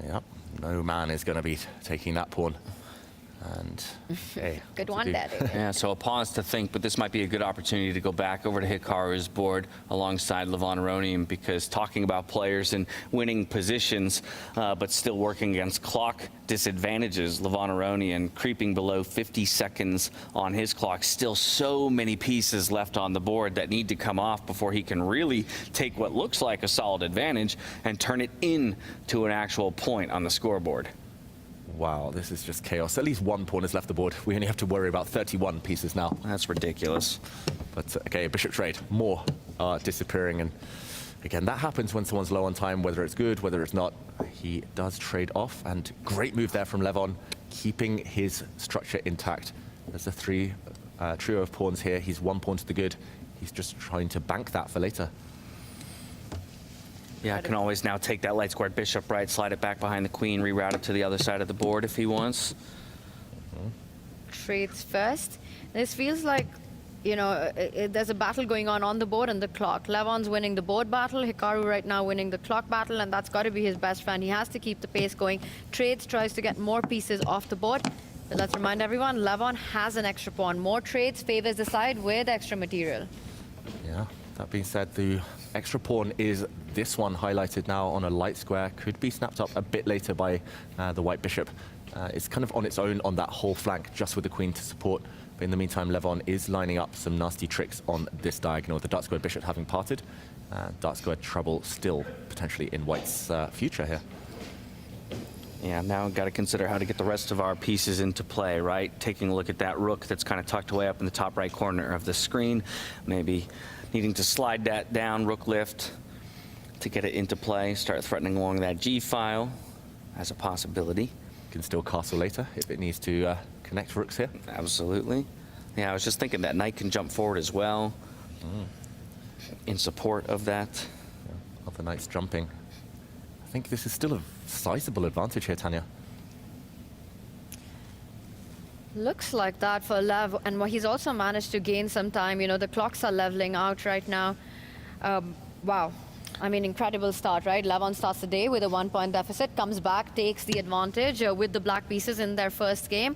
Yeah, no man is going to be taking that pawn. And hey, good one, Daddy. Yeah, so a pause to think, but this might be a good opportunity to go back over to Hikaru's board alongside Levon Aronian, because talking about players in winning positions, but still working against clock disadvantages, Levon Aronian creeping below 50 seconds on his clock. Still so many pieces left on the board that need to come off before he can really take what looks like a solid advantage and turn it into an actual point on the scoreboard. Wow, this is just chaos. At least one pawn has left the board. We only have to worry about 31 pieces now. That's ridiculous. But okay, a bishop trade. More are disappearing. And again, that happens when someone's low on time, whether it's good, whether it's not. He does trade off. And great move there from Levon, keeping his structure intact. There's a trio of pawns here. He's one pawn to the good. He's just trying to bank that for later. Yeah, I can always now take that light squared bishop, right, slide it back behind the queen, reroute it to the other side of the board if he wants. Trades first. This feels like, there's a battle going on the board and the clock. Levon's winning the board battle, Hikaru right now winning the clock battle, and that's got to be his best friend. He has to keep the pace going. Trades tries to get more pieces off the board. But let's remind everyone, Levon has an extra pawn. More trades favors the side with extra material. Yeah, that being said, the extra pawn is this one highlighted now on a light square. Could be snapped up a bit later by the white bishop. It's kind of on its own on that whole flank, just with the queen to support. But in the meantime, Levon is lining up some nasty tricks on this diagonal. The dark squared bishop having parted. Dark squared trouble still potentially in white's future here. Yeah, now got to consider how to get the rest of our pieces into play, right? Taking a look at that rook that's kind of tucked away up in the top right corner of the screen. Maybe needing to slide that down, rook lift, to get it into play. Start threatening along that g-file as a possibility. Can still castle later if it needs to connect rooks here. Absolutely. Yeah, I was just thinking that knight can jump forward as well in support of that. Yeah, other knights jumping. I think this is still a sizable advantage here, Tanya. Looks like that for Lev, and he's also managed to gain some time. You know, the clocks are leveling out right now. Wow. I mean, incredible start, right? Levon starts the day with a 1-point deficit, comes back, takes the advantage with the black pieces in their first game.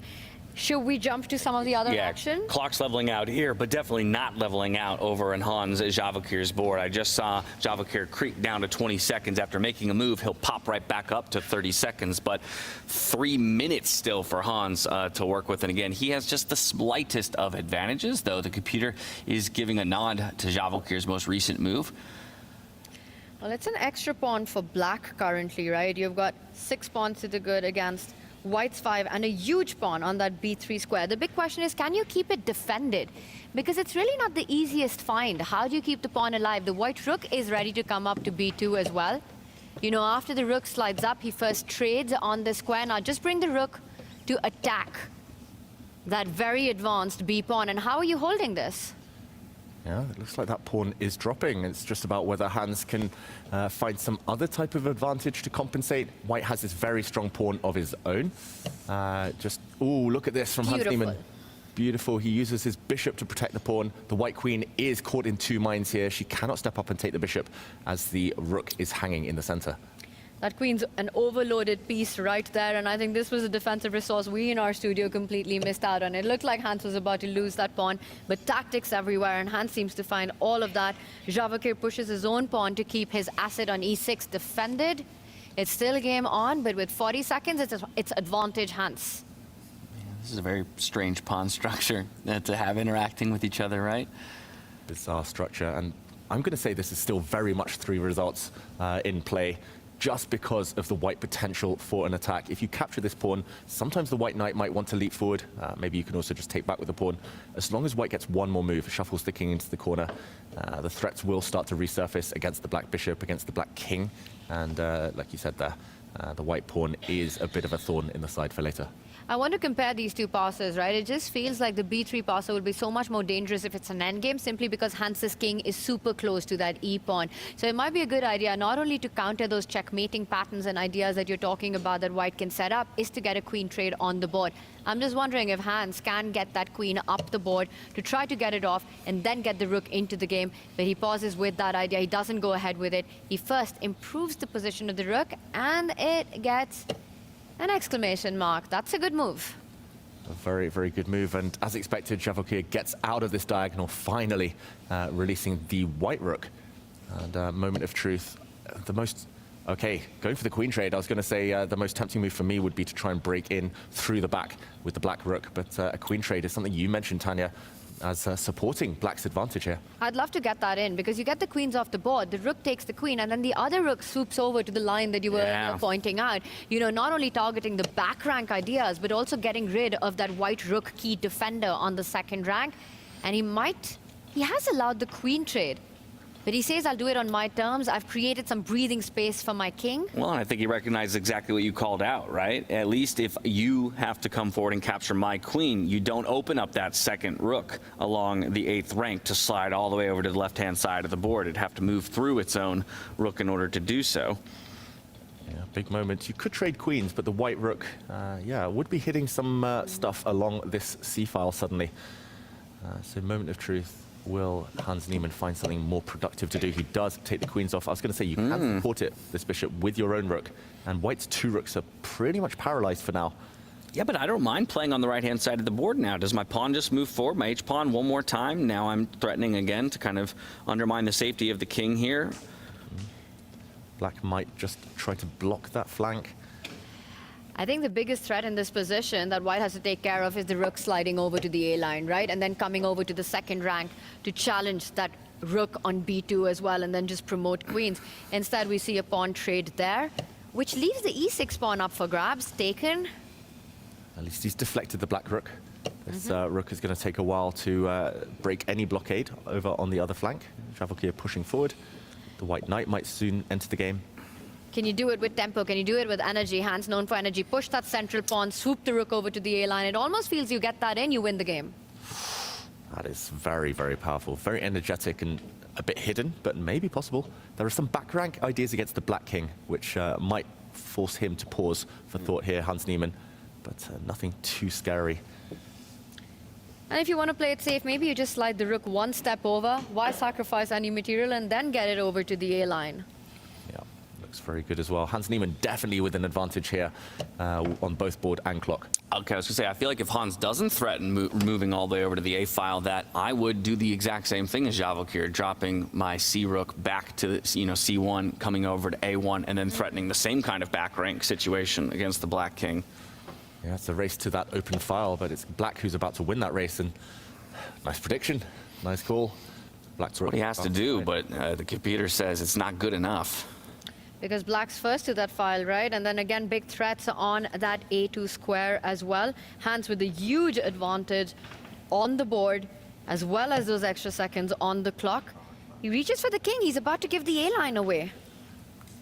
Should we jump to some of the other action? Clock's leveling out here, but definitely not leveling out over in Hans Javakir's board. I just saw Javakir creep down to 20 seconds after making a move. He'll pop right back up to 30 seconds, but 3 minutes still for Hans to work with. And again, he has just the slightest of advantages, though the computer is giving a nod to Javakir's most recent move. Well, it's an extra pawn for black currently, right? You've got 6 pawns to the good against white's 5 and a huge pawn on that b3 square. The big question is, can you keep it defended? Because it's really not the easiest find. How do you keep the pawn alive? The white rook is ready to come up to b2 as well. You know, after the rook slides up, he first trades on the square. Now just bring the rook to attack that very advanced b pawn. And how are you holding this? Yeah, it looks like that pawn is dropping. It's just about whether Hans can find some other type of advantage to compensate. White has this very strong pawn of his own. Ooh, look at this from Hans Niemann. Beautiful. He uses his bishop to protect the pawn. The white queen is caught in 2 minds here. She cannot step up and take the bishop as the rook is hanging in the center. That queen's an overloaded piece right there, and I think this was a defensive resource we in our studio completely missed out on. It looked like Hans was about to lose that pawn, but tactics everywhere, and Hans seems to find all of that. Javakir pushes his own pawn to keep his asset on e6 defended. It's still game on, but with 40 seconds, it's advantage Hans. This is a very strange pawn structure to have interacting with each other, right? Bizarre structure, and I'm going to say this is still very much 3 results in play, just because of the white potential for an attack. If you capture this pawn, sometimes the white knight might want to leap forward. Maybe you can also just take back with the pawn. As long as white gets 1 more move, shuffle sticking into the corner, the threats will start to resurface against the black bishop, against the black king. And like you said there, the white pawn is a bit of a thorn in the side for later. I want to compare these 2 passes, right? It just feels like the b3 passer would be so much more dangerous if it's an endgame, simply because Hans's king is super close to that e-pawn. So it might be a good idea not only to counter those checkmating patterns and ideas that you're talking about that white can set up, is to get a queen trade on the board. I'm just wondering if Hans can get that queen up the board to try to get it off and then get the rook into the game. But he pauses with that idea. He doesn't go ahead with it. He first improves the position of the rook, and it gets an exclamation mark. That's a good move. A very, very good move. And as expected, Javakir gets out of this diagonal, finally releasing the white rook. And moment of truth. Okay, going for the queen trade. I was going to say the most tempting move for me would be to try and break in through the back with the black rook. But a queen trade is something you mentioned, Tanya, as supporting black's advantage here. I'd love to get that in, because you get the queens off the board, the rook takes the queen, and then the other rook swoops over to the line that you were pointing out. You know, not only targeting the back rank ideas, but also getting rid of that white rook key defender on the second rank. And he has allowed the queen trade, but he says, I'll do it on my terms. I've created some breathing space for my king. Well, I think he recognizes exactly what you called out, right? At least if you have to come forward and capture my queen, you don't open up that second rook along the 8th rank to slide all the way over to the left-hand side of the board. It'd have to move through its own rook in order to do so. Yeah, big moment. You could trade queens, but the white rook, would be hitting some stuff along this c-file suddenly. So moment of truth. Will Hans Niemann find something more productive to do? He does take the queens off. I was going to say, you can support it, this bishop, with your own rook. And white's 2 rooks are pretty much paralyzed for now. Yeah, but I don't mind playing on the right-hand side of the board now. Does my pawn just move forward, my h-pawn, one more time? Now I'm threatening again to kind of undermine the safety of the king here. Black might just try to block that flank. I think the biggest threat in this position that White has to take care of is the rook sliding over to the A line, right? And then coming over to the second rank to challenge that rook on B2 as well, and then just promote queens. Instead, we see a pawn trade there, which leaves the E6 pawn up for grabs, taken. At least he's deflected the black rook. This rook is going to take a while to break any blockade over on the other flank. Javokir pushing forward. The white knight might soon enter the game. Can you do it with tempo? Can you do it with energy? Hands known for energy. Push that central pawn, swoop the rook over to the A line. It almost feels you get that in, you win the game. That is very, very powerful. Very energetic and a bit hidden, but maybe possible. There are some back rank ideas against the black king, which might force him to pause for thought here, Hans Niemann. But nothing too scary. And if you want to play it safe, maybe you just slide the rook one step over. Why sacrifice any material and then get it over to the A line? Yeah, looks very good as well. Hans Niemann definitely with an advantage here on both board and clock. Okay, I was going to say, I feel like if Hans doesn't threaten moving all the way over to the A file, that I would do the exact same thing as Javokir, dropping my C rook back to C1, coming over to A1, and then threatening the same kind of back rank situation against the black king. Yeah, it's a race to that open file, but it's black who's about to win that race. And nice prediction, nice call. Black's what he has to do, but the computer says it's not good enough. Because black's first to that file, right? And then again, big threats on that A2 square as well. Hans with a huge advantage on the board, as well as those extra seconds on the clock. He reaches for the king. He's about to give the A line away.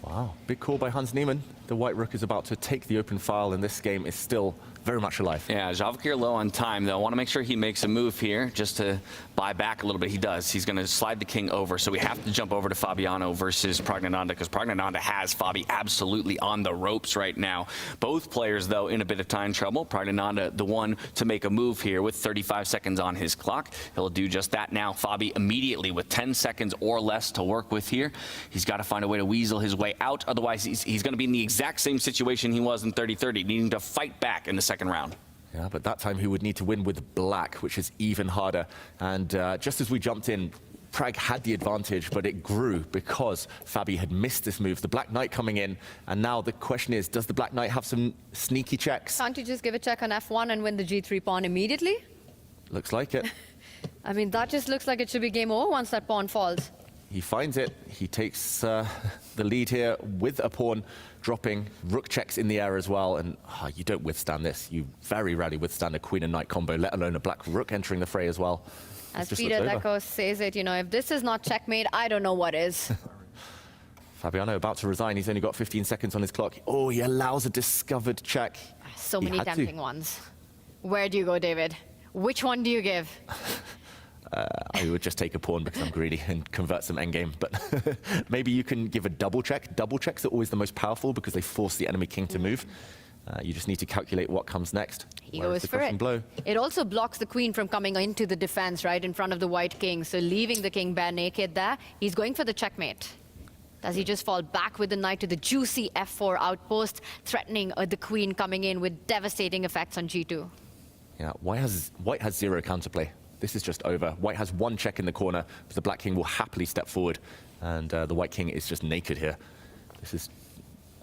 Wow, big call by Hans Niemann. The white rook is about to take the open file, and this game is still very much alive. Yeah, Javokir low on time, though. I want to make sure he makes a move here just to buy back a little bit. He does. He's going to slide the king over, so we have to jump over to Fabiano versus Pragnananda, because Pragnananda has Fabi absolutely on the ropes right now. Both players, though, in a bit of time trouble. Pragnananda, the one to make a move here with 35 seconds on his clock. He'll do just that now. Fabi immediately with 10 seconds or less to work with here. He's got to find a way to weasel his way out. Otherwise, he's going to be in the exact same situation he was in 30-30, needing to fight back in the second round. Yeah, but that time he would need to win with black, which is even harder. And just as we jumped in, Prag had the advantage, but it grew because Fabi had missed this move. The black knight coming in, and now the question is, does the black knight have some sneaky checks? Can't you just give a check on F1 and win the G3 pawn immediately? Looks like it. I mean, that just looks like it should be game over once that pawn falls. He finds it. He takes the lead here with a pawn dropping. Rook checks in the air as well, and you don't withstand this. You very rarely withstand a queen and knight combo, let alone a black rook entering the fray as well. As Peter Deco says it, you know, if this is not checkmate, I don't know what is. Fabiano about to resign. He's only got 15 seconds on his clock. Oh, he allows a discovered check. So many tempting ones. Where do you go, David? Which one do you give? I would just take a pawn because I'm greedy and convert some endgame. But maybe you can give a double check. Double checks are always the most powerful because they force the enemy king to move. You just need to calculate what comes next. He goes for it. Blow? It also blocks the queen from coming into the defense, right, in front of the white king. So leaving the king bare naked there. He's going for the checkmate. Does he just fall back with the knight to the juicy F4 outpost, threatening the queen coming in with devastating effects on G2? Yeah, White has zero counterplay. This is just over. White has one check in the corner, but the black king will happily step forward, and the white king is just naked here. This is,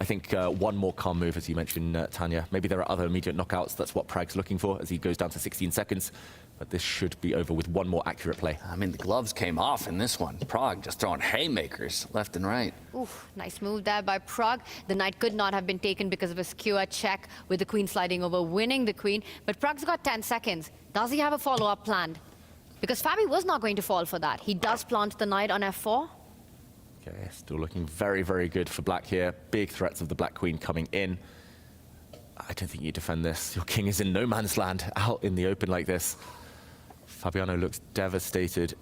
I think, one more calm move, as you mentioned, Tanya. Maybe there are other immediate knockouts. That's what Prag's looking for as he goes down to 16 seconds. But this should be over with one more accurate play. I mean, the gloves came off in this one. Prag just throwing haymakers left and right. Oof, nice move there by Prag. The knight could not have been taken because of a skewer check with the queen sliding over, winning the queen. But Prag's got 10 seconds. Does he have a follow-up planned? Because Fabi was not going to fall for that. He does plant the knight on F4. Okay, still looking very, very good for black here. Big threats of the black queen coming in. I don't think you defend this. Your king is in no man's land, out in the open like this. Fabiano looks devastated.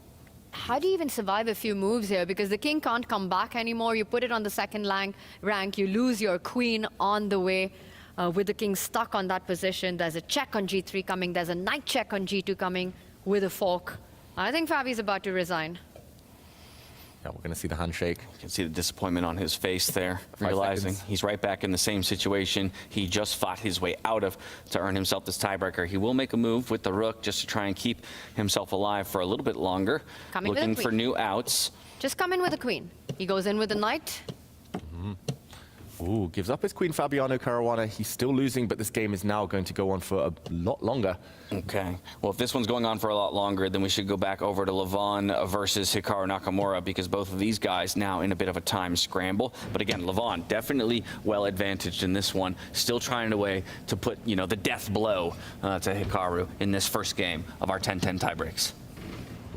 How do you even survive a few moves here? Because the king can't come back anymore. You put it on the second rank. You lose your queen on the way. With the king stuck on that position. There's a check on G3 coming. There's a knight check on G2 coming with a fork. I think Fabi's about to resign. Yeah, we're going to see the handshake. You can see the disappointment on his face there, realizing he's right back in the same situation he just fought his way out of to earn himself this tiebreaker. He will make a move with the rook just to try and keep himself alive for a little bit longer. Looking for new outs. Just come in with the queen. He goes in with the knight. Ooh, gives up his queen Fabiano Caruana. He's still losing, but this game is now going to go on for a lot longer. Okay. Well, if this one's going on for a lot longer, then we should go back over to Levon versus Hikaru Nakamura, because both of these guys now in a bit of a time scramble. But again, Levon definitely well advantaged in this one, still trying a way to put, you know, the death blow to Hikaru in this first game of our 10-10 tiebreaks.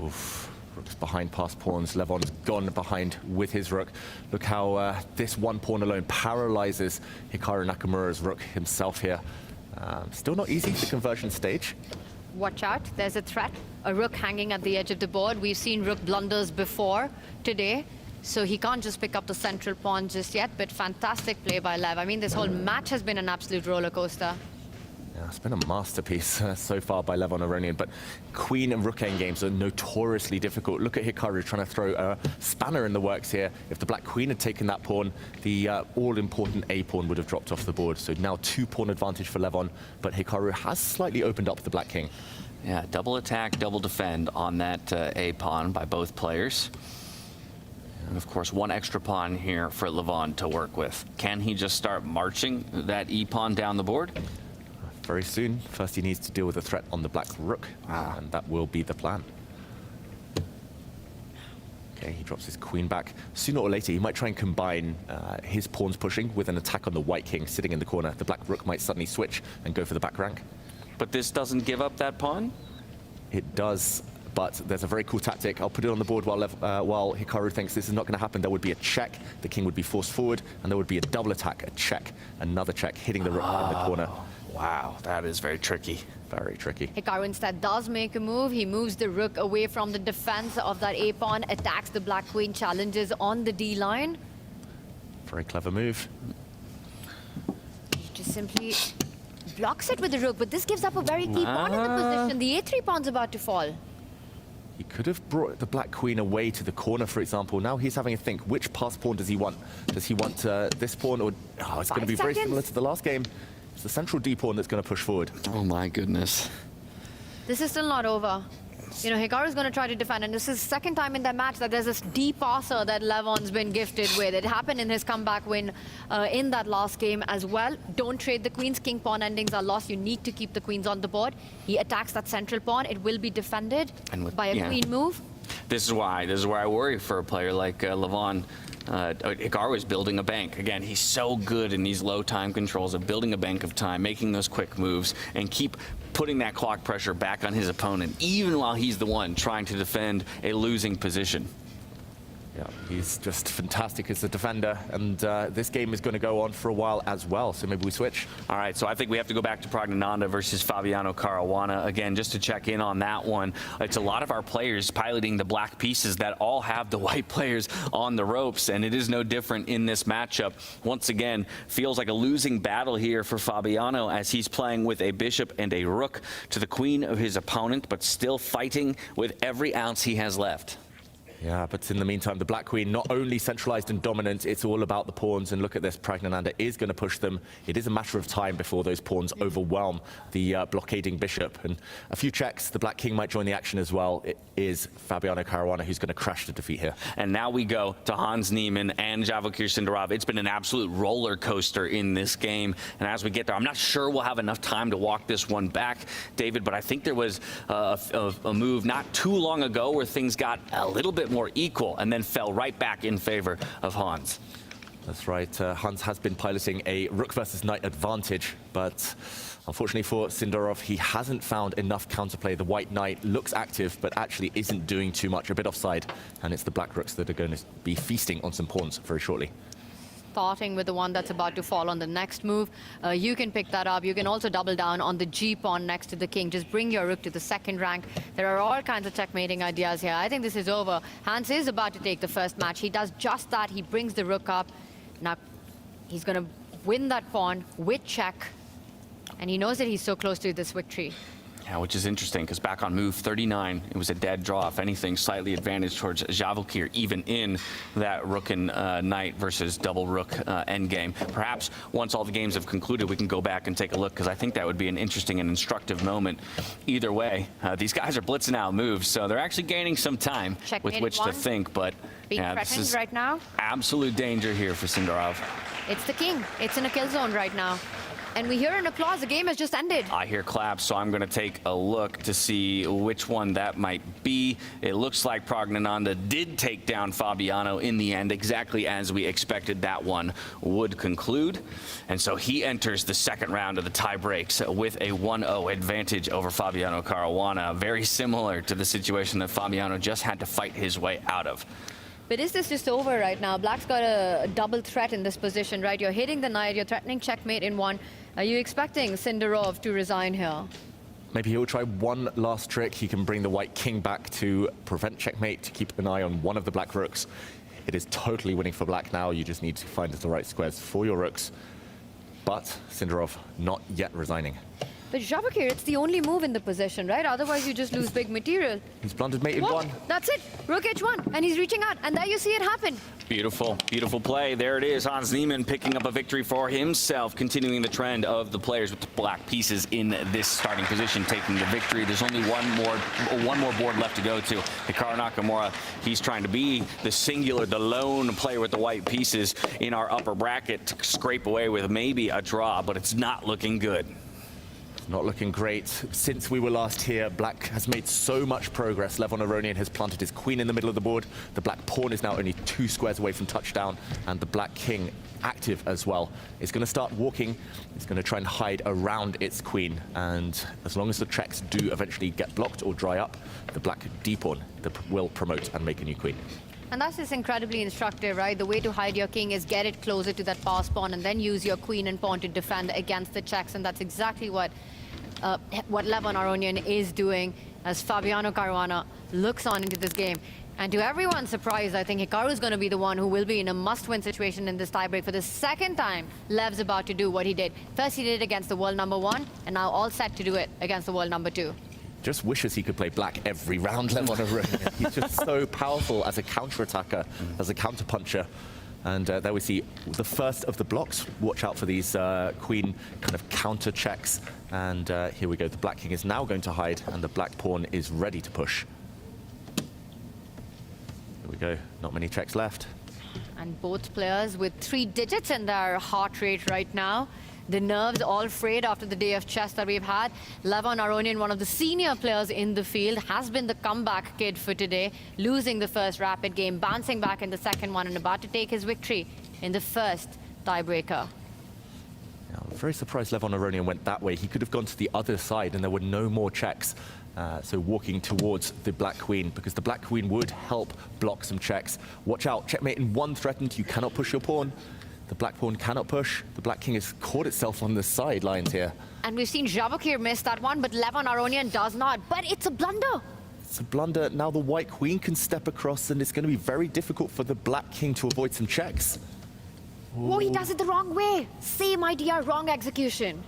Oof. Rook's behind past pawns. Levon's gone behind with his rook. Look how this one pawn alone paralyzes Hikaru Nakamura's rook himself here. Still not easy, the conversion stage. Watch out, there's a threat. A rook hanging at the edge of the board. We've seen rook blunders before today, so he can't just pick up the central pawn just yet, but fantastic play by Lev. I mean, this whole match has been an absolute roller coaster. Yeah, it's been a masterpiece so far by Levon Aronian, but queen and rook endgames are notoriously difficult. Look at Hikaru trying to throw a spanner in the works here. If the black queen had taken that pawn, the all-important A pawn would have dropped off the board. So now 2-pawn advantage for Levon, but Hikaru has slightly opened up the black king. Yeah, double attack, double defend on that A pawn by both players. And of course, one extra pawn here for Levon to work with. Can he just start marching that E pawn down the board? Very soon. First he needs to deal with the threat on the black rook, and that will be the plan. Okay, he drops his queen back. Sooner or later, he might try and combine his pawns pushing with an attack on the white king sitting in the corner. The black rook might suddenly switch and go for the back rank. But this doesn't give up that pawn? It does, but there's a very cool tactic. I'll put it on the board while Hikaru thinks this is not going to happen. There would be a check, the king would be forced forward, and there would be a double attack, a check, another check, hitting the rook in the corner. Wow, that is very tricky. Very tricky. Hikaru instead does make a move. He moves the rook away from the defense of that A pawn, attacks the black queen, challenges on the D line. Very clever move. He just simply blocks it with the rook, but this gives up a very key pawn in the position. The A3 pawn's about to fall. He could have brought the black queen away to the corner, for example. Now he's having a think. Which pass pawn does he want? Does he want this pawn, or it's going to be very similar to the last game? It's the central D pawn that's going to push forward. Oh my goodness. This is still not over. You know, Hikaru's going to try to defend, and this is the second time in that match that there's this D passer that Levon's been gifted with. It happened in his comeback win in that last game as well. Don't trade the queens. King pawn endings are lost. You need to keep the queens on the board. He attacks that central pawn. It will be defended by a queen move. This is why I worry for a player like Levon. Hikaru is building a bank. Again, he's so good in these low time controls of building a bank of time, making those quick moves, and keep putting that clock pressure back on his opponent, even while he's the one trying to defend a losing position. Yeah, he's just fantastic as a defender, and this game is going to go on for a while as well, so maybe we switch. All right, so I think we have to go back to Pragnananda versus Fabiano Caruana again, just to check in on that one. It's a lot of our players piloting the black pieces that all have the white players on the ropes, and it is no different in this matchup. Once again, feels like a losing battle here for Fabiano as he's playing with a bishop and a rook to the queen of his opponent, but still fighting with every ounce he has left. Yeah, but in the meantime, the black queen not only centralized and dominant, it's all about the pawns. And look at this, Pragnananda is going to push them. It is a matter of time before those pawns overwhelm the blockading bishop. And a few checks, the black king might join the action as well. It is Fabiano Caruana who's going to crash the defeat here. And now we go to Hans Niemann and Javokir Sindarov. It's been an absolute roller coaster in this game. And as we get there, I'm not sure we'll have enough time to walk this one back, David, but I think there was a move not too long ago where things got a little bit more equal and then fell right back in favor of Hans. That's right. Hans has been piloting a rook versus knight advantage, but unfortunately for Sindarov, he hasn't found enough counterplay. The white knight looks active, but actually isn't doing too much, a bit offside, and it's the black rooks that are going to be feasting on some pawns very shortly. Starting with the one that's about to fall on the next move. You can pick that up. You can also double down on the G pawn next to the king. Just bring your rook to the second rank. There are all kinds of checkmating ideas here. I think this is over. Hans is about to take the first match. He does just that. He brings the rook up. Now, he's going to win that pawn with check. And he knows that he's so close to this victory. Yeah, which is interesting because back on move 39, it was a dead draw. If anything, slightly advantaged towards Javalkir, even in that rook and knight versus double rook endgame. Perhaps once all the games have concluded, we can go back and take a look because I think that would be an interesting and instructive moment. Either way, these guys are blitzing out moves, so they're actually gaining some time with which to think. But yeah, this is right now. Absolute danger here for Sindarov. It's the king. It's in a kill zone right now. And we hear an applause. The game has just ended. I hear claps, so I'm going to take a look to see which one that might be. It looks like Pragnananda did take down Fabiano in the end, exactly as we expected that one would conclude. And so he enters the second round of the tie breaks with a 1-0 advantage over Fabiano Caruana, very similar to the situation that Fabiano just had to fight his way out of. But is this just over right now? Black's got a double threat in this position, right? You're hitting the knight, you're threatening checkmate in one. Are you expecting Sindarov to resign here? Maybe he'll try one last trick. He can bring the white king back to prevent checkmate, to keep an eye on one of the black rooks. It is totally winning for black now. You just need to find the right squares for your rooks. But Sindarov not yet resigning. But Javalkir, it's the only move in the position, right? Otherwise, you just lose big material. He's blundered mate in one. That's it. Rook H1, and he's reaching out, and there you see it happen. Beautiful, beautiful play. There it is. Hans Niemann picking up a victory for himself, continuing the trend of the players with the black pieces in this starting position, taking the victory. There's only one more board left to go to. Hikaru Nakamura, he's trying to be the singular, the lone player with the white pieces in our upper bracket to scrape away with maybe a draw, but it's not looking good. Not looking great. Since we were last here, black has made so much progress. Levon Aronian has planted his queen in the middle of the board. The black pawn is now only 2 squares away from touchdown, and the black king, active as well, is going to start walking. It's going to try and hide around its queen, and as long as the checks do eventually get blocked or dry up, the black d-pawn will promote and make a new queen. And that's just incredibly instructive, right? The way to hide your king is get it closer to that pass pawn and then use your queen and pawn to defend against the checks, and that's exactly what Levon Aronian is doing as Fabiano Caruana looks on into this game. And to everyone's surprise, I think Hikaru is going to be the one who will be in a must-win situation in this tiebreak for the second time. Lev's about to do what he did. First he did it against the world #1, and now all set to do it against the world #2. Just wishes he could play black every round, Levon Aronian. He's just so powerful as a counter-attacker, as a counter-puncher. And there we see the first of the blocks. Watch out for these queen kind of counter checks. And here we go. The black king is now going to hide, and the black pawn is ready to push. Here we go. Not many checks left. And both players with 3 digits in their heart rate right now. The nerves all frayed after the day of chess that we've had. Levon Aronian, one of the senior players in the field, has been the comeback kid for today, losing the first rapid game, bouncing back in the second one, and about to take his victory in the first tiebreaker. Yeah, I'm very surprised Levon Aronian went that way. He could have gone to the other side and there were no more checks. So walking towards the black queen, because the black queen would help block some checks. Watch out, checkmate in 1 threatened. You cannot push your pawn. The black pawn cannot push. The black king has caught itself on the sidelines here. And we've seen Javalkir miss that one, but Levon Aronian does not. But it's a blunder. It's a blunder. Now the white queen can step across, and it's going to be very difficult for the black king to avoid some checks. Oh, he does it the wrong way. Same idea, wrong execution.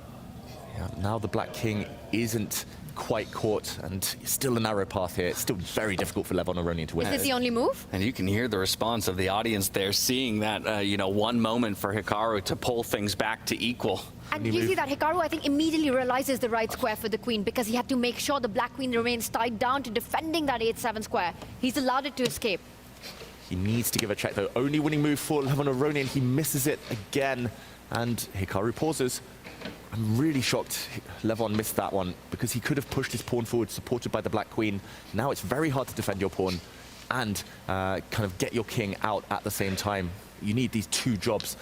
Yeah, now the black king isn't quite caught, and still a narrow path here. It's still very difficult for Levon Aronian to win. Is this the only move? And you can hear the response of the audience there, seeing that, one moment for Hikaru to pull things back to equal. And you see that Hikaru, I think, immediately realizes the right square for the queen, because he had to make sure the black queen remains tied down to defending that 8-7 square. He's allowed it to escape. He needs to give a check, though. Only winning move for Levon Aronian. He misses it again, and Hikaru pauses. I'm really shocked Levon missed that one, because he could have pushed his pawn forward, supported by the black queen. Now it's very hard to defend your pawn and kind of get your king out at the same time. You need these 2 jobs.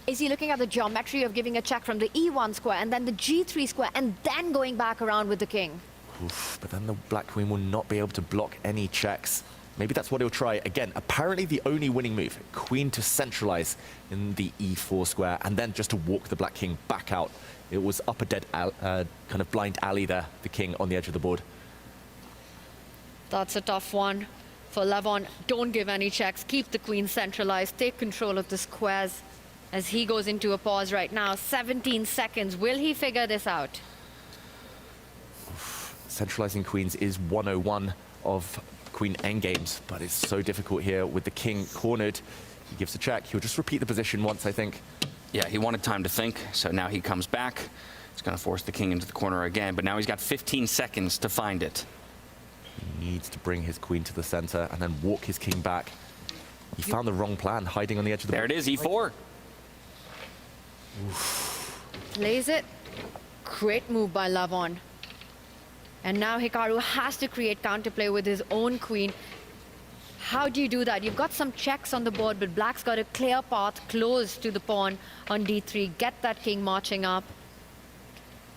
Is he looking at the geometry of giving a check from the E1 square and then the G3 square and then going back around with the king? Oof, but then the black queen will not be able to block any checks. Maybe that's what he'll try. Again, apparently the only winning move. Queen to centralize in the E4 square, and then just to walk the black king back out. It was up a dead kind of blind alley there, the king on the edge of the board. That's a tough one for Levon. Don't give any checks. Keep the queen centralized. Take control of the squares as he goes into a pause right now. 17 seconds. Will he figure this out? Centralizing queens is 101 of queen endgames, but it's so difficult here with the king cornered. He gives a check. He'll just repeat the position once, I think. Yeah, he wanted time to think, so now he comes back. He's going to force the king into the corner again, but now he's got 15 seconds to find it. He needs to bring his queen to the center and then walk his king back. He found the wrong plan, hiding on the edge of the board. There it is, e4. Plays it. Great move by Levon. And now Hikaru has to create counterplay with his own queen. How do you do that? You've got some checks on the board, but black's got a clear path close to the pawn on d3. Get that king marching up.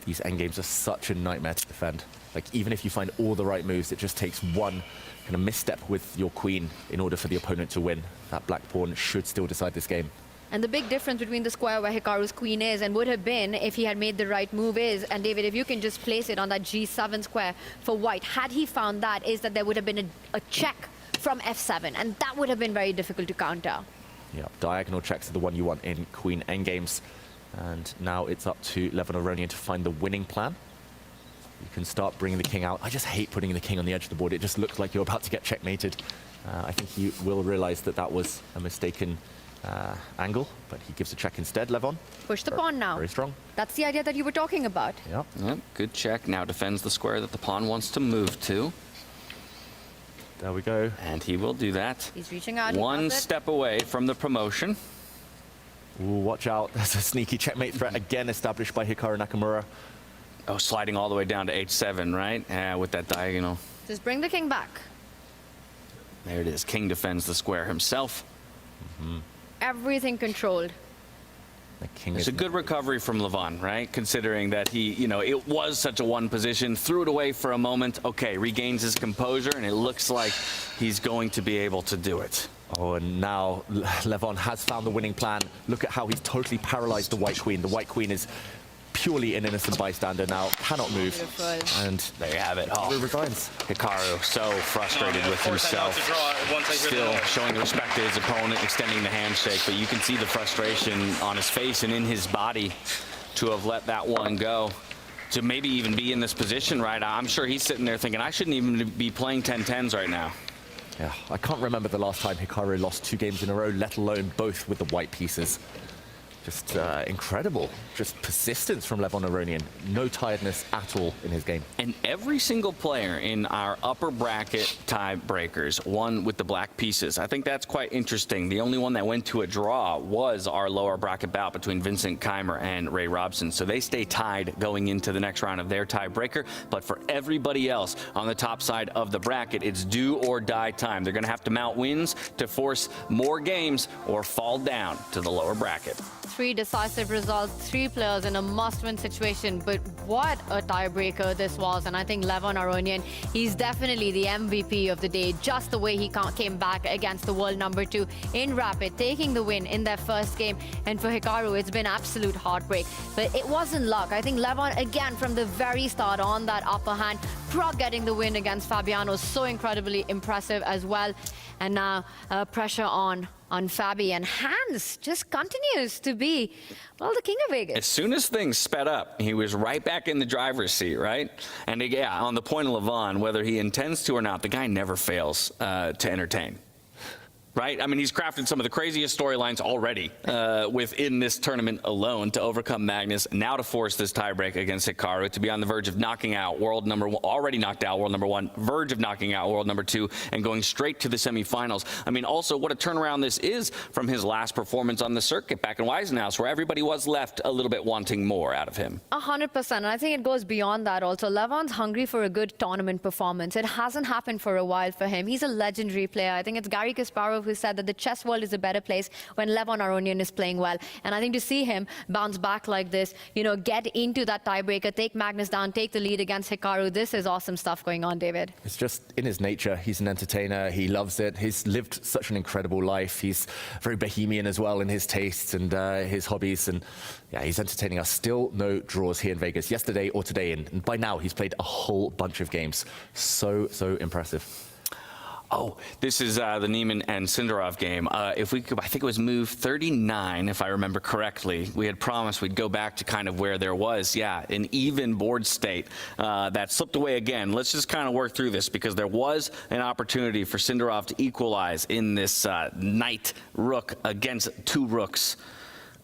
These endgames are such a nightmare to defend. Like, even if you find all the right moves, it just takes one kind of misstep with your queen in order for the opponent to win. That black pawn should still decide this game. And the big difference between the square where Hikaru's queen is and would have been if he had made the right move is, and David, if you can just place it on that g7 square for white, had he found that, is that there would have been a check from f7, and that would have been very difficult to counter. Yeah, diagonal checks are the one you want in queen endgames. And now it's up to Levon Aronian to find the winning plan. You can start bringing the king out. I just hate putting the king on the edge of the board. It just looks like you're about to get checkmated. I think he will realize that that was a mistaken angle, but he gives a check instead, Levon. Push the pawn now. Very strong. That's the idea that you were talking about. Yep, good check. Now defends the square that the pawn wants to move to. There we go. And he will do that. He's reaching out. One step away from the promotion. Ooh, watch out. There's a sneaky checkmate threat again established by Hikaru Nakamura. Oh, sliding all the way down to h7, right? With that diagonal. Just bring the king back. There it is. King defends the square himself. Everything controlled. It's a good recovery from Levon, right? Considering that he, it was such a one position, threw it away for a moment. Okay, regains his composure, and it looks like he's going to be able to do it. Oh, and now Levon has found the winning plan. Look at how he's totally paralyzed the white queen. The white queen is purely an innocent bystander now, cannot move. Beautiful. And there you have it. Oh, resigns. Hikaru so frustrated with himself. Still showing respect to his opponent, extending the handshake, but you can see the frustration on his face and in his body to have let that one go. To maybe even be in this position, right? I'm sure he's sitting there thinking, I shouldn't even be playing 10-10s right now. Yeah, I can't remember the last time Hikaru lost 2 games in a row, let alone both with the white pieces. Just incredible. Just persistence from Levon Aronian. No tiredness at all in his game. And every single player in our upper bracket tiebreakers won with the black pieces. I think that's quite interesting. The only one that went to a draw was our lower bracket bout between Vincent Keimer and Ray Robson. So they stay tied going into the next round of their tiebreaker. But for everybody else on the top side of the bracket, it's do or die time. They're going to have to mount wins to force more games or fall down to the lower bracket. 3 decisive results, 3 players in a must-win situation, but what a tiebreaker this was. And I think Levon Aronian, he's definitely the MVP of the day, just the way he came back against the world number 2 in Rapid, taking the win in their first game. And for Hikaru, it's been absolute heartbreak, but it wasn't luck. I think Levon, again, from the very start on that upper hand, Prague getting the win against Fabiano, so incredibly impressive as well. And now pressure on Fabi, and Hans just continues to be, well, the king of Vegas. As soon as things sped up, he was right back in the driver's seat, right? And yeah, on the point of Levon, whether he intends to or not, the guy never fails to entertain. Right? I mean, he's crafted some of the craziest storylines already within this tournament alone to overcome Magnus, now to force this tiebreak against Hikaru, to be on the verge of knocking out world number 1, already knocked out world number 1, verge of knocking out world number 2, and going straight to the semifinals. I mean, also, what a turnaround this is from his last performance on the circuit back in Weisenhaus, where everybody was left a little bit wanting more out of him. 100%, and I think it goes beyond that also. Levon's hungry for a good tournament performance. It hasn't happened for a while for him. He's a legendary player. I think it's Gary Kasparov who said that the chess world is a better place when Levon Aronian is playing well. And I think to see him bounce back like this, get into that tiebreaker, take Magnus down, take the lead against Hikaru, this is awesome stuff going on, David. It's just in his nature. He's an entertainer. He loves it. He's lived such an incredible life. He's very bohemian as well in his tastes and his hobbies. And yeah, he's entertaining us. Still no draws here in Vegas yesterday or today. And by now, he's played a whole bunch of games. So impressive. Oh, this is the Neiman and Sindarov game. If we could, I think it was move 39, if I remember correctly. We had promised we'd go back to kind of where there was, an even board state that slipped away again. Let's just kind of work through this because there was an opportunity for Sindarov to equalize in this knight rook against 2 rooks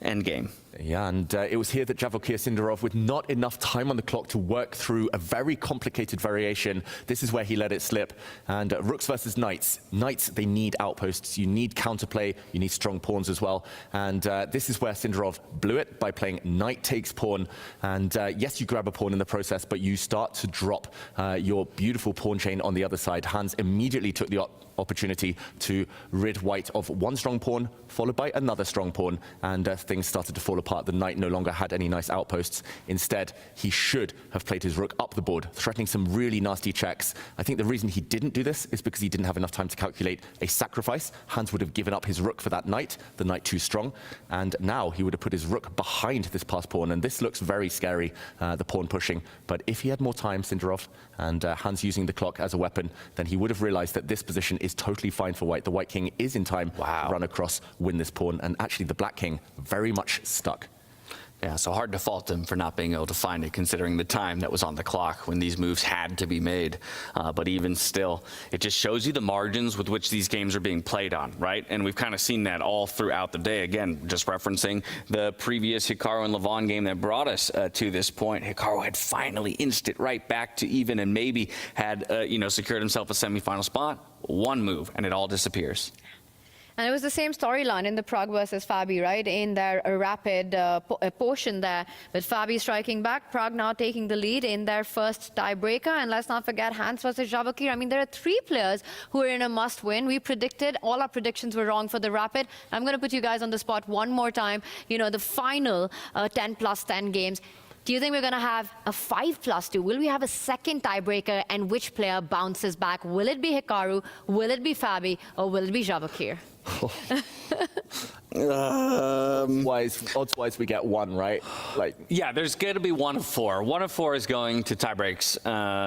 endgame. Yeah, and it was here that Javokir Sindarov, with not enough time on the clock to work through a very complicated variation, this is where he let it slip. And rooks versus knights. Knights, they need outposts. You need counterplay. You need strong pawns as well. And this is where Sindarov blew it by playing knight takes pawn. And yes, you grab a pawn in the process, but you start to drop your beautiful pawn chain on the other side. Hans immediately took the opportunity to rid white of one strong pawn, followed by another strong pawn, and things started to fall apart. The knight no longer had any nice outposts. Instead, he should have played his rook up the board, threatening some really nasty checks. I think the reason he didn't do this is because he didn't have enough time to calculate a sacrifice. Hans would have given up his rook for that knight, the knight too strong, and now he would have put his rook behind this passed pawn, and this looks very scary, the pawn pushing. But if he had more time, Sindarov, and Hans using the clock as a weapon, then he would have realized that this position is totally fine for white. The white king is in time to run across, win this pawn, and actually the black king very much stuck. Yeah, so hard to fault him for not being able to find it, considering the time that was on the clock when these moves had to be made. But even still, it just shows you the margins with which these games are being played on, right? And we've kind of seen that all throughout the day. Again, just referencing the previous Hikaru and Levon game that brought us to this point. Hikaru had finally inched it right back to even and maybe had, secured himself a semifinal spot. One move, and it all disappears. And it was the same storyline in the Prague versus Fabi, right? In their rapid portion there. With Fabi striking back, Prague now taking the lead in their first tiebreaker. And let's not forget Hans versus Javokir. I mean, there are 3 players who are in a must-win. We predicted, all our predictions were wrong for the rapid. I'm going to put you guys on the spot one more time. The final 10+10 games. Do you think we're going to have a 5+2? Will we have a second tiebreaker? And which player bounces back? Will it be Hikaru? Will it be Fabi? Or will it be Javokir? Odds-wise, we get one, right? Yeah, there's going to be 1 of 4. 1 of 4 is going to tiebreaks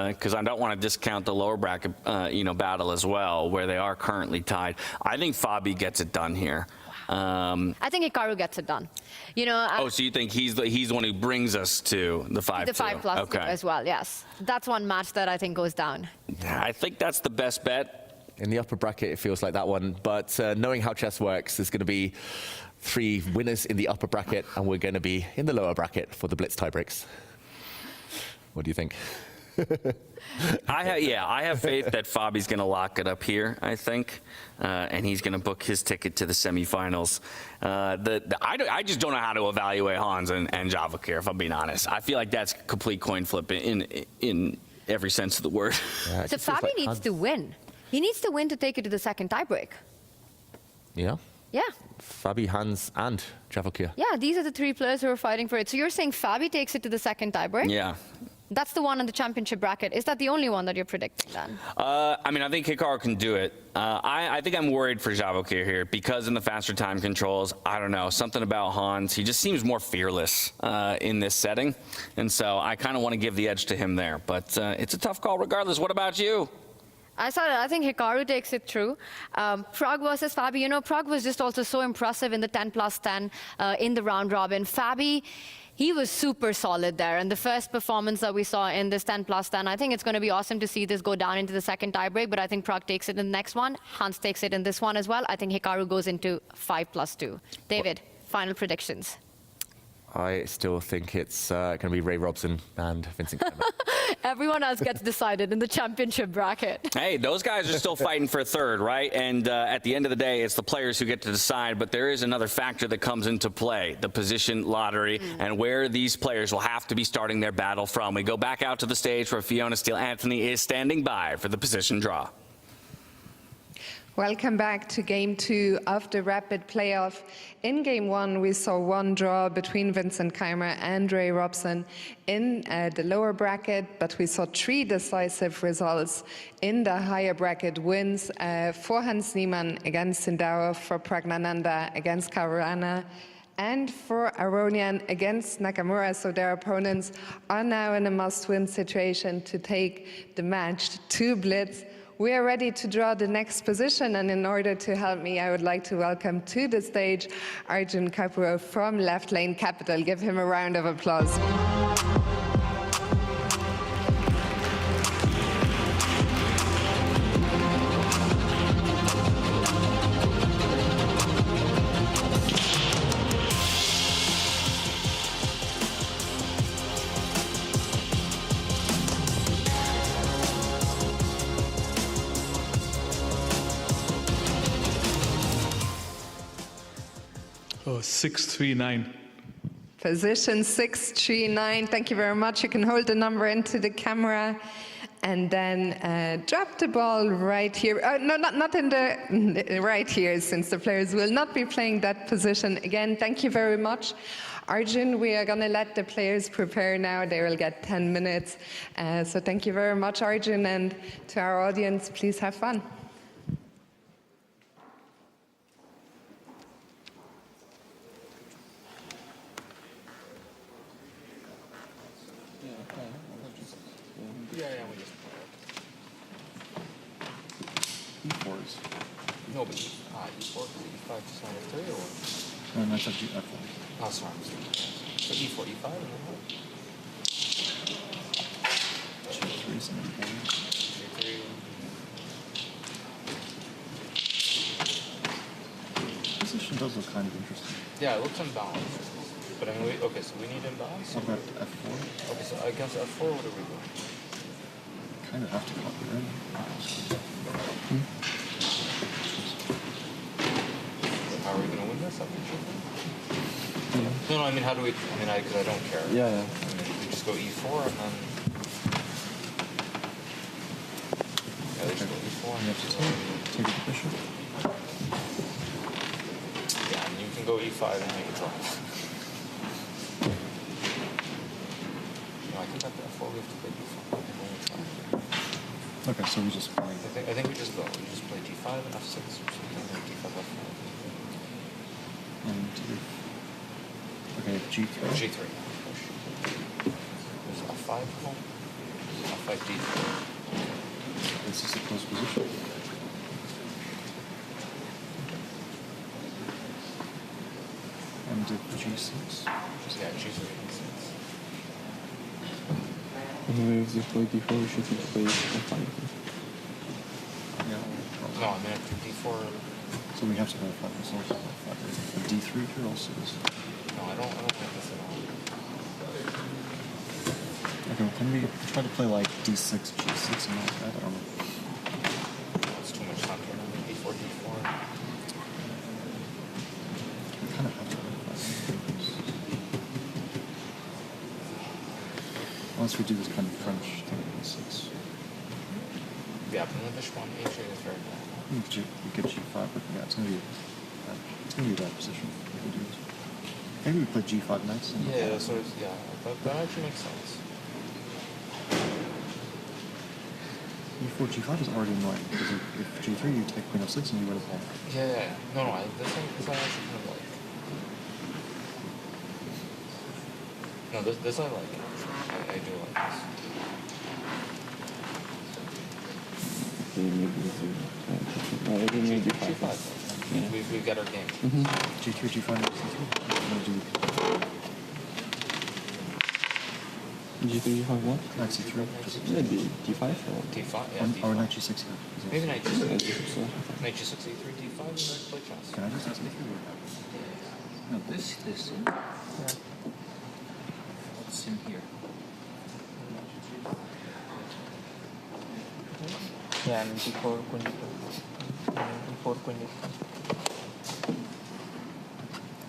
because I don't want to discount the lower bracket, battle as well, where they are currently tied. I think Fabi gets it done here. I think Hikaru gets it done. So you think he's the one who brings us to the 5+2? The 5+2 as well, yes. That's one match that I think goes down. I think that's the best bet. In the upper bracket, it feels like that one. But knowing how chess works, there's going to be 3 winners in the upper bracket, and we're going to be in the lower bracket for the Blitz tiebreaks. What do you think? I have faith that Fabi's going to lock it up here, I think, and he's going to book his ticket to the semifinals. I just don't know how to evaluate Hans and Javokir, if I'm being honest. I feel like that's a complete coin flip in every sense of the word. Yeah, so Fabi needs to win. He needs to win to take it to the second tiebreak. Yeah? Yeah. Fabi, Hans, and Javokir. Yeah, these are the 3 players who are fighting for it. So you're saying Fabi takes it to the second tiebreak? Yeah. That's the one in the championship bracket. Is that the only one that you're predicting then? I think Hikaru can do it. I think I'm worried for Javokir here because in the faster time controls, I don't know, something about Hans. He just seems more fearless in this setting. And so I kind of want to give the edge to him there. But it's a tough call regardless. What about you? I think Hikaru takes it through. Prague versus Fabi. Prague was just also so impressive in the 10+10 in the round robin. Fabi, he was super solid there. And the first performance that we saw in this 10+10, I think it's going to be awesome to see this go down into the second tiebreak. But I think Prague takes it in the next one. Hans takes it in this one as well. I think Hikaru goes into 5+2. David, final predictions. I still think it's going to be Ray Robson and Vincent Keimer. Everyone else gets decided in the championship bracket. Hey, those guys are still fighting for third, right? And at the end of the day, it's the players who get to decide. But there is another factor that comes into play, the position lottery, and where these players will have to be starting their battle from. We go back out to the stage where Fiona Steele-Anthony is standing by for the position draw. Welcome back to Game 2 of the Rapid Playoff. In Game 1, we saw 1 draw between Vincent Keimer and Ray Robson in the lower bracket, but we saw 3 decisive results in the higher bracket wins for Hans Niemann against Sindarov, for Pragnananda against Caruana, and for Aronian against Nakamura. So their opponents are now in a must-win situation to take the match to Blitz. we are ready to draw the next position, and in order to help me, I would like to welcome to the stage Arjun Nakamura from Left Lane Capital. Give him a round of applause. Oh, 639. Position 639. Thank you very much. You can hold the number into the camera and then drop the ball right here. No, not in the right here, since the players will not be playing that position again. Thank you very much. Arjun, we are going to let the players prepare now. They will get 10 minutes. So thank you very much, Arjun, and to our audience, please have fun. E4s. No, but E4, E5 just on F3 or? No, that's F4. Oh, sorry. So E4, E5, and then what? G3 is an important. G3. Position does look kind of interesting. Yeah, it looks unbalanced. But I mean, okay, so we need imbalance. What about F4? Okay, so against F4, what are we doing? Kind of have to copy, right? How are we going to win this? No, I mean, how do we? I mean, because I don't care. Yeah. I mean, we just go E4 and then. Yeah, they just go E4 and you have to take the bishop. Yeah, and you can go E5 and make a draw. No, I think after F4 we have to play D5. Okay, so we just play. I think we just go. We just play D5 and F6 or something, or D5 F5. And okay, G3. G3. There's F5 home. F5 D3. This is a close position. And G6. Yeah, G3 and 6. Anyway, if they play D4, we should play F5. Yeah. No, I mean after D4. So we have to go F5 ourselves. F5. D3 here also is. No, I don't like this at all. Okay, well, can we try to play like D6, G6 and all that? I don't know. It's too much time for D4, D4. We kind of have to play unless we do this kind of French thing in D6. Yeah, but then the bishop on H8 is very bad. We get G5, but yeah, it's gonna be a bad position if we do this. Maybe we play G5 next. Yeah, so yeah, that actually makes sense. E4, G5 is already annoying because if G3 you take Queen F6 and you win a pawn. Yeah. No, this I actually kind of like. No, this I like. I do like this. Maybe G5. We get our game. G3, G5, C3. G3, G5, what? Knight C3. Yeah, D5 or? D5, yeah. Or Knight G6, yeah. Maybe Knight G6. Knight G6, E3, D5, and then play chess. Can I just ask you? No, this. Yeah. What's in here? Yeah, and before Queen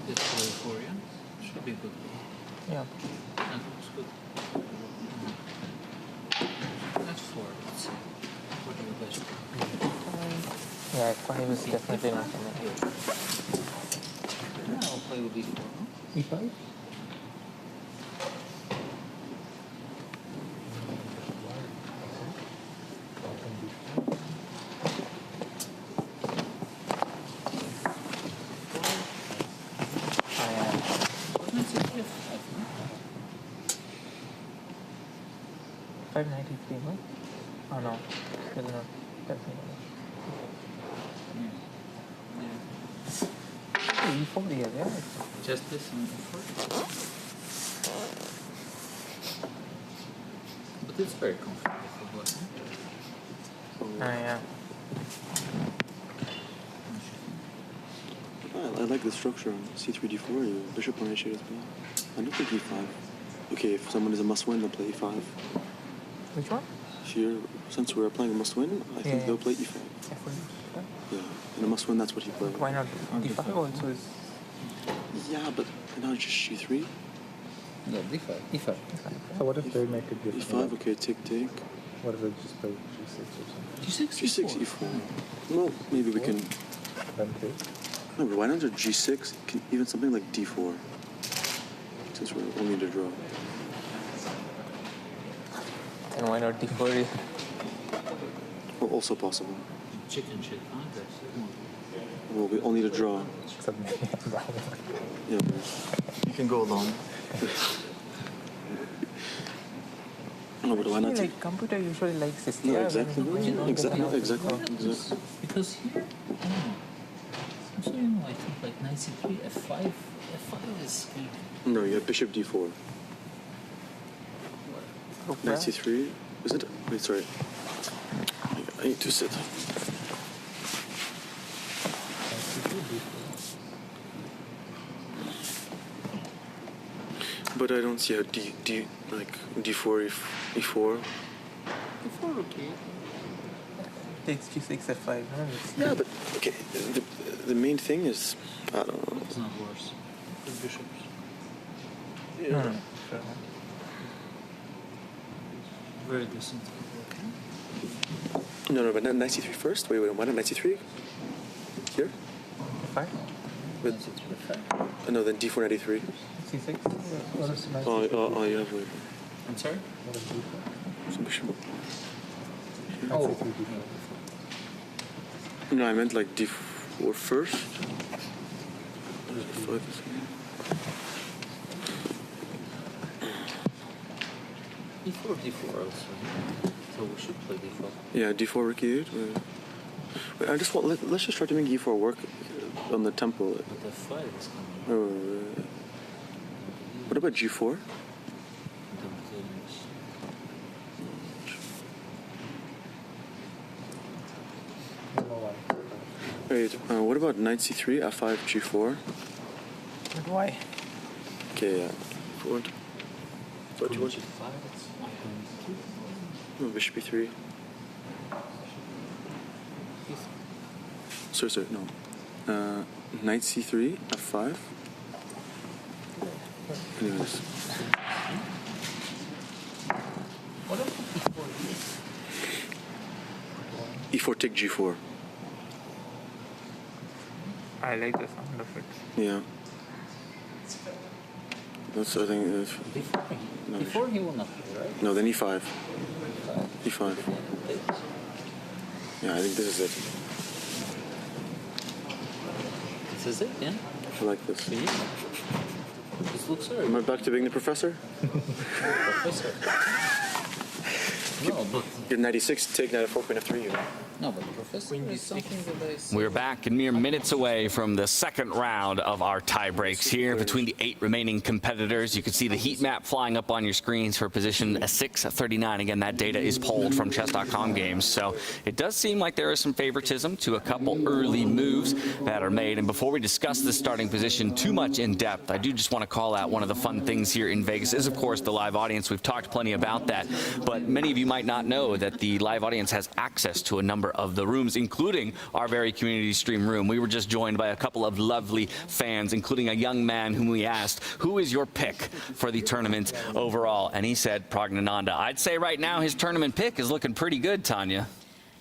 This play 4, yeah? Should be good. Yeah. That looks good. That's 4, let's see. What do you guys do? Yeah, 5 is definitely not coming. Yeah, I'll play with E4, no? E5? Just this and but it's very comfortable. Yeah. I like the structure on c3, d4. You bishop on h8 as well. I don't think e5. Okay, if someone is a must-win, they'll play e5. Which one? Since we're playing a must-win, I think they'll play e5. Yeah, in a must-win, that's what he plays. Why not d5 also is... Yeah, but not just g3. No, d5. e5. So what if they make it different? e5, okay, take. What if they just play g6 or something? G6, e4. Well, maybe we can... Then take. No, but why not just g6? Even something like d4. Since we're only to draw. And why not d4? Well, also possible. Chicken shit, Well, we only to draw. Yeah, you can go along. No, but why not? Like computer usually likes this. No, exactly. Exactly. Because here, I don't know. So I think like knight c3, f5 is kind of... No, you have bishop d4. Knight c3, is it? Wait, sorry. I need to sit. But I don't see how d4, e4. d4, okay. Takes g6, f5. Yeah, but okay. The main thing is, I don't know. It's not worse. The bishops. Yeah. No. Very decent. No, but not knight c3 first. Wait, why not knight c3? Here? f5? No, then d4, knight e3. c6? Oh, you have wait. I'm sorry? Some bishop. Oh. No, I meant like d4 first. d4 also. So we should play d4. Yeah, d4 Ricky 8. Wait, I just want let's just try to make e4 work on the tempo. But f5 is coming. What about g4? Wait, what about knight c3, f5, g4? But why? Okay, yeah. Forward. What do you want? No, bishop e3. Sorry, no. Knight c3, f5. Anyways. What if e4? E4 take g4. I like the sound of it. Yeah. That's, I think... Before no, before he will not play, right? No, then e5. E5. Yeah, I think this is it. This is it, yeah? I like this. For you? This looks alright. Am I back to being the professor? Professor. No, but... Get 96, take knight f4, queen f3. No, but Professor is something that I see. We're back and mere minutes away from the second round of our tie breaks here between the 8 remaining competitors. You can see the heat map flying up on your screens for position 639. Again, that data is pulled from chess.com games. So it does seem like there is some favoritism to a couple early moves that are made. And before we discuss this starting position too much in depth, I do just want to call out one of the fun things here in Vegas is, of course, the live audience. We've talked plenty about that. But many of you might not know that the live audience has access to a number of the rooms, including our very community stream room. We were just joined by a couple of lovely fans, including a young man whom we asked, who is your pick for the tournament overall? And he said Pragnananda. I'd say right now his tournament pick is looking pretty good, Tanya.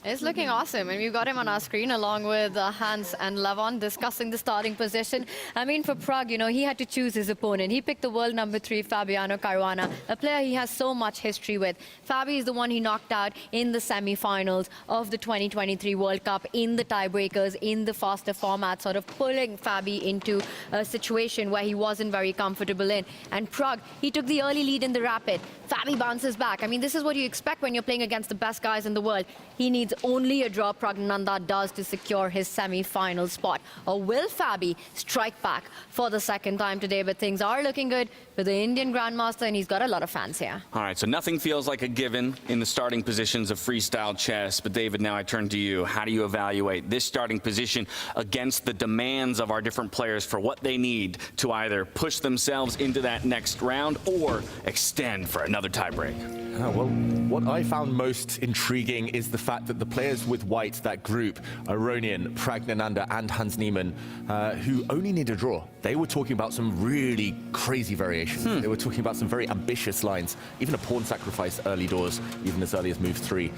It's looking awesome, and we've got him on our screen along with Hans and Levon discussing the starting position. I mean, for Prag, you know, he had to choose his opponent. He picked the world number 3, Fabiano Caruana, a player he has so much history with. Fabi is the one he knocked out in the semi-finals of the 2023 World Cup, in the tiebreakers, in the faster format, sort of pulling Fabi into a situation where he wasn't very comfortable in. And Prag, he took the early lead in the rapid. Fabi bounces back. I mean, this is what you expect when you're playing against the best guys in the world. He needs needs only a draw. Pragnananda does to secure his semi-final spot. Or will Fabi strike back for the second time today? But things are looking good for the Indian Grandmaster, and he's got a lot of fans here. All right, so nothing feels like a given in the starting positions of freestyle chess. But David, now I turn to you. How do you evaluate this starting position against the demands of our different players for what they need to either push themselves into that next round or extend for another tiebreak? Well, what I found most intriguing is the fact that the players with white, that group, Aronian, Pragnananda and Hans Niemann, who only need a draw, they were talking about some really crazy variations. They were talking about some very ambitious lines, even a pawn sacrifice early doors, even as early as move 3.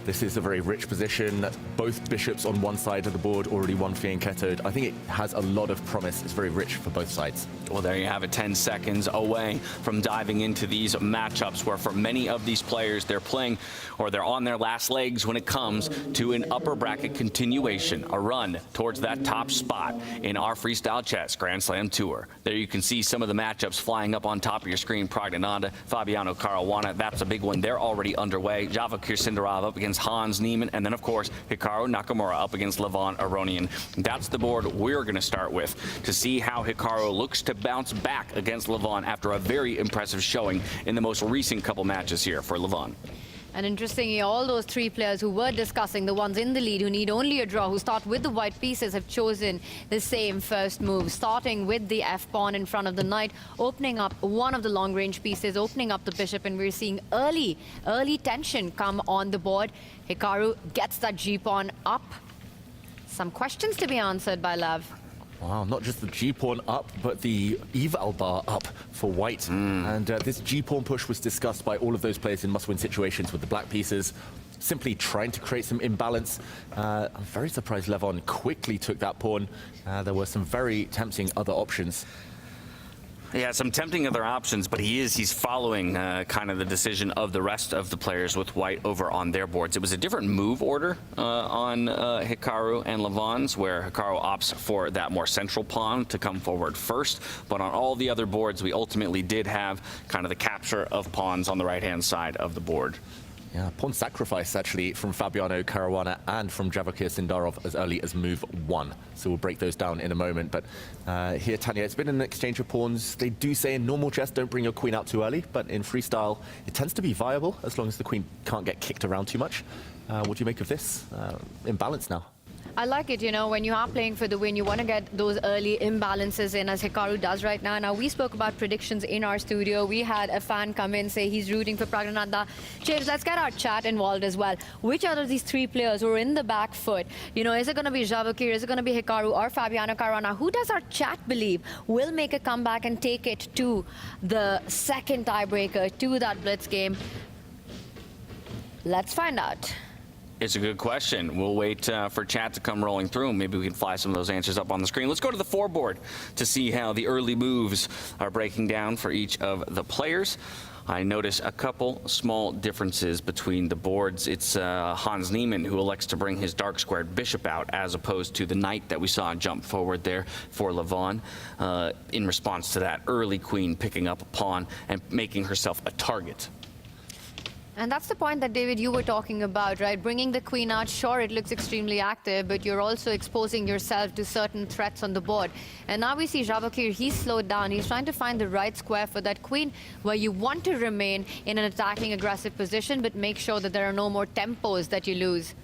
This is a very rich position. Both bishops on one side of the board, already one fianchettoed. I think it has a lot of promise. It's very rich for both sides. Well, there you have it, 10 seconds away from diving into these matchups where for many of these players, they're playing or they're on their last legs when it comes to an upper bracket continuation, a run towards that top spot in our Freestyle Chess Grand Slam Tour. There you can see some of the matchups flying up on top of your screen. Pragnananda, Fabiano Caruana, that's a big one. They're already underway. Javakir Sindarov up against Hans Niemann, and then of course Hikaru Nakamura up against Levon Aronian. That's the board we're going to start with to see how Hikaru looks to bounce back against Levon after a very impressive showing in the most recent couple matches here for Levon. And interestingly, all those three players who were discussing, the ones in the lead who need only a draw, who start with the white pieces, have chosen the same first move, starting with the f-pawn in front of the knight, opening up one of the long-range pieces, opening up the bishop, and we're seeing early tension come on the board. Hikaru gets that g-pawn up. Some questions to be answered by Lev. Wow, not just the g-pawn up, but the eval bar up for white. And this g-pawn push was discussed by all of those players in must-win situations with the black pieces, simply trying to create some imbalance. I'm very surprised Levon quickly took that pawn. There were some very tempting other options. Yeah, some tempting other options, but he's following kind of the decision of the rest of the players with white over on their boards. It was a different move order on Hikaru and Levon's, where Hikaru opts for that more central pawn to come forward first. But on all the other boards, we ultimately did have kind of the capture of pawns on the right-hand side of the board. Yeah, pawn sacrifice actually from Fabiano Caruana and from Javakir Sindarov as early as move 1. So we'll break those down in a moment. But here, Tanya, it's been an exchange of pawns. They do say in normal chess, don't bring your queen out too early. But in freestyle, it tends to be viable as long as the queen can't get kicked around too much. What do you make of this? Imbalance now. I like it, you know, when you are playing for the win, you want to get those early imbalances in, as Hikaru does right now. Now, we spoke about predictions in our studio. We had a fan come in, say he's rooting for Pragnananda. James, let's get our chat involved as well. Which out of these three players who are in the back foot, you know, is it going to be Javakir, is it going to be Hikaru or Fabiano Caruana? Who does our chat believe will make a comeback and take it to the second tiebreaker, to that blitz game? Let's find out. It's a good question. We'll wait for chat to come rolling through. Maybe we can fly some of those answers up on the screen. Let's go to the 4 board to see how the early moves are breaking down for each of the players. I notice a couple small differences between the boards. It's Hans Niemann who elects to bring his dark squared bishop out as opposed to the knight that we saw jump forward there for Levon in response to that early queen picking up a pawn and making herself a target. And that's the point that, David, you were talking about, right? Bringing the queen out, sure, it looks extremely active, but you're also exposing yourself to certain threats on the board. And now we see Javakir, he's slowed down. He's trying to find the right square for that queen, where you want to remain in an attacking, aggressive position, but make sure that there are no more tempos that you lose.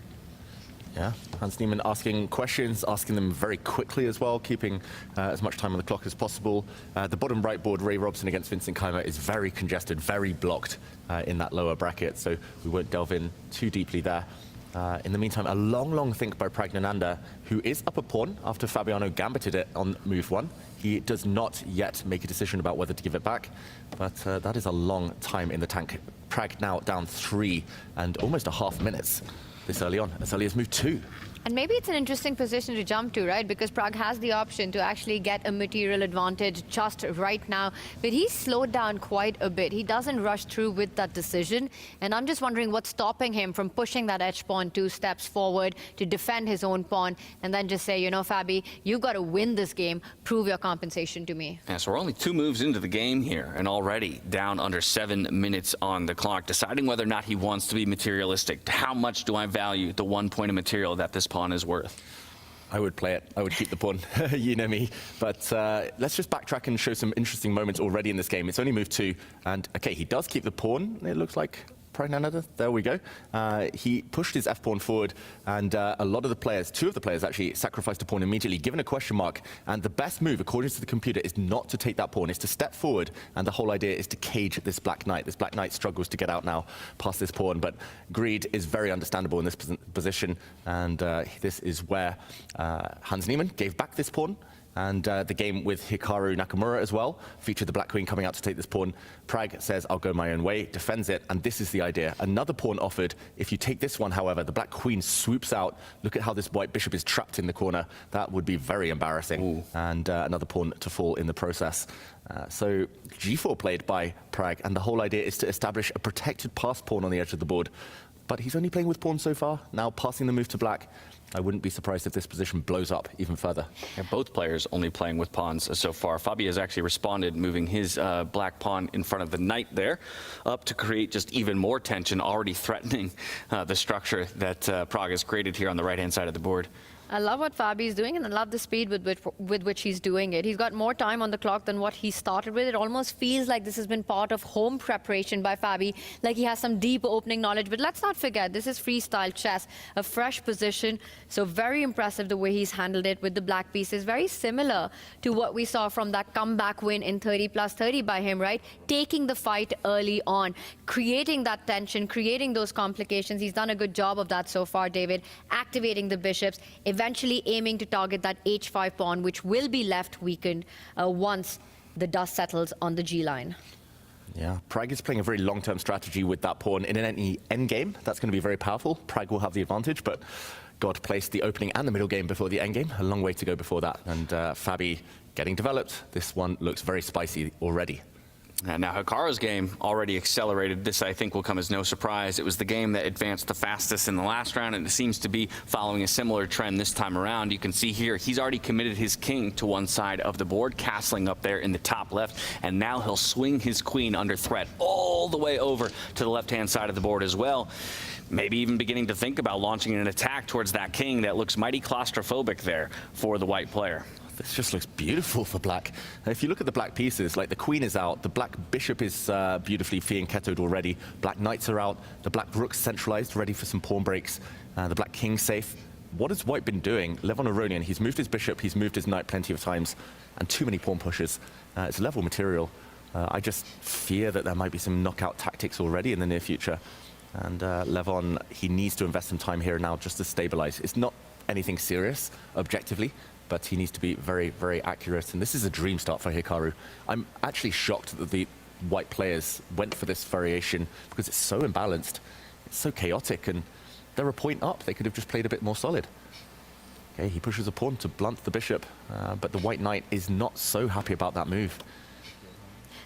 Yeah, Hans Niemann asking questions, asking them very quickly as well, keeping as much time on the clock as possible. The bottom right board, Ray Robson against Vincent Keimer, is very congested, very blocked in that lower bracket, so we won't delve in too deeply there. In the meantime, a long think by Pragnananda, who is up a pawn after Fabiano gambited it on move 1. He does not yet make a decision about whether to give it back, but that is a long time in the tank. Prag now down 3 and almost a half minutes this early on, as early as move 2. And maybe it's an interesting position to jump to, right? Because Prague has the option to actually get a material advantage just right now. But he's slowed down quite a bit. He doesn't rush through with that decision. And I'm just wondering what's stopping him from pushing that edge pawn 2 steps forward to defend his own pawn and then just say, you know, Fabi, you've got to win this game. Prove your compensation to me. Yeah, so we're only 2 moves into the game here and already down under 7 minutes on the clock, deciding whether or not he wants to be materialistic. How much do I value the 1 point of material that this pawn is worth? I would play it. I would keep the pawn. You know me. But let's just backtrack and show some interesting moments already in this game. It's only move 2. And, OK, he does keep the pawn, it looks like. There we go. He pushed his f-pawn forward, and a lot of the players, 2 of the players actually, sacrificed a pawn immediately, given a question mark. And the best move, according to the computer, is not to take that pawn, is to step forward. And the whole idea is to cage this black knight. This black knight struggles to get out now past this pawn, but greed is very understandable in this position. And this is where Hans Niemann gave back this pawn. And the game with Hikaru Nakamura as well featured the black queen coming out to take this pawn. Prague says, I'll go my own way, defends it, and this is the idea. Another pawn offered. If you take this one, however, the black queen swoops out. Look at how this white bishop is trapped in the corner. That would be very embarrassing. Ooh. And another pawn to fall in the process. So g4 played by Prague, and the whole idea is to establish a protected pass pawn on the edge of the board. But he's only playing with pawns so far, now passing the move to black. I wouldn't be surprised if this position blows up even further. Yeah, both players only playing with pawns so far. Fabi has actually responded, moving his black pawn in front of the knight there, up to create just even more tension, already threatening the structure that Prague has created here on the right-hand side of the board. I love what Fabi's doing, and I love the speed with which he's doing it. He's got more time on the clock than what he started with. It almost feels like this has been part of home preparation by Fabi, like he has some deep opening knowledge. But let's not forget, this is freestyle chess, a fresh position. So very impressive the way he's handled it with the black pieces. Very similar to what we saw from that comeback win in 30+30 by him, right? Taking the fight early on, creating that tension, creating those complications. He's done a good job of that so far, David. Activating the bishops, eventually aiming to target that h5 pawn, which will be left weakened once the dust settles on the G line. Yeah, Prague is playing a very long-term strategy with that pawn. In any endgame, that's going to be very powerful. Prague will have the advantage, but God placed the opening and the middle game before the endgame. A long way to go before that. And Fabi getting developed. This one looks very spicy already. And now Hikaru's game already accelerated. This, I think, will come as no surprise. It was the game that advanced the fastest in the last round, and it seems to be following a similar trend this time around. You can see here, he's already committed his king to one side of the board, castling up there in the top left, and now he'll swing his queen under threat all the way over to the left-hand side of the board as well. Maybe even beginning to think about launching an attack towards that king that looks mighty claustrophobic there for the white player. This just looks beautiful for black. If you look at the black pieces, like the queen is out, the black bishop is beautifully fianchettoed already, black knights are out, the black rook's centralized, ready for some pawn breaks, the black king safe. What has white been doing? Levon Aronian, he's moved his bishop, he's moved his knight plenty of times, and too many pawn pushes. It's level material. I just fear that there might be some knockout tactics already in the near future. And Levon, he needs to invest some time here now just to stabilize. It's not anything serious, objectively, but he needs to be very, very accurate. And this is a dream start for Hikaru. I'm actually shocked that the white players went for this variation because it's so imbalanced, it's so chaotic, and they're a point up. They could have just played a bit more solid. Okay, he pushes a pawn to blunt the bishop, but the white knight is not so happy about that move.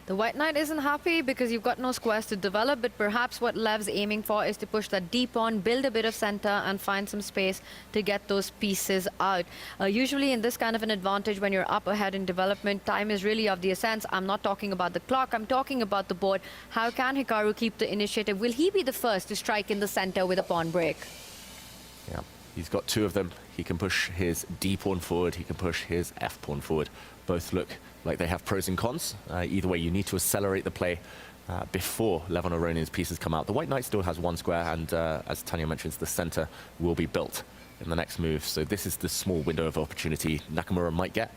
The white knight isn't happy because you've got no squares to develop, but perhaps what Lev's aiming for is to push that deep on, build a bit of center, and find some space to get those pieces out. Usually in this kind of an advantage, when you're up ahead in development, time is really of the essence. I'm not talking about the clock, I'm talking about the board. How can Hikaru keep the initiative? Will he be the first to strike in the center with a pawn break? Yeah, he's got 2 of them. He can push his D pawn forward, he can push his F pawn forward. Both look like they have pros and cons. Either way, you need to accelerate the play before Levon Aronian's pieces come out. The white knight still has 1 square, and as Tanya mentions, the center will be built in the next move. So this is the small window of opportunity Nakamura might get.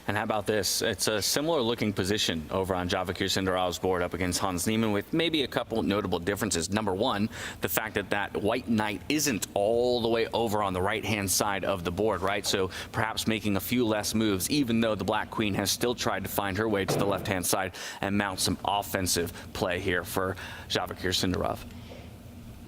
And how about this? It's a similar looking position over on Javakir Sindarov's board up against Hans Niemann, with maybe a couple notable differences. Number one, the fact that that white knight isn't all the way over on the right-hand side of the board, right? So perhaps making a few less moves, even though the black queen has still tried to find her way to the left-hand side and mount some offensive play here for Javakir Sindarov.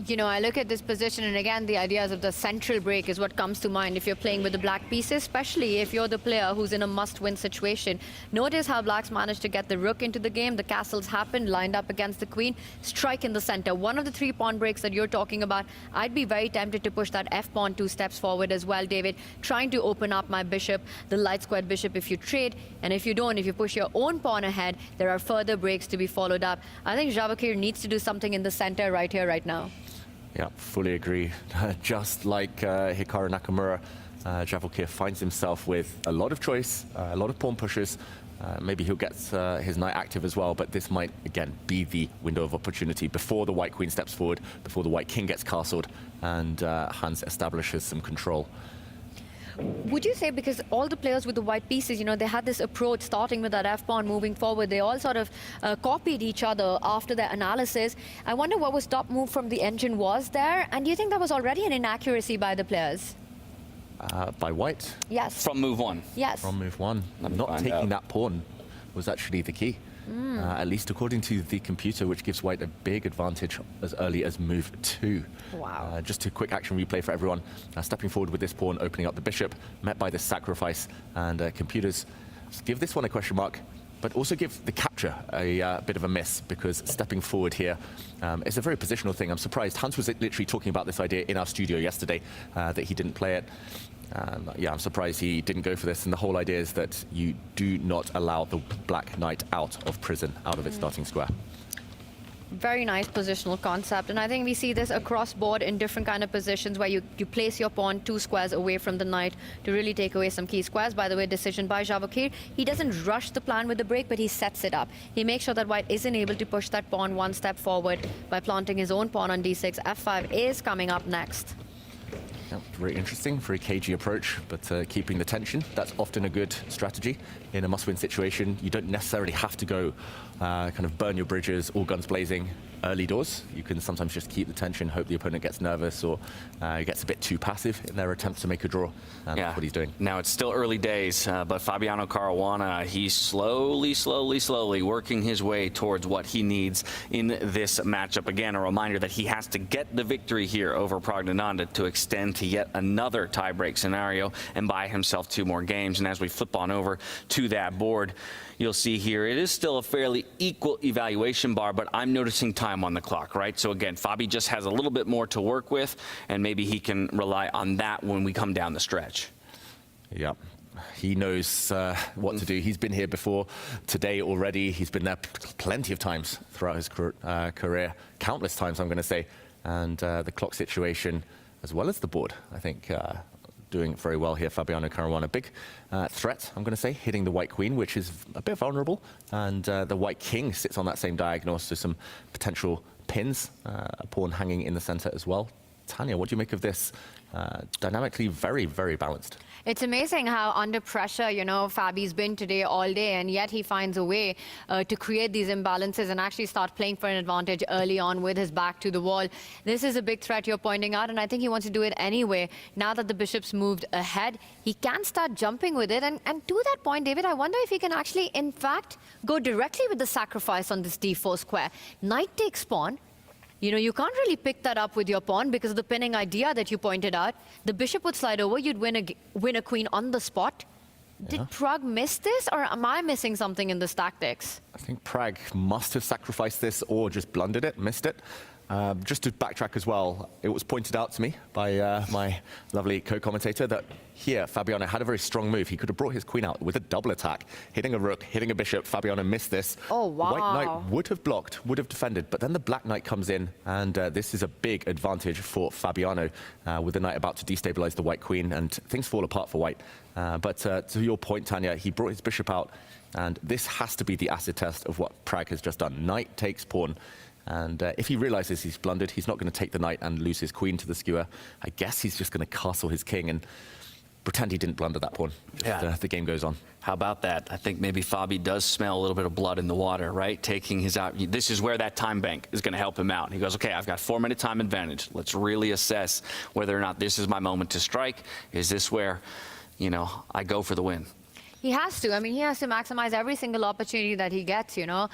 You know, I look at this position, and again, the ideas of the central break is what comes to mind if you're playing with the black pieces, especially if you're the player who's in a must-win situation. Notice how blacks managed to get the rook into the game. The castles happened, lined up against the queen, strike in the center. One of the 3 pawn breaks that you're talking about, I'd be very tempted to push that f-pawn 2 steps forward as well, David, trying to open up my bishop, the light squared bishop if you trade, and if you don't, if you push your own pawn ahead, there are further breaks to be followed up. I think Javakir needs to do something in the center right here, right now. Yeah, fully agree. Just like Hikaru Nakamura, Javakir finds himself with a lot of choice, a lot of pawn pushes. Maybe he'll get his knight active as well, but this might, again, be the window of opportunity before the white queen steps forward, before the white king gets castled, and Hans establishes some control. Would you say, because all the players with the white pieces, you know, they had this approach starting with that f-pawn moving forward, they all sort of copied each other after their analysis. I wonder what was top move from the engine was there, and do you think that was already an inaccuracy by the players? By white? Yes. From move 1? Yes. From move 1. Not taking that pawn was actually the key. At least according to the computer, which gives white a big advantage as early as move 2. Wow. Just a quick action replay for everyone. Stepping forward with this pawn, opening up the bishop, met by this sacrifice, and computers give this one a question mark, but also give the capture a bit of a miss, because stepping forward here is a very positional thing. I'm surprised. Hans was literally talking about this idea in our studio yesterday, that he didn't play it. Yeah, I'm surprised he didn't go for this. And the whole idea is that you do not allow the black knight out of prison, out of its starting square. Very nice positional concept, and I think we see this across board in different kind of positions where you place your pawn 2 squares away from the knight to really take away some key squares. By the way, decision by Javakir. He doesn't rush the plan with the break, but he sets it up. He makes sure that white isn't able to push that pawn 1 step forward by planting his own pawn on d6. f5 is coming up next. Yeah, very interesting, very cagey approach, but keeping the tension, that's often a good strategy. In a must-win situation, you don't necessarily have to go kind of burn your bridges, all guns blazing early doors. You can sometimes just keep the tension, hope the opponent gets nervous or gets a bit too passive in their attempts to make a draw. That's what he's doing. Now, it's still early days, but Fabiano Caruana, he's slowly working his way towards what he needs in this matchup. Again, a reminder that he has to get the victory here over Pragnananda to extend to yet another tie-break scenario and buy himself 2 more games. And as we flip on over to that board, you'll see here it is still a fairly equal evaluation bar, but I'm noticing time on the clock, right? So again, Fabi just has a little bit more to work with, and maybe he can rely on that when we come down the stretch. Yeah. He knows what to do. He's been here before today already. He's been there plenty of times throughout his career, countless times, I'm going to say. And the clock situation, as well as the board, I think, doing very well here. Fabiano Caruana, big threat, I'm going to say, hitting the white queen, which is a bit vulnerable. And the white king sits on that same diagonal, so some potential pins, a pawn hanging in the center as well. Tanya, what do you make of this? Dynamically very, very balanced. It's amazing how under pressure, you know, Fabi's been today all day, and yet he finds a way to create these imbalances and actually start playing for an advantage early on with his back to the wall. This is a big threat you're pointing out, and I think he wants to do it anyway. Now that the bishop's moved ahead, he can start jumping with it. And to that point, David, I wonder if he can actually, in fact, go directly with the sacrifice on this d4 square. Knight takes pawn. You know, you can't really pick that up with your pawn because of the pinning idea that you pointed out. The bishop would slide over, you'd win a queen on the spot. Did Prag miss this, or am I missing something in this tactics? I think Prag must have sacrificed this or just blundered it, missed it. Just to backtrack as well, it was pointed out to me by my lovely co-commentator that here Fabiano had a very strong move. He could have brought his queen out with a double attack, hitting a rook, hitting a bishop. Fabiano missed this. Oh, wow. White knight would have blocked, would have defended, but then the black knight comes in, and this is a big advantage for Fabiano with the knight about to destabilize the white queen, and things fall apart for white. But to your point, Tanya, he brought his bishop out, and this has to be the acid test of what Prag has just done. Knight takes pawn. And if he realizes he's blundered, he's not going to take the knight and lose his queen to the skewer. I guess he's just going to castle his king and pretend he didn't blunder that pawn. The game goes on. How about that? I think maybe Fabi does smell a little bit of blood in the water, right? Taking his out. This is where that time bank is going to help him out. He goes, okay, I've got 4-minute time advantage. Let's really assess whether or not this is my moment to strike. Is this where, you know, I go for the win? He has to. I mean, he has to maximize every single opportunity that he gets, you know.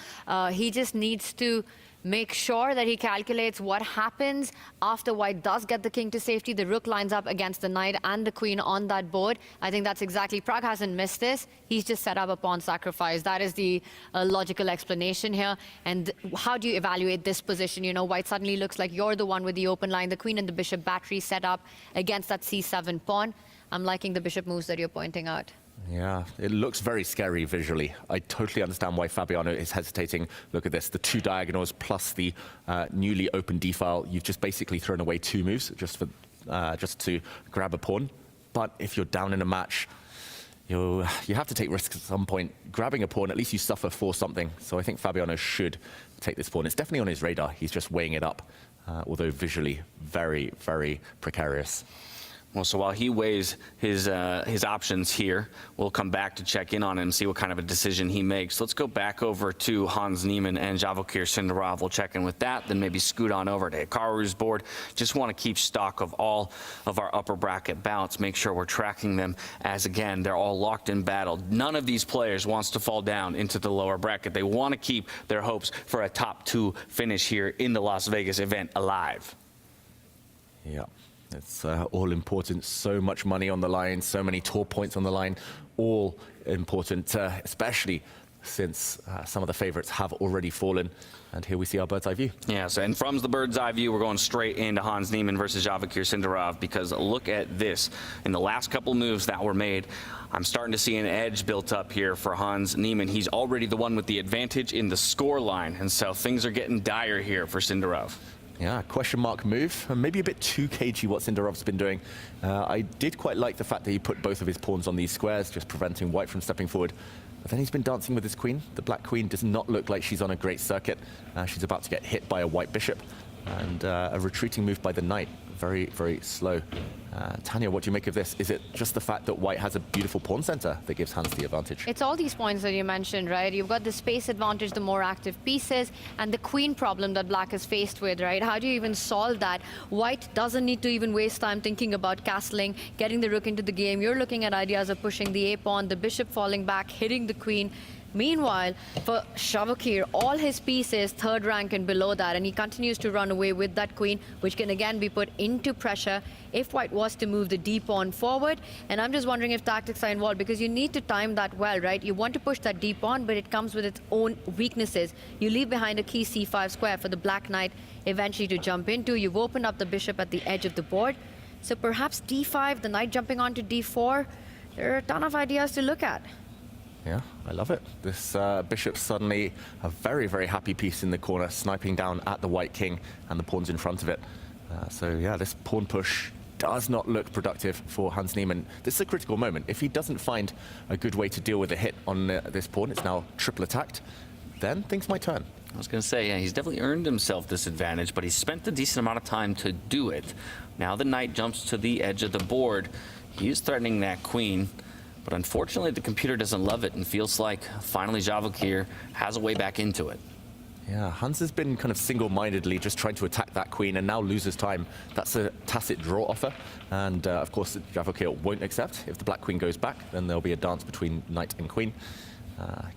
He just needs to make sure that he calculates what happens after white does get the king to safety. The rook lines up against the knight and the queen on that board. I think that's exactly, Prag hasn't missed this. He's just set up a pawn sacrifice. That is the logical explanation here. And how do you evaluate this position? You know, white suddenly looks like you're the one with the open line. The queen and the bishop battery set up against that c7 pawn. I'm liking the bishop moves that you're pointing out. Yeah, it looks very scary visually. I totally understand why Fabiano is hesitating. Look at this, the two diagonals plus the newly open d-file. You've just basically thrown away two moves just to grab a pawn. But if you're down in a match, you have to take risks at some point. Grabbing a pawn, at least you suffer for something. So I think Fabiano should take this pawn. It's definitely on his radar. He's just weighing it up, although visually very, very precarious. Well, so while he weighs his options here, we'll come back to check in on him and see what kind of a decision he makes. Let's go back over to Hans Niemann and Javokir Sindarov. We'll check in with that, then maybe scoot on over to Hikaru's board. Just want to keep stock of all of our upper bracket bouts, make sure we're tracking them as, again, they're all locked in battle. None of these players wants to fall down into the lower bracket. They want to keep their hopes for a top 2 finish here in the Las Vegas event alive. Yeah. It's all important. So much money on the line, so many tour points on the line, all important, especially since some of the favorites have already fallen. And here we see our bird's eye view. Yeah, so, and from the bird's eye view, we're going straight into Hans Niemann versus Javokir Sindarov, because look at this. In the last couple moves that were made, I'm starting to see an edge built up here for Hans Niemann. He's already the one with the advantage in the score line, and so things are getting dire here for Sindarov. Yeah, question mark move. Maybe a bit too cagey what Sindarov's been doing. I did quite like the fact that he put both of his pawns on these squares, just preventing white from stepping forward. But then he's been dancing with his queen. The black queen does not look like she's on a great circuit. She's about to get hit by a white bishop. And a retreating move by the knight. Very, very slow. Tanya, what do you make of this? Is it just the fact that white has a beautiful pawn center that gives Hans the advantage? It's all these points that you mentioned, right? You've got the space advantage, the more active pieces, and the queen problem that black is faced with, right? How do you even solve that? White doesn't need to even waste time thinking about castling, getting the rook into the game. You're looking at ideas of pushing the a-pawn, the bishop falling back, hitting the queen. Meanwhile, for Javokir, all his pieces third rank and below that, and he continues to run away with that queen, which can again be put into pressure if white was to move the d-pawn forward. And I'm just wondering if tactics are involved, because you need to time that well, right? You want to push that d-pawn, but it comes with its own weaknesses. You leave behind a key c5 square for the black knight eventually to jump into. You've opened up the bishop at the edge of the board. So perhaps d5, the knight jumping onto d4. There are a ton of ideas to look at. Yeah, I love it. This bishop's suddenly a very, very happy piece in the corner, sniping down at the white king and the pawns in front of it. So yeah, this pawn push does not look productive for Hans Niemann. This is a critical moment. If he doesn't find a good way to deal with the hit on this pawn, it's now triple attacked, then things might turn. I was going to say, yeah, he's definitely earned himself this advantage, but he's spent a decent amount of time to do it. Now the knight jumps to the edge of the board. He is threatening that queen. But unfortunately, the computer doesn't love it and feels like finally Javokir has a way back into it. Yeah, Hans has been kind of single-mindedly just trying to attack that queen and now loses time. That's a tacit draw offer. And of course, Javokir won't accept. If the black queen goes back, then there'll be a dance between knight and queen.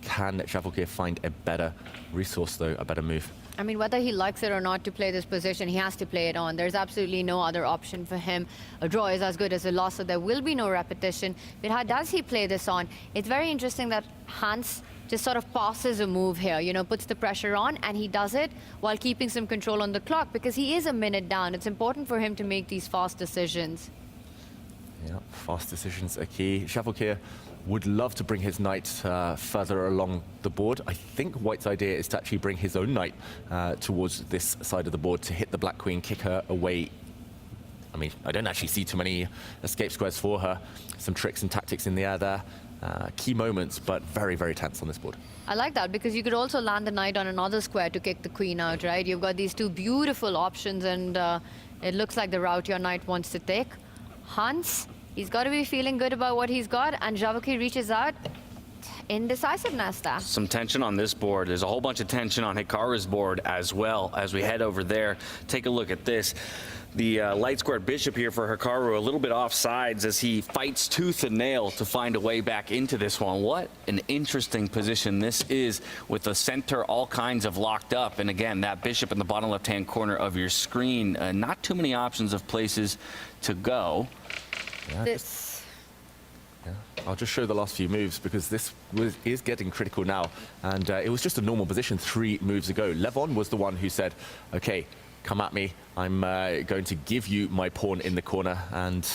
Can Javokir find a better resource, though, a better move? I mean, whether he likes it or not to play this position, he has to play it on. There's absolutely no other option for him. A draw is as good as a loss, so there will be no repetition. But how does he play this on? It's very interesting that Hans just sort of passes a move here, you know, puts the pressure on, and he does it while keeping some control on the clock, because he is a minute down. It's important for him to make these fast decisions. Yeah, fast decisions are key. Javokir would love to bring his knight further along the board. I think White's idea is to actually bring his own knight towards this side of the board to hit the black queen, kick her away. I mean, I don't actually see too many escape squares for her. Some tricks and tactics in the air there. Key moments, but very, very tense on this board. I like that, because you could also land the knight on another square to kick the queen out, right? You've got these two beautiful options, and it looks like the route your knight wants to take. Hans, he's got to be feeling good about what he's got, and Javokir reaches out. indecisiveness there. Some tension on this board. There's a whole bunch of tension on Hikaru's board as well. As we head over there, take a look at this. The light squared bishop here for Hikaru, a little bit off sides as he fights tooth and nail to find a way back into this one. What an interesting position this is, with the center all kinds of locked up. And again, that bishop in the bottom left-hand corner of your screen. Not too many options of places to go. Yeah, I'll just show the last few moves, because this is getting critical now. And it was just a normal position 3 moves ago. Levon was the one who said, okay, come at me. I'm going to give you my pawn in the corner. And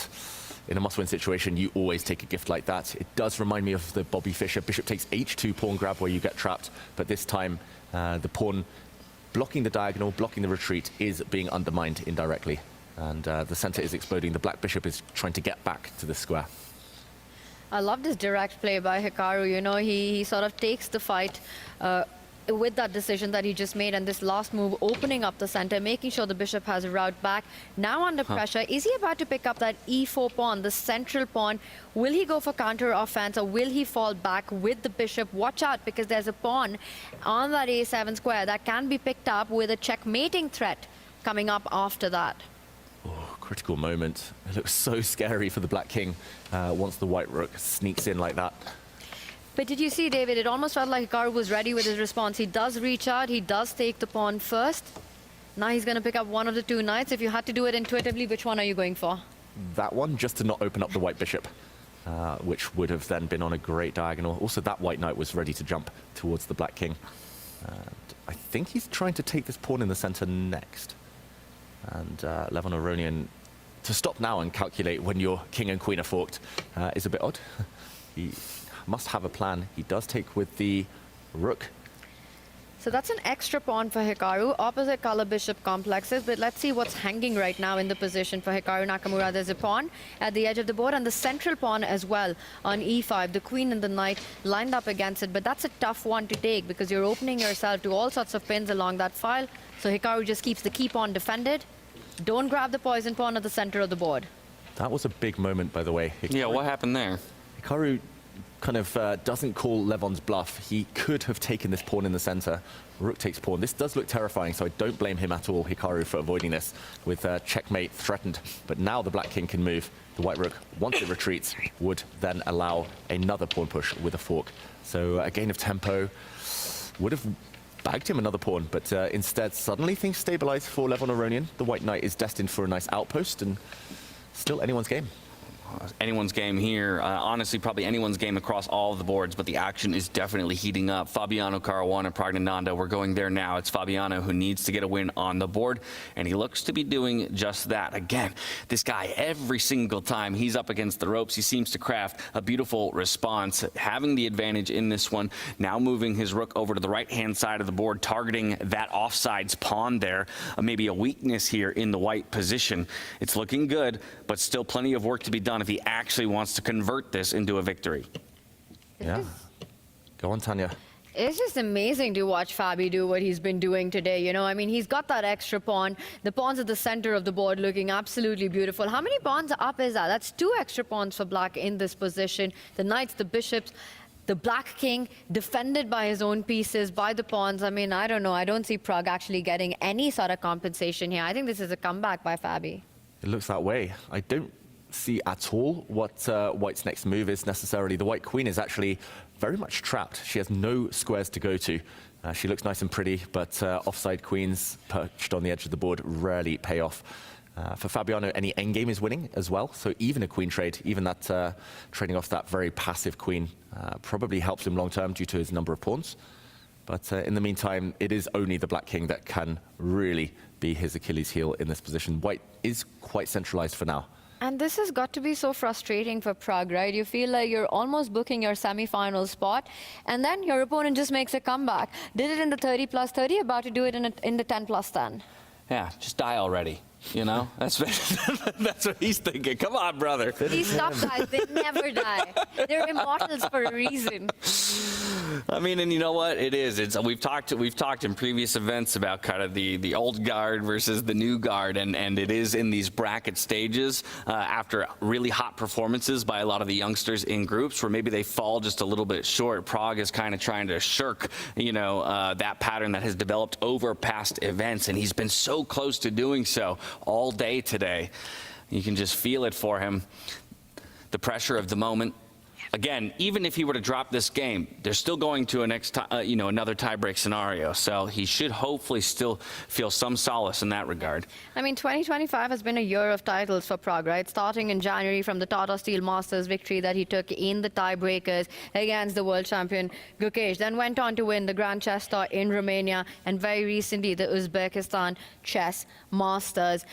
in a must-win situation, you always take a gift like that. It does remind me of the Bobby Fischer bishop takes h2 pawn grab where you get trapped. But this time, the pawn blocking the diagonal, blocking the retreat, is being undermined indirectly. And the center is exploding. The black bishop is trying to get back to the square. I love this direct play by Hikaru. You know, he sort of takes the fight with that decision that he just made, and this last move opening up the center, making sure the bishop has a route back. Now under pressure, is he about to pick up that e4 pawn, the central pawn? Will he go for counter offense, or will he fall back with the bishop? Watch out, because there's a pawn on that a7 square that can be picked up with a checkmating threat coming up after that. Critical moment. It looks so scary for the black king once the white rook sneaks in like that. But did you see, David, it almost felt like Hikaru was ready with his response. He does reach out, he does take the pawn first. Now he's going to pick up one of the 2 knights. If you had to do it intuitively, which one are you going for? That one, just to not open up the white bishop, which would have then been on a great diagonal. Also, that white knight was ready to jump towards the black king. I think he's trying to take this pawn in the center next. And Levon Aronian, to stop now and calculate when your king and queen are forked is a bit odd. He must have a plan. He does take with the rook. So that's an extra pawn for Hikaru, opposite color bishop complexes, but let's see what's hanging right now in the position for Hikaru Nakamura. There's a pawn at the edge of the board, and the central pawn as well on e5. The queen and the knight lined up against it, but that's a tough one to take because you're opening yourself to all sorts of pins along that file. So Hikaru just keeps the key pawn defended. Don't grab the poison pawn at the center of the board. That was a big moment, by the way. Yeah, what happened there? Hikaru kind of doesn't call Levon's bluff. He could have taken this pawn in the center. Rook takes pawn. This does look terrifying, so I don't blame him at all, Hikaru, for avoiding this with checkmate threatened. But now the black king can move. The white rook, once it retreats, would then allow another pawn push with a fork. So a gain of tempo would have bagged him another pawn, but instead suddenly things stabilize for Levon Aronian. The white knight is destined for a nice outpost, and still anyone's game. Anyone's game here. Honestly, probably anyone's game across all of the boards, but the action is definitely heating up. Fabiano Caruana, Pragnananda, we're going there now. It's Fabiano who needs to get a win on the board, and he looks to be doing just that. Again, this guy, every single time he's up against the ropes, he seems to craft a beautiful response, having the advantage in this one. Now moving his rook over to the right-hand side of the board, targeting that offsides pawn there. Maybe a weakness here in the white position. It's looking good, but still plenty of work to be done if he actually wants to convert this into a victory. Yeah. Go on, Tanya. It's just amazing to watch Fabi do what he's been doing today. You know, I mean, he's got that extra pawn. The pawn's at the center of the board looking absolutely beautiful. How many pawns up is that? That's 2 extra pawns for black in this position. The knights, the bishops, the black king defended by his own pieces, by the pawns. I mean, I don't know. I don't see Prague actually getting any sort of compensation here. I think this is a comeback by Fabi. It looks that way. I don't see at all what White's next move is necessarily. The white queen is actually very much trapped. She has no squares to go to. She looks nice and pretty, but offside queens perched on the edge of the board rarely pay off. For Fabiano, any endgame is winning as well, so even a queen trade, even that trading off that very passive queen probably helps him long term due to his number of pawns. But in the meantime, it is only the black king that can really be his Achilles heel in this position. White is quite centralized for now. And this has got to be so frustrating for Prague, right? You feel like you're almost booking your semi-final spot, and then your opponent just makes a comeback. Did it in the 30+30, about to do it in the 10+10. Yeah, just die already. You know, that's what he's thinking. Come on, brother. These top guys, they never die. They're immortals for a reason. I mean, and you know what? It is. We've talked in previous events about kind of the old guard versus the new guard, and it is in these bracket stages after really hot performances by a lot of the youngsters in groups where maybe they fall just a little bit short. Prague is kind of trying to shirk, that pattern that has developed over past events, and he's been so close to doing so all day today. You can just feel it for him. The pressure of the moment. Again, even if he were to drop this game, they're still going to another tiebreak scenario. So he should hopefully still feel some solace in that regard. I mean, 2025 has been a year of titles for Prague, right? Starting in January from the Tata Steel Masters victory that he took in the tiebreakers against the world champion Gukesh. Then went on to win the Grand Chess Tour in Romania, and very recently the Uzbekistan Chess Masters.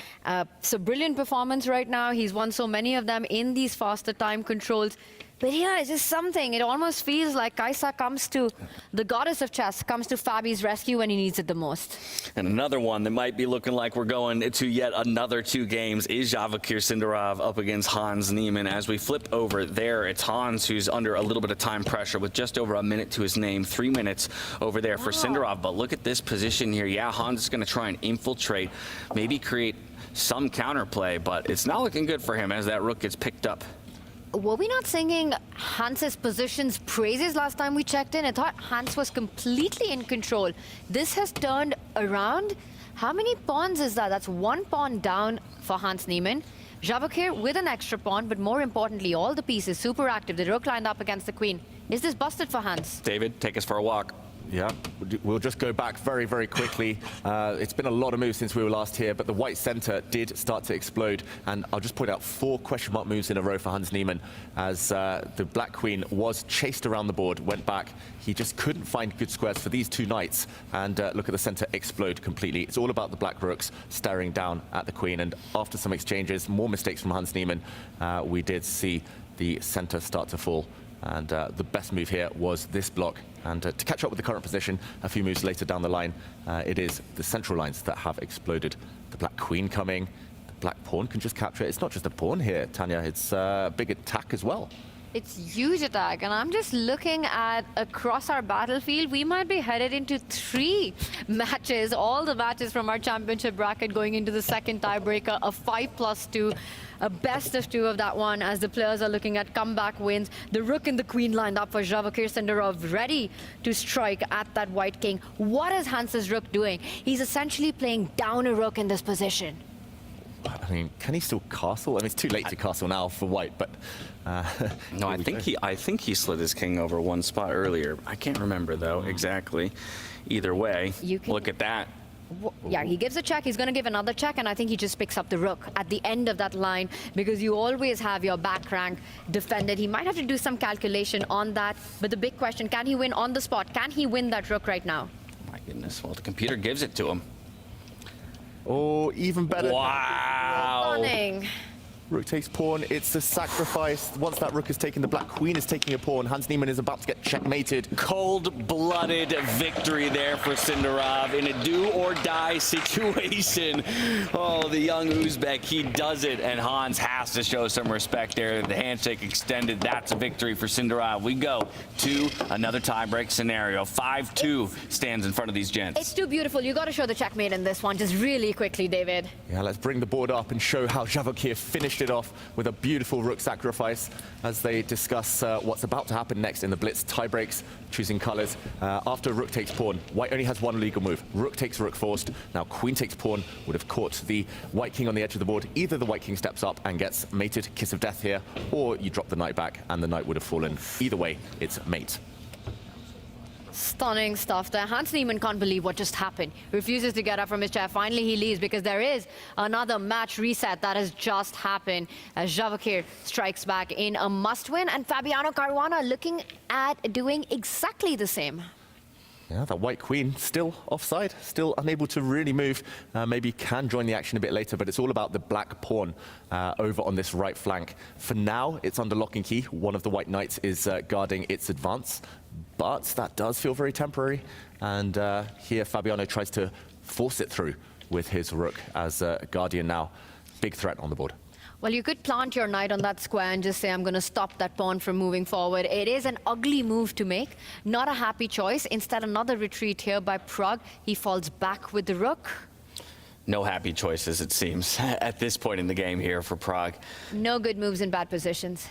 So brilliant performance right now. He's won so many of them in these faster time controls. But here is just something. It almost feels like Kaisa comes to, the goddess of chess, comes to Fabi's rescue when he needs it the most. And another one that might be looking like we're going to yet another 2 games is Javakir Sindarov up against Hans Niemann. As we flip over there, it's Hans who's under a little bit of time pressure with just over a minute to his name, 3 minutes over there for Sindarov. But look at this position here. Yeah, Hans is going to try and infiltrate, maybe create some counterplay, but it's not looking good for him as that rook gets picked up. Were we not singing Hans's positions praises last time we checked in? I thought Hans was completely in control. This has turned around. How many pawns is that? That's 1 pawn down for Hans Niemann. Javakir with an extra pawn, but more importantly, all the pieces super active. The rook lined up against the queen. Is this busted for Hans? David, take us for a walk. Yeah, we'll just go back very, very quickly. It's been a lot of moves since we were last here, but the white center did start to explode. And I'll just point out 4 question mark moves in a row for Hans Niemann as the black queen was chased around the board, went back. He just couldn't find good squares for these 2 knights. And look at the center explode completely. It's all about the black rooks staring down at the queen. And after some exchanges, more mistakes from Hans Niemann, we did see the center start to fall. And the best move here was this block. And to catch up with the current position, a few moves later down the line, it is the central lines that have exploded. The black queen coming, the black pawn can just capture it. It's not just a pawn here, Tanya, it's a big attack as well. It's huge attack, and I'm just looking at across our battlefield, we might be headed into 3 matches, all the matches from our championship bracket going into the second tiebreaker, a 5+2, a best of 2 of that one as the players are looking at comeback wins. The rook and the queen lined up for Javakir Sindarov, ready to strike at that white king. What is Hans's rook doing? He's essentially playing down a rook in this position. I mean, can he still castle? I mean, it's too late to castle now for white, but... no, I think he slid his king over 1 spot earlier. I can't remember, though, exactly. Either way, look at that. Yeah, he gives a check, he's going to give another check, and I think he just picks up the rook at the end of that line because you always have your back rank defended. He might have to do some calculation on that, but the big question, can he win on the spot? Can he win that rook right now? My goodness, well, the computer gives it to him. Oh, even better. Wow. Stunning. Rook takes pawn, it's a sacrifice. Once that rook is taken, the black queen is taking a pawn. Hans Niemann is about to get checkmated. Cold-blooded victory there for Sindarov in a do-or-die situation. Oh, the young Uzbek, he does it, and Hans has to show some respect there. The handshake extended, that's a victory for Sindarov. We go to another tiebreak scenario. 5-2 stands in front of these gents. It's too beautiful. You got to show the checkmate in this one, just really quickly, David. Yeah, let's bring the board up and show how Javakir finished it off with a beautiful rook sacrifice as they discuss what's about to happen next in the blitz tiebreaks, choosing colors. After rook takes pawn, white only has 1 legal move. Rook takes rook forced. Now queen takes pawn would have caught the white king on the edge of the board. Either the white king steps up and gets mated, kiss of death here, or you drop the knight back and the knight would have fallen. Either way, it's mate. Stunning stuff there. Hans Niemann can't believe what just happened. Refuses to get up from his chair. Finally, he leaves because there is another match reset that has just happened as Javakir strikes back in a must-win, and Fabiano Caruana looking at doing exactly the same. Yeah, that white queen still offside, still unable to really move. Maybe can join the action a bit later, but it's all about the black pawn over on this right flank. For now, it's under lock and key. One of the white knights is guarding its advance, but that does feel very temporary. And here Fabiano tries to force it through with his rook as guardian now. Big threat on the board. Well, you could plant your knight on that square and just say, I'm going to stop that pawn from moving forward. It is an ugly move to make, not a happy choice. Instead, another retreat here by Pragg. He falls back with the rook. No happy choices, it seems, at this point in the game here for Pragg. No good moves in bad positions.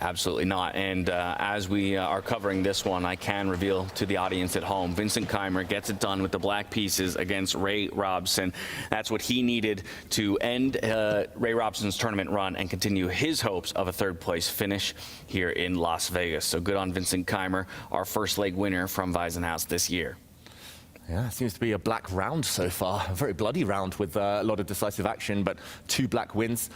Absolutely not. And as we are covering this one, I can reveal to the audience at home, Vincent Keimer gets it done with the black pieces against Ray Robson. That's what he needed to end Ray Robson's tournament run and continue his hopes of a third-place finish here in Las Vegas. So good on Vincent Keimer, our first leg winner from Wiesenhaus this year. Yeah, it seems to be a black round so far. A very bloody round with a lot of decisive action, but 2 black wins.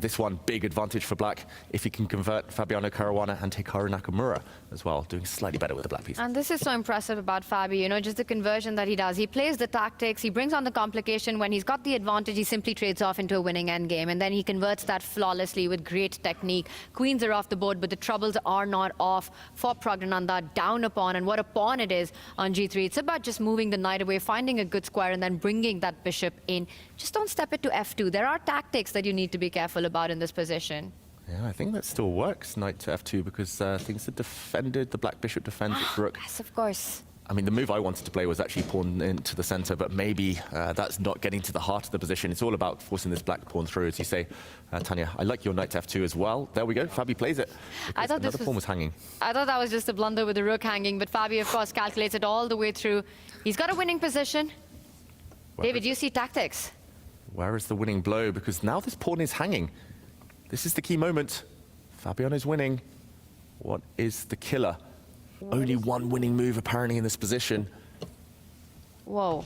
This one, big advantage for black if he can convert Fabiano Caruana and Hikaru Nakamura as well, doing slightly better with the black piece. And this is so impressive about Fabi, you know, just the conversion that he does. He plays the tactics, he brings on the complication. When he's got the advantage, he simply trades off into a winning endgame, and then he converts that flawlessly with great technique. Queens are off the board, but the troubles are not off for Praggnanandhaa. Down a pawn, and what a pawn it is on g3. It's about just moving the knight away, finding a good square, and then bringing that bishop in. Just don't step it to f2. There are tactics that you need to be careful about in this position. Yeah, I think that still works, knight to f2, because things are defended. The black bishop defends its rook. Yes, of course. I mean, the move I wanted to play was actually pawn into the center, but maybe that's not getting to the heart of the position. It's all about forcing this black pawn through, as you say. Tanya, I like your knight to f2 as well. There we go. Fabi plays it. I thought another pawn was hanging. I thought that was just a blunder with the rook hanging, but Fabi, of course, calculates it all the way through. He's got a winning position. David, you see tactics. Where is the winning blow? Because now this pawn is hanging. This is the key moment. Fabiano's winning. What is the killer? Only one winning move apparently in this position. Whoa.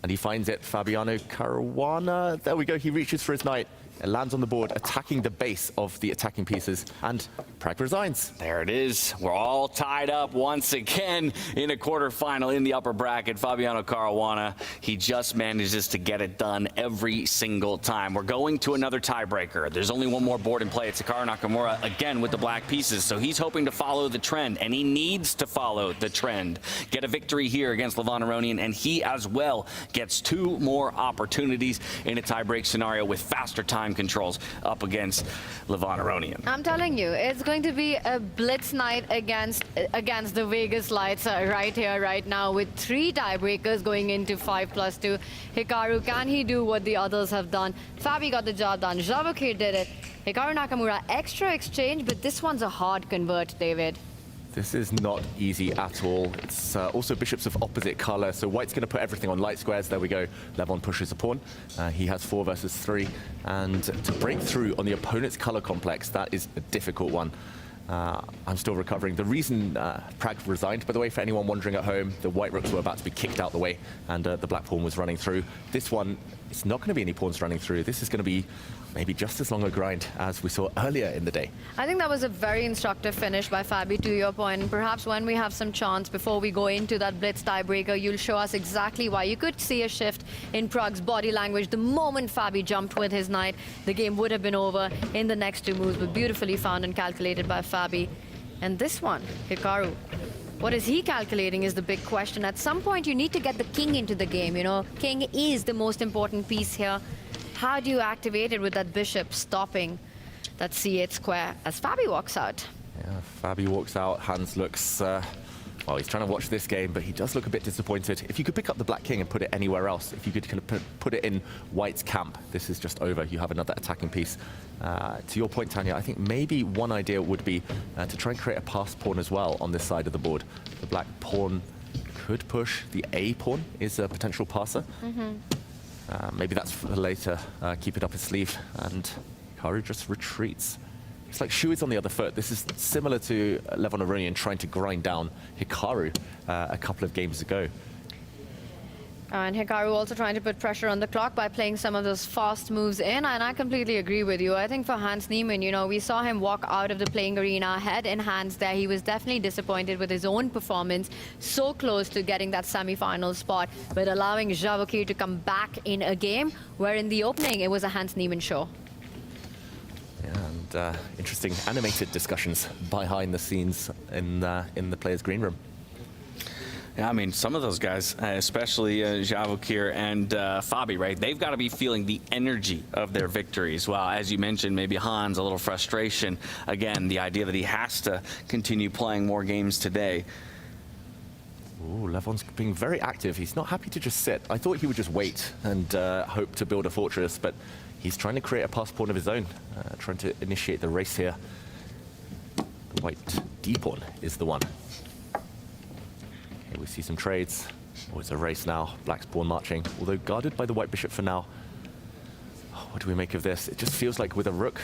And he finds it. Fabiano Caruana. There we go. He reaches for his knight. It lands on the board, attacking the base of the attacking pieces, and Pragg resigns. There it is. We're all tied up once again in a quarterfinal in the upper bracket. Fabiano Caruana, he just manages to get it done every single time. We're going to another tiebreaker. There's only one more board in play. It's Hikaru Nakamura again with the black pieces, so he's hoping to follow the trend, and he needs to follow the trend. Get a victory here against Levon Aronian, and he as well gets 2 more opportunities in a tiebreak scenario with faster time controls up against Levon Aronian. I'm telling you, it's going to be a blitz night against the Vegas lights right here, right now, with 3 tiebreakers going into 5+2. Hikaru, can he do what the others have done? Fabi got the job done. Javokir did it. Hikaru Nakamura, extra exchange, but this one's a hard convert, David. This is not easy at all. It's also bishops of opposite color, so white's going to put everything on light squares. There we go. Levon pushes a pawn. He has 4 versus 3, and to break through on the opponent's color complex, that is a difficult one. I'm still recovering. The reason Pragg resigned, by the way, for anyone wondering at home, the white rooks were about to be kicked out the way, and the black pawn was running through. This one, it's not going to be any pawns running through. This is going to be maybe just as long a grind as we saw earlier in the day. I think that was a very instructive finish by Fabi, to your point. And perhaps when we have some chance before we go into that blitz tiebreaker, you'll show us exactly why. You could see a shift in Pragg's body language. The moment Fabi jumped with his knight, the game would have been over in the next 2 moves, but beautifully found and calculated by Fabi. And this one, Hikaru, what is he calculating is the big question. At some point, you need to get the king into the game, you know. King is the most important piece here. How do you activate it with that bishop stopping that c8 square as Fabi walks out? Yeah, Fabi walks out. Hans looks, well, he's trying to watch this game, but he does look a bit disappointed. If you could pick up the black king and put it anywhere else, if you could kind of put it in white's camp, this is just over. You have another attacking piece. To your point, Tanya, I think maybe one idea would be to try and create a passed pawn as well on this side of the board. The black pawn could push. The A pawn is a potential passer. Maybe that's for later. Keep it up his sleeve, and Hikaru just retreats. It's like Shu is on the other foot. This is similar to Levon Aronian trying to grind down Hikaru a couple of games ago. And Hikaru also trying to put pressure on the clock by playing some of those fast moves in, and I completely agree with you. I think for Hans Niemann, you know, we saw him walk out of the playing arena head in hands there. He was definitely disappointed with his own performance, so close to getting that semi-final spot, but allowing Javokir to come back in a game where in the opening it was a Hans Niemann show. Yeah, and interesting animated discussions behind the scenes in the players' green room. Yeah, I mean, some of those guys, especially Javokir and Fabi, right? They've got to be feeling the energy of their victories. Well, as you mentioned, maybe Hans, a little frustration. Again, the idea that he has to continue playing more games today. Ooh, Levon's being very active. He's not happy to just sit. I thought he would just wait and hope to build a fortress, but he's trying to create a pass pawn of his own, trying to initiate the race here. The white D pawn is the one. Okay, we see some trades. Oh, it's a race now. Black's pawn marching, although guarded by the white bishop for now. Oh, what do we make of this? It just feels like with a rook,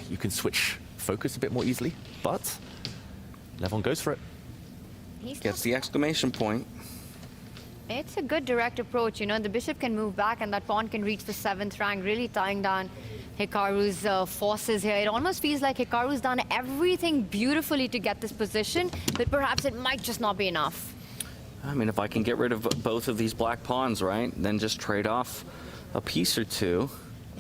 you can switch focus a bit more easily, but Levon goes for it. Gets the exclamation point. It's a good direct approach, you know. The bishop can move back and that pawn can reach the 7th rank, really tying down Hikaru's forces here. It almost feels like Hikaru's done everything beautifully to get this position, but perhaps it might just not be enough. I mean, if I can get rid of both of these black pawns, right, then just trade off a piece or two.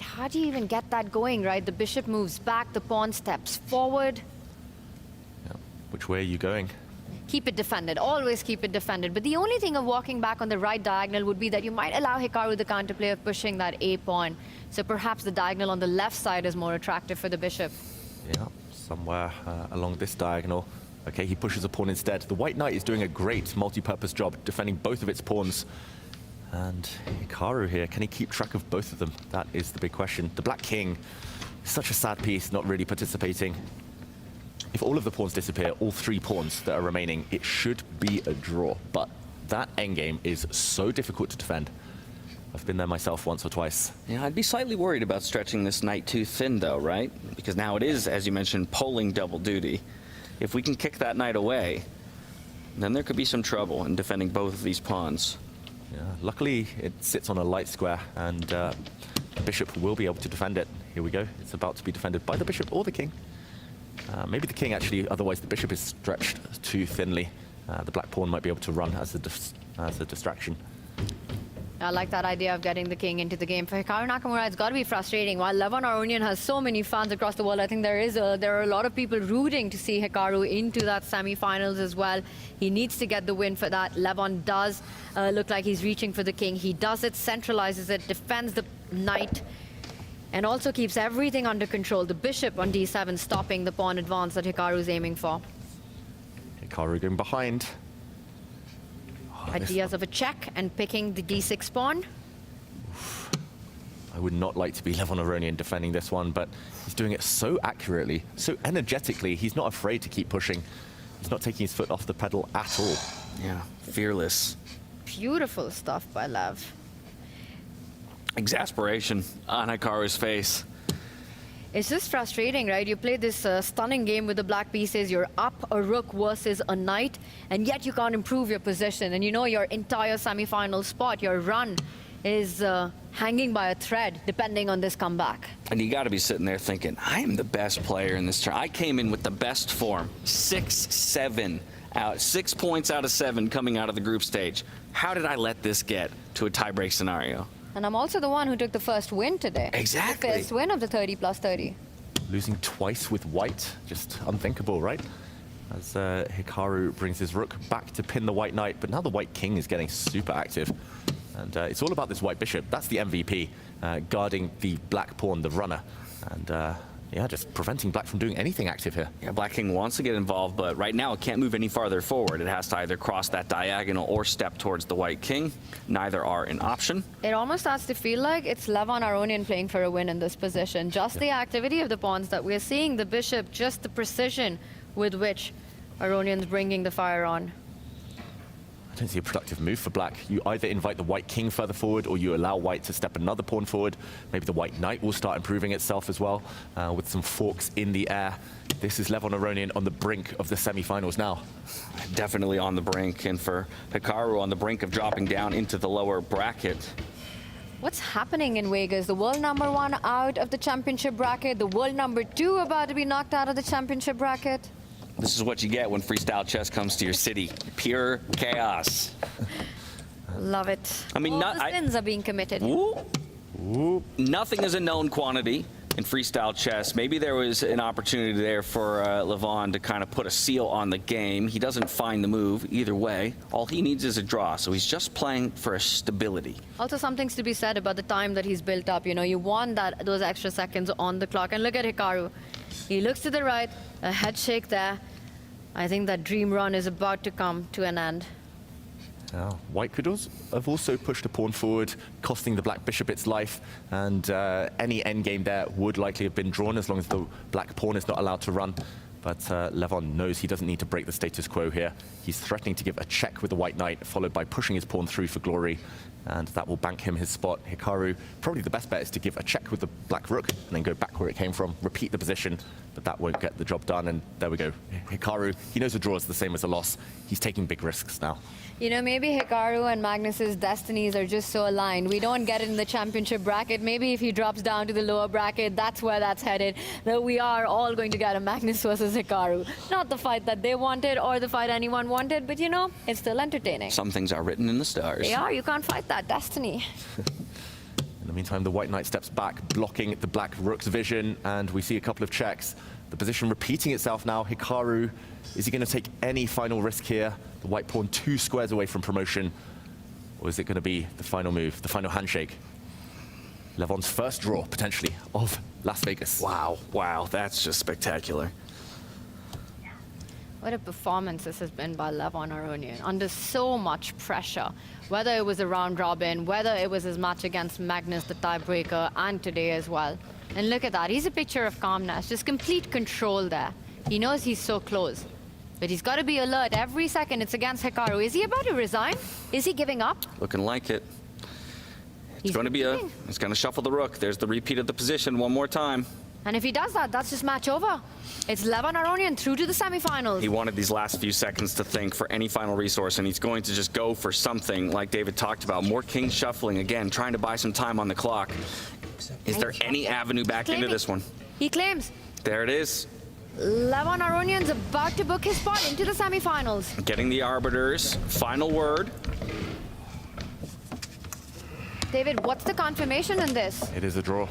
How do you even get that going, right? The bishop moves back, the pawn steps forward. Yeah. Which way are you going? Keep it defended, always keep it defended. But the only thing of walking back on the right diagonal would be that you might allow Hikaru the counterplay of pushing that A pawn. So perhaps the diagonal on the left side is more attractive for the bishop. Yeah, somewhere along this diagonal. Okay, he pushes a pawn instead. The white knight is doing a great multi-purpose job defending both of its pawns. And Hikaru here, can he keep track of both of them? That is the big question. The black king, such a sad piece, not really participating. If all of the pawns disappear, all 3 pawns that are remaining, it should be a draw. But that endgame is so difficult to defend. I've been there myself once or twice. Yeah, I'd be slightly worried about stretching this knight too thin, though, right? Because now it is, as you mentioned, polling double duty. If we can kick that knight away, then there could be some trouble in defending both of these pawns. Yeah, luckily, it sits on a light square, and the bishop will be able to defend it. Here we go. It's about to be defended by the bishop or the king. Maybe the king, actually, otherwise the bishop is stretched too thinly. The black pawn might be able to run as a distraction. I like that idea of getting the king into the game. For Hikaru Nakamura, it's got to be frustrating. While Levon Aronian has so many fans across the world, I think there are a lot of people rooting to see Hikaru into that semi-finals as well. He needs to get the win for that. Levon does look like he's reaching for the king. He does it, centralizes it, defends the knight, and also keeps everything under control. The bishop on d7 stopping the pawn advance that Hikaru is aiming for. Hikaru going behind. Ideas of a check and picking the d6 pawn. I would not like to be Levon Aronian defending this one, but he's doing it so accurately, so energetically. He's not afraid to keep pushing. He's not taking his foot off the pedal at all. Yeah, fearless. Beautiful stuff by Lev. Exasperation on Hikaru's face. It's just frustrating, right? You play this stunning game with the black pieces. You're up a rook versus a knight, and yet you can't improve your position. And you know your entire semi-final spot, your run, is hanging by a thread, depending on this comeback. And you got to be sitting there thinking, I am the best player in this tournament. I came in with the best form. 6-7 out, 6 points out of 7 coming out of the group stage. How did I let this get to a tiebreak scenario? And I'm also the one who took the first win today. Exactly. The first win of the 30+30. Losing twice with white, just unthinkable, right? As Hikaru brings his rook back to pin the white knight, but now the white king is getting super active. And it's all about this white bishop. That's the MVP, guarding the black pawn, the runner. And yeah, just preventing black from doing anything active here. Yeah, black king wants to get involved, but right now it can't move any farther forward. It has to either cross that diagonal or step towards the white king. Neither are an option. It almost starts to feel like it's Levon Aronian playing for a win in this position. Just the activity of the pawns that we're seeing, the bishop, just the precision with which Aronian's bringing the fire on. I don't see a productive move for black. You either invite the white king further forward, or you allow white to step another pawn forward. Maybe the white knight will start improving itself as well, with some forks in the air. This is Levon Aronian on the brink of the semi-finals now. Definitely on the brink, and for Hikaru on the brink of dropping down into the lower bracket. What's happening in Vegas? The world #1 out of the championship bracket, the world #2 about to be knocked out of the championship bracket. This is what you get when freestyle chess comes to your city. Pure chaos. Love it. I mean, all the sins are being committed. Nothing is a known quantity in freestyle chess. Maybe there was an opportunity there for Levon to kind of put a seal on the game. He doesn't find the move either way. All he needs is a draw, so he's just playing for a stability. Also, something's to be said about the time that he's built up. You know, you want those extra seconds on the clock. And look at Hikaru. He looks to the right, a head shake there. I think that dream run is about to come to an end. White could have also pushed a pawn forward, costing the black bishop its life, and any endgame there would likely have been drawn as long as the black pawn is not allowed to run. But Levon knows he doesn't need to break the status quo here. He's threatening to give a check with the white knight, followed by pushing his pawn through for glory, and that will bank him his spot. Hikaru, probably the best bet is to give a check with the black rook and then go back where it came from, repeat the position, but that won't get the job done. And there we go. Hikaru, he knows a draw is the same as a loss. He's taking big risks now. You know, maybe Hikaru and Magnus's destinies are just so aligned. We don't get it in the championship bracket. Maybe if he drops down to the lower bracket, that's where that's headed. Though we are all going to get a Magnus versus Hikaru. Not the fight that they wanted or the fight anyone wanted, but you know, it's still entertaining. Some things are written in the stars. They are. You can't fight that destiny. In the meantime, the white knight steps back, blocking the black rook's vision, and we see a couple of checks. The position repeating itself now. Hikaru, is he going to take any final risk here? The white pawn 2 squares away from promotion. Or is it going to be the final move, the final handshake? Levon's first draw, potentially, of Las Vegas. Wow, that's just spectacular. What a performance this has been by Levon Aronian, under so much pressure. Whether it was a round robin, whether it was his match against Magnus, the tiebreaker, and today as well. And look at that, he's a picture of calmness, just complete control there. He knows he's so close, but he's got to be alert every second. It's against Hikaru. Is he about to resign? Is he giving up? Looking like it. It's going to be it's going to shuffle the rook. There's the repeat of the position one more time. And if he does that, that's just match over. It's Levon Aronian through to the semifinals. He wanted these last few seconds to think for any final resource, and he's going to just go for something like David talked about. More king shuffling, again, trying to buy some time on the clock. Is there any avenue back into this one? He claims. There it is. Levon Aronian's about to book his spot into the semifinals. Getting the arbiters. Final word. David, what's the confirmation in this? It is a draw.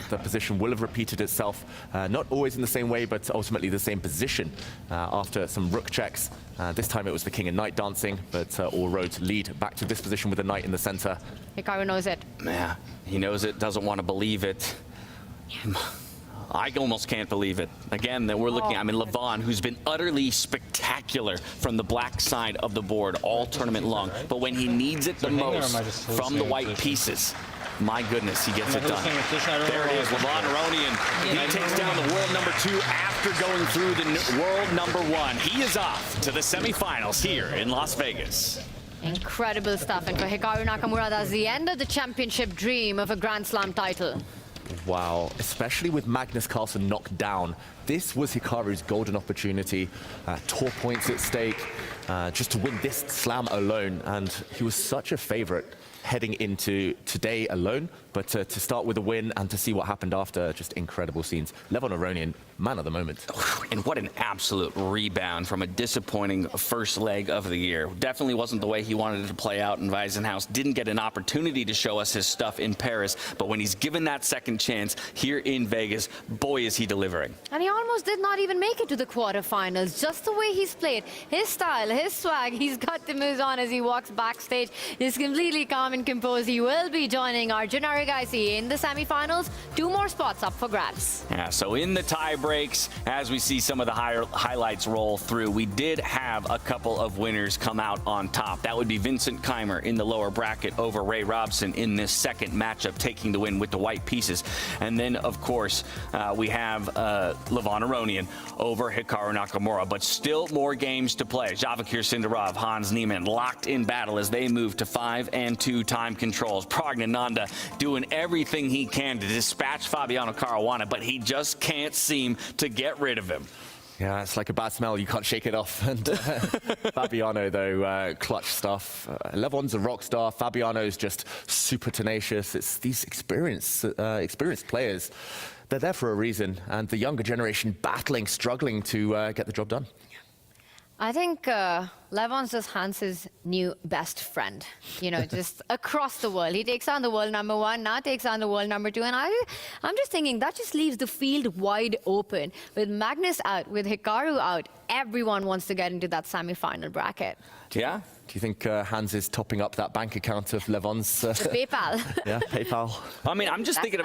The position will have repeated itself, not always in the same way, but ultimately the same position after some rook checks. This time it was the king and knight dancing, but all roads lead back to this position with the knight in the center. Hikaru knows it. Yeah, he knows it, doesn't want to believe it. I almost can't believe it. Again, that we're looking, I mean, Levon, who's been utterly spectacular from the black side of the board all tournament long, but when he needs it the most from the white pieces, my goodness, he gets it done. There it is, Levon Aronian. He takes down the world number 2 after going through the world number 1. He is off to the semifinals here in Las Vegas. Incredible stuff. And for Hikaru Nakamura, that's the end of the championship dream of a Grand Slam title. Wow, especially with Magnus Carlson knocked down. This was Hikaru's golden opportunity. Tour points at stake, just to win this slam alone. And he was such a favorite heading into today alone, but to start with a win and to see what happened after, just incredible scenes. Levon Aronian, man of the moment. And what an absolute rebound from a disappointing first leg of the year. Definitely wasn't the way he wanted it to play out, and Weisenhaus didn't get an opportunity to show us his stuff in Paris, but when he's given that second chance here in Vegas, boy is he delivering. And he almost did not even make it to the quarterfinals, just the way he's played. His style, his swag, he's got the moves on as he walks backstage. He's completely calm and composed. He will be joining Arjun Erigaisi in the semifinals. 2 more spots up for grabs. Yeah, so in the tie breaks, as we see some of the highlights roll through, we did have a couple of winners come out on top. That would be Vincent Keimer in the lower bracket over Ray Robson in this second matchup, taking the win with the white pieces. And then, of course, we have Levon Aronian over Hikaru Nakamura, but still more games to play. Javakir Sindarov, Hans Niemann locked in battle as they move to 5-2 time controls. Pragnananda doing everything he can to dispatch Fabiano Caruana, but he just can't seem to get rid of him. Yeah, it's like a bad smell. You can't shake it off. And Fabiano, though, clutch stuff. Levon's a rock star. Fabiano's just super tenacious. It's these experienced players. They're there for a reason. And the younger generation battling, struggling to get the job done. I think Levon's just Hans's new best friend, you know, just across the world. He takes on the world number 1, now takes on the world number 2. And I'm just thinking that just leaves the field wide open. With Magnus out, with Hikaru out, everyone wants to get into that semi-final bracket. Yeah. Do you think Hans is topping up that bank account of Levon's? The PayPal. Yeah, PayPal. I mean, I'm just thinking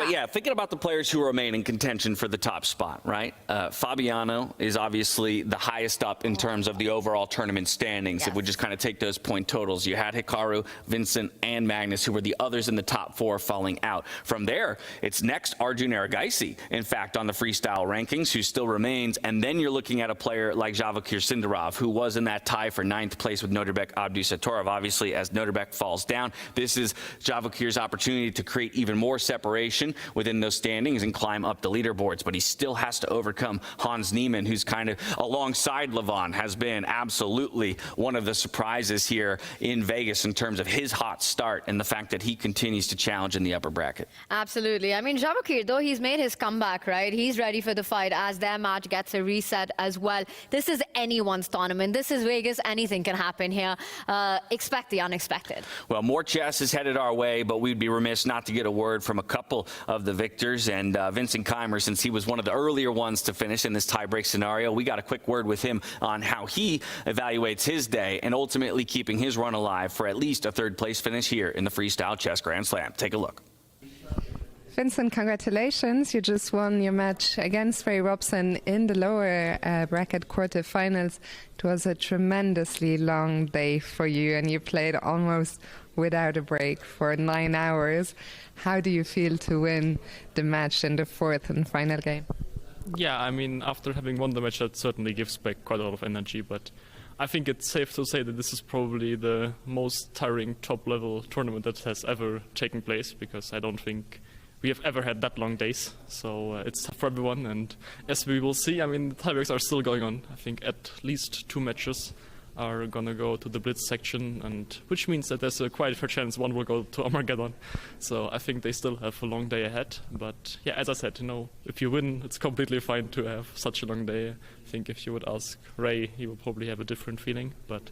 about the players who remain in contention for the top spot, right? Fabiano is obviously the highest up in terms of the overall tournament standings. Yes. If we just kind of take those point totals, you had Hikaru, Vincent, and Magnus, who were the others in the top 4 falling out. From there, it's next Arjun Erigaisi, in fact, on the freestyle rankings, who still remains. And then you're looking at a player like Javakir Sindarov, who was in that tie for 9th place with Noterbek Abdusatorov. Obviously, as Noterbek falls down, this is Javakir's opportunity to create even more separation within those standings and climb up the leaderboards. But he still has to overcome Hans Niemann, who's kind of alongside Levon, has been absolutely one of the surprises here in Vegas in terms of his hot start and the fact that he continues to challenge in the upper bracket. Absolutely. I mean, Javakir, though he's made his comeback, right? He's ready for the fight as their match gets a reset as well. This is anyone's tournament. This is Vegas. Anything can happen here. Expect the unexpected. Well, more chess is headed our way, but we'd be remiss not to get a word from a couple of the victors. And Vincent Keimer, since he was one of the earlier ones to finish in this tiebreak scenario, we got a quick word with him on how he evaluates his day and ultimately keeping his run alive for at least a 3rd place finish here in the Freestyle Chess Grand Slam. Take a look. Vincent, congratulations. You just won your match against Ray Robson in the lower bracket quarterfinals. It was a tremendously long day for you, and you played almost without a break for 9 hours. How do you feel to win the match in the 4th and final game? Yeah, I mean, after having won the match, that certainly gives back quite a lot of energy, but I think it's safe to say that this is probably the most tiring top-level tournament that has ever taken place, because I don't think we have ever had that long days, so it's tough for everyone. And as we will see, I mean, the tiebreaks are still going on. I think at least 2 matches are going to go to the Blitz section, and which means that there's a quite fair chance one will go to Armageddon. So I think they still have a long day ahead. But yeah, as I said, you know, if you win, it's completely fine to have such a long day. I think if you would ask Ray, he will probably have a different feeling. But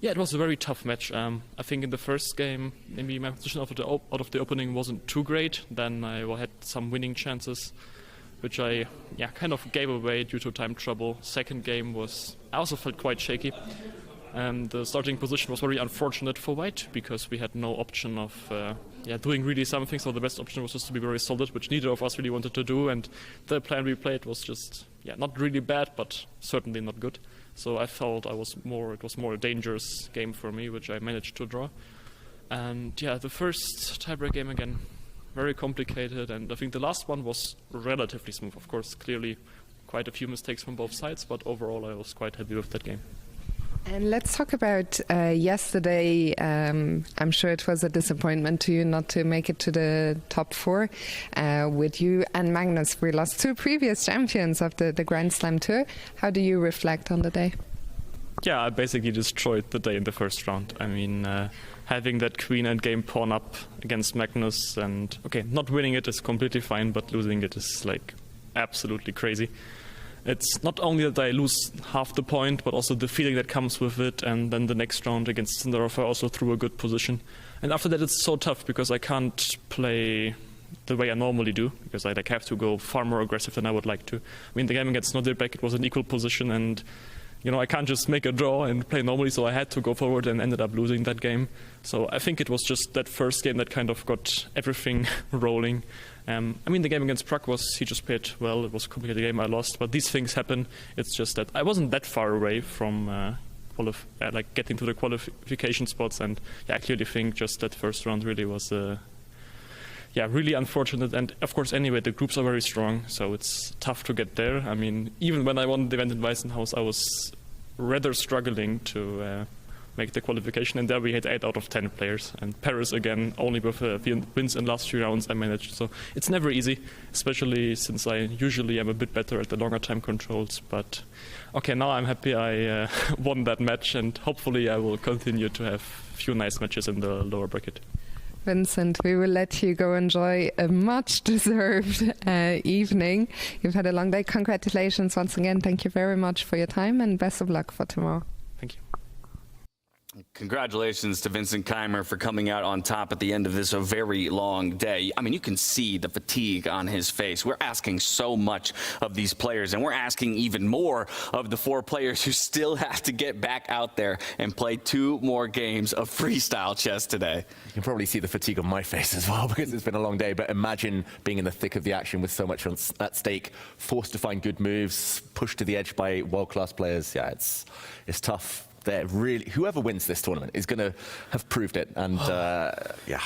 yeah, it was a very tough match. I think in the first game, maybe my position out of the opening wasn't too great. Then I had some winning chances, which I kind of gave away due to time trouble. Second game I also felt quite shaky. And the starting position was very unfortunate for White, because we had no option of doing really something. So the best option was just to be very solid, which neither of us really wanted to do. And the plan we played was just not really bad, but certainly not good. So I felt it was more a dangerous game for me, which I managed to draw. And the first tiebreak game again, very complicated, and I think the last one was relatively smooth. Of course, clearly quite a few mistakes from both sides, but overall I was quite happy with that game. And let's talk about yesterday. I'm sure it was a disappointment to you not to make it to the top 4 with you and Magnus. We lost 2 previous champions of the Grand Slam Tour. How do you reflect on the day? Yeah, I basically destroyed the day in the first round. I mean, having that queen endgame pawn up against Magnus, and not winning it is completely fine, but losing it is like absolutely crazy. It's not only that I lose half the point, but also the feeling that comes with it. And then the next round against Sindarov, I also threw a good position. And after that, it's so tough because I can't play the way I normally do, because I have to go far more aggressive than I would like to. I mean, the game against Noterbek, it was an equal position, and I can't just make a draw and play normally, so I had to go forward and ended up losing that game. So I think it was just that first game that kind of got everything rolling. I mean, the game against Prague he just played well. It was a complicated game, I lost, but these things happen. It's just that I wasn't that far away from getting to the qualification spots, and I clearly think just that first round really was really unfortunate. And of course, anyway, the groups are very strong, so it's tough to get there. I mean, even when I won the event in Weissenhaus, I was rather struggling to make the qualification, and there we had 8 out of 10 players. And Paris again, only with wins in the last 3 rounds I managed. So it's never easy, especially since I usually am a bit better at the longer time controls. But now I'm happy I won that match, and hopefully I will continue to have a few nice matches in the lower bracket. Vincent, we will let you go enjoy a much-deserved evening. You've had a long day. Congratulations once again. Thank you very much for your time, and best of luck for tomorrow. Congratulations to Vincent Keimer for coming out on top at the end of this a very long day. I mean, you can see the fatigue on his face. We're asking so much of these players, and we're asking even more of the 4 players who still have to get back out there and play 2 more games of freestyle chess today. You can probably see the fatigue on my face as well because it's been a long day, but imagine being in the thick of the action with so much at stake, forced to find good moves, pushed to the edge by world-class players. Yeah, it's tough. Really, whoever wins this tournament is going to have proved it, and yeah,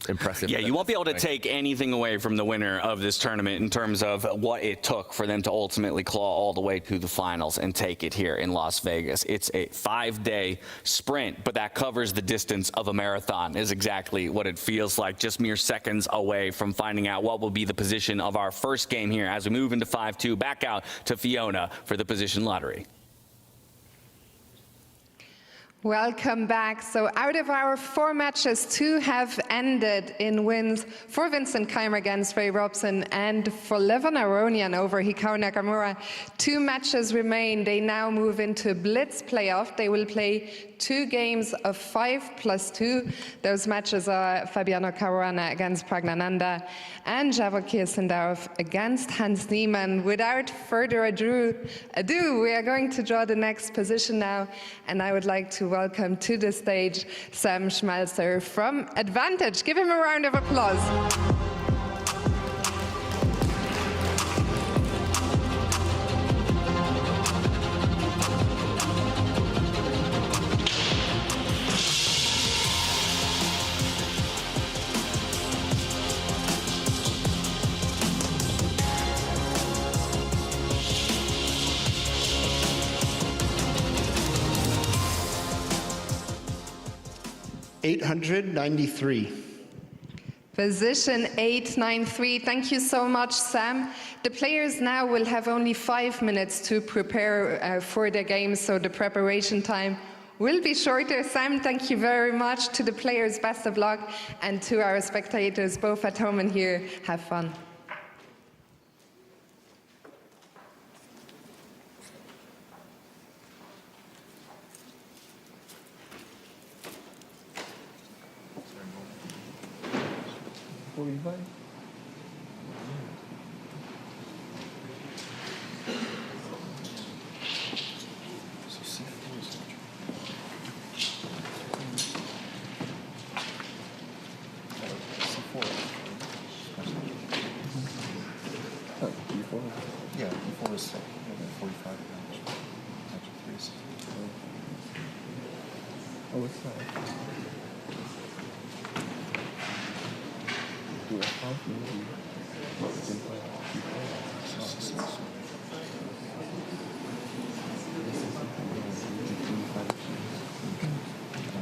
impressive. Yeah, you won't be able to take anything away from the winner of this tournament in terms of what it took for them to ultimately claw all the way to the finals and take it here in Las Vegas. It's a 5-day sprint, but that covers the distance of a marathon, is exactly what it feels like, just mere seconds away from finding out what will be the position of our first game here as we move into 5-2, back out to Fiona for the position lottery. Welcome back. So out of our 4 matches, 2 have ended in wins for Vincent Keimer against Ray Robson and for Levon Aronian over Hikaru Nakamura. 2 matches remain. They now move into Blitz playoff. They will play 2 games of 5+2. Those matches are Fabiano Caruana against Pragnananda and Javokir Sindorov against Hans Niemann. Without further ado, we are going to draw the next position now, and I would like to welcome to the stage Sam Schmelzer from Advantage. Give him a round of applause. 893. Position 893. Thank you so much, Sam. The players now will have only 5 minutes to prepare for their game, so the preparation time will be shorter. Sam, thank you very much. To the players, best of luck, and to our spectators, both at home and here, have fun. Yeah, before is 45 damage. Oh, it's not. Do I have maybe?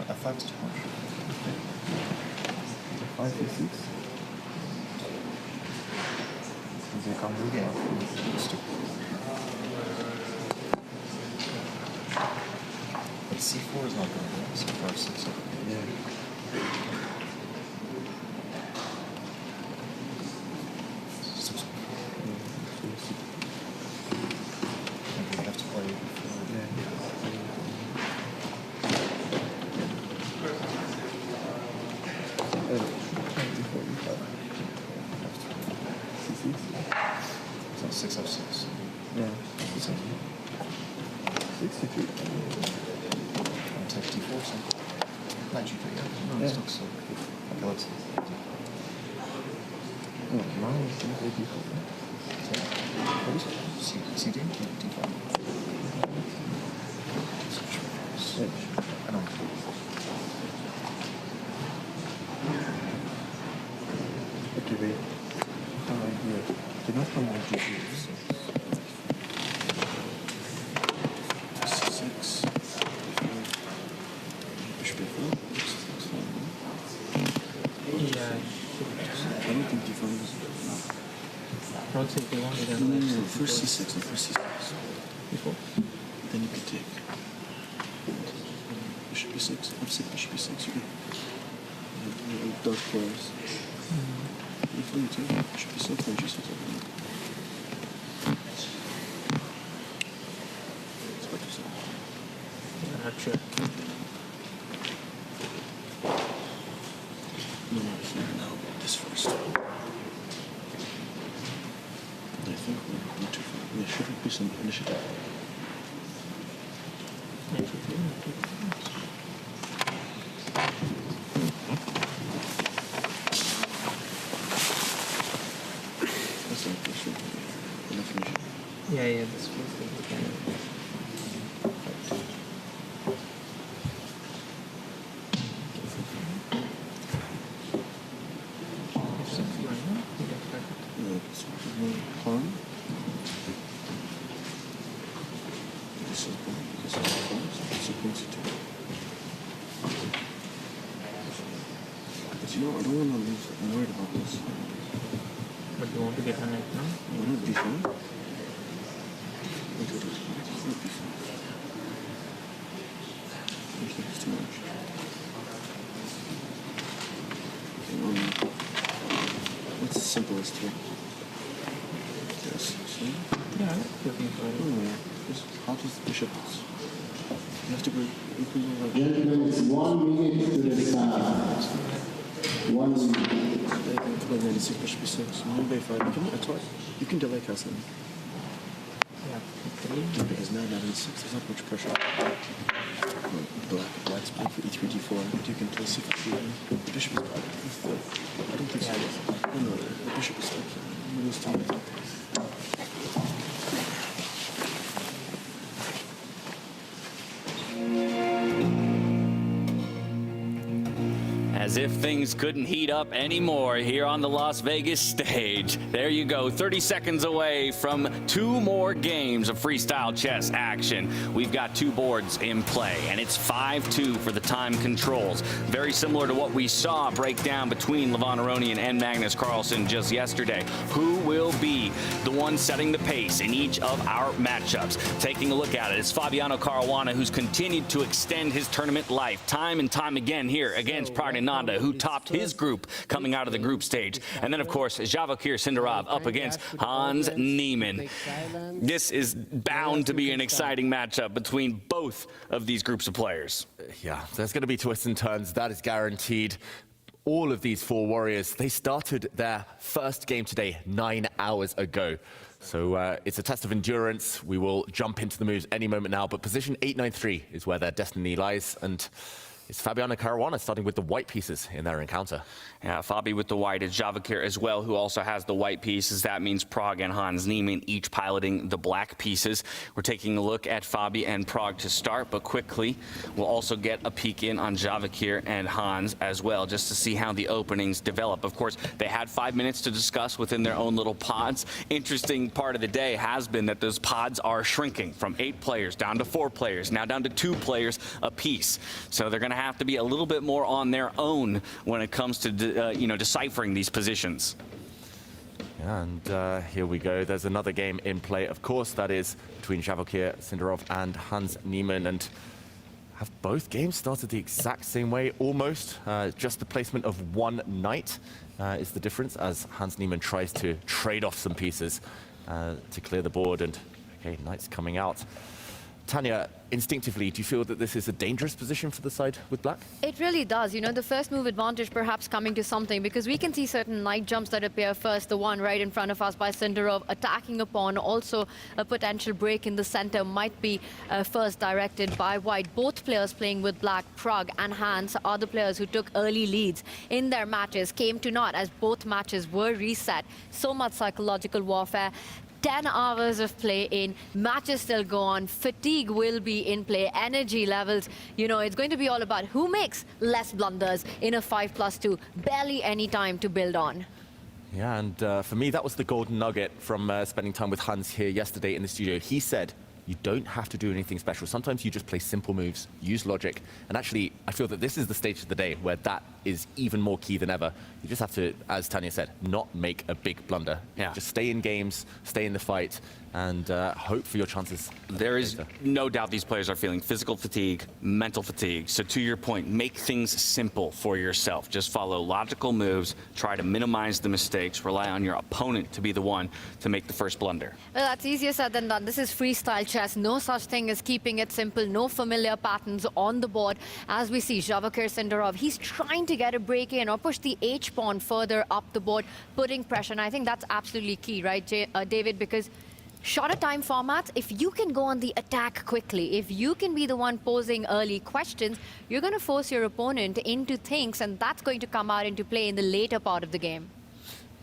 F5 is too much. 5 to 6. They come again. But C4 is not going to be C4 is 6. Yeah. You have to play before. So 6 of 6. Yeah. 63. I'll take D4 something. Knight G3, yeah. No, it's not so good. Okay, let's see. Oh, mine is D4. So, what is it? CD? D5. I don't know. Okay, wait. Some idea. Did not come with D4. First C6 and first C6. Before. Then you can take bishop B6, F6, bishop B6. You can dark players. Before you take bishop B6, then G6. It's what you say. Check. think not too far. There should be some initiative. That's not this should be enough initiative. Yeah, this was the kind of. But you know, I don't want to lose. I'm worried about this. But you want to get on it now? I want to d5. I think it's too much. Okay, what's the simplest here? Yes, see? Yeah, looking for it. No, just how does the bishop? You have to go. You can go like. Gentlemen, it's 1 minute to the start. 1 minute. Play 96, bishop e6, move a5. You can delay castling. Yeah, because now 96, there's not much pressure. Black's playing for e3, d4, but you can play c5. The bishop is bad. I don't think so. No, the bishop is like lose time. As if things couldn't heat up anymore here on the Las Vegas stage. There you go, 30 seconds away from 2 more games of freestyle chess action. We've got 2 boards in play, and it's 5-2 for the time controls. Very similar to what we saw break down between Levon Aronian and Magnus Carlson just yesterday. Who will be the one setting the pace in each of our matchups? Taking a look at it, it's Fabiano Caruana, who's continued to extend his tournament life time and time again here against Pragnananda, who topped his group coming out of the group stage. And then, of course, Javokir Sindarov up against Hans Niemann. This is bound to be an exciting matchup between both of these groups of players. Yeah, there's going to be twists and turns. That is guaranteed. All of these 4 warriors, they started their first game today 9 hours ago. So it's a test of endurance. We will jump into the moves any moment now, but position 893 is where their destiny lies, and it's Fabiano Caruana starting with the white pieces in their encounter. Yeah, Fabi with the white is Javokir as well, who also has the white pieces. That means Prague and Hans Niemann each piloting the black pieces. We're taking a look at Fabi and Prague to start, but quickly we'll also get a peek in on Javokir and Hans as well, just to see how the openings develop. Of course, they had 5 minutes to discuss within their own little pods. Interesting part of the day has been that those pods are shrinking from 8 players down to 4 players, now down to 2 players apiece. So they're going to have to be a little bit more on their own when it comes to deciphering these positions. Yeah, and here we go. There's another game in play, of course. That is between Javokir Sindarov and Hans Niemann. And have both games started the exact same way, almost. Just the placement of 1 knight is the difference, as Hans Niemann tries to trade off some pieces to clear the board. And okay, knight's coming out. Tanya, instinctively, do you feel that this is a dangerous position for the side with black? It really does. You know, the first move advantage perhaps coming to something, because we can see certain knight jumps that appear first. The one right in front of us by Sindarov attacking a pawn. Also, a potential break in the center might be first directed by white. Both players playing with black, Prague and Hans, are the players who took early leads in their matches, came to naught as both matches were reset. So much psychological warfare. 10 hours of play in, matches still go on, fatigue will be in play, energy levels, you know, it's going to be all about who makes less blunders in a 5+2, barely any time to build on. Yeah, and for me, that was the golden nugget from spending time with Hans here yesterday in the studio. He said, you don't have to do anything special. Sometimes you just play simple moves, use logic. And actually, I feel that this is the stage of the day where that is even more key than ever. You just have to, as Tanya said, not make a big blunder. Yeah. Just stay in games, stay in the fight, and hope for your chances. There is no doubt these players are feeling physical fatigue, mental fatigue. So to your point, make things simple for yourself. Just follow logical moves, try to minimize the mistakes, rely on your opponent to be the one to make the first blunder. Well, that's easier said than done. This is freestyle chess. No such thing as keeping it simple. No familiar patterns on the board. As we see, Javokir Sindarov, he's trying to get a break in or push the H pawn further up the board, putting pressure. And I think that's absolutely key, right, David? Because shorter time formats, if you can go on the attack quickly, if you can be the one posing early questions, you're going to force your opponent into things, and that's going to come out into play in the later part of the game.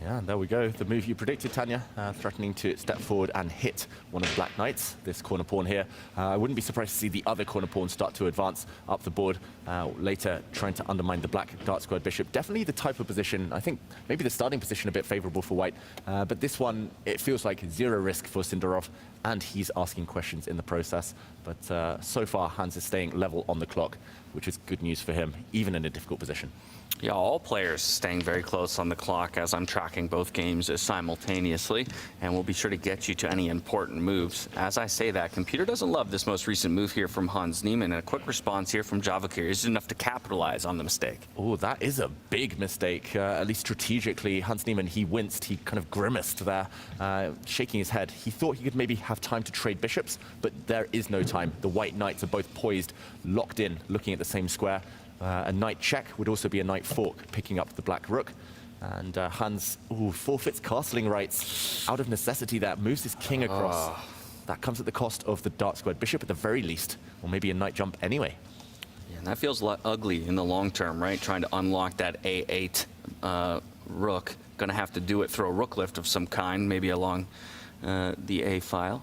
Yeah, and there we go. The move you predicted, Tanya, threatening to step forward and hit one of the Black Knights, this corner pawn here. I wouldn't be surprised to see the other corner pawn start to advance up the board, later trying to undermine the Black Dark Squared Bishop. Definitely the type of position, I think maybe the starting position a bit favorable for White, but this one, it feels like zero risk for Sindarov, and he's asking questions in the process. But so far, Hans is staying level on the clock, which is good news for him, even in a difficult position. Yeah, all players staying very close on the clock as I'm tracking both games simultaneously, and we'll be sure to get you to any important moves. As I say that, computer doesn't love this most recent move here from Hans Niemann, and a quick response here from Javakir is enough to capitalize on the mistake. Oh, that is a big mistake, at least strategically. Hans Niemann, he winced, he kind of grimaced there, shaking his head. He thought he could maybe have time to trade bishops, but there is no time. The White Knights are both poised, locked in, looking at the same square. A knight check would also be a knight fork, picking up the Black Rook. And Hans forfeits castling rights out of necessity there, moves his king across. That comes at the cost of the Dark Squared Bishop at the very least, or maybe a knight jump anyway. Yeah, and that feels ugly in the long term, right? Trying to unlock that A8 rook. Gonna have to do it through a rook lift of some kind, maybe along the A file.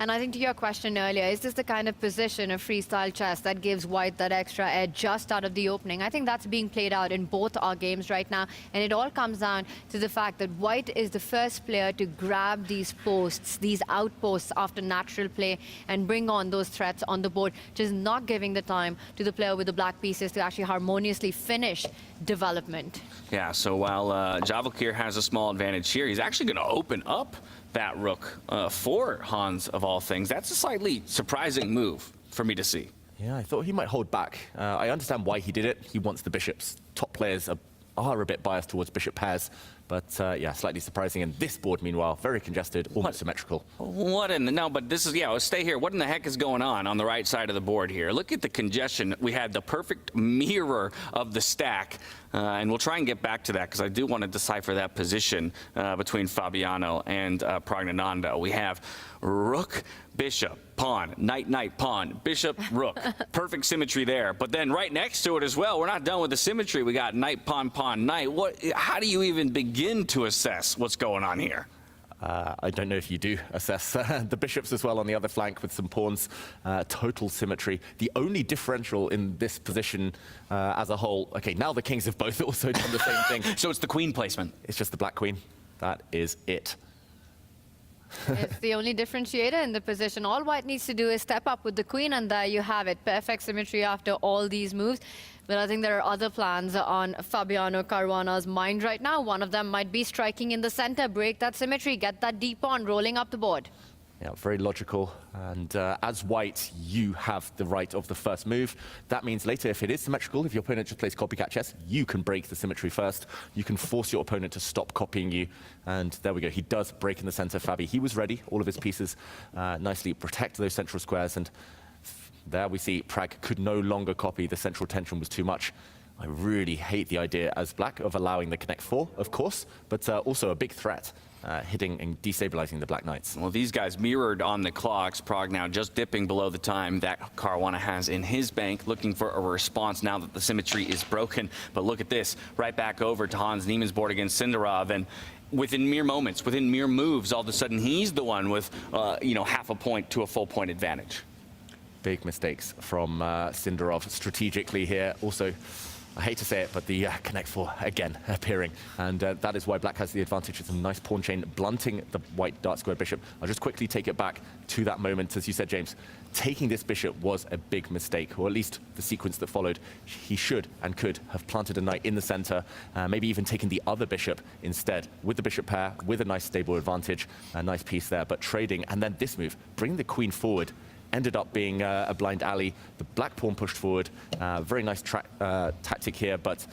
And I think to your question earlier, is this the kind of position of freestyle chess that gives White that extra edge just out of the opening? I think that's being played out in both our games right now. And it all comes down to the fact that White is the first player to grab these posts, these outposts after natural play and bring on those threats on the board, just not giving the time to the player with the black pieces to actually harmoniously finish development. Yeah, so while Javakir has a small advantage here, he's actually going to open up that rook for Hans, of all things. That's a slightly surprising move for me to see. Yeah, I thought he might hold back. I understand why he did it. He wants the bishops. Top players are a bit biased towards bishop pairs, but yeah, slightly surprising. And this board, meanwhile, very congested, almost symmetrical. What in the, no, but this is, yeah, let's stay here. What in the heck is going on the right side of the board here? Look at the congestion. We had the perfect mirror of the stack, and we'll try and get back to that because I do want to decipher that position between Fabiano and Pragnananda. We have rook, bishop, pawn, knight, knight, pawn, bishop, rook. Perfect symmetry there. But then right next to it as well, we're not done with the symmetry. We got knight, pawn, pawn, knight. How do you even begin to assess what's going on here? I don't know if you do assess the bishops as well on the other flank with some pawns. Total symmetry. The only differential in this position as a whole, okay, now the kings have both also done the same thing. So it's the queen placement. It's just the black queen. That is it. It's the only differentiator in the position. All White needs to do is step up with the queen, and there you have it. Perfect symmetry after all these moves. But I think there are other plans on Fabiano Caruana's mind right now. One of them might be striking in the center, break that symmetry, get that deep pawn rolling up the board. Yeah, very logical. And as White, you have the right of the first move. That means later, if it is symmetrical, if your opponent just plays copycat chess, you can break the symmetry first. You can force your opponent to stop copying you. And there we go. He does break in the center, Fabi. He was ready. All of his pieces nicely protect those central squares. And there we see Prag could no longer copy. The central tension was too much. I really hate the idea as black of allowing the connect 4, of course, but also a big threat. Hitting and destabilizing the Black Knights. Well, these guys mirrored on the clocks. Prague now just dipping below the time that Caruana has in his bank, looking for a response now that the symmetry is broken. But look at this, right back over to Hans Niemann's board against Sindarov, and within mere moments, within mere moves, all of a sudden he's the one with, half a point to a full point advantage. Big mistakes from Sindarov strategically here. Also, I hate to say it, but the Connect 4 again appearing. And that is why Black has the advantage. It's a nice pawn chain blunting the White Dark Square Bishop. I'll just quickly take it back to that moment. As you said, James, taking this bishop was a big mistake, or at least the sequence that followed. He should and could have planted a knight in the center, maybe even taken the other bishop instead, with the bishop pair, with a nice stable advantage. A nice piece there, but trading. And then this move, bring the queen forward. Ended up being a blind alley. The black pawn pushed forward. Very nice tactic here, but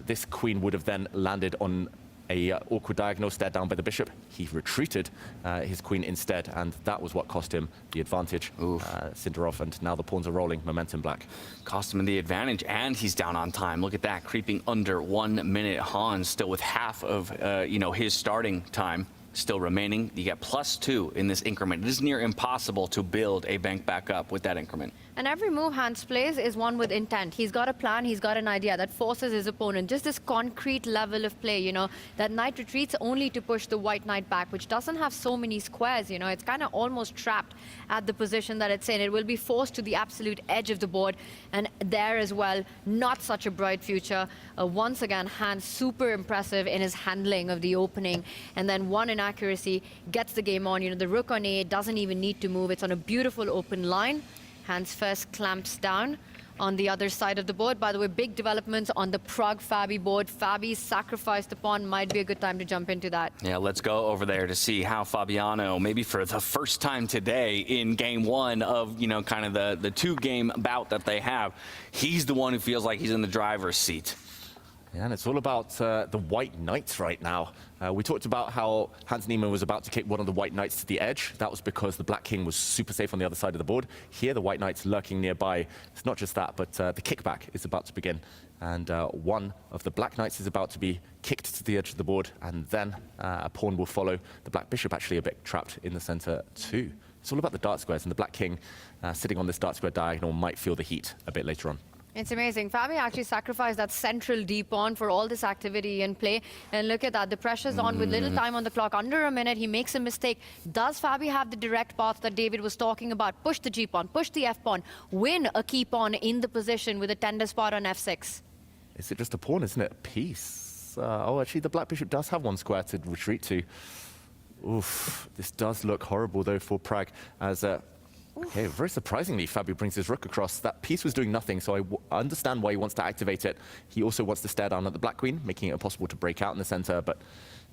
this queen would have then landed on a awkward diagonal stare down by the bishop. He retreated his queen instead, and that was what cost him the advantage. Sindarov, and now the pawns are rolling, momentum black. Cost him the advantage, and he's down on time. Look at that, creeping under 1 minute. Hans still with half of his starting time still remaining. You get +2 in this increment. It is near impossible to build a bank back up with that increment. And every move Hans plays is one with intent. He's got a plan, he's got an idea that forces his opponent. Just this concrete level of play, that knight retreats only to push the white knight back, which doesn't have so many squares, It's kind of almost trapped at the position that it's in. It will be forced to the absolute edge of the board. And there as well, not such a bright future. Once again, Hans super impressive in his handling of the opening. And then one inaccuracy gets the game on. The rook on A doesn't even need to move. It's on a beautiful open line. Hans first clamps down on the other side of the board. By the way, big developments on the Prague-Fabi board. Fabi sacrificed the pawn. Might be a good time to jump into that. Yeah, let's go over there to see how Fabiano, maybe for the first time today in game one of, kind of the two-game bout that they have, he's the one who feels like he's in the driver's seat. Yeah, and it's all about the white knights right now. We talked about how Hans Niemann was about to kick one of the white knights to the edge. That was because the black king was super safe on the other side of the board. Here, the white knight's lurking nearby. It's not just that, but the kickback is about to begin. And one of the black knights is about to be kicked to the edge of the board, and then a pawn will follow. The black bishop actually a bit trapped in the center too. It's all about the dart squares, and the black king sitting on this dart square diagonal might feel the heat a bit later on. It's amazing. Fabi actually sacrificed that central D pawn for all this activity in play. And look at that. The pressure's on with little time on the clock. Under a minute, he makes a mistake. Does Fabi have the direct path that David was talking about? Push the G pawn, push the F pawn, win a key pawn in the position with a tender spot on F6. Is it just a pawn, isn't it? A piece. Actually, the black bishop does have one square to retreat to. Oof. This does look horrible, though, for Prague, as okay, very surprisingly, Fabi brings his rook across. That piece was doing nothing, so I understand why he wants to activate it. He also wants to stare down at the black queen, making it impossible to break out in the center, but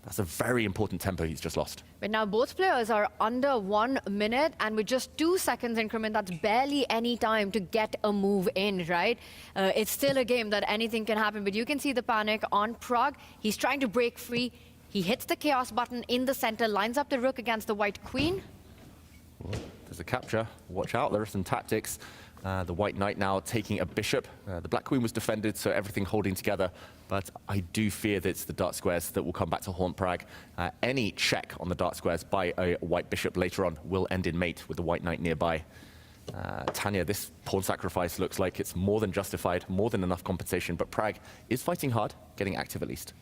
that's a very important tempo he's just lost. But now both players are under 1 minute, and with just 2 seconds increment, that's barely any time to get a move in, right? It's still a game that anything can happen, but you can see the panic on Prague. He's trying to break free. He hits the chaos button in the center, lines up the rook against the white queen. There's a capture. Watch out, there are some tactics. The white knight now taking a bishop. The black queen was defended, so everything holding together. But I do fear that it's the dart squares that will come back to haunt Prague. Any check on the dart squares by a white bishop later on will end in mate with the white knight nearby. Tanya, this pawn sacrifice looks like it's more than justified, more than enough compensation. But Prague is fighting hard, getting active at least.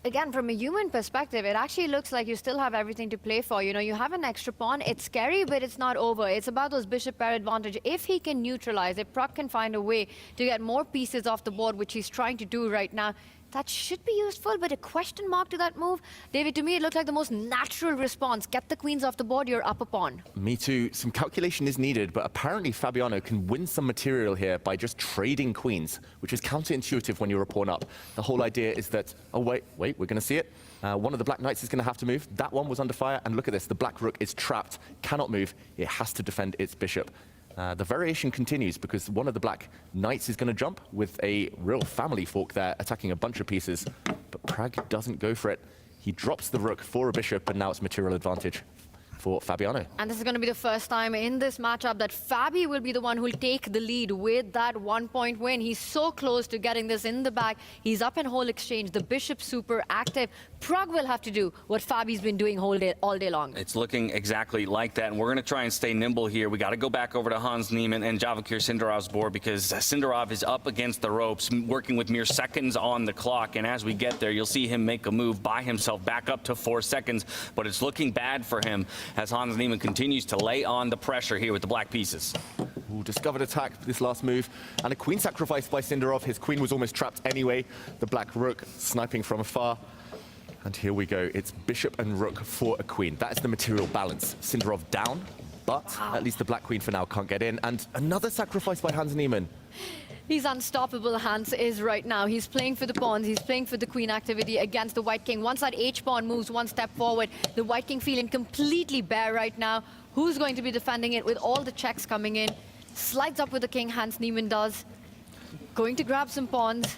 Again, from a human perspective, it actually looks like you still have everything to play for. You have an extra pawn. It's scary, but it's not over. It's about those bishop pair advantage. If he can neutralize, if Prague can find a way to get more pieces off the board, which he's trying to do right now, that should be useful, but a question mark to that move. David, to me, it looked like the most natural response. Get the queens off the board, you're up a pawn. Me too. Some calculation is needed, but apparently Fabiano can win some material here by just trading queens, which is counterintuitive when you're a pawn up. The whole idea is that, oh, wait, we're going to see it. One of the black knights is going to have to move. That one was under fire, and look at this. The black rook is trapped, cannot move. It has to defend its bishop. The variation continues because one of the black knights is going to jump with a real family fork there, attacking a bunch of pieces. But Prague doesn't go for it. He drops the rook for a bishop, and now it's material advantage for Fabiano. And this is going to be the first time in this matchup that Fabi will be the one who will take the lead with that 1-point win. He's so close to getting this in the bag. He's up in whole exchange. The bishop's super active. Prague will have to do what Fabi's been doing all day long. It's looking exactly like that, and we're going to try and stay nimble here. We got to go back over to Hans Niemann and Javakir Sindarov's board because Sindarov is up against the ropes, working with mere seconds on the clock. And as we get there, you'll see him make a move by himself back up to 4 seconds, but it's looking bad for him as Hans Niemann continues to lay on the pressure here with the black pieces. Ooh, discovered attack, this last move, and a queen sacrifice by Sindarov. His queen was almost trapped anyway. The black rook sniping from afar. And here we go. It's bishop and rook for a queen. That is the material balance. Sindarov down, but at least the black queen for now can't get in. And another sacrifice by Hans Niemann. He's unstoppable, Hans is right now. He's playing for the pawns. He's playing for the queen activity against the white king. Once that H-pawn moves 1 step forward, the white king feeling completely bare right now. Who's going to be defending it with all the checks coming in? Slides up with the king, Hans Niemann does. Going to grab some pawns.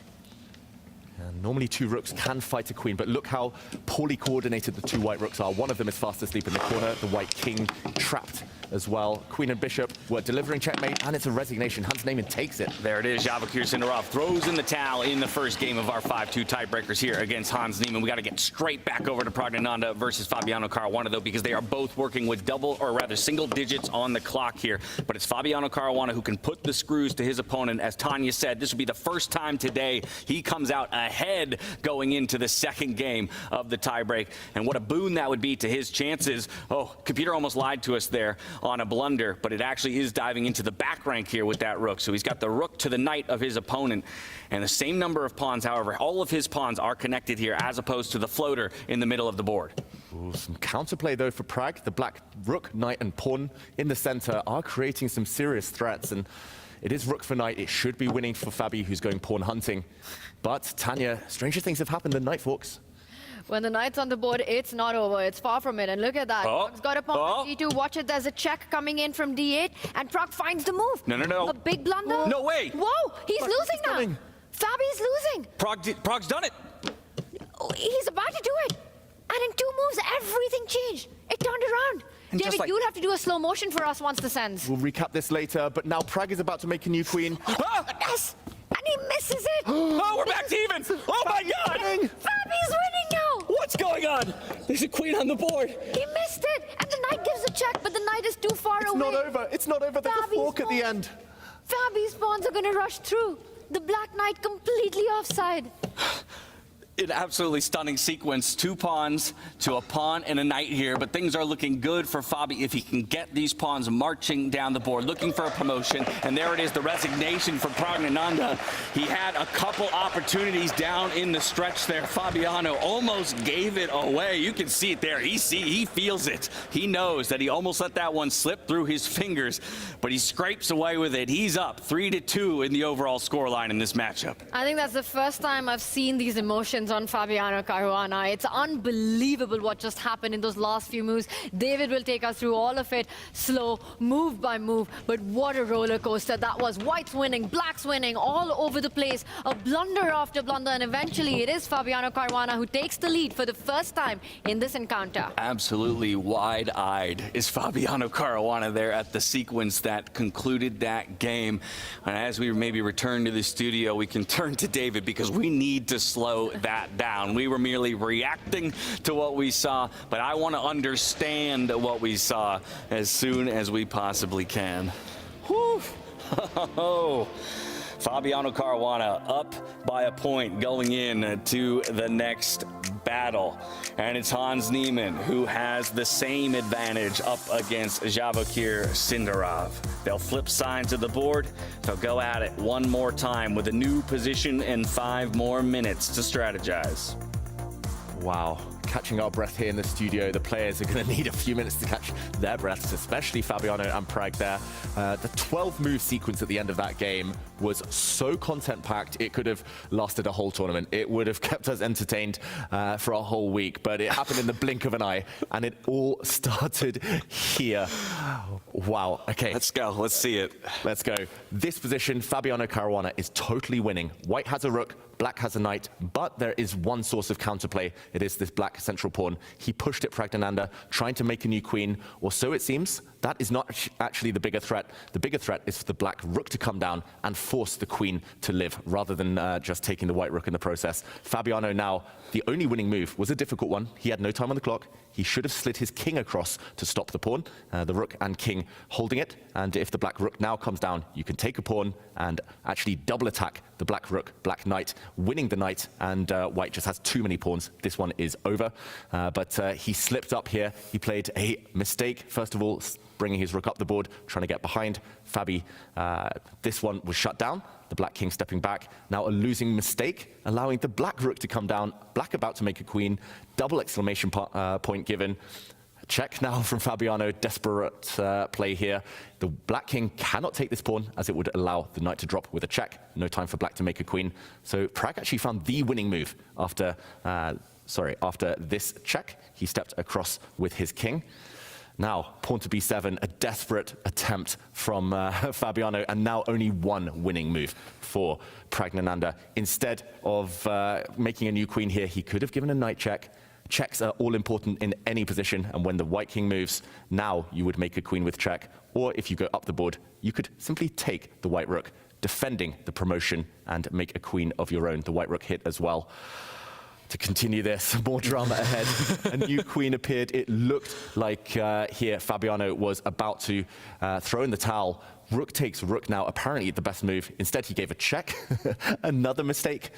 And Normally 2 rooks can fight a queen, but look how poorly coordinated the 2 white rooks are. One of them is fast asleep in the corner, the white king trapped as well. Queen and bishop were delivering checkmate, and it's a resignation. Hans Niemann takes it. There it is. Javakir Sindarov throws in the towel in the first game of our 5-2 tiebreakers here against Hans Niemann. We got to get straight back over to Pragnananda versus Fabiano Caruana, though, because they are both working with double, or rather single digits on the clock here. But it's Fabiano Caruana who can put the screws to his opponent. As Tanya said, this will be the first time today he comes out ahead going into the second game of the tiebreak. And what a boon that would be to his chances. Oh, computer almost lied to us there on a blunder, but it actually is diving into the back rank here with that rook. So he's got the rook to the knight of his opponent, and the same number of pawns. However, all of his pawns are connected here, as opposed to the floater in the middle of the board. Ooh, some counterplay though for Prag. The black rook, knight, and pawn in the center are creating some serious threats, and it is rook for knight. It should be winning for Fabi, who's going pawn hunting. But Tanya, stranger things have happened than Knight Forks. When the knight's on the board, it's not over. It's far from it. And look at that. Prag's got a pawn on D2. Watch it. There's a check coming in from D8. And Prag finds the move. No. A big blunder. No way. Whoa, he's losing now. Fabi's losing. Prag's done it. Oh, he's about to do it. And in 2 moves, everything changed. It turned around. And David, you'll have to do a slow motion for us once this ends. We'll recap this later, but now Prag is about to make a new queen. Yes! And he misses it! Oh, we're back to even! Oh my God! Fabi's winning now! What's going on? There's a queen on the board. He missed it! And the knight gives a check, but the knight is too far away. It's not over. It's not over. There's a fork at the end. Fabi's pawns are going to rush through. The black knight completely offside. An absolutely stunning sequence. 2 pawns to a pawn and a knight here, but things are looking good for Fabi if he can get these pawns marching down the board, looking for a promotion. And there it is, the resignation from Pragnananda. He had a couple opportunities down in the stretch there. Fabiano almost gave it away. You can see it there. He feels it. He knows that he almost let that one slip through his fingers, but he scrapes away with it. He's up 3-2 in the overall scoreline in this matchup. I think that's the first time I've seen these emotions on Fabiano Caruana. It's unbelievable what just happened in those last few moves. David will take us through all of it, slow, move by move, but what a roller coaster that was. White's winning, black's winning, all over the place, a blunder after blunder, and eventually it is Fabiano Caruana who takes the lead for the first time in this encounter. Absolutely wide-eyed is Fabiano Caruana there at the sequence that concluded that game. And as we maybe return to the studio, we can turn to David, because we need to slow that down. We were merely reacting to what we saw, but I want to understand what we saw as soon as we possibly can. Whew. Fabiano Caruana up by a point going in to the next battle. And it's Hans Niemann who has the same advantage up against Javakir Sindarov. They'll flip sides of the board. They'll go at it one more time with a new position and 5 more minutes to strategize. Wow. Catching our breath here in the studio. The players are going to need a few minutes to catch their breaths, especially Fabiano and Prag there. The 12-move sequence at the end of that game was so content-packed, it could have lasted a whole tournament. It would have kept us entertained for a whole week, but it happened in the blink of an eye, and it all started here. Wow. Okay. Let's go. Let's see it. Let's go. This position, Fabiano Caruana is totally winning. White has a rook, black has a knight, but there is one source of counterplay. It is this black central pawn. He pushed it Pragnananda, trying to make a new queen, or so it seems. That is not actually the bigger threat. The bigger threat is for the black rook to come down and force the queen to live, rather than just taking the white rook in the process. Fabiano now, the only winning move was a difficult one. He had no time on the clock. He should have slid his king across to stop the pawn, the rook and king holding it. And if the black rook now comes down, you can take a pawn and actually double attack the black rook, black knight, winning the knight, and white just has too many pawns. This one is over. But he slipped up here. He played a mistake. First of all, bringing his rook up the board, trying to get behind Fabi. This one was shut down. The black king stepping back. Now a losing mistake, allowing the black rook to come down. Black about to make a queen. Double exclamation point given. Check now from Fabiano. Desperate play here. The black king cannot take this pawn, as it would allow the knight to drop with a check. No time for black to make a queen. So Prag actually found the winning move after this check. He stepped across with his king. Now, pawn to b7, a desperate attempt from Fabiano, and now only one winning move for Pragnananda. Instead of making a new queen here, he could have given a knight check. Checks are all important in any position, and when the white king moves, now you would make a queen with check, or if you go up the board, you could simply take the white rook, defending the promotion, and make a queen of your own. The white rook hit as well. To continue this, more drama ahead. A new queen appeared. It looked like here Fabiano was about to throw in the towel. Rook takes rook now, apparently the best move. Instead, he gave a check. Another mistake,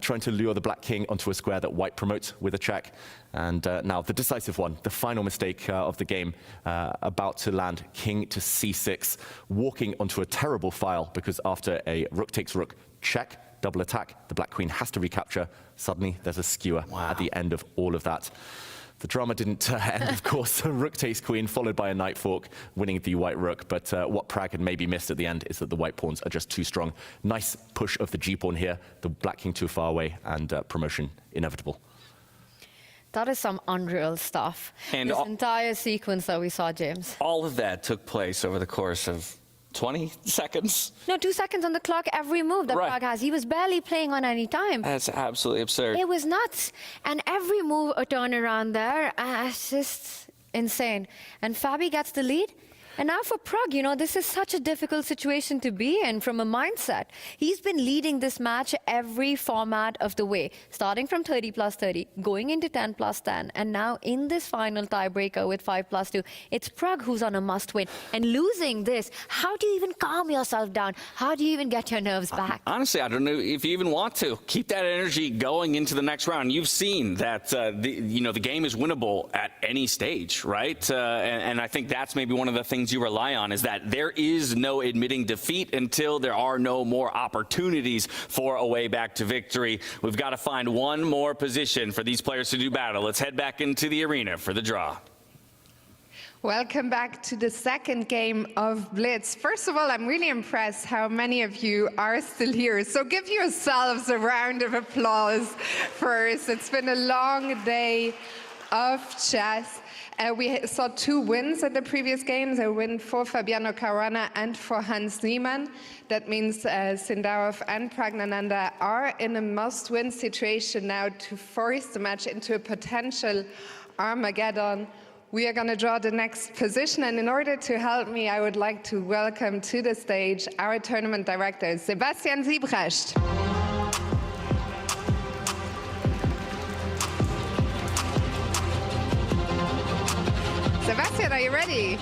trying to lure the black king onto a square that white promotes with a check. And now the decisive one, the final mistake of the game, about to land king to c6, walking onto a terrible file because after a rook takes rook check, double attack, the black queen has to recapture. Suddenly, there's a skewer at the end of all of that. The drama didn't end, of course. Rook takes queen, followed by a knight fork, winning the white rook. But what Prag had maybe missed at the end is that the white pawns are just too strong. Nice push of the g-pawn here, the black king too far away, and promotion inevitable. That is some unreal stuff. And this entire sequence that we saw, James. All of that took place over the course of 20 seconds? No, 2 seconds on the clock, every move that Prag has. He was barely playing on any time. That's absolutely absurd. It was nuts. And every move, a turnaround there, it's just insane. And Fabi gets the lead. And now for Prag, you know, this is such a difficult situation to be in from a mindset. He's been leading this match every format of the way, starting from 30+30, going into 10+10, and now in this final tiebreaker with 5+2, it's Prag who's on a must-win. And losing this, how do you even calm yourself down? How do you even get your nerves back? Honestly, I don't know if you even want to. Keep that energy going into the next round. You've seen that the game is winnable at any stage, right? And I think that's maybe one of the things you rely on, is that there is no admitting defeat until there are no more opportunities for a way back to victory. We've got to find one more position for these players to do battle. Let's head back into the arena for the draw. Welcome back to the second game of Blitz. First of all, I'm really impressed how many of you are still here. So give yourselves a round of applause first. It's been a long day of chess. We saw 2 wins at the previous games, a win for Fabiano Caruana and for Hans Niemann. That means Sindarov and Pragnananda are in a must-win situation now to force the match into a potential Armageddon. We are going to draw the next position, and in order to help me, I would like to welcome to the stage our tournament director, Sebastian Siebrecht. Sebastian, are you ready?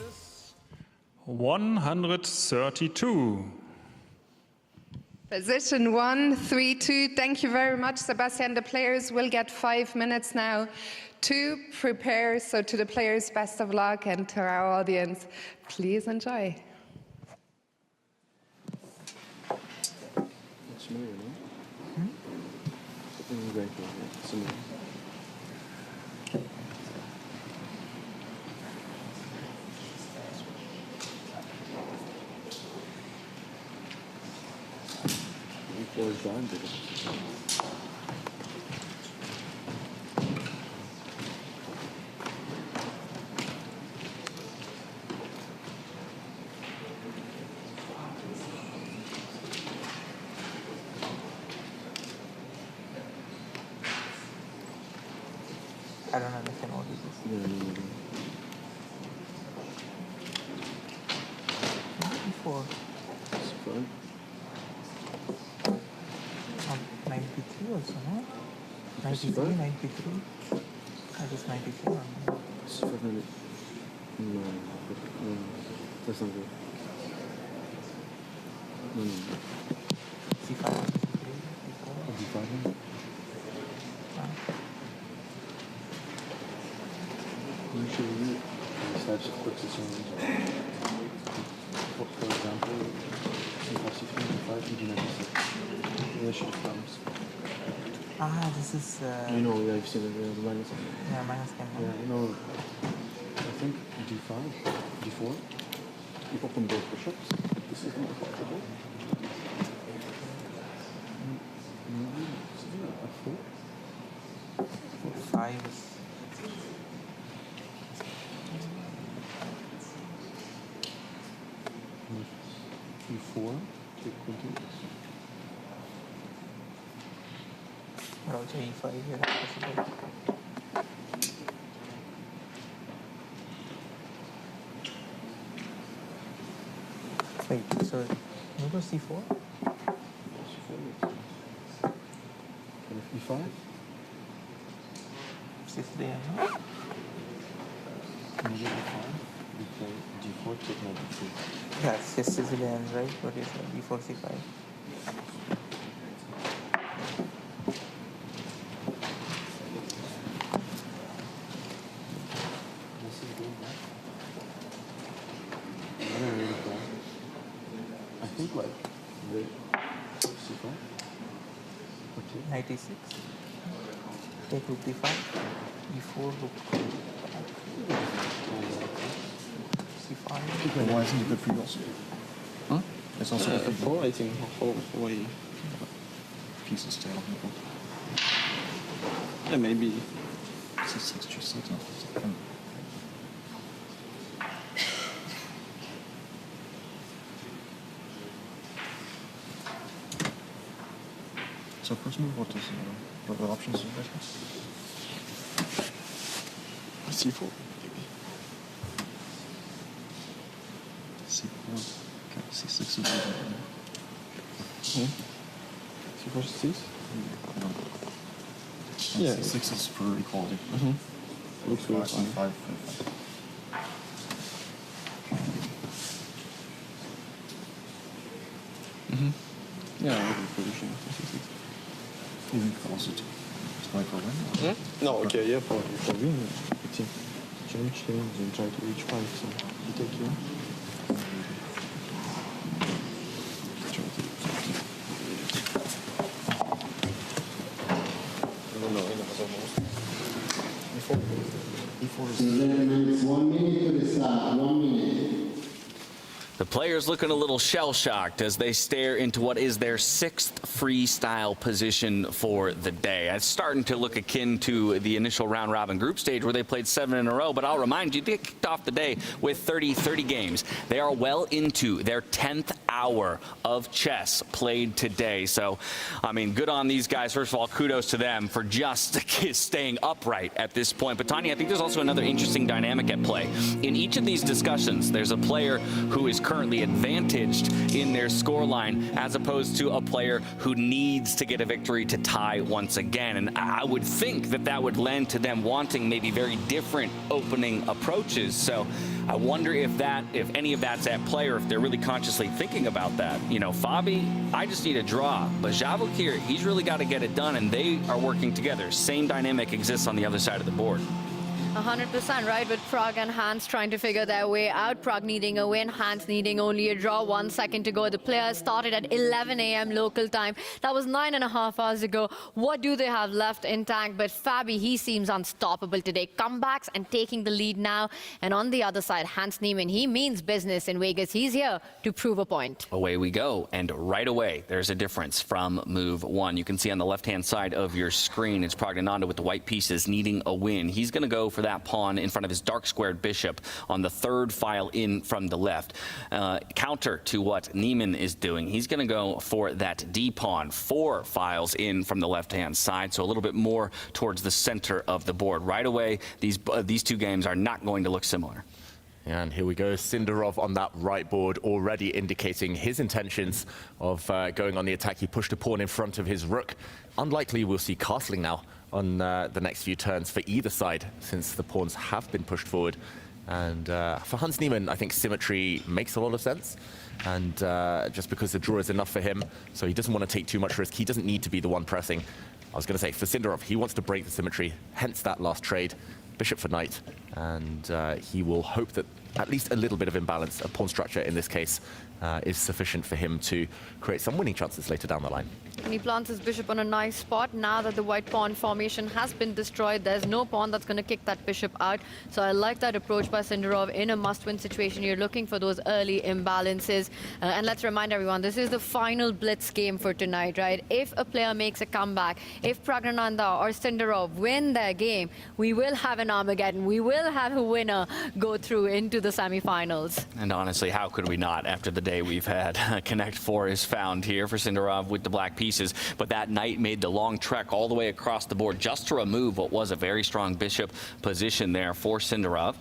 Is 132. Position 132. Thank you very much, Sebastian. The players will get 5 minutes now to prepare. So to the players, best of luck, and to our audience, please enjoy. I don't understand what this is. Before. 93 also, no? 93, 93. I just 93 or no? No, that's not good. No. C5, D5? Usually, such quick decisions. For example, C5, C3, D5, EG96. Initial comes. This is... you know, yeah, you've seen it, the minus. Yeah, minus cam. Yeah, you know, I think d5, d4. You open both bishops. This is not possible. F4. 5. e4, take continues. Or also e5 here. Possible. Wait, so you go c4? e5? C3, We play d4, take knight d3. yeah, it's just Sicilian, right? What is it? d4, c5. I think like the c5. Okay. Knight e6. Take rook d5. e4, rook c5. Why isn't it good for you also? Huh? It's also good for you. I think why pieces stay on people. Yeah, maybe c6 just like that. So first move, what is what options do you guys have? c4, maybe. c4. Okay, c6 is better. c4, c6? No. Yeah. c6 is for equality. Looks good. e5. Yeah, I would be position c6. Even also to try for win? No, okay, yeah, for win. Change and try to reach 5, so you take here. E4 is 1 minute to the start, 1 minute. The players looking a little shell-shocked as they stare into what is their 6th freestyle position for the day. It's starting to look akin to the initial round-robin group stage where they played 7 in a row, but I'll remind you, they kicked off the day with 30 games. They are well into their 10th hour of chess played today. So, I mean, good on these guys. First of all, kudos to them for just staying upright at this point. But, Tanya, I think there's also another interesting dynamic at play. In each of these discussions, there's a player who is currently advantaged in their scoreline as opposed to a player who needs to get a victory to tie once again. And I would think that that would lend to them wanting maybe very different opening approaches. So I wonder if any of that's at play or if they're really consciously thinking about that. You know, Fabi, I just need a draw. But Javok here, he's really got to get it done, and they are working together. Same dynamic exists on the other side of the board. 100% right, with Prague and Hans trying to figure their way out. Prague needing a win, Hans needing only a draw. 1 second to go. The players started at 11 a.m. local time. That was 9.5 hours ago. What do they have left in tank? But Fabi, he seems unstoppable today. Comebacks and taking the lead now. And on the other side, Hans Niemann, he means business in Vegas. He's here to prove a point. Away we go. And right away, there's a difference from move 1. You can see on the left-hand side of your screen, it's Pragnananda with the white pieces needing a win. He's going to go for that pawn in front of his dark squared bishop on the 3rd file in from the left. Counter to what Niemann is doing, he's going to go for that D pawn, 4 files in from the left-hand side, so a little bit more towards the center of the board. Right away, these two games are not going to look similar. And here we go, Sindarov on that right board already indicating his intentions of going on the attack. He pushed a pawn in front of his rook. Unlikely we'll see castling now on the next few turns for either side, since the pawns have been pushed forward. And for Hans Niemann, I think symmetry makes a lot of sense. And just because the draw is enough for him, so he doesn't want to take too much risk. He doesn't need to be the one pressing. I was going to say, for Sindarov, he wants to break the symmetry, hence that last trade. Bishop for knight, and he will hope that at least a little bit of imbalance. A pawn structure in this case is sufficient for him to create some winning chances later down the line. And he plants his bishop on a nice spot. Now that the white pawn formation has been destroyed, there's no pawn that's going to kick that bishop out. So I like that approach by Sindarov. In a must-win situation, you're looking for those early imbalances. And let's remind everyone, this is the final blitz game for tonight, right? If a player makes a comeback, if Praggnanandhaa or Sindarov win their game, we will have an Armageddon. We will have a winner go through into the semifinals. And honestly, how could we not after the day we've had? Connect 4 is found here for Sindarov with the black pieces. But that knight made the long trek all the way across the board just to remove what was a very strong bishop position there for Sindarov.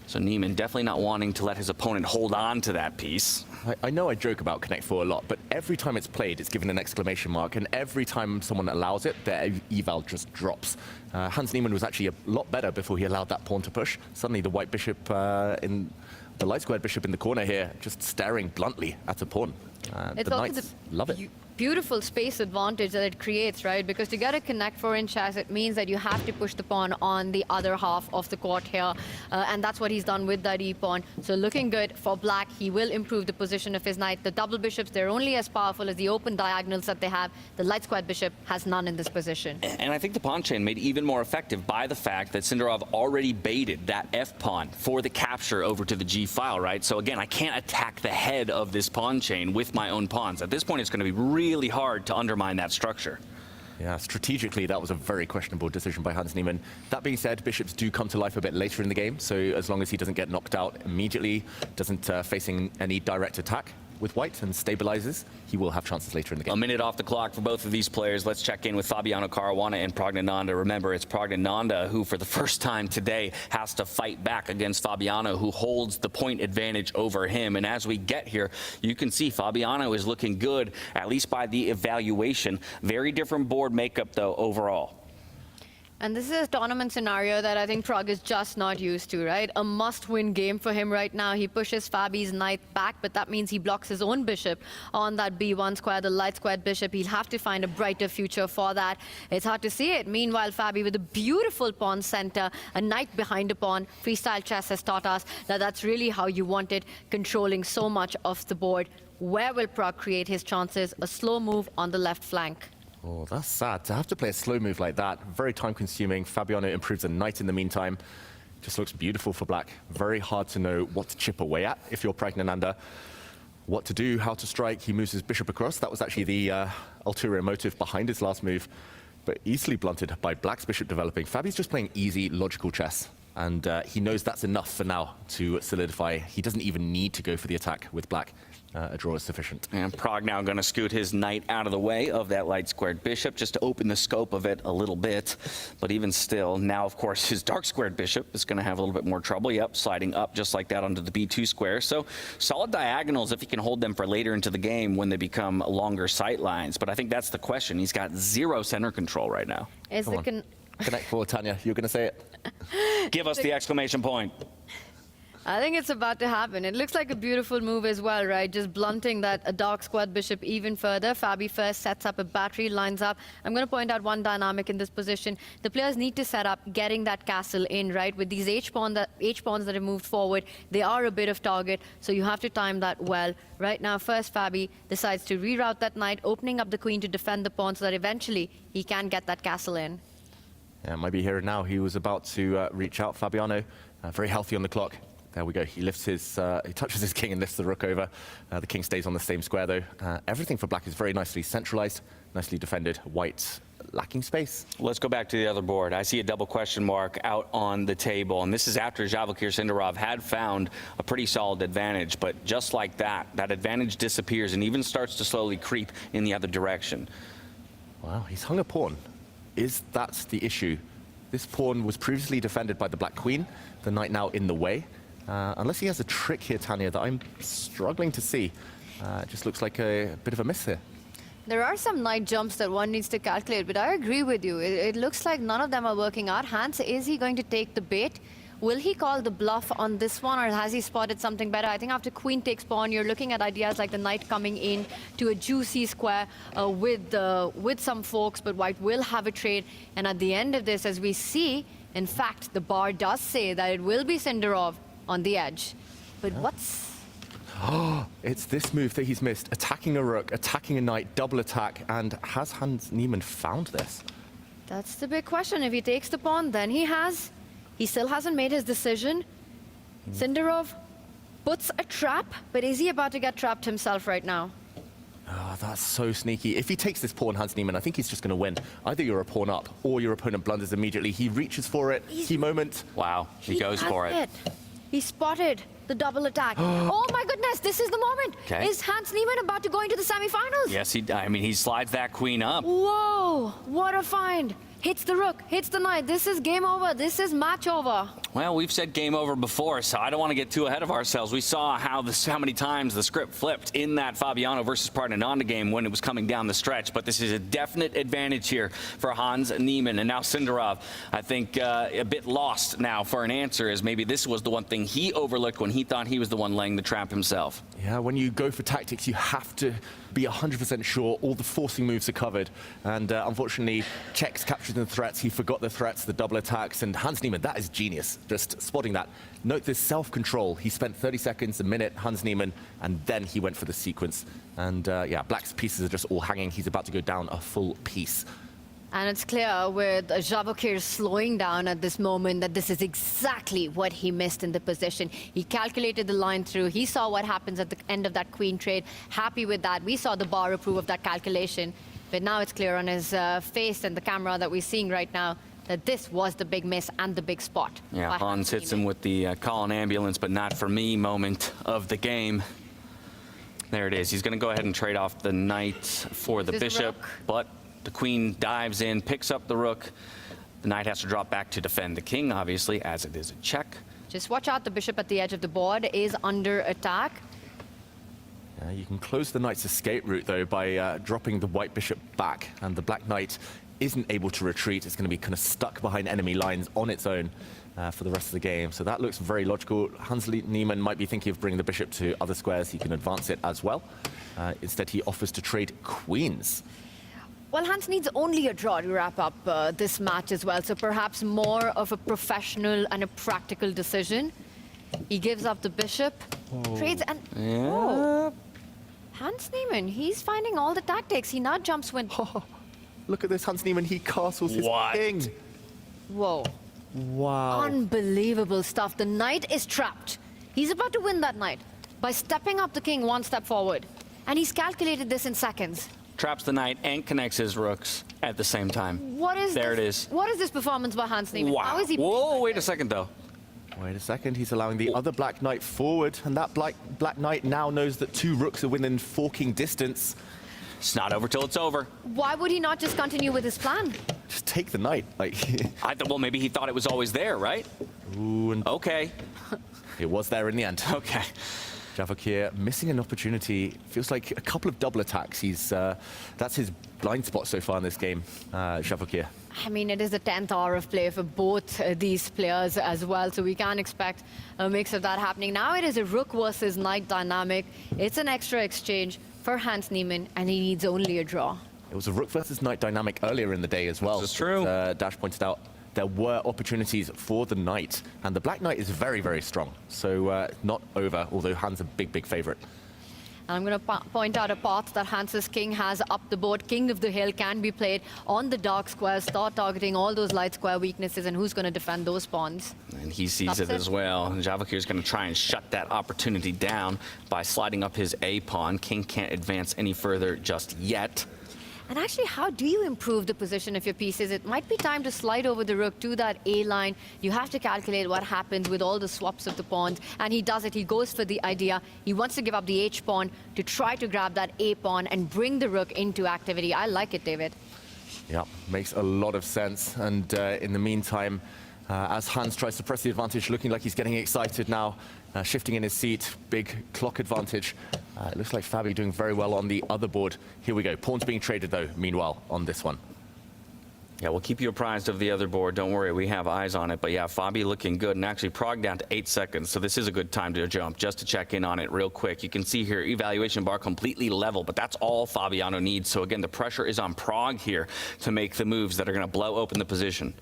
So Niemann definitely not wanting to let his opponent hold on to that piece. I know I joke about Connect 4 a lot, but every time it's played, it's given an exclamation mark, and every time someone allows it, their eval just drops. Hans Niemann was actually a lot better before he allowed that pawn to push. Suddenly the white bishop in the light squared bishop in the corner here, just staring bluntly at a pawn. The knights love it. Beautiful space advantage that it creates, right? Because to get a Connect 4 in chess, it means that you have to push the pawn on the other half of the court here. And that's what he's done with that e-pawn. So looking good for black. He will improve the position of his knight. The double bishops, they're only as powerful as the open diagonals that they have. The light squared bishop has none in this position. And I think the pawn chain made even more effective by the fact that Sindarov already baited that f-pawn for the capture over to the g-file, right? So again, I can't attack the head of this pawn chain with my own pawns. At this point, it's going to be really hard to undermine that structure. Yeah, strategically, that was a very questionable decision by Hans Niemann. That being said, bishops do come to life a bit later in the game, so as long as he doesn't get knocked out immediately, doesn't facing any direct attack with white and stabilizes, he will have chances later in the game. A minute off the clock for both of these players. Let's check in with Fabiano Caruana and Praggnanandhaa. Remember, it's Praggnanandhaa who, for the first time today, has to fight back against Fabiano, who holds the point advantage over him. And as we get here, you can see Fabiano is looking good, at least by the evaluation. Very different board makeup, though, overall. And this is a tournament scenario that I think Pragg is just not used to, right? A must-win game for him right now. He pushes Fabi's knight back, but that means he blocks his own bishop on that b1 square, the light squared bishop. He'll have to find a brighter future for that. It's hard to see it. Meanwhile, Fabi with a beautiful pawn center, a knight behind a pawn. Freestyle chess has taught us that that's really how you want it, controlling so much of the board. Where will Pragg create his chances? A slow move on the left flank. Oh, that's sad. To have to play a slow move like that, very time-consuming. Fabiano improves a knight in the meantime. Just looks beautiful for black. Very hard to know what to chip away at if you're Praggnanandhaa. What to do, how to strike. He moves his bishop across. That was actually the ulterior motive behind his last move, but easily blunted by black's bishop developing. Fabi's just playing easy, logical chess, and he knows that's enough for now to solidify. He doesn't even need to go for the attack with black. A draw is sufficient. And Pragg now going to scoot his knight out of the way of that light squared bishop just to open the scope of it a little bit. But even still, now, of course, his dark squared bishop is going to have a little bit more trouble. Yep, sliding up just like that onto the b2 square. So solid diagonals if he can hold them for later into the game when they become longer sight lines. But I think that's the question. He's got zero center control right now. Connect 4, Tanya. You're going to say it? Give us the exclamation point. I think it's about to happen. It looks like a beautiful move as well, right? Just blunting that a dark squared bishop even further. Fabi first sets up a battery, lines up. I'm going to point out one dynamic in this position. The players need to set up getting that castle in, right? With these H-pawns that have moved forward, they are a bit of target, so you have to time that well. Right now, first Fabi decides to reroute that knight, opening up the queen to defend the pawn so that eventually he can get that castle in. Yeah, might be here and now. He was about to reach out. Fabiano, very healthy on the clock. There we go. He lifts his, he touches his king and lifts the rook over. The king stays on the same square, though. Everything for black is very nicely centralized, nicely defended. White lacking space. Let's go back to the other board. I see a double question mark out on the table, and this is after Javalkir Sindarov had found a pretty solid advantage, but just like that, that advantage disappears and even starts to slowly creep in the other direction. Wow, he's hung a pawn. Is that the issue? This pawn was previously defended by the black queen, the knight now in the way. Unless he has a trick here, Tanya, that I'm struggling to see. It just looks like a bit of a miss here. There are some knight jumps that one needs to calculate, but I agree with you. It looks like none of them are working out. Hans, is he going to take the bait? Will he call the bluff on this one, or has he spotted something better? I think after queen takes pawn, you're looking at ideas like the knight coming in to a juicy square with some forks, but white will have a trade. And at the end of this, as we see, in fact, the bar does say that it will be Sindarov on the edge. But what's... It's this move that he's missed. Attacking a rook, attacking a knight, double attack. And has Hans Niemann found this? That's the big question. If he takes the pawn, then he has. He still hasn't made his decision. Sindarov puts a trap, but is he about to get trapped himself right now? Oh, that's so sneaky. If he takes this pawn, Hans Niemann, I think he's just going to win. Either you're a pawn up or your opponent blunders immediately. He reaches for it. Key moment. Wow, he goes for it. He spotted the double attack. Oh my goodness, this is the moment. Okay. Is Hans Niemann about to go into the semifinals? Yes, I mean, he slides that queen up. Whoa, what a find. Hits the rook, hits the knight. This is game over. This is match over. Well, we've said game over before, so I don't want to get too ahead of ourselves. We saw how many times the script flipped in that Fabiano versus Partenonda game when it was coming down the stretch, but this is a definite advantage here for Hans Niemann. And now Sindarov, I think a bit lost now for an answer, as maybe this was the one thing he overlooked when he thought he was the one laying the trap himself. Yeah, when you go for tactics, you have to be 100% sure all the forcing moves are covered. And unfortunately, Czech's captured the threats. He forgot the threats, the double attacks. And Hans Niemann, that is genius, just spotting that. Note this self-control. He spent 30 seconds, a minute, Hans Niemann, and then he went for the sequence. And yeah, Black's pieces are just all hanging. He's about to go down a full piece. And it's clear with Javokir slowing down at this moment that this is exactly what he missed in the position. He calculated the line through. He saw what happens at the end of that queen trade. Happy with that. We saw the bar approve of that calculation. But now it's clear on his face and the camera that we're seeing right now that this was the big miss and the big spot. Yeah, Hans hits him with the call an ambulance, but not for me moment of the game. There it is. He's going to go ahead and trade off the knight for the bishop, but the queen dives in, picks up the rook. The knight has to drop back to defend the king, obviously, as it is a check. Just watch out, the bishop at the edge of the board is under attack. You can close the knight's escape route, though, by dropping the white bishop back, and the black knight isn't able to retreat. It's going to be kind of stuck behind enemy lines on its own for the rest of the game. So that looks very logical. Hans Niemann might be thinking of bringing the bishop to other squares. He can advance it as well. Instead, he offers to trade queens. Well, Hans needs only a draw to wrap up this match as well, so perhaps more of a professional and a practical decision. He gives up the bishop, trades, and Hans Niemann, he's finding all the tactics. He now jumps when... Look at this, Hans Niemann, he castles his king. Whoa. Wow. Unbelievable stuff. The knight is trapped. He's about to win that knight by stepping up the king one step forward. And he's calculated this in seconds. Traps the knight and connects his rooks at the same time. What is there this? It is. What is this performance by Hans Niemann? Wow. How is he... Whoa, wait a second, though. Wait a second, he's allowing the other black knight forward, and that black knight now knows that two rooks are within forking distance. It's not over till it's over. Why would he not just continue with his plan? Just take the knight. Like well, maybe he thought it was always there, right? Ooh, and okay. It was there in the end. Okay. Javokir missing an opportunity. Feels like a couple of double attacks. That's his blind spot so far in this game, Javokir. I mean, it is the 10th hour of play for both these players as well, so we can't expect a mix of that happening. Now it is a rook versus knight dynamic. It's an extra exchange for Hans Niemann, and he needs only a draw. It was a rook versus knight dynamic earlier in the day as well. That's true. Dash pointed out there were opportunities for the knight, and the black knight is very, very strong. So not over, although Hans a big, big favorite. And I'm going to point out a path that Hans's king has up the board. King of the hill can be played on the dark squares, start targeting all those light square weaknesses, and who's going to defend those pawns? And he sees it as well. Javokir is going to try and shut that opportunity down by sliding up his A pawn. King can't advance any further just yet. And actually, how do you improve the position of your pieces? It might be time to slide over the rook to that A line. You have to calculate what happens with all the swaps of the pawns. And he does it. He goes for the idea. He wants to give up the H pawn to try to grab that A pawn and bring the rook into activity. I like it, David. Yeah, makes a lot of sense. And in the meantime, as Hans tries to press the advantage, looking like he's getting excited now, shifting in his seat, big clock advantage. It looks like Fabi doing very well on the other board. Here we go. Pawns being traded, though, meanwhile, on this one. Yeah, we'll keep you apprised of the other board. Don't worry, we have eyes on it. But yeah, Fabi looking good, and actually Prague down to 8 seconds. So this is a good time to jump, just to check in on it real quick. You can see here, evaluation bar completely level, but that's all Fabiano needs. So again, the pressure is on Prague here to make the moves that are going to blow open the position.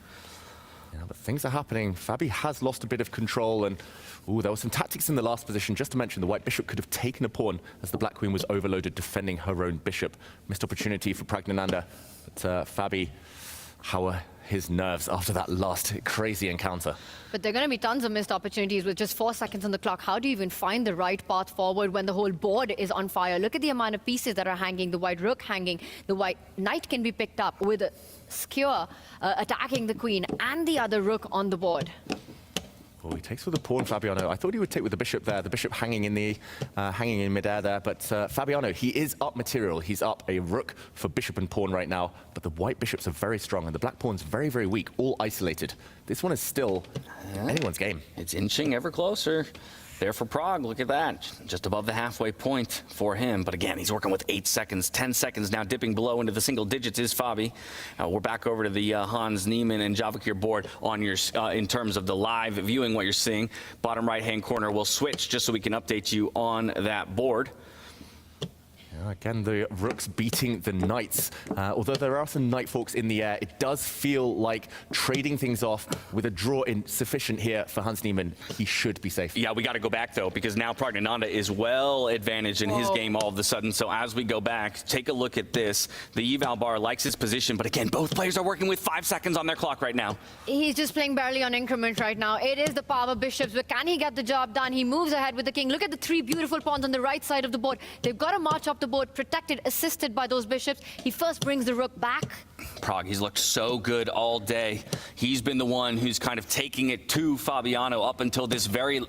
Yeah, but things are happening. Fabi has lost a bit of control, and there were some tactics in the last position. Just to mention, the white bishop could have taken a pawn as the black queen was overloaded defending her own bishop. Missed opportunity for Pragnananda, but Fabi, how are his nerves after that last crazy encounter? But there are going to be tons of missed opportunities with just 4 seconds on the clock. How do you even find the right path forward when the whole board is on fire? Look at the amount of pieces that are hanging, the white rook hanging, the white knight can be picked up with a skewer attacking the queen and the other rook on the board. Oh, he takes with the pawn, Fabiano. I thought he would take with the bishop there, the bishop hanging in midair there, but Fabiano, he is up material. He's up a rook for bishop and pawn right now, but the white bishops are very strong and the black pawn's very, very weak, all isolated. This one is still anyone's game. It's inching ever closer. There for Prague, look at that. Just above the halfway point for him. But again, he's working with 8 seconds, 10 seconds now, dipping below into the single digits is Fabi. We're back over to the Hans Niemann and Javakir board on your, in terms of the live viewing, what you're seeing. Bottom right-hand corner will switch just so we can update you on that board. Again, the rooks beating the knights. Although there are some knight forks in the air, it does feel like trading things off with a draw insufficient here for Hans Niemann. He should be safe. Yeah, we got to go back, though, because now Pragnananda is well advantaged in his game all of a sudden. So as we go back, take a look at this. The eval bar likes his position, but again, both players are working with 5 seconds on their clock right now. He's just playing barely on increment right now. It is the power of bishops, but can he get the job done? He moves ahead with the king. Look at the 3 beautiful pawns on the right side of the board. They've got to march up the board, protected, assisted by those bishops. He first brings the rook back. Prague, he's looked so good all day. He's been the one who's kind of taking it to Fabiano up until this very,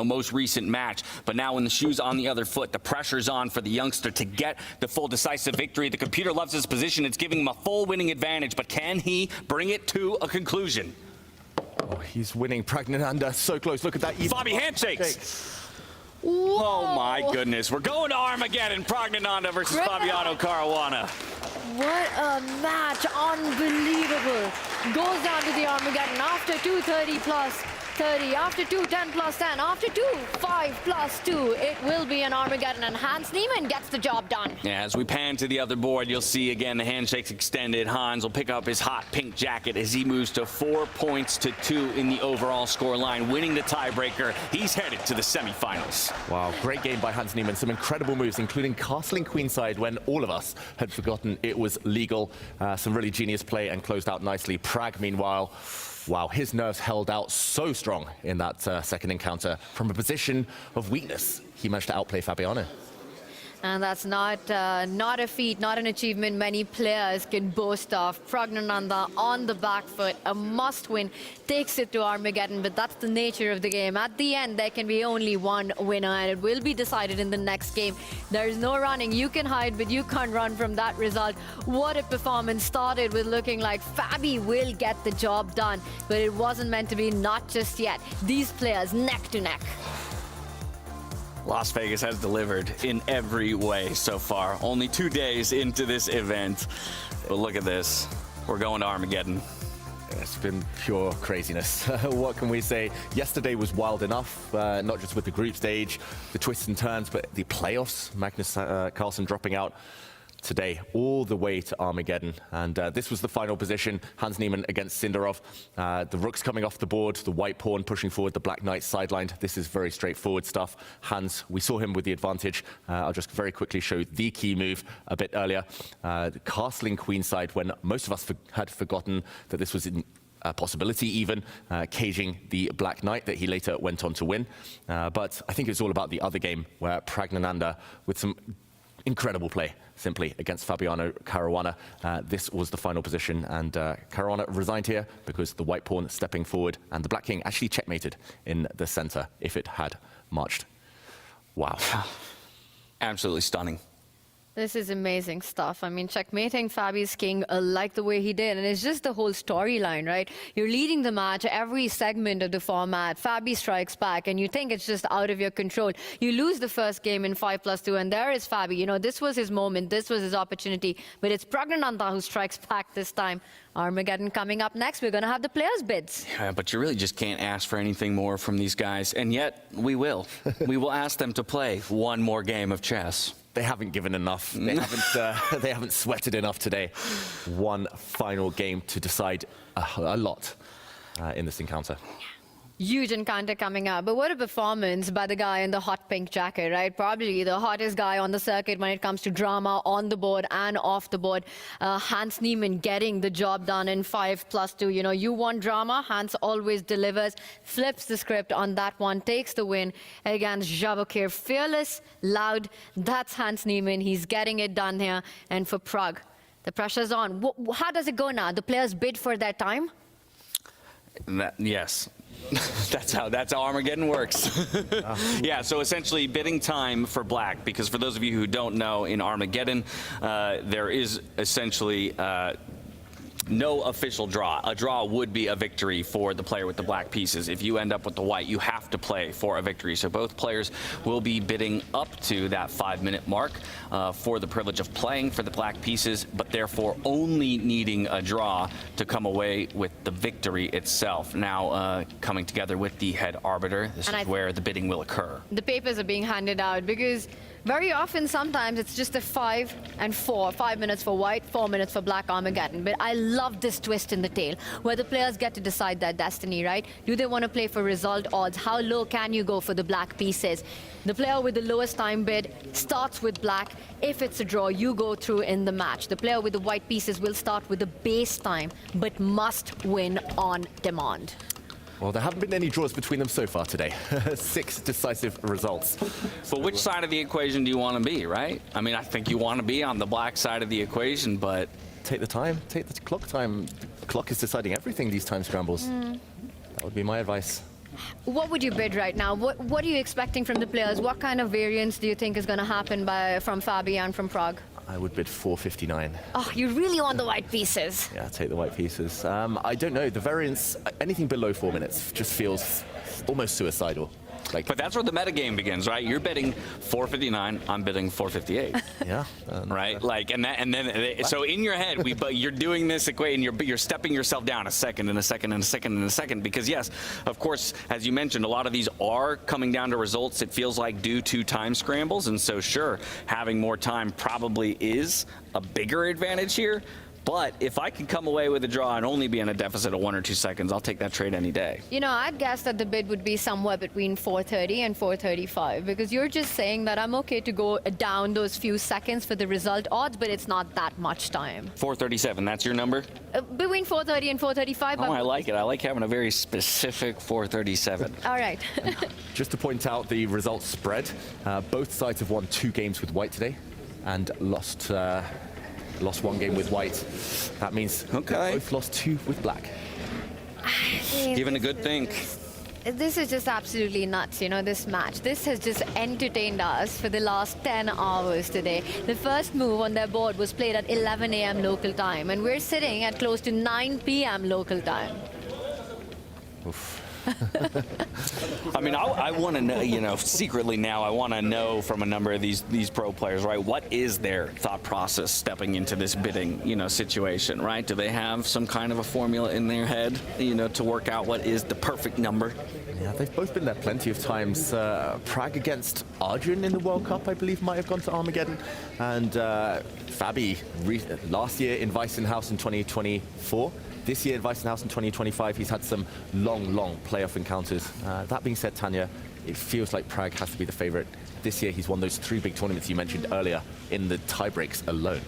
most recent match. But now when the shoe's on the other foot, the pressure's on for the youngster to get the full decisive victory. The computer loves his position. It's giving him a full winning advantage. But can he bring it to a conclusion? Oh, he's winning. Pragnananda so close. Look at that. Fabi handshakes. Whoa. Oh my goodness, we're going to Armageddon. Pragnananda versus Fabiano Caruana. What a match, unbelievable. Goes down to the Armageddon after 2:30 plus 30, after 2:10 plus 10, after 2:5 plus 2. It will be an Armageddon, and Hans Niemann gets the job done. Yeah, as we pan to the other board, you'll see again the handshakes extended. Hans will pick up his hot pink jacket as he moves to 4 points to 2 in the overall score line, winning the tiebreaker. He's headed to the semifinals. Wow, great game by Hans Niemann. Some incredible moves, including castling queenside when all of us had forgotten it was legal. Some really genius play and closed out nicely. Prague, meanwhile, wow, his nerves held out so strong in that second encounter. From a position of weakness, he managed to outplay Fabiano. And that's not a feat, not an achievement many players can boast of. Pragnananda on the back foot, a must-win, takes it to Armageddon, but that's the nature of the game. At the end, there can be only one winner, and it will be decided in the next game. There is no running. You can hide, but you can't run from that result. What a performance. Started with looking like Fabi will get the job done, but it wasn't meant to be, not just yet. These players neck to neck. Las Vegas has delivered in every way so far. Only 2 days into this event. But look at this. We're going to Armageddon. It's been pure craziness. What can we say? Yesterday was wild enough, not just with the group stage, the twists and turns, but the playoffs. Magnus Carlson dropping out today, all the way to Armageddon. And this was the final position. Hans Niemann against Sindarov. The rook's coming off the board, the white pawn pushing forward, the black knight sidelined. This is very straightforward stuff. Hans, we saw him with the advantage. I'll just very quickly show the key move a bit earlier. The castling queenside when most of us had forgotten that this was a possibility even, caging the black knight that he later went on to win. But I think it's all about the other game where Pragnananda, with some incredible play, simply, against Fabiano Caruana. This was the final position, and Caruana resigned here because the white pawn stepping forward, and the black king actually checkmated in the center if it had marched. Wow. Absolutely stunning. This is amazing stuff. I mean, checkmating Fabi's king like the way he did. And it's just the whole storyline, right? You're leading the match, every segment of the format. Fabi strikes back, and you think it's just out of your control. You lose the first game in 5+2, and there is Fabi. You know, this was his moment. This was his opportunity. But it's Pragnananda who strikes back this time. Armageddon coming up next. We're going to have the players' bids. Yeah, but you really just can't ask for anything more from these guys. And yet, we will. We will ask them to play one more game of chess. They haven't given enough. They haven't sweated enough today. One final game to decide a lot. in this encounter. Huge encounter coming up. But what a performance by the guy in the hot pink jacket, right? Probably the hottest guy on the circuit when it comes to drama on the board and off the board. Hans Niemann getting the job done in 5+2. You know, you want drama, Hans always delivers, flips the script on that one, takes the win against Javokir. Fearless, loud, that's Hans Niemann. He's getting it done here. And for Prague, the pressure's on. How does it go now? The players bid for their time? Yes. That's how Armageddon works. Yeah, so essentially bidding time for black, because for those of you who don't know, in Armageddon, there is essentially no official draw. A draw would be a victory for the player with the black pieces. If you end up with the white, you have to play for a victory. So both players will be bidding up to that 5-minute mark for the privilege of playing for the black pieces, but therefore only needing a draw to come away with the victory itself. Now coming together with the head arbiter, this is where the bidding will occur. The papers are being handed out because very often, sometimes it's just a 5 and 4, 5 minutes for white, 4 minutes for black Armageddon. But I love this twist in the tale, where the players get to decide their destiny, right? Do they want to play for result odds? How low can you go for the black pieces? The player with the lowest time bid starts with black. If it's a draw, you go through in the match. The player with the white pieces will start with the base time, but must win on demand. Well, there haven't been any draws between them so far today. 6 decisive results. But which side of the equation do you want to be, right? I mean, I think you want to be on the black side of the equation, but... Take the time, take the clock time. The clock is deciding everything, these time scrambles. That would be my advice. What would you bid right now? What are you expecting from the players? What kind of variance do you think is going to happen from Fabi and from Prague? I would bid 459. Oh, you really want the white pieces? Yeah, take the white pieces. I don't know. The variance, anything below 4 minutes just feels almost suicidal. But that's where the metagame begins, right? You're bidding 459, I'm bidding 458. Yeah. Right? So in your head, you're doing this equation, you're stepping yourself down a second and a second and a second and a second, because yes, of course, as you mentioned, a lot of these are coming down to results, it feels like, due to time scrambles, and so sure, having more time probably is a bigger advantage here. But if I could come away with a draw and only be in a deficit of 1 or 2 seconds, I'll take that trade any day. You know, I'd guess that the bid would be somewhere between 430 and 435, because you're just saying that I'm okay to go down those few seconds for the result odds, but it's not that much time. 437, that's your number? Between 430 and 435. Oh, I like it. I like having a very specific 437. All right. Just to point out the results spread, both sides have won 2 games with white today and lost 1 game with white. That means they both lost 2 with black. Given a good think. This is just absolutely nuts, you know, this match. This has just entertained us for the last 10 hours today. The first move on their board was played at 11 a.m. local time, and we're sitting at close to 9 p.m. local time. Oof. I mean, I want to know, you know, secretly now, I want to know from a number of these pro players, right? What is their thought process stepping into this bidding, you know, situation, right? Do they have some kind of a formula in their head, you know, to work out what is the perfect number? Yeah, they've both been there plenty of times. Prague against Arjun in the World Cup, I believe, might have gone to Armageddon. And Fabi, last year in Weissenhaus in 2024. This year at Weissenhaus in 2025, he's had some long playoff encounters. That being said, Tanya, it feels like Prague has to be the favorite. This year, he's won those 3 big tournaments you mentioned earlier in the tiebreaks alone.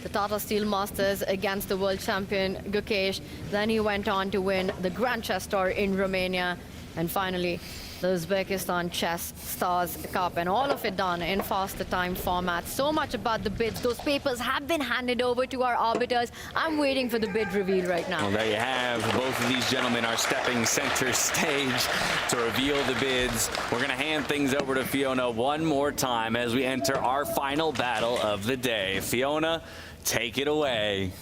The Tata Steel Masters against the world champion Gukesh. Then he went on to win the Grand Chess Tour in Romania. And finally, the Uzbekistan Chess Stars Cup, and all of it done in faster time format. So much about the bids. Those papers have been handed over to our arbiters. I'm waiting for the bid reveal right now. Well, there you have. Both of these gentlemen are stepping center stage to reveal the bids. We're going to hand things over to Fiona one more time as we enter our final battle of the day. Fiona, take it away.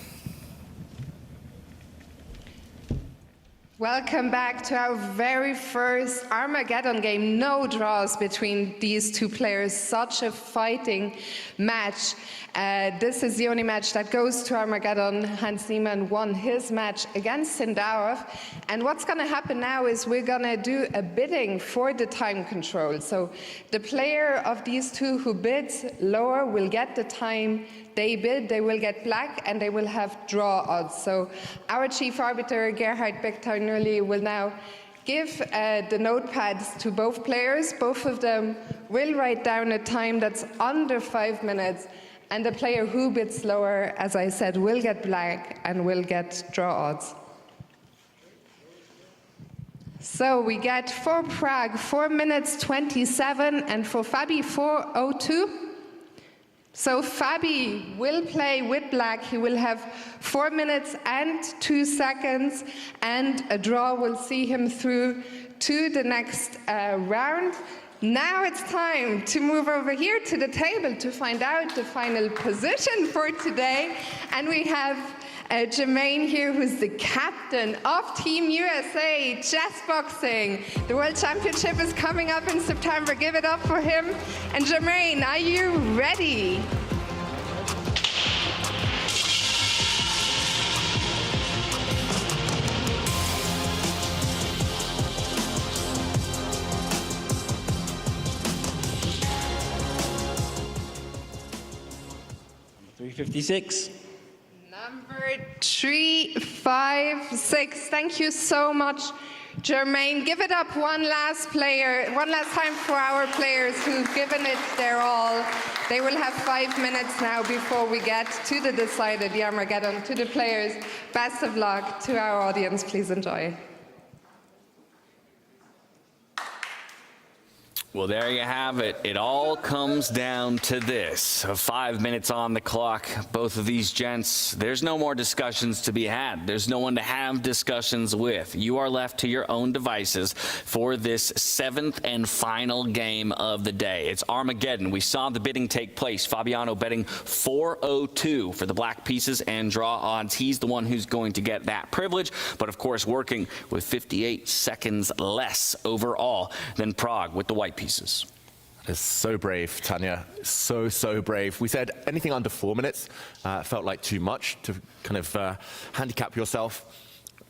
Welcome back to our very first Armageddon game. No draws between these 2 players. Such a fighting match. This is the only match that goes to Armageddon. Hans Niemann won his match against Sindarov. And what's going to happen now is we're going to do a bidding for the time control. So the player of these 2 who bids lower will get the time they bid, they will get black and they will have draw odds. So our chief arbiter, Gerhard Becktaunuli, will now give the notepads to both players. Both of them will write down a time that's under 5 minutes, and the player who bids lower, as I said, will get black and will get draw odds. So we get for Prague 4 minutes 27, and for Fabi 4:02. So Fabi will play with black. He will have 4 minutes and 2 seconds, and a draw will see him through to the next round. Now it's time to move over here to the table to find out the final position for today. And we have Jermaine here, who's the captain of Team USA Chess Boxing. The World Championship is coming up in September. Give it up for him. And Jermaine, are you ready? $356. Number 356. Thank you so much, Jermaine. Give it up one last time for our players who've given it their all. They will have 5 minutes now before we get to the decided Armageddon. To the players, best of luck. To our audience, please enjoy. Well, there you have it. It all comes down to this. 5 minutes on the clock. Both of these gents, there's no more discussions to be had. There's no one to have discussions with. You are left to your own devices for this 7th and final game of the day. It's Armageddon. We saw the bidding take place. Fabiano betting 4:02 for the black pieces and draw odds. He's the one who's going to get that privilege, but of course working with 58 seconds less overall than Prague with the white pieces. That is so brave, Tanya. So brave. We said anything under 4 minutes felt like too much to kind of handicap yourself.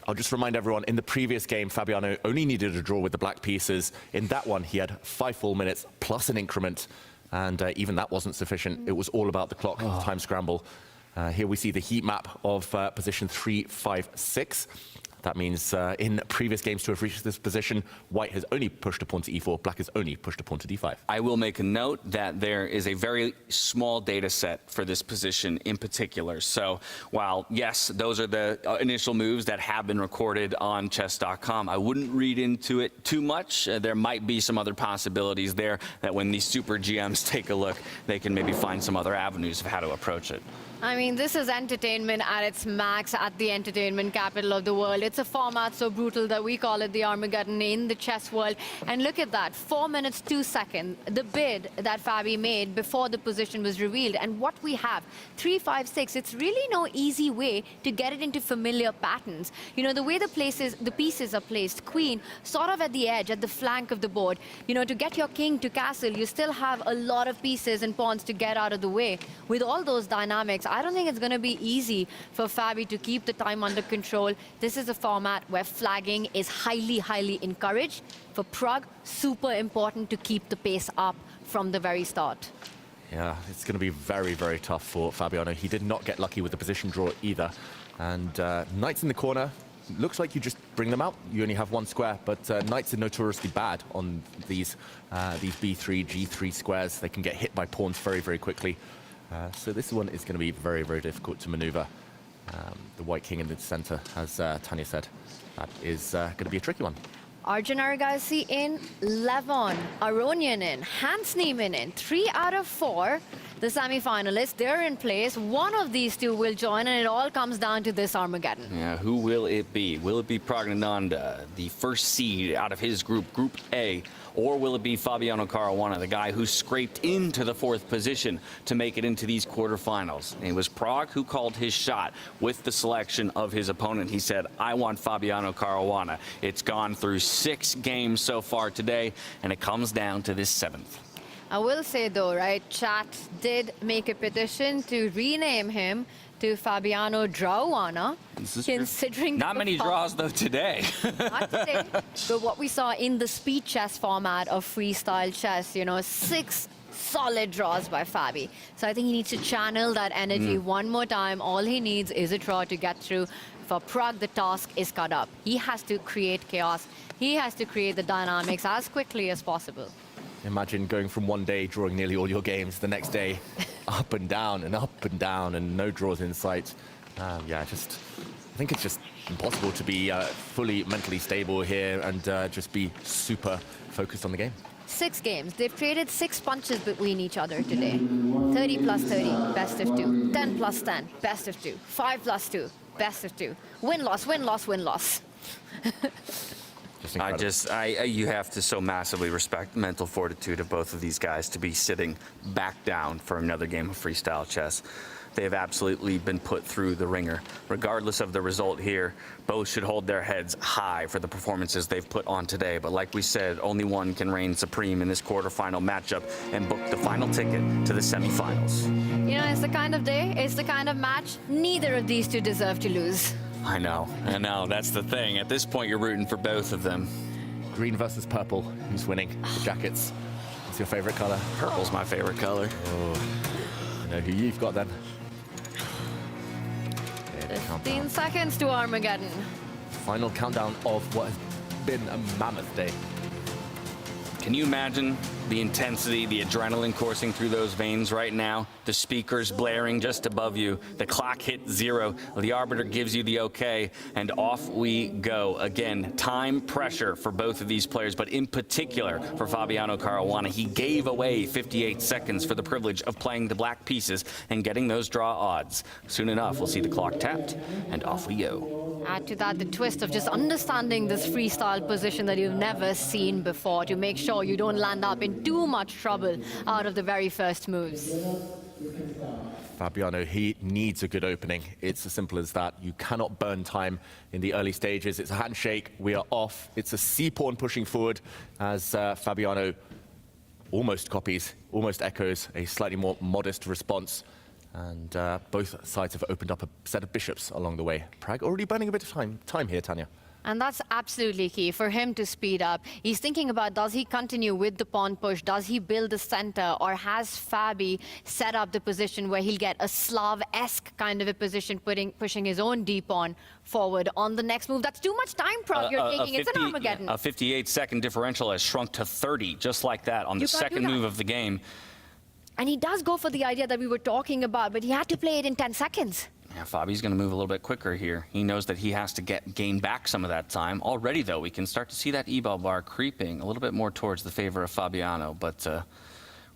I'll just remind everyone, in the previous game, Fabiano only needed a draw with the black pieces. In that one, he had 5 full minutes plus an increment, and even that wasn't sufficient. It was all about the clock, time scramble. Here we see the heat map of position 356. That means in previous games to have reached this position, white has only pushed a pawn to e4, black has only pushed a pawn to d5. I will make a note that there is a very small data set for this position in particular. So while, yes, those are the initial moves that have been recorded on chess.com, I wouldn't read into it too much. There might be some other possibilities there that when these super GMs take a look, they can maybe find some other avenues of how to approach it. I mean, this is entertainment at its max at the entertainment capital of the world. It's a format so brutal that we call it the Armageddon in the chess world. And look at that, 4 minutes, 2 seconds, the bid that Fabi made before the position was revealed. And what we have, 356, it's really no easy way to get it into familiar patterns. You know, the way the pieces are placed, queen, sort of at the edge, at the flank of the board. You know, to get your king to castle, you still have a lot of pieces and pawns to get out of the way. With all those dynamics, I don't think it's going to be easy for Fabi to keep the time under control. This is a format where flagging is highly encouraged. For Prague, super important to keep the pace up from the very start. Yeah, it's going to be very tough for Fabiano. He did not get lucky with the position draw either. And knights in the corner, looks like you just bring them out. You only have one square, but knights are notoriously bad on these b3, g3 squares. They can get hit by pawns very quickly. So this one is going to be very difficult to maneuver. The white king in the center, as Tanya said, that is going to be a tricky one. Arjun Erigaisi in, Levon, Aronian in, Hans Niemann in, 3 out of 4. The semi-finalists, they're in place. One of these two will join, and it all comes down to this Armageddon. Yeah, who will it be? Will it be Pragnananda, the first seed out of his group, Group A? Or will it be Fabiano Caruana, the guy who scraped into the 4th position to make it into these quarterfinals? And it was Prague who called his shot with the selection of his opponent. He said, I want Fabiano Caruana. It's gone through 6 games so far today, and it comes down to this 7th. I will say, though, right, chat did make a petition to rename him to Fabiano Caruana, considering not many draws though today. Not today, but what we saw in the speed chess format of freestyle chess, you know, 6 solid draws by Fabi. So I think he needs to channel that energy one more time. All he needs is a draw to get through. For Prag, the task is cut up. He has to create chaos. He has to create the dynamics as quickly as possible. Imagine going from one day drawing nearly all your games, the next day up and down and no draws in sight. Yeah, I think it's just impossible to be fully mentally stable here and just be super focused on the game. 6 games. They've traded 6 punches between each other today. 30 plus 30, best of 2. 10 plus 10, best of 2. 5 plus 2, best of 2. Win-loss, win-loss, win-loss. You have to so massively respect the mental fortitude of both of these guys to be sitting back down for another game of freestyle chess. They have absolutely been put through the ringer. Regardless of the result here, both should hold their heads high for the performances they've put on today. But like we said, only one can reign supreme in this quarterfinal matchup and book the final ticket to the semifinals. You know, it's the kind of day, it's the kind of match neither of these two deserve to lose. I know, that's the thing. At this point, you're rooting for both of them. Green versus purple, who's winning? The jackets. What's your favorite color? Purple's my favorite color. Oh, I know who you've got then. 15 seconds to Armageddon. Final countdown of what has been a mammoth day. Can you imagine the intensity, the adrenaline coursing through those veins right now? The speakers blaring just above you. The clock hit 0. The arbiter gives you the okay, and off we go. Again, time pressure for both of these players, but in particular for Fabiano Caruana. He gave away 58 seconds for the privilege of playing the black pieces and getting those draw odds. Soon enough, we'll see the clock tapped, and off we go. Add to that the twist of just understanding this freestyle position that you've never seen before to make sure you don't land up in too much trouble out of the very first moves. Fabiano, he needs a good opening. It's as simple as that. You cannot burn time in the early stages. It's a handshake. We are off. It's a C-pawn pushing forward as Fabiano almost copies, almost echoes a slightly more modest response. And both sides have opened up a set of bishops along the way. Prag already burning a bit of time here, Tanya. And that's absolutely key for him to speed up. He's thinking about, does he continue with the pawn push? Does he build the center? Or has Fabi set up the position where he'll get a Slav-esque kind of a position, pushing his own d-pawn forward on the next move? That's too much time, Prog, you're taking. It's an Armageddon. A 58-second differential has shrunk to 30, just like that, on the second move of the game. And he does go for the idea that we were talking about, but he had to play it in 10 seconds. Yeah, Fabi's going to move a little bit quicker here. He knows that he has to gain back some of that time. Already, though, we can start to see that e-ball bar creeping a little bit more towards the favor of Fabiano, but we're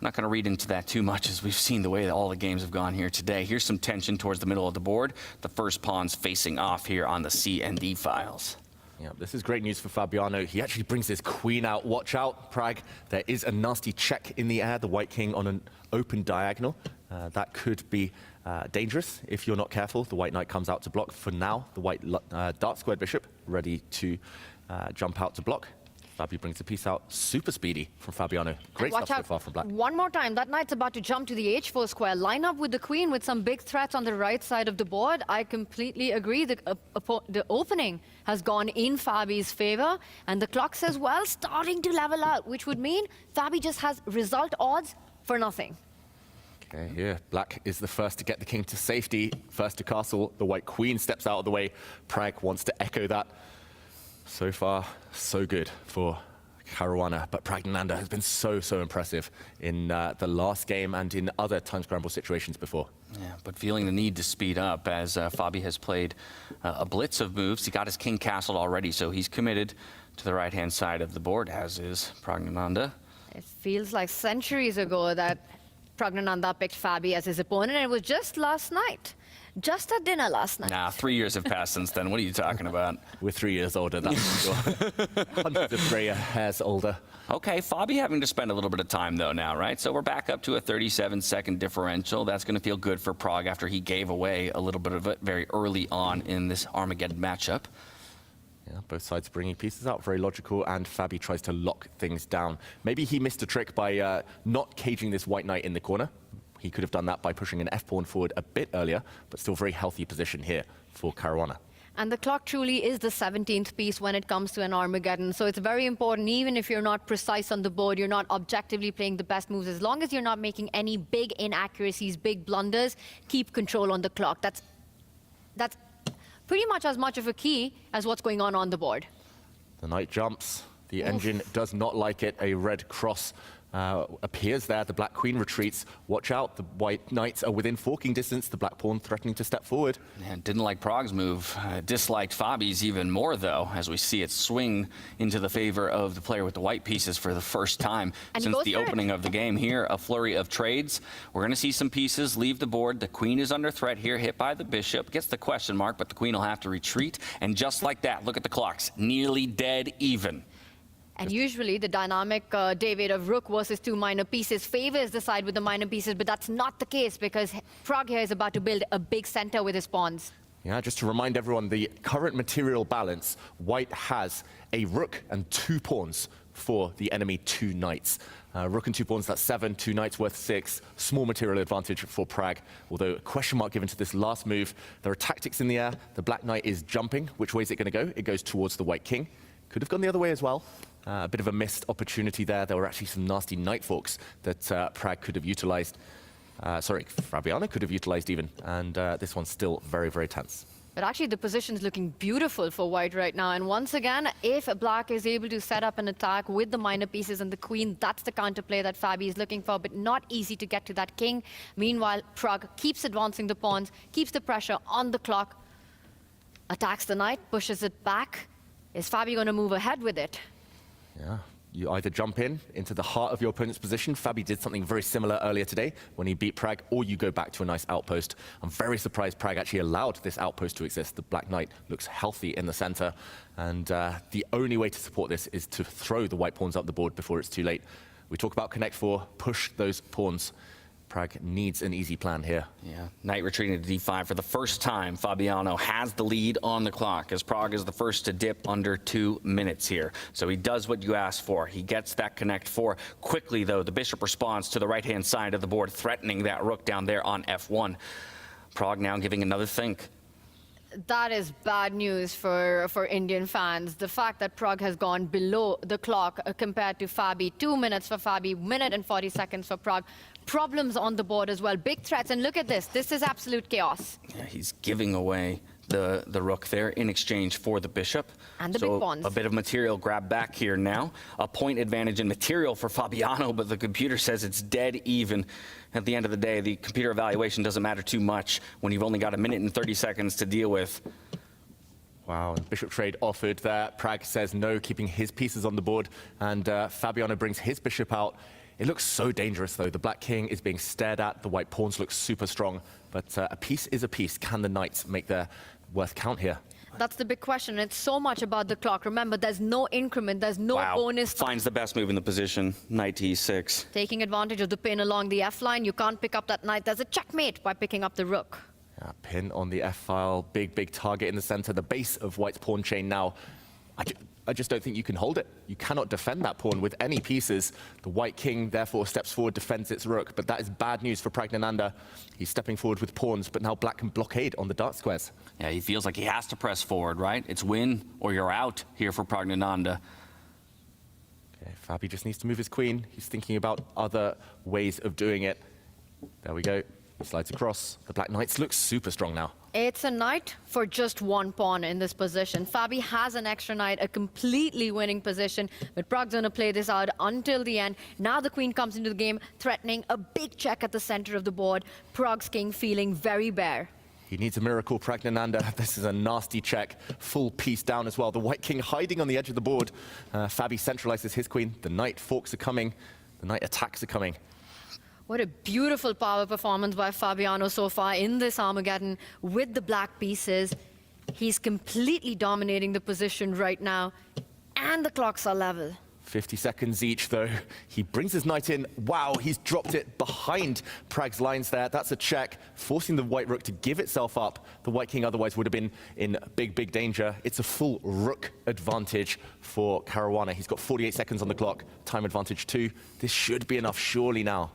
not going to read into that too much as we've seen the way that all the games have gone here today. Here's some tension towards the middle of the board. The first pawn's facing off here on the C and D files. Yeah, this is great news for Fabiano. He actually brings his queen out. Watch out, Prag. There is a nasty check in the air. The white king on an open diagonal. That could be dangerous if you're not careful. The white knight comes out to block. For now, the white dark squared bishop ready to jump out to block. Fabi brings the piece out. Super speedy from Fabiano. Great stuff so far from black. One more time. That knight's about to jump to the h4 square. Line up with the queen with some big threats on the right side of the board. I completely agree. The opening has gone in Fabi's favor. And the clock says, well, starting to level out, which would mean Fabi just has result odds for nothing. Okay, here, black is the first to get the king to safety. First to castle. The white queen steps out of the way. Prag wants to echo that. So far, so good for Caruana, but Pragnananda has been so impressive in the last game and in other time scramble situations before. Yeah, but feeling the need to speed up as Fabi has played a blitz of moves. He got his king castled already, so he's committed to the right-hand side of the board, as is Pragnananda. It feels like centuries ago that Pragnananda picked Fabi as his opponent, and it was just last night. Just at dinner last night. Nah, 3 years have passed since then. What are you talking about? We're 3 years older, that's for sure. Hundreds of gray hairs older. Okay, Fabi having to spend a little bit of time, though, now, right? So we're back up to a 37-second differential. That's going to feel good for Prag after he gave away a little bit of it very early on in this Armageddon matchup. Yeah, both sides bringing pieces out, very logical, and Fabi tries to lock things down. Maybe he missed a trick by not caging this white knight in the corner. He could have done that by pushing an f-pawn forward a bit earlier, but still very healthy position here for Caruana. And the clock truly is the 17th piece when it comes to an Armageddon. So it's very important, even if you're not precise on the board, you're not objectively playing the best moves, as long as you're not making any big inaccuracies, big blunders, keep control on the clock. That's pretty much of a key as what's going on the board. The knight jumps. The engine does not like it. A red cross appears there. The black queen retreats. Watch out. The white knights are within forking distance. The black pawn threatening to step forward. And didn't like Prag's move. Disliked Fabi's even more, though, as we see it swing into the favor of the player with the white pieces for the first time since the opening of the game. Here, a flurry of trades. We're going to see some pieces leave the board. The queen is under threat here, hit by the bishop. Gets the question mark, but the queen will have to retreat. And just like that, look at the clocks. Nearly dead even. And usually the dynamic David of rook versus two minor pieces favors the side with the minor pieces, but that's not the case because Prag here is about to build a big center with his pawns. Yeah, just to remind everyone, the current material balance, white has a rook and 2 pawns for the enemy 2 knights. Rook and 2 pawns, that's 7, 2 knights worth 6. Small material advantage for Prag, although a question mark given to this last move. There are tactics in the air. The black knight is jumping. Which way is it going to go? It goes towards the white king. Could have gone the other way as well. A bit of a missed opportunity there. There were actually some nasty knight forks that Prag could have utilized. Fabiano could have utilized even. And this one's still very, very tense. But actually the position's looking beautiful for white right now. And once again, if black is able to set up an attack with the minor pieces and the queen, that's the counterplay that Fabi is looking for, but not easy to get to that king. Meanwhile, Prag keeps advancing the pawns, keeps the pressure on the clock, attacks the knight, pushes it back. Is Fabi going to move ahead with it? Yeah, you either jump into the heart of your opponent's position. Fabi did something very similar earlier today when he beat Prag, or you go back to a nice outpost. I'm very surprised Prag actually allowed this outpost to exist. The black knight looks healthy in the center, and the only way to support this is to throw the white pawns up the board before it's too late. We talk about Connect 4, push those pawns. Prag needs an easy plan here. Yeah, knight retreating to d5 for the first time. Fabiano has the lead on the clock as Prag is the first to dip under 2 minutes here. So he does what you asked for. He gets that Connect 4. Quickly, though, the bishop responds to the right-hand side of the board, threatening that rook down there on f1. Prag now giving another think. That is bad news for Indian fans. The fact that Prag has gone below the clock compared to Fabi. 2 minutes for Fabi, minute and 40 seconds for Prag. Problems on the board as well, big threats. And look at this. This is absolute chaos. Yeah, he's giving away the rook there in exchange for the bishop. And the big pawns. A bit of material grab back here now. A point advantage in material for Fabiano, but the computer says it's dead even. At the end of the day, the computer evaluation doesn't matter too much when you've only got 1 minute and 30 seconds to deal with. Wow, and bishop trade offered there. Prag says no, keeping his pieces on the board, and Fabiano brings his bishop out. It looks so dangerous, though. The black king is being stared at. The white pawns look super strong, but a piece is a piece. Can the knights make their worth count here? That's the big question. It's so much about the clock. Remember, there's no increment, there's no bonus. Finds the best move in the position, knight to e6. Taking advantage of the pin along the F line, you can't pick up that knight. There's a checkmate by picking up the rook. Yeah, pin on the F file, big target in the center, the base of white's pawn chain now. I just don't think you can hold it. You cannot defend that pawn with any pieces. The white king, therefore, steps forward, defends its rook. But that is bad news for Pragnananda. He's stepping forward with pawns, but now black can blockade on the dark squares. Yeah, he feels like he has to press forward, right? It's win or you're out here for Pragnananda. Okay, Fabi just needs to move his queen. He's thinking about other ways of doing it. There we go. He slides across. The black knights look super strong now. It's a knight for just 1 pawn in this position. Fabi has an extra knight, a completely winning position, but Prag's going to play this out until the end. Now the queen comes into the game, threatening a big check at the center of the board. Prag's king feeling very bare. He needs a miracle, Pragnananda. This is a nasty check. Full piece down as well. The white king hiding on the edge of the board. Fabi centralizes his queen. The knight forks are coming. The knight attacks are coming. What a beautiful power performance by Fabiano so far in this Armageddon with the black pieces. He's completely dominating the position right now, and the clocks are level. 50 seconds each, though. He brings his knight in. Wow, he's dropped it behind Prag's lines there. That's a check, forcing the white rook to give itself up. The white king otherwise would have been in big danger. It's a full rook advantage for Caruana. He's got 48 seconds on the clock. Time advantage 2. This should be enough, surely now.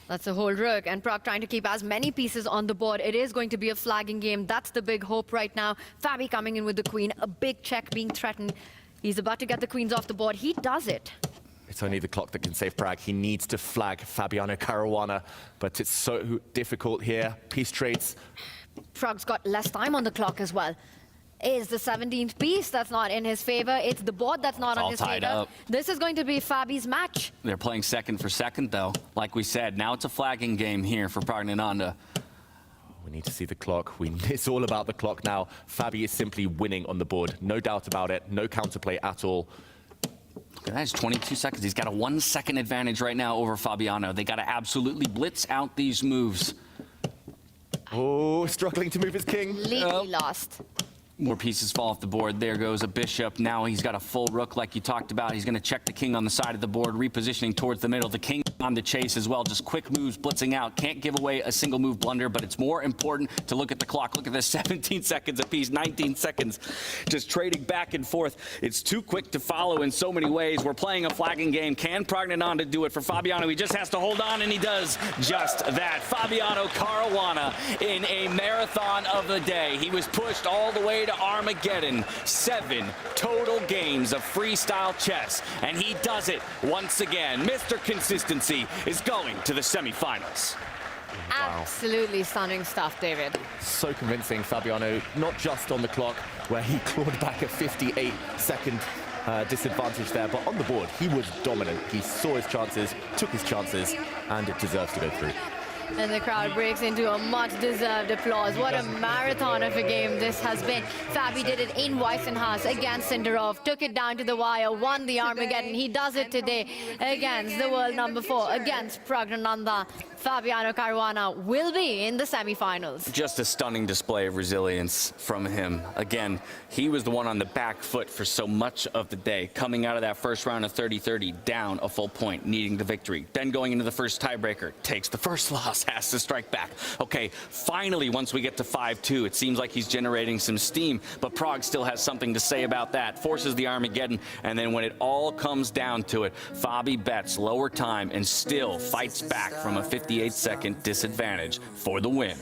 That's a whole rook, and Prague trying to keep as many pieces on the board. It is going to be a flagging game. That's the big hope right now. Fabi coming in with the queen, a big check being threatened. He's about to get the queens off the board. He does it. It's only the clock that can save Prague. He needs to flag Fabiano Caruana, but it's so difficult here. Piece trades. Prague's got less time on the clock as well. Is the 17th piece that's not in his favor. It's the board that's not on his tied favor. up. This is going to be Fabi's match. They're playing second for second, though. Like we said, now it's a flagging game here for Pragnananda. We need to see the clock. It's all about the clock now. Fabi is simply winning on the board. No doubt about it. No counterplay at all. That's 22 seconds. He's got a 1 second advantage right now over Fabiano. They got to absolutely blitz out these moves. Oh, struggling to move his king. Completely lost. More pieces fall off the board. There goes a bishop. Now he's got a full rook like you talked about. He's going to check the king on the side of the board, repositioning towards the middle. The king on the chase as well. Just quick moves, blitzing out. Can't give away a single move blunder, but it's more important to look at the clock. Look at this, 17 seconds apiece, 19 seconds. Just trading back and forth. It's too quick to follow in so many ways. We're playing a flagging game. Can Pragnananda do it for Fabiano? He just has to hold on, and he does just that. Fabiano Caruana in a marathon of the day. He was pushed all the way to Armageddon. 7 total games of freestyle chess, and he does it once again. Mr. Consistency is going to the semifinals. Absolutely stunning stuff, David. So convincing, Fabiano, not just on the clock, where he clawed back a 58-second disadvantage there, but on the board, he was dominant. He saw his chances, took his chances, and it deserves to go through. And the crowd breaks into a much-deserved applause. What a marathon of a game this has been. Fabi did it in Weissenhaus against Sindarov, took it down to the wire, won the Armageddon. He does it today against the world number 4, against Pragnananda. Fabiano Caruana will be in the semifinals. Just a stunning display of resilience from him. Again, he was the one on the back foot for so much of the day, coming out of that first round of 30-30, down a full point, needing the victory. Then going into the first tiebreaker, takes the first loss, has to strike back. Okay, finally, once we get to 5-2, it seems like he's generating some steam, but Prague still has something to say about that. Forces the Armageddon, and then when it all comes down to it, Fabi bets lower time and still fights back from a 58-second disadvantage for the win.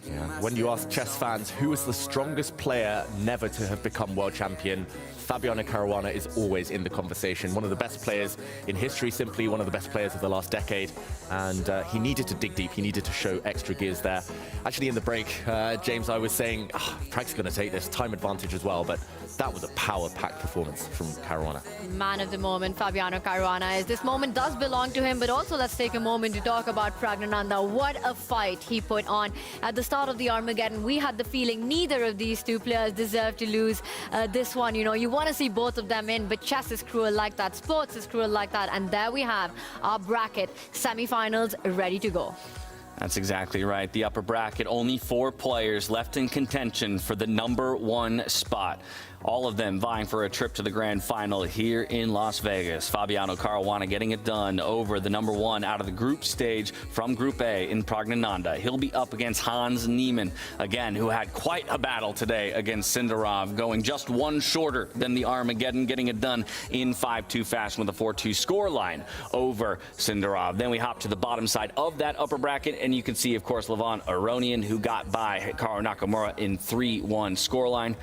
Yeah. When you ask chess fans who is the strongest player never to have become world champion, Fabiano Caruana is always in the conversation. One of the best players in history, simply one of the best players of the last decade. And he needed to dig deep. He needed to show extra gears there. Actually, in the break, James, I was saying, Prague's going to take this time advantage as well. But that was a power-packed performance from Caruana. Man of the moment, Fabiano Caruana. As this moment does belong to him, but also let's take a moment to talk about Pragnananda. What a fight he put on. At the start of the Armageddon, we had the feeling neither of these two players deserve to lose this one. You know, you want to see both of them in, but chess is cruel like that. Sports is cruel like that. And there we have our bracket, semifinals ready to go. That's exactly right. The upper bracket, only 4 players left in contention for the #1 spot. All of them vying for a trip to the grand final here in Las Vegas. Fabiano Caruana getting it done over the #1 out of the group stage from Group A in Pragnananda. He'll be up against Hans Niemann, again, who had quite a battle today against Sindarov, going just 1 shorter than the Armageddon, getting it done in 5-2 fashion with a 4-2 scoreline over Sindarov. Then we hop to the bottom side of that upper bracket, and you can see, of course, Levon Aronian, who got by Hikaru Nakamura in 3-1 scoreline.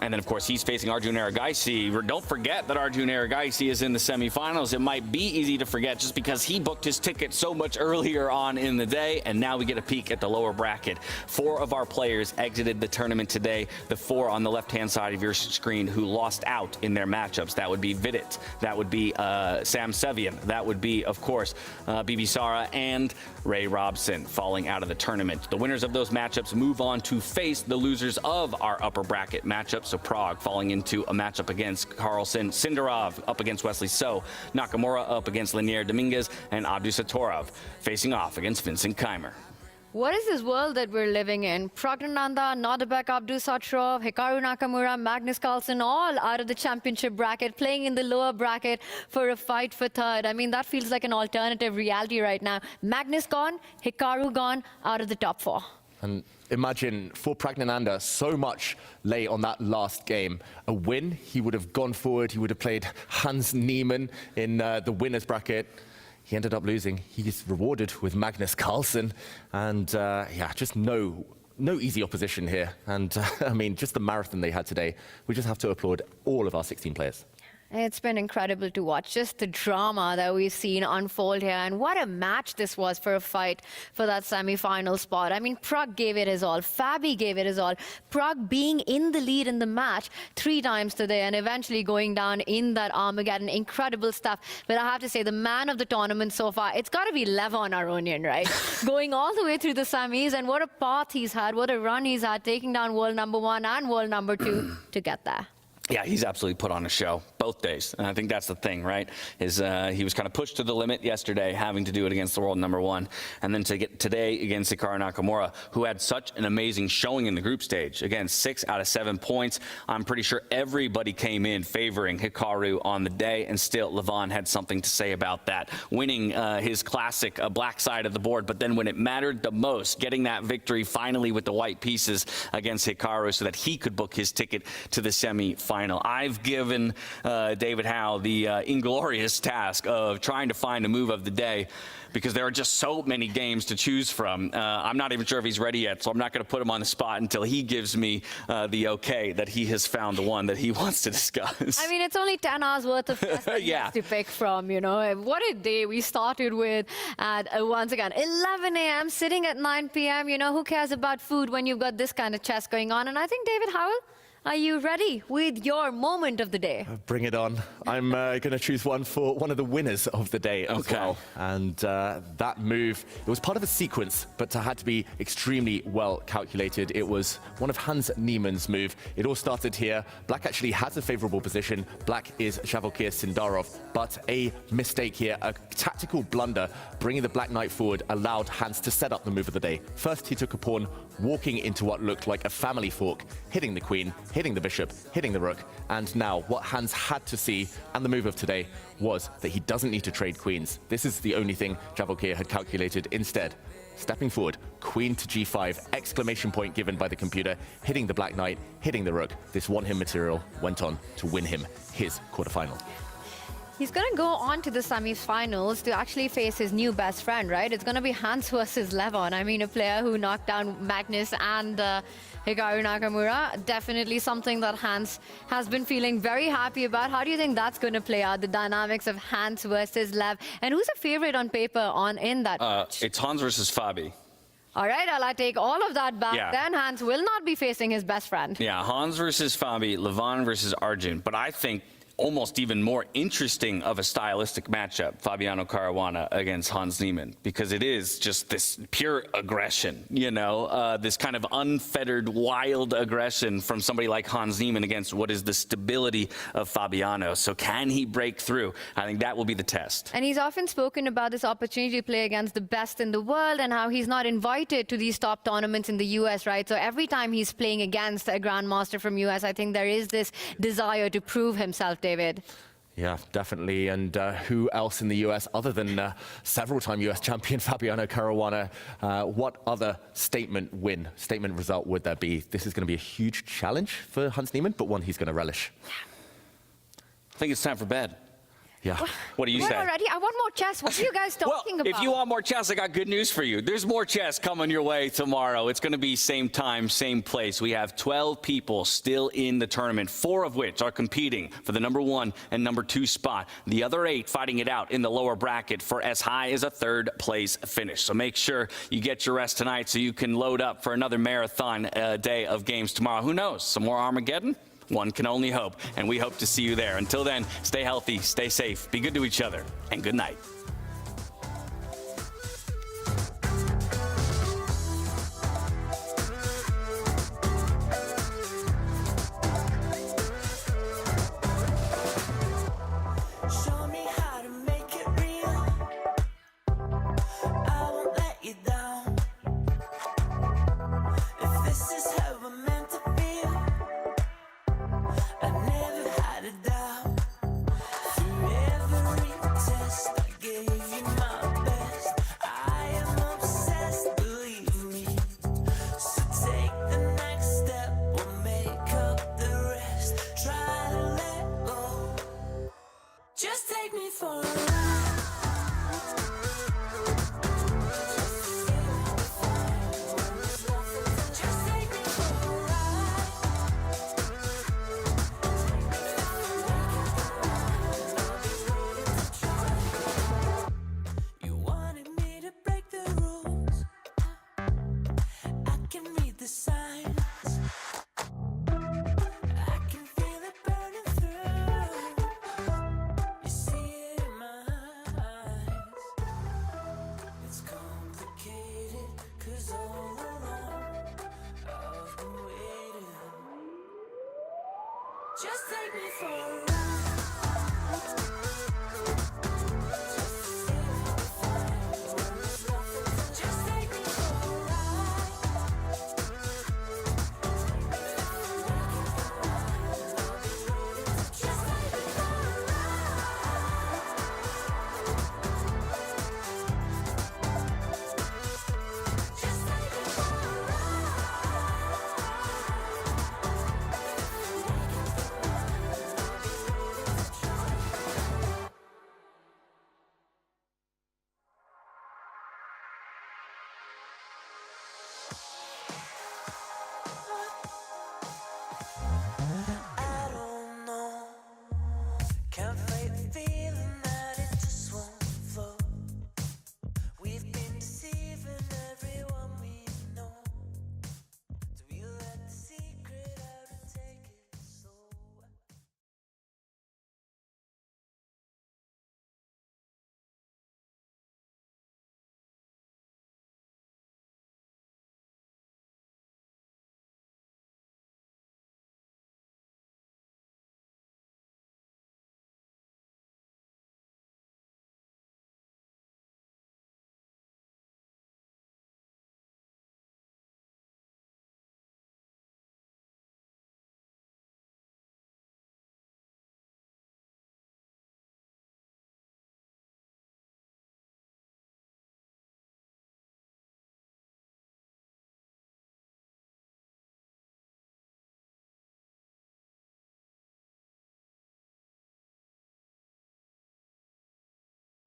And then, of course, he's facing Arjun Erigaisi. Don't forget that Arjun Erigaisi is in the semifinals. It might be easy to forget just because he booked his ticket so much earlier on in the day, and now we get a peek at the lower bracket. 4 of our players exited the tournament today. The 4 on the left-hand side of your screen who lost out in their matchups. That would be Vidit. That would be Sam Sevian. That would be, of course, Bibi Sara and Ray Robson falling out of the tournament. The winners of those matchups move on to face the losers of our upper bracket matchups. So Prague falling into a matchup against Carlson, Sindarov up against Wesley So, Nakamura up against Linier Dominguez, and Abdusatorov facing off against Vincent Keimer. What is this world that we're living in? Pragnananda, Nodabek Abdusatorov, Hikaru Nakamura, Magnus Carlson, all out of the championship bracket, playing in the lower bracket for a fight for third. I mean, that feels like an alternative reality right now. Magnus gone, Hikaru gone, out of the top 4. And imagine for Pragnananda, so much lay on that last game. A win, he would have gone forward, he would have played Hans Niemann in the winner's bracket. He ended up losing. He's rewarded with Magnus Carlson. And yeah, just no easy opposition here. And I mean, just the marathon they had today, we just have to applaud all of our 16 players. It's been incredible to watch, just the drama that we've seen unfold here. And what a match this was for a fight for that semi-final spot. I mean, Prug gave it his all. Fabi gave it his all. Prug being in the lead in the match 3 times today and eventually going down in that Armageddon. Incredible stuff. But I have to say, the man of the tournament so far, it's got to be Levon Aronian, right? Going all the way through the semis, and what a path he's had, what a run he's had, taking down world number 1 and world number 2 to get there. Yeah, he's absolutely put on a show both days. And I think that's the thing, right? He was kind of pushed to the limit yesterday, having to do it against the world number 1. And then to get today against Hikaru Nakamura, who had such an amazing showing in the group stage. Again, 6 out of 7 points. I'm pretty sure everybody came in favoring Hikaru on the day. And still, Levon had something to say about that. Winning his classic black side of the board. But then when it mattered the most, getting that victory finally with the white pieces against Hikaru so that he could book his ticket to the semi-final. I've given David Howe the inglorious task of trying to find a move of the day because there are just so many games to choose from. I'm not even sure if he's ready yet, so I'm not going to put him on the spot until he gives me the okay that he has found the one that he wants to discuss. I mean, it's only 10 hours worth of tests that he has to pick from, you know. What a day we started with at, once again, 11 a.m., sitting at 9 p.m. You know, who cares about food when you've got this kind of chess going on? And I think, David Howell, are you ready with your moment of the day? Bring it on. I'm going to choose one for one of the winners of the day as well. And that move, it was part of a sequence, but had to be extremely well calculated. It was one of Hans Niemann's move. It all started here. Black actually has a favorable position. Black is Shavolkir Sindarov, but a mistake here, a tactical blunder, bringing the Black Knight forward, allowed Hans to set up the move of the day. First, he took a pawn, walking into what looked like a family fork, hitting the queen, hitting the bishop, hitting the rook, and now what Hans had to see, and the move of today, was that he doesn't need to trade queens. This is the only thing Shavolkir had calculated. Instead, stepping forward, queen to g5, exclamation point given by the computer, hitting the Black Knight, hitting the rook. This won-him material went on to win him his quarterfinal. He's going to go on to the semi-finals to actually face his new best friend, right? It's going to be Hans versus Levon. I mean, a player who knocked down Magnus and Hikaru Nakamura. Definitely something that Hans has been feeling very happy about. How do you think that's going to play out, the dynamics of Hans versus Lev? And who's a favorite on paper in that match? It's Hans versus Fabi. All right, I'll take all of that back. Then Hans will not be facing his best friend. Yeah, Hans versus Fabi, Levon versus Arjun. But I think almost even more interesting of a stylistic matchup, Fabiano Caruana against Hans Niemann, because it is just this pure aggression, you know, this kind of unfettered, wild aggression from somebody like Hans Niemann against what is the stability of Fabiano. So can he break through? I think that will be the test. And he's often spoken about this opportunity to play against the best in the world and how he's not invited to these top tournaments in the US, right? So every time he's playing against a grandmaster from US, I think there is this desire to prove himself, David. Yeah, definitely. And who else in the US other than several-time US champion Fabiano Caruana? What other statement result would there be? This is going to be a huge challenge for Hans Niemann, but one he's going to relish. I think it's time for bed. Yeah. What do you say? Already? I want more chess. What are you guys talking about? If you want more chess, I got good news for you. There's more chess coming your way tomorrow. It's going to be same time, same place. We have 12 people still in the tournament, 4 of which are competing for the #1 and #2 spot. The other 8 fighting it out in the lower bracket for as high as a 3rd place finish. So make sure you get your rest tonight so you can load up for another marathon day of games tomorrow. Who knows? Some more Armageddon? One can only hope, and we hope to see you there. Until then, stay healthy, stay safe, be good to each other, and good night. I never had a doubt. Through every test I gave. Just take me for a ride.